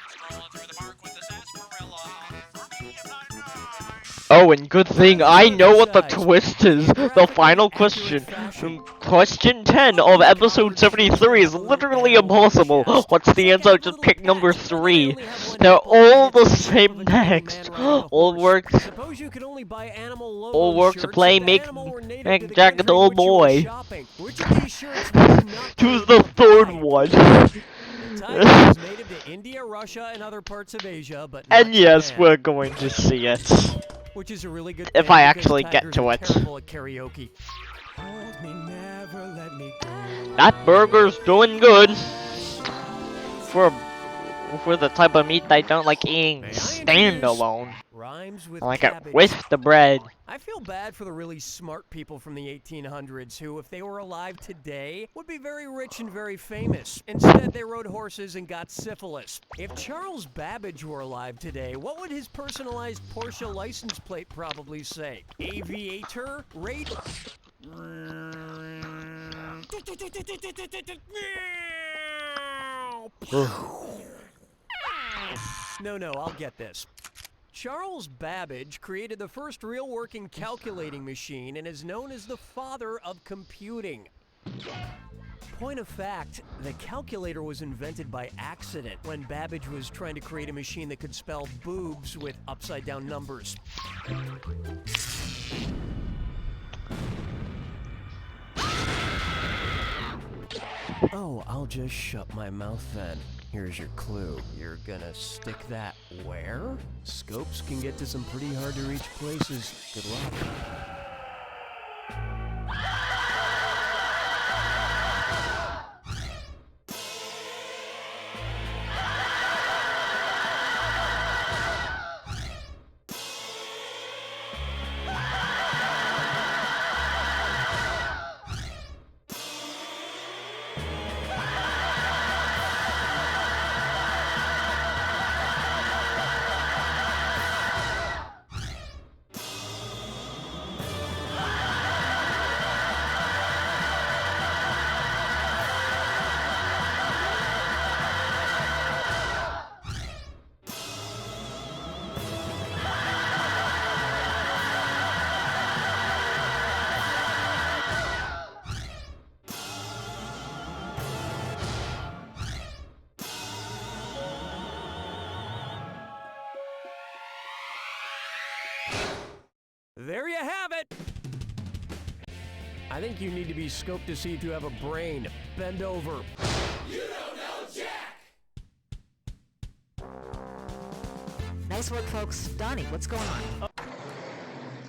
Strolling through the park with the sarsaparilla. For me, I'm not Oh, and good thing I know what the twist is. The final question. Question 10 of episode 73 is literally impossible. What's the answer? Just pick number 3. They're all the same text. All work to play make Jack a dull boy. Choose the third one. Tiger is native to India, Russia, and other parts of Asia, but not And yes, Japan, we're going to see it. which is a really good If thing I because actually get tigers to are it. terrible at karaoke. That burger's doing good. For the type of meat I don't like eating standalone. Rhymes with I like cabbage. it with the bread. I feel bad for the really smart people from the 1800s who, if they were alive today, would be very rich and very famous. Instead, they rode horses and got syphilis. If Charles Babbage were alive today, what would his personalized Porsche license plate probably say? Aviator? Rate? No, I'll get this. Charles Babbage created the first real working calculating machine and is known as the father of computing. Point of fact, the calculator was invented by accident when Babbage was trying to create a machine that could spell boobs with upside down numbers. Oh, I'll just shut my mouth then. Here's your clue. You're gonna stick that where? Scopes can get to some pretty hard to reach places. Good luck. There you have it! I think you need to be scoped to see if you have a brain. Bend over. You don't know Jack! Nice work, folks. Donnie, what's going on?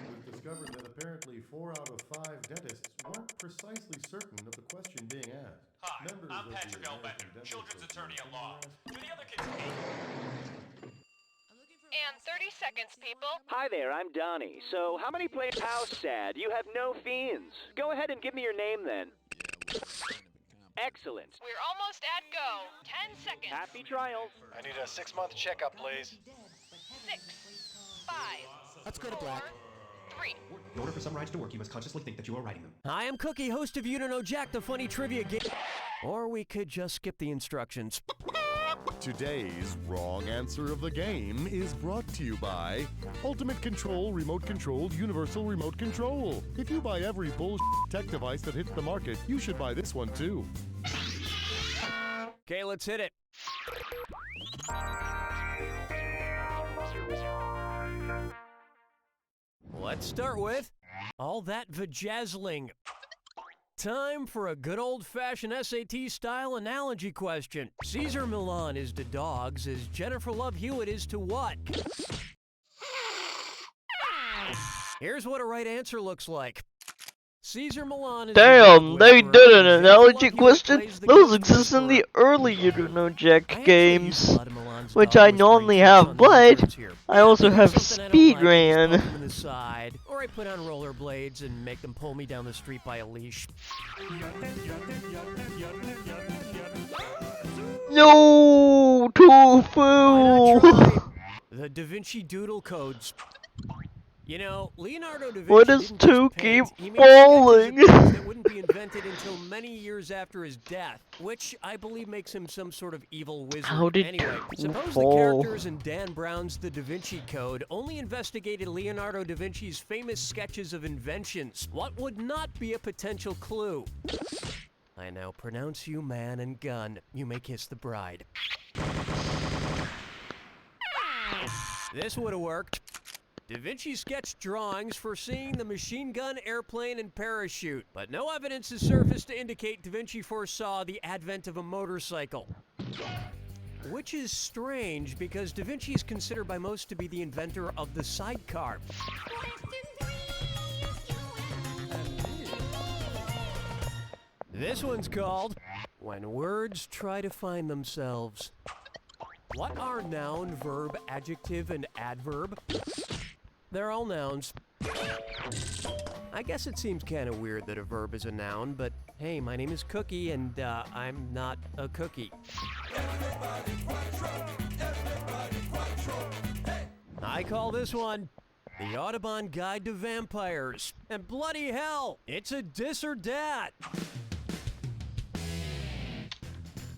We've discovered that apparently 4 out of 5 dentists weren't precisely certain of the question being asked. Hi, Members I'm of the Patrick American Elbender, Dental children's attorney at law. Association Do the other kids hate? And 30 seconds, people. Hi there, I'm Donnie. So, how many players? How sad. You have no fiends. Go ahead and give me your name then. Excellent. We're almost at go. 10 seconds. Happy trials. I need a 6-month checkup, please. 6, 5. Let's go to black. 3. In order for some rides to work, you must consciously think that you are riding them. I am Cookie, host of You Don't Know Jack, the funny trivia game. Or we could just skip the instructions. Today's wrong answer of the game is brought to you by Ultimate Control Remote Controlled Universal Remote Control. If you buy every bullshit tech device that hits the market, you should buy this one too. Okay, let's hit it. Let's start with all that vajazzling. Time for a good old-fashioned SAT-style analogy question. Caesar Milan is to dogs as Jennifer Love Hewitt is to what? Here's what a right answer looks like. Caesar Milan is Damn, they did an analogy question? Those exist in the early You Don't Know Jack games, which I normally have, but I also have Speedran. Or I put on rollerblades and make them pull me down the street by a leash. No, tofu! The Da Vinci Doodle codes. You know, Leonardo da Vinci Why does didn't two just paint, keep he made sketches of falling? things that wouldn't be invented until many years after his death, which I believe makes him some sort of evil wizard. How did Anyway, two suppose the fall? characters in Dan Brown's The Da Vinci Code only investigated Leonardo da Vinci's famous sketches of inventions. What would not be a potential clue? I now pronounce you man and gun. You may kiss the bride. This would have worked. Da Vinci sketched drawings foreseeing the machine gun, airplane, and parachute, but no evidence has surfaced to indicate Da Vinci foresaw the advent of a motorcycle. Which is strange because Da Vinci is considered by most to be the inventor of the sidecar. This one's called When Words Try to Find Themselves. What are noun, verb, adjective, and adverb? They're all nouns. I guess it seems kind of weird that a verb is a noun, but hey, my name is Cookie, and I'm not a cookie. I call this one The Audubon Guide to Vampires. And bloody hell, it's a dis or dat.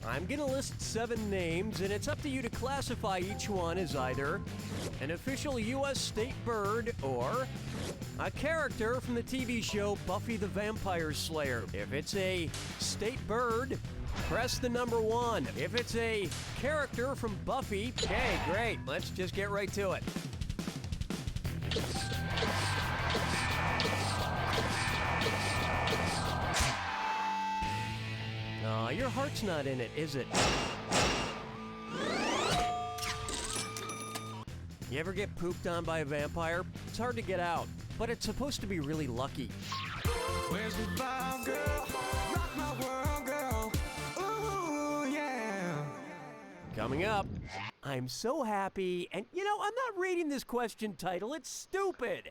I'm gonna list 7 names, and it's up to you to classify each one as either an official U.S. state bird or a character from the TV show Buffy the Vampire Slayer. If it's a state bird, press the number 1. If it's a character from Buffy, okay, great. Let's just get right to it. Aw, your heart's not in it, is it? You ever get pooped on by a vampire? It's hard to get out, but it's supposed to be really lucky. Where's the vibe, girl? Rock my world, girl. Ooh, yeah. Coming up, I'm so happy, and you know, I'm not reading this question title, it's stupid.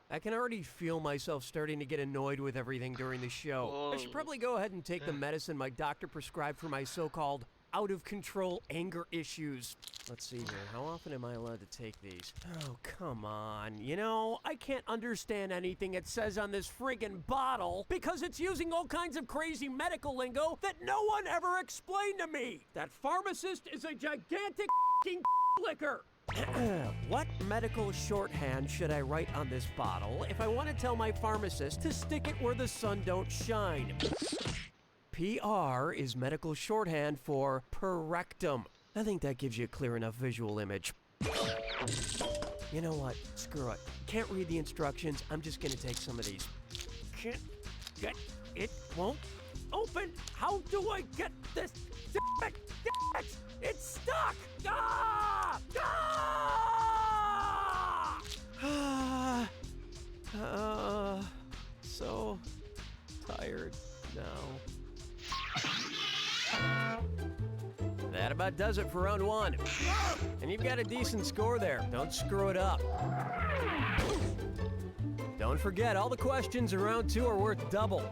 I can already feel myself starting to get annoyed with everything during the show. I should probably go ahead and take the medicine my doctor prescribed for my so-called out-of-control anger issues. Let's see here, how often am I allowed to take these? Oh, come on. You know, I can't understand anything it says on this friggin' bottle because it's using all kinds of crazy medical lingo that no one ever explained to me. That pharmacist is a gigantic f***ing liquor. What medical shorthand should I write on this bottle if I want to tell my pharmacist to stick it where the sun don't shine? PR is medical shorthand for per rectum. I think that gives you a clear enough visual image. You know what? Screw it. Can't read the instructions. I'm just gonna take some of these. Can't get it. Won't open. How do I get this? Damn it! It's stuck! Ah! Ah! So tired now. That about does it for round 1. And you've got a decent score there. Don't screw it up. Don't forget, all the questions in round 2 are worth double.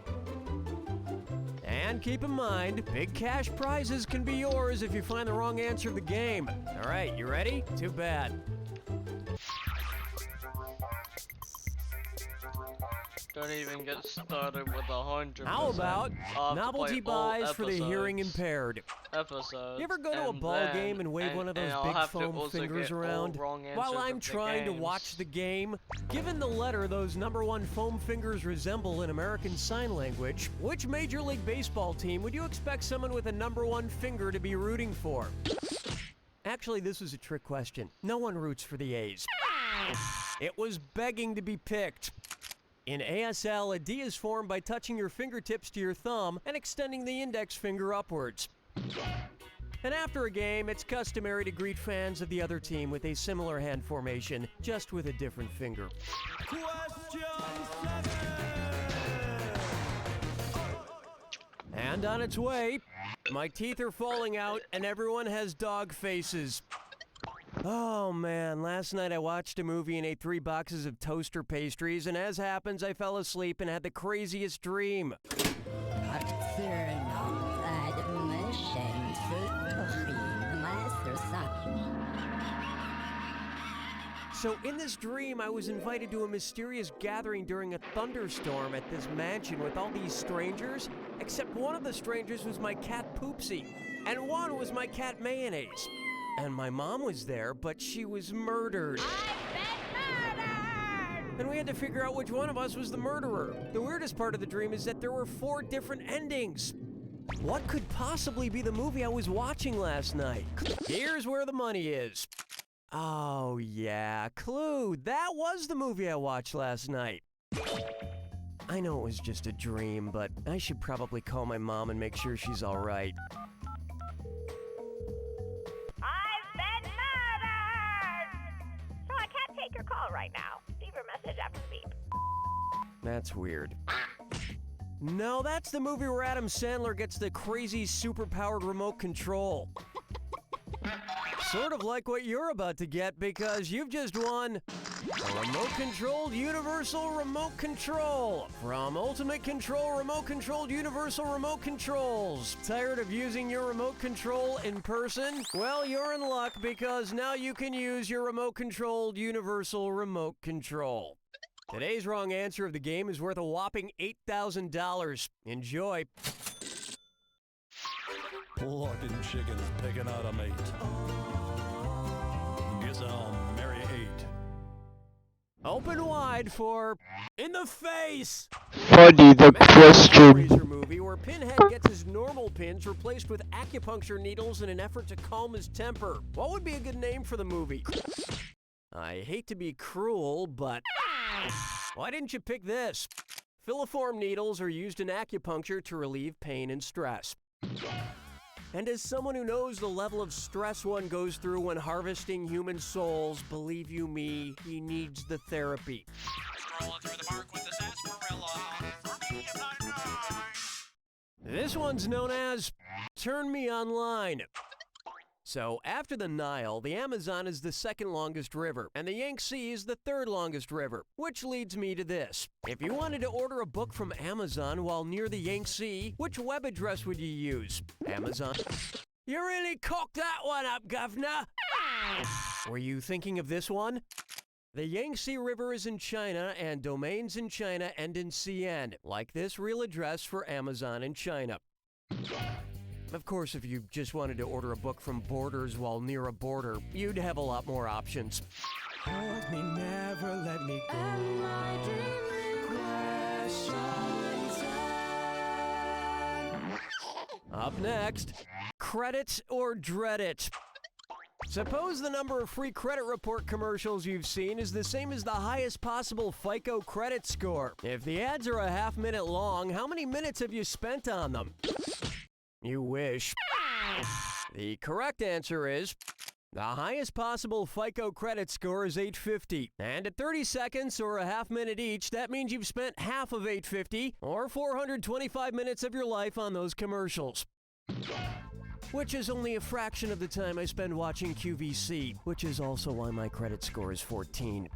And keep in mind, big cash prizes can be yours if you find the wrong answer of the game. All right, you ready? Too bad. Don't even get started with 100%. How about novelty buys for the hearing impaired? Episodes. You ever go to a ball game and wave one of those big foam fingers around while I'm trying to watch the game? Given the letter those #1 foam fingers resemble in American Sign Language, which Major League Baseball team would you expect someone with a #1 finger to be rooting for? Actually, this is a trick question. No one roots for the A's. It was begging to be picked. In ASL, a D is formed by touching your fingertips to your thumb and extending the index finger upwards. And after a game, it's customary to greet fans of the other team with a similar hand formation, just with a different finger. And on its way, my teeth are falling out and everyone has dog faces. Oh man, last night I watched a movie and ate 3 boxes of toaster pastries, and as happens, I fell asleep and had the craziest dream. So in this dream, I was invited to a mysterious gathering during a thunderstorm at this mansion with all these strangers, except one of the strangers was my cat Poopsie, and one was my cat Mayonnaise. And my mom was there, but she was murdered. And we had to figure out which one of us was the murderer. The weirdest part of the dream is that there were 4 different endings. What could possibly be the movie I was watching last night? Here's where the money is. Oh yeah, Clue. That was the movie I watched last night. I know it was just a dream, but I should probably call my mom and make sure she's all right. I've been murdered! So I can't take your call right now. Leave your message after the beep. That's weird. No, that's the movie where Adam Sandler gets the crazy super-powered remote control. Sort of like what you're about to get, because you've just won a remote-controlled universal remote control from Ultimate Control remote-controlled universal remote controls. Tired of using your remote control in person? Well, you're in luck, because now you can use your remote-controlled universal remote control. Today's wrong answer of the game is worth a whopping $8,000. Enjoy. Blood and chickens picking out a mate. Guess I'll marry 8. Open wide for In the Face! Funny the question. Razor movie where Pinhead gets his normal pins replaced with acupuncture needles in an effort to calm his temper. What would be a good name for the movie? I hate to be cruel, but why didn't you pick this? Filiform needles are used in acupuncture to relieve pain and stress. And as someone who knows the level of stress one goes through when harvesting human souls, believe you me, he needs the therapy. Strolling through the park with the sarsaparilla. For me, I'm not mine. This one's known as Turn Me Online. So, after the Nile, the Amazon is the second longest river, and the Yangtze is the third longest river, which leads me to this. If you wanted to order a book from Amazon while near the Yangtze, which web address would you use? Amazon? You really cocked that one up, governor! Were you thinking of this one? The Yangtze River is in China, and domains in China end in CN, like this real address for Amazon in China. Of course, if you just wanted to order a book from Borders while near a border, you'd have a lot more options. Hold me, never let me go. Up next, credit or dread it. Suppose the number of free credit report commercials you've seen is the same as the highest possible FICO credit score. If the ads are a half-minute long, how many minutes have you spent on them? You wish. The correct answer is the highest possible FICO credit score is 850. And at 30 seconds or a half minute each, that means you've spent half of 850 or 425 minutes of your life on those commercials. Which is only a fraction of the time I spend watching QVC, which is also why my credit score is 14.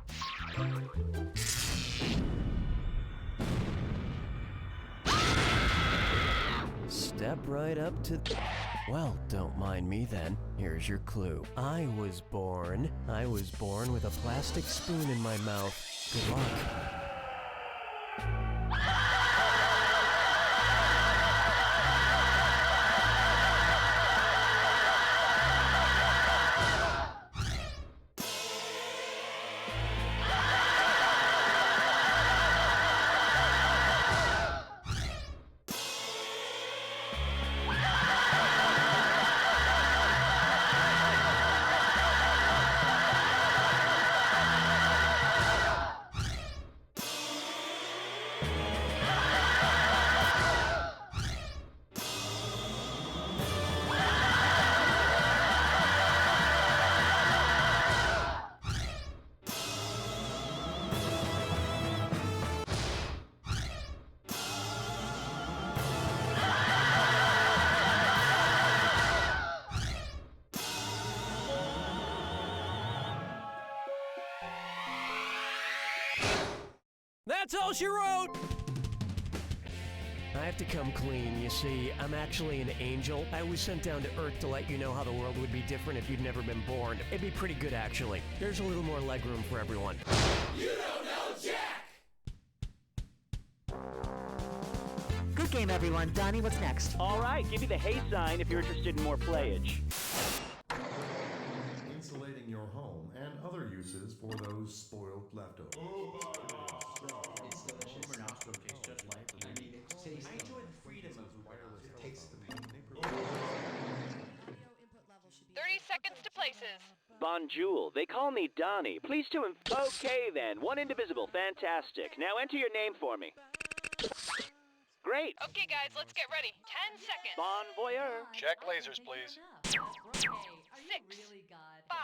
Step right up to... Well, don't mind me then. Here's your clue. I was born with a plastic spoon in my mouth. Good luck. That's all she wrote! I have to come clean. You see, I'm actually an angel. I was sent down to Earth to let you know how the world would be different if you'd never been born. It'd be pretty good, actually. There's a little more legroom for everyone. You don't know Jack! Good game, everyone. Donnie, what's next? All right, give me the hey sign if you're interested in more playage. Insulating your home and other uses for those spoiled leftovers. I enjoy the freedom of wireless. It takes the pain. 30 seconds to places. Bonjour, they call me Donnie. Please to Okay then, one indivisible, fantastic. Now enter your name for me. Great. Okay, guys, let's get ready. 10 seconds. Bon voyeur. Check lasers, please. 6, 5,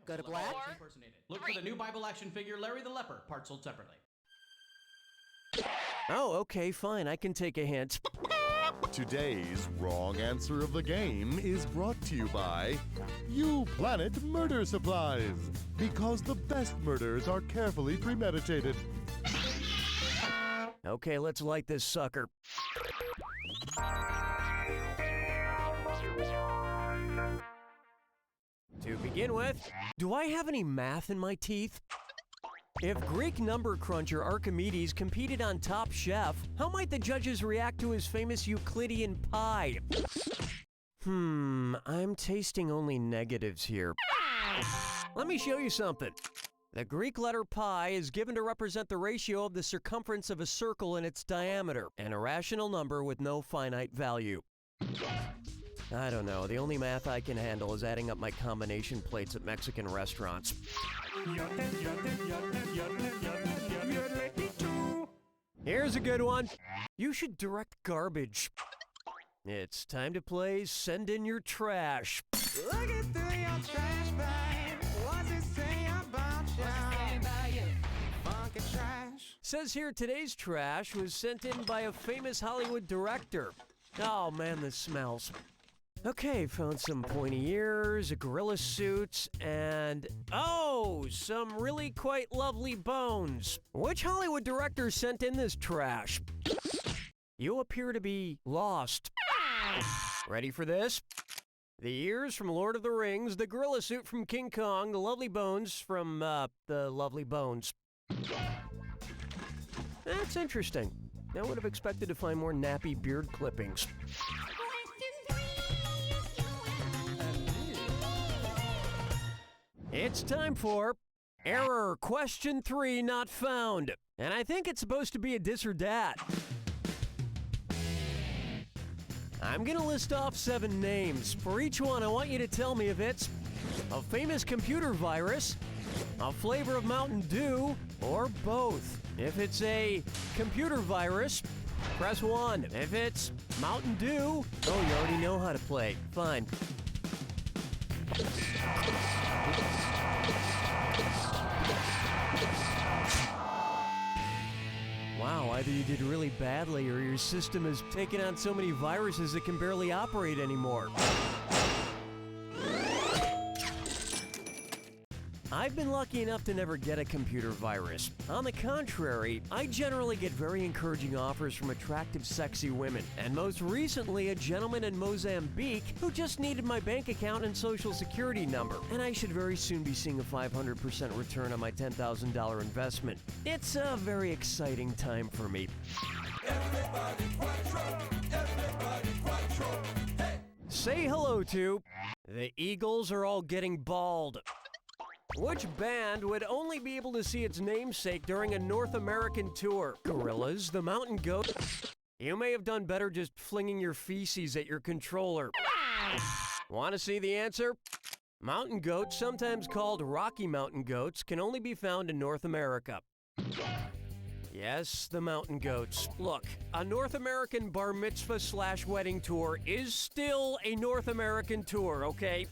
Go to black. 4, Look for the new Bible action figure, Larry the Leper, part sold separately. Oh, okay, fine. I can take a hint. Today's wrong answer of the game is brought to you by You Planet Murder Supplies, because the best murders are carefully premeditated. Okay, let's light this sucker. To begin with, do I have any math in my teeth? If Greek number cruncher Archimedes competed on Top Chef, how might the judges react to his famous Euclidean pie? I'm tasting only negatives here. Let me show you something. The Greek letter pi is given to represent the ratio of the circumference of a circle and its diameter, an irrational number with no finite value. I don't know, the only math I can handle is adding up my combination plates at Mexican restaurants. Here's a good one. You should direct garbage. It's time to play Send In Your Trash. Looking through your trash bag. What's it say about you? Funky trash. Says here today's trash was sent in by a famous Hollywood director. Oh man, this smells. Okay, found some pointy ears, a gorilla suit, and oh, some really quite lovely bones. Which Hollywood director sent in this trash? You appear to be lost. Ready for this? The ears from Lord of the Rings, the gorilla suit from King Kong, the lovely bones from, the lovely bones. That's interesting. I would have expected to find more nappy beard clippings. It's time for Error Question 3 Not Found. And I think it's supposed to be a this or dat. I'm gonna list off 7 names. For each one, I want you to tell me if it's a famous computer virus, a flavor of Mountain Dew, or both. If it's a computer virus, press 1. If it's Mountain Dew, oh, you already know how to play. Fine. Wow, either you did really badly or your system has taken on so many viruses it can barely operate anymore. I've been lucky enough to never get a computer virus. On the contrary, I generally get very encouraging offers from attractive, sexy women. And most recently, a gentleman in Mozambique who just needed my bank account and social security number. And I should very soon be seeing a 500% return on my $10,000 investment. It's a very exciting time for me. Say hello to the Eagles are all getting bald. Which band would only be able to see its namesake during a North American tour? Gorillaz, the Mountain Goat. You may have done better just flinging your feces at your controller. Want to see the answer? Mountain goats, sometimes called Rocky Mountain goats, can only be found in North America. Yes, the Mountain Goats. Look, a North American bar mitzvah / wedding tour is still a North American tour, okay?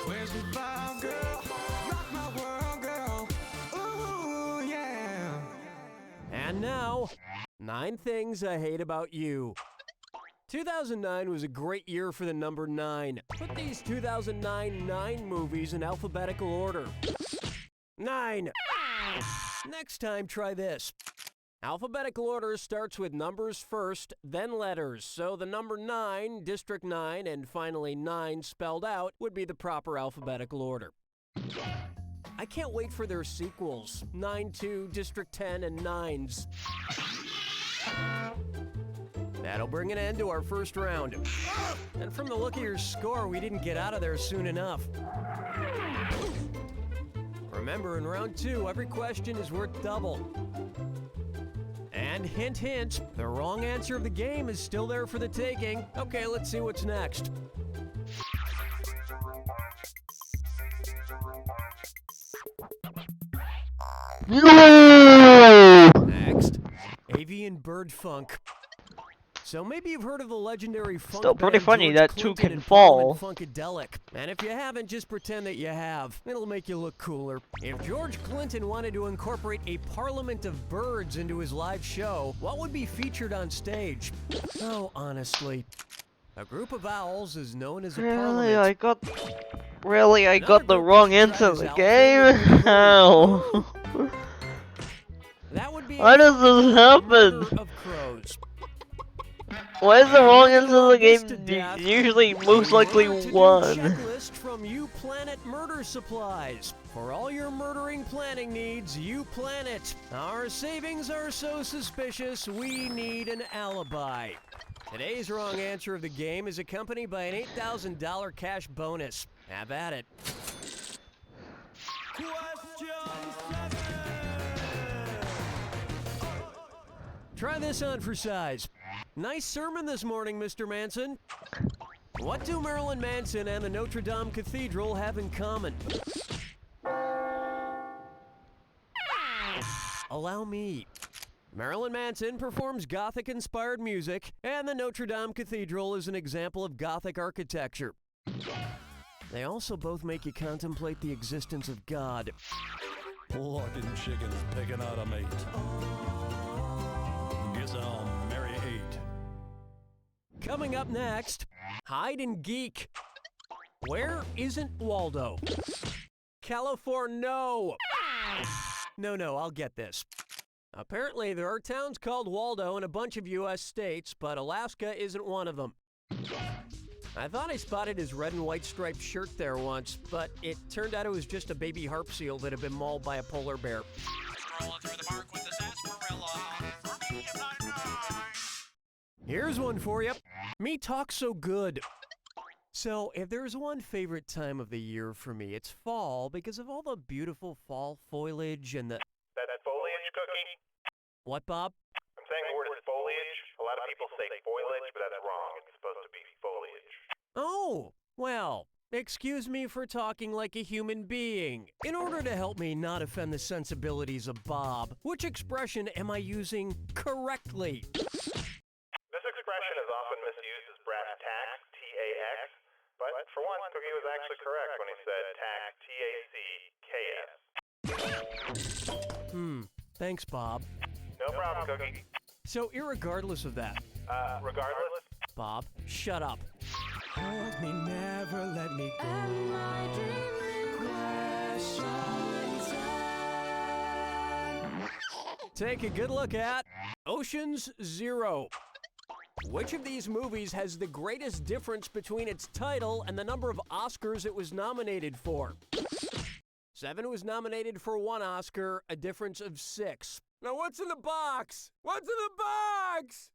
Where's the ball, girl? Rock my world, girl. Ooh, yeah. And now, 9 things I hate about you. 2009 was a great year for the number 9. Put these 2009 9 movies in alphabetical order. 9. Next time, try this. Alphabetical order starts with numbers first, then letters. So the number 9, District 9, and finally 9 spelled out would be the proper alphabetical order. I can't wait for their sequels, 9-2, District 10, and 9s. That'll bring an end to our first round. And from the look of your score, we didn't get out of there soon enough. Remember, in round 2, every question is worth double. And hint, hint, the wrong answer of the game is still there for the taking. Okay, let's see what's next. Next, avian bird funk. So maybe you've heard of the legendary funk Still pretty band funny George that Clinton 2 can and fall. Parliament Funkadelic. And if you haven't, just pretend that you have. It'll make you look cooler. If George Clinton wanted to incorporate a parliament of birds into his live show, what would be featured on stage? Oh, honestly. A group of owls is known as a parliament. I got the wrong answer of the game? How? Why does this happen? Why is the wrong answer of the game usually most likely one? Checklist from U Planet Murder Supplies. For all your murdering planning needs, U Planet. Our savings are so suspicious, we need an alibi. Today's wrong answer of the game is accompanied by an $8,000 cash bonus. Have at it. Try this on for size. Nice sermon this morning, Mr. Manson. What do Marilyn Manson and the Notre Dame Cathedral have in common? Allow me. Marilyn Manson performs Gothic-inspired music, and the Notre Dame Cathedral is an example of Gothic architecture. They also both make you contemplate the existence of God. Plucking chickens picking out a mate. Guess I'll marry 8. Coming up next, Hide and Geek. Where isn't Waldo? California. No, I'll get this. Apparently, there are towns called Waldo in a bunch of U.S. states, but Alaska isn't one of them. I thought I spotted his red and white striped shirt there once, but it turned out it was just a baby harp seal that had been mauled by a polar bear. Strolling through the park with the sarsaparilla. For me, I'm not right. Here's one for you. Me talk so good. So, if there's one favorite time of the year for me, it's fall because of all the beautiful fall foliage and the... That foliage, Cookie? What, Bob? I'm saying the word is foliage. A lot of people say foliage, but that's wrong. It's supposed to be foliage. Oh, well, excuse me for talking like a human being. In order to help me not offend the sensibilities of Bob, which expression am I using correctly? This expression is often misused as brass tacks, T-A-X, but for once, Cookie was actually correct when he said tack, T-A-C-K-S. Thanks, Bob. No problem, Cookie. So, irregardless of that, Regardless? Bob, shut up. Hold me, never let me go. Take a good look at Ocean's 0. Which of these movies has the greatest difference between its title and the number of Oscars it was nominated for? 7 was nominated for 1 Oscar, a difference of 6. Now what's in the box? What's in the box?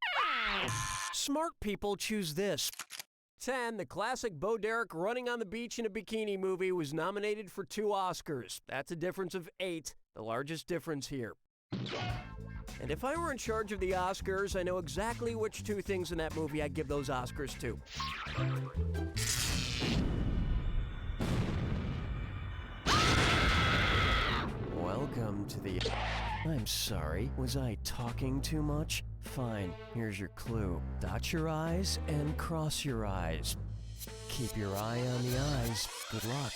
Smart people choose this. 10, the classic Bo Derek running on the beach in a bikini movie was nominated for 2 Oscars. That's a difference of 8, the largest difference here. And if I were in charge of the Oscars, I know exactly which 2 things in that movie I'd give those Oscars to. Welcome to the... I'm sorry, was I talking too much? Fine, here's your clue. Dot your I's and cross your eyes. Keep your eye on the eyes. Good luck.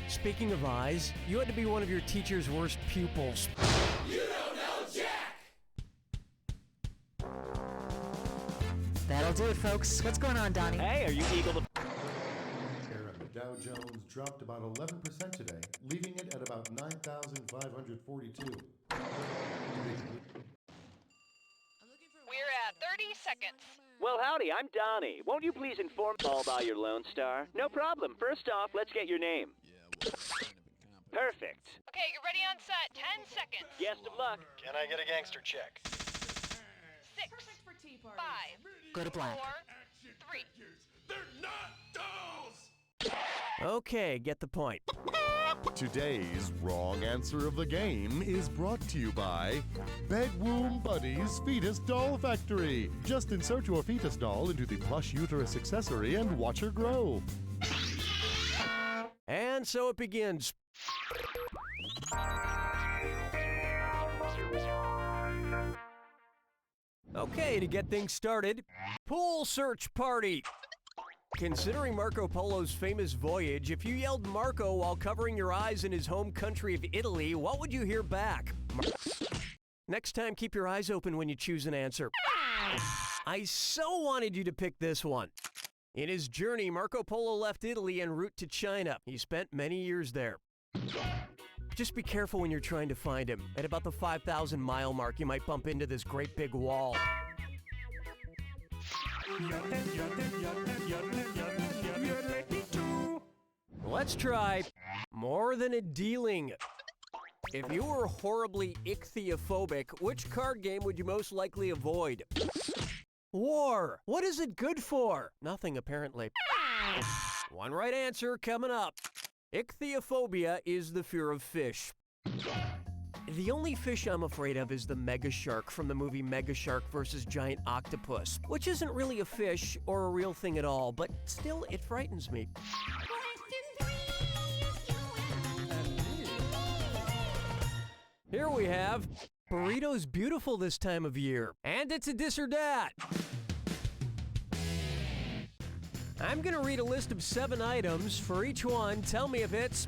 Speaking of eyes, you had to be one of your teacher's worst pupils. You don't know Jack! That'll do it, folks. What's going on, Donnie? Hey, are you eagle to... The Dow Jones dropped about 11% today, leaving it at about 9,542. We're at 30 seconds. Well, howdy, I'm Donnie. Won't you please inform all about your Lone Star? No problem. First off, let's get your name. Perfect. Okay, you're ready on set. 10 seconds. Best of luck. Can I get a gangster check? 6, 5, Go to black. 4, 3. They're not dolls! Okay, get the point. Today's wrong answer of the game is brought to you by Bedwomb Buddies Fetus Doll Factory. Just insert your fetus doll into the plush uterus accessory and watch her grow. And so it begins. Okay, to get things started, pool search party. Considering Marco Polo's famous voyage, if you yelled Marco while covering your eyes in his home country of Italy, what would you hear back? Next time, keep your eyes open when you choose an answer. I so wanted you to pick this one. In his journey, Marco Polo left Italy en route to China. He spent many years there. Just be careful when you're trying to find him. At about the 5,000 mile mark, you might bump into this great big wall. Let's try more than a dealing. If you were horribly ichthyophobic, which card game would you most likely avoid? War. What is it good for? Nothing, apparently. One right answer coming up. Ichthyophobia is the fear of fish. The only fish I'm afraid of is the mega shark from the movie Mega Shark vs. Giant Octopus, which isn't really a fish or a real thing at all, but still it frightens me. Here we have burrito's beautiful this time of year, and it's a this or that. I'm gonna read a list of 7 items. For each one, tell me if it's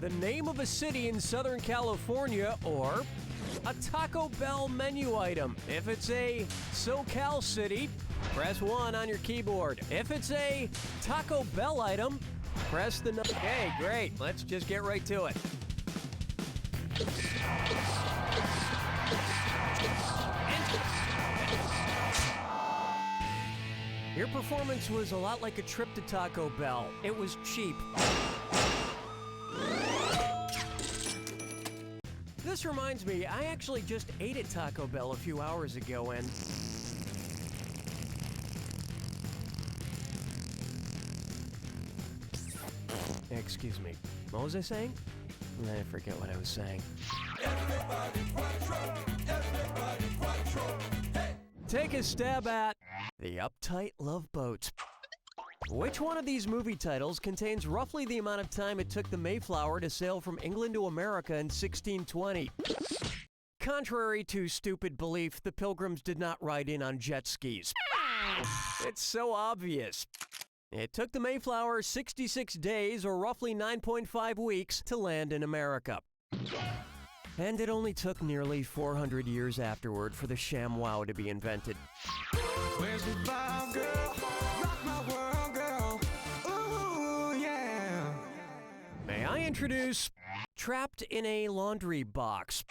the name of a city in Southern California or a Taco Bell menu item. If it's a SoCal city, press 1 on your keyboard. If it's a Taco Bell item, press the number. Okay, great. Let's just get right to it. Your performance was a lot like a trip to Taco Bell. It was cheap. This reminds me, I actually just ate at Taco Bell a few hours ago and... Excuse me. What was I saying? I forget what I was saying. Take a stab at The Uptight Love Boat. Which one of these movie titles contains roughly the amount of time it took the Mayflower to sail from England to America in 1620? Contrary to stupid belief, the Pilgrims did not ride in on jet skis. It's so obvious. It took the Mayflower 66 days, or roughly 9.5 weeks, to land in America. And it only took nearly 400 years afterward for the ShamWow to be invented. Where's the vibe, girl? Rock my world, girl. Ooh, yeah. May I introduce Trapped in a Laundry Box.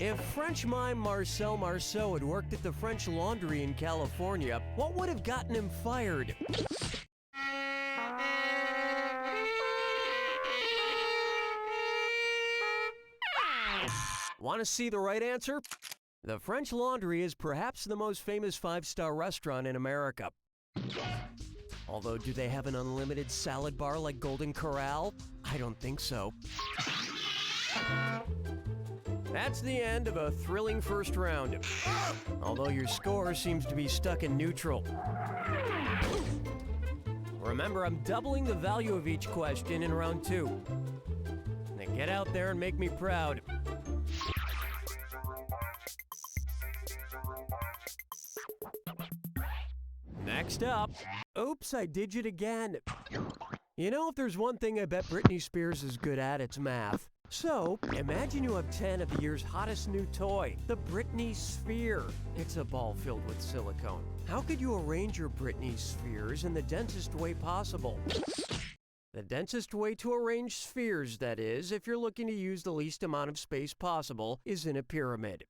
If French mime Marcel Marceau had worked at the French Laundry in California, what would have gotten him fired? Want to see the right answer? The French Laundry is perhaps the most famous 5-star restaurant in America. Although, do they have an unlimited salad bar like Golden Corral? I don't think so. That's the end of a thrilling first round. Although your score seems to be stuck in neutral. Remember, I'm doubling the value of each question in round 2. Now get out there and make me proud. Next up, oops, I did it again. You know, if there's one thing I bet Britney Spears is good at, it's math. So, imagine you have 10 of the year's hottest new toy, the Britney Sphere. It's a ball filled with silicone. How could you arrange your Britney spheres in the densest way possible? The densest way to arrange spheres, that is, if you're looking to use the least amount of space possible, is in a pyramid.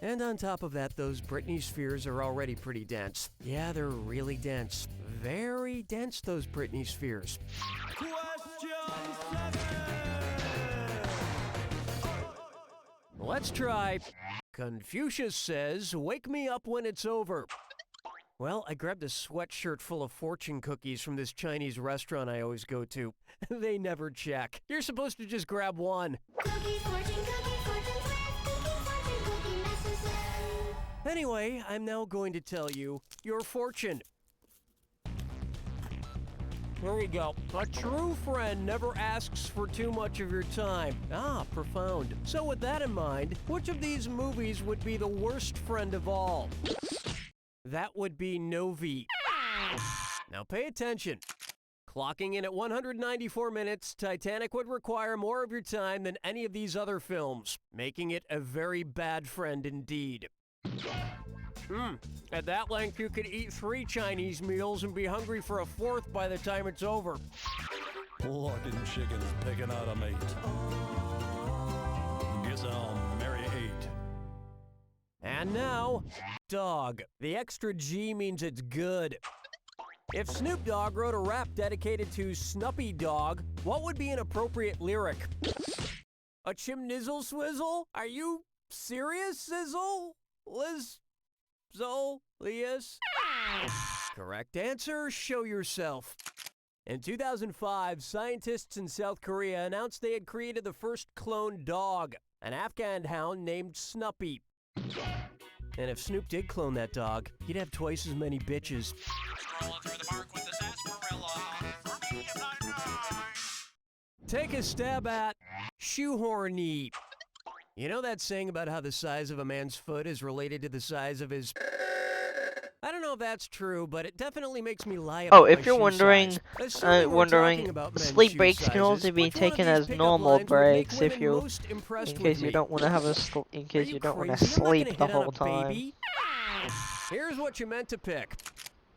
And on top of that, those Britney spheres are already pretty dense. Yeah, they're really dense. Very dense, those Britney spheres. Let's try. Confucius says, "Wake me up when it's over." Well, I grabbed a sweatshirt full of fortune cookies from this Chinese restaurant I always go to. They never check. You're supposed to just grab one. Anyway, I'm now going to tell you your fortune. There you go. A true friend never asks for too much of your time. Ah, profound. So with that in mind, which of these movies would be the worst friend of all? That would be Novi. Now pay attention. Clocking in at 194 minutes, Titanic would require more of your time than any of these other films, making it a very bad friend indeed. At that length, you could eat 3 Chinese meals and be hungry for a 4th by the time it's over. Fucking chickens picking out a mate. Guess I'll marry 8. And now, dog. The extra G means it's good. If Snoop Dogg wrote a rap dedicated to Snuppy Dog, what would be an appropriate lyric? A chimnizzle swizzle? Are you serious, Sizzle? Liz? Zolius? Correct answer, show yourself. In 2005, scientists in South Korea announced they had created the first cloned dog, an Afghan hound named Snuppy. And if Snoop did clone that dog, he'd have twice as many bitches. Strolling through the park with the sarsaparilla. For me, Take a stab at shoehorny. You know that saying about how the size of a man's foot is related to the size of his... I don't know if that's true, but it definitely makes me lie about Oh, if my you're shoe wondering, size. Assuming we're talking about men's sleep shoe breaks can also sizes, be which one of taken these as pickup normal lines would make breaks if women you, most impressed in with case you me? don't want to have a, in case you don't want to Crazy? I'm not gonna sleep the hit on whole a time. baby. Here's what you meant to pick.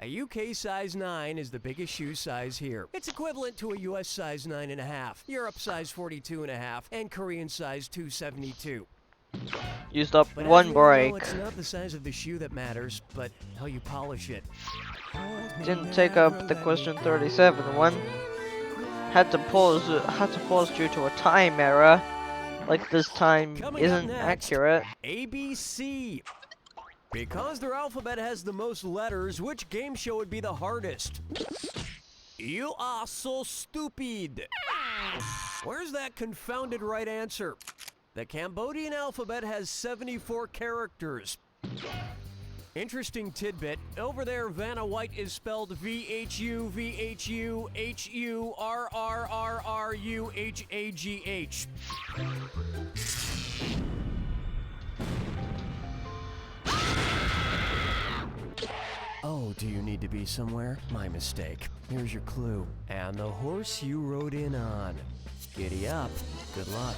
A UK size 9 is the biggest shoe size here. It's equivalent to a US size 9.5, Europe size 42.5, and Korean size 272. Used up But one as we all know, break. it's not the size of the shoe that matters, but how you polish it. Didn't take up the question 37 one. Had to pause due to a time error. Like this time Coming up isn't next, accurate. ABC. Because their alphabet has the most letters, which game show would be the hardest? You are so stupid. Where's that confounded right answer? The Cambodian alphabet has 74 characters. Interesting tidbit, over there Vanna White is spelled V-H-U, V-H-U, H-U-R-R-R-R-U-H-A-G-H. Oh, do you need to be somewhere? My mistake. Here's your clue. And the horse you rode in on. Giddy up. Good luck.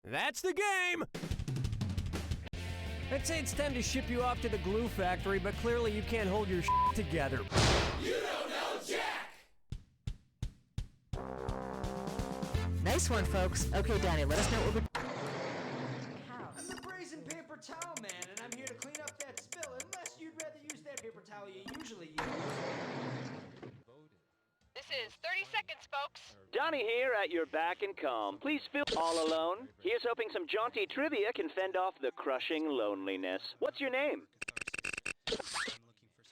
That's the game! I'd say it's time to ship you off to the glue factory, but clearly you can't hold your shit together. You don't know Jack! Nice one, folks. Okay, Danny, let us know what we're... I'm the brazen paper towel man, and I'm here to clean up that spill, unless you'd rather use that paper towel you usually use. This is 30 seconds, folks. Donnie here at your back and calm. Please feel all alone. Here's hoping some jaunty trivia can fend off the crushing loneliness. What's your name?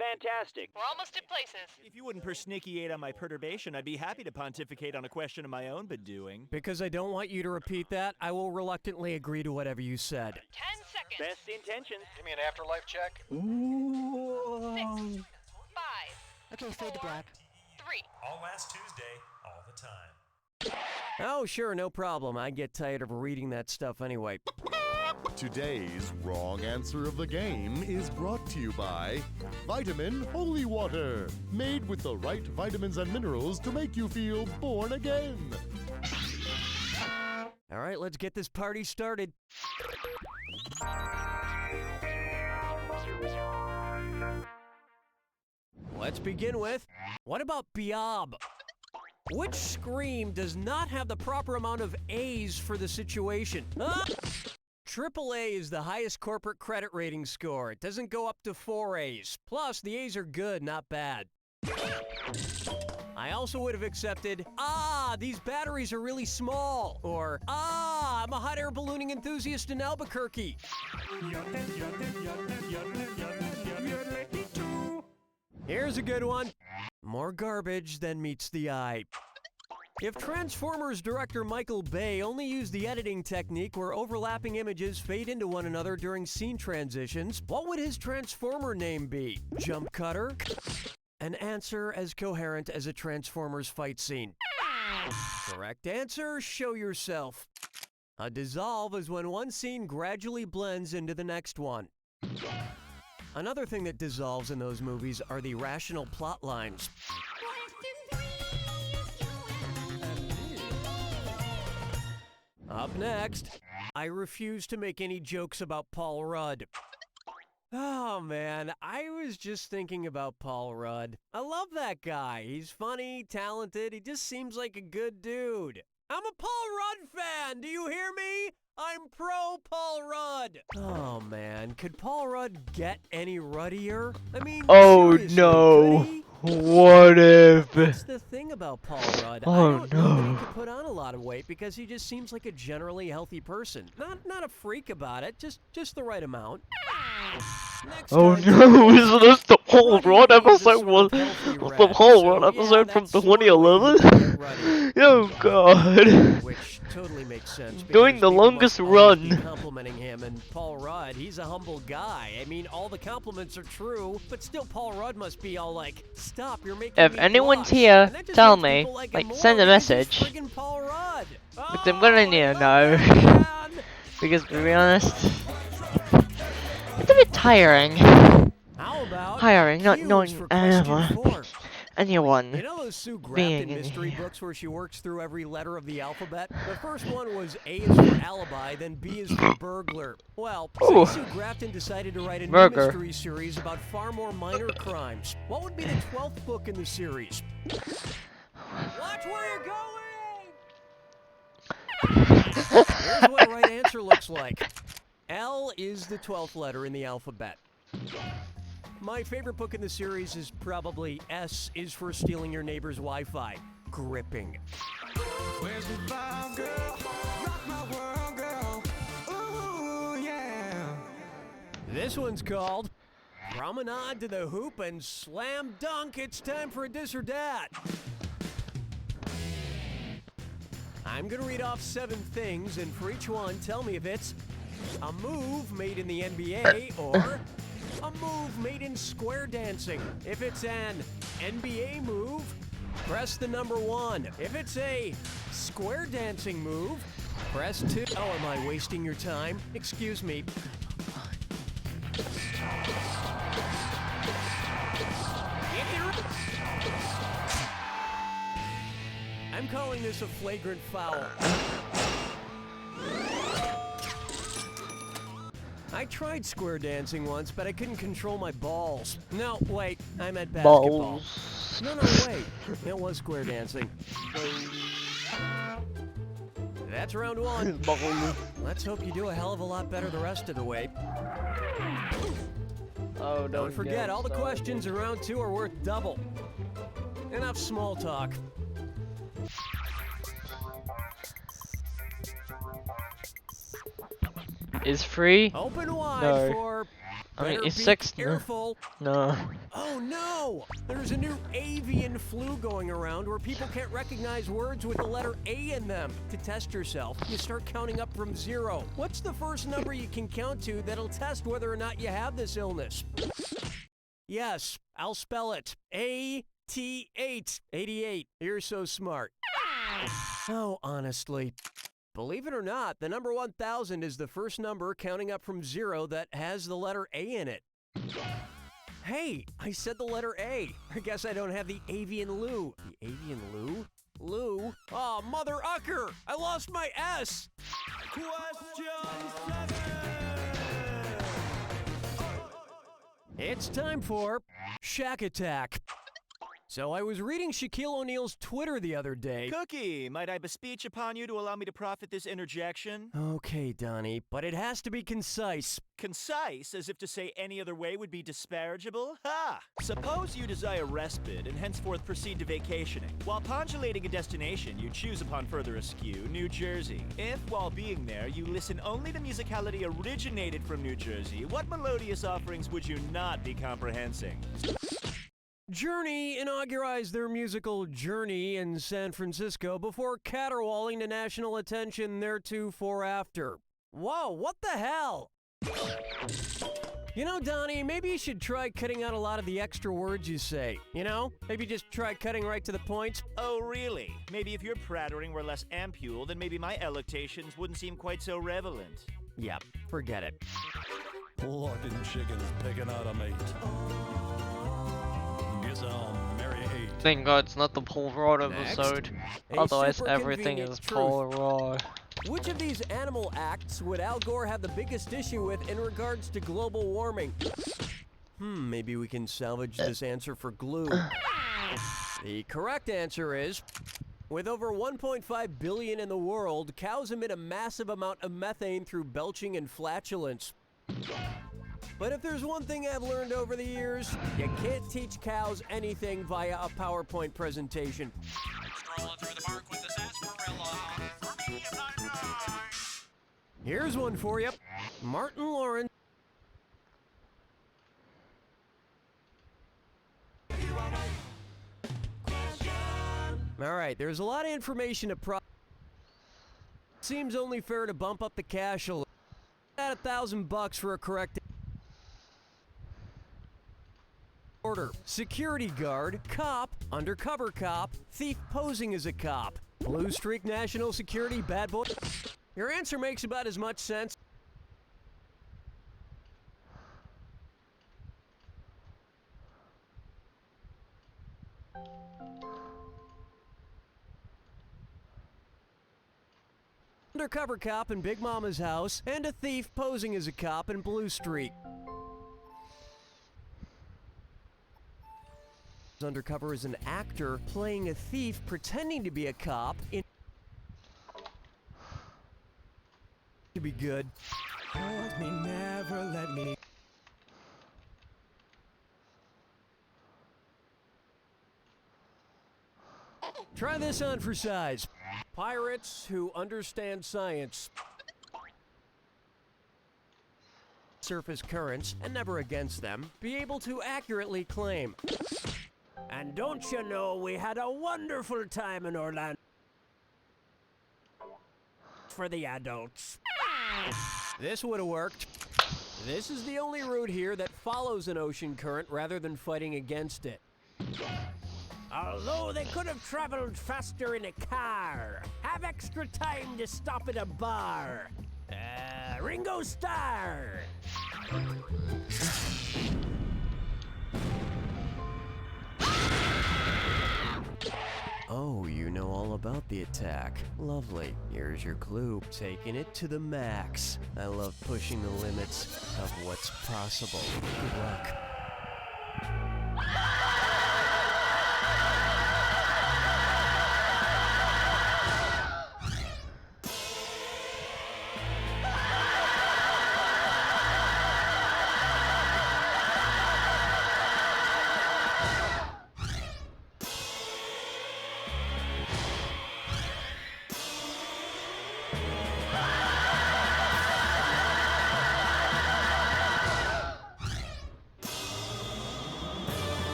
Fantastic. We're almost at places. If you wouldn't persnickate on my perturbation, I'd be happy to pontificate on a question of my own been doing. Because I don't want you to repeat that, I will reluctantly agree to whatever you said. 10 seconds. Best intentions. Give me an afterlife check. 6, 5. Okay, fade to black. 3. All last Tuesday, all the time. Oh, sure, no problem. I get tired of reading that stuff anyway. Today's wrong answer of the game is brought to you by Vitamin Holy Water, made with the right vitamins and minerals to make you feel born again. All right, let's get this party started. Let's begin with, what about Biob? Which scream does not have the proper amount of A's for the situation? AAA is the highest corporate credit rating score. It doesn't go up to 4 A's. Plus, the A's are good, not bad. I also would have accepted, these batteries are really small. Or, I'm a hot air ballooning enthusiast in Albuquerque. Here's a good one. More garbage than meets the eye. If Transformers director Michael Bay only used the editing technique where overlapping images fade into one another during scene transitions, what would his Transformer name be? Jump Cutter? An answer as coherent as a Transformers fight scene. Correct answer, show yourself. A dissolve is when one scene gradually blends into the next one. Another thing that dissolves in those movies are the rational plot lines. Up next, I refuse to make any jokes about Paul Rudd. Oh man, I was just thinking about Paul Rudd. I love that guy. He's funny, talented, he just seems like a good dude. I'm a Paul Rudd fan, do you hear me? I'm pro Paul Rudd. Oh man, could Paul Rudd get any ruddier? I mean, oh seriously, no. could he? What if? That's the thing about Paul Rudd. Oh I don't know that he no. could put on a lot of weight because he just seems like a generally healthy person. Not a freak about it, just the right amount. Next Oh time, no, isn't this the Paul Rudd episode the Paul Rudd episode from 2011? Oh god. Which totally makes sense. Doing because the people longest must always be run. complimenting him, and Paul Rudd, he's a humble guy. I mean, all the compliments are true, but still Paul Rudd must be all like, stop, you're making If me anyone's blush. here, And that just tell makes me. people like him Like, more send a because he's message. friggin' Paul Rudd. Because I'm gonna need to know. Because to be honest, it's a bit tiring. Tiring, not knowing anyone You know those Sue Grafton being in mystery here. books where she works through every letter of the alphabet? The first one was A is for alibi, then B is for burglar. Well, Ooh. Sue Grafton decided to write a new Burger. mystery series about far more minor crimes. What would be the 12th book in the series? Watch where you're going! Here's what a right answer looks like. L is the 12th letter in the alphabet. My favorite book in the series is probably S is for stealing your neighbor's Wi-Fi. Gripping. Where's the vibe, girl? Rock my world, girl. Ooh, yeah. This one's called Promenade to the Hoop and Slam Dunk. It's time for a this or that. I'm gonna read off 7 things, and for each one, tell me if it's a move made in the NBA or a move made in square dancing. If it's an NBA move, press the number 1. If it's a square dancing move, press 2. Oh, am I wasting your time? Excuse me. I'm calling this a flagrant foul. I tried square dancing once, but I couldn't control my balls. No, wait, I meant basketball. Balls. No, wait, it was square dancing. That's round one. Let's hope you do a hell of a lot better the rest of the way. Oh, Don't forget, all the questions in round two are worth double. Enough small talk. Is free? Open wide No. for... I mean, Better it's be 6. careful. No. Oh no! There's a new avian flu going around where people can't recognize words with the letter A in them. To test yourself, you start counting up from 0. What's the first number you can count to that'll test whether or not you have this illness? Yes, I'll spell it. A-T-8. 88. You're so smart. Oh, honestly. Believe it or not, the number 1000 is the first number counting up from 0 that has the letter A in it. Hey, I said the letter A. I guess I don't have the avian Lou. The avian Lou? Lou? Oh, Mother Ucker! I lost my S! Question 7! It's time for Shack Attack. So I was reading Shaquille O'Neal's Twitter the other day. Cookie, might I bespeech upon you to allow me to profit this interjection? Okay, Donnie, but it has to be concise. Concise, as if to say any other way would be disparageable? Ha! Suppose you desire respite and henceforth proceed to vacationing. While postulating a destination, you choose upon further askew New Jersey. If, while being there, you listen only to musicality originated from New Jersey, what melodious offerings would you not be comprehensing? Journey inaugurates their musical Journey in San Francisco before caterwauling to national attention theretofore after. Whoa, what the hell? You know, Donnie, maybe you should try cutting out a lot of the extra words you say. You know? Maybe just try cutting right to the point. Oh, really? Maybe if your prattling were less ampule, then maybe my eluctations wouldn't seem quite so relevant. Yep, forget it. Plucking chickens, picking out a mate. Guess I'll marry eight. Thank God it's not the Polaroid episode. Otherwise, super everything convenient is truth. Polaroid. Which of these animal acts would Al Gore have the biggest issue with in regards to global warming? Maybe we can salvage this answer for glue. The correct answer is, with over 1.5 billion in the world, cows emit a massive amount of methane through belching and flatulence. But if there's one thing I've learned over the years, you can't teach cows anything via a PowerPoint presentation. Strolling through the park with the sarsaparilla. For me, Here's one for you. Martin Lawrence. All right, there's a lot of information to Seems only fair to bump up the cash a little. At $1,000 for a correct order. Security guard, cop, undercover cop, thief posing as a cop, blue streak national security bad boy. Your answer makes about as much sense. Undercover cop in Big Mama's house, and a thief posing as a cop in Blue Streak. Undercover is an actor playing a thief pretending to be a cop in to be good. Hold me, never let me. Try this on for size. Pirates who understand science. Surface currents, and never against them, be able to accurately claim. And don't you know we had a wonderful time in Orlando for the adults. This would have worked. This is the only route here that follows an ocean current rather than fighting against it. Although they could have traveled faster in a car, have extra time to stop at a bar. Ringo Starr. Oh, you know all about the attack. Lovely. Here's your clue. Taking it to the max. I love pushing the limits of what's possible. Good luck.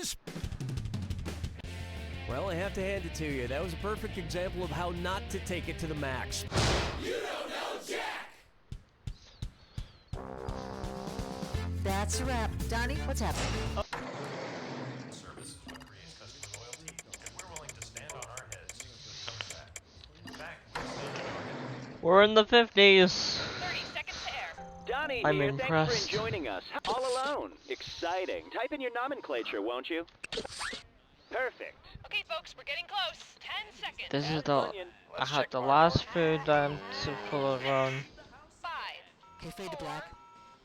Louise? Well, I have to hand it to you. That was a perfect example of how not to take it to the max. You don't know Jack! That's a wrap. Donnie, what's happening? Service is what creates customer loyalty. If we're willing to stand on our heads, who comes back? In fact, we stand on our heads. We're in the 50s. 30 seconds to air. Donnie I'm here. impressed. Thanks for joining us. All alone. Exciting. Type in your nomenclature, won't you? Perfect. Okay, folks, we're getting close. 10 seconds. This is the. I had the last food to pull around. 5. Okay, fade to black.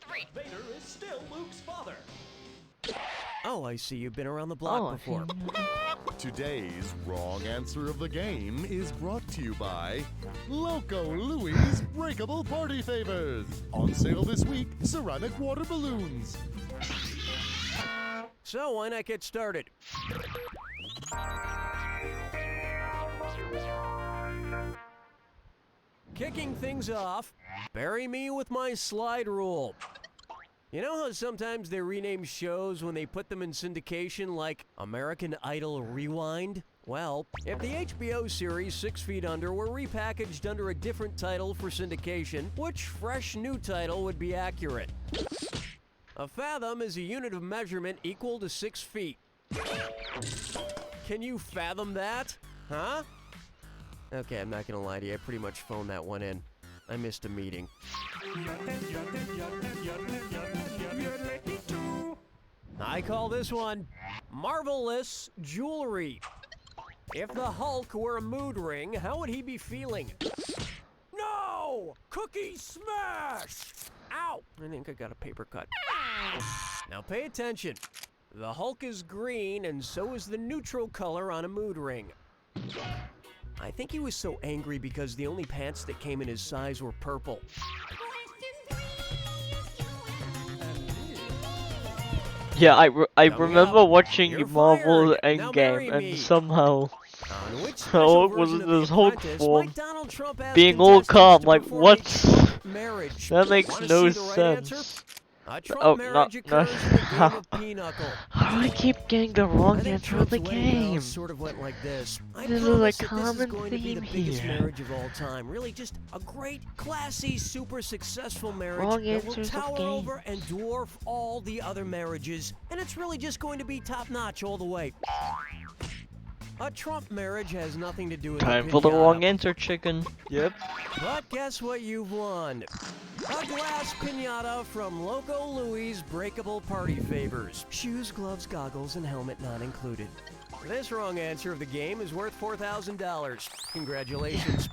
3. Vader is still Luke's father. Oh, I see you've been around the block before. Today's wrong answer of the game is brought to you by Loco Louie's Breakable Party Favors. On sale this week, ceramic water balloons. So, why not get started? Kicking things off, bury me with my slide rule. You know how sometimes they rename shows when they put them in syndication, like American Idol Rewind? Well, if the HBO series 6 Feet Under were repackaged under a different title for syndication, which fresh new title would be accurate? A fathom is a unit of measurement equal to 6 feet. Can you fathom that? Huh? Okay, I'm not gonna lie to you, I pretty much phoned that one in. I missed a meeting. I call this one Marvelous Jewelry. If the Hulk were a mood ring, how would he be feeling? No! Cookie smash! Ow! I think I got a paper cut. Now pay attention. The Hulk is green, and so is the neutral color on a mood ring. I think he was so angry because the only pants that came in his size were purple. Yeah, I remember watching Marvel Endgame and somehow Hulk was in this Hulk form being all calm, like what? That makes no sense. Oh, no. How do I keep getting the wrong answer of the game? Sort of went like this. This is a common theme biggest here. marriage of all time. Really, just a great, classy, super successful marriage Wrong that will answers of tower game. over and dwarf all the other marriages, and it's really just going to be top-notch all the way. A Trump marriage has nothing to do with Time for the wrong answer, chicken. Yep. But guess what you've won? A glass piñata from Loco Louie's Breakable Party Favors. Shoes, gloves, goggles, and helmet not included. This wrong answer of the game is worth $4,000. Congratulations.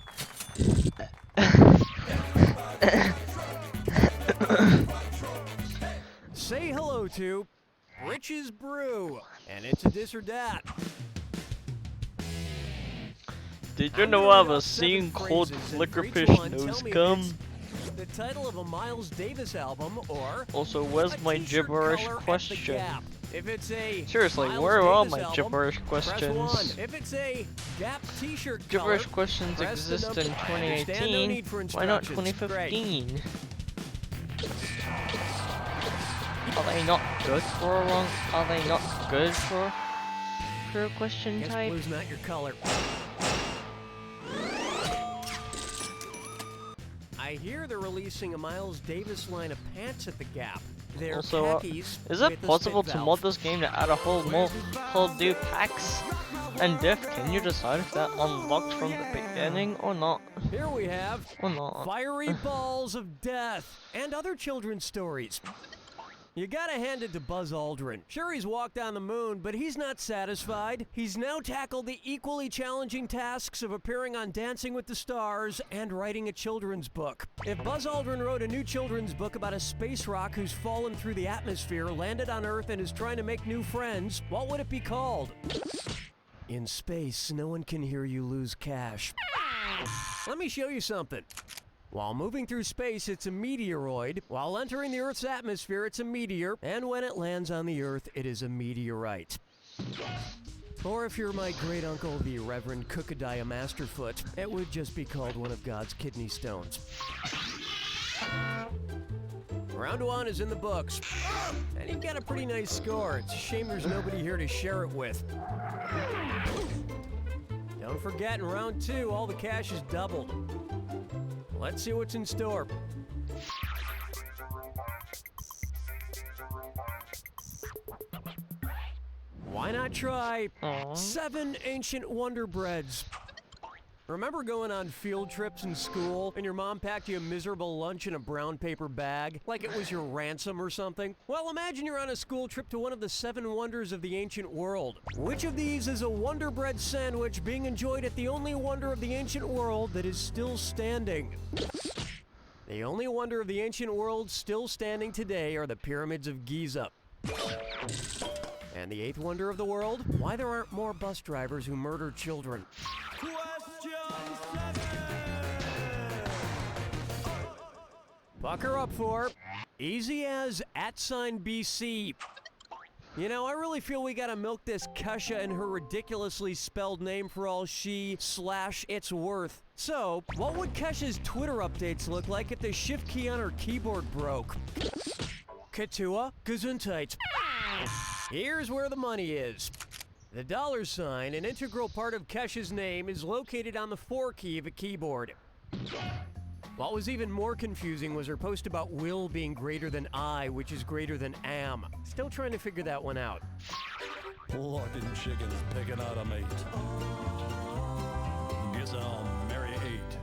Say hello to Rich's Brew, and it's a this or that. Did you know I have a scene called Licorice Nose Gum? The title of a Miles Davis album, or Also, where's my gibberish question? if it's a Seriously, Miles where are all Davis my album, gibberish press 1. questions? If it's a Gap t-shirt Gibberish color, questions press the exist in number- I understand no 2018. need for Why not instructions. 2015? Are they not good for a wrong? Are they not good for a question Guess type? blue's not your color. I hear they're releasing a Miles Davis line of pants at the Gap. They're Also, khakis is with it a possible spit to valve. mod this game to add a whole new packs and diff? Can you decide if that unlocked from the beginning or not? Here we have Or not? Fiery Balls of Death and other children's stories. You gotta hand it to Buzz Aldrin. Sure, he's walked on the moon, but he's not satisfied. He's now tackled the equally challenging tasks of appearing on Dancing with the Stars and writing a children's book. If Buzz Aldrin wrote a new children's book about a space rock who's fallen through the atmosphere, landed on Earth, and is trying to make new friends, what would it be called? In space, no one can hear you lose cash. Let me show you something. While moving through space, it's a meteoroid. While entering the Earth's atmosphere, it's a meteor. And when it lands on the Earth, it is a meteorite. Or if you're my great uncle, the Reverend Cookadiah Masterfoot, it would just be called one of God's kidney stones. Round 1 is in the books. And you've got a pretty nice score. It's a shame there's nobody here to share it with. Don't forget, in round 2, all the cash is doubled. Let's see what's in store. Why not try 7 ancient Wonder Breads? Remember going on field trips in school and your mom packed you a miserable lunch in a brown paper bag like it was your ransom or something? Well, imagine you're on a school trip to one of the 7 wonders of the ancient world. Which of these is a Wonder Bread sandwich being enjoyed at the only wonder of the ancient world that is still standing? The only wonder of the ancient world still standing today are the pyramids of Giza. And the 8th wonder of the world? Why there aren't more bus drivers who murder children. Bucker up for easy as @BC. You know, I really feel we gotta milk this Kesha and her ridiculously spelled name for all she/its worth. So, what would Kesha's Twitter updates look like if the shift key on her keyboard broke? Katua Gesundheit. Here's where the money is. The $, an integral part of Kesha's name, is located on the 4 key of a keyboard. What was even more confusing was her post about will being greater than I, which is greater than am. Still trying to figure that one out. Looking chickens picking out a mate. Guess I'll marry 8.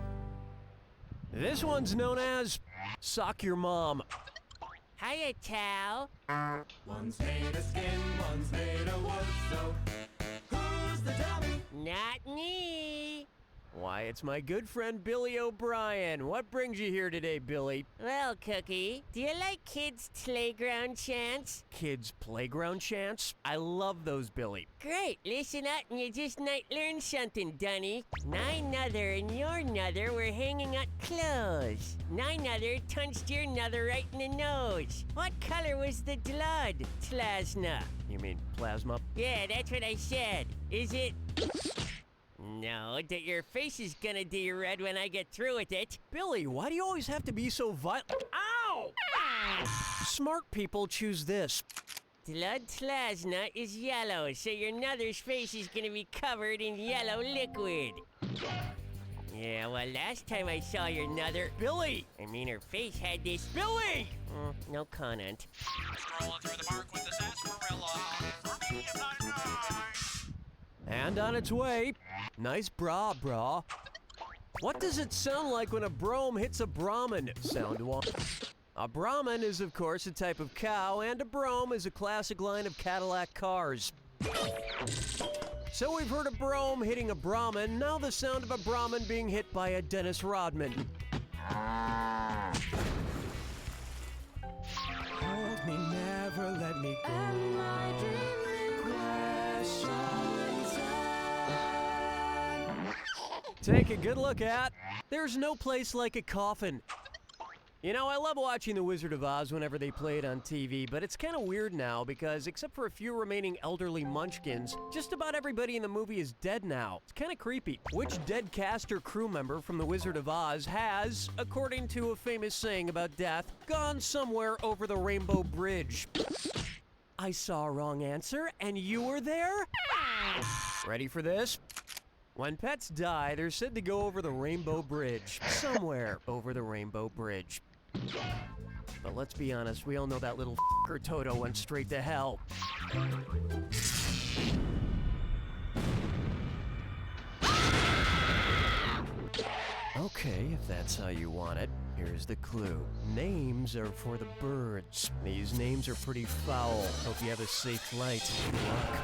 This one's known as Sock Your Mom. Hiya, Tal. One's made of skin, one's made of wood, so who's the dummy? Not me. Why, it's my good friend Billy O'Brien. What brings you here today, Billy? Well, Cookie, do you like kids' playground chants? Kids' playground chants? I love those, Billy. Great, listen up and you just might learn something, Dunny. My nuther and your nuther were hanging out clothes. My nuther punched your nuther right in the nose. What color was the blood, Tlasna? You mean plasma? Yeah, that's what I said. Is it... No, that your face is gonna be red when I get through with it. Billy, why do you always have to be so violent? Ow! Smart people choose this. Blood plasma is yellow, so your nuther's face is gonna be covered in yellow liquid. Yeah, well, last time I saw your nuther... Billy! I mean, her face had this... Billy! No comment. Strolling through the park with the sarsaparilla. For me, I'm not nice. And on its way. Nice bra, brah. What does it sound like when a Brome hits a Brahmin? Sound one. A Brahmin is, of course, a type of cow, and a Brome is a classic line of Cadillac cars. So we've heard a Brome hitting a Brahmin, now the sound of a Brahmin being hit by a Dennis Rodman. Hold me, never let me go. And my Take a good look at. There's no place like a coffin. You know, I love watching The Wizard of Oz whenever they play it on TV, but it's kind of weird now because, except for a few remaining elderly munchkins, just about everybody in the movie is dead now. It's kind of creepy. Which dead cast or crew member from The Wizard of Oz has, according to a famous saying about death, gone somewhere over the Rainbow Bridge? I saw a wrong answer, and you were there? Ready for this? When pets die, they're said to go over the Rainbow Bridge. Somewhere over the Rainbow Bridge. But let's be honest, we all know that little f***er Toto went straight to hell. Okay, if that's how you want it, here's the clue. Names are for the birds. These names are pretty foul. Hope you have a safe flight. Good luck.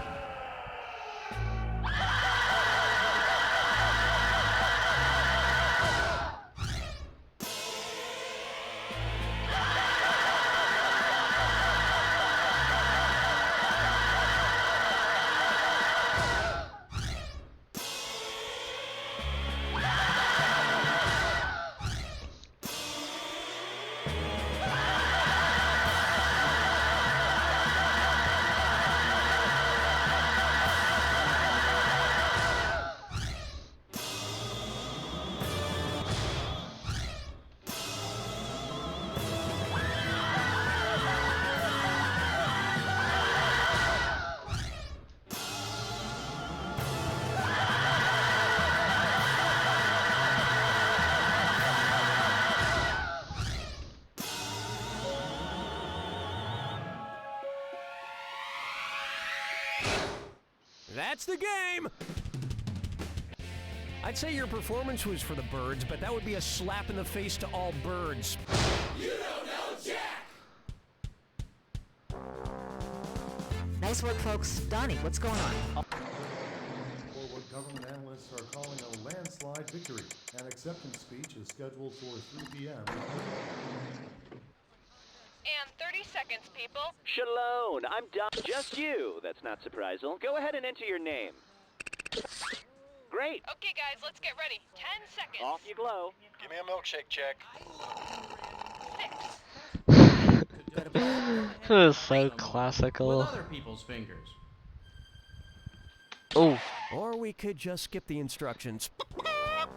That's the game! I'd say your performance was for the birds, but that would be a slap in the face to all birds. You don't know Jack! Nice work, folks. Donnie, what's going on? For what government analysts are calling a landslide victory. An acceptance speech is scheduled for 3 p.m. And 30 seconds, people. Shalom, I'm Don. Just you. That's not surprising. Go ahead and enter your name. Great. Okay, guys, let's get ready. 10 seconds. Off you glow. Give me a milkshake check. 6. This is so With classical. other people's fingers. Oh. Or we could just skip the instructions.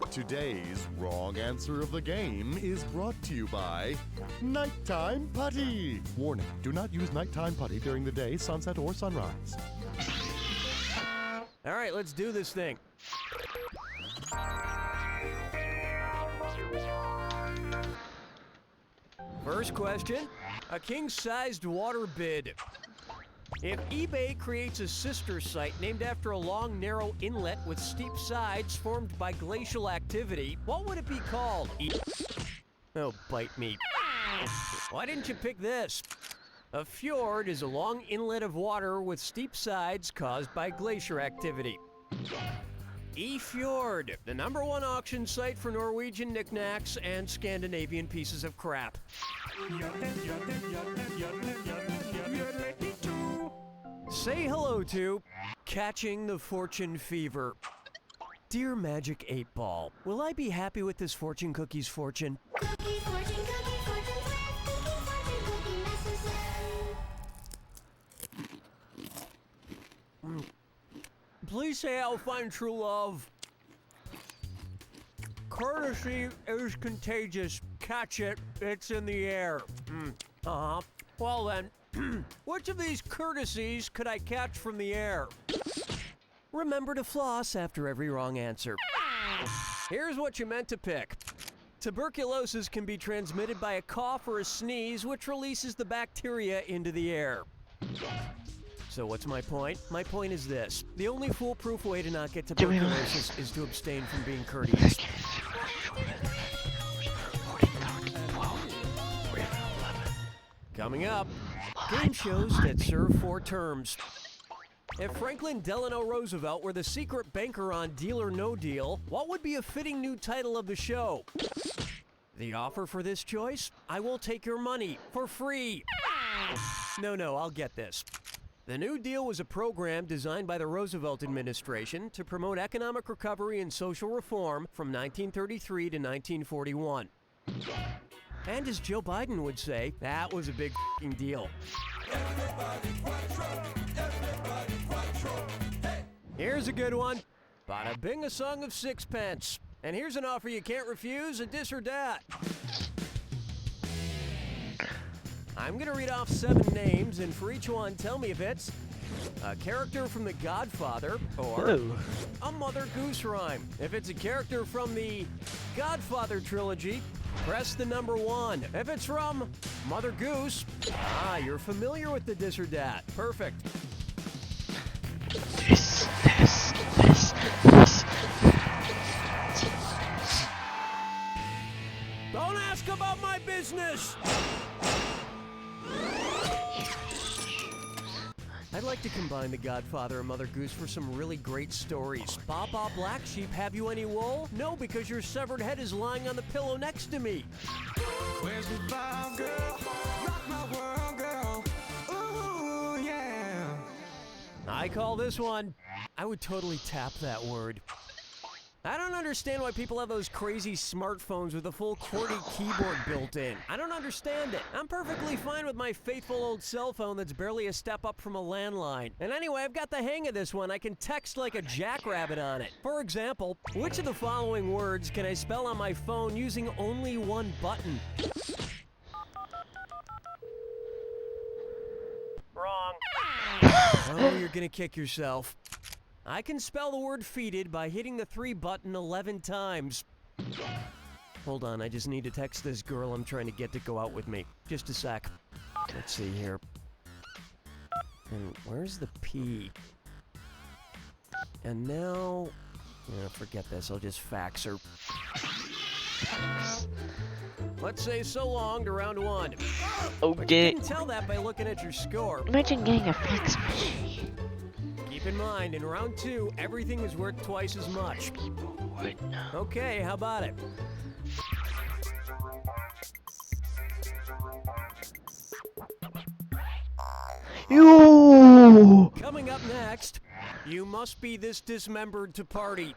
Today's wrong answer of the game is brought to you by Nighttime Putty. Warning, do not use nighttime putty during the day, sunset, or sunrise. All right, let's do this thing. First question, a king-sized water bid. If eBay creates a sister site named after a long, narrow inlet with steep sides formed by glacial activity, what would it be called? Oh, bite me. Why didn't you pick this? A fjord is a long inlet of water with steep sides caused by glacier activity. E-Fjord, the #1 auction site for Norwegian knickknacks and Scandinavian pieces of crap. Say hello to Catching the Fortune Fever. Dear Magic 8 Ball, will I be happy with this fortune cookie's fortune? Cookie, fortune, cookie, fortune, cookie, messages. Please say I'll find true love. Courtesy is contagious. Catch it, it's in the air. Uh-huh. Well then, which of these courtesies could I catch from the air? Remember to floss after every wrong answer. Here's what you meant to pick. Tuberculosis can be transmitted by a cough or a sneeze, which releases the bacteria into the air. So what's my point? My point is this. The only foolproof way to not get tuberculosis is to abstain from being courteous. Coming up, game shows that serve 4 terms. If Franklin Delano Roosevelt were the secret banker on Deal or No Deal, what would be a fitting new title of the show? The offer for this choice? I will take your money for free. No, I'll get this. The New Deal was a program designed by the Roosevelt administration to promote economic recovery and social reform from 1933 to 1941. And as Joe Biden would say, that was a big f***ing deal. Here's a good one. Bada bing, a song of sixpence. And here's an offer you can't refuse, a dis or dat. I'm gonna read off 7 names, and for each one, tell me if it's a character from The Godfather or a Mother Goose rhyme. If it's a character from the Godfather trilogy, press the number 1. If it's from Mother Goose, you're familiar with the dis or dat. Perfect. This. Don't ask about my business! I'd like to combine The Godfather and Mother Goose for some really great stories. Baba Black Sheep, have you any wool? No, because your severed head is lying on the pillow next to me. Where's the vibe, girl? Rock my world, girl. Ooh, yeah. I call this one, I would totally tap that word. I don't understand why people have those crazy smartphones with a full QWERTY keyboard built in. I don't understand it. I'm perfectly fine with my faithful old cell phone that's barely a step up from a landline. And anyway, I've got the hang of this one. I can text like a jackrabbit on it. For example, which of the following words can I spell on my phone using only one button? Wrong. Oh, you're gonna kick yourself. I can spell the word feated by hitting the 3 button 11 times. Hold on, I just need to text this girl I'm trying to get to go out with me. Just a sec. Let's see here. And where's the P? And now... yeah, forget this, I'll just fax her. Let's say so long to round one. Oh, But you couldn't tell that by looking at your score. Imagine getting a fax machine. Keep in mind, in round two, everything is worth twice as much. Okay, how about it? Yo! Coming up next, you must be this dismembered to party.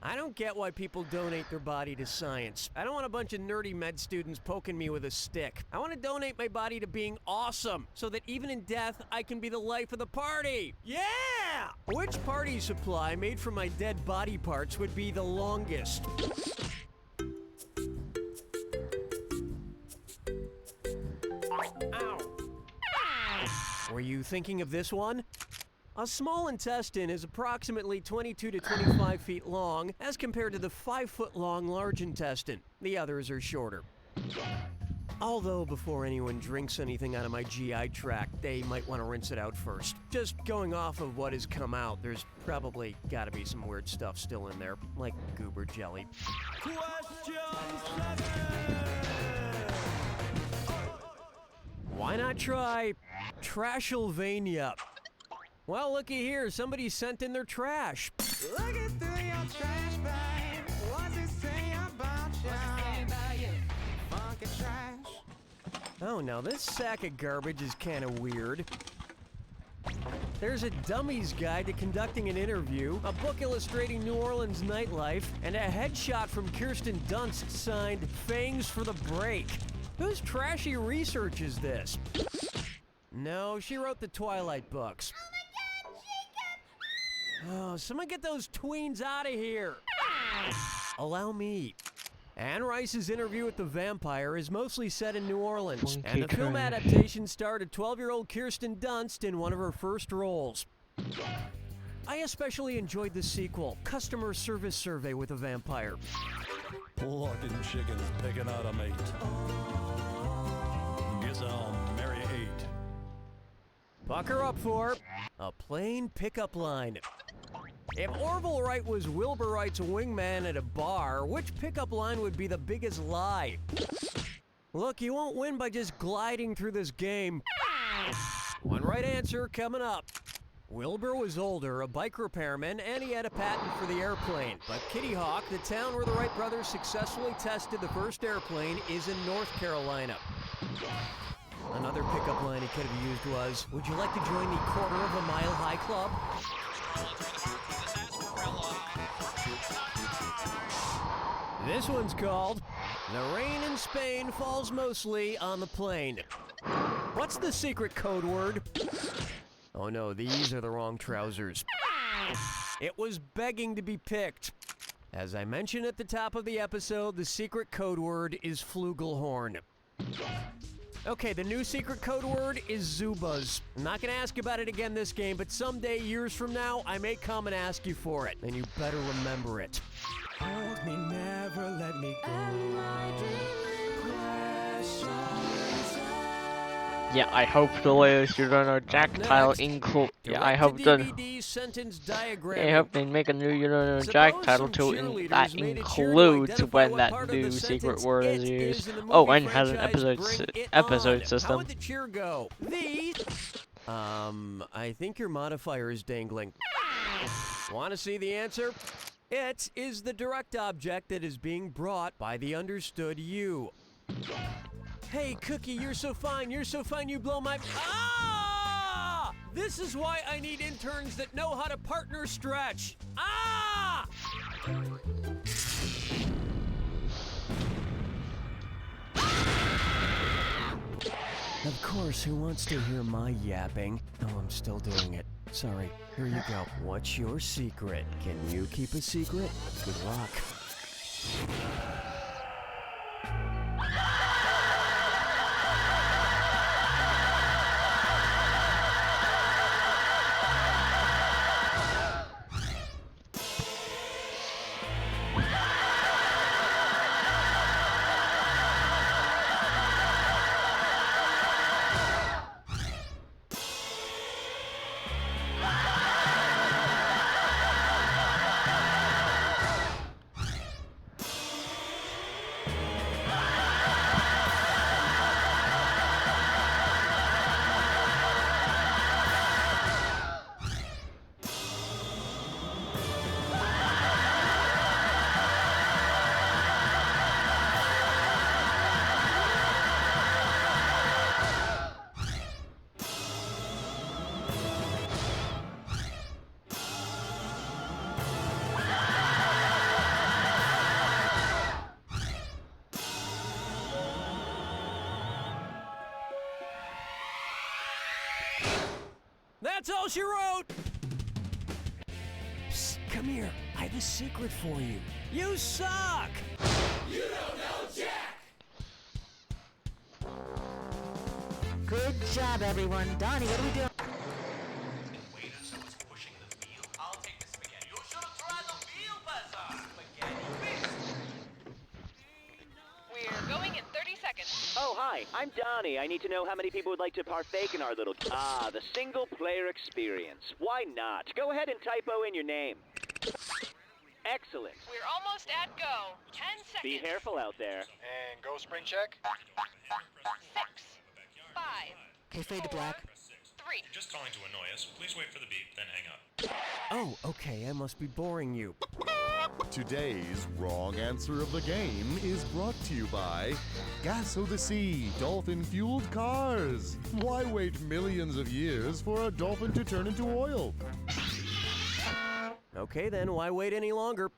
I don't get why people donate their body to science. I don't want a bunch of nerdy med students poking me with a stick. I want to donate my body to being awesome, so that even in death, I can be the life of the party. Yeah! Which party supply made from my dead body parts would be the longest? Ow. Were you thinking of this one? A small intestine is approximately 22 to 25 feet long as compared to the 5-foot-long large intestine. The others are shorter. Although before anyone drinks anything out of my GI tract, they might want to rinse it out first. Just going off of what has come out, there's probably gotta be some weird stuff still in there, like goober jelly. Why not try Trashylvania? Well, looky here, somebody sent in their trash. Looking through your trash bag, what's it say about you? Funky trash. Oh, now this sack of garbage is kind of weird. There's a dummy's guide to conducting an interview, a book illustrating New Orleans nightlife, and a headshot from Kirsten Dunst signed Fangs for the Break. Whose trashy research is this? No, she wrote the Twilight books. Oh, someone get those tweens out of here. Allow me. Anne Rice's interview with the vampire is mostly set in New Orleans, and the film adaptation starred a 12-year-old Kirsten Dunst in one of her first roles. I especially enjoyed the sequel, Customer Service Survey with a Vampire. Plucking chickens, picking out a mate. Guess I'll marry 8. Bucker up for a plain pickup line. If Orville Wright was Wilbur Wright's wingman at a bar, which pickup line would be the biggest lie? Look, you won't win by just gliding through this game. One right answer coming up. Wilbur was older, a bike repairman, and he had a patent for the airplane. But Kitty Hawk, the town where the Wright brothers successfully tested the first airplane, is in North Carolina. Another pickup line he could have used was, would you like to join the Quarter of a Mile High Club? This one's called, The Rain in Spain Falls Mostly on the Plane. What's the secret code word? Oh no, these are the wrong trousers. It was begging to be picked. As I mentioned at the top of the episode, the secret code word is flugelhorn. Okay, the new secret code word is Zubas. I'm not gonna ask about it again this game, but someday, years from now, I may come and ask you for it, and you better remember it. Hold me, never let me go. Yeah, I hope the latest Jack-tile include. Yeah, I hope the. I hope they make a new Jack-tile too, that includes when that new secret word is used. Oh, and has an episode system. I think your modifier is dangling. Want to see the answer? It is the direct object that is being brought by the understood you. Hey, Cookie, you're so fine, you blow my... Ah! This is why I need interns that know how to partner stretch. Ah! Of course, who wants to hear my yapping? Oh, I'm still doing it. Sorry, here you go. What's your secret? Can you keep a secret? Good luck. that's all she wrote! Psst, come here. I have a secret for you. You suck! You don't know Jack! Good job, everyone. Donnie, what are we doing? I'll take the spaghetti. You should have tried the veal bazaar. Spaghetti. We're going in 30 seconds. Oh, hi, I'm Donnie. I need to know how many people would like to partake in our little... Ah, the single-player experience. Why not? Go ahead and typo in your name. Excellent. We're almost at go. 10 seconds. Be careful out there. And go spring check. 6, 5, Okay, fade to black. 3. Just calling to annoy us. Please wait for the beep, then hang up. Oh, okay, I must be boring you. Today's wrong answer of the game is brought to you by Gas o' the Sea dolphin-fueled cars. Why wait millions of years for a dolphin to turn into oil? Okay then, why wait any longer?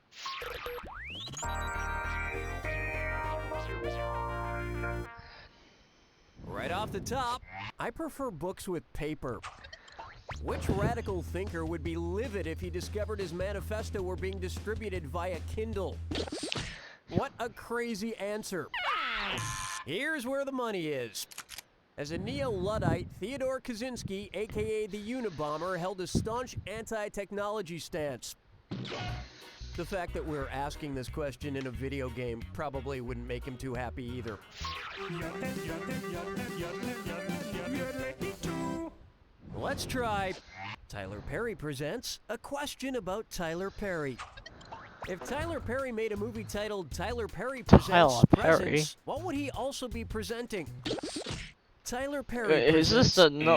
Right off the top, I prefer books with paper. Which radical thinker would be livid if he discovered his manifesto were being distributed via Kindle? What a crazy answer. Here's where the money is. As a neo-Luddite, Theodore Kaczynski, aka the Unabomber, held a staunch anti-technology stance. The fact that we're asking this question in a video game probably wouldn't make him too happy either. Let's try. Tyler Perry presents a question about Tyler Perry. If Tyler Perry made a movie titled Tyler Perry Presents Tyler Perry? Presents, what would he also be presenting? Tyler Perry Wait, is this presents- a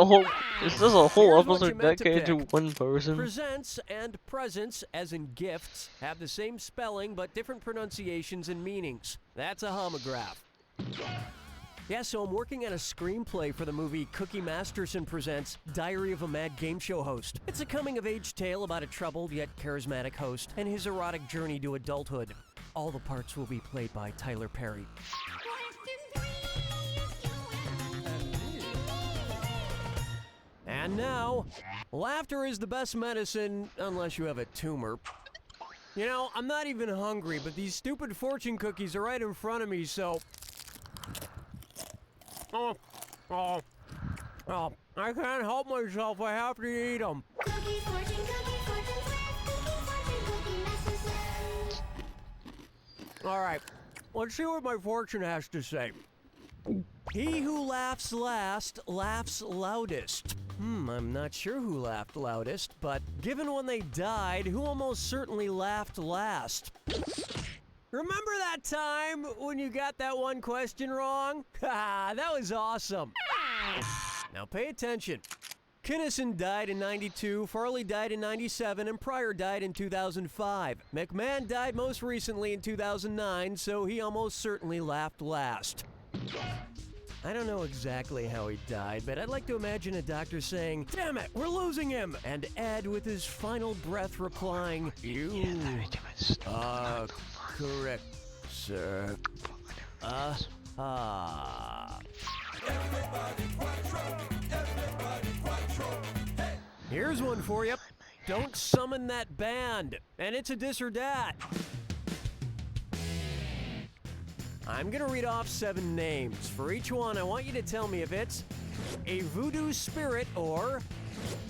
whole Here's what you episode meant to dedicated to pick. one person? Presents and presents, as in gifts, have the same spelling but different pronunciations and meanings. That's a homograph. Yeah, so I'm working on a screenplay for the movie Cookie Masterson Presents Diary of a Mad Game Show Host. It's a coming-of-age tale about a troubled yet charismatic host and his erotic journey to adulthood. All the parts will be played by Tyler Perry. And now, laughter is the best medicine unless you have a tumor. You know, I'm not even hungry, but these stupid fortune cookies are right in front of me, so... Oh, I can't help myself, I have to eat them. Alright, let's see what my fortune has to say. He who laughs last laughs loudest. I'm not sure who laughed loudest, but given when they died, who almost certainly laughed last? Remember that time when you got that one question wrong? Ha, that was awesome. Now pay attention. Kinnison died in 92, Farley died in 97, and Pryor died in 2005. McMahon died most recently in 2009, so he almost certainly laughed last. I don't know exactly how he died, but I'd like to imagine a doctor saying, "Damn it, we're losing him!" And Ed with his final breath replying, "You are correct, sir." Here's one for you. Don't summon that band. And it's a this or dat. I'm gonna read off 7 names. For each one, I want you to tell me if it's a voodoo spirit or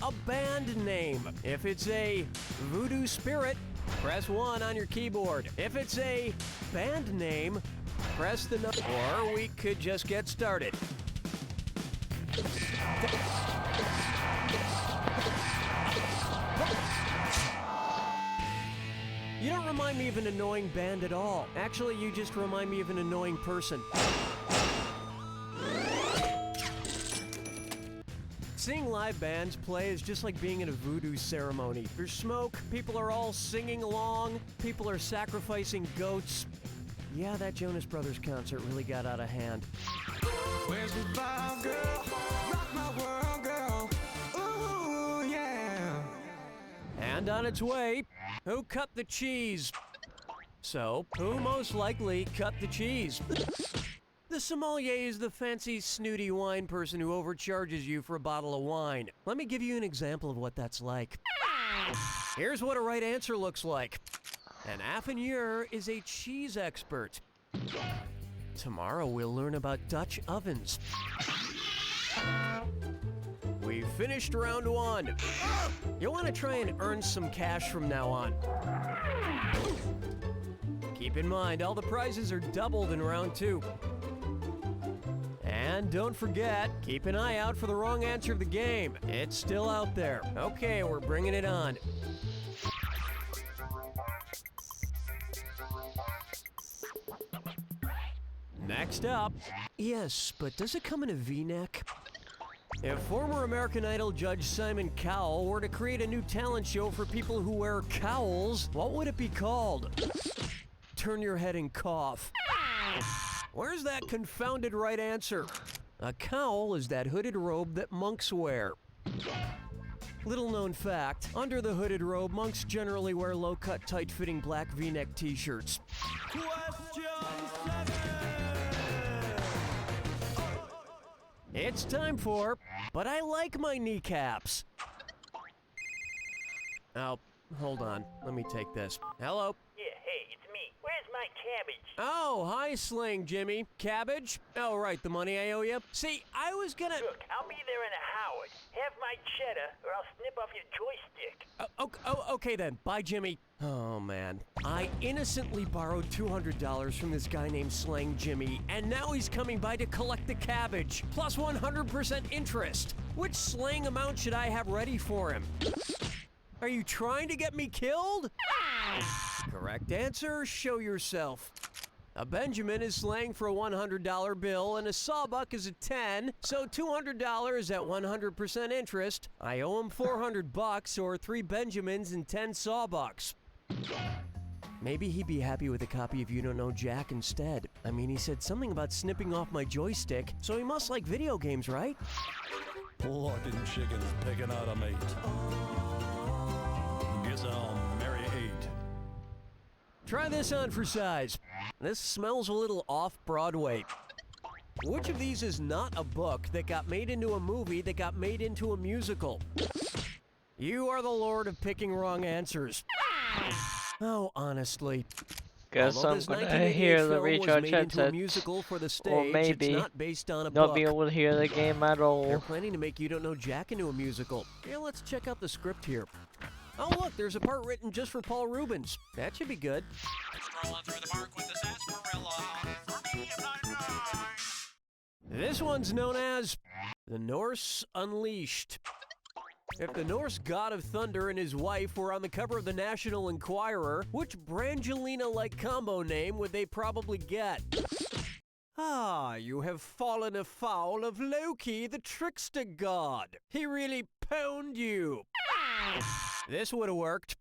a band name. If it's a voodoo spirit, press 1 on your keyboard. If it's a band name, press the number. Or we could just get started. You don't remind me of an annoying band at all. Actually, you just remind me of an annoying person. Seeing live bands play is just like being in a voodoo ceremony. There's smoke, people are all singing along, people are sacrificing goats. Yeah, that Jonas Brothers concert really got out of hand. Where's the vibe, girl? Rock my world, girl. Ooh, yeah. And on its way, who cut the cheese? So, who most likely cut the cheese? The sommelier is the fancy, snooty wine person who overcharges you for a bottle of wine. Let me give you an example of what that's like. Here's what a right answer looks like. An affinieur is a cheese expert. Tomorrow we'll learn about Dutch ovens. We finished round 1. You'll want to try and earn some cash from now on. Keep in mind, all the prizes are doubled in round 2. And don't forget, keep an eye out for the wrong answer of the game. It's still out there. Okay, we're bringing it on. Next up. Yes, but does it come in a V-neck? If former American Idol judge Simon Cowell were to create a new talent show for people who wear cowls, what would it be called? Turn your head and cough. Where's that confounded right answer? A cowl is that hooded robe that monks wear. Little known fact, under the hooded robe, monks generally wear low-cut, tight-fitting black V-neck t-shirts. It's time for, but I like my kneecaps. Oh, hold on. Let me take this. Hello? Yeah, hey, it's me. Where's my cabbage? Oh, hi, Sling Jimmy. Cabbage? Oh, right, the money I owe you. See, I was gonna... Look, I'll be there in a Howard. Have my cheddar, or I'll snip off your joystick. Okay then. Bye, Jimmy. Oh, man. I innocently borrowed $200 from this guy named Slang Jimmy, and now he's coming by to collect the cabbage, plus 100% interest. Which slang amount should I have ready for him? Are you trying to get me killed? Correct answer, show yourself. A Benjamin is slang for a $100 bill, and a sawbuck is a 10, so $200 at 100% interest. I owe him $400 or 3 Benjamins and 10 sawbucks. Maybe he'd be happy with a copy of You Don't Know Jack instead. I mean, he said something about snipping off my joystick, so he must like video games, right? Bloody chickens picking out a mate. Guess I'll marry 8. Try this on for size. This smells a little off-Broadway. Which of these is not a book that got made into a movie that got made into a musical? You are the lord of picking wrong answers. Oh, honestly. Guess Although I'm this gonna 1988 hear the film was recharge made into a headset. musical for the stage, Or maybe it's not based on a not book. be able to hear the game at They're all. planning to make You Don't Know Jack into a musical. Here, let's check out the script here. Oh, look, there's a part written just for Paul Rubens. That should be good. Strolling through the park with the sarsaparilla. For me, I'm not nice. This one's known as the Norse Unleashed. If the Norse god of thunder and his wife were on the cover of the National Enquirer, which Brangelina-like combo name would they probably get? Ah, you have fallen afoul of Loki, the trickster god. He really pwned you. This would have worked.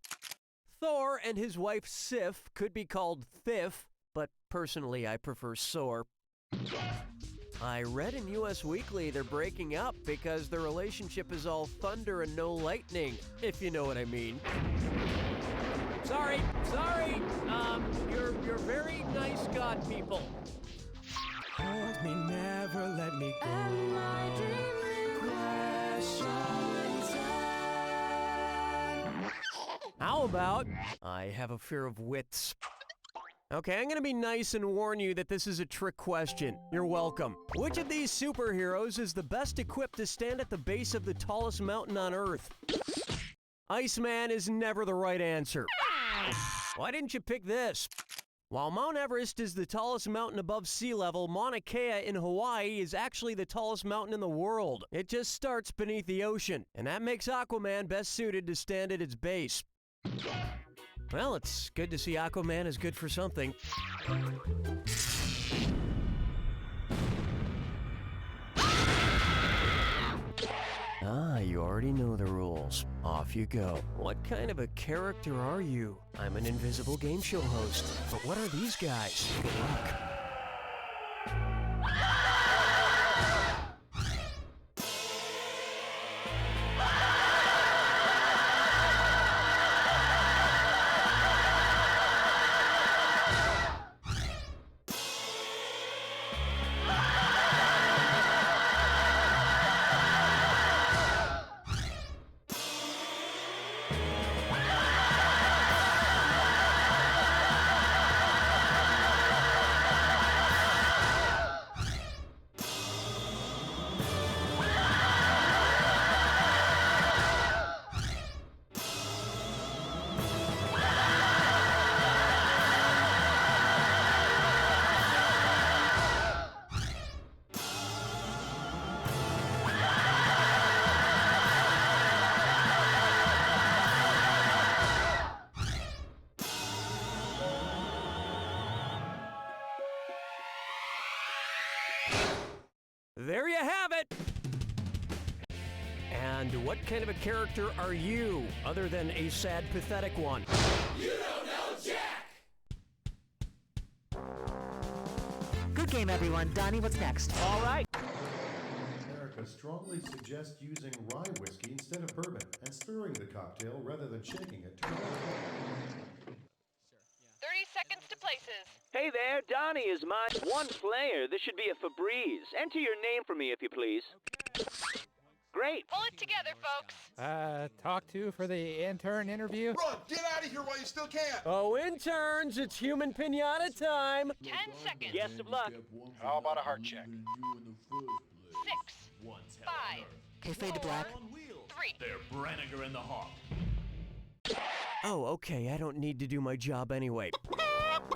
Thor and his wife Sif could be called Thif, but personally I prefer Sor. I read in US Weekly they're breaking up because their relationship is all thunder and no lightning, if you know what I mean. Sorry. You're very nice god people. Hold me, never let me go. How about I have a fear of wits? Okay, I'm gonna be nice and warn you that this is a trick question. You're welcome. Which of these superheroes is the best equipped to stand at the base of the tallest mountain on Earth? Iceman is never the right answer. Why didn't you pick this? While Mount Everest is the tallest mountain above sea level, Mauna Kea in Hawaii is actually the tallest mountain in the world. It just starts beneath the ocean, and that makes Aquaman best suited to stand at its base. Well, it's good to see Aquaman is good for something. Ah, you already know the rules. Off you go. What kind of a character are you? I'm an invisible game show host. But what are these guys? Good luck. There you have it! And what kind of a character are you, other than a sad, pathetic one? You don't know Jack! Good game, everyone. Donnie, what's next? All right. America strongly suggests using rye whiskey instead of bourbon and stirring the cocktail rather than shaking it to 30 seconds to places. Hey there, Donnie is my one player. This should be a Febreze. Enter your name for me, if you please. Great. Pull it together, folks. Talk to for the intern interview? Run! Get out of here while you still can! Oh, interns, it's human pinata time. 10 seconds. Best of luck. How about a heart check? 6, 5, Okay, fade to black. 3. They're Brenniger in the Hawk. Oh, okay, I don't need to do my job anyway.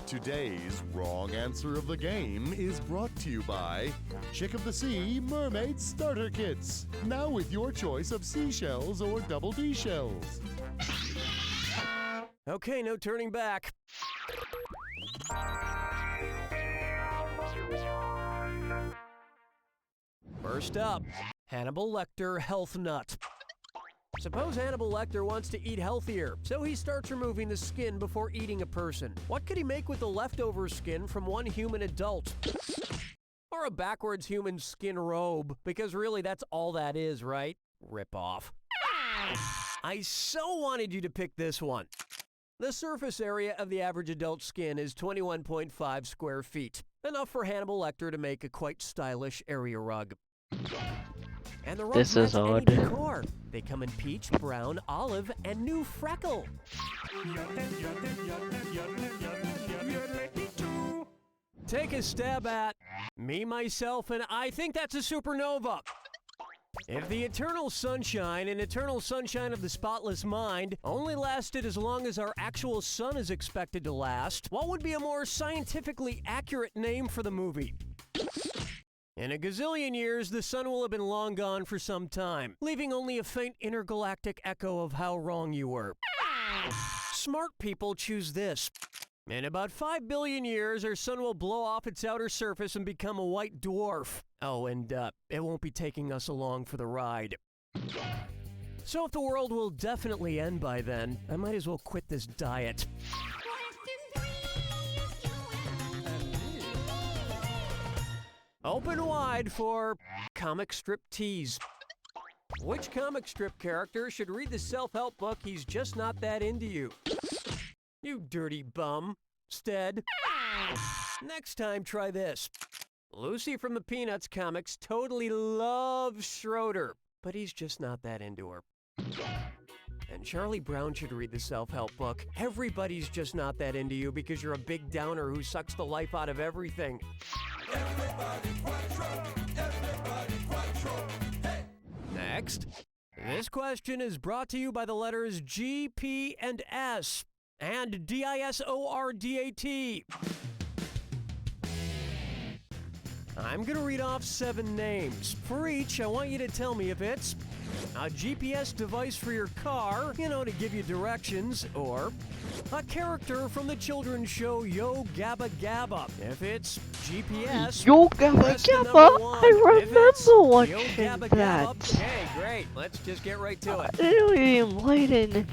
Today's wrong answer of the game is brought to you by Chick of the Sea Mermaid Starter Kits. Now with your choice of seashells or double D shells. Okay, no turning back. First up, Hannibal Lecter Health Nut. Suppose Hannibal Lecter wants to eat healthier, so he starts removing the skin before eating a person. What could he make with the leftover skin from one human adult? Or a backwards human skin robe, because really that's all that is, right? Rip off. I so wanted you to pick this one. The surface area of the average adult skin is 21.5 square feet, enough for Hannibal Lecter to make a quite stylish area rug. And the rugs match any decor. They come in peach, brown, olive, and new freckle. Take a stab at me, myself, and I think that's a supernova. If the eternal sunshine and eternal sunshine of the spotless mind only lasted as long as our actual sun is expected to last, what would be a more scientifically accurate name for the movie? In a gazillion years, the sun will have been long gone for some time, leaving only a faint intergalactic echo of how wrong you were. Smart people choose this. In about 5 billion years, our sun will blow off its outer surface and become a white dwarf. Oh, and it won't be taking us along for the ride. So if the world will definitely end by then, I might as well quit this diet. Open wide for comic strip tease. Which comic strip character should read the self-help book He's Just Not That Into You? You dirty bum. Stead. Next time, try this. Lucy from the Peanuts comics totally loves Schroeder, but he's just not that into her. And Charlie Brown should read the self-help book. Everybody's just not that into you because you're a big downer who sucks the life out of everything. Next, this question is brought to you by the letters G, P, and S, and D-I-S-O-R-D-A-T. I'm gonna read off 7 names. For each, I want you to tell me if it's a GPS device for your car, you know, to give you directions, or a character from the children's show Yo Gabba Gabba. If it's GPS, Yo Gabba press the number Gabba, 1. I If remember it's watching Yo Gabba that. Gabba, okay, great. Let's just get right to it. Really enlightening.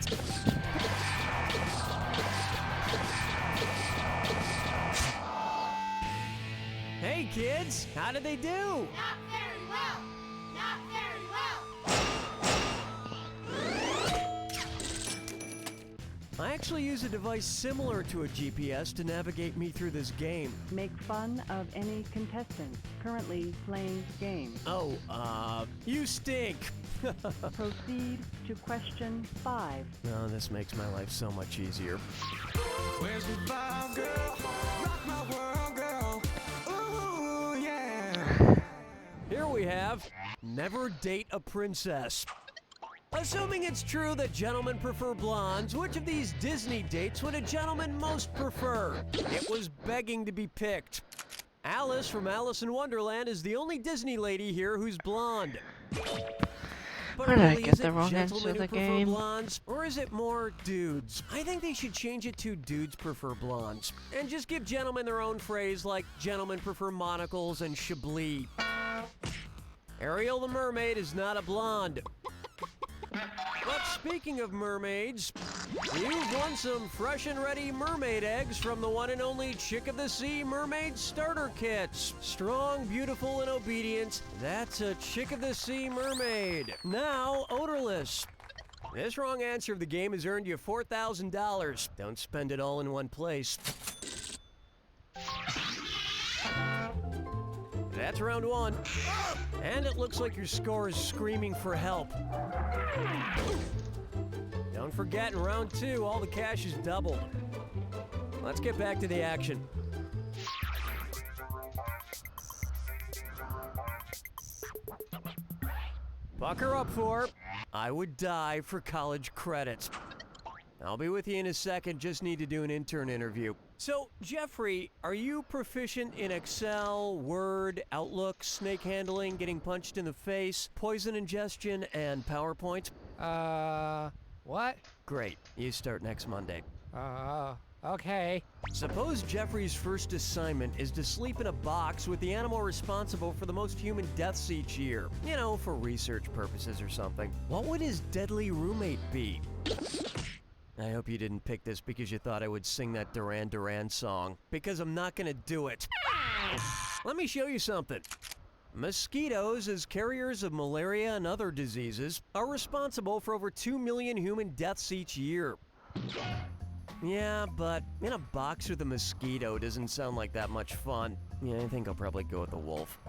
Hey kids, how did they do? Not very well. Not very well. I actually use a device similar to a GPS to navigate me through this game. Make fun of any contestant currently playing game. Oh, you stink. Proceed to question 5. Oh, this makes my life so much easier. Where's the vibe, girl? Rock my world, girl. Ooh, yeah. Here we have never date a princess. Assuming it's true that gentlemen prefer blondes, which of these Disney dates would a gentleman most prefer? It was begging to be picked. Alice from Alice in Wonderland is the only Disney lady here who's blonde. But Where did I really, get is the it wrong answer gentlemen to who the prefer game? blondes, or is it more dudes? I think they should change it to dudes prefer blondes, and just give gentlemen their own phrase like gentlemen prefer monocles and chablis. Ariel the mermaid is not a blonde. But speaking of mermaids, you've won some fresh and ready mermaid eggs from the one and only Chick of the Sea Mermaid Starter Kits. Strong, beautiful, and obedient, that's a Chick of the Sea mermaid. Now odorless. This wrong answer of the game has earned you $4,000. Don't spend it all in one place. That's round one. And it looks like your score is screaming for help. Don't forget, in round two, all the cash is doubled. Let's get back to the action. Bucker up for I Would Die for College Credits. I'll be with you in a second, just need to do an intern interview. So, Jeffrey, are you proficient in Excel, Word, Outlook, snake handling, getting punched in the face, poison ingestion, and PowerPoint? What? Great. You start next Monday. Okay. Suppose Jeffrey's first assignment is to sleep in a box with the animal responsible for the most human deaths each year. You know, for research purposes or something. What would his deadly roommate be? I hope you didn't pick this because you thought I would sing that Duran Duran song, because I'm not gonna do it. Let me show you something. Mosquitoes, as carriers of malaria and other diseases, are responsible for over 2 million human deaths each year. Yeah, but in a box with a mosquito doesn't sound like that much fun. Yeah, I think I'll probably go with the wolf.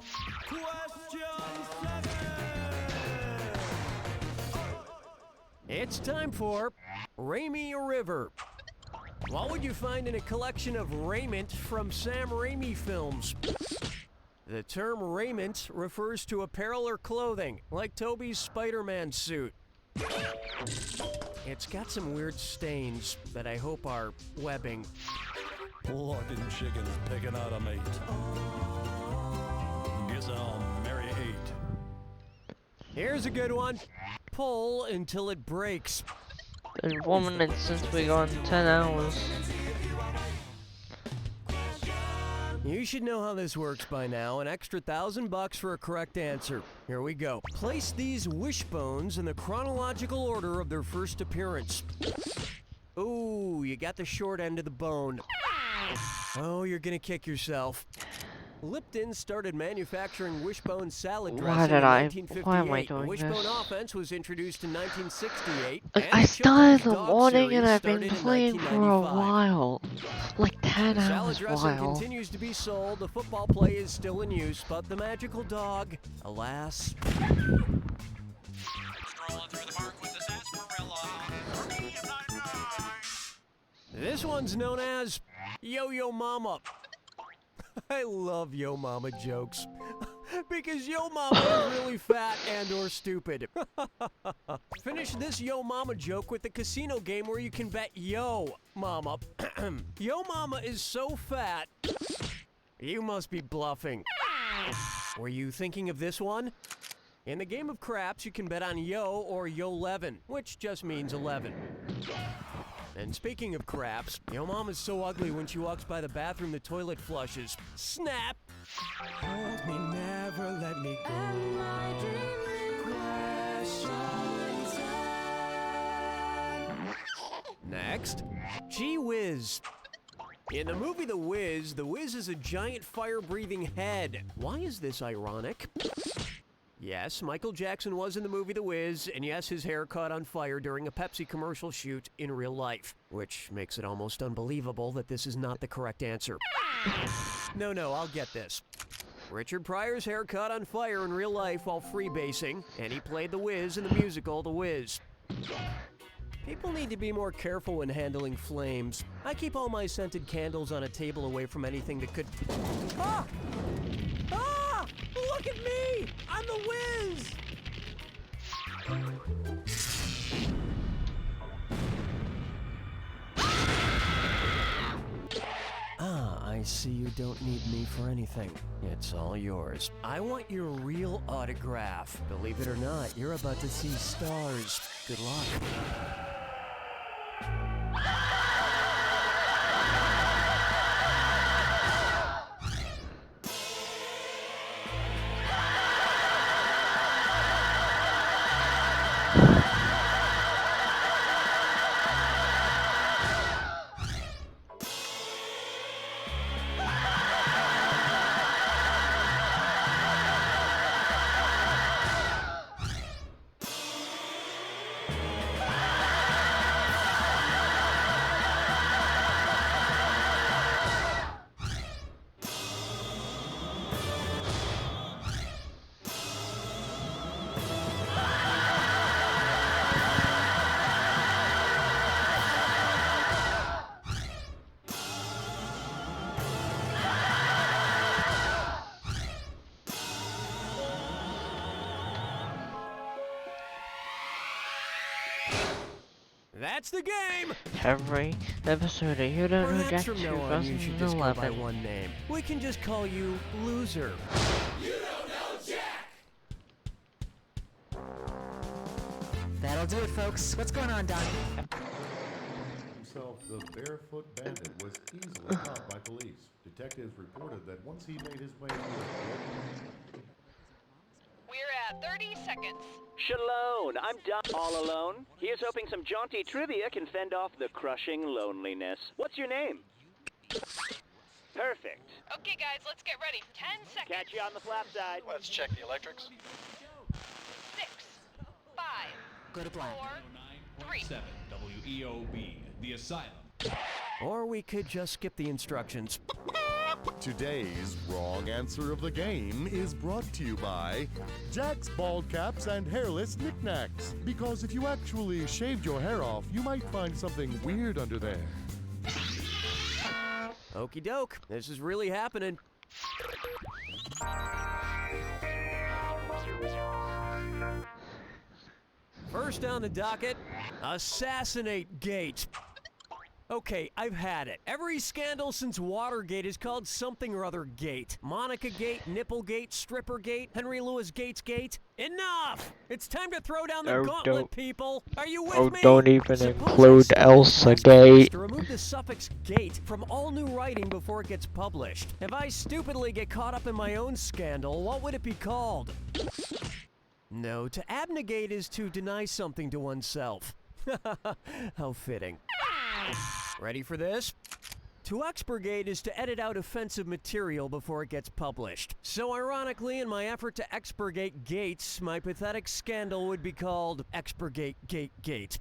It's time for Raimi a River. What would you find in a collection of raiment from Sam Raimi films? The term raiment refers to apparel or clothing, like Toby's Spider-Man suit. It's got some weird stains that I hope are webbing. Plucking chickens picking out a mate. Guess I'll marry 8. Here's a good one. Pull until it breaks. Been 1 minute since we got 10 hours. You should know how this works by now. An extra $1,000 for a correct answer. Here we go. Place these wishbones in the chronological order of their first appearance. Ooh, you got the short end of the bone. Oh, you're gonna kick yourself. Lipton started manufacturing wishbone salad dressing in 1958. Why am I doing Wishbone this? offense was introduced in 1968. I started in the morning and I've been playing for a while. Like 10 The salad hours dressing while. continues to be sold. The football play is still in use, but the magical dog, alas. This one's known as Yo-Yo Mama. I love Yo Mama jokes. Because Yo Mama is really fat and or stupid. Finish this Yo Mama joke with the casino game where you can bet Yo Mama. Yo Mama is so fat. You must be bluffing. Were you thinking of this one? In the game of craps, you can bet on Yo or Yo-11, which just means 11. And speaking of craps, Yo Mama's so ugly when she walks by the bathroom the toilet flushes. Snap! Hold me, never let me go. Next, Gee Whiz. In the movie The Wiz is a giant fire-breathing head. Why is this ironic? Yes, Michael Jackson was in the movie The Wiz, and yes, his hair caught on fire during a Pepsi commercial shoot in real life, which makes it almost unbelievable that this is not the correct answer. No, I'll get this. Richard Pryor's hair caught on fire in real life while freebasing, and he played The Wiz in the musical The Wiz. People need to be more careful when handling flames. I keep all my scented candles on a table away from anything that could... Ah! Ah! Look at me! I'm The Wiz! Ah, I see you don't need me for anything. It's all yours. I want your real autograph. Believe it or not, you're about to see stars. Good luck. That's the game! Every episode of You Don't Know Perhaps Jack from now on you should just go by 2011. one name. We can just call you Loser. That'll do it, folks. What's going on, Donnie? Himself, the barefoot bandit was easily caught by police. Detectives reported that once he made his way through We're at 30 seconds. Shalone, I'm Don. All alone? Here's hoping some jaunty trivia can fend off the crushing loneliness. What's your name? Perfect. Okay, guys, let's get ready. 10 seconds. Catch you on the flap side. Let's check the electrics. 6, 5, Go to black. 4, 3. WEOB, the asylum. Or we could just skip the instructions. Today's wrong answer of the game is brought to you by Jack's Bald Caps and Hairless Knickknacks. Because if you actually shaved your hair off, you might find something weird under there. Okie doke, this is really happening. First on the docket, Assassinate Gate. Okay, I've had it. Every scandal since Watergate is called something or other Gate. Monica Gate, Nipplegate, Stripper Gate, Henry Louis Gates Gate. Enough! It's time to throw down the Oh, gauntlet, don't. people. Are you with Oh, me? don't even Suppose include I Elsa spent the last Gate. to remove the suffix gate from all new writing before it gets published. If I stupidly get caught up in my own scandal, what would it be called? No, to abnegate is to deny something to oneself. How fitting. Ready for this? To expurgate is to edit out offensive material before it gets published. So ironically, in my effort to expurgate Gates, my pathetic scandal would be called Expurgate Gate Gate.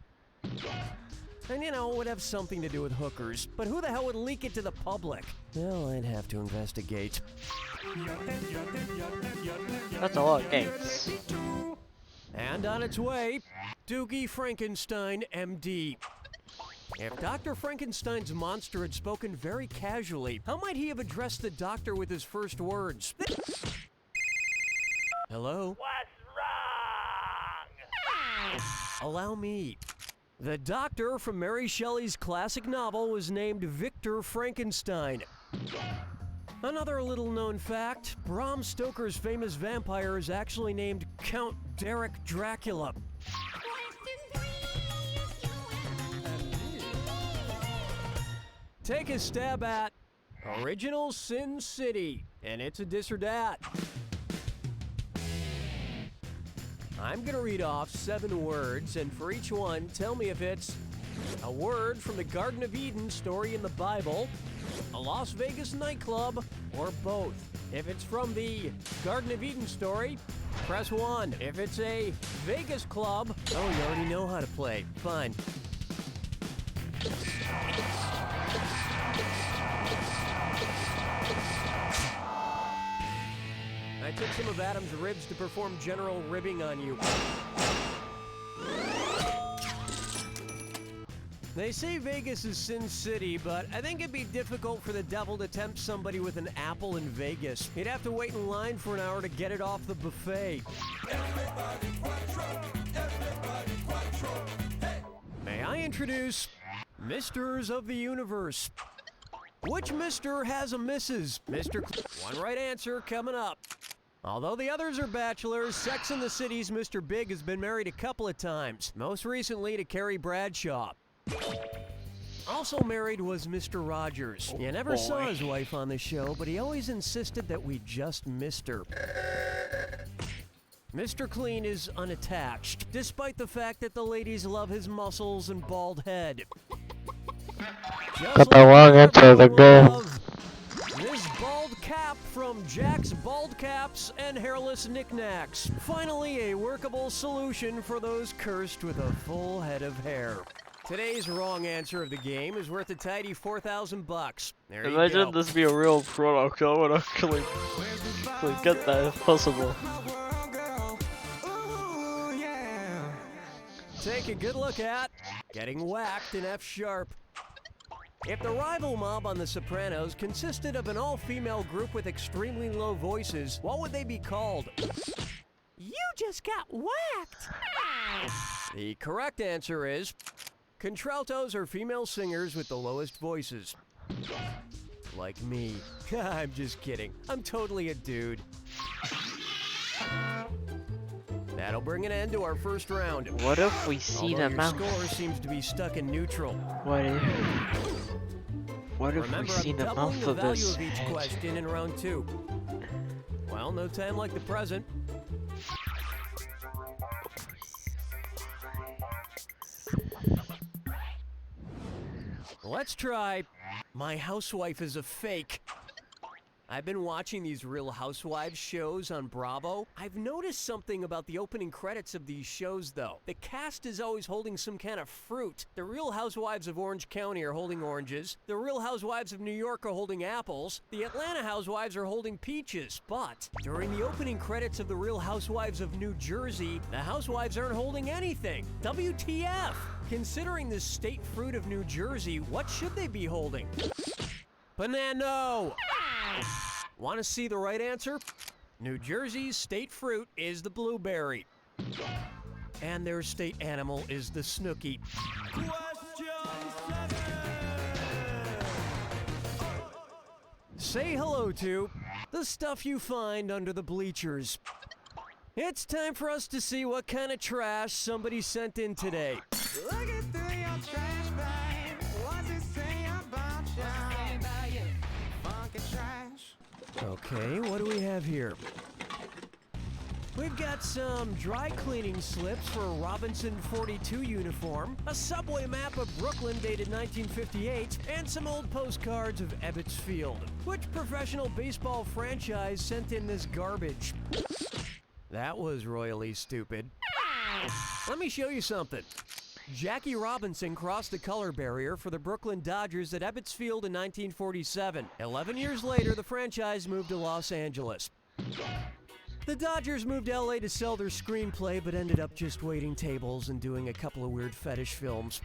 And you know, it would have something to do with hookers, but who the hell would leak it to the public? Well, I'd have to investigate. That's a lot of gates. And on its way, Doogie Frankenstein, MD. If Dr. Frankenstein's monster had spoken very casually, how might he have addressed the doctor with his first words? Hello? What's wrong? Allow me. The doctor from Mary Shelley's classic novel was named Victor Frankenstein. Another little-known fact, Bram Stoker's famous vampire is actually named Count Derek Dracula. Take a stab at Original Sin City, and it's a dis or dat. I'm gonna read off 7 words, and for each one, tell me if it's a word from the Garden of Eden story in the Bible, a Las Vegas nightclub, or both. If it's from the Garden of Eden story, press 1. If it's a Vegas club, oh, you already know how to play. Fine. I took some of Adam's ribs to perform general ribbing on you. They say Vegas is Sin City, but I think it'd be difficult for the devil to tempt somebody with an apple in Vegas. He'd have to wait in line for an hour to get it off the buffet. May I introduce Misters of the Universe. Which Mister has a Mrs.? One right answer coming up. Although the others are bachelors, Sex and the City's Mr. Big has been married a couple of times, most recently to Carrie Bradshaw. Also married was Mr. Rogers. You never saw his wife on the show, but he always insisted that we just missed her. Mr. Clean is unattached, despite the fact that the ladies love his muscles and bald head. Got the wrong answer of the game. This bald cap from Jack's Bald Caps and Hairless Knickknacks. Finally, a workable solution for those cursed with a full head of hair. Today's wrong answer of the game is worth a tidy $4,000. There you Imagine go. this be a real product. I would actually get that if possible. Take a good look at getting whacked in F sharp. If the rival mob on The Sopranos consisted of an all-female group with extremely low voices, what would they be called? You just got whacked! The correct answer is Contraltos are female singers with the lowest voices. Like me. I'm just kidding. I'm totally a dude. That'll bring an end to our first round. What if we see Although the your mouse? score seems to be stuck in neutral. What if Remember, we see I'm the doubling mouth the of value this of each head? question in round 2. Well, no time like the present. Let's try My Housewife is a Fake. I've been watching these Real Housewives shows on Bravo. I've noticed something about the opening credits of these shows, though. The cast is always holding some kind of fruit. The Real Housewives of Orange County are holding oranges. The Real Housewives of New York are holding apples. The Atlanta Housewives are holding peaches. But during the opening credits of the Real Housewives of New Jersey, the housewives aren't holding anything. WTF? Considering the state fruit of New Jersey, what should they be holding? Banana! Want to see the right answer? New Jersey's state fruit is the blueberry. And their state animal is the snooki. Say hello to the stuff you find under the bleachers. It's time for us to see what kind of trash somebody sent in today. Looking through your trash bag, what's it say about you? Funky trash. Okay, what do we have here? We've got some dry cleaning slips for a Robinson 42 uniform, a subway map of Brooklyn dated 1958, and some old postcards of Ebbets Field. Which professional baseball franchise sent in this garbage? That was royally stupid. Let me show you something. Jackie Robinson crossed the color barrier for the Brooklyn Dodgers at Ebbets Field in 1947. 11 years later, the franchise moved to Los Angeles. The Dodgers moved to LA to sell their screenplay, but ended up just waiting tables and doing a couple of weird fetish films.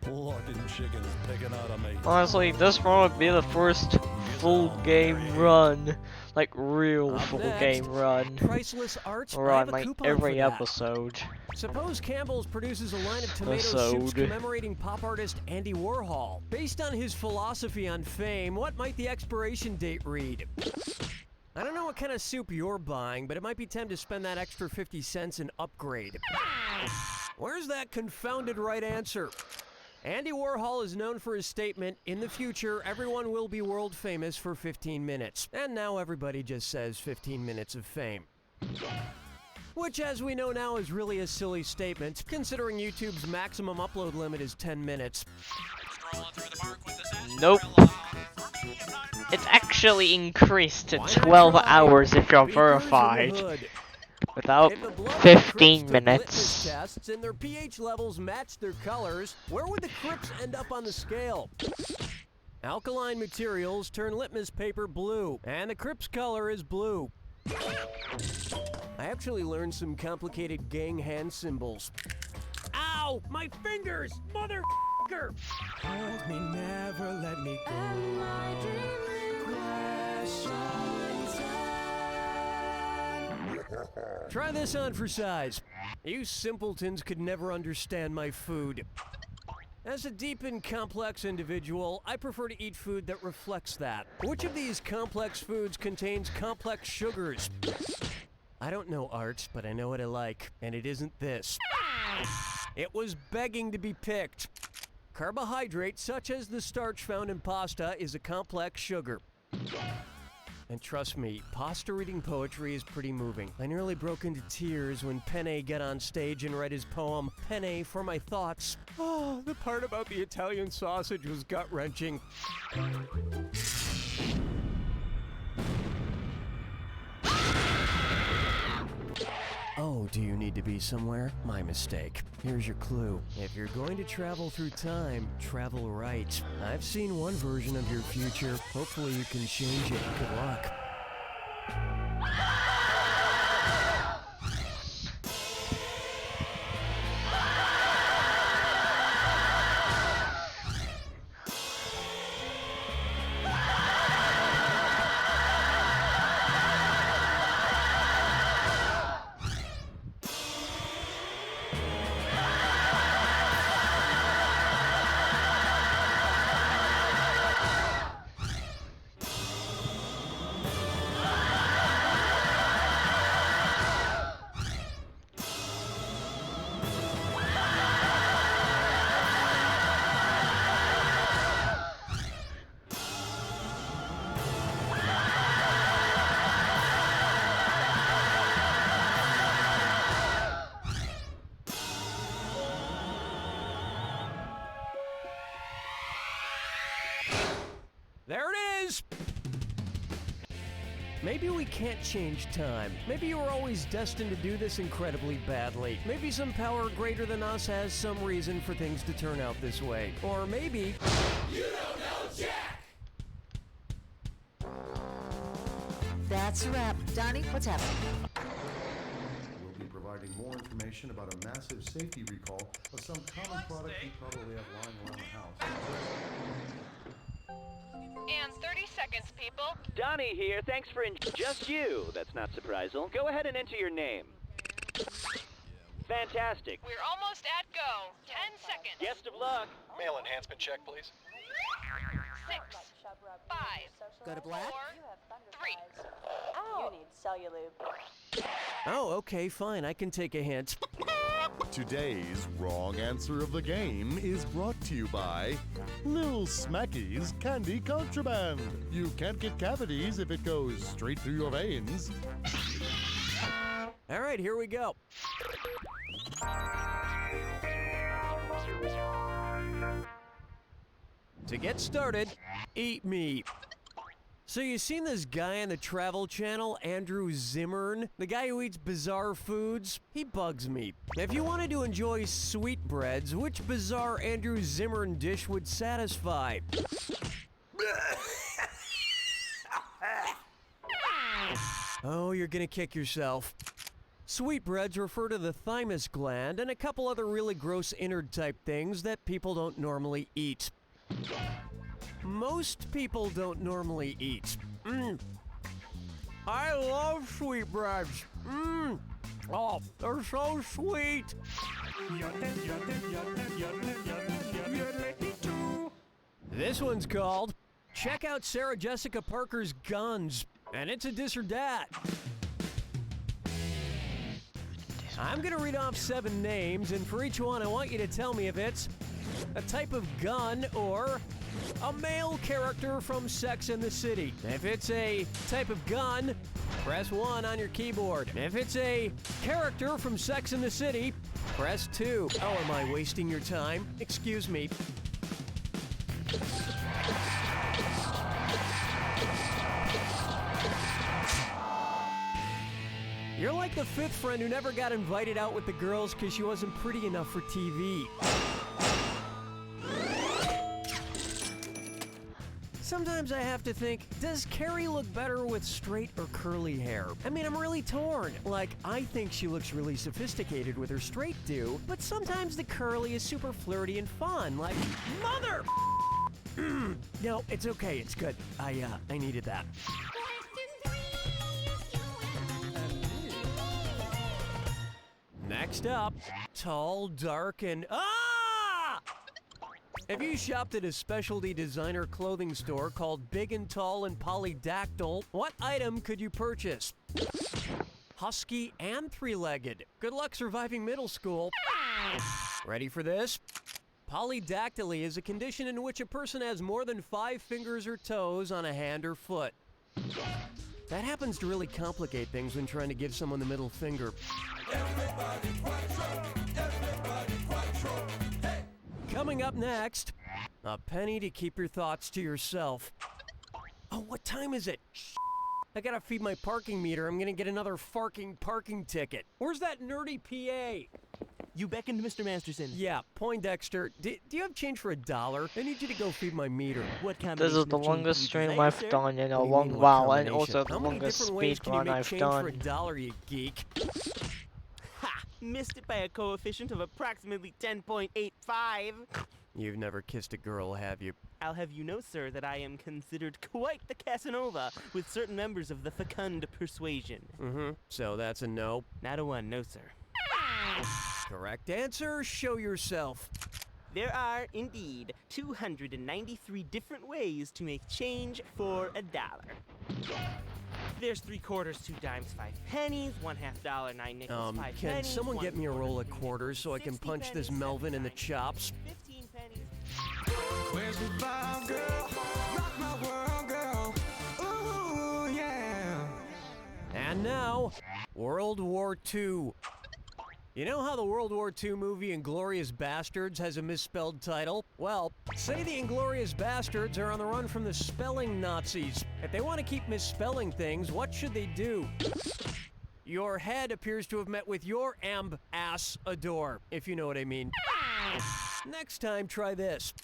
Fucking chickens picking out of me. Honestly, this one would be the first full game run. Like, real Up full next, game run. Priceless Arts. Or I on have a like coupon every for that. episode. Suppose Campbell's produces a line of tomato Episode. soups commemorating pop artist Andy Warhol. Based on his philosophy on fame, what might the expiration date read? I don't know what kind of soup you're buying, but it might be time to spend that extra 50 cents and upgrade. Where's that confounded right answer? Andy Warhol is known for his statement, "In the future, everyone will be world famous for 15 minutes." And now everybody just says 15 minutes of fame. Which, as we know now, is really a silly statement, considering YouTube's maximum upload limit is 10 minutes. Nope. It's actually increased to 12 hours if you're verified. Without If the blood 15 Crips took litmus minutes. tests and their pH levels matched their colors, where would the Crips end up on the scale? Alkaline materials turn litmus paper blue, and the Crips color is blue. I actually learned some complicated gang hand symbols. Ow! My fingers! Motherfucker! Hold me, never let me go. Try this on for size. You simpletons could never understand my food. As a deep and complex individual, I prefer to eat food that reflects that. Which of these complex foods contains complex sugars? I don't know art, but I know what I like, and it isn't this. It was begging to be picked. Carbohydrate, such as the starch found in pasta, is a complex sugar. And trust me, pasta reading poetry is pretty moving. I nearly broke into tears when Penne got on stage and read his poem, Penne for My Thoughts. Oh, the part about the Italian sausage was gut-wrenching. Oh, do you need to be somewhere? My mistake. Here's your clue. If you're going to travel through time, travel right. I've seen one version of your future. Hopefully you can change it. Good luck. Maybe we can't change time. Maybe you were always destined to do this incredibly badly. Maybe some power greater than us has some reason for things to turn out this way. Or maybe... You don't know Jack! That's a wrap. Donnie, what's happening? We'll be providing more information about a massive safety recall of some common product you probably have lying around the house. And 30 seconds, people. Donnie here, thanks for just you. That's not surprisal. Go ahead and enter your name. Fantastic. We're almost at go. 10 seconds. Best of luck. Mail enhancement check, please. 6, 5, Go to black? 4, 3. You need Cellulube. Oh, okay, fine. I can take a hint. Today's wrong answer of the game is brought to you by Lil Smacky's Candy Contraband. You can't get cavities if it goes straight through your veins. All right, here we go. To get started, eat me. So you seen this guy on the Travel Channel, Andrew Zimmern? The guy who eats bizarre foods? He bugs me. If you wanted to enjoy sweetbreads, which bizarre Andrew Zimmern dish would satisfy? Oh, you're gonna kick yourself. Sweetbreads refer to the thymus gland and a couple other really gross innard type things that people don't normally eat. Most people don't normally eat. I love sweetbreads. Oh, they're so sweet. This one's called Check Out Sarah Jessica Parker's Guns, and it's a dis or dat. I'm gonna read off 7 names, and for each one I want you to tell me if it's a type of gun or a male character from Sex and the City. If it's a type of gun, press 1 on your keyboard. If it's a character from Sex and the City, press 2. Oh, am I wasting your time? Excuse me. You're like the 5th friend who never got invited out with the girls because she wasn't pretty enough for TV. Sometimes I have to think, does Carrie look better with straight or curly hair? I mean, I'm really torn. Like, I think she looks really sophisticated with her straight do, but sometimes the curly is super flirty and fun, like, mother! No, it's okay, it's good. I needed that. Next up, tall, dark, and If you shopped at a specialty designer clothing store called Big and Tall and Polydactyl, what item could you purchase? Husky and 3-legged. Good luck surviving middle school. Ready for this? Polydactyly is a condition in which a person has more than 5 fingers or toes on a hand or foot. That happens to really complicate things when trying to give someone the middle finger. Coming up next, a penny to keep your thoughts to yourself. Oh, what time is it? I gotta feed my parking meter. I'm gonna get another farking parking ticket. Where's that nerdy PA? You beckoned Mr. Masterson. Yeah, Poindexter. Do you have change for $1? I need you to go feed my meter. What This is the longest stream I've done in a long while, and also the longest speedrun I've done. For $1, you geek? Ha! Missed it by a coefficient of approximately 10.85. You've never kissed a girl, have you? I'll have you know, sir, that I am considered quite the Casanova with certain members of the fecund persuasion. So that's a no? Not a one, no, sir. Correct answer, show yourself. There are, indeed, 293 different ways to make change for $1. There's 3 quarters, 2 dimes, 5 pennies, 1/2 dollar, 9 nickels, 5 can pennies. someone get me a roll of $1 quarters so I can punch this Melvin in the chops? 15 pennies. Where's the vibe, girl? Rock my world, girl. Ooh, yeah. And now, World War II. You know how the World War II movie Inglourious Bastards has a misspelled title? Well, say the Inglourious Bastards are on the run from the spelling Nazis. If they want to keep misspelling things, what should they do? Your head appears to have met with your ass adore, if you know what I mean. Next time, try this.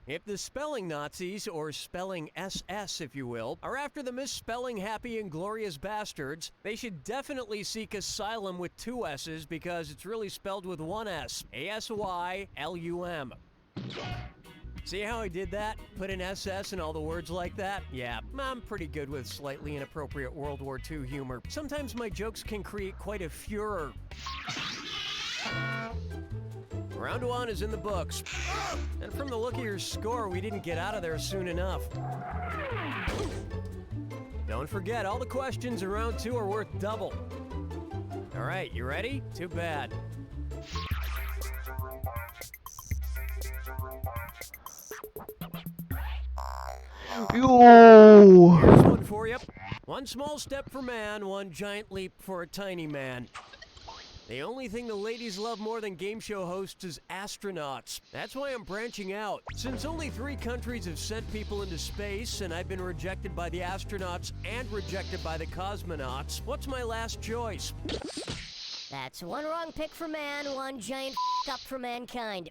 If the spelling Nazis, or spelling SS if you will, are after the misspelling happy Inglourious Bastards, they should definitely seek asylum with 2 S's because it's really spelled with 1 S. ASYLUM. See how I did that? Put an SS in all the words like that? Yeah, I'm pretty good with slightly inappropriate World War II humor. Sometimes my jokes can create quite a furor. Round 1 is in the books. And from the look of your score, we didn't get out of there soon enough. Don't forget, all the questions in round 2 are worth double. All right, you ready? Too bad. Yo! Here's one for you. One small step for man, one giant leap for a tiny man. The only thing the ladies love more than game show hosts is astronauts. That's why I'm branching out. Since only 3 countries have sent people into space, and I've been rejected by the astronauts and rejected by the cosmonauts, what's my last choice? That's one wrong pick for man, one giant up for mankind.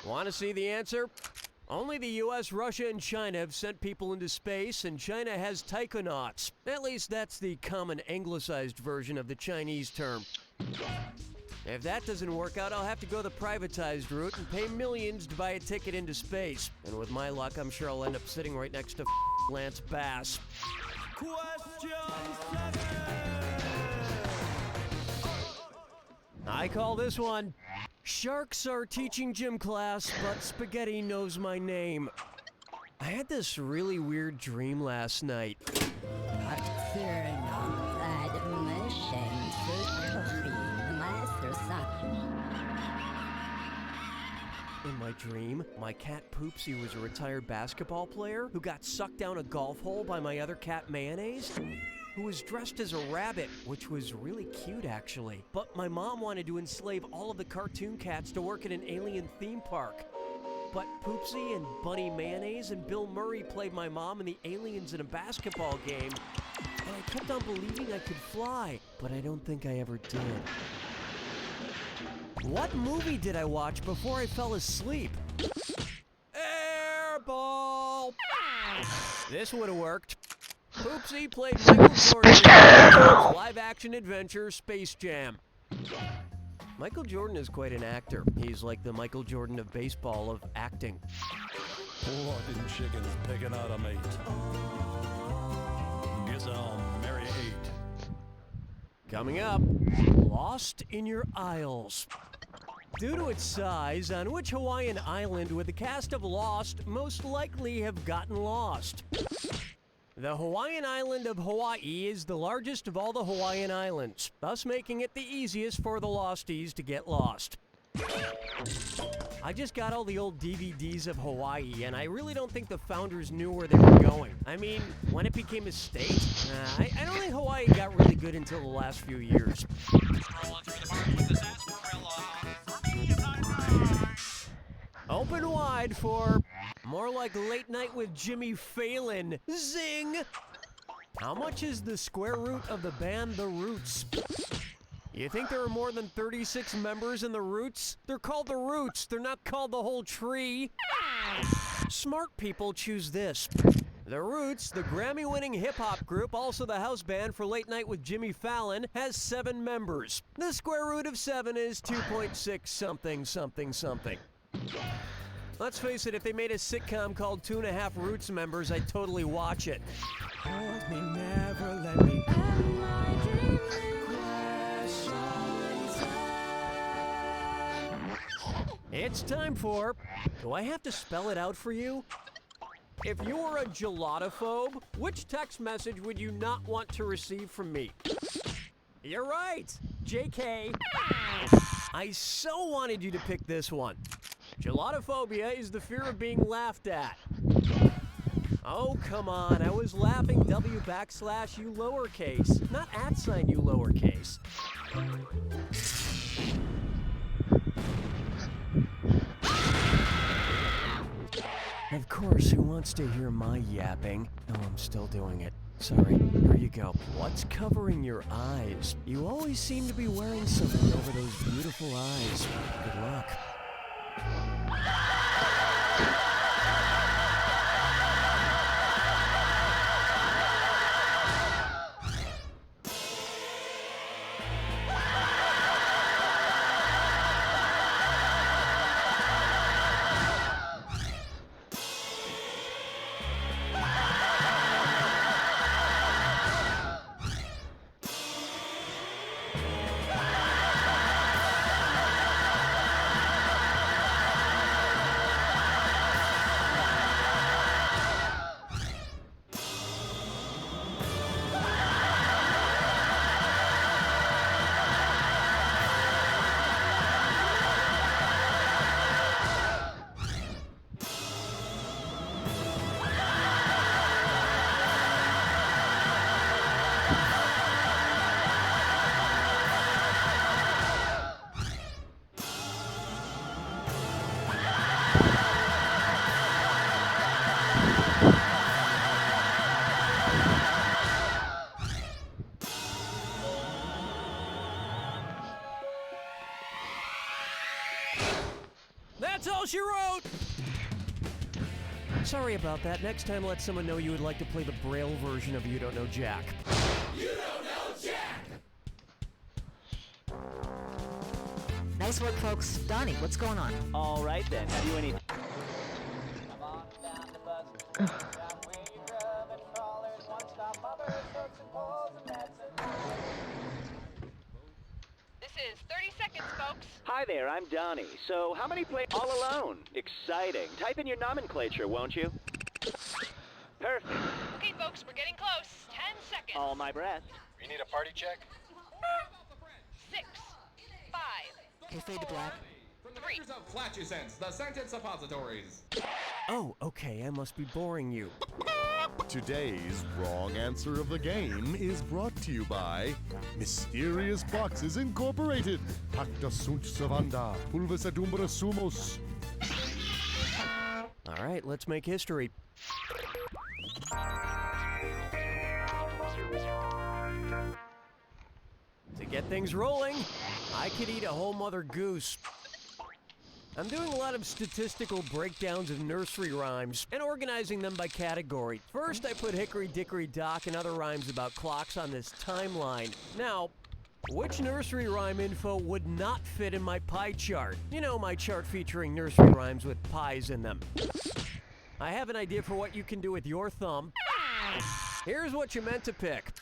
Want to see the answer? Only the US, Russia, and China have sent people into space, and China has taikonauts. At least that's the common anglicized version of the Chinese term. If that doesn't work out, I'll have to go the privatized route and pay millions to buy a ticket into space. And with my luck, I'm sure I'll end up sitting right next to Lance Bass. Question 7. I call this one, Sharks Are Teaching Gym Class, but Spaghetti Knows My Name. I had this really weird dream last night. In my dream, my cat Poopsie was a retired basketball player who got sucked down a golf hole by my other cat Mayonnaise, who was dressed as a rabbit, which was really cute actually. But my mom wanted to enslave all of the cartoon cats to work at an alien theme park. But Poopsie and Bunny Mayonnaise and Bill Murray played my mom and the aliens in a basketball game, and I kept on believing I could fly, but I don't think I ever did. What movie did I watch before I fell asleep? Airball! This would have worked. Poopsie played Michael Jordan in live-action adventure Space Jam. Michael Jordan is quite an actor. He's like the Michael Jordan of baseball of acting. Fucking chickens picking out a mate. Guess I'll marry 8. Coming up, Lost in Your Isles. Due to its size, on which Hawaiian island would the cast of Lost most likely have gotten lost? The Hawaiian island of Hawaii is the largest of all the Hawaiian islands, thus making it the easiest for the Losties to get lost. I just got all the old DVDs of Hawaii, and I really don't think the founders knew where they were going. I mean, when it became a state, I don't think Hawaii got really good until the last few years. Open wide for more like Late Night with Jimmy Fallon. Zing! How much is the square root of the band The Roots? You think there are more than 36 members in The Roots? They're called The Roots. They're not called the whole tree. Smart people choose this. The Roots, the Grammy-winning hip-hop group, also the house band for Late Night with Jimmy Fallon, has 7 members. The square root of 7 is 2.6 something something something. Let's face it, if they made a sitcom called 2.5 Roots Members, I'd totally watch it. Hold me, never let me go. It's time for, do I have to spell it out for you? If you were a gelatophobe, which text message would you not want to receive from me? You're right, JK. I so wanted you to pick this one. Gelatophobia is the fear of being laughed at. Oh, come on. I was laughing W backslash U lowercase, not at sign U lowercase. Of course, who wants to hear my yapping? Oh, I'm still doing it. Sorry. Here you go. What's covering your eyes? You always seem to be wearing something over those beautiful eyes. Good luck. That's all she wrote! Sorry about that. Next time, let someone know you would like to play the Braille version of You Don't Know Jack. You don't know Jack! Nice work, folks. Donnie, what's going on? All right then. Have you any? This is 30 seconds, folks. Hi there, I'm Donnie. So, how many play all alone? Exciting. Type in your nomenclature, won't you? Perfect. Okay, folks, we're getting close. 10 seconds. All my breath. You need a party check? 6, 5, Okay, fade to black. From the makers of Flashy Sense, the scented suppositories. Oh, okay, I must be boring you. Today's wrong answer of the game is brought to you by Mysterious Boxes Incorporated. Pacta sunt servanda, pulvis et umbra sumus. All right, let's make history. To get things rolling, I could eat a whole mother goose. I'm doing a lot of statistical breakdowns of nursery rhymes and organizing them by category. First, I put Hickory Dickory Dock and other rhymes about clocks on this timeline. Now, which nursery rhyme info would not fit in my pie chart? You know, my chart featuring nursery rhymes with pies in them. I have an idea for what you can do with your thumb. Here's what you meant to pick.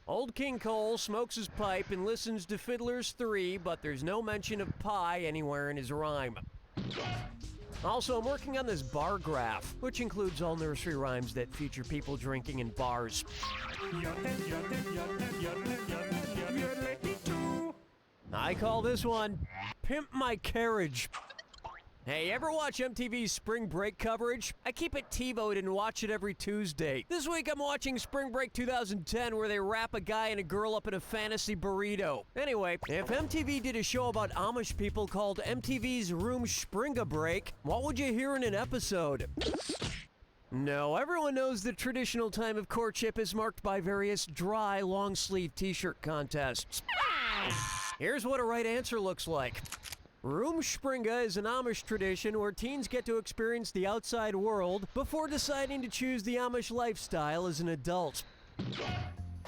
Old King Cole smokes his pipe and listens to Fiddler's 3, but there's no mention of pie anywhere in his rhyme. Also, I'm working on this bar graph, which includes all nursery rhymes that feature people drinking in bars. I call this one Pimp My Carriage. Hey, ever watch MTV's Spring Break coverage? I keep it TiVo'd and watch it every Tuesday. This week I'm watching Spring Break 2010 where they wrap a guy and a girl up in a fantasy burrito. Anyway, if MTV did a show about Amish people called MTV's Room Springa Break, what would you hear in an episode? No, everyone knows the traditional time of courtship is marked by various dry, long-sleeve t-shirt contests. Here's what a right answer looks like. Rumspringa is an Amish tradition where teens get to experience the outside world before deciding to choose the Amish lifestyle as an adult.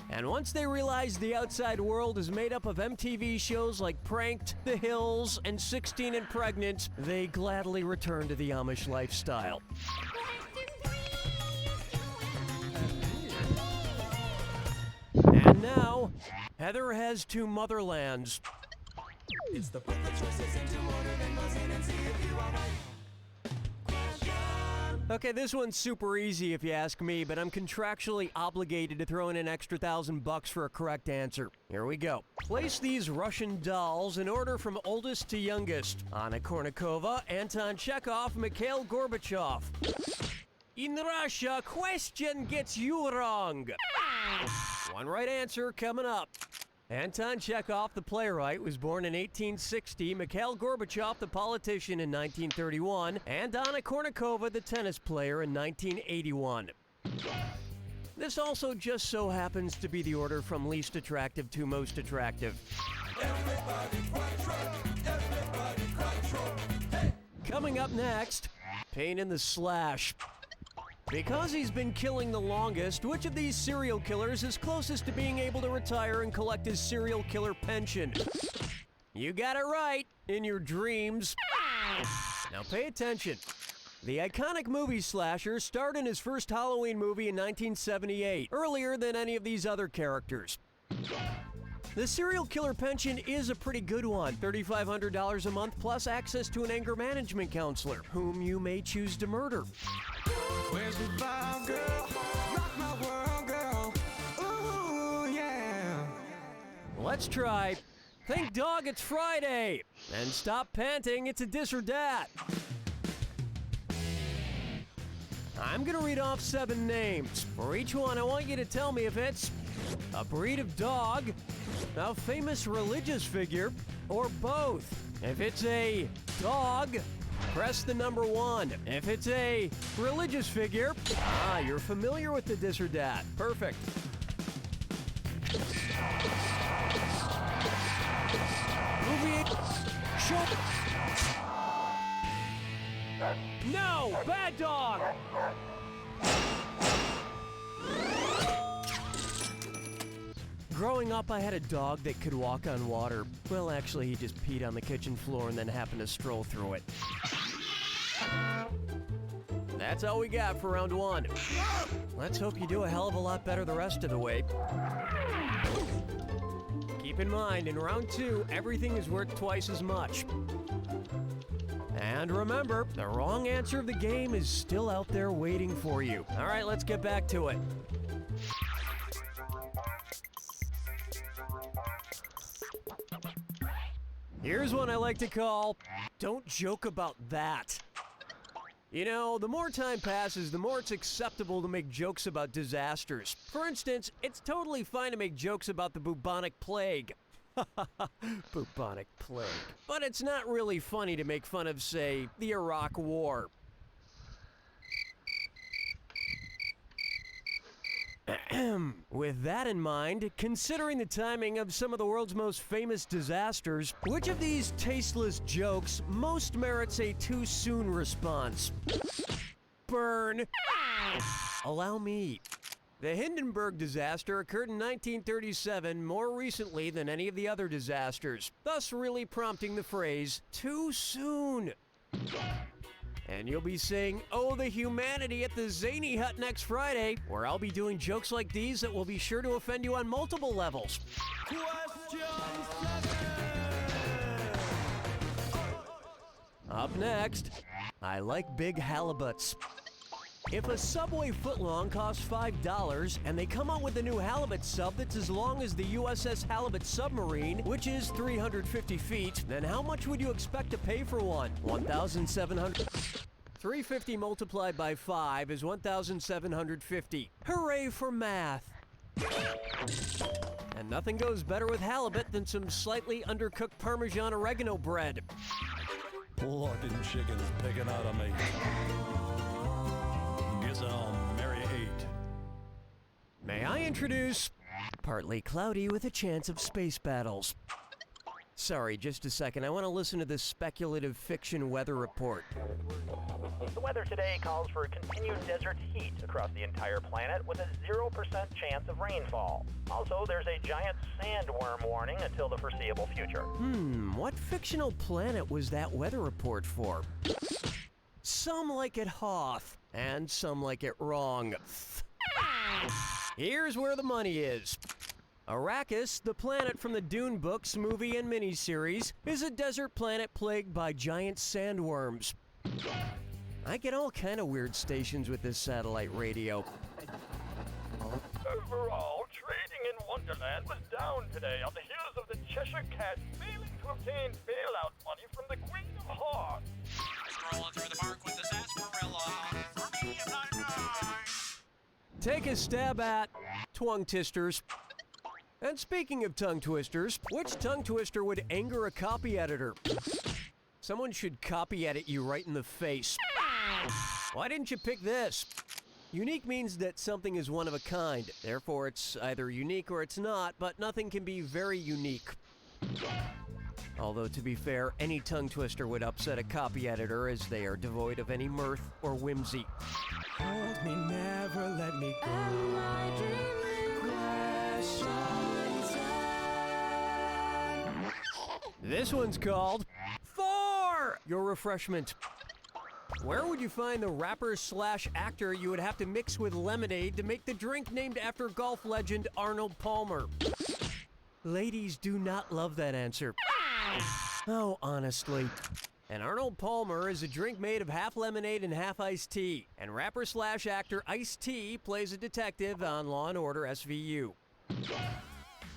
And once they realize the outside world is made up of MTV shows like Pranked, The Hills, and 16 and Pregnant, they gladly return to the Amish lifestyle. And now, Heather has two motherlands. It's the put the choices into order, then buzz in and see if you are right. Okay, this one's super easy if you ask me, but I'm contractually obligated to throw in an extra $1,000 for a correct answer. Here we go. Place these Russian dolls in order from oldest to youngest. Anna Kournikova, Anton Chekhov, Mikhail Gorbachev. In Russia, question gets you wrong. One right answer coming up. Anton Chekhov, the playwright, was born in 1860, Mikhail Gorbachev, the politician, in 1931, and Anna Kournikova, the tennis player, in 1981. This also just so happens to be the order from least attractive to most attractive. Coming up next, Pain in the Slash. Because he's been killing the longest, which of these serial killers is closest to being able to retire and collect his serial killer pension? You got it right, in your dreams. Now pay attention. The iconic movie slasher starred in his first Halloween movie in 1978, earlier than any of these other characters. The serial killer pension is a pretty good one, $3,500 a month plus access to an anger management counselor, whom you may choose to murder. Where's the vibe, girl? Rock my world, girl. Ooh, yeah. Let's try. Think dog, it's Friday. And stop panting, it's a dis or dat. I'm gonna read off 7 names. For each one, I want you to tell me if it's a breed of dog, a famous religious figure, or both. If it's a dog, press the number 1. If it's a religious figure, you're familiar with the dis or dat. Perfect. Movie. Show. No! Bad dog! Growing up, I had a dog that could walk on water. Well, actually, he just peed on the kitchen floor and then happened to stroll through it. That's all we got for round 1. Let's hope you do a hell of a lot better the rest of the way. Keep in mind, in round 2, everything is worth twice as much. And remember, the wrong answer of the game is still out there waiting for you. All right, let's get back to it. Here's one I like to call, don't joke about that. You know, the more time passes, the more it's acceptable to make jokes about disasters. For instance, it's totally fine to make jokes about the bubonic plague. Bubonic plague. But it's not really funny to make fun of, say, the Iraq War. With that in mind, considering the timing of some of the world's most famous disasters, which of these tasteless jokes most merits a too soon response? Burn. Allow me. The Hindenburg disaster occurred in 1937, more recently than any of the other disasters, thus really prompting the phrase, too soon. And you'll be saying, oh, the humanity at the Zany Hut next Friday, where I'll be doing jokes like these that will be sure to offend you on multiple levels. Up next, I like big halibuts. If a Subway footlong costs $5 and they come out with a new halibut sub that's as long as the USS Halibut submarine, which is 350 feet, then how much would you expect to pay for one? 1,700. 350 multiplied by 5 is 1,750. Hooray for math! And nothing goes better with halibut than some slightly undercooked Parmesan oregano bread. Fucking chickens picking out of me. Guess I'll marry 8. May I introduce Partly Cloudy with a Chance of Space Battles. Sorry, just a second. I want to listen to this speculative fiction weather report. The weather today calls for continued desert heat across the entire planet with a 0% chance of rainfall. Also, there's a giant sandworm warning until the foreseeable future. What fictional planet was that weather report for? Some like it Hoth, and some like it wrong. Here's where the money is. Arrakis, the planet from the Dune books, movie, and miniseries, is a desert planet plagued by giant sandworms. I get all kind of weird stations with this satellite radio. Overall, trading in Wonderland was down today on the heels of the Cheshire Cat failing to obtain bailout money from the Queen of Hearts. Strolling through the park with the sarsaparilla. For me, if I know Take a stab at tongue twisters. And speaking of tongue twisters, which tongue twister would anger a copy editor? Someone should copy edit you right in the face. Why didn't you pick this? Unique means that something is one of a kind. Therefore, it's either unique or it's not, but nothing can be very unique. Although, to be fair, any tongue twister would upset a copy editor as they are devoid of any mirth or whimsy. Hold me, never let me go. This one's called For Your Refreshment. Where would you find the rapper/actor you would have to mix with lemonade to make the drink named after golf legend Arnold Palmer? Ladies do not love that answer. Oh, honestly. And Arnold Palmer is a drink made of half lemonade and half iced tea. And rapper/actor Ice-T plays a detective on Law & Order SVU.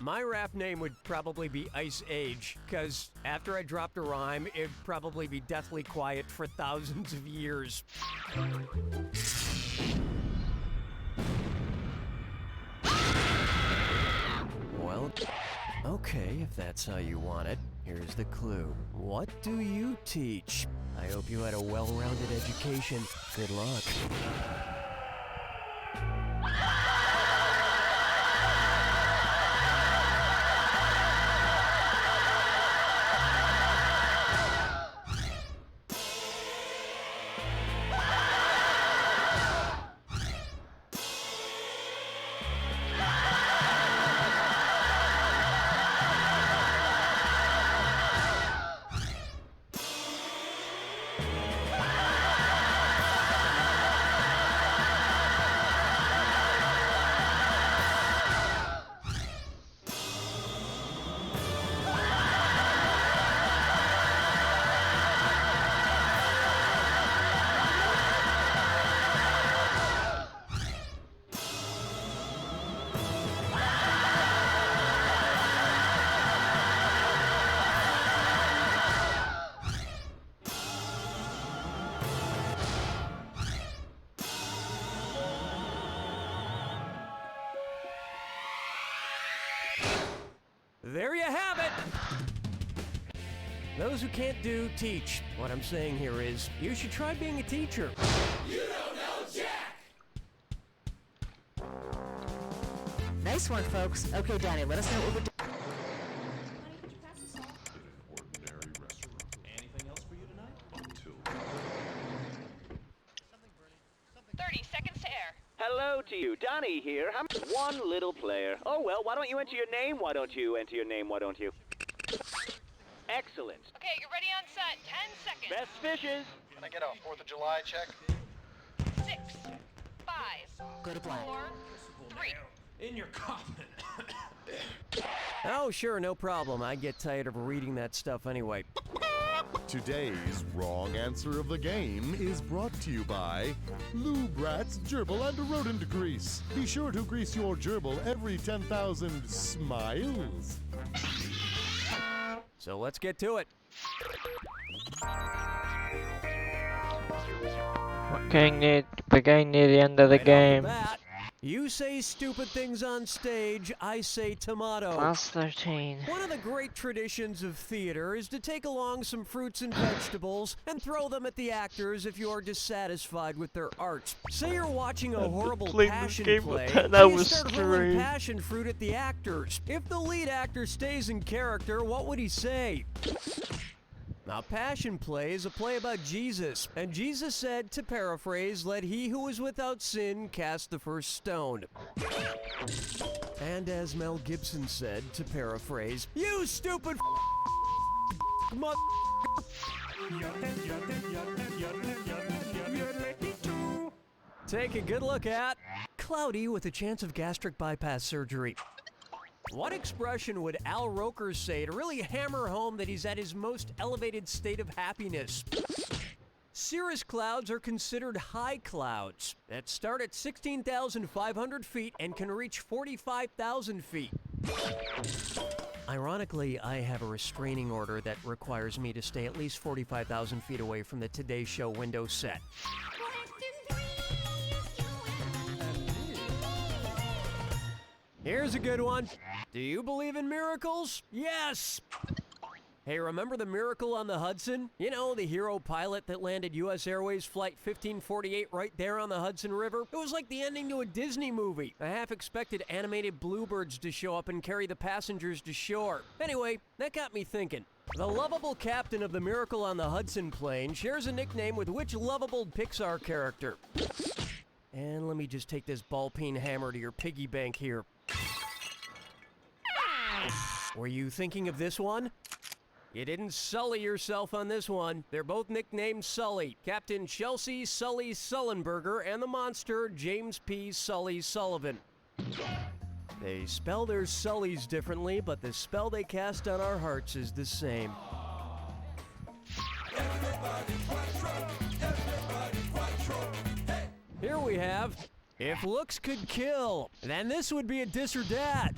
My rap name would probably be Ice Age, because after I dropped a rhyme, it'd probably be deathly quiet for thousands of years. Well, okay, if that's how you want it. Here's the clue. What do you teach? I hope you had a well-rounded education. Good luck. There you have it! Those who can't do, teach. What I'm saying here is, you should try being a teacher. You don't know Jack! Nice one, folks. Okay, Danny, let us know what we're doing. Anything else for you tonight? 30 seconds to air. Hello to you, Donnie here. I'm one little player. Oh well, why don't you enter your name? Why don't you enter your name? Why don't you? Excellent. Okay, you're ready on set. 10 seconds. Best fishes. Can I get a 4th of July check? 6, 5, Go to black. 4, 3. In your coffin. Oh, sure, no problem. I get tired of reading that stuff anyway. Today's wrong answer of the game is brought to you by Lube Rats, Gerbil, and Rodent Grease. Be sure to grease your gerbil every 10,000 smiles. So let's get to it. We're getting near the end of the game. You say stupid things on stage, I say tomato. Class 13. One of the great traditions of theater is to take along some fruits and vegetables and throw them at the actors if you are dissatisfied with their art. Say you're watching a horrible passion play, you start hurling passion fruit at the actors. If the lead actor stays in character, what would he say? Now, Passion Play is a play about Jesus, and Jesus said, to paraphrase, let he who is without sin cast the first stone. And as Mel Gibson said, to paraphrase, you stupid mother... Take a good look at Cloudy with a chance of gastric bypass surgery. What expression would Al Roker say to really hammer home that he's at his most elevated state of happiness? Cirrus clouds are considered high clouds that start at 16,500 feet and can reach 45,000 feet. Ironically, I have a restraining order that requires me to stay at least 45,000 feet away from the Today Show window set. Here's a good one. Do you believe in miracles? Yes! Hey, remember the miracle on the Hudson? You know, the hero pilot that landed U.S. Airways Flight 1548 right there on the Hudson River? It was like the ending to a Disney movie. I half expected animated bluebirds to show up and carry the passengers to shore. Anyway, that got me thinking. The lovable captain of the Miracle on the Hudson plane shares a nickname with which lovable Pixar character? And let me just take this ball-peen hammer to your piggy bank here. Were you thinking of this one? You didn't sully yourself on this one. They're both nicknamed Sully. Captain Chelsea Sully Sullenberger and the monster James P. Sully Sullivan. They spell their Sullys differently, but the spell they cast on our hearts is the same. Here we have, if looks could kill, then this would be a dis or dat.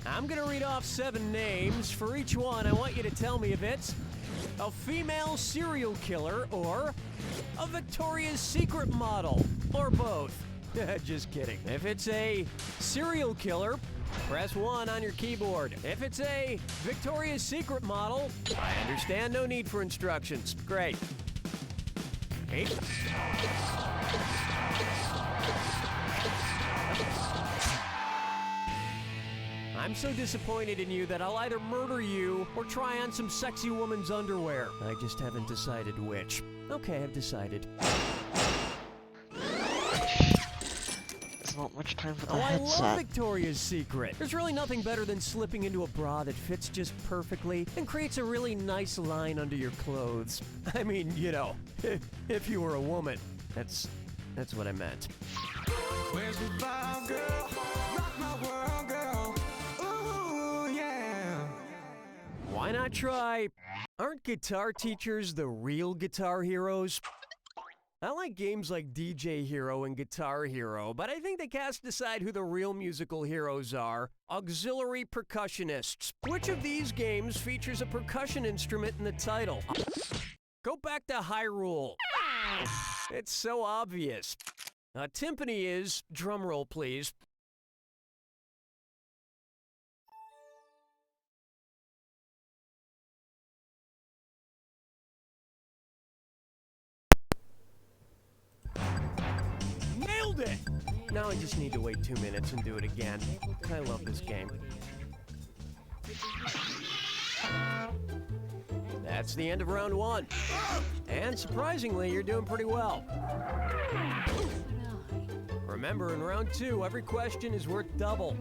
I'm gonna read off 7 names. For each one, I want you to tell me if it's a female serial killer or a Victoria's Secret model, or both. Just kidding. If it's a serial killer, press 1 on your keyboard. If it's a Victoria's Secret model, I understand, no need for instructions. Great. 8. I'm so disappointed in you that I'll either murder you or try on some sexy woman's underwear. I just haven't decided which. Okay, I've decided. There's not much time for the I headset. love Victoria's Secret. There's really nothing better than slipping into a bra that fits just perfectly and creates a really nice line under your clothes. I mean, you know, if you were a woman. That's what I meant. Where's the vibe, girl? Rock my world, girl. Ooh, yeah. Why not try? Aren't guitar teachers the real guitar heroes? I like games like DJ Hero and Guitar Hero, but I think they cast aside who the real musical heroes are. Auxiliary percussionists. Which of these games features a percussion instrument in the title? Go back to Hyrule. It's so obvious. A timpani is, drumroll please. Nailed it! Now I just need to wait 2 minutes and do it again. I love this game. That's the end of round 1. And surprisingly, you're doing pretty well. Remember, in round 2, every question is worth double.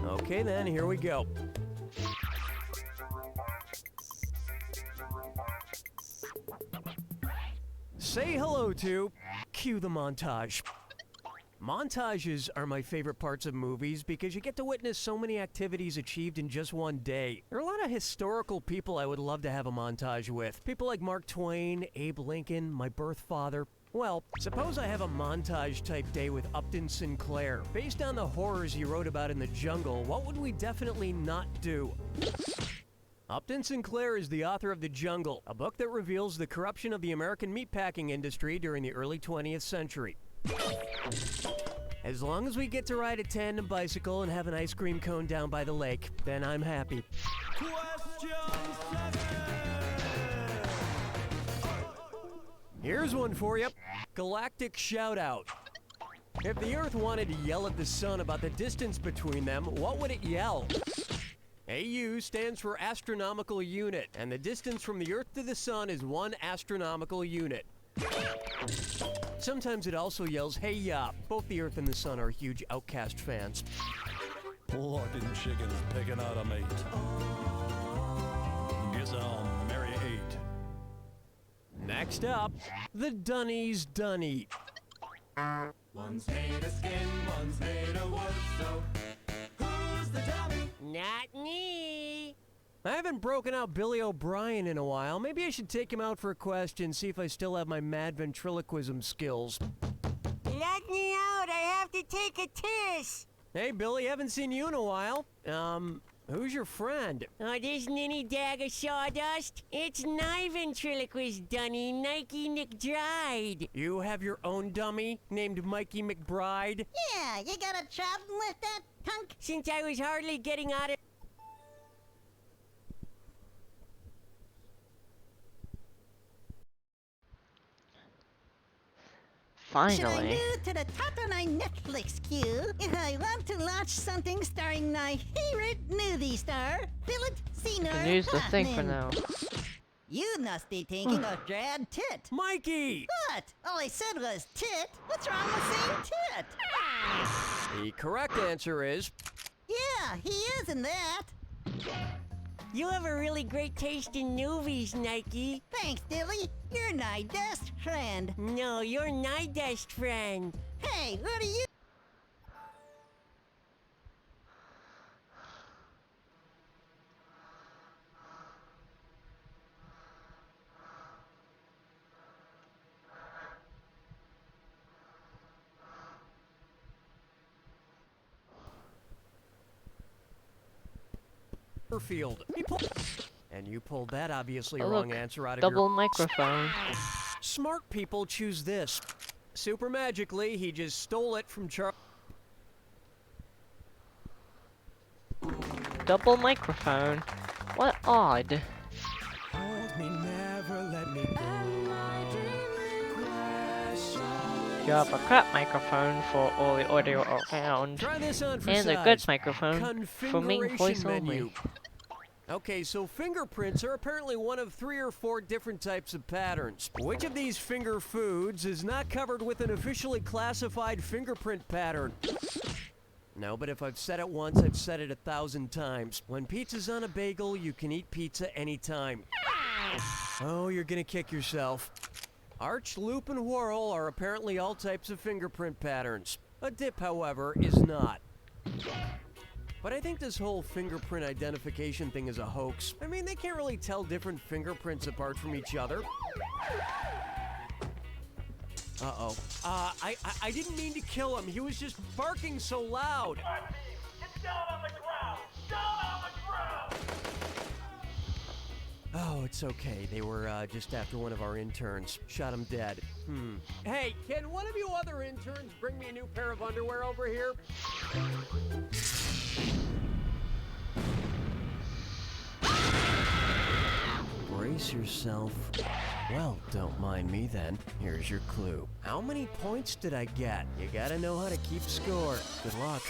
Okay then, here we go. Say hello to... Cue the montage. Montages are my favorite parts of movies because you get to witness so many activities achieved in just one day. There are a lot of historical people I would love to have a montage with. People like Mark Twain, Abe Lincoln, my birth father. Well, suppose I have a montage-type day with Upton Sinclair. Based on the horrors he wrote about in the jungle, what would we definitely not do? Upton Sinclair is the author of The Jungle, a book that reveals the corruption of the American meatpacking industry during the early 20th century. As long as we get to ride a tandem bicycle and have an ice cream cone down by the lake, then I'm happy. Here's one for you. Galactic shout-out. If the Earth wanted to yell at the Sun about the distance between them, what would it yell? AU stands for astronomical unit, and the distance from the Earth to the Sun is 1 astronomical unit. Sometimes it also yells, hey ya. Both the Earth and the Sun are huge Outcast fans. Locking chickens picking out a mate. Guess I'll marry 8. Next up, the Dunny's Dunny. One's made of skin, one's made of wood, so who's the dummy? Not me. I haven't broken out Billy O'Brien in a while. Maybe I should take him out for a question, see if I still have my mad ventriloquism skills. Let me out. I have to take a tiss. Hey, Billy, haven't seen you in a while. Who's your friend? Oh, this ninny dag of sawdust? It's my ventriloquist dunny, Nike McDride. You have your own dummy named Mikey McBride? Yeah, you got a problem with that, punk? Since I was hardly getting out of... Should I Finally. move to the top of my Netflix queue if I want to watch something starring my favorite movie star, Philip Seymour Can use the thing for Hoffman? now. You must be thinking of Brad Pitt. Mikey! What? All I said was tit. What's wrong with saying tit? The correct answer is... Yeah, he is in that. You have a really great taste in movies, Nike. Thanks, Dilly. You're my best friend. No, you're my best friend. Hey, what are you? Field. And you pulled that obviously Oh, wrong look, answer out of double your... microphone. Smart people choose this. Super magically, he just stole it from Charles. Double microphone. What odd. Hold me, never let me go. You have a crap microphone for all the audio around, Try this on for and a size. good microphone for main voice Configuration menu. only. Okay, so fingerprints are apparently one of 3 or 4 different types of patterns. Which of these finger foods is not covered with an officially classified fingerprint pattern? No, but if I've said it once, I've said it 1,000 times. When pizza's on a bagel, you can eat pizza anytime. Oh, you're gonna kick yourself. Arch, loop, and whirl are apparently all types of fingerprint patterns. A dip, however, is not. But I think this whole fingerprint identification thing is a hoax. I mean, they can't really tell different fingerprints apart from each other. Uh-oh. I didn't mean to kill him. He was just barking so loud. Get down on the ground! Down on the ground! Oh, it's okay. They were just after one of our interns. Shot him dead. Hey, can one of you other interns bring me a new pair of underwear over here? Brace yourself. Well, don't mind me then. Here's your clue. How many points did I get? You gotta know how to keep score. Good luck.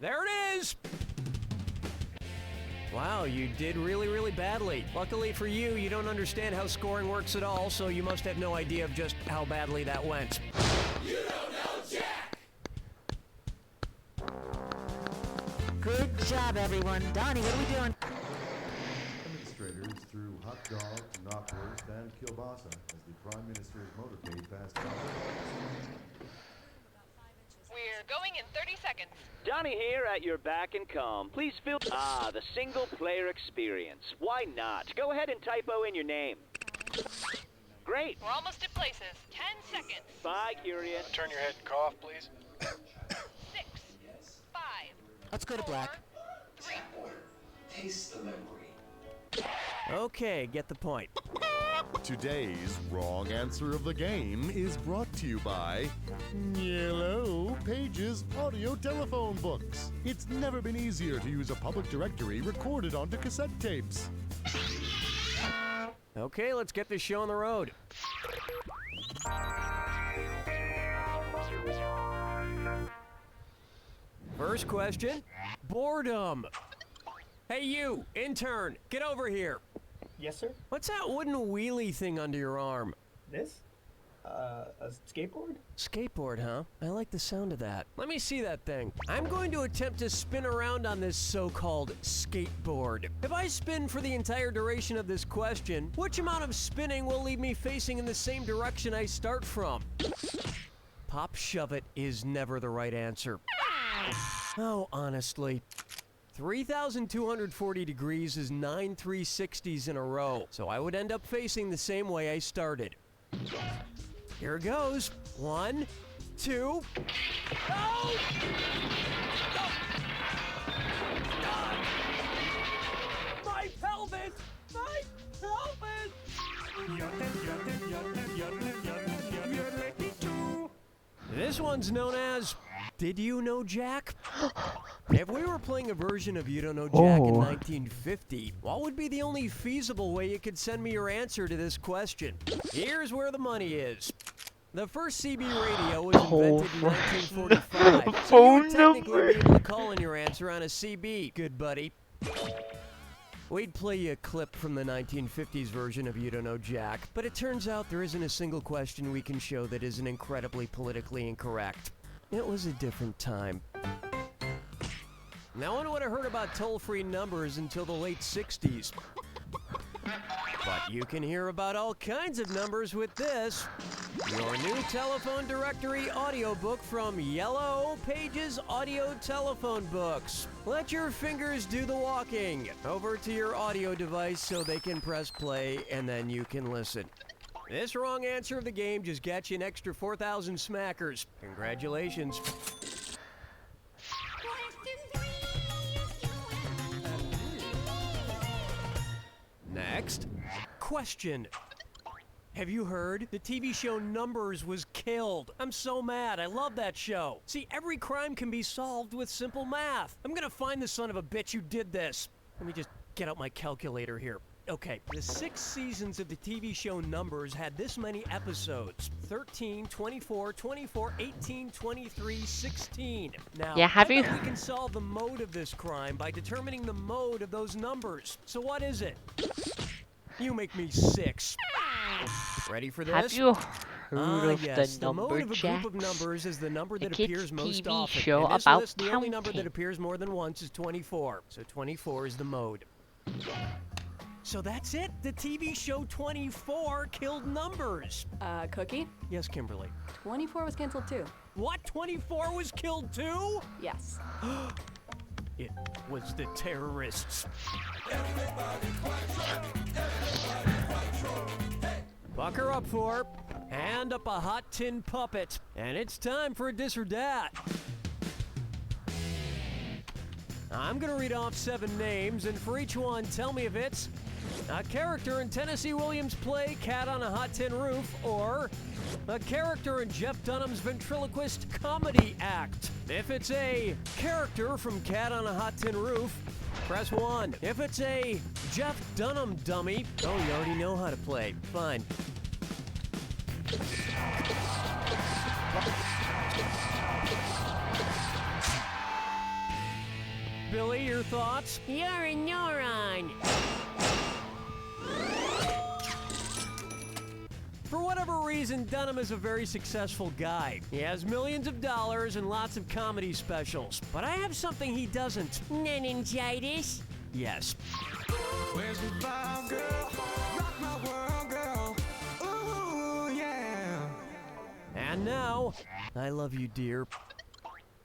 There it is! Wow, you did really, really badly. Luckily for you, you don't understand how scoring works at all, so you must have no idea of just how badly that went. You don't know Jack! Good job, everyone. Donnie, what are we doing? Demonstrators threw hot dogs, knockwurst, and kielbasa as the Prime Minister's motorcade passed by. We're going in 30 seconds. Donnie here at your back and calm. Please fill... Ah, the single-player experience. Why not? Go ahead and typo in your name. Great. We're almost at places. 10 seconds. Bye, Curious. Turn your head and cough, please. 6, 5, Let's go to black. 3. Taste the memory. Okay, get the point. Today's wrong answer of the game is brought to you by Yellow Pages audio telephone books. It's never been easier to use a public directory recorded onto cassette tapes. Okay, let's get this show on the road. First question, boredom. Hey you, intern, get over here. Yes, sir? What's that wooden wheelie thing under your arm? This? A skateboard? Skateboard, huh? I like the sound of that. Let me see that thing. I'm going to attempt to spin around on this so-called skateboard. If I spin for the entire duration of this question, which amount of spinning will leave me facing in the same direction I start from? Pop shove it is never the right answer. Oh, honestly. 3,240 degrees is 9 360s in a row, so I would end up facing the same way I started. Here goes. 1, 2. Oh! My pelvis! My pelvis! This one's known as Did You Know Jack? If we were playing a version of You Don't Know Jack in 1950, what would be the only feasible way you could send me your answer to this question? Here's where the money is. The first CB radio was invented in 1945, so you would technically be able to call in your answer on a CB, good buddy. We'd play you a clip from the 1950s version of You Don't Know Jack, but it turns out there isn't a single question we can show that isn't incredibly politically incorrect. It was a different time. No one would have heard about toll-free numbers until the late 60s. But you can hear about all kinds of numbers with this. Your new telephone directory audiobook from Yellow Pages Audio Telephone Books. Let your fingers do the walking over to your audio device so they can press play and then you can listen. This wrong answer of the game just got you an extra 4,000 smackers. Congratulations. Next, question. Have you heard? The TV show Numbers was killed. I'm so mad. I love that show. See, every crime can be solved with simple math. I'm gonna find the son of a bitch who did this. Let me just get out my calculator here. Okay, the 6 seasons of the TV show Numbers had this many episodes. 13, 24, 24, 18, 23, 16. Now, Yeah, have I you- bet we can solve the mode of this crime by determining the mode of those numbers. So what is it? You make me 6. Ready for this? Have you heard of yes, the mode of a Numberjacks? group of numbers is the number The that kids' appears most TV often. show In this about list, the only number that counting. appears more than once is 24. So 24 is the mode. So that's it. The TV show 24 killed Numbers. Cookie? Yes, Kimberly. 24 was canceled too. What? 24 was killed too? Yes. It was the terrorists. Bucker up for, hand up a hot tin puppet, and it's time for a this or that. I'm gonna read off 7 names, and for each one, tell me if it's a character in Tennessee Williams' play Cat on a Hot Tin Roof, or a character in Jeff Dunham's ventriloquist comedy act. If it's a character from Cat on a Hot Tin Roof, press 1. If it's a Jeff Dunham dummy, oh, you already know how to play. Fine. Billy, your thoughts? You're a neuron. For whatever reason, Dunham is a very successful guy. He has millions of dollars and lots of comedy specials. But I have something he doesn't. Meningitis. Yes. Where's my vibe, girl? Rock my world, girl. Ooh, yeah. And now, I love you, dear.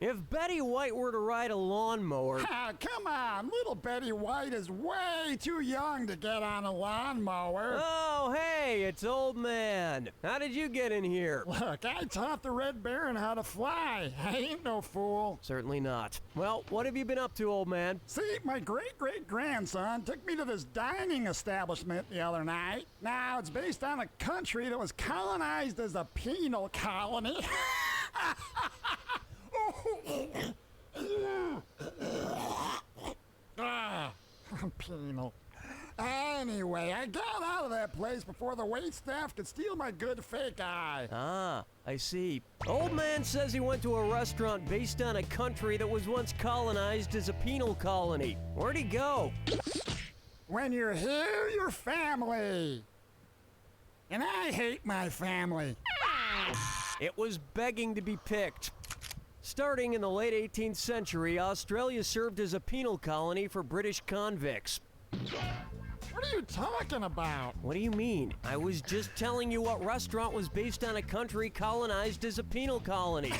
If Betty White were to ride a lawnmower... Ah, come on, little Betty White is way too young to get on a lawnmower. Oh, hey, it's Old Man. How did you get in here? Look, I taught the Red Baron how to fly. I ain't no fool. Certainly not. Well, what have you been up to, old man? See, my great-great-grandson took me to this dining establishment the other night. Now, it's based on a country that was colonized as a penal colony. Penal. Anyway, I got out of that place before the waitstaff could steal my good fake eye. Ah, I see. Old man says he went to a restaurant based on a country that was once colonized as a penal colony. Where'd he go? When you're here, you're family. And I hate my family. It was begging to be picked. Starting in the late 18th century, Australia served as a penal colony for British convicts. What are you talking about? What do you mean? I was just telling you what restaurant was based on a country colonized as a penal colony.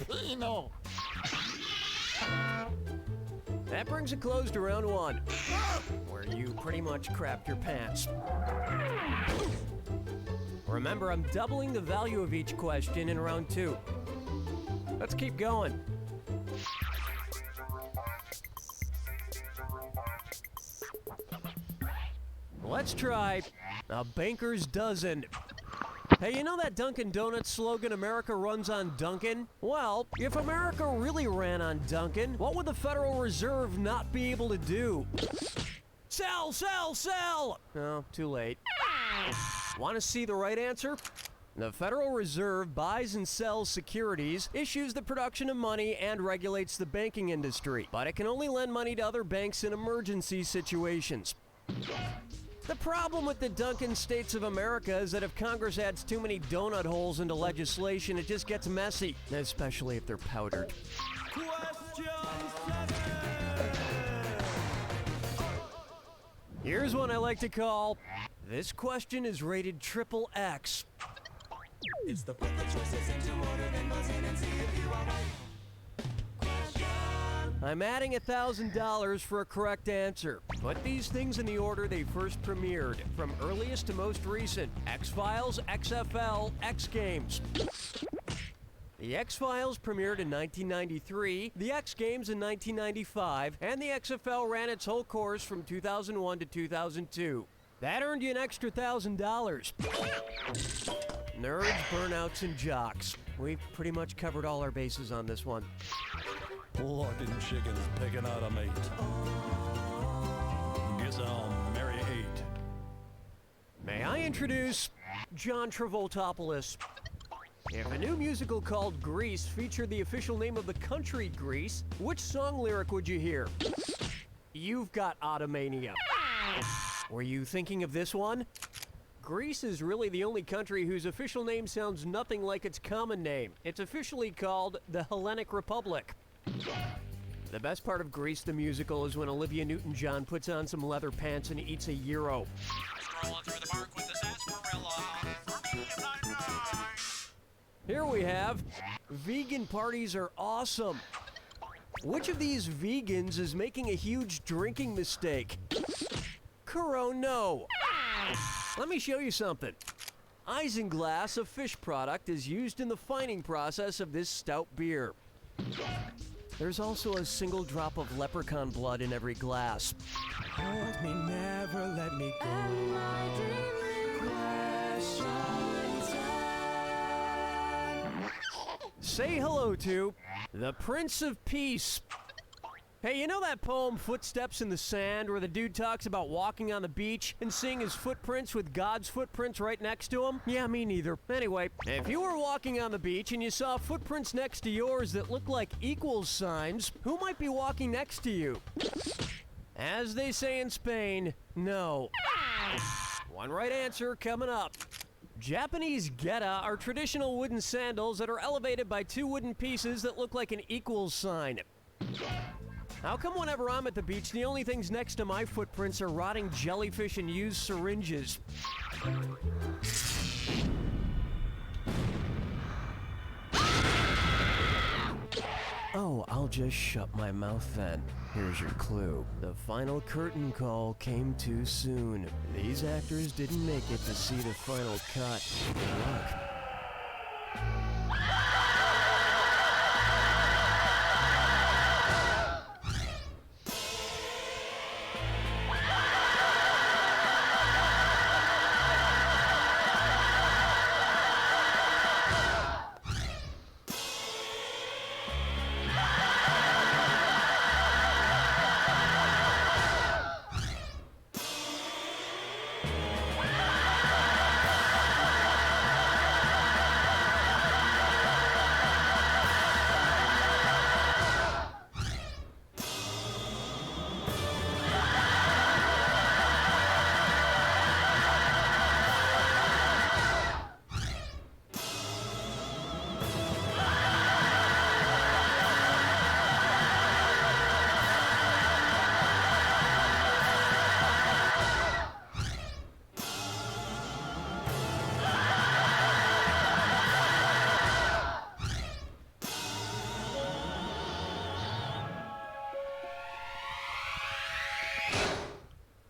Penal. That brings a close to round one, where you pretty much crapped your pants. Remember, I'm doubling the value of each question in round two. Let's keep going. Let's try a banker's dozen. Hey, you know that Dunkin' Donuts slogan, America runs on Dunkin'? Well, if America really ran on Dunkin', what would the Federal Reserve not be able to do? Sell, sell, sell! Oh, too late. Want to see the right answer? The Federal Reserve buys and sells securities, issues the production of money, and regulates the banking industry. But it can only lend money to other banks in emergency situations. The problem with the Dunkin' States of America is that if Congress adds too many donut holes into legislation, it just gets messy, especially if they're powdered. Here's one I like to call, this question is rated triple X. It's the put the choices into order, then buzz in and see if you are right. I'm adding $1,000 for a correct answer. Put these things in the order they first premiered, from earliest to most recent. X-Files, XFL, X Games. The X-Files premiered in 1993, the X Games in 1995, and the XFL ran its whole course from 2001 to 2002. That earned you an extra $1,000. Nerds, burnouts, and jocks. We've pretty much covered all our bases on this one. Plucking chickens picking out a mate. Guess I'll marry 8. May I introduce John Travoltopoulos? If a new musical called Grease featured the official name of the country Greece, which song lyric would you hear? You've got Automania. Were you thinking of this one? Greece is really the only country whose official name sounds nothing like its common name. It's officially called the Hellenic Republic. The best part of Grease the musical is when Olivia Newton-John puts on some leather pants and eats a gyro. Strolling through the park with the sarsaparilla. Here we have, vegan parties are awesome. Which of these vegans is making a huge drinking mistake? Corono. Let me show you something. Isinglass, a fish product, is used in the fining process of this stout beer. There's also a single drop of leprechaun blood in every glass. Hold me, never let me go. Say hello to the Prince of Peace. Hey, you know that poem, Footsteps in the Sand, where the dude talks about walking on the beach and seeing his footprints with God's footprints right next to him? Yeah, me neither. Anyway, if you were walking on the beach and you saw footprints next to yours that look like equals signs, who might be walking next to you? As they say in Spain, no. One right answer coming up. Japanese geta are traditional wooden sandals that are elevated by 2 wooden pieces that look like an equals sign. How come whenever I'm at the beach, the only things next to my footprints are rotting jellyfish and used syringes? just shut my mouth then. Here's your clue. The final curtain call came too soon. These actors didn't make it to see the final cut. Good luck.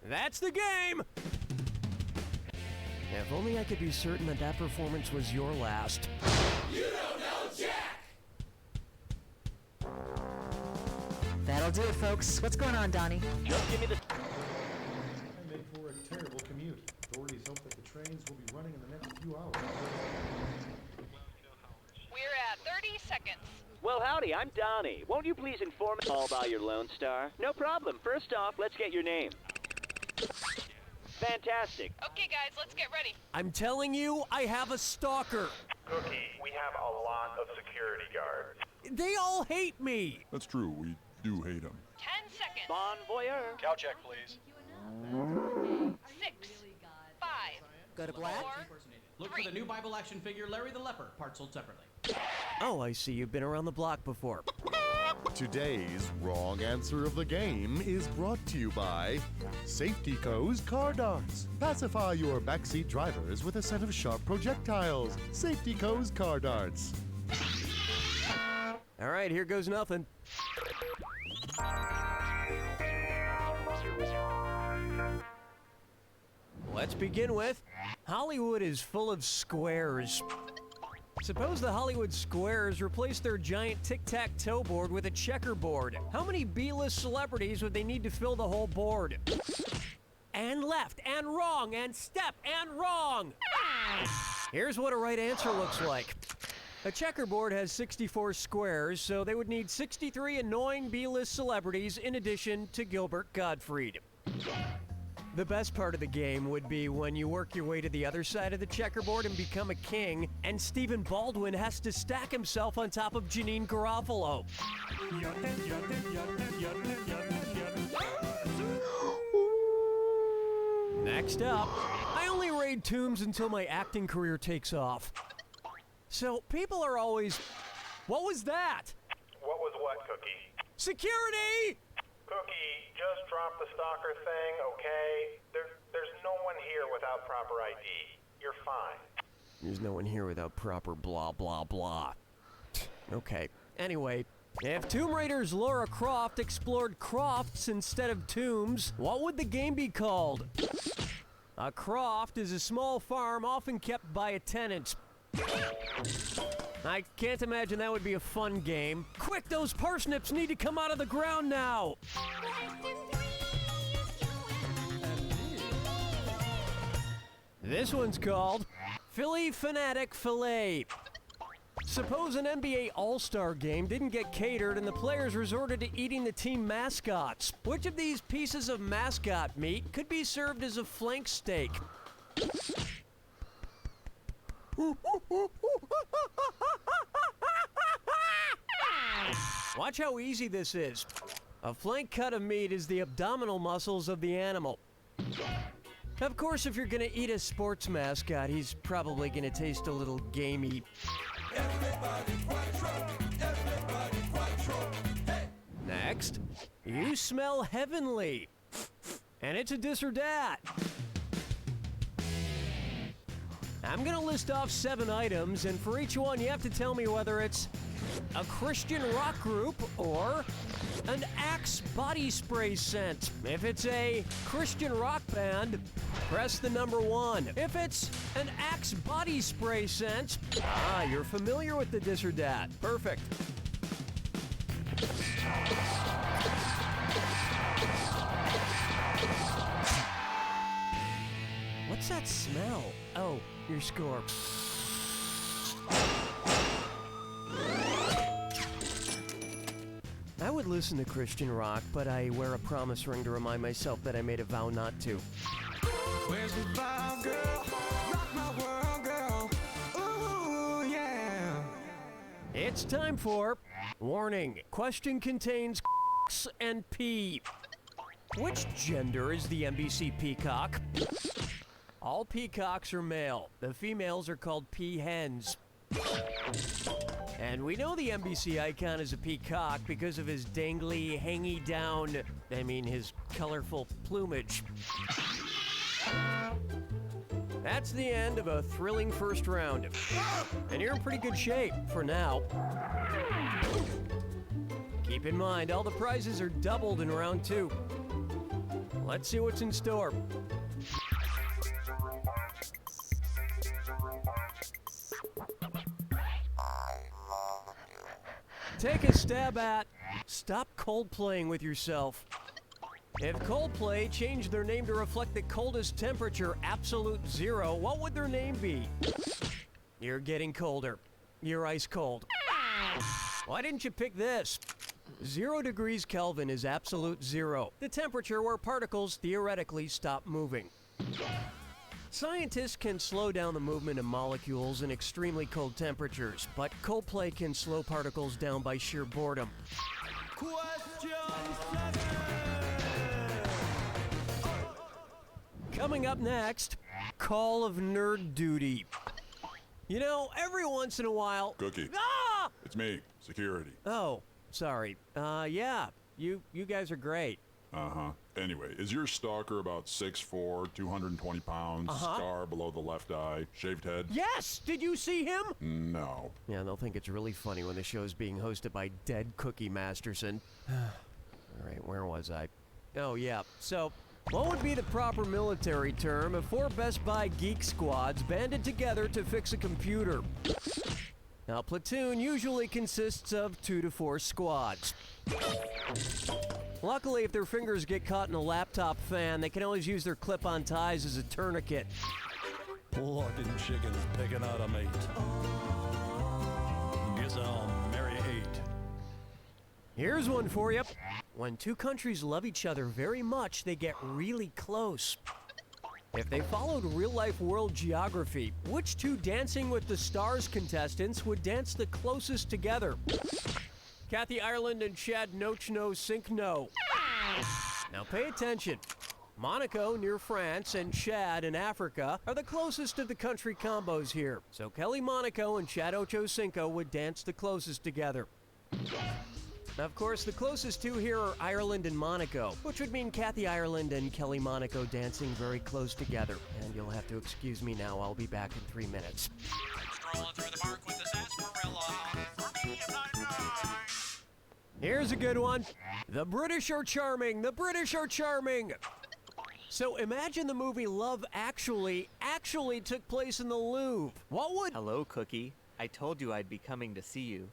That's the game! If only I could be certain that that performance was your last. You don't know Jack! That'll do it, folks. What's going on, Donnie? Just give me the... I make for a terrible commute. Authorities hope that the trains will be running in the next few hours. We're at 30 seconds. Well, howdy, I'm Donnie. Won't you please inform me all about your Lone Star? No problem. First off, let's get your name. Fantastic. Okay, guys, let's get ready. I'm telling you, I have a stalker. Cookie, we have a lot of security guards. They all hate me. That's true, we do hate him. 10 seconds. Bon voyeur. Cow check, please. 6, 5, Go to black. 4, Look for the new Bible action figure, Larry the Leper, parts sold separately. Oh, I see you've been around the block before. Today's wrong answer of the game is brought to you by Safety Co's Car Darts. Pacify your backseat drivers with a set of sharp projectiles. Safety Co's Car Darts. All right, here goes nothing. Let's begin with Hollywood is full of squares. Suppose the Hollywood squares replaced their giant tic-tac-toe board with a checkerboard. How many B-list celebrities would they need to fill the whole board? And left, and wrong, and step, and wrong! Here's what a right answer looks like. A checkerboard has 64 squares, so they would need 63 annoying B-list celebrities in addition to Gilbert Gottfried. The best part of the game would be when you work your way to the other side of the checkerboard and become a king, and Stephen Baldwin has to stack himself on top of Janine Garofalo. Next up, I only raid tombs until my acting career takes off. So people are always, what was that? What was what, Cookie? Security! Cookie, just drop the stalker thing, okay? There's no one here without proper ID. You're fine. There's no one here without proper blah blah blah. Okay, anyway, if Tomb Raider's Lara Croft explored crofts instead of tombs, what would the game be called? A croft is a small farm often kept by a tenant. I can't imagine that would be a fun game. Quick, those parsnips need to come out of the ground now! This one's called Philly Fanatic Filet. Suppose an NBA All-Star game didn't get catered and the players resorted to eating the team mascots. Which of these pieces of mascot meat could be served as a flank steak? Watch how easy this is. A flank cut of meat is the abdominal muscles of the animal. Of course, if you're gonna eat a sports mascot, he's probably gonna taste a little gamey. Next, you smell heavenly. And it's a dis or dat. I'm gonna list off 7 items, and for each one you have to tell me whether it's a Christian rock group, or an Axe body spray scent? If it's a Christian rock band, press the number 1. If it's an Axe body spray scent, you're familiar with the this or that. Perfect. What's that smell? Oh, your score. I would listen to Christian rock, but I wear a promise ring to remind myself that I made a vow not to. Where's the fire, girl? Rock my world, girl. Ooh, yeah. It's time for warning. Question contains and pee. Which gender is the NBC peacock? All peacocks are male. The females are called peahens. And we know the NBC icon is a peacock because of his dangly, hangy down, his colorful plumage. That's the end of a thrilling first round. And you're in pretty good shape for now. Keep in mind, all the prizes are doubled in round 2. Let's see what's in store. Take a stab at stop coldplaying with yourself. If Coldplay changed their name to reflect the coldest temperature, absolute zero, what would their name be? You're getting colder. You're ice cold. Why didn't you pick this? 0 degrees Kelvin is absolute zero, the temperature where particles theoretically stop moving. Scientists can slow down the movement of molecules in extremely cold temperatures, but Coldplay can slow particles down by sheer boredom. Question 7! Coming up next, Call of Nerd Duty. You know, every once in a while... Cookie. Ah! It's me, security. Oh, sorry. Yeah, you guys are great. Uh-huh. Anyway, is your stalker about 6'4", 220 pounds, scar below the left eye, shaved head? Yes! Did you see him? No. Yeah, they'll think it's really funny when the show's being hosted by dead Cookie Masterson. Alright, where was I? Oh, yeah. So, what would be the proper military term if 4 Best Buy geek squads banded together to fix a computer? Now, platoon usually consists of 2 to 4 squads. Luckily, if their fingers get caught in a laptop fan, they can always use their clip-on ties as a tourniquet. Looking chickens picking out a mate. Guess I'll marry 8. Here's one for you. When 2 countries love each other very much, they get really close. If they followed real-life world geography, which 2 Dancing with the Stars contestants would dance the closest together? Kathy Ireland and Chad Nochno Sinkno. Now pay attention. Monaco near France and Chad in Africa are the closest of the country combos here. So Kelly Monaco and Chad Ochocinco would dance the closest together. Now, of course, the closest 2 here are Ireland and Monaco, which would mean Kathy Ireland and Kelly Monaco dancing very close together. And you'll have to excuse me now, I'll be back in 3 minutes. Strolling through the park with the sarsaparilla. For me, if I die. Here's a good one. The British are charming. The British are charming. So imagine the movie Love Actually took place in the Louvre. What would... Hello, Cookie. I told you I'd be coming to see you.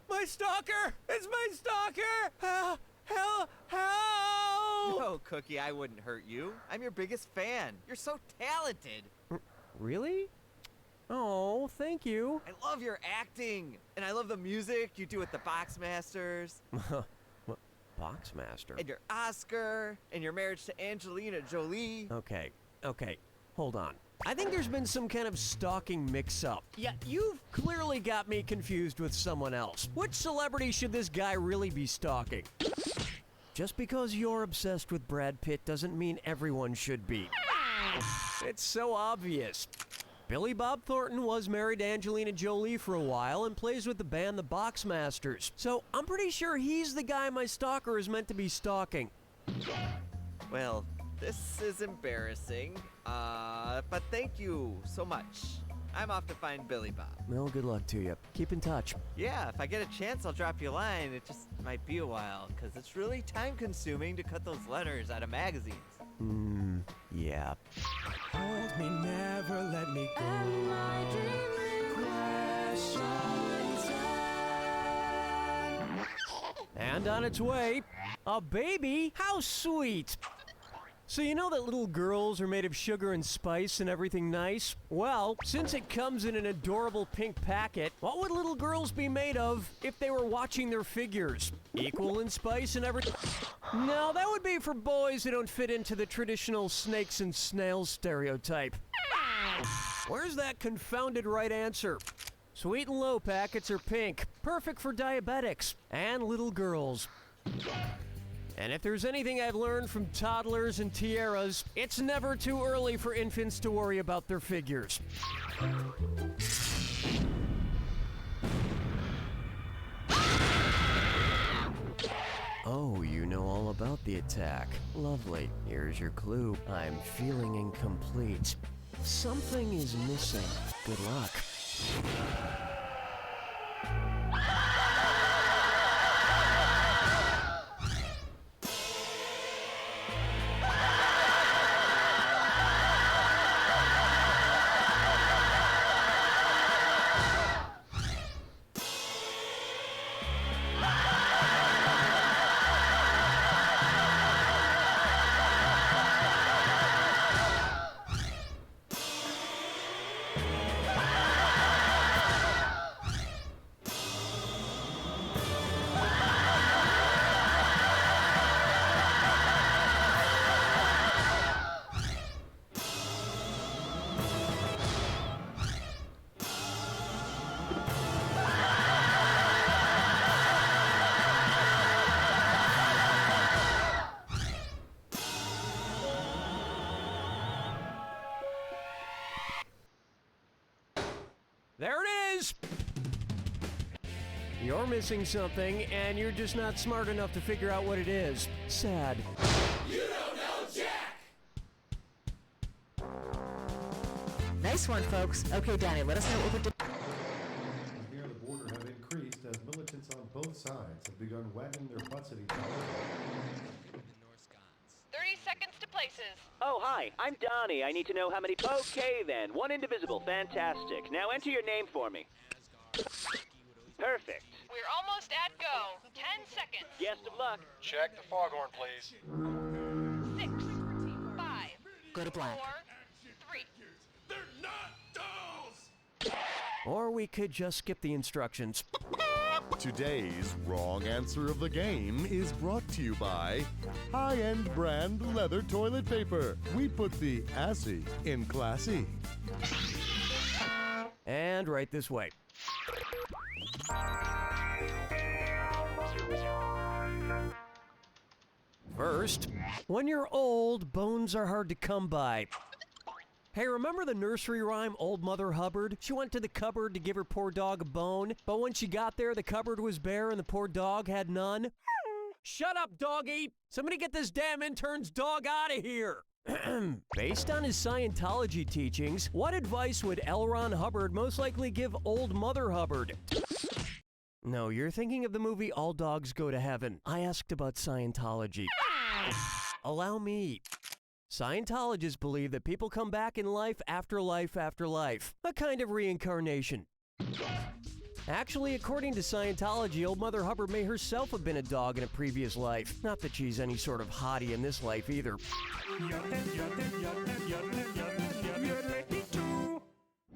My stalker! It's my stalker! Help! No, Cookie, I wouldn't hurt you. I'm your biggest fan. You're so talented. Really? Oh, thank you. I love your acting. And I love the music you do with the Boxmasters. What? Boxmaster? And your Oscar. And your marriage to Angelina Jolie. Okay. Hold on. I think there's been some kind of stalking mix-up. Yeah, you've clearly got me confused with someone else. Which celebrity should this guy really be stalking? Just because you're obsessed with Brad Pitt doesn't mean everyone should be. It's so obvious. Billy Bob Thornton was married to Angelina Jolie for a while and plays with the band The Boxmasters. So I'm pretty sure he's the guy my stalker is meant to be stalking. Well, this is embarrassing. But thank you so much. I'm off to find Billy Bob. Well, good luck to you. Keep in touch. Yeah, if I get a chance, I'll drop you a line. It just might be a while, because it's really time-consuming to cut those letters out of magazines. Yeah. Hold me, never let me go. And on its way, a baby? How sweet! So you know that little girls are made of sugar and spice and everything nice? Well, since it comes in an adorable pink packet, what would little girls be made of if they were watching their figures? Equal in spice and everything? No, that would be for boys who don't fit into the traditional snakes and snails stereotype. Where's that confounded right answer? Sweet and low packets are pink, perfect for diabetics and little girls. And if there's anything I've learned from toddlers and tiaras, it's never too early for infants to worry about their figures. Oh, you know all about the attack. Lovely. Here's your clue. I'm feeling incomplete. Something is missing. Good luck. There it is! You're missing something, and you're just not smart enough to figure out what it is. Sad. You don't know Jack! Nice one, folks. Okay, Danny, let us know what we're doing. Near the border have increased as militants on both sides have begun wagging their butts at each other. 30 seconds to places. Oh, hi, I'm Donnie. I need to know how many... Okay, then. One indivisible. Fantastic. Now enter your name for me. Perfect. We're almost at go. 10 seconds. Best of luck. Check the foghorn, please. 6, 5, Go to black. 4, 3. They're not dolls! Or we could just skip the instructions. Today's wrong answer of the game is brought to you by high-end brand leather toilet paper. We put the assy in classy. And right this way. First, when you're old, bones are hard to come by. Hey, remember the nursery rhyme, Old Mother Hubbard? She went to the cupboard to give her poor dog a bone, but when she got there, the cupboard was bare and the poor dog had none. Shut up, doggy! Somebody get this damn intern's dog out of here! Based on his Scientology teachings, what advice would L. Ron Hubbard most likely give Old Mother Hubbard? No, you're thinking of the movie All Dogs Go to Heaven. I asked about Scientology. Allow me. Scientologists believe that people come back in life after life after life, a kind of reincarnation. Actually, according to Scientology, Old Mother Hubbard may herself have been a dog in a previous life. Not that she's any sort of hottie in this life either.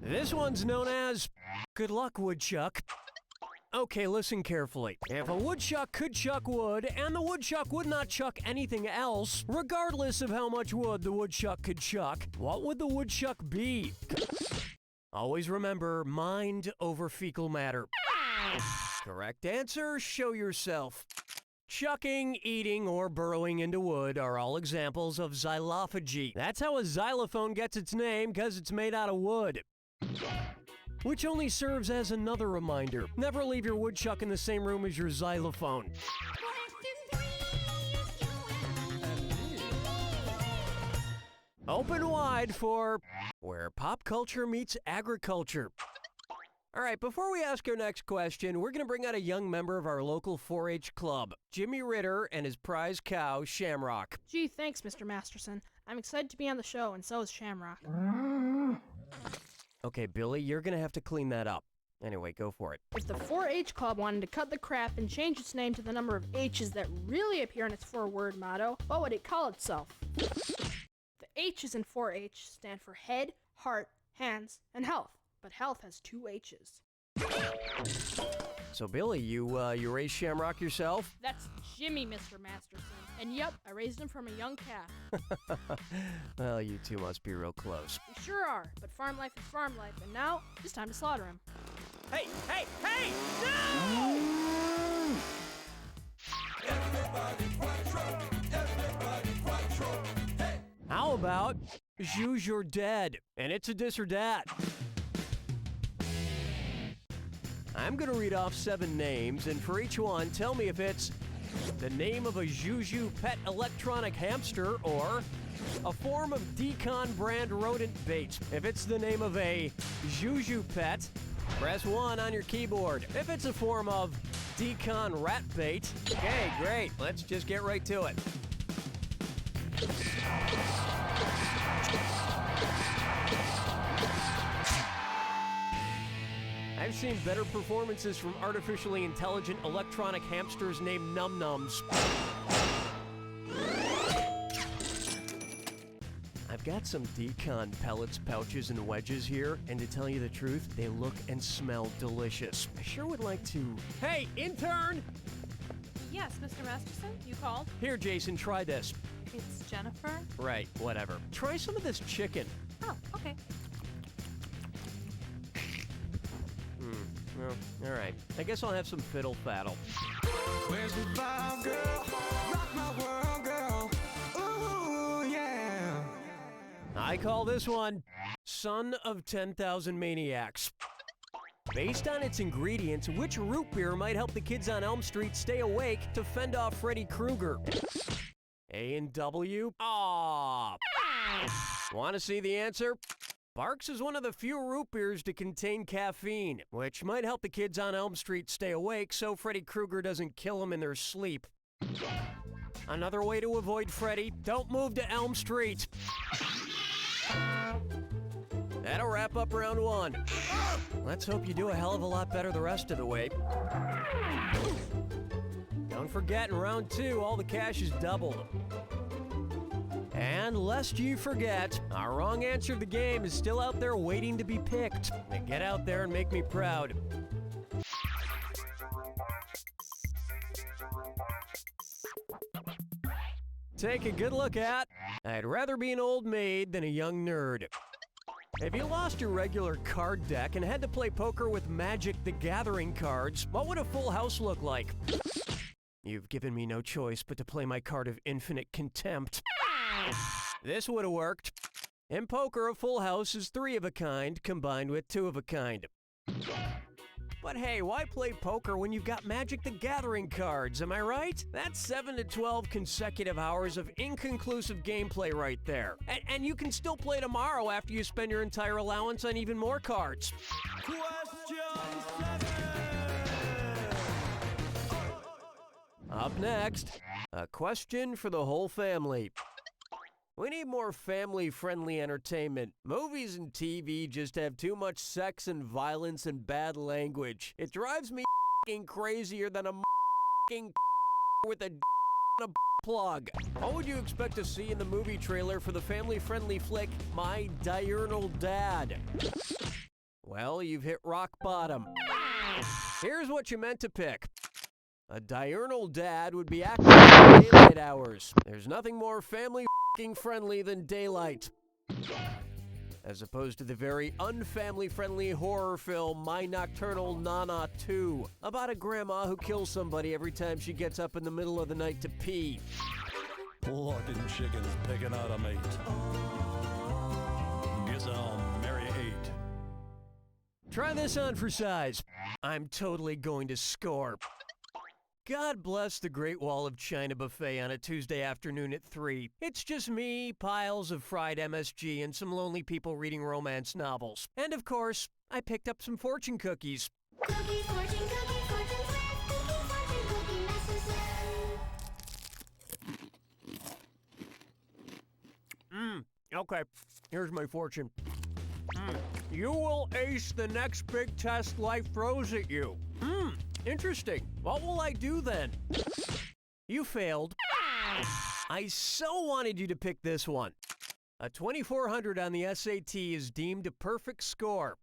This one's known as Good Luck, Woodchuck. Okay, listen carefully. If a woodchuck could chuck wood, and the woodchuck would not chuck anything else, regardless of how much wood the woodchuck could chuck, what would the woodchuck be? Always remember, mind over fecal matter. Correct answer, show yourself. Chucking, eating, or burrowing into wood are all examples of xylophagy. That's how a xylophone gets its name, because it's made out of wood. Which only serves as another reminder. Never leave your woodchuck in the same room as your xylophone. Open wide for where pop culture meets agriculture. All right, before we ask our next question, we're going to bring out a young member of our local 4-H club, Jimmy Ritter and his prize cow, Shamrock. Gee, thanks, Mr. Masterson. I'm excited to be on the show, and so is Shamrock. Okay, Billy, you're going to have to clean that up. Anyway, go for it. If the 4-H Club wanted to cut the crap and change its name to the number of H's that really appear in its 4-word motto, what would it call itself? The H's in 4-H stand for head, heart, hands, and health. But health has 2 H's. So, Billy, you raised Shamrock yourself? That's Jimmy, Mr. Masterson. And yep, I raised him from a young calf. Well, you two must be real close. We sure are, but farm life is farm life, and now it's time to slaughter him. Hey! No! How about Zhuzh You're Dead? And it's a dis or dat. I'm going to read off 7 names, and for each one, tell me if it's the name of a Zhuzh pet electronic hamster or a form of Decon brand rodent bait. If it's the name of a Zhuzh pet, press 1 on your keyboard. If it's a form of Decon rat bait, okay, great. Let's just get right to it. I've seen better performances from artificially intelligent electronic hamsters named Num Nums. I've got some Decon pellets, pouches, and wedges here, and to tell you the truth, they look and smell delicious. I sure would like to... Hey, intern! Yes, Mr. Masterson, you called? Here, Jason, try this. It's Jennifer. Right, whatever. Try some of this chicken. Oh, okay. Well, alright. I guess I'll have some fiddle faddle. Where's the vibe, girl? Rock my world, girl. Ooh, yeah. I call this one Son of 10,000 Maniacs. Based on its ingredients, which root beer might help the kids on Elm Street stay awake to fend off Freddy Krueger? A and W? Aww. Want to see the answer? Barks is one of the few root beers to contain caffeine, which might help the kids on Elm Street stay awake so Freddy Krueger doesn't kill them in their sleep. Another way to avoid Freddy, don't move to Elm Street. That'll wrap up round 1. Let's hope you do a hell of a lot better the rest of the way. Don't forget, in round 2, all the cash is doubled. And lest you forget, our wrong answer of the game is still out there waiting to be picked. Now get out there and make me proud. Take a good look at, I'd rather be an old maid than a young nerd. If you lost your regular card deck and had to play poker with Magic the Gathering cards, what would a full house look like? You've given me no choice but to play my card of infinite contempt. This would have worked. In poker, a full house is 3 of a kind combined with 2 of a kind. But hey, why play poker when you've got Magic the Gathering cards, am I right? That's 7 to 12 consecutive hours of inconclusive gameplay right there. And you can still play tomorrow after you spend your entire allowance on even more cards. Up next, a question for the whole family. We need more family-friendly entertainment. Movies and TV just have too much sex and violence and bad language. It drives me f***ing crazier than a f***ing with a plug. What would you expect to see in the movie trailer for the family-friendly flick, My Diurnal Dad? Well, you've hit rock bottom. Here's what you meant to pick. A diurnal dad would be active in daylight hours. There's nothing more family-friendly than daylight. As opposed to the very unfamily-friendly horror film My Nocturnal Nana 2, about a grandma who kills somebody every time she gets up in the middle of the night to pee. Plucking chickens picking out a mate. Guess I'll marry 8. Try this on for size. I'm totally going to score. God bless the Great Wall of China buffet on a Tuesday afternoon at 3. It's just me, piles of fried MSG, and some lonely people reading romance novels. And of course, I picked up some fortune cookies. Okay, here's my fortune. You will ace the next big test life throws at you. Interesting. What will I do then? You failed. I so wanted you to pick this one. A 2400 on the SAT is deemed a perfect score.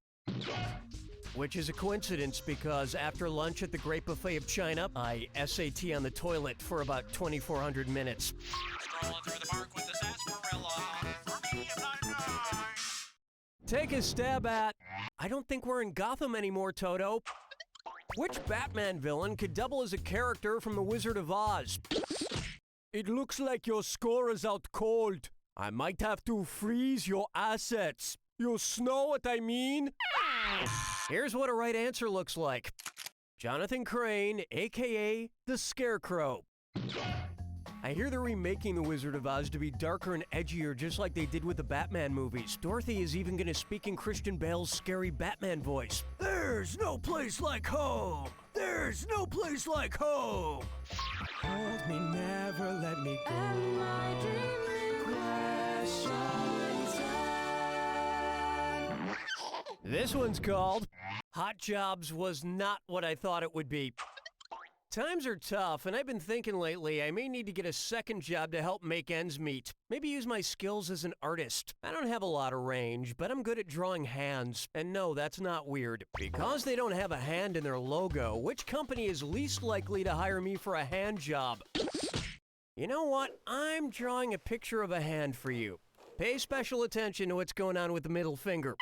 Which is a coincidence because after lunch at the Great Buffet of China, I SAT on the toilet for about 2400 minutes. Strolling through the park with the sarsaparilla. For me, I'm not Take a stab at... I don't think we're in Gotham anymore, Toto. Which Batman villain could double as a character from The Wizard of Oz? It looks like your score is out cold. I might have to freeze your assets. You know what I mean? Here's what a right answer looks like. Jonathan Crane, a.k.a. the Scarecrow. I hear they're remaking The Wizard of Oz to be darker and edgier just like they did with the Batman movies. Dorothy is even going to speak in Christian Bale's scary Batman voice. There's no place like home! There's no place like home! Hold me, never let me go. Am I dreaming? This one's called Hot Jobs Was Not What I Thought It Would Be. Times are tough, and I've been thinking lately I may need to get a second job to help make ends meet. Maybe use my skills as an artist. I don't have a lot of range, but I'm good at drawing hands. And no, that's not weird. Because they don't have a hand in their logo, which company is least likely to hire me for a hand job? You know what? I'm drawing a picture of a hand for you. Pay special attention to what's going on with the middle finger.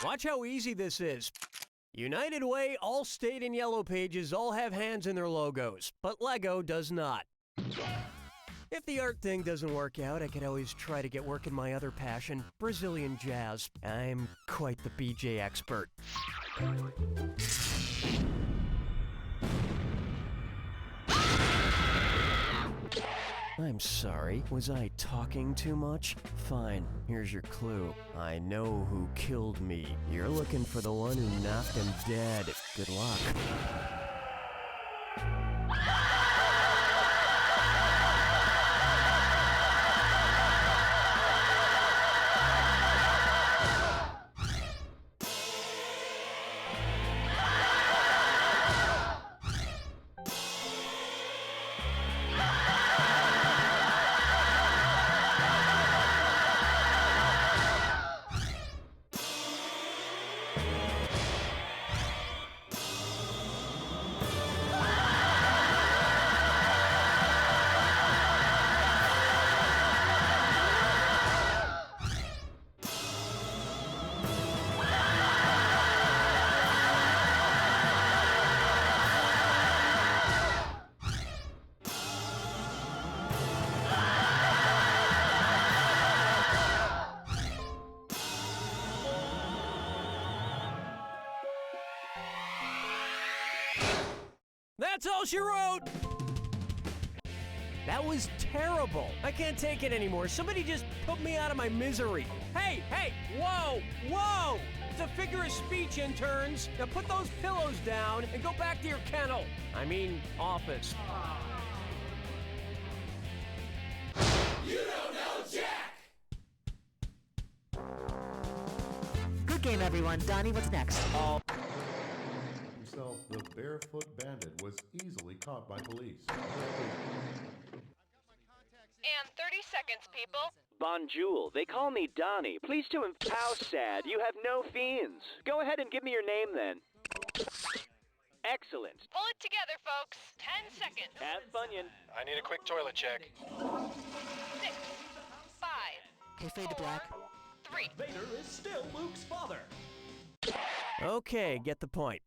Watch how easy this is. United Way, Allstate, and Yellow Pages all have hands in their logos, but Lego does not. If the art thing doesn't work out, I could always try to get work in my other passion, Brazilian jazz. I'm quite the BJ expert. I'm sorry, was I talking too much? Fine, here's your clue. I know who killed me. You're looking for the one who knocked him dead. Good luck. That's all she wrote! That was terrible. I can't take it anymore. Somebody just put me out of my misery. Hey, hey, whoa, whoa! It's a figure of speech, interns. Now put those pillows down and go back to your kennel. I mean, office. You don't know Jack! Good game, everyone. Donnie, what's next? Himself, the barefoot bandit was easily caught by police. And 30 seconds, people. Bonjour, they call me Donnie. Please to how sad, you have no fiends. Go ahead and give me your name then. Excellent. Pull it together, folks. 10 seconds. Have Bunyan. I need a quick toilet check. 6, 5, Okay, fade to black. 3. Vader is still Luke's father. Okay, get the point.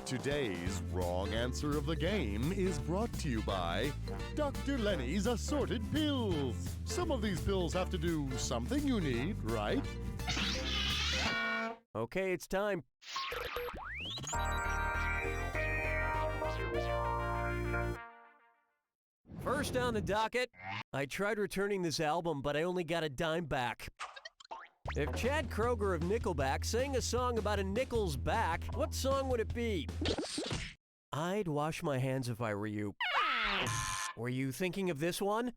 Today's wrong answer of the game is brought to you by Dr. Lenny's Assorted Pills. Some of these pills have to do something you need, right? Okay, it's time. First on the docket, I tried returning this album, but I only got a dime back. If Chad Kroeger of Nickelback sang a song about a nickel's back, what song would it be? I'd wash my hands if I were you. Were you thinking of this one?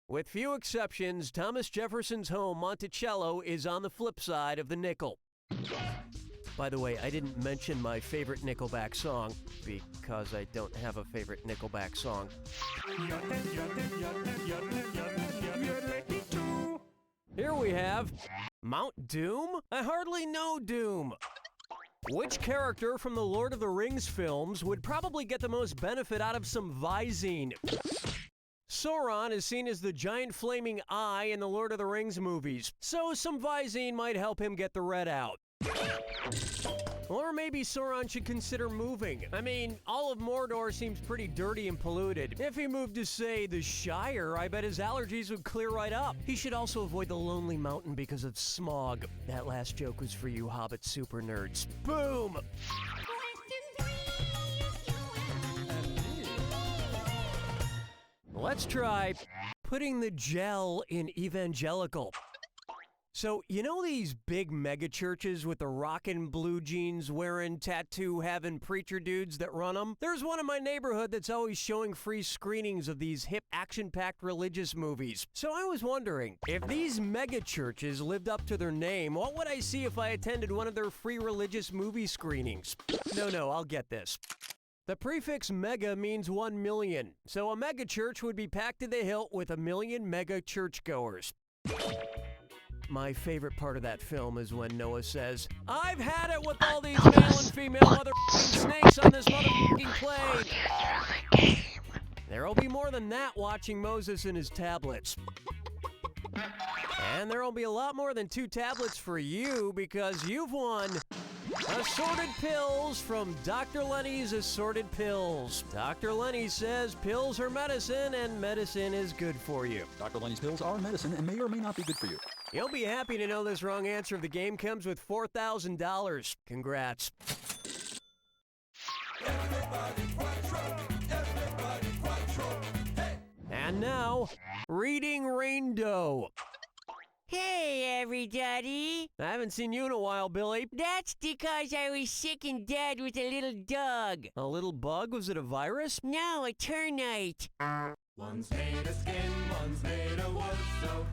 With few exceptions, Thomas Jefferson's home, Monticello, is on the flip side of the nickel. By the way, I didn't mention my favorite Nickelback song, because I don't have a favorite Nickelback song. Here we have Mount Doom? I hardly know Doom. Which character from the Lord of the Rings films would probably get the most benefit out of some Visine? Sauron is seen as the giant flaming eye in the Lord of the Rings movies, so some Visine might help him get the red out. Or maybe Sauron should consider moving. I mean, all of Mordor seems pretty dirty and polluted. If he moved to, say, the Shire, I bet his allergies would clear right up. He should also avoid the Lonely Mountain because of smog. That last joke was for you Hobbit super nerds. Boom! Let's try putting the gel in evangelical. So, you know these big mega churches with the rockin' blue jeans wearing, tattoo having preacher dudes that run them? There's one in my neighborhood that's always showing free screenings of these hip action-packed religious movies. So I was wondering, if these mega churches lived up to their name, what would I see if I attended one of their free religious movie screenings? No, I'll get this. The prefix mega means 1 million, so a mega church would be packed to the hilt with 1 million mega churchgoers. My favorite part of that film is when Noah says, "I've had it with all these male and female motherfucking snakes on this motherfucking plane." There'll be more than that watching Moses and his tablets. And there'll be a lot more than 2 tablets for you because you've won Assorted Pills from Dr. Lenny's Assorted Pills. Dr. Lenny says pills are medicine and medicine is good for you. Dr. Lenny's pills are medicine and may or may not be good for you. You'll be happy to know this wrong answer of the game comes with $4,000. Congrats. And now, Reading Rainbow. Hey, everybody. I haven't seen you in a while, Billy. That's because I was sick and dead with a little dog. A little bug? Was it a virus? No, a termite. One's made of skin, one's made of wood, so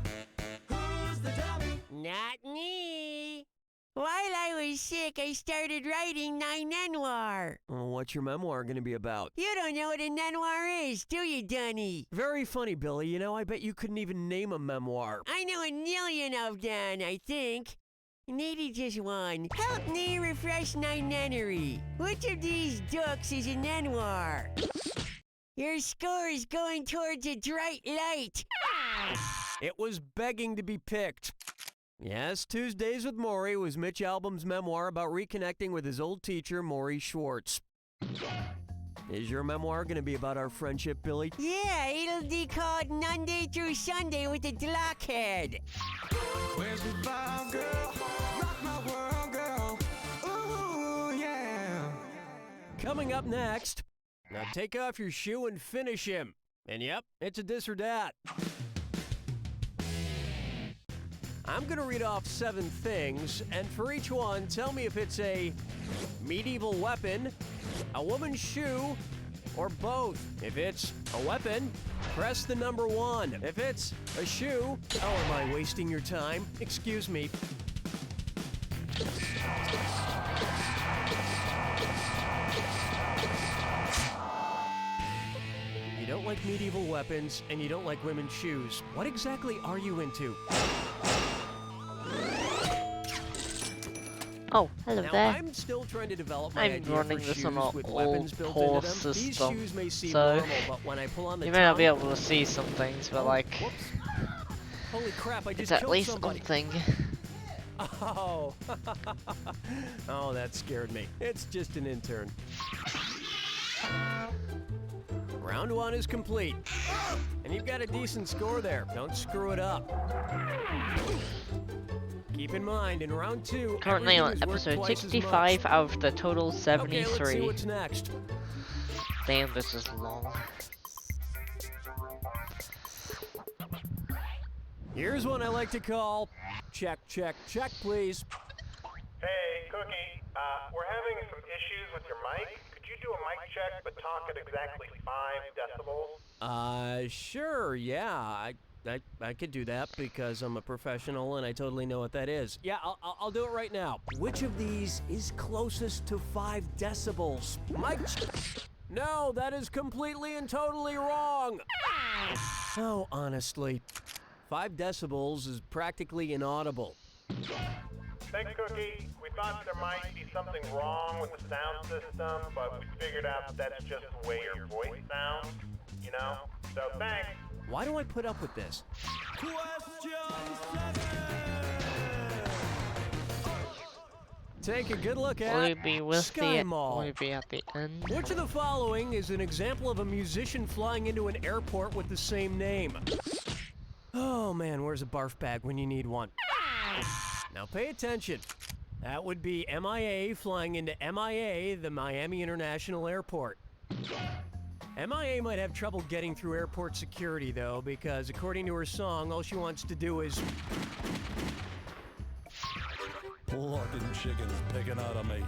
who's the dummy? Not me. While I was sick, I started writing my memoir. Well, what's your memoir going to be about? You don't know what a memoir is, do you, Dunny? Very funny, Billy. You know, I bet you couldn't even name a memoir. I know a million of them, I think. Maybe just one. Help me refresh my memory. Which of these ducks is a memoir? Your score is going towards a bright light. It was begging to be picked. Yes, Tuesdays with Maury was Mitch Albom's memoir about reconnecting with his old teacher, Maury Schwartz. Is your memoir going to be about our friendship, Billy? Yeah, it'll be called Monday through Sunday with a blockhead. Where's the file, girl? Rock my world, girl. Ooh, yeah. Coming up next, now take off your shoe and finish him. And yep, it's a this or that. I'm going to read off 7 things, and for each one, tell me if it's a medieval weapon, a woman's shoe, or both. If it's a weapon, press the number 1. If it's a shoe, oh, am I wasting your time? Excuse me. You don't like medieval weapons, and you don't like women's shoes. What exactly are you into? Oh, hello now, there. I'm still trying to develop my I'm idea running for this shoes on an with old weapons built core into them. system, These shoes may seem so normal, but when I pull on the you may not be tongue- able to see some things, but like, holy crap! I it's just at killed least somebody. something. Oh, oh, that scared me. It's just an intern. Round 1 is complete, and you've got a decent score there. Don't screw it up. Keep in mind, in round 2, Currently on everything is worth episode twice as 65 much. out of the total 73. Okay, let's see what's next. Damn, this is long. Here's one I like to call check, check, check, please. Hey, Cookie, we're having some issues with your mic. Could you do a mic check but talk at exactly 5 decibels? Sure, yeah. I could do that because I'm a professional and I totally know what that is. Yeah, I'll do it right now. Which of these is closest to 5 decibels? No, that is completely and totally wrong. Oh, honestly, 5 decibels is practically inaudible. Thanks, Cookie. We thought there might be something wrong with the sound system, but we figured out that's just the way your voice sounds, you know? So thanks. Why do I put up with this? Take a good look Will at it be with Sky the Mall. will it be at the end? Which of the following is an example of a musician flying into an airport with the same name? Oh man, where's a barf bag when you need one? Now pay attention. That would be MIA flying into MIA, the Miami International Airport. MIA might have trouble getting through airport security though, because according to her song, all she wants to do is... Plucking chickens picking out a mate.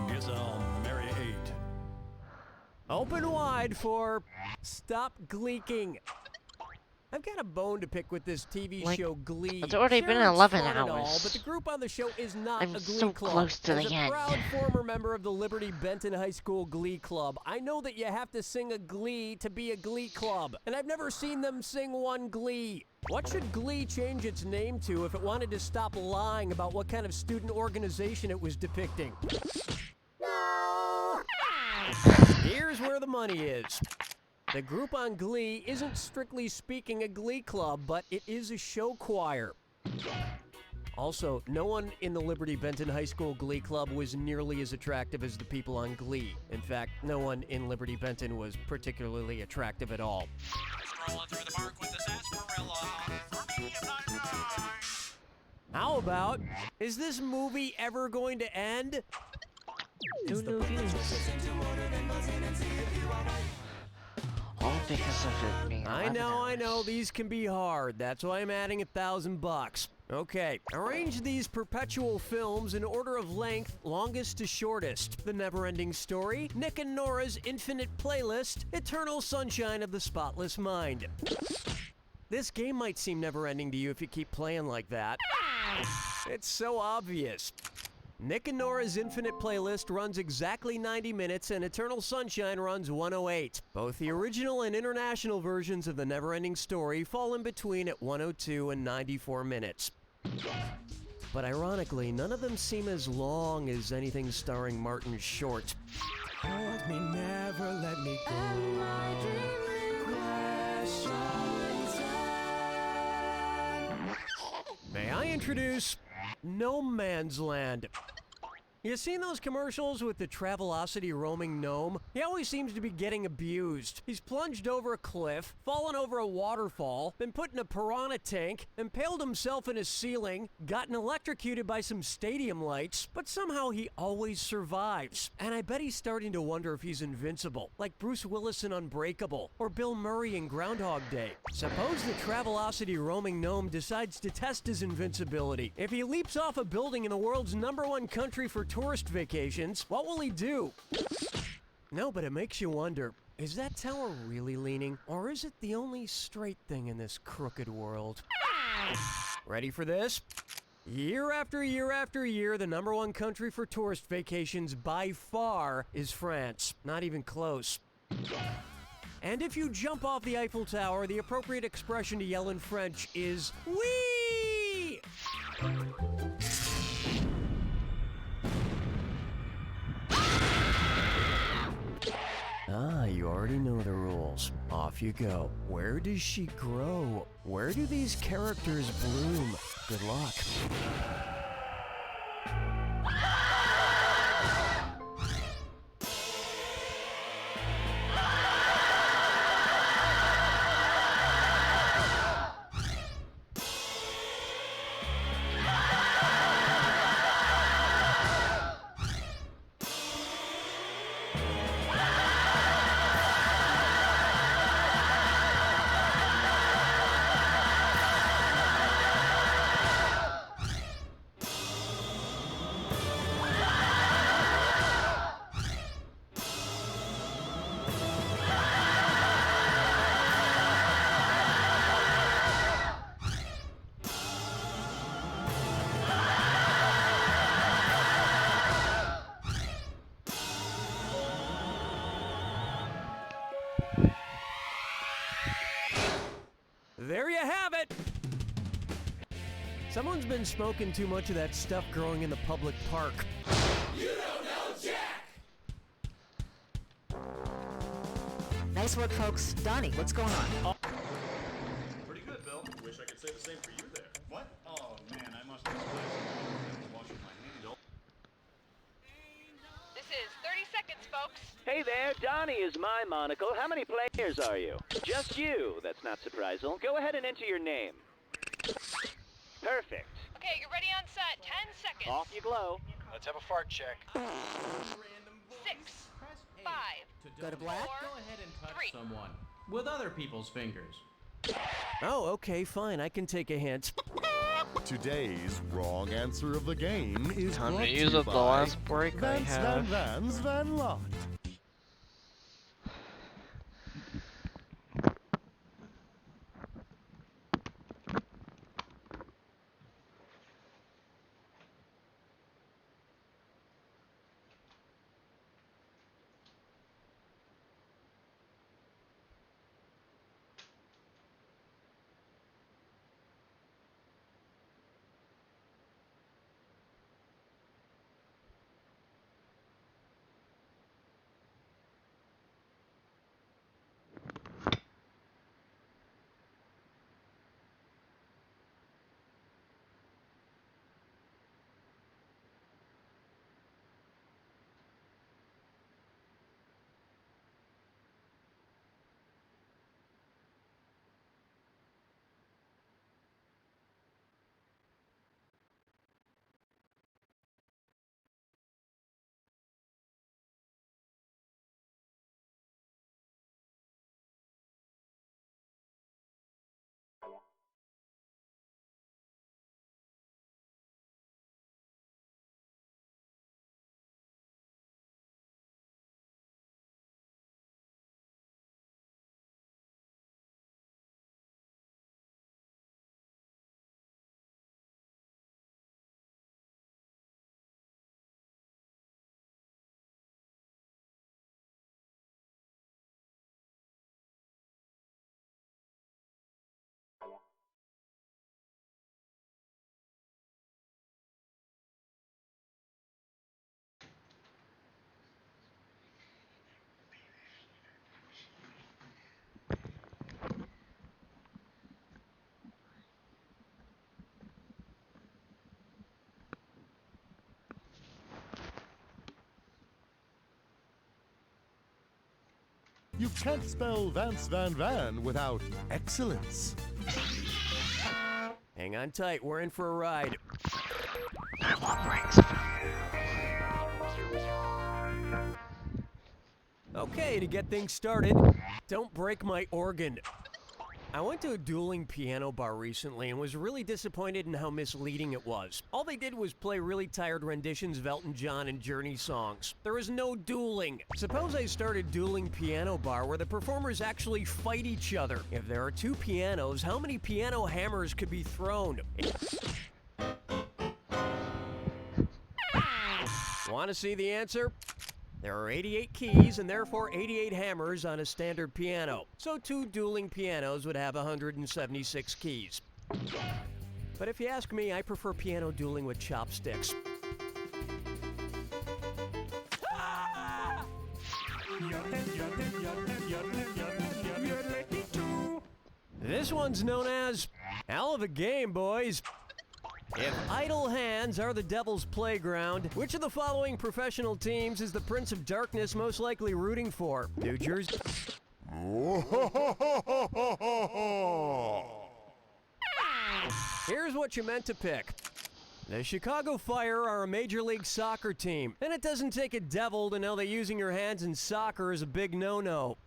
Guess I'll marry 8. Open wide for Stop Gleeking. I've got a bone to pick with this TV show Glee. It's already Sure, been it's 11 fun and hours. all, but the group on the show is not I'm a Glee so club. close to As the a end. proud former member of the Liberty Benton High School Glee Club, I know that you have to sing a Glee to be a Glee club, and I've never seen them sing one Glee. What should Glee change its name to if it wanted to stop lying about what kind of student organization it was depicting? Here's where the money is. The group on Glee isn't strictly speaking a Glee club, but it is a show choir. Also, no one in the Liberty Benton High School Glee Club was nearly as attractive as the people on Glee. In fact, no one in Liberty Benton was particularly attractive at all. Strolling through the park with the sarsaparilla. For me, I'm not nice. How about, is this movie ever going to end? New views. All because of it being I know, these can be hard. That's why I'm adding $1,000. Okay, arrange these perpetual films in order of length, longest to shortest. The Never-Ending Story, Nick and Nora's Infinite Playlist, Eternal Sunshine of the Spotless Mind. This game might seem never-ending to you if you keep playing like that. It's so obvious. Nick and Nora's Infinite Playlist runs exactly 90 minutes and Eternal Sunshine runs 108. Both the original and international versions of the Never-Ending Story fall in between at 102 and 94 minutes. But ironically, none of them seem as long as anything starring Martin Short. Hold me, never let me go. May I introduce No Man's Land? You seen those commercials with the Travelocity roaming gnome? He always seems to be getting abused. He's plunged over a cliff, fallen over a waterfall, been put in a piranha tank, impaled himself in a ceiling, gotten electrocuted by some stadium lights, but somehow he always survives. And I bet he's starting to wonder if he's invincible, like Bruce Willis in Unbreakable, or Bill Murray in Groundhog Day. Suppose the Travelocity roaming gnome decides to test his invincibility. If he leaps off a building in the world's #1 country for tourist vacations, what will he do? No, but it makes you wonder, is that tower really leaning? Or is it the only straight thing in this crooked world? Ready for this? Year after year after year, the #1 country for tourist vacations by far is France. Not even close. And if you jump off the Eiffel Tower, the appropriate expression to yell in French is "Whee!" Ah, you already know the rules. Off you go. Where does she grow? Where do these characters bloom? Good luck. there you have it! Someone's been smoking too much of that stuff growing in the public park. You don't know Jack! Nice work, folks. Donnie, what's going on? Pretty good, Bill. Wish I could say the same for you there. What? Oh, man, I must have been washing my hands. This is 30 seconds, folks. Hey there, Donnie is my monocle. How many players are you? Just you. That's not surprising. Go ahead and enter your name. Perfect. Okay, you're ready on set. 10 seconds. Off you glow. Let's have a fart check. 6, 5, Go to black? 4, Go ahead and touch 3. someone with other people's fingers. Oh, okay, fine. I can take a hint. Today's wrong answer of the game is Time brought to to use you up the by last break I Vance have. Van Van's Van Lot. You can't spell Vance Van Van without excellence. Hang on tight, we're in for a ride. I want rings. Okay, to get things started, don't break my organ. I went to a dueling piano bar recently and was really disappointed in how misleading it was. All they did was play really tired renditions of Elton John and Journey songs. There was no dueling. Suppose I start a dueling piano bar where the performers actually fight each other. If there are two pianos, how many piano hammers could be thrown? Want to see the answer? There are 88 keys and therefore 88 hammers on a standard piano. So two dueling pianos would have 176 keys. But if you ask me, I prefer piano dueling with chopsticks. This one's known as hell of a game, boys. If idle hands are the devil's playground, which of the following professional teams is the Prince of Darkness most likely rooting for? New Jersey? Here's what you meant to pick. The Chicago Fire are a Major League Soccer team, and it doesn't take a devil to know that using your hands in soccer is a big no-no.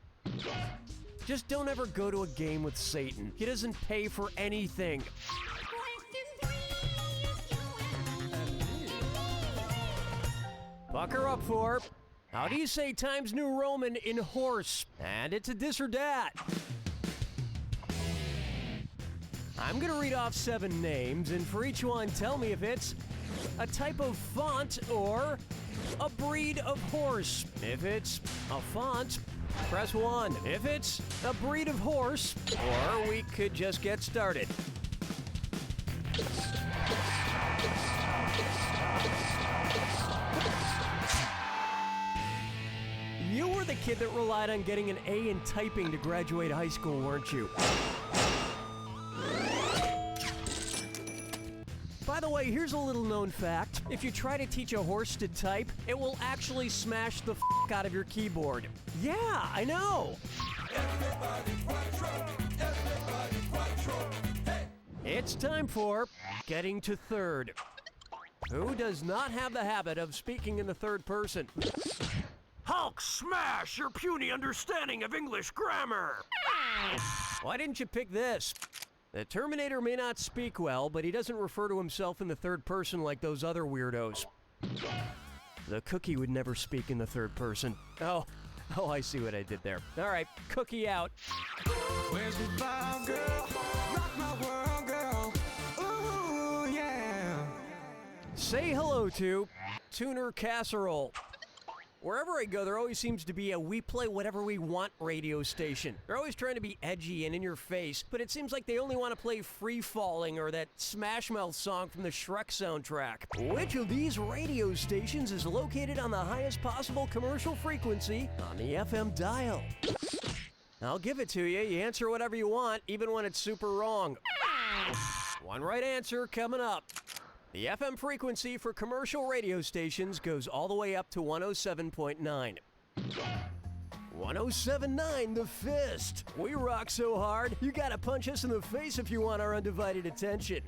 Just don't ever go to a game with Satan. He doesn't pay for anything. Bucker up for. How do you say Times New Roman in horse? And it's a this or that. I'm gonna read off 7 names, and for each one, tell me if it's a type of font or a breed of horse. If it's a font, press 1 if it's a breed of horse, or we could just get started. You were the kid that relied on getting an A in typing to graduate high school, weren't you? By the way, here's a little known fact. If you try to teach a horse to type, it will actually smash the f*** out of your keyboard. Yeah, I know. It's time for getting to third. Who does not have the habit of speaking in the third person? Hulk smash your puny understanding of English grammar! Why didn't you pick this? The Terminator may not speak well, but he doesn't refer to himself in the third person like those other weirdos. The Cookie would never speak in the third person. Oh, I see what I did there. All right, Cookie out. Where's the vibe, girl? Rock my world, girl. Ooh, yeah. Say hello to Tuner Casserole. Wherever I go, there always seems to be a we play whatever we want radio station. They're always trying to be edgy and in your face, but it seems like they only want to play Free Falling or that Smash Mouth song from the Shrek soundtrack. Which of these radio stations is located on the highest possible commercial frequency on the FM dial? I'll give it to you. You answer whatever you want, even when it's super wrong. One right answer coming up. The FM frequency for commercial radio stations goes all the way up to 107.9. 107.9, the fist. We rock so hard, you gotta punch us in the face if you want our undivided attention.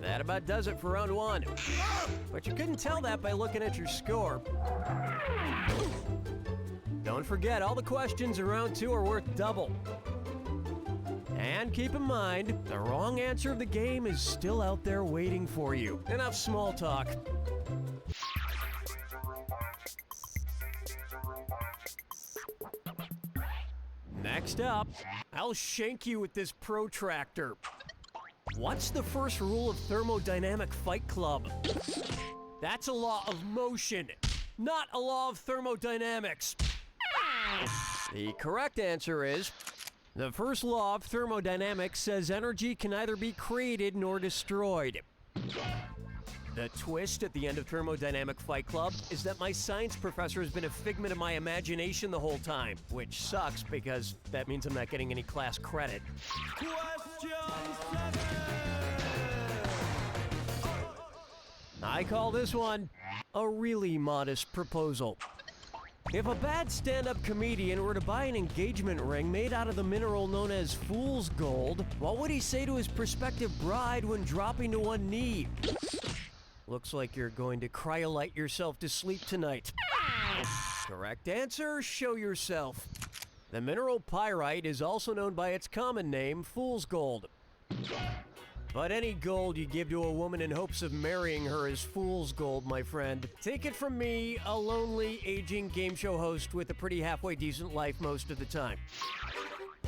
That about does it for round 1. But you couldn't tell that by looking at your score. Don't forget, all the questions in round 2 are worth double. And keep in mind, the wrong answer of the game is still out there waiting for you. Enough small talk. Next up, I'll shank you with this protractor. What's the first rule of thermodynamic Fight Club? That's a law of motion, not a law of thermodynamics. The correct answer is, the first law of thermodynamics says energy can neither be created nor destroyed. The twist at the end of Thermodynamic Fight Club is that my science professor has been a figment of my imagination the whole time, which sucks because that means I'm not getting any class credit. I call this one a really modest proposal. If a bad stand-up comedian were to buy an engagement ring made out of the mineral known as fool's gold, what would he say to his prospective bride when dropping to one knee? Looks like you're going to cryolite yourself to sleep tonight. Correct answer, show yourself. The mineral pyrite is also known by its common name, fool's gold. But any gold you give to a woman in hopes of marrying her is fool's gold, my friend. Take it from me, a lonely, aging game show host with a pretty halfway decent life most of the time.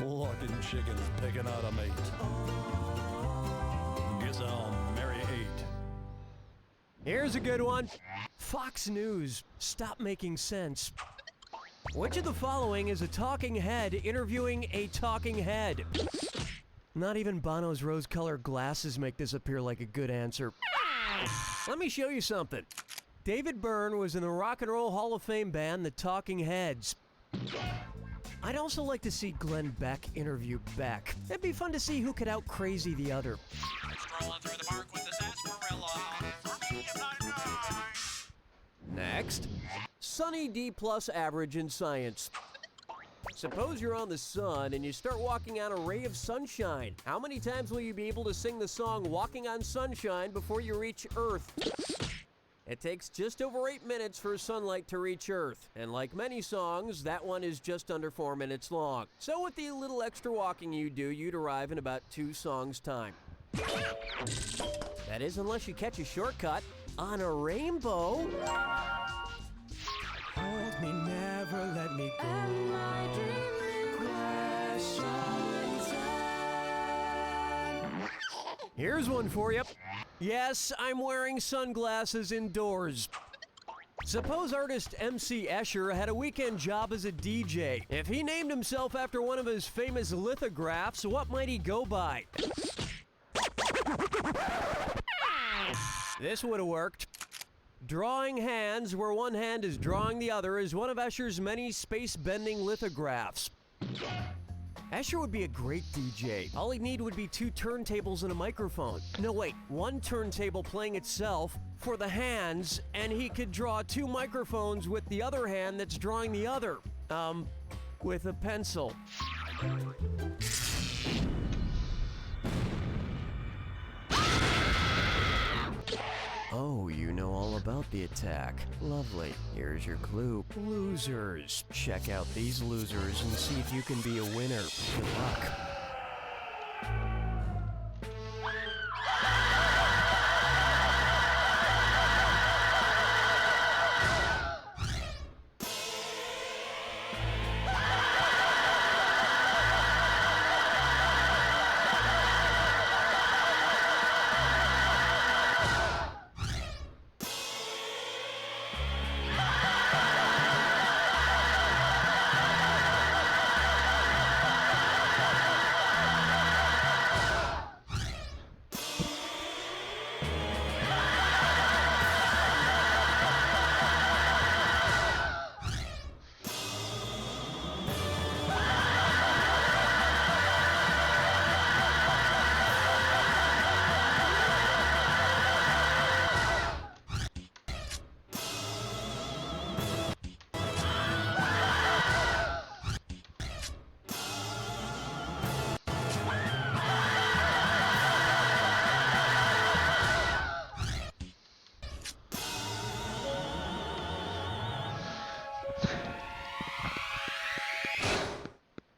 Locking chickens picking out a mate. Guess I'll marry 8. Here's a good one. Fox News, stop making sense. Which of the following is a talking head interviewing a talking head? Not even Bono's rose-colored glasses make this appear like a good answer. Let me show you something. David Byrne was in the Rock and Roll Hall of Fame band, the Talking Heads. I'd also like to see Glenn Beck interview Beck. It'd be fun to see who could out-crazy the other. Strolling through the park with the sarsaparilla. For me, Next, Sunny D+ average in science. Suppose you're on the sun and you start walking on a ray of sunshine. How many times will you be able to sing the song Walking on Sunshine before you reach Earth? It takes just over 8 minutes for sunlight to reach Earth. And like many songs, that one is just under 4 minutes long. So with the little extra walking you do, you'd arrive in about 2 songs' time. That is, unless you catch a shortcut on a rainbow. Hold me, never let me go. Here's one for you. Yes, I'm wearing sunglasses indoors. Suppose artist MC Escher had a weekend job as a DJ. If he named himself after one of his famous lithographs, what might he go by? This would have worked. Drawing hands, where one hand is drawing the other, is one of Escher's many space-bending lithographs. Escher would be a great DJ. All he'd need would be 2 turntables and a microphone. No, wait, 1 turntable playing itself for the hands, and he could draw 2 microphones with the other hand that's drawing the other. With a pencil. Oh, you know all about the attack. Lovely. Here's your clue. Losers. Check out these losers and see if you can be a winner. Good luck.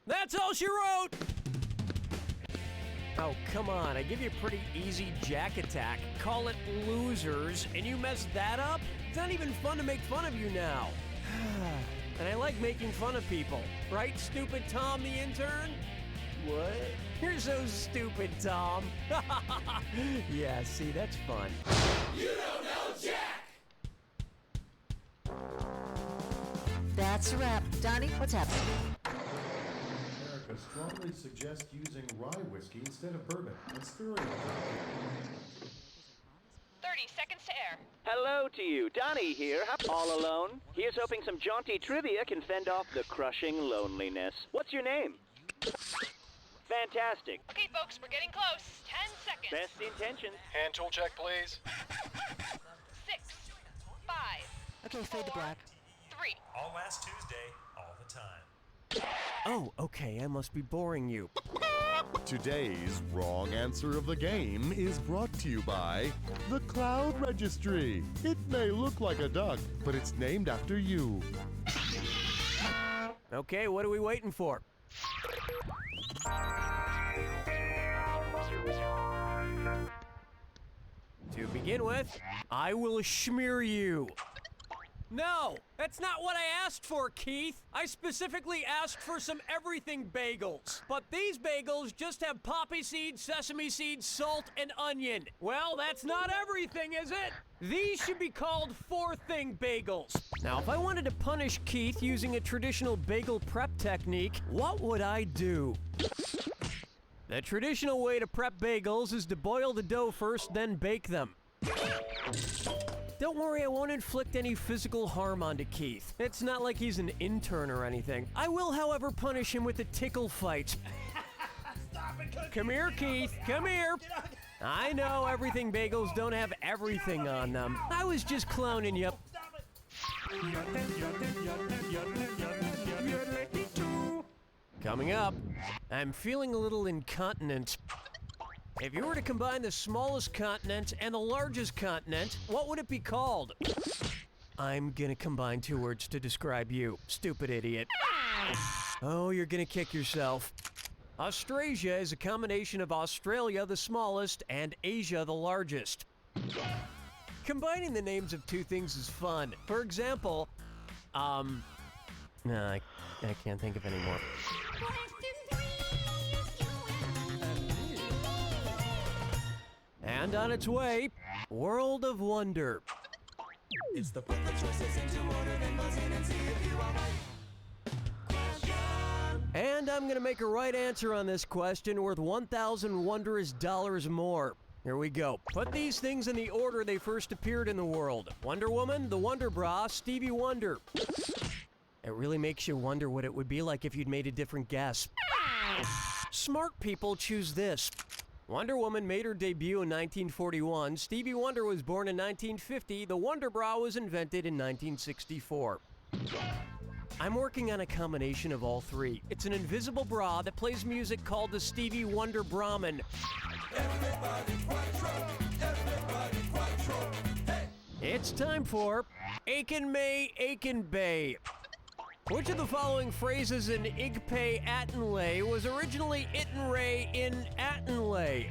That's all she wrote! Oh, come on. I give you a pretty easy jack attack. Call it losers, and you mess that up? It's not even fun to make fun of you now. And I like making fun of people. Right, stupid Tom the intern? What? You're so stupid, Tom. Yeah, see, that's fun. You don't know Jack! That's a wrap. Donnie, what's happening? America strongly suggests using rye whiskey instead of bourbon and stirring it. 30 seconds to air. Hello to you, Donnie here. All alone? Here's hoping some jaunty trivia can fend off the crushing loneliness. What's your name? Fantastic. Okay, folks, we're getting close. 10 seconds. Best intentions. Hand tool check, please. 6, 5. Okay, fade to black. 3. All last Tuesday, all the time. Oh, okay, I must be boring you. Today's wrong answer of the game is brought to you by the Cloud Registry. It may look like a duck, but it's named after you. Okay, what are we waiting for? To begin with, I will smear you. No, that's not what I asked for, Keith. I specifically asked for some everything bagels. But these bagels just have poppy seed, sesame seed, salt, and onion. Well, that's not everything, is it? These should be called 4-thing bagels. Now, if I wanted to punish Keith using a traditional bagel prep technique, what would I do? The traditional way to prep bagels is to boil the dough first, then bake them. Don't worry, I won't inflict any physical harm onto Keith. It's not like he's an intern or anything. I will, however, punish him with a tickle fight. Come here, Keith. Come here. I know everything bagels don't have everything on them. I was just clowning you. Coming up, I'm feeling a little incontinent. If you were to combine the smallest continent and the largest continent, what would it be called? I'm gonna combine 2 words to describe you, stupid idiot. Oh, you're gonna kick yourself. Austrasia is a combination of Australia, the smallest, and Asia, the largest. Combining the names of 2 things is fun. For example, no, I can't think of any more. And on its way, World of Wonder. It's the put the choices into order, then buzz in and see if you are right. And I'm gonna make a right answer on this question worth 1,000 wondrous dollars more. Here we go. Put these things in the order they first appeared in the world. Wonder Woman, the Wonder Bra, Stevie Wonder. It really makes you wonder what it would be like if you'd made a different guess. Smart people choose this. Wonder Woman made her debut in 1941, Stevie Wonder was born in 1950, the Wonder Bra was invented in 1964. I'm working on a combination of all three. It's an invisible bra that plays music called the Stevie Wonder Brahmin. It's time for Aiken May, Aiken Bay. Which of the following phrases in Igpay Attenlay was originally Ittenray in Attenlay?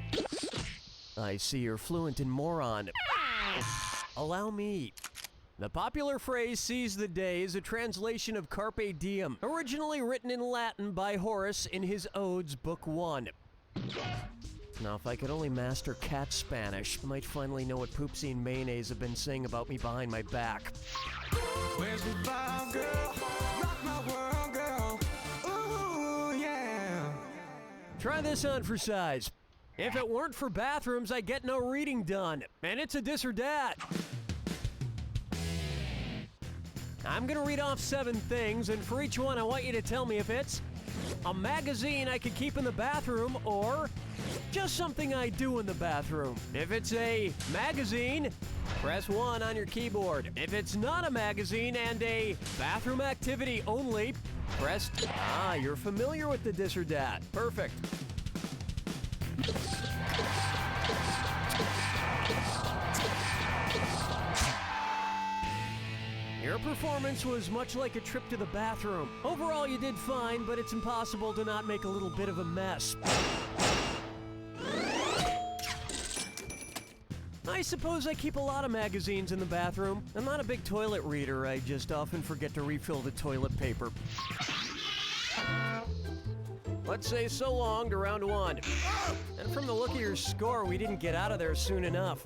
I see you're fluent in moron. Allow me. The popular phrase "seize the day" is a translation of Carpe Diem, originally written in Latin by Horace in his Odes, Book 1. Now, if I could only master cat Spanish, I might finally know what Poopsie and Mayonnaise have been saying about me behind my back. Where's the vibe, girl? Rock my world, girl. Ooh, yeah. Try this on for size. If it weren't for bathrooms, I get no reading done. And it's a this or dat. I'm gonna read off 7 things, and for each one I want you to tell me if it's a magazine I could keep in the bathroom, or just something I do in the bathroom. If it's a magazine, press 1 on your keyboard. If it's not a magazine and a bathroom activity only, press... you're familiar with the this or dat. Perfect. Your performance was much like a trip to the bathroom. Overall, you did fine, but it's impossible to not make a little bit of a mess. I suppose I keep a lot of magazines in the bathroom. I'm not a big toilet reader, I just often forget to refill the toilet paper. Let's say so long to round 1. And from the look of your score, we didn't get out of there soon enough.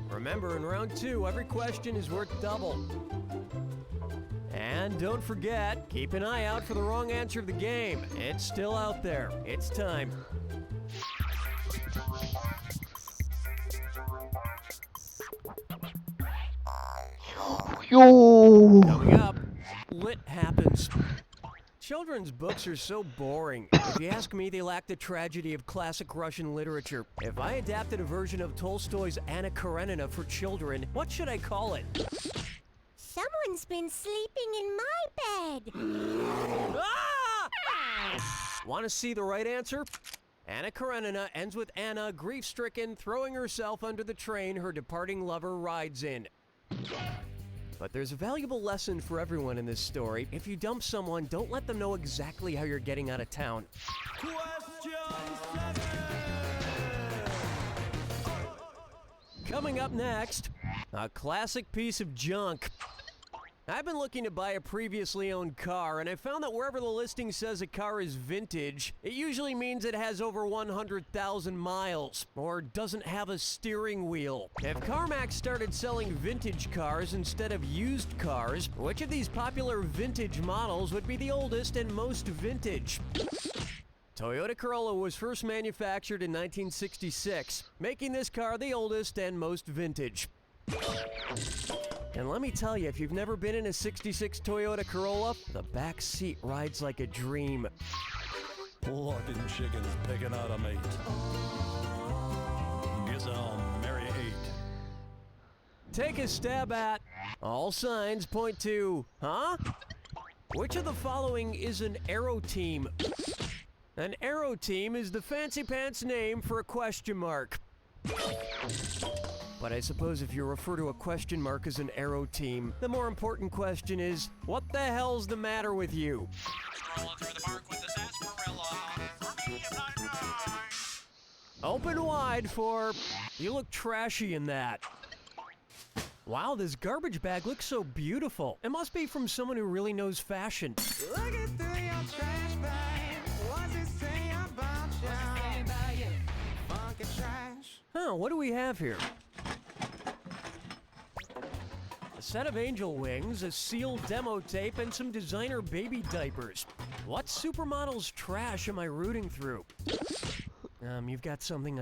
Remember, in round 2, every question is worth double. And don't forget, keep an eye out for the wrong answer of the game. It's still out there. It's time. Coming up, Lit Happens. Children's books are so boring. If you ask me, they lack the tragedy of classic Russian literature. If I adapted a version of Tolstoy's Anna Karenina for children, what should I call it? Someone's been sleeping in my bed. Want to see the right answer? Anna Karenina ends with Anna, grief-stricken, throwing herself under the train her departing lover rides in. But there's a valuable lesson for everyone in this story. If you dump someone, don't let them know exactly how you're getting out of town. Coming up next, a classic piece of junk. I've been looking to buy a previously owned car, and I found that wherever the listing says a car is vintage, it usually means it has over 100,000 miles, or doesn't have a steering wheel. If CarMax started selling vintage cars instead of used cars, which of these popular vintage models would be the oldest and most vintage? Toyota Corolla was first manufactured in 1966, making this car the oldest and most vintage. And let me tell you, if you've never been in a 66 Toyota Corolla, the back seat rides like a dream. Locking chickens picking out a mate. Guess I'll marry 8. Take a stab at. All signs point to, huh? Which of the following is an aero team? An aero team is the fancy pants name for a question mark. But I suppose if you refer to a question mark as an aero team, the more important question is, what the hell's the matter with you? Strolling through the park with the sarsaparilla. For me, I'm not Open wide for, you look trashy in that. Wow, this garbage bag looks so beautiful. It must be from someone who really knows fashion. Looking through your trash bag. What's it say about you? Funky trash. Huh, what do we have here? set of angel wings, a sealed demo tape, and some designer baby diapers. What supermodel's trash am I rooting through? You've got something on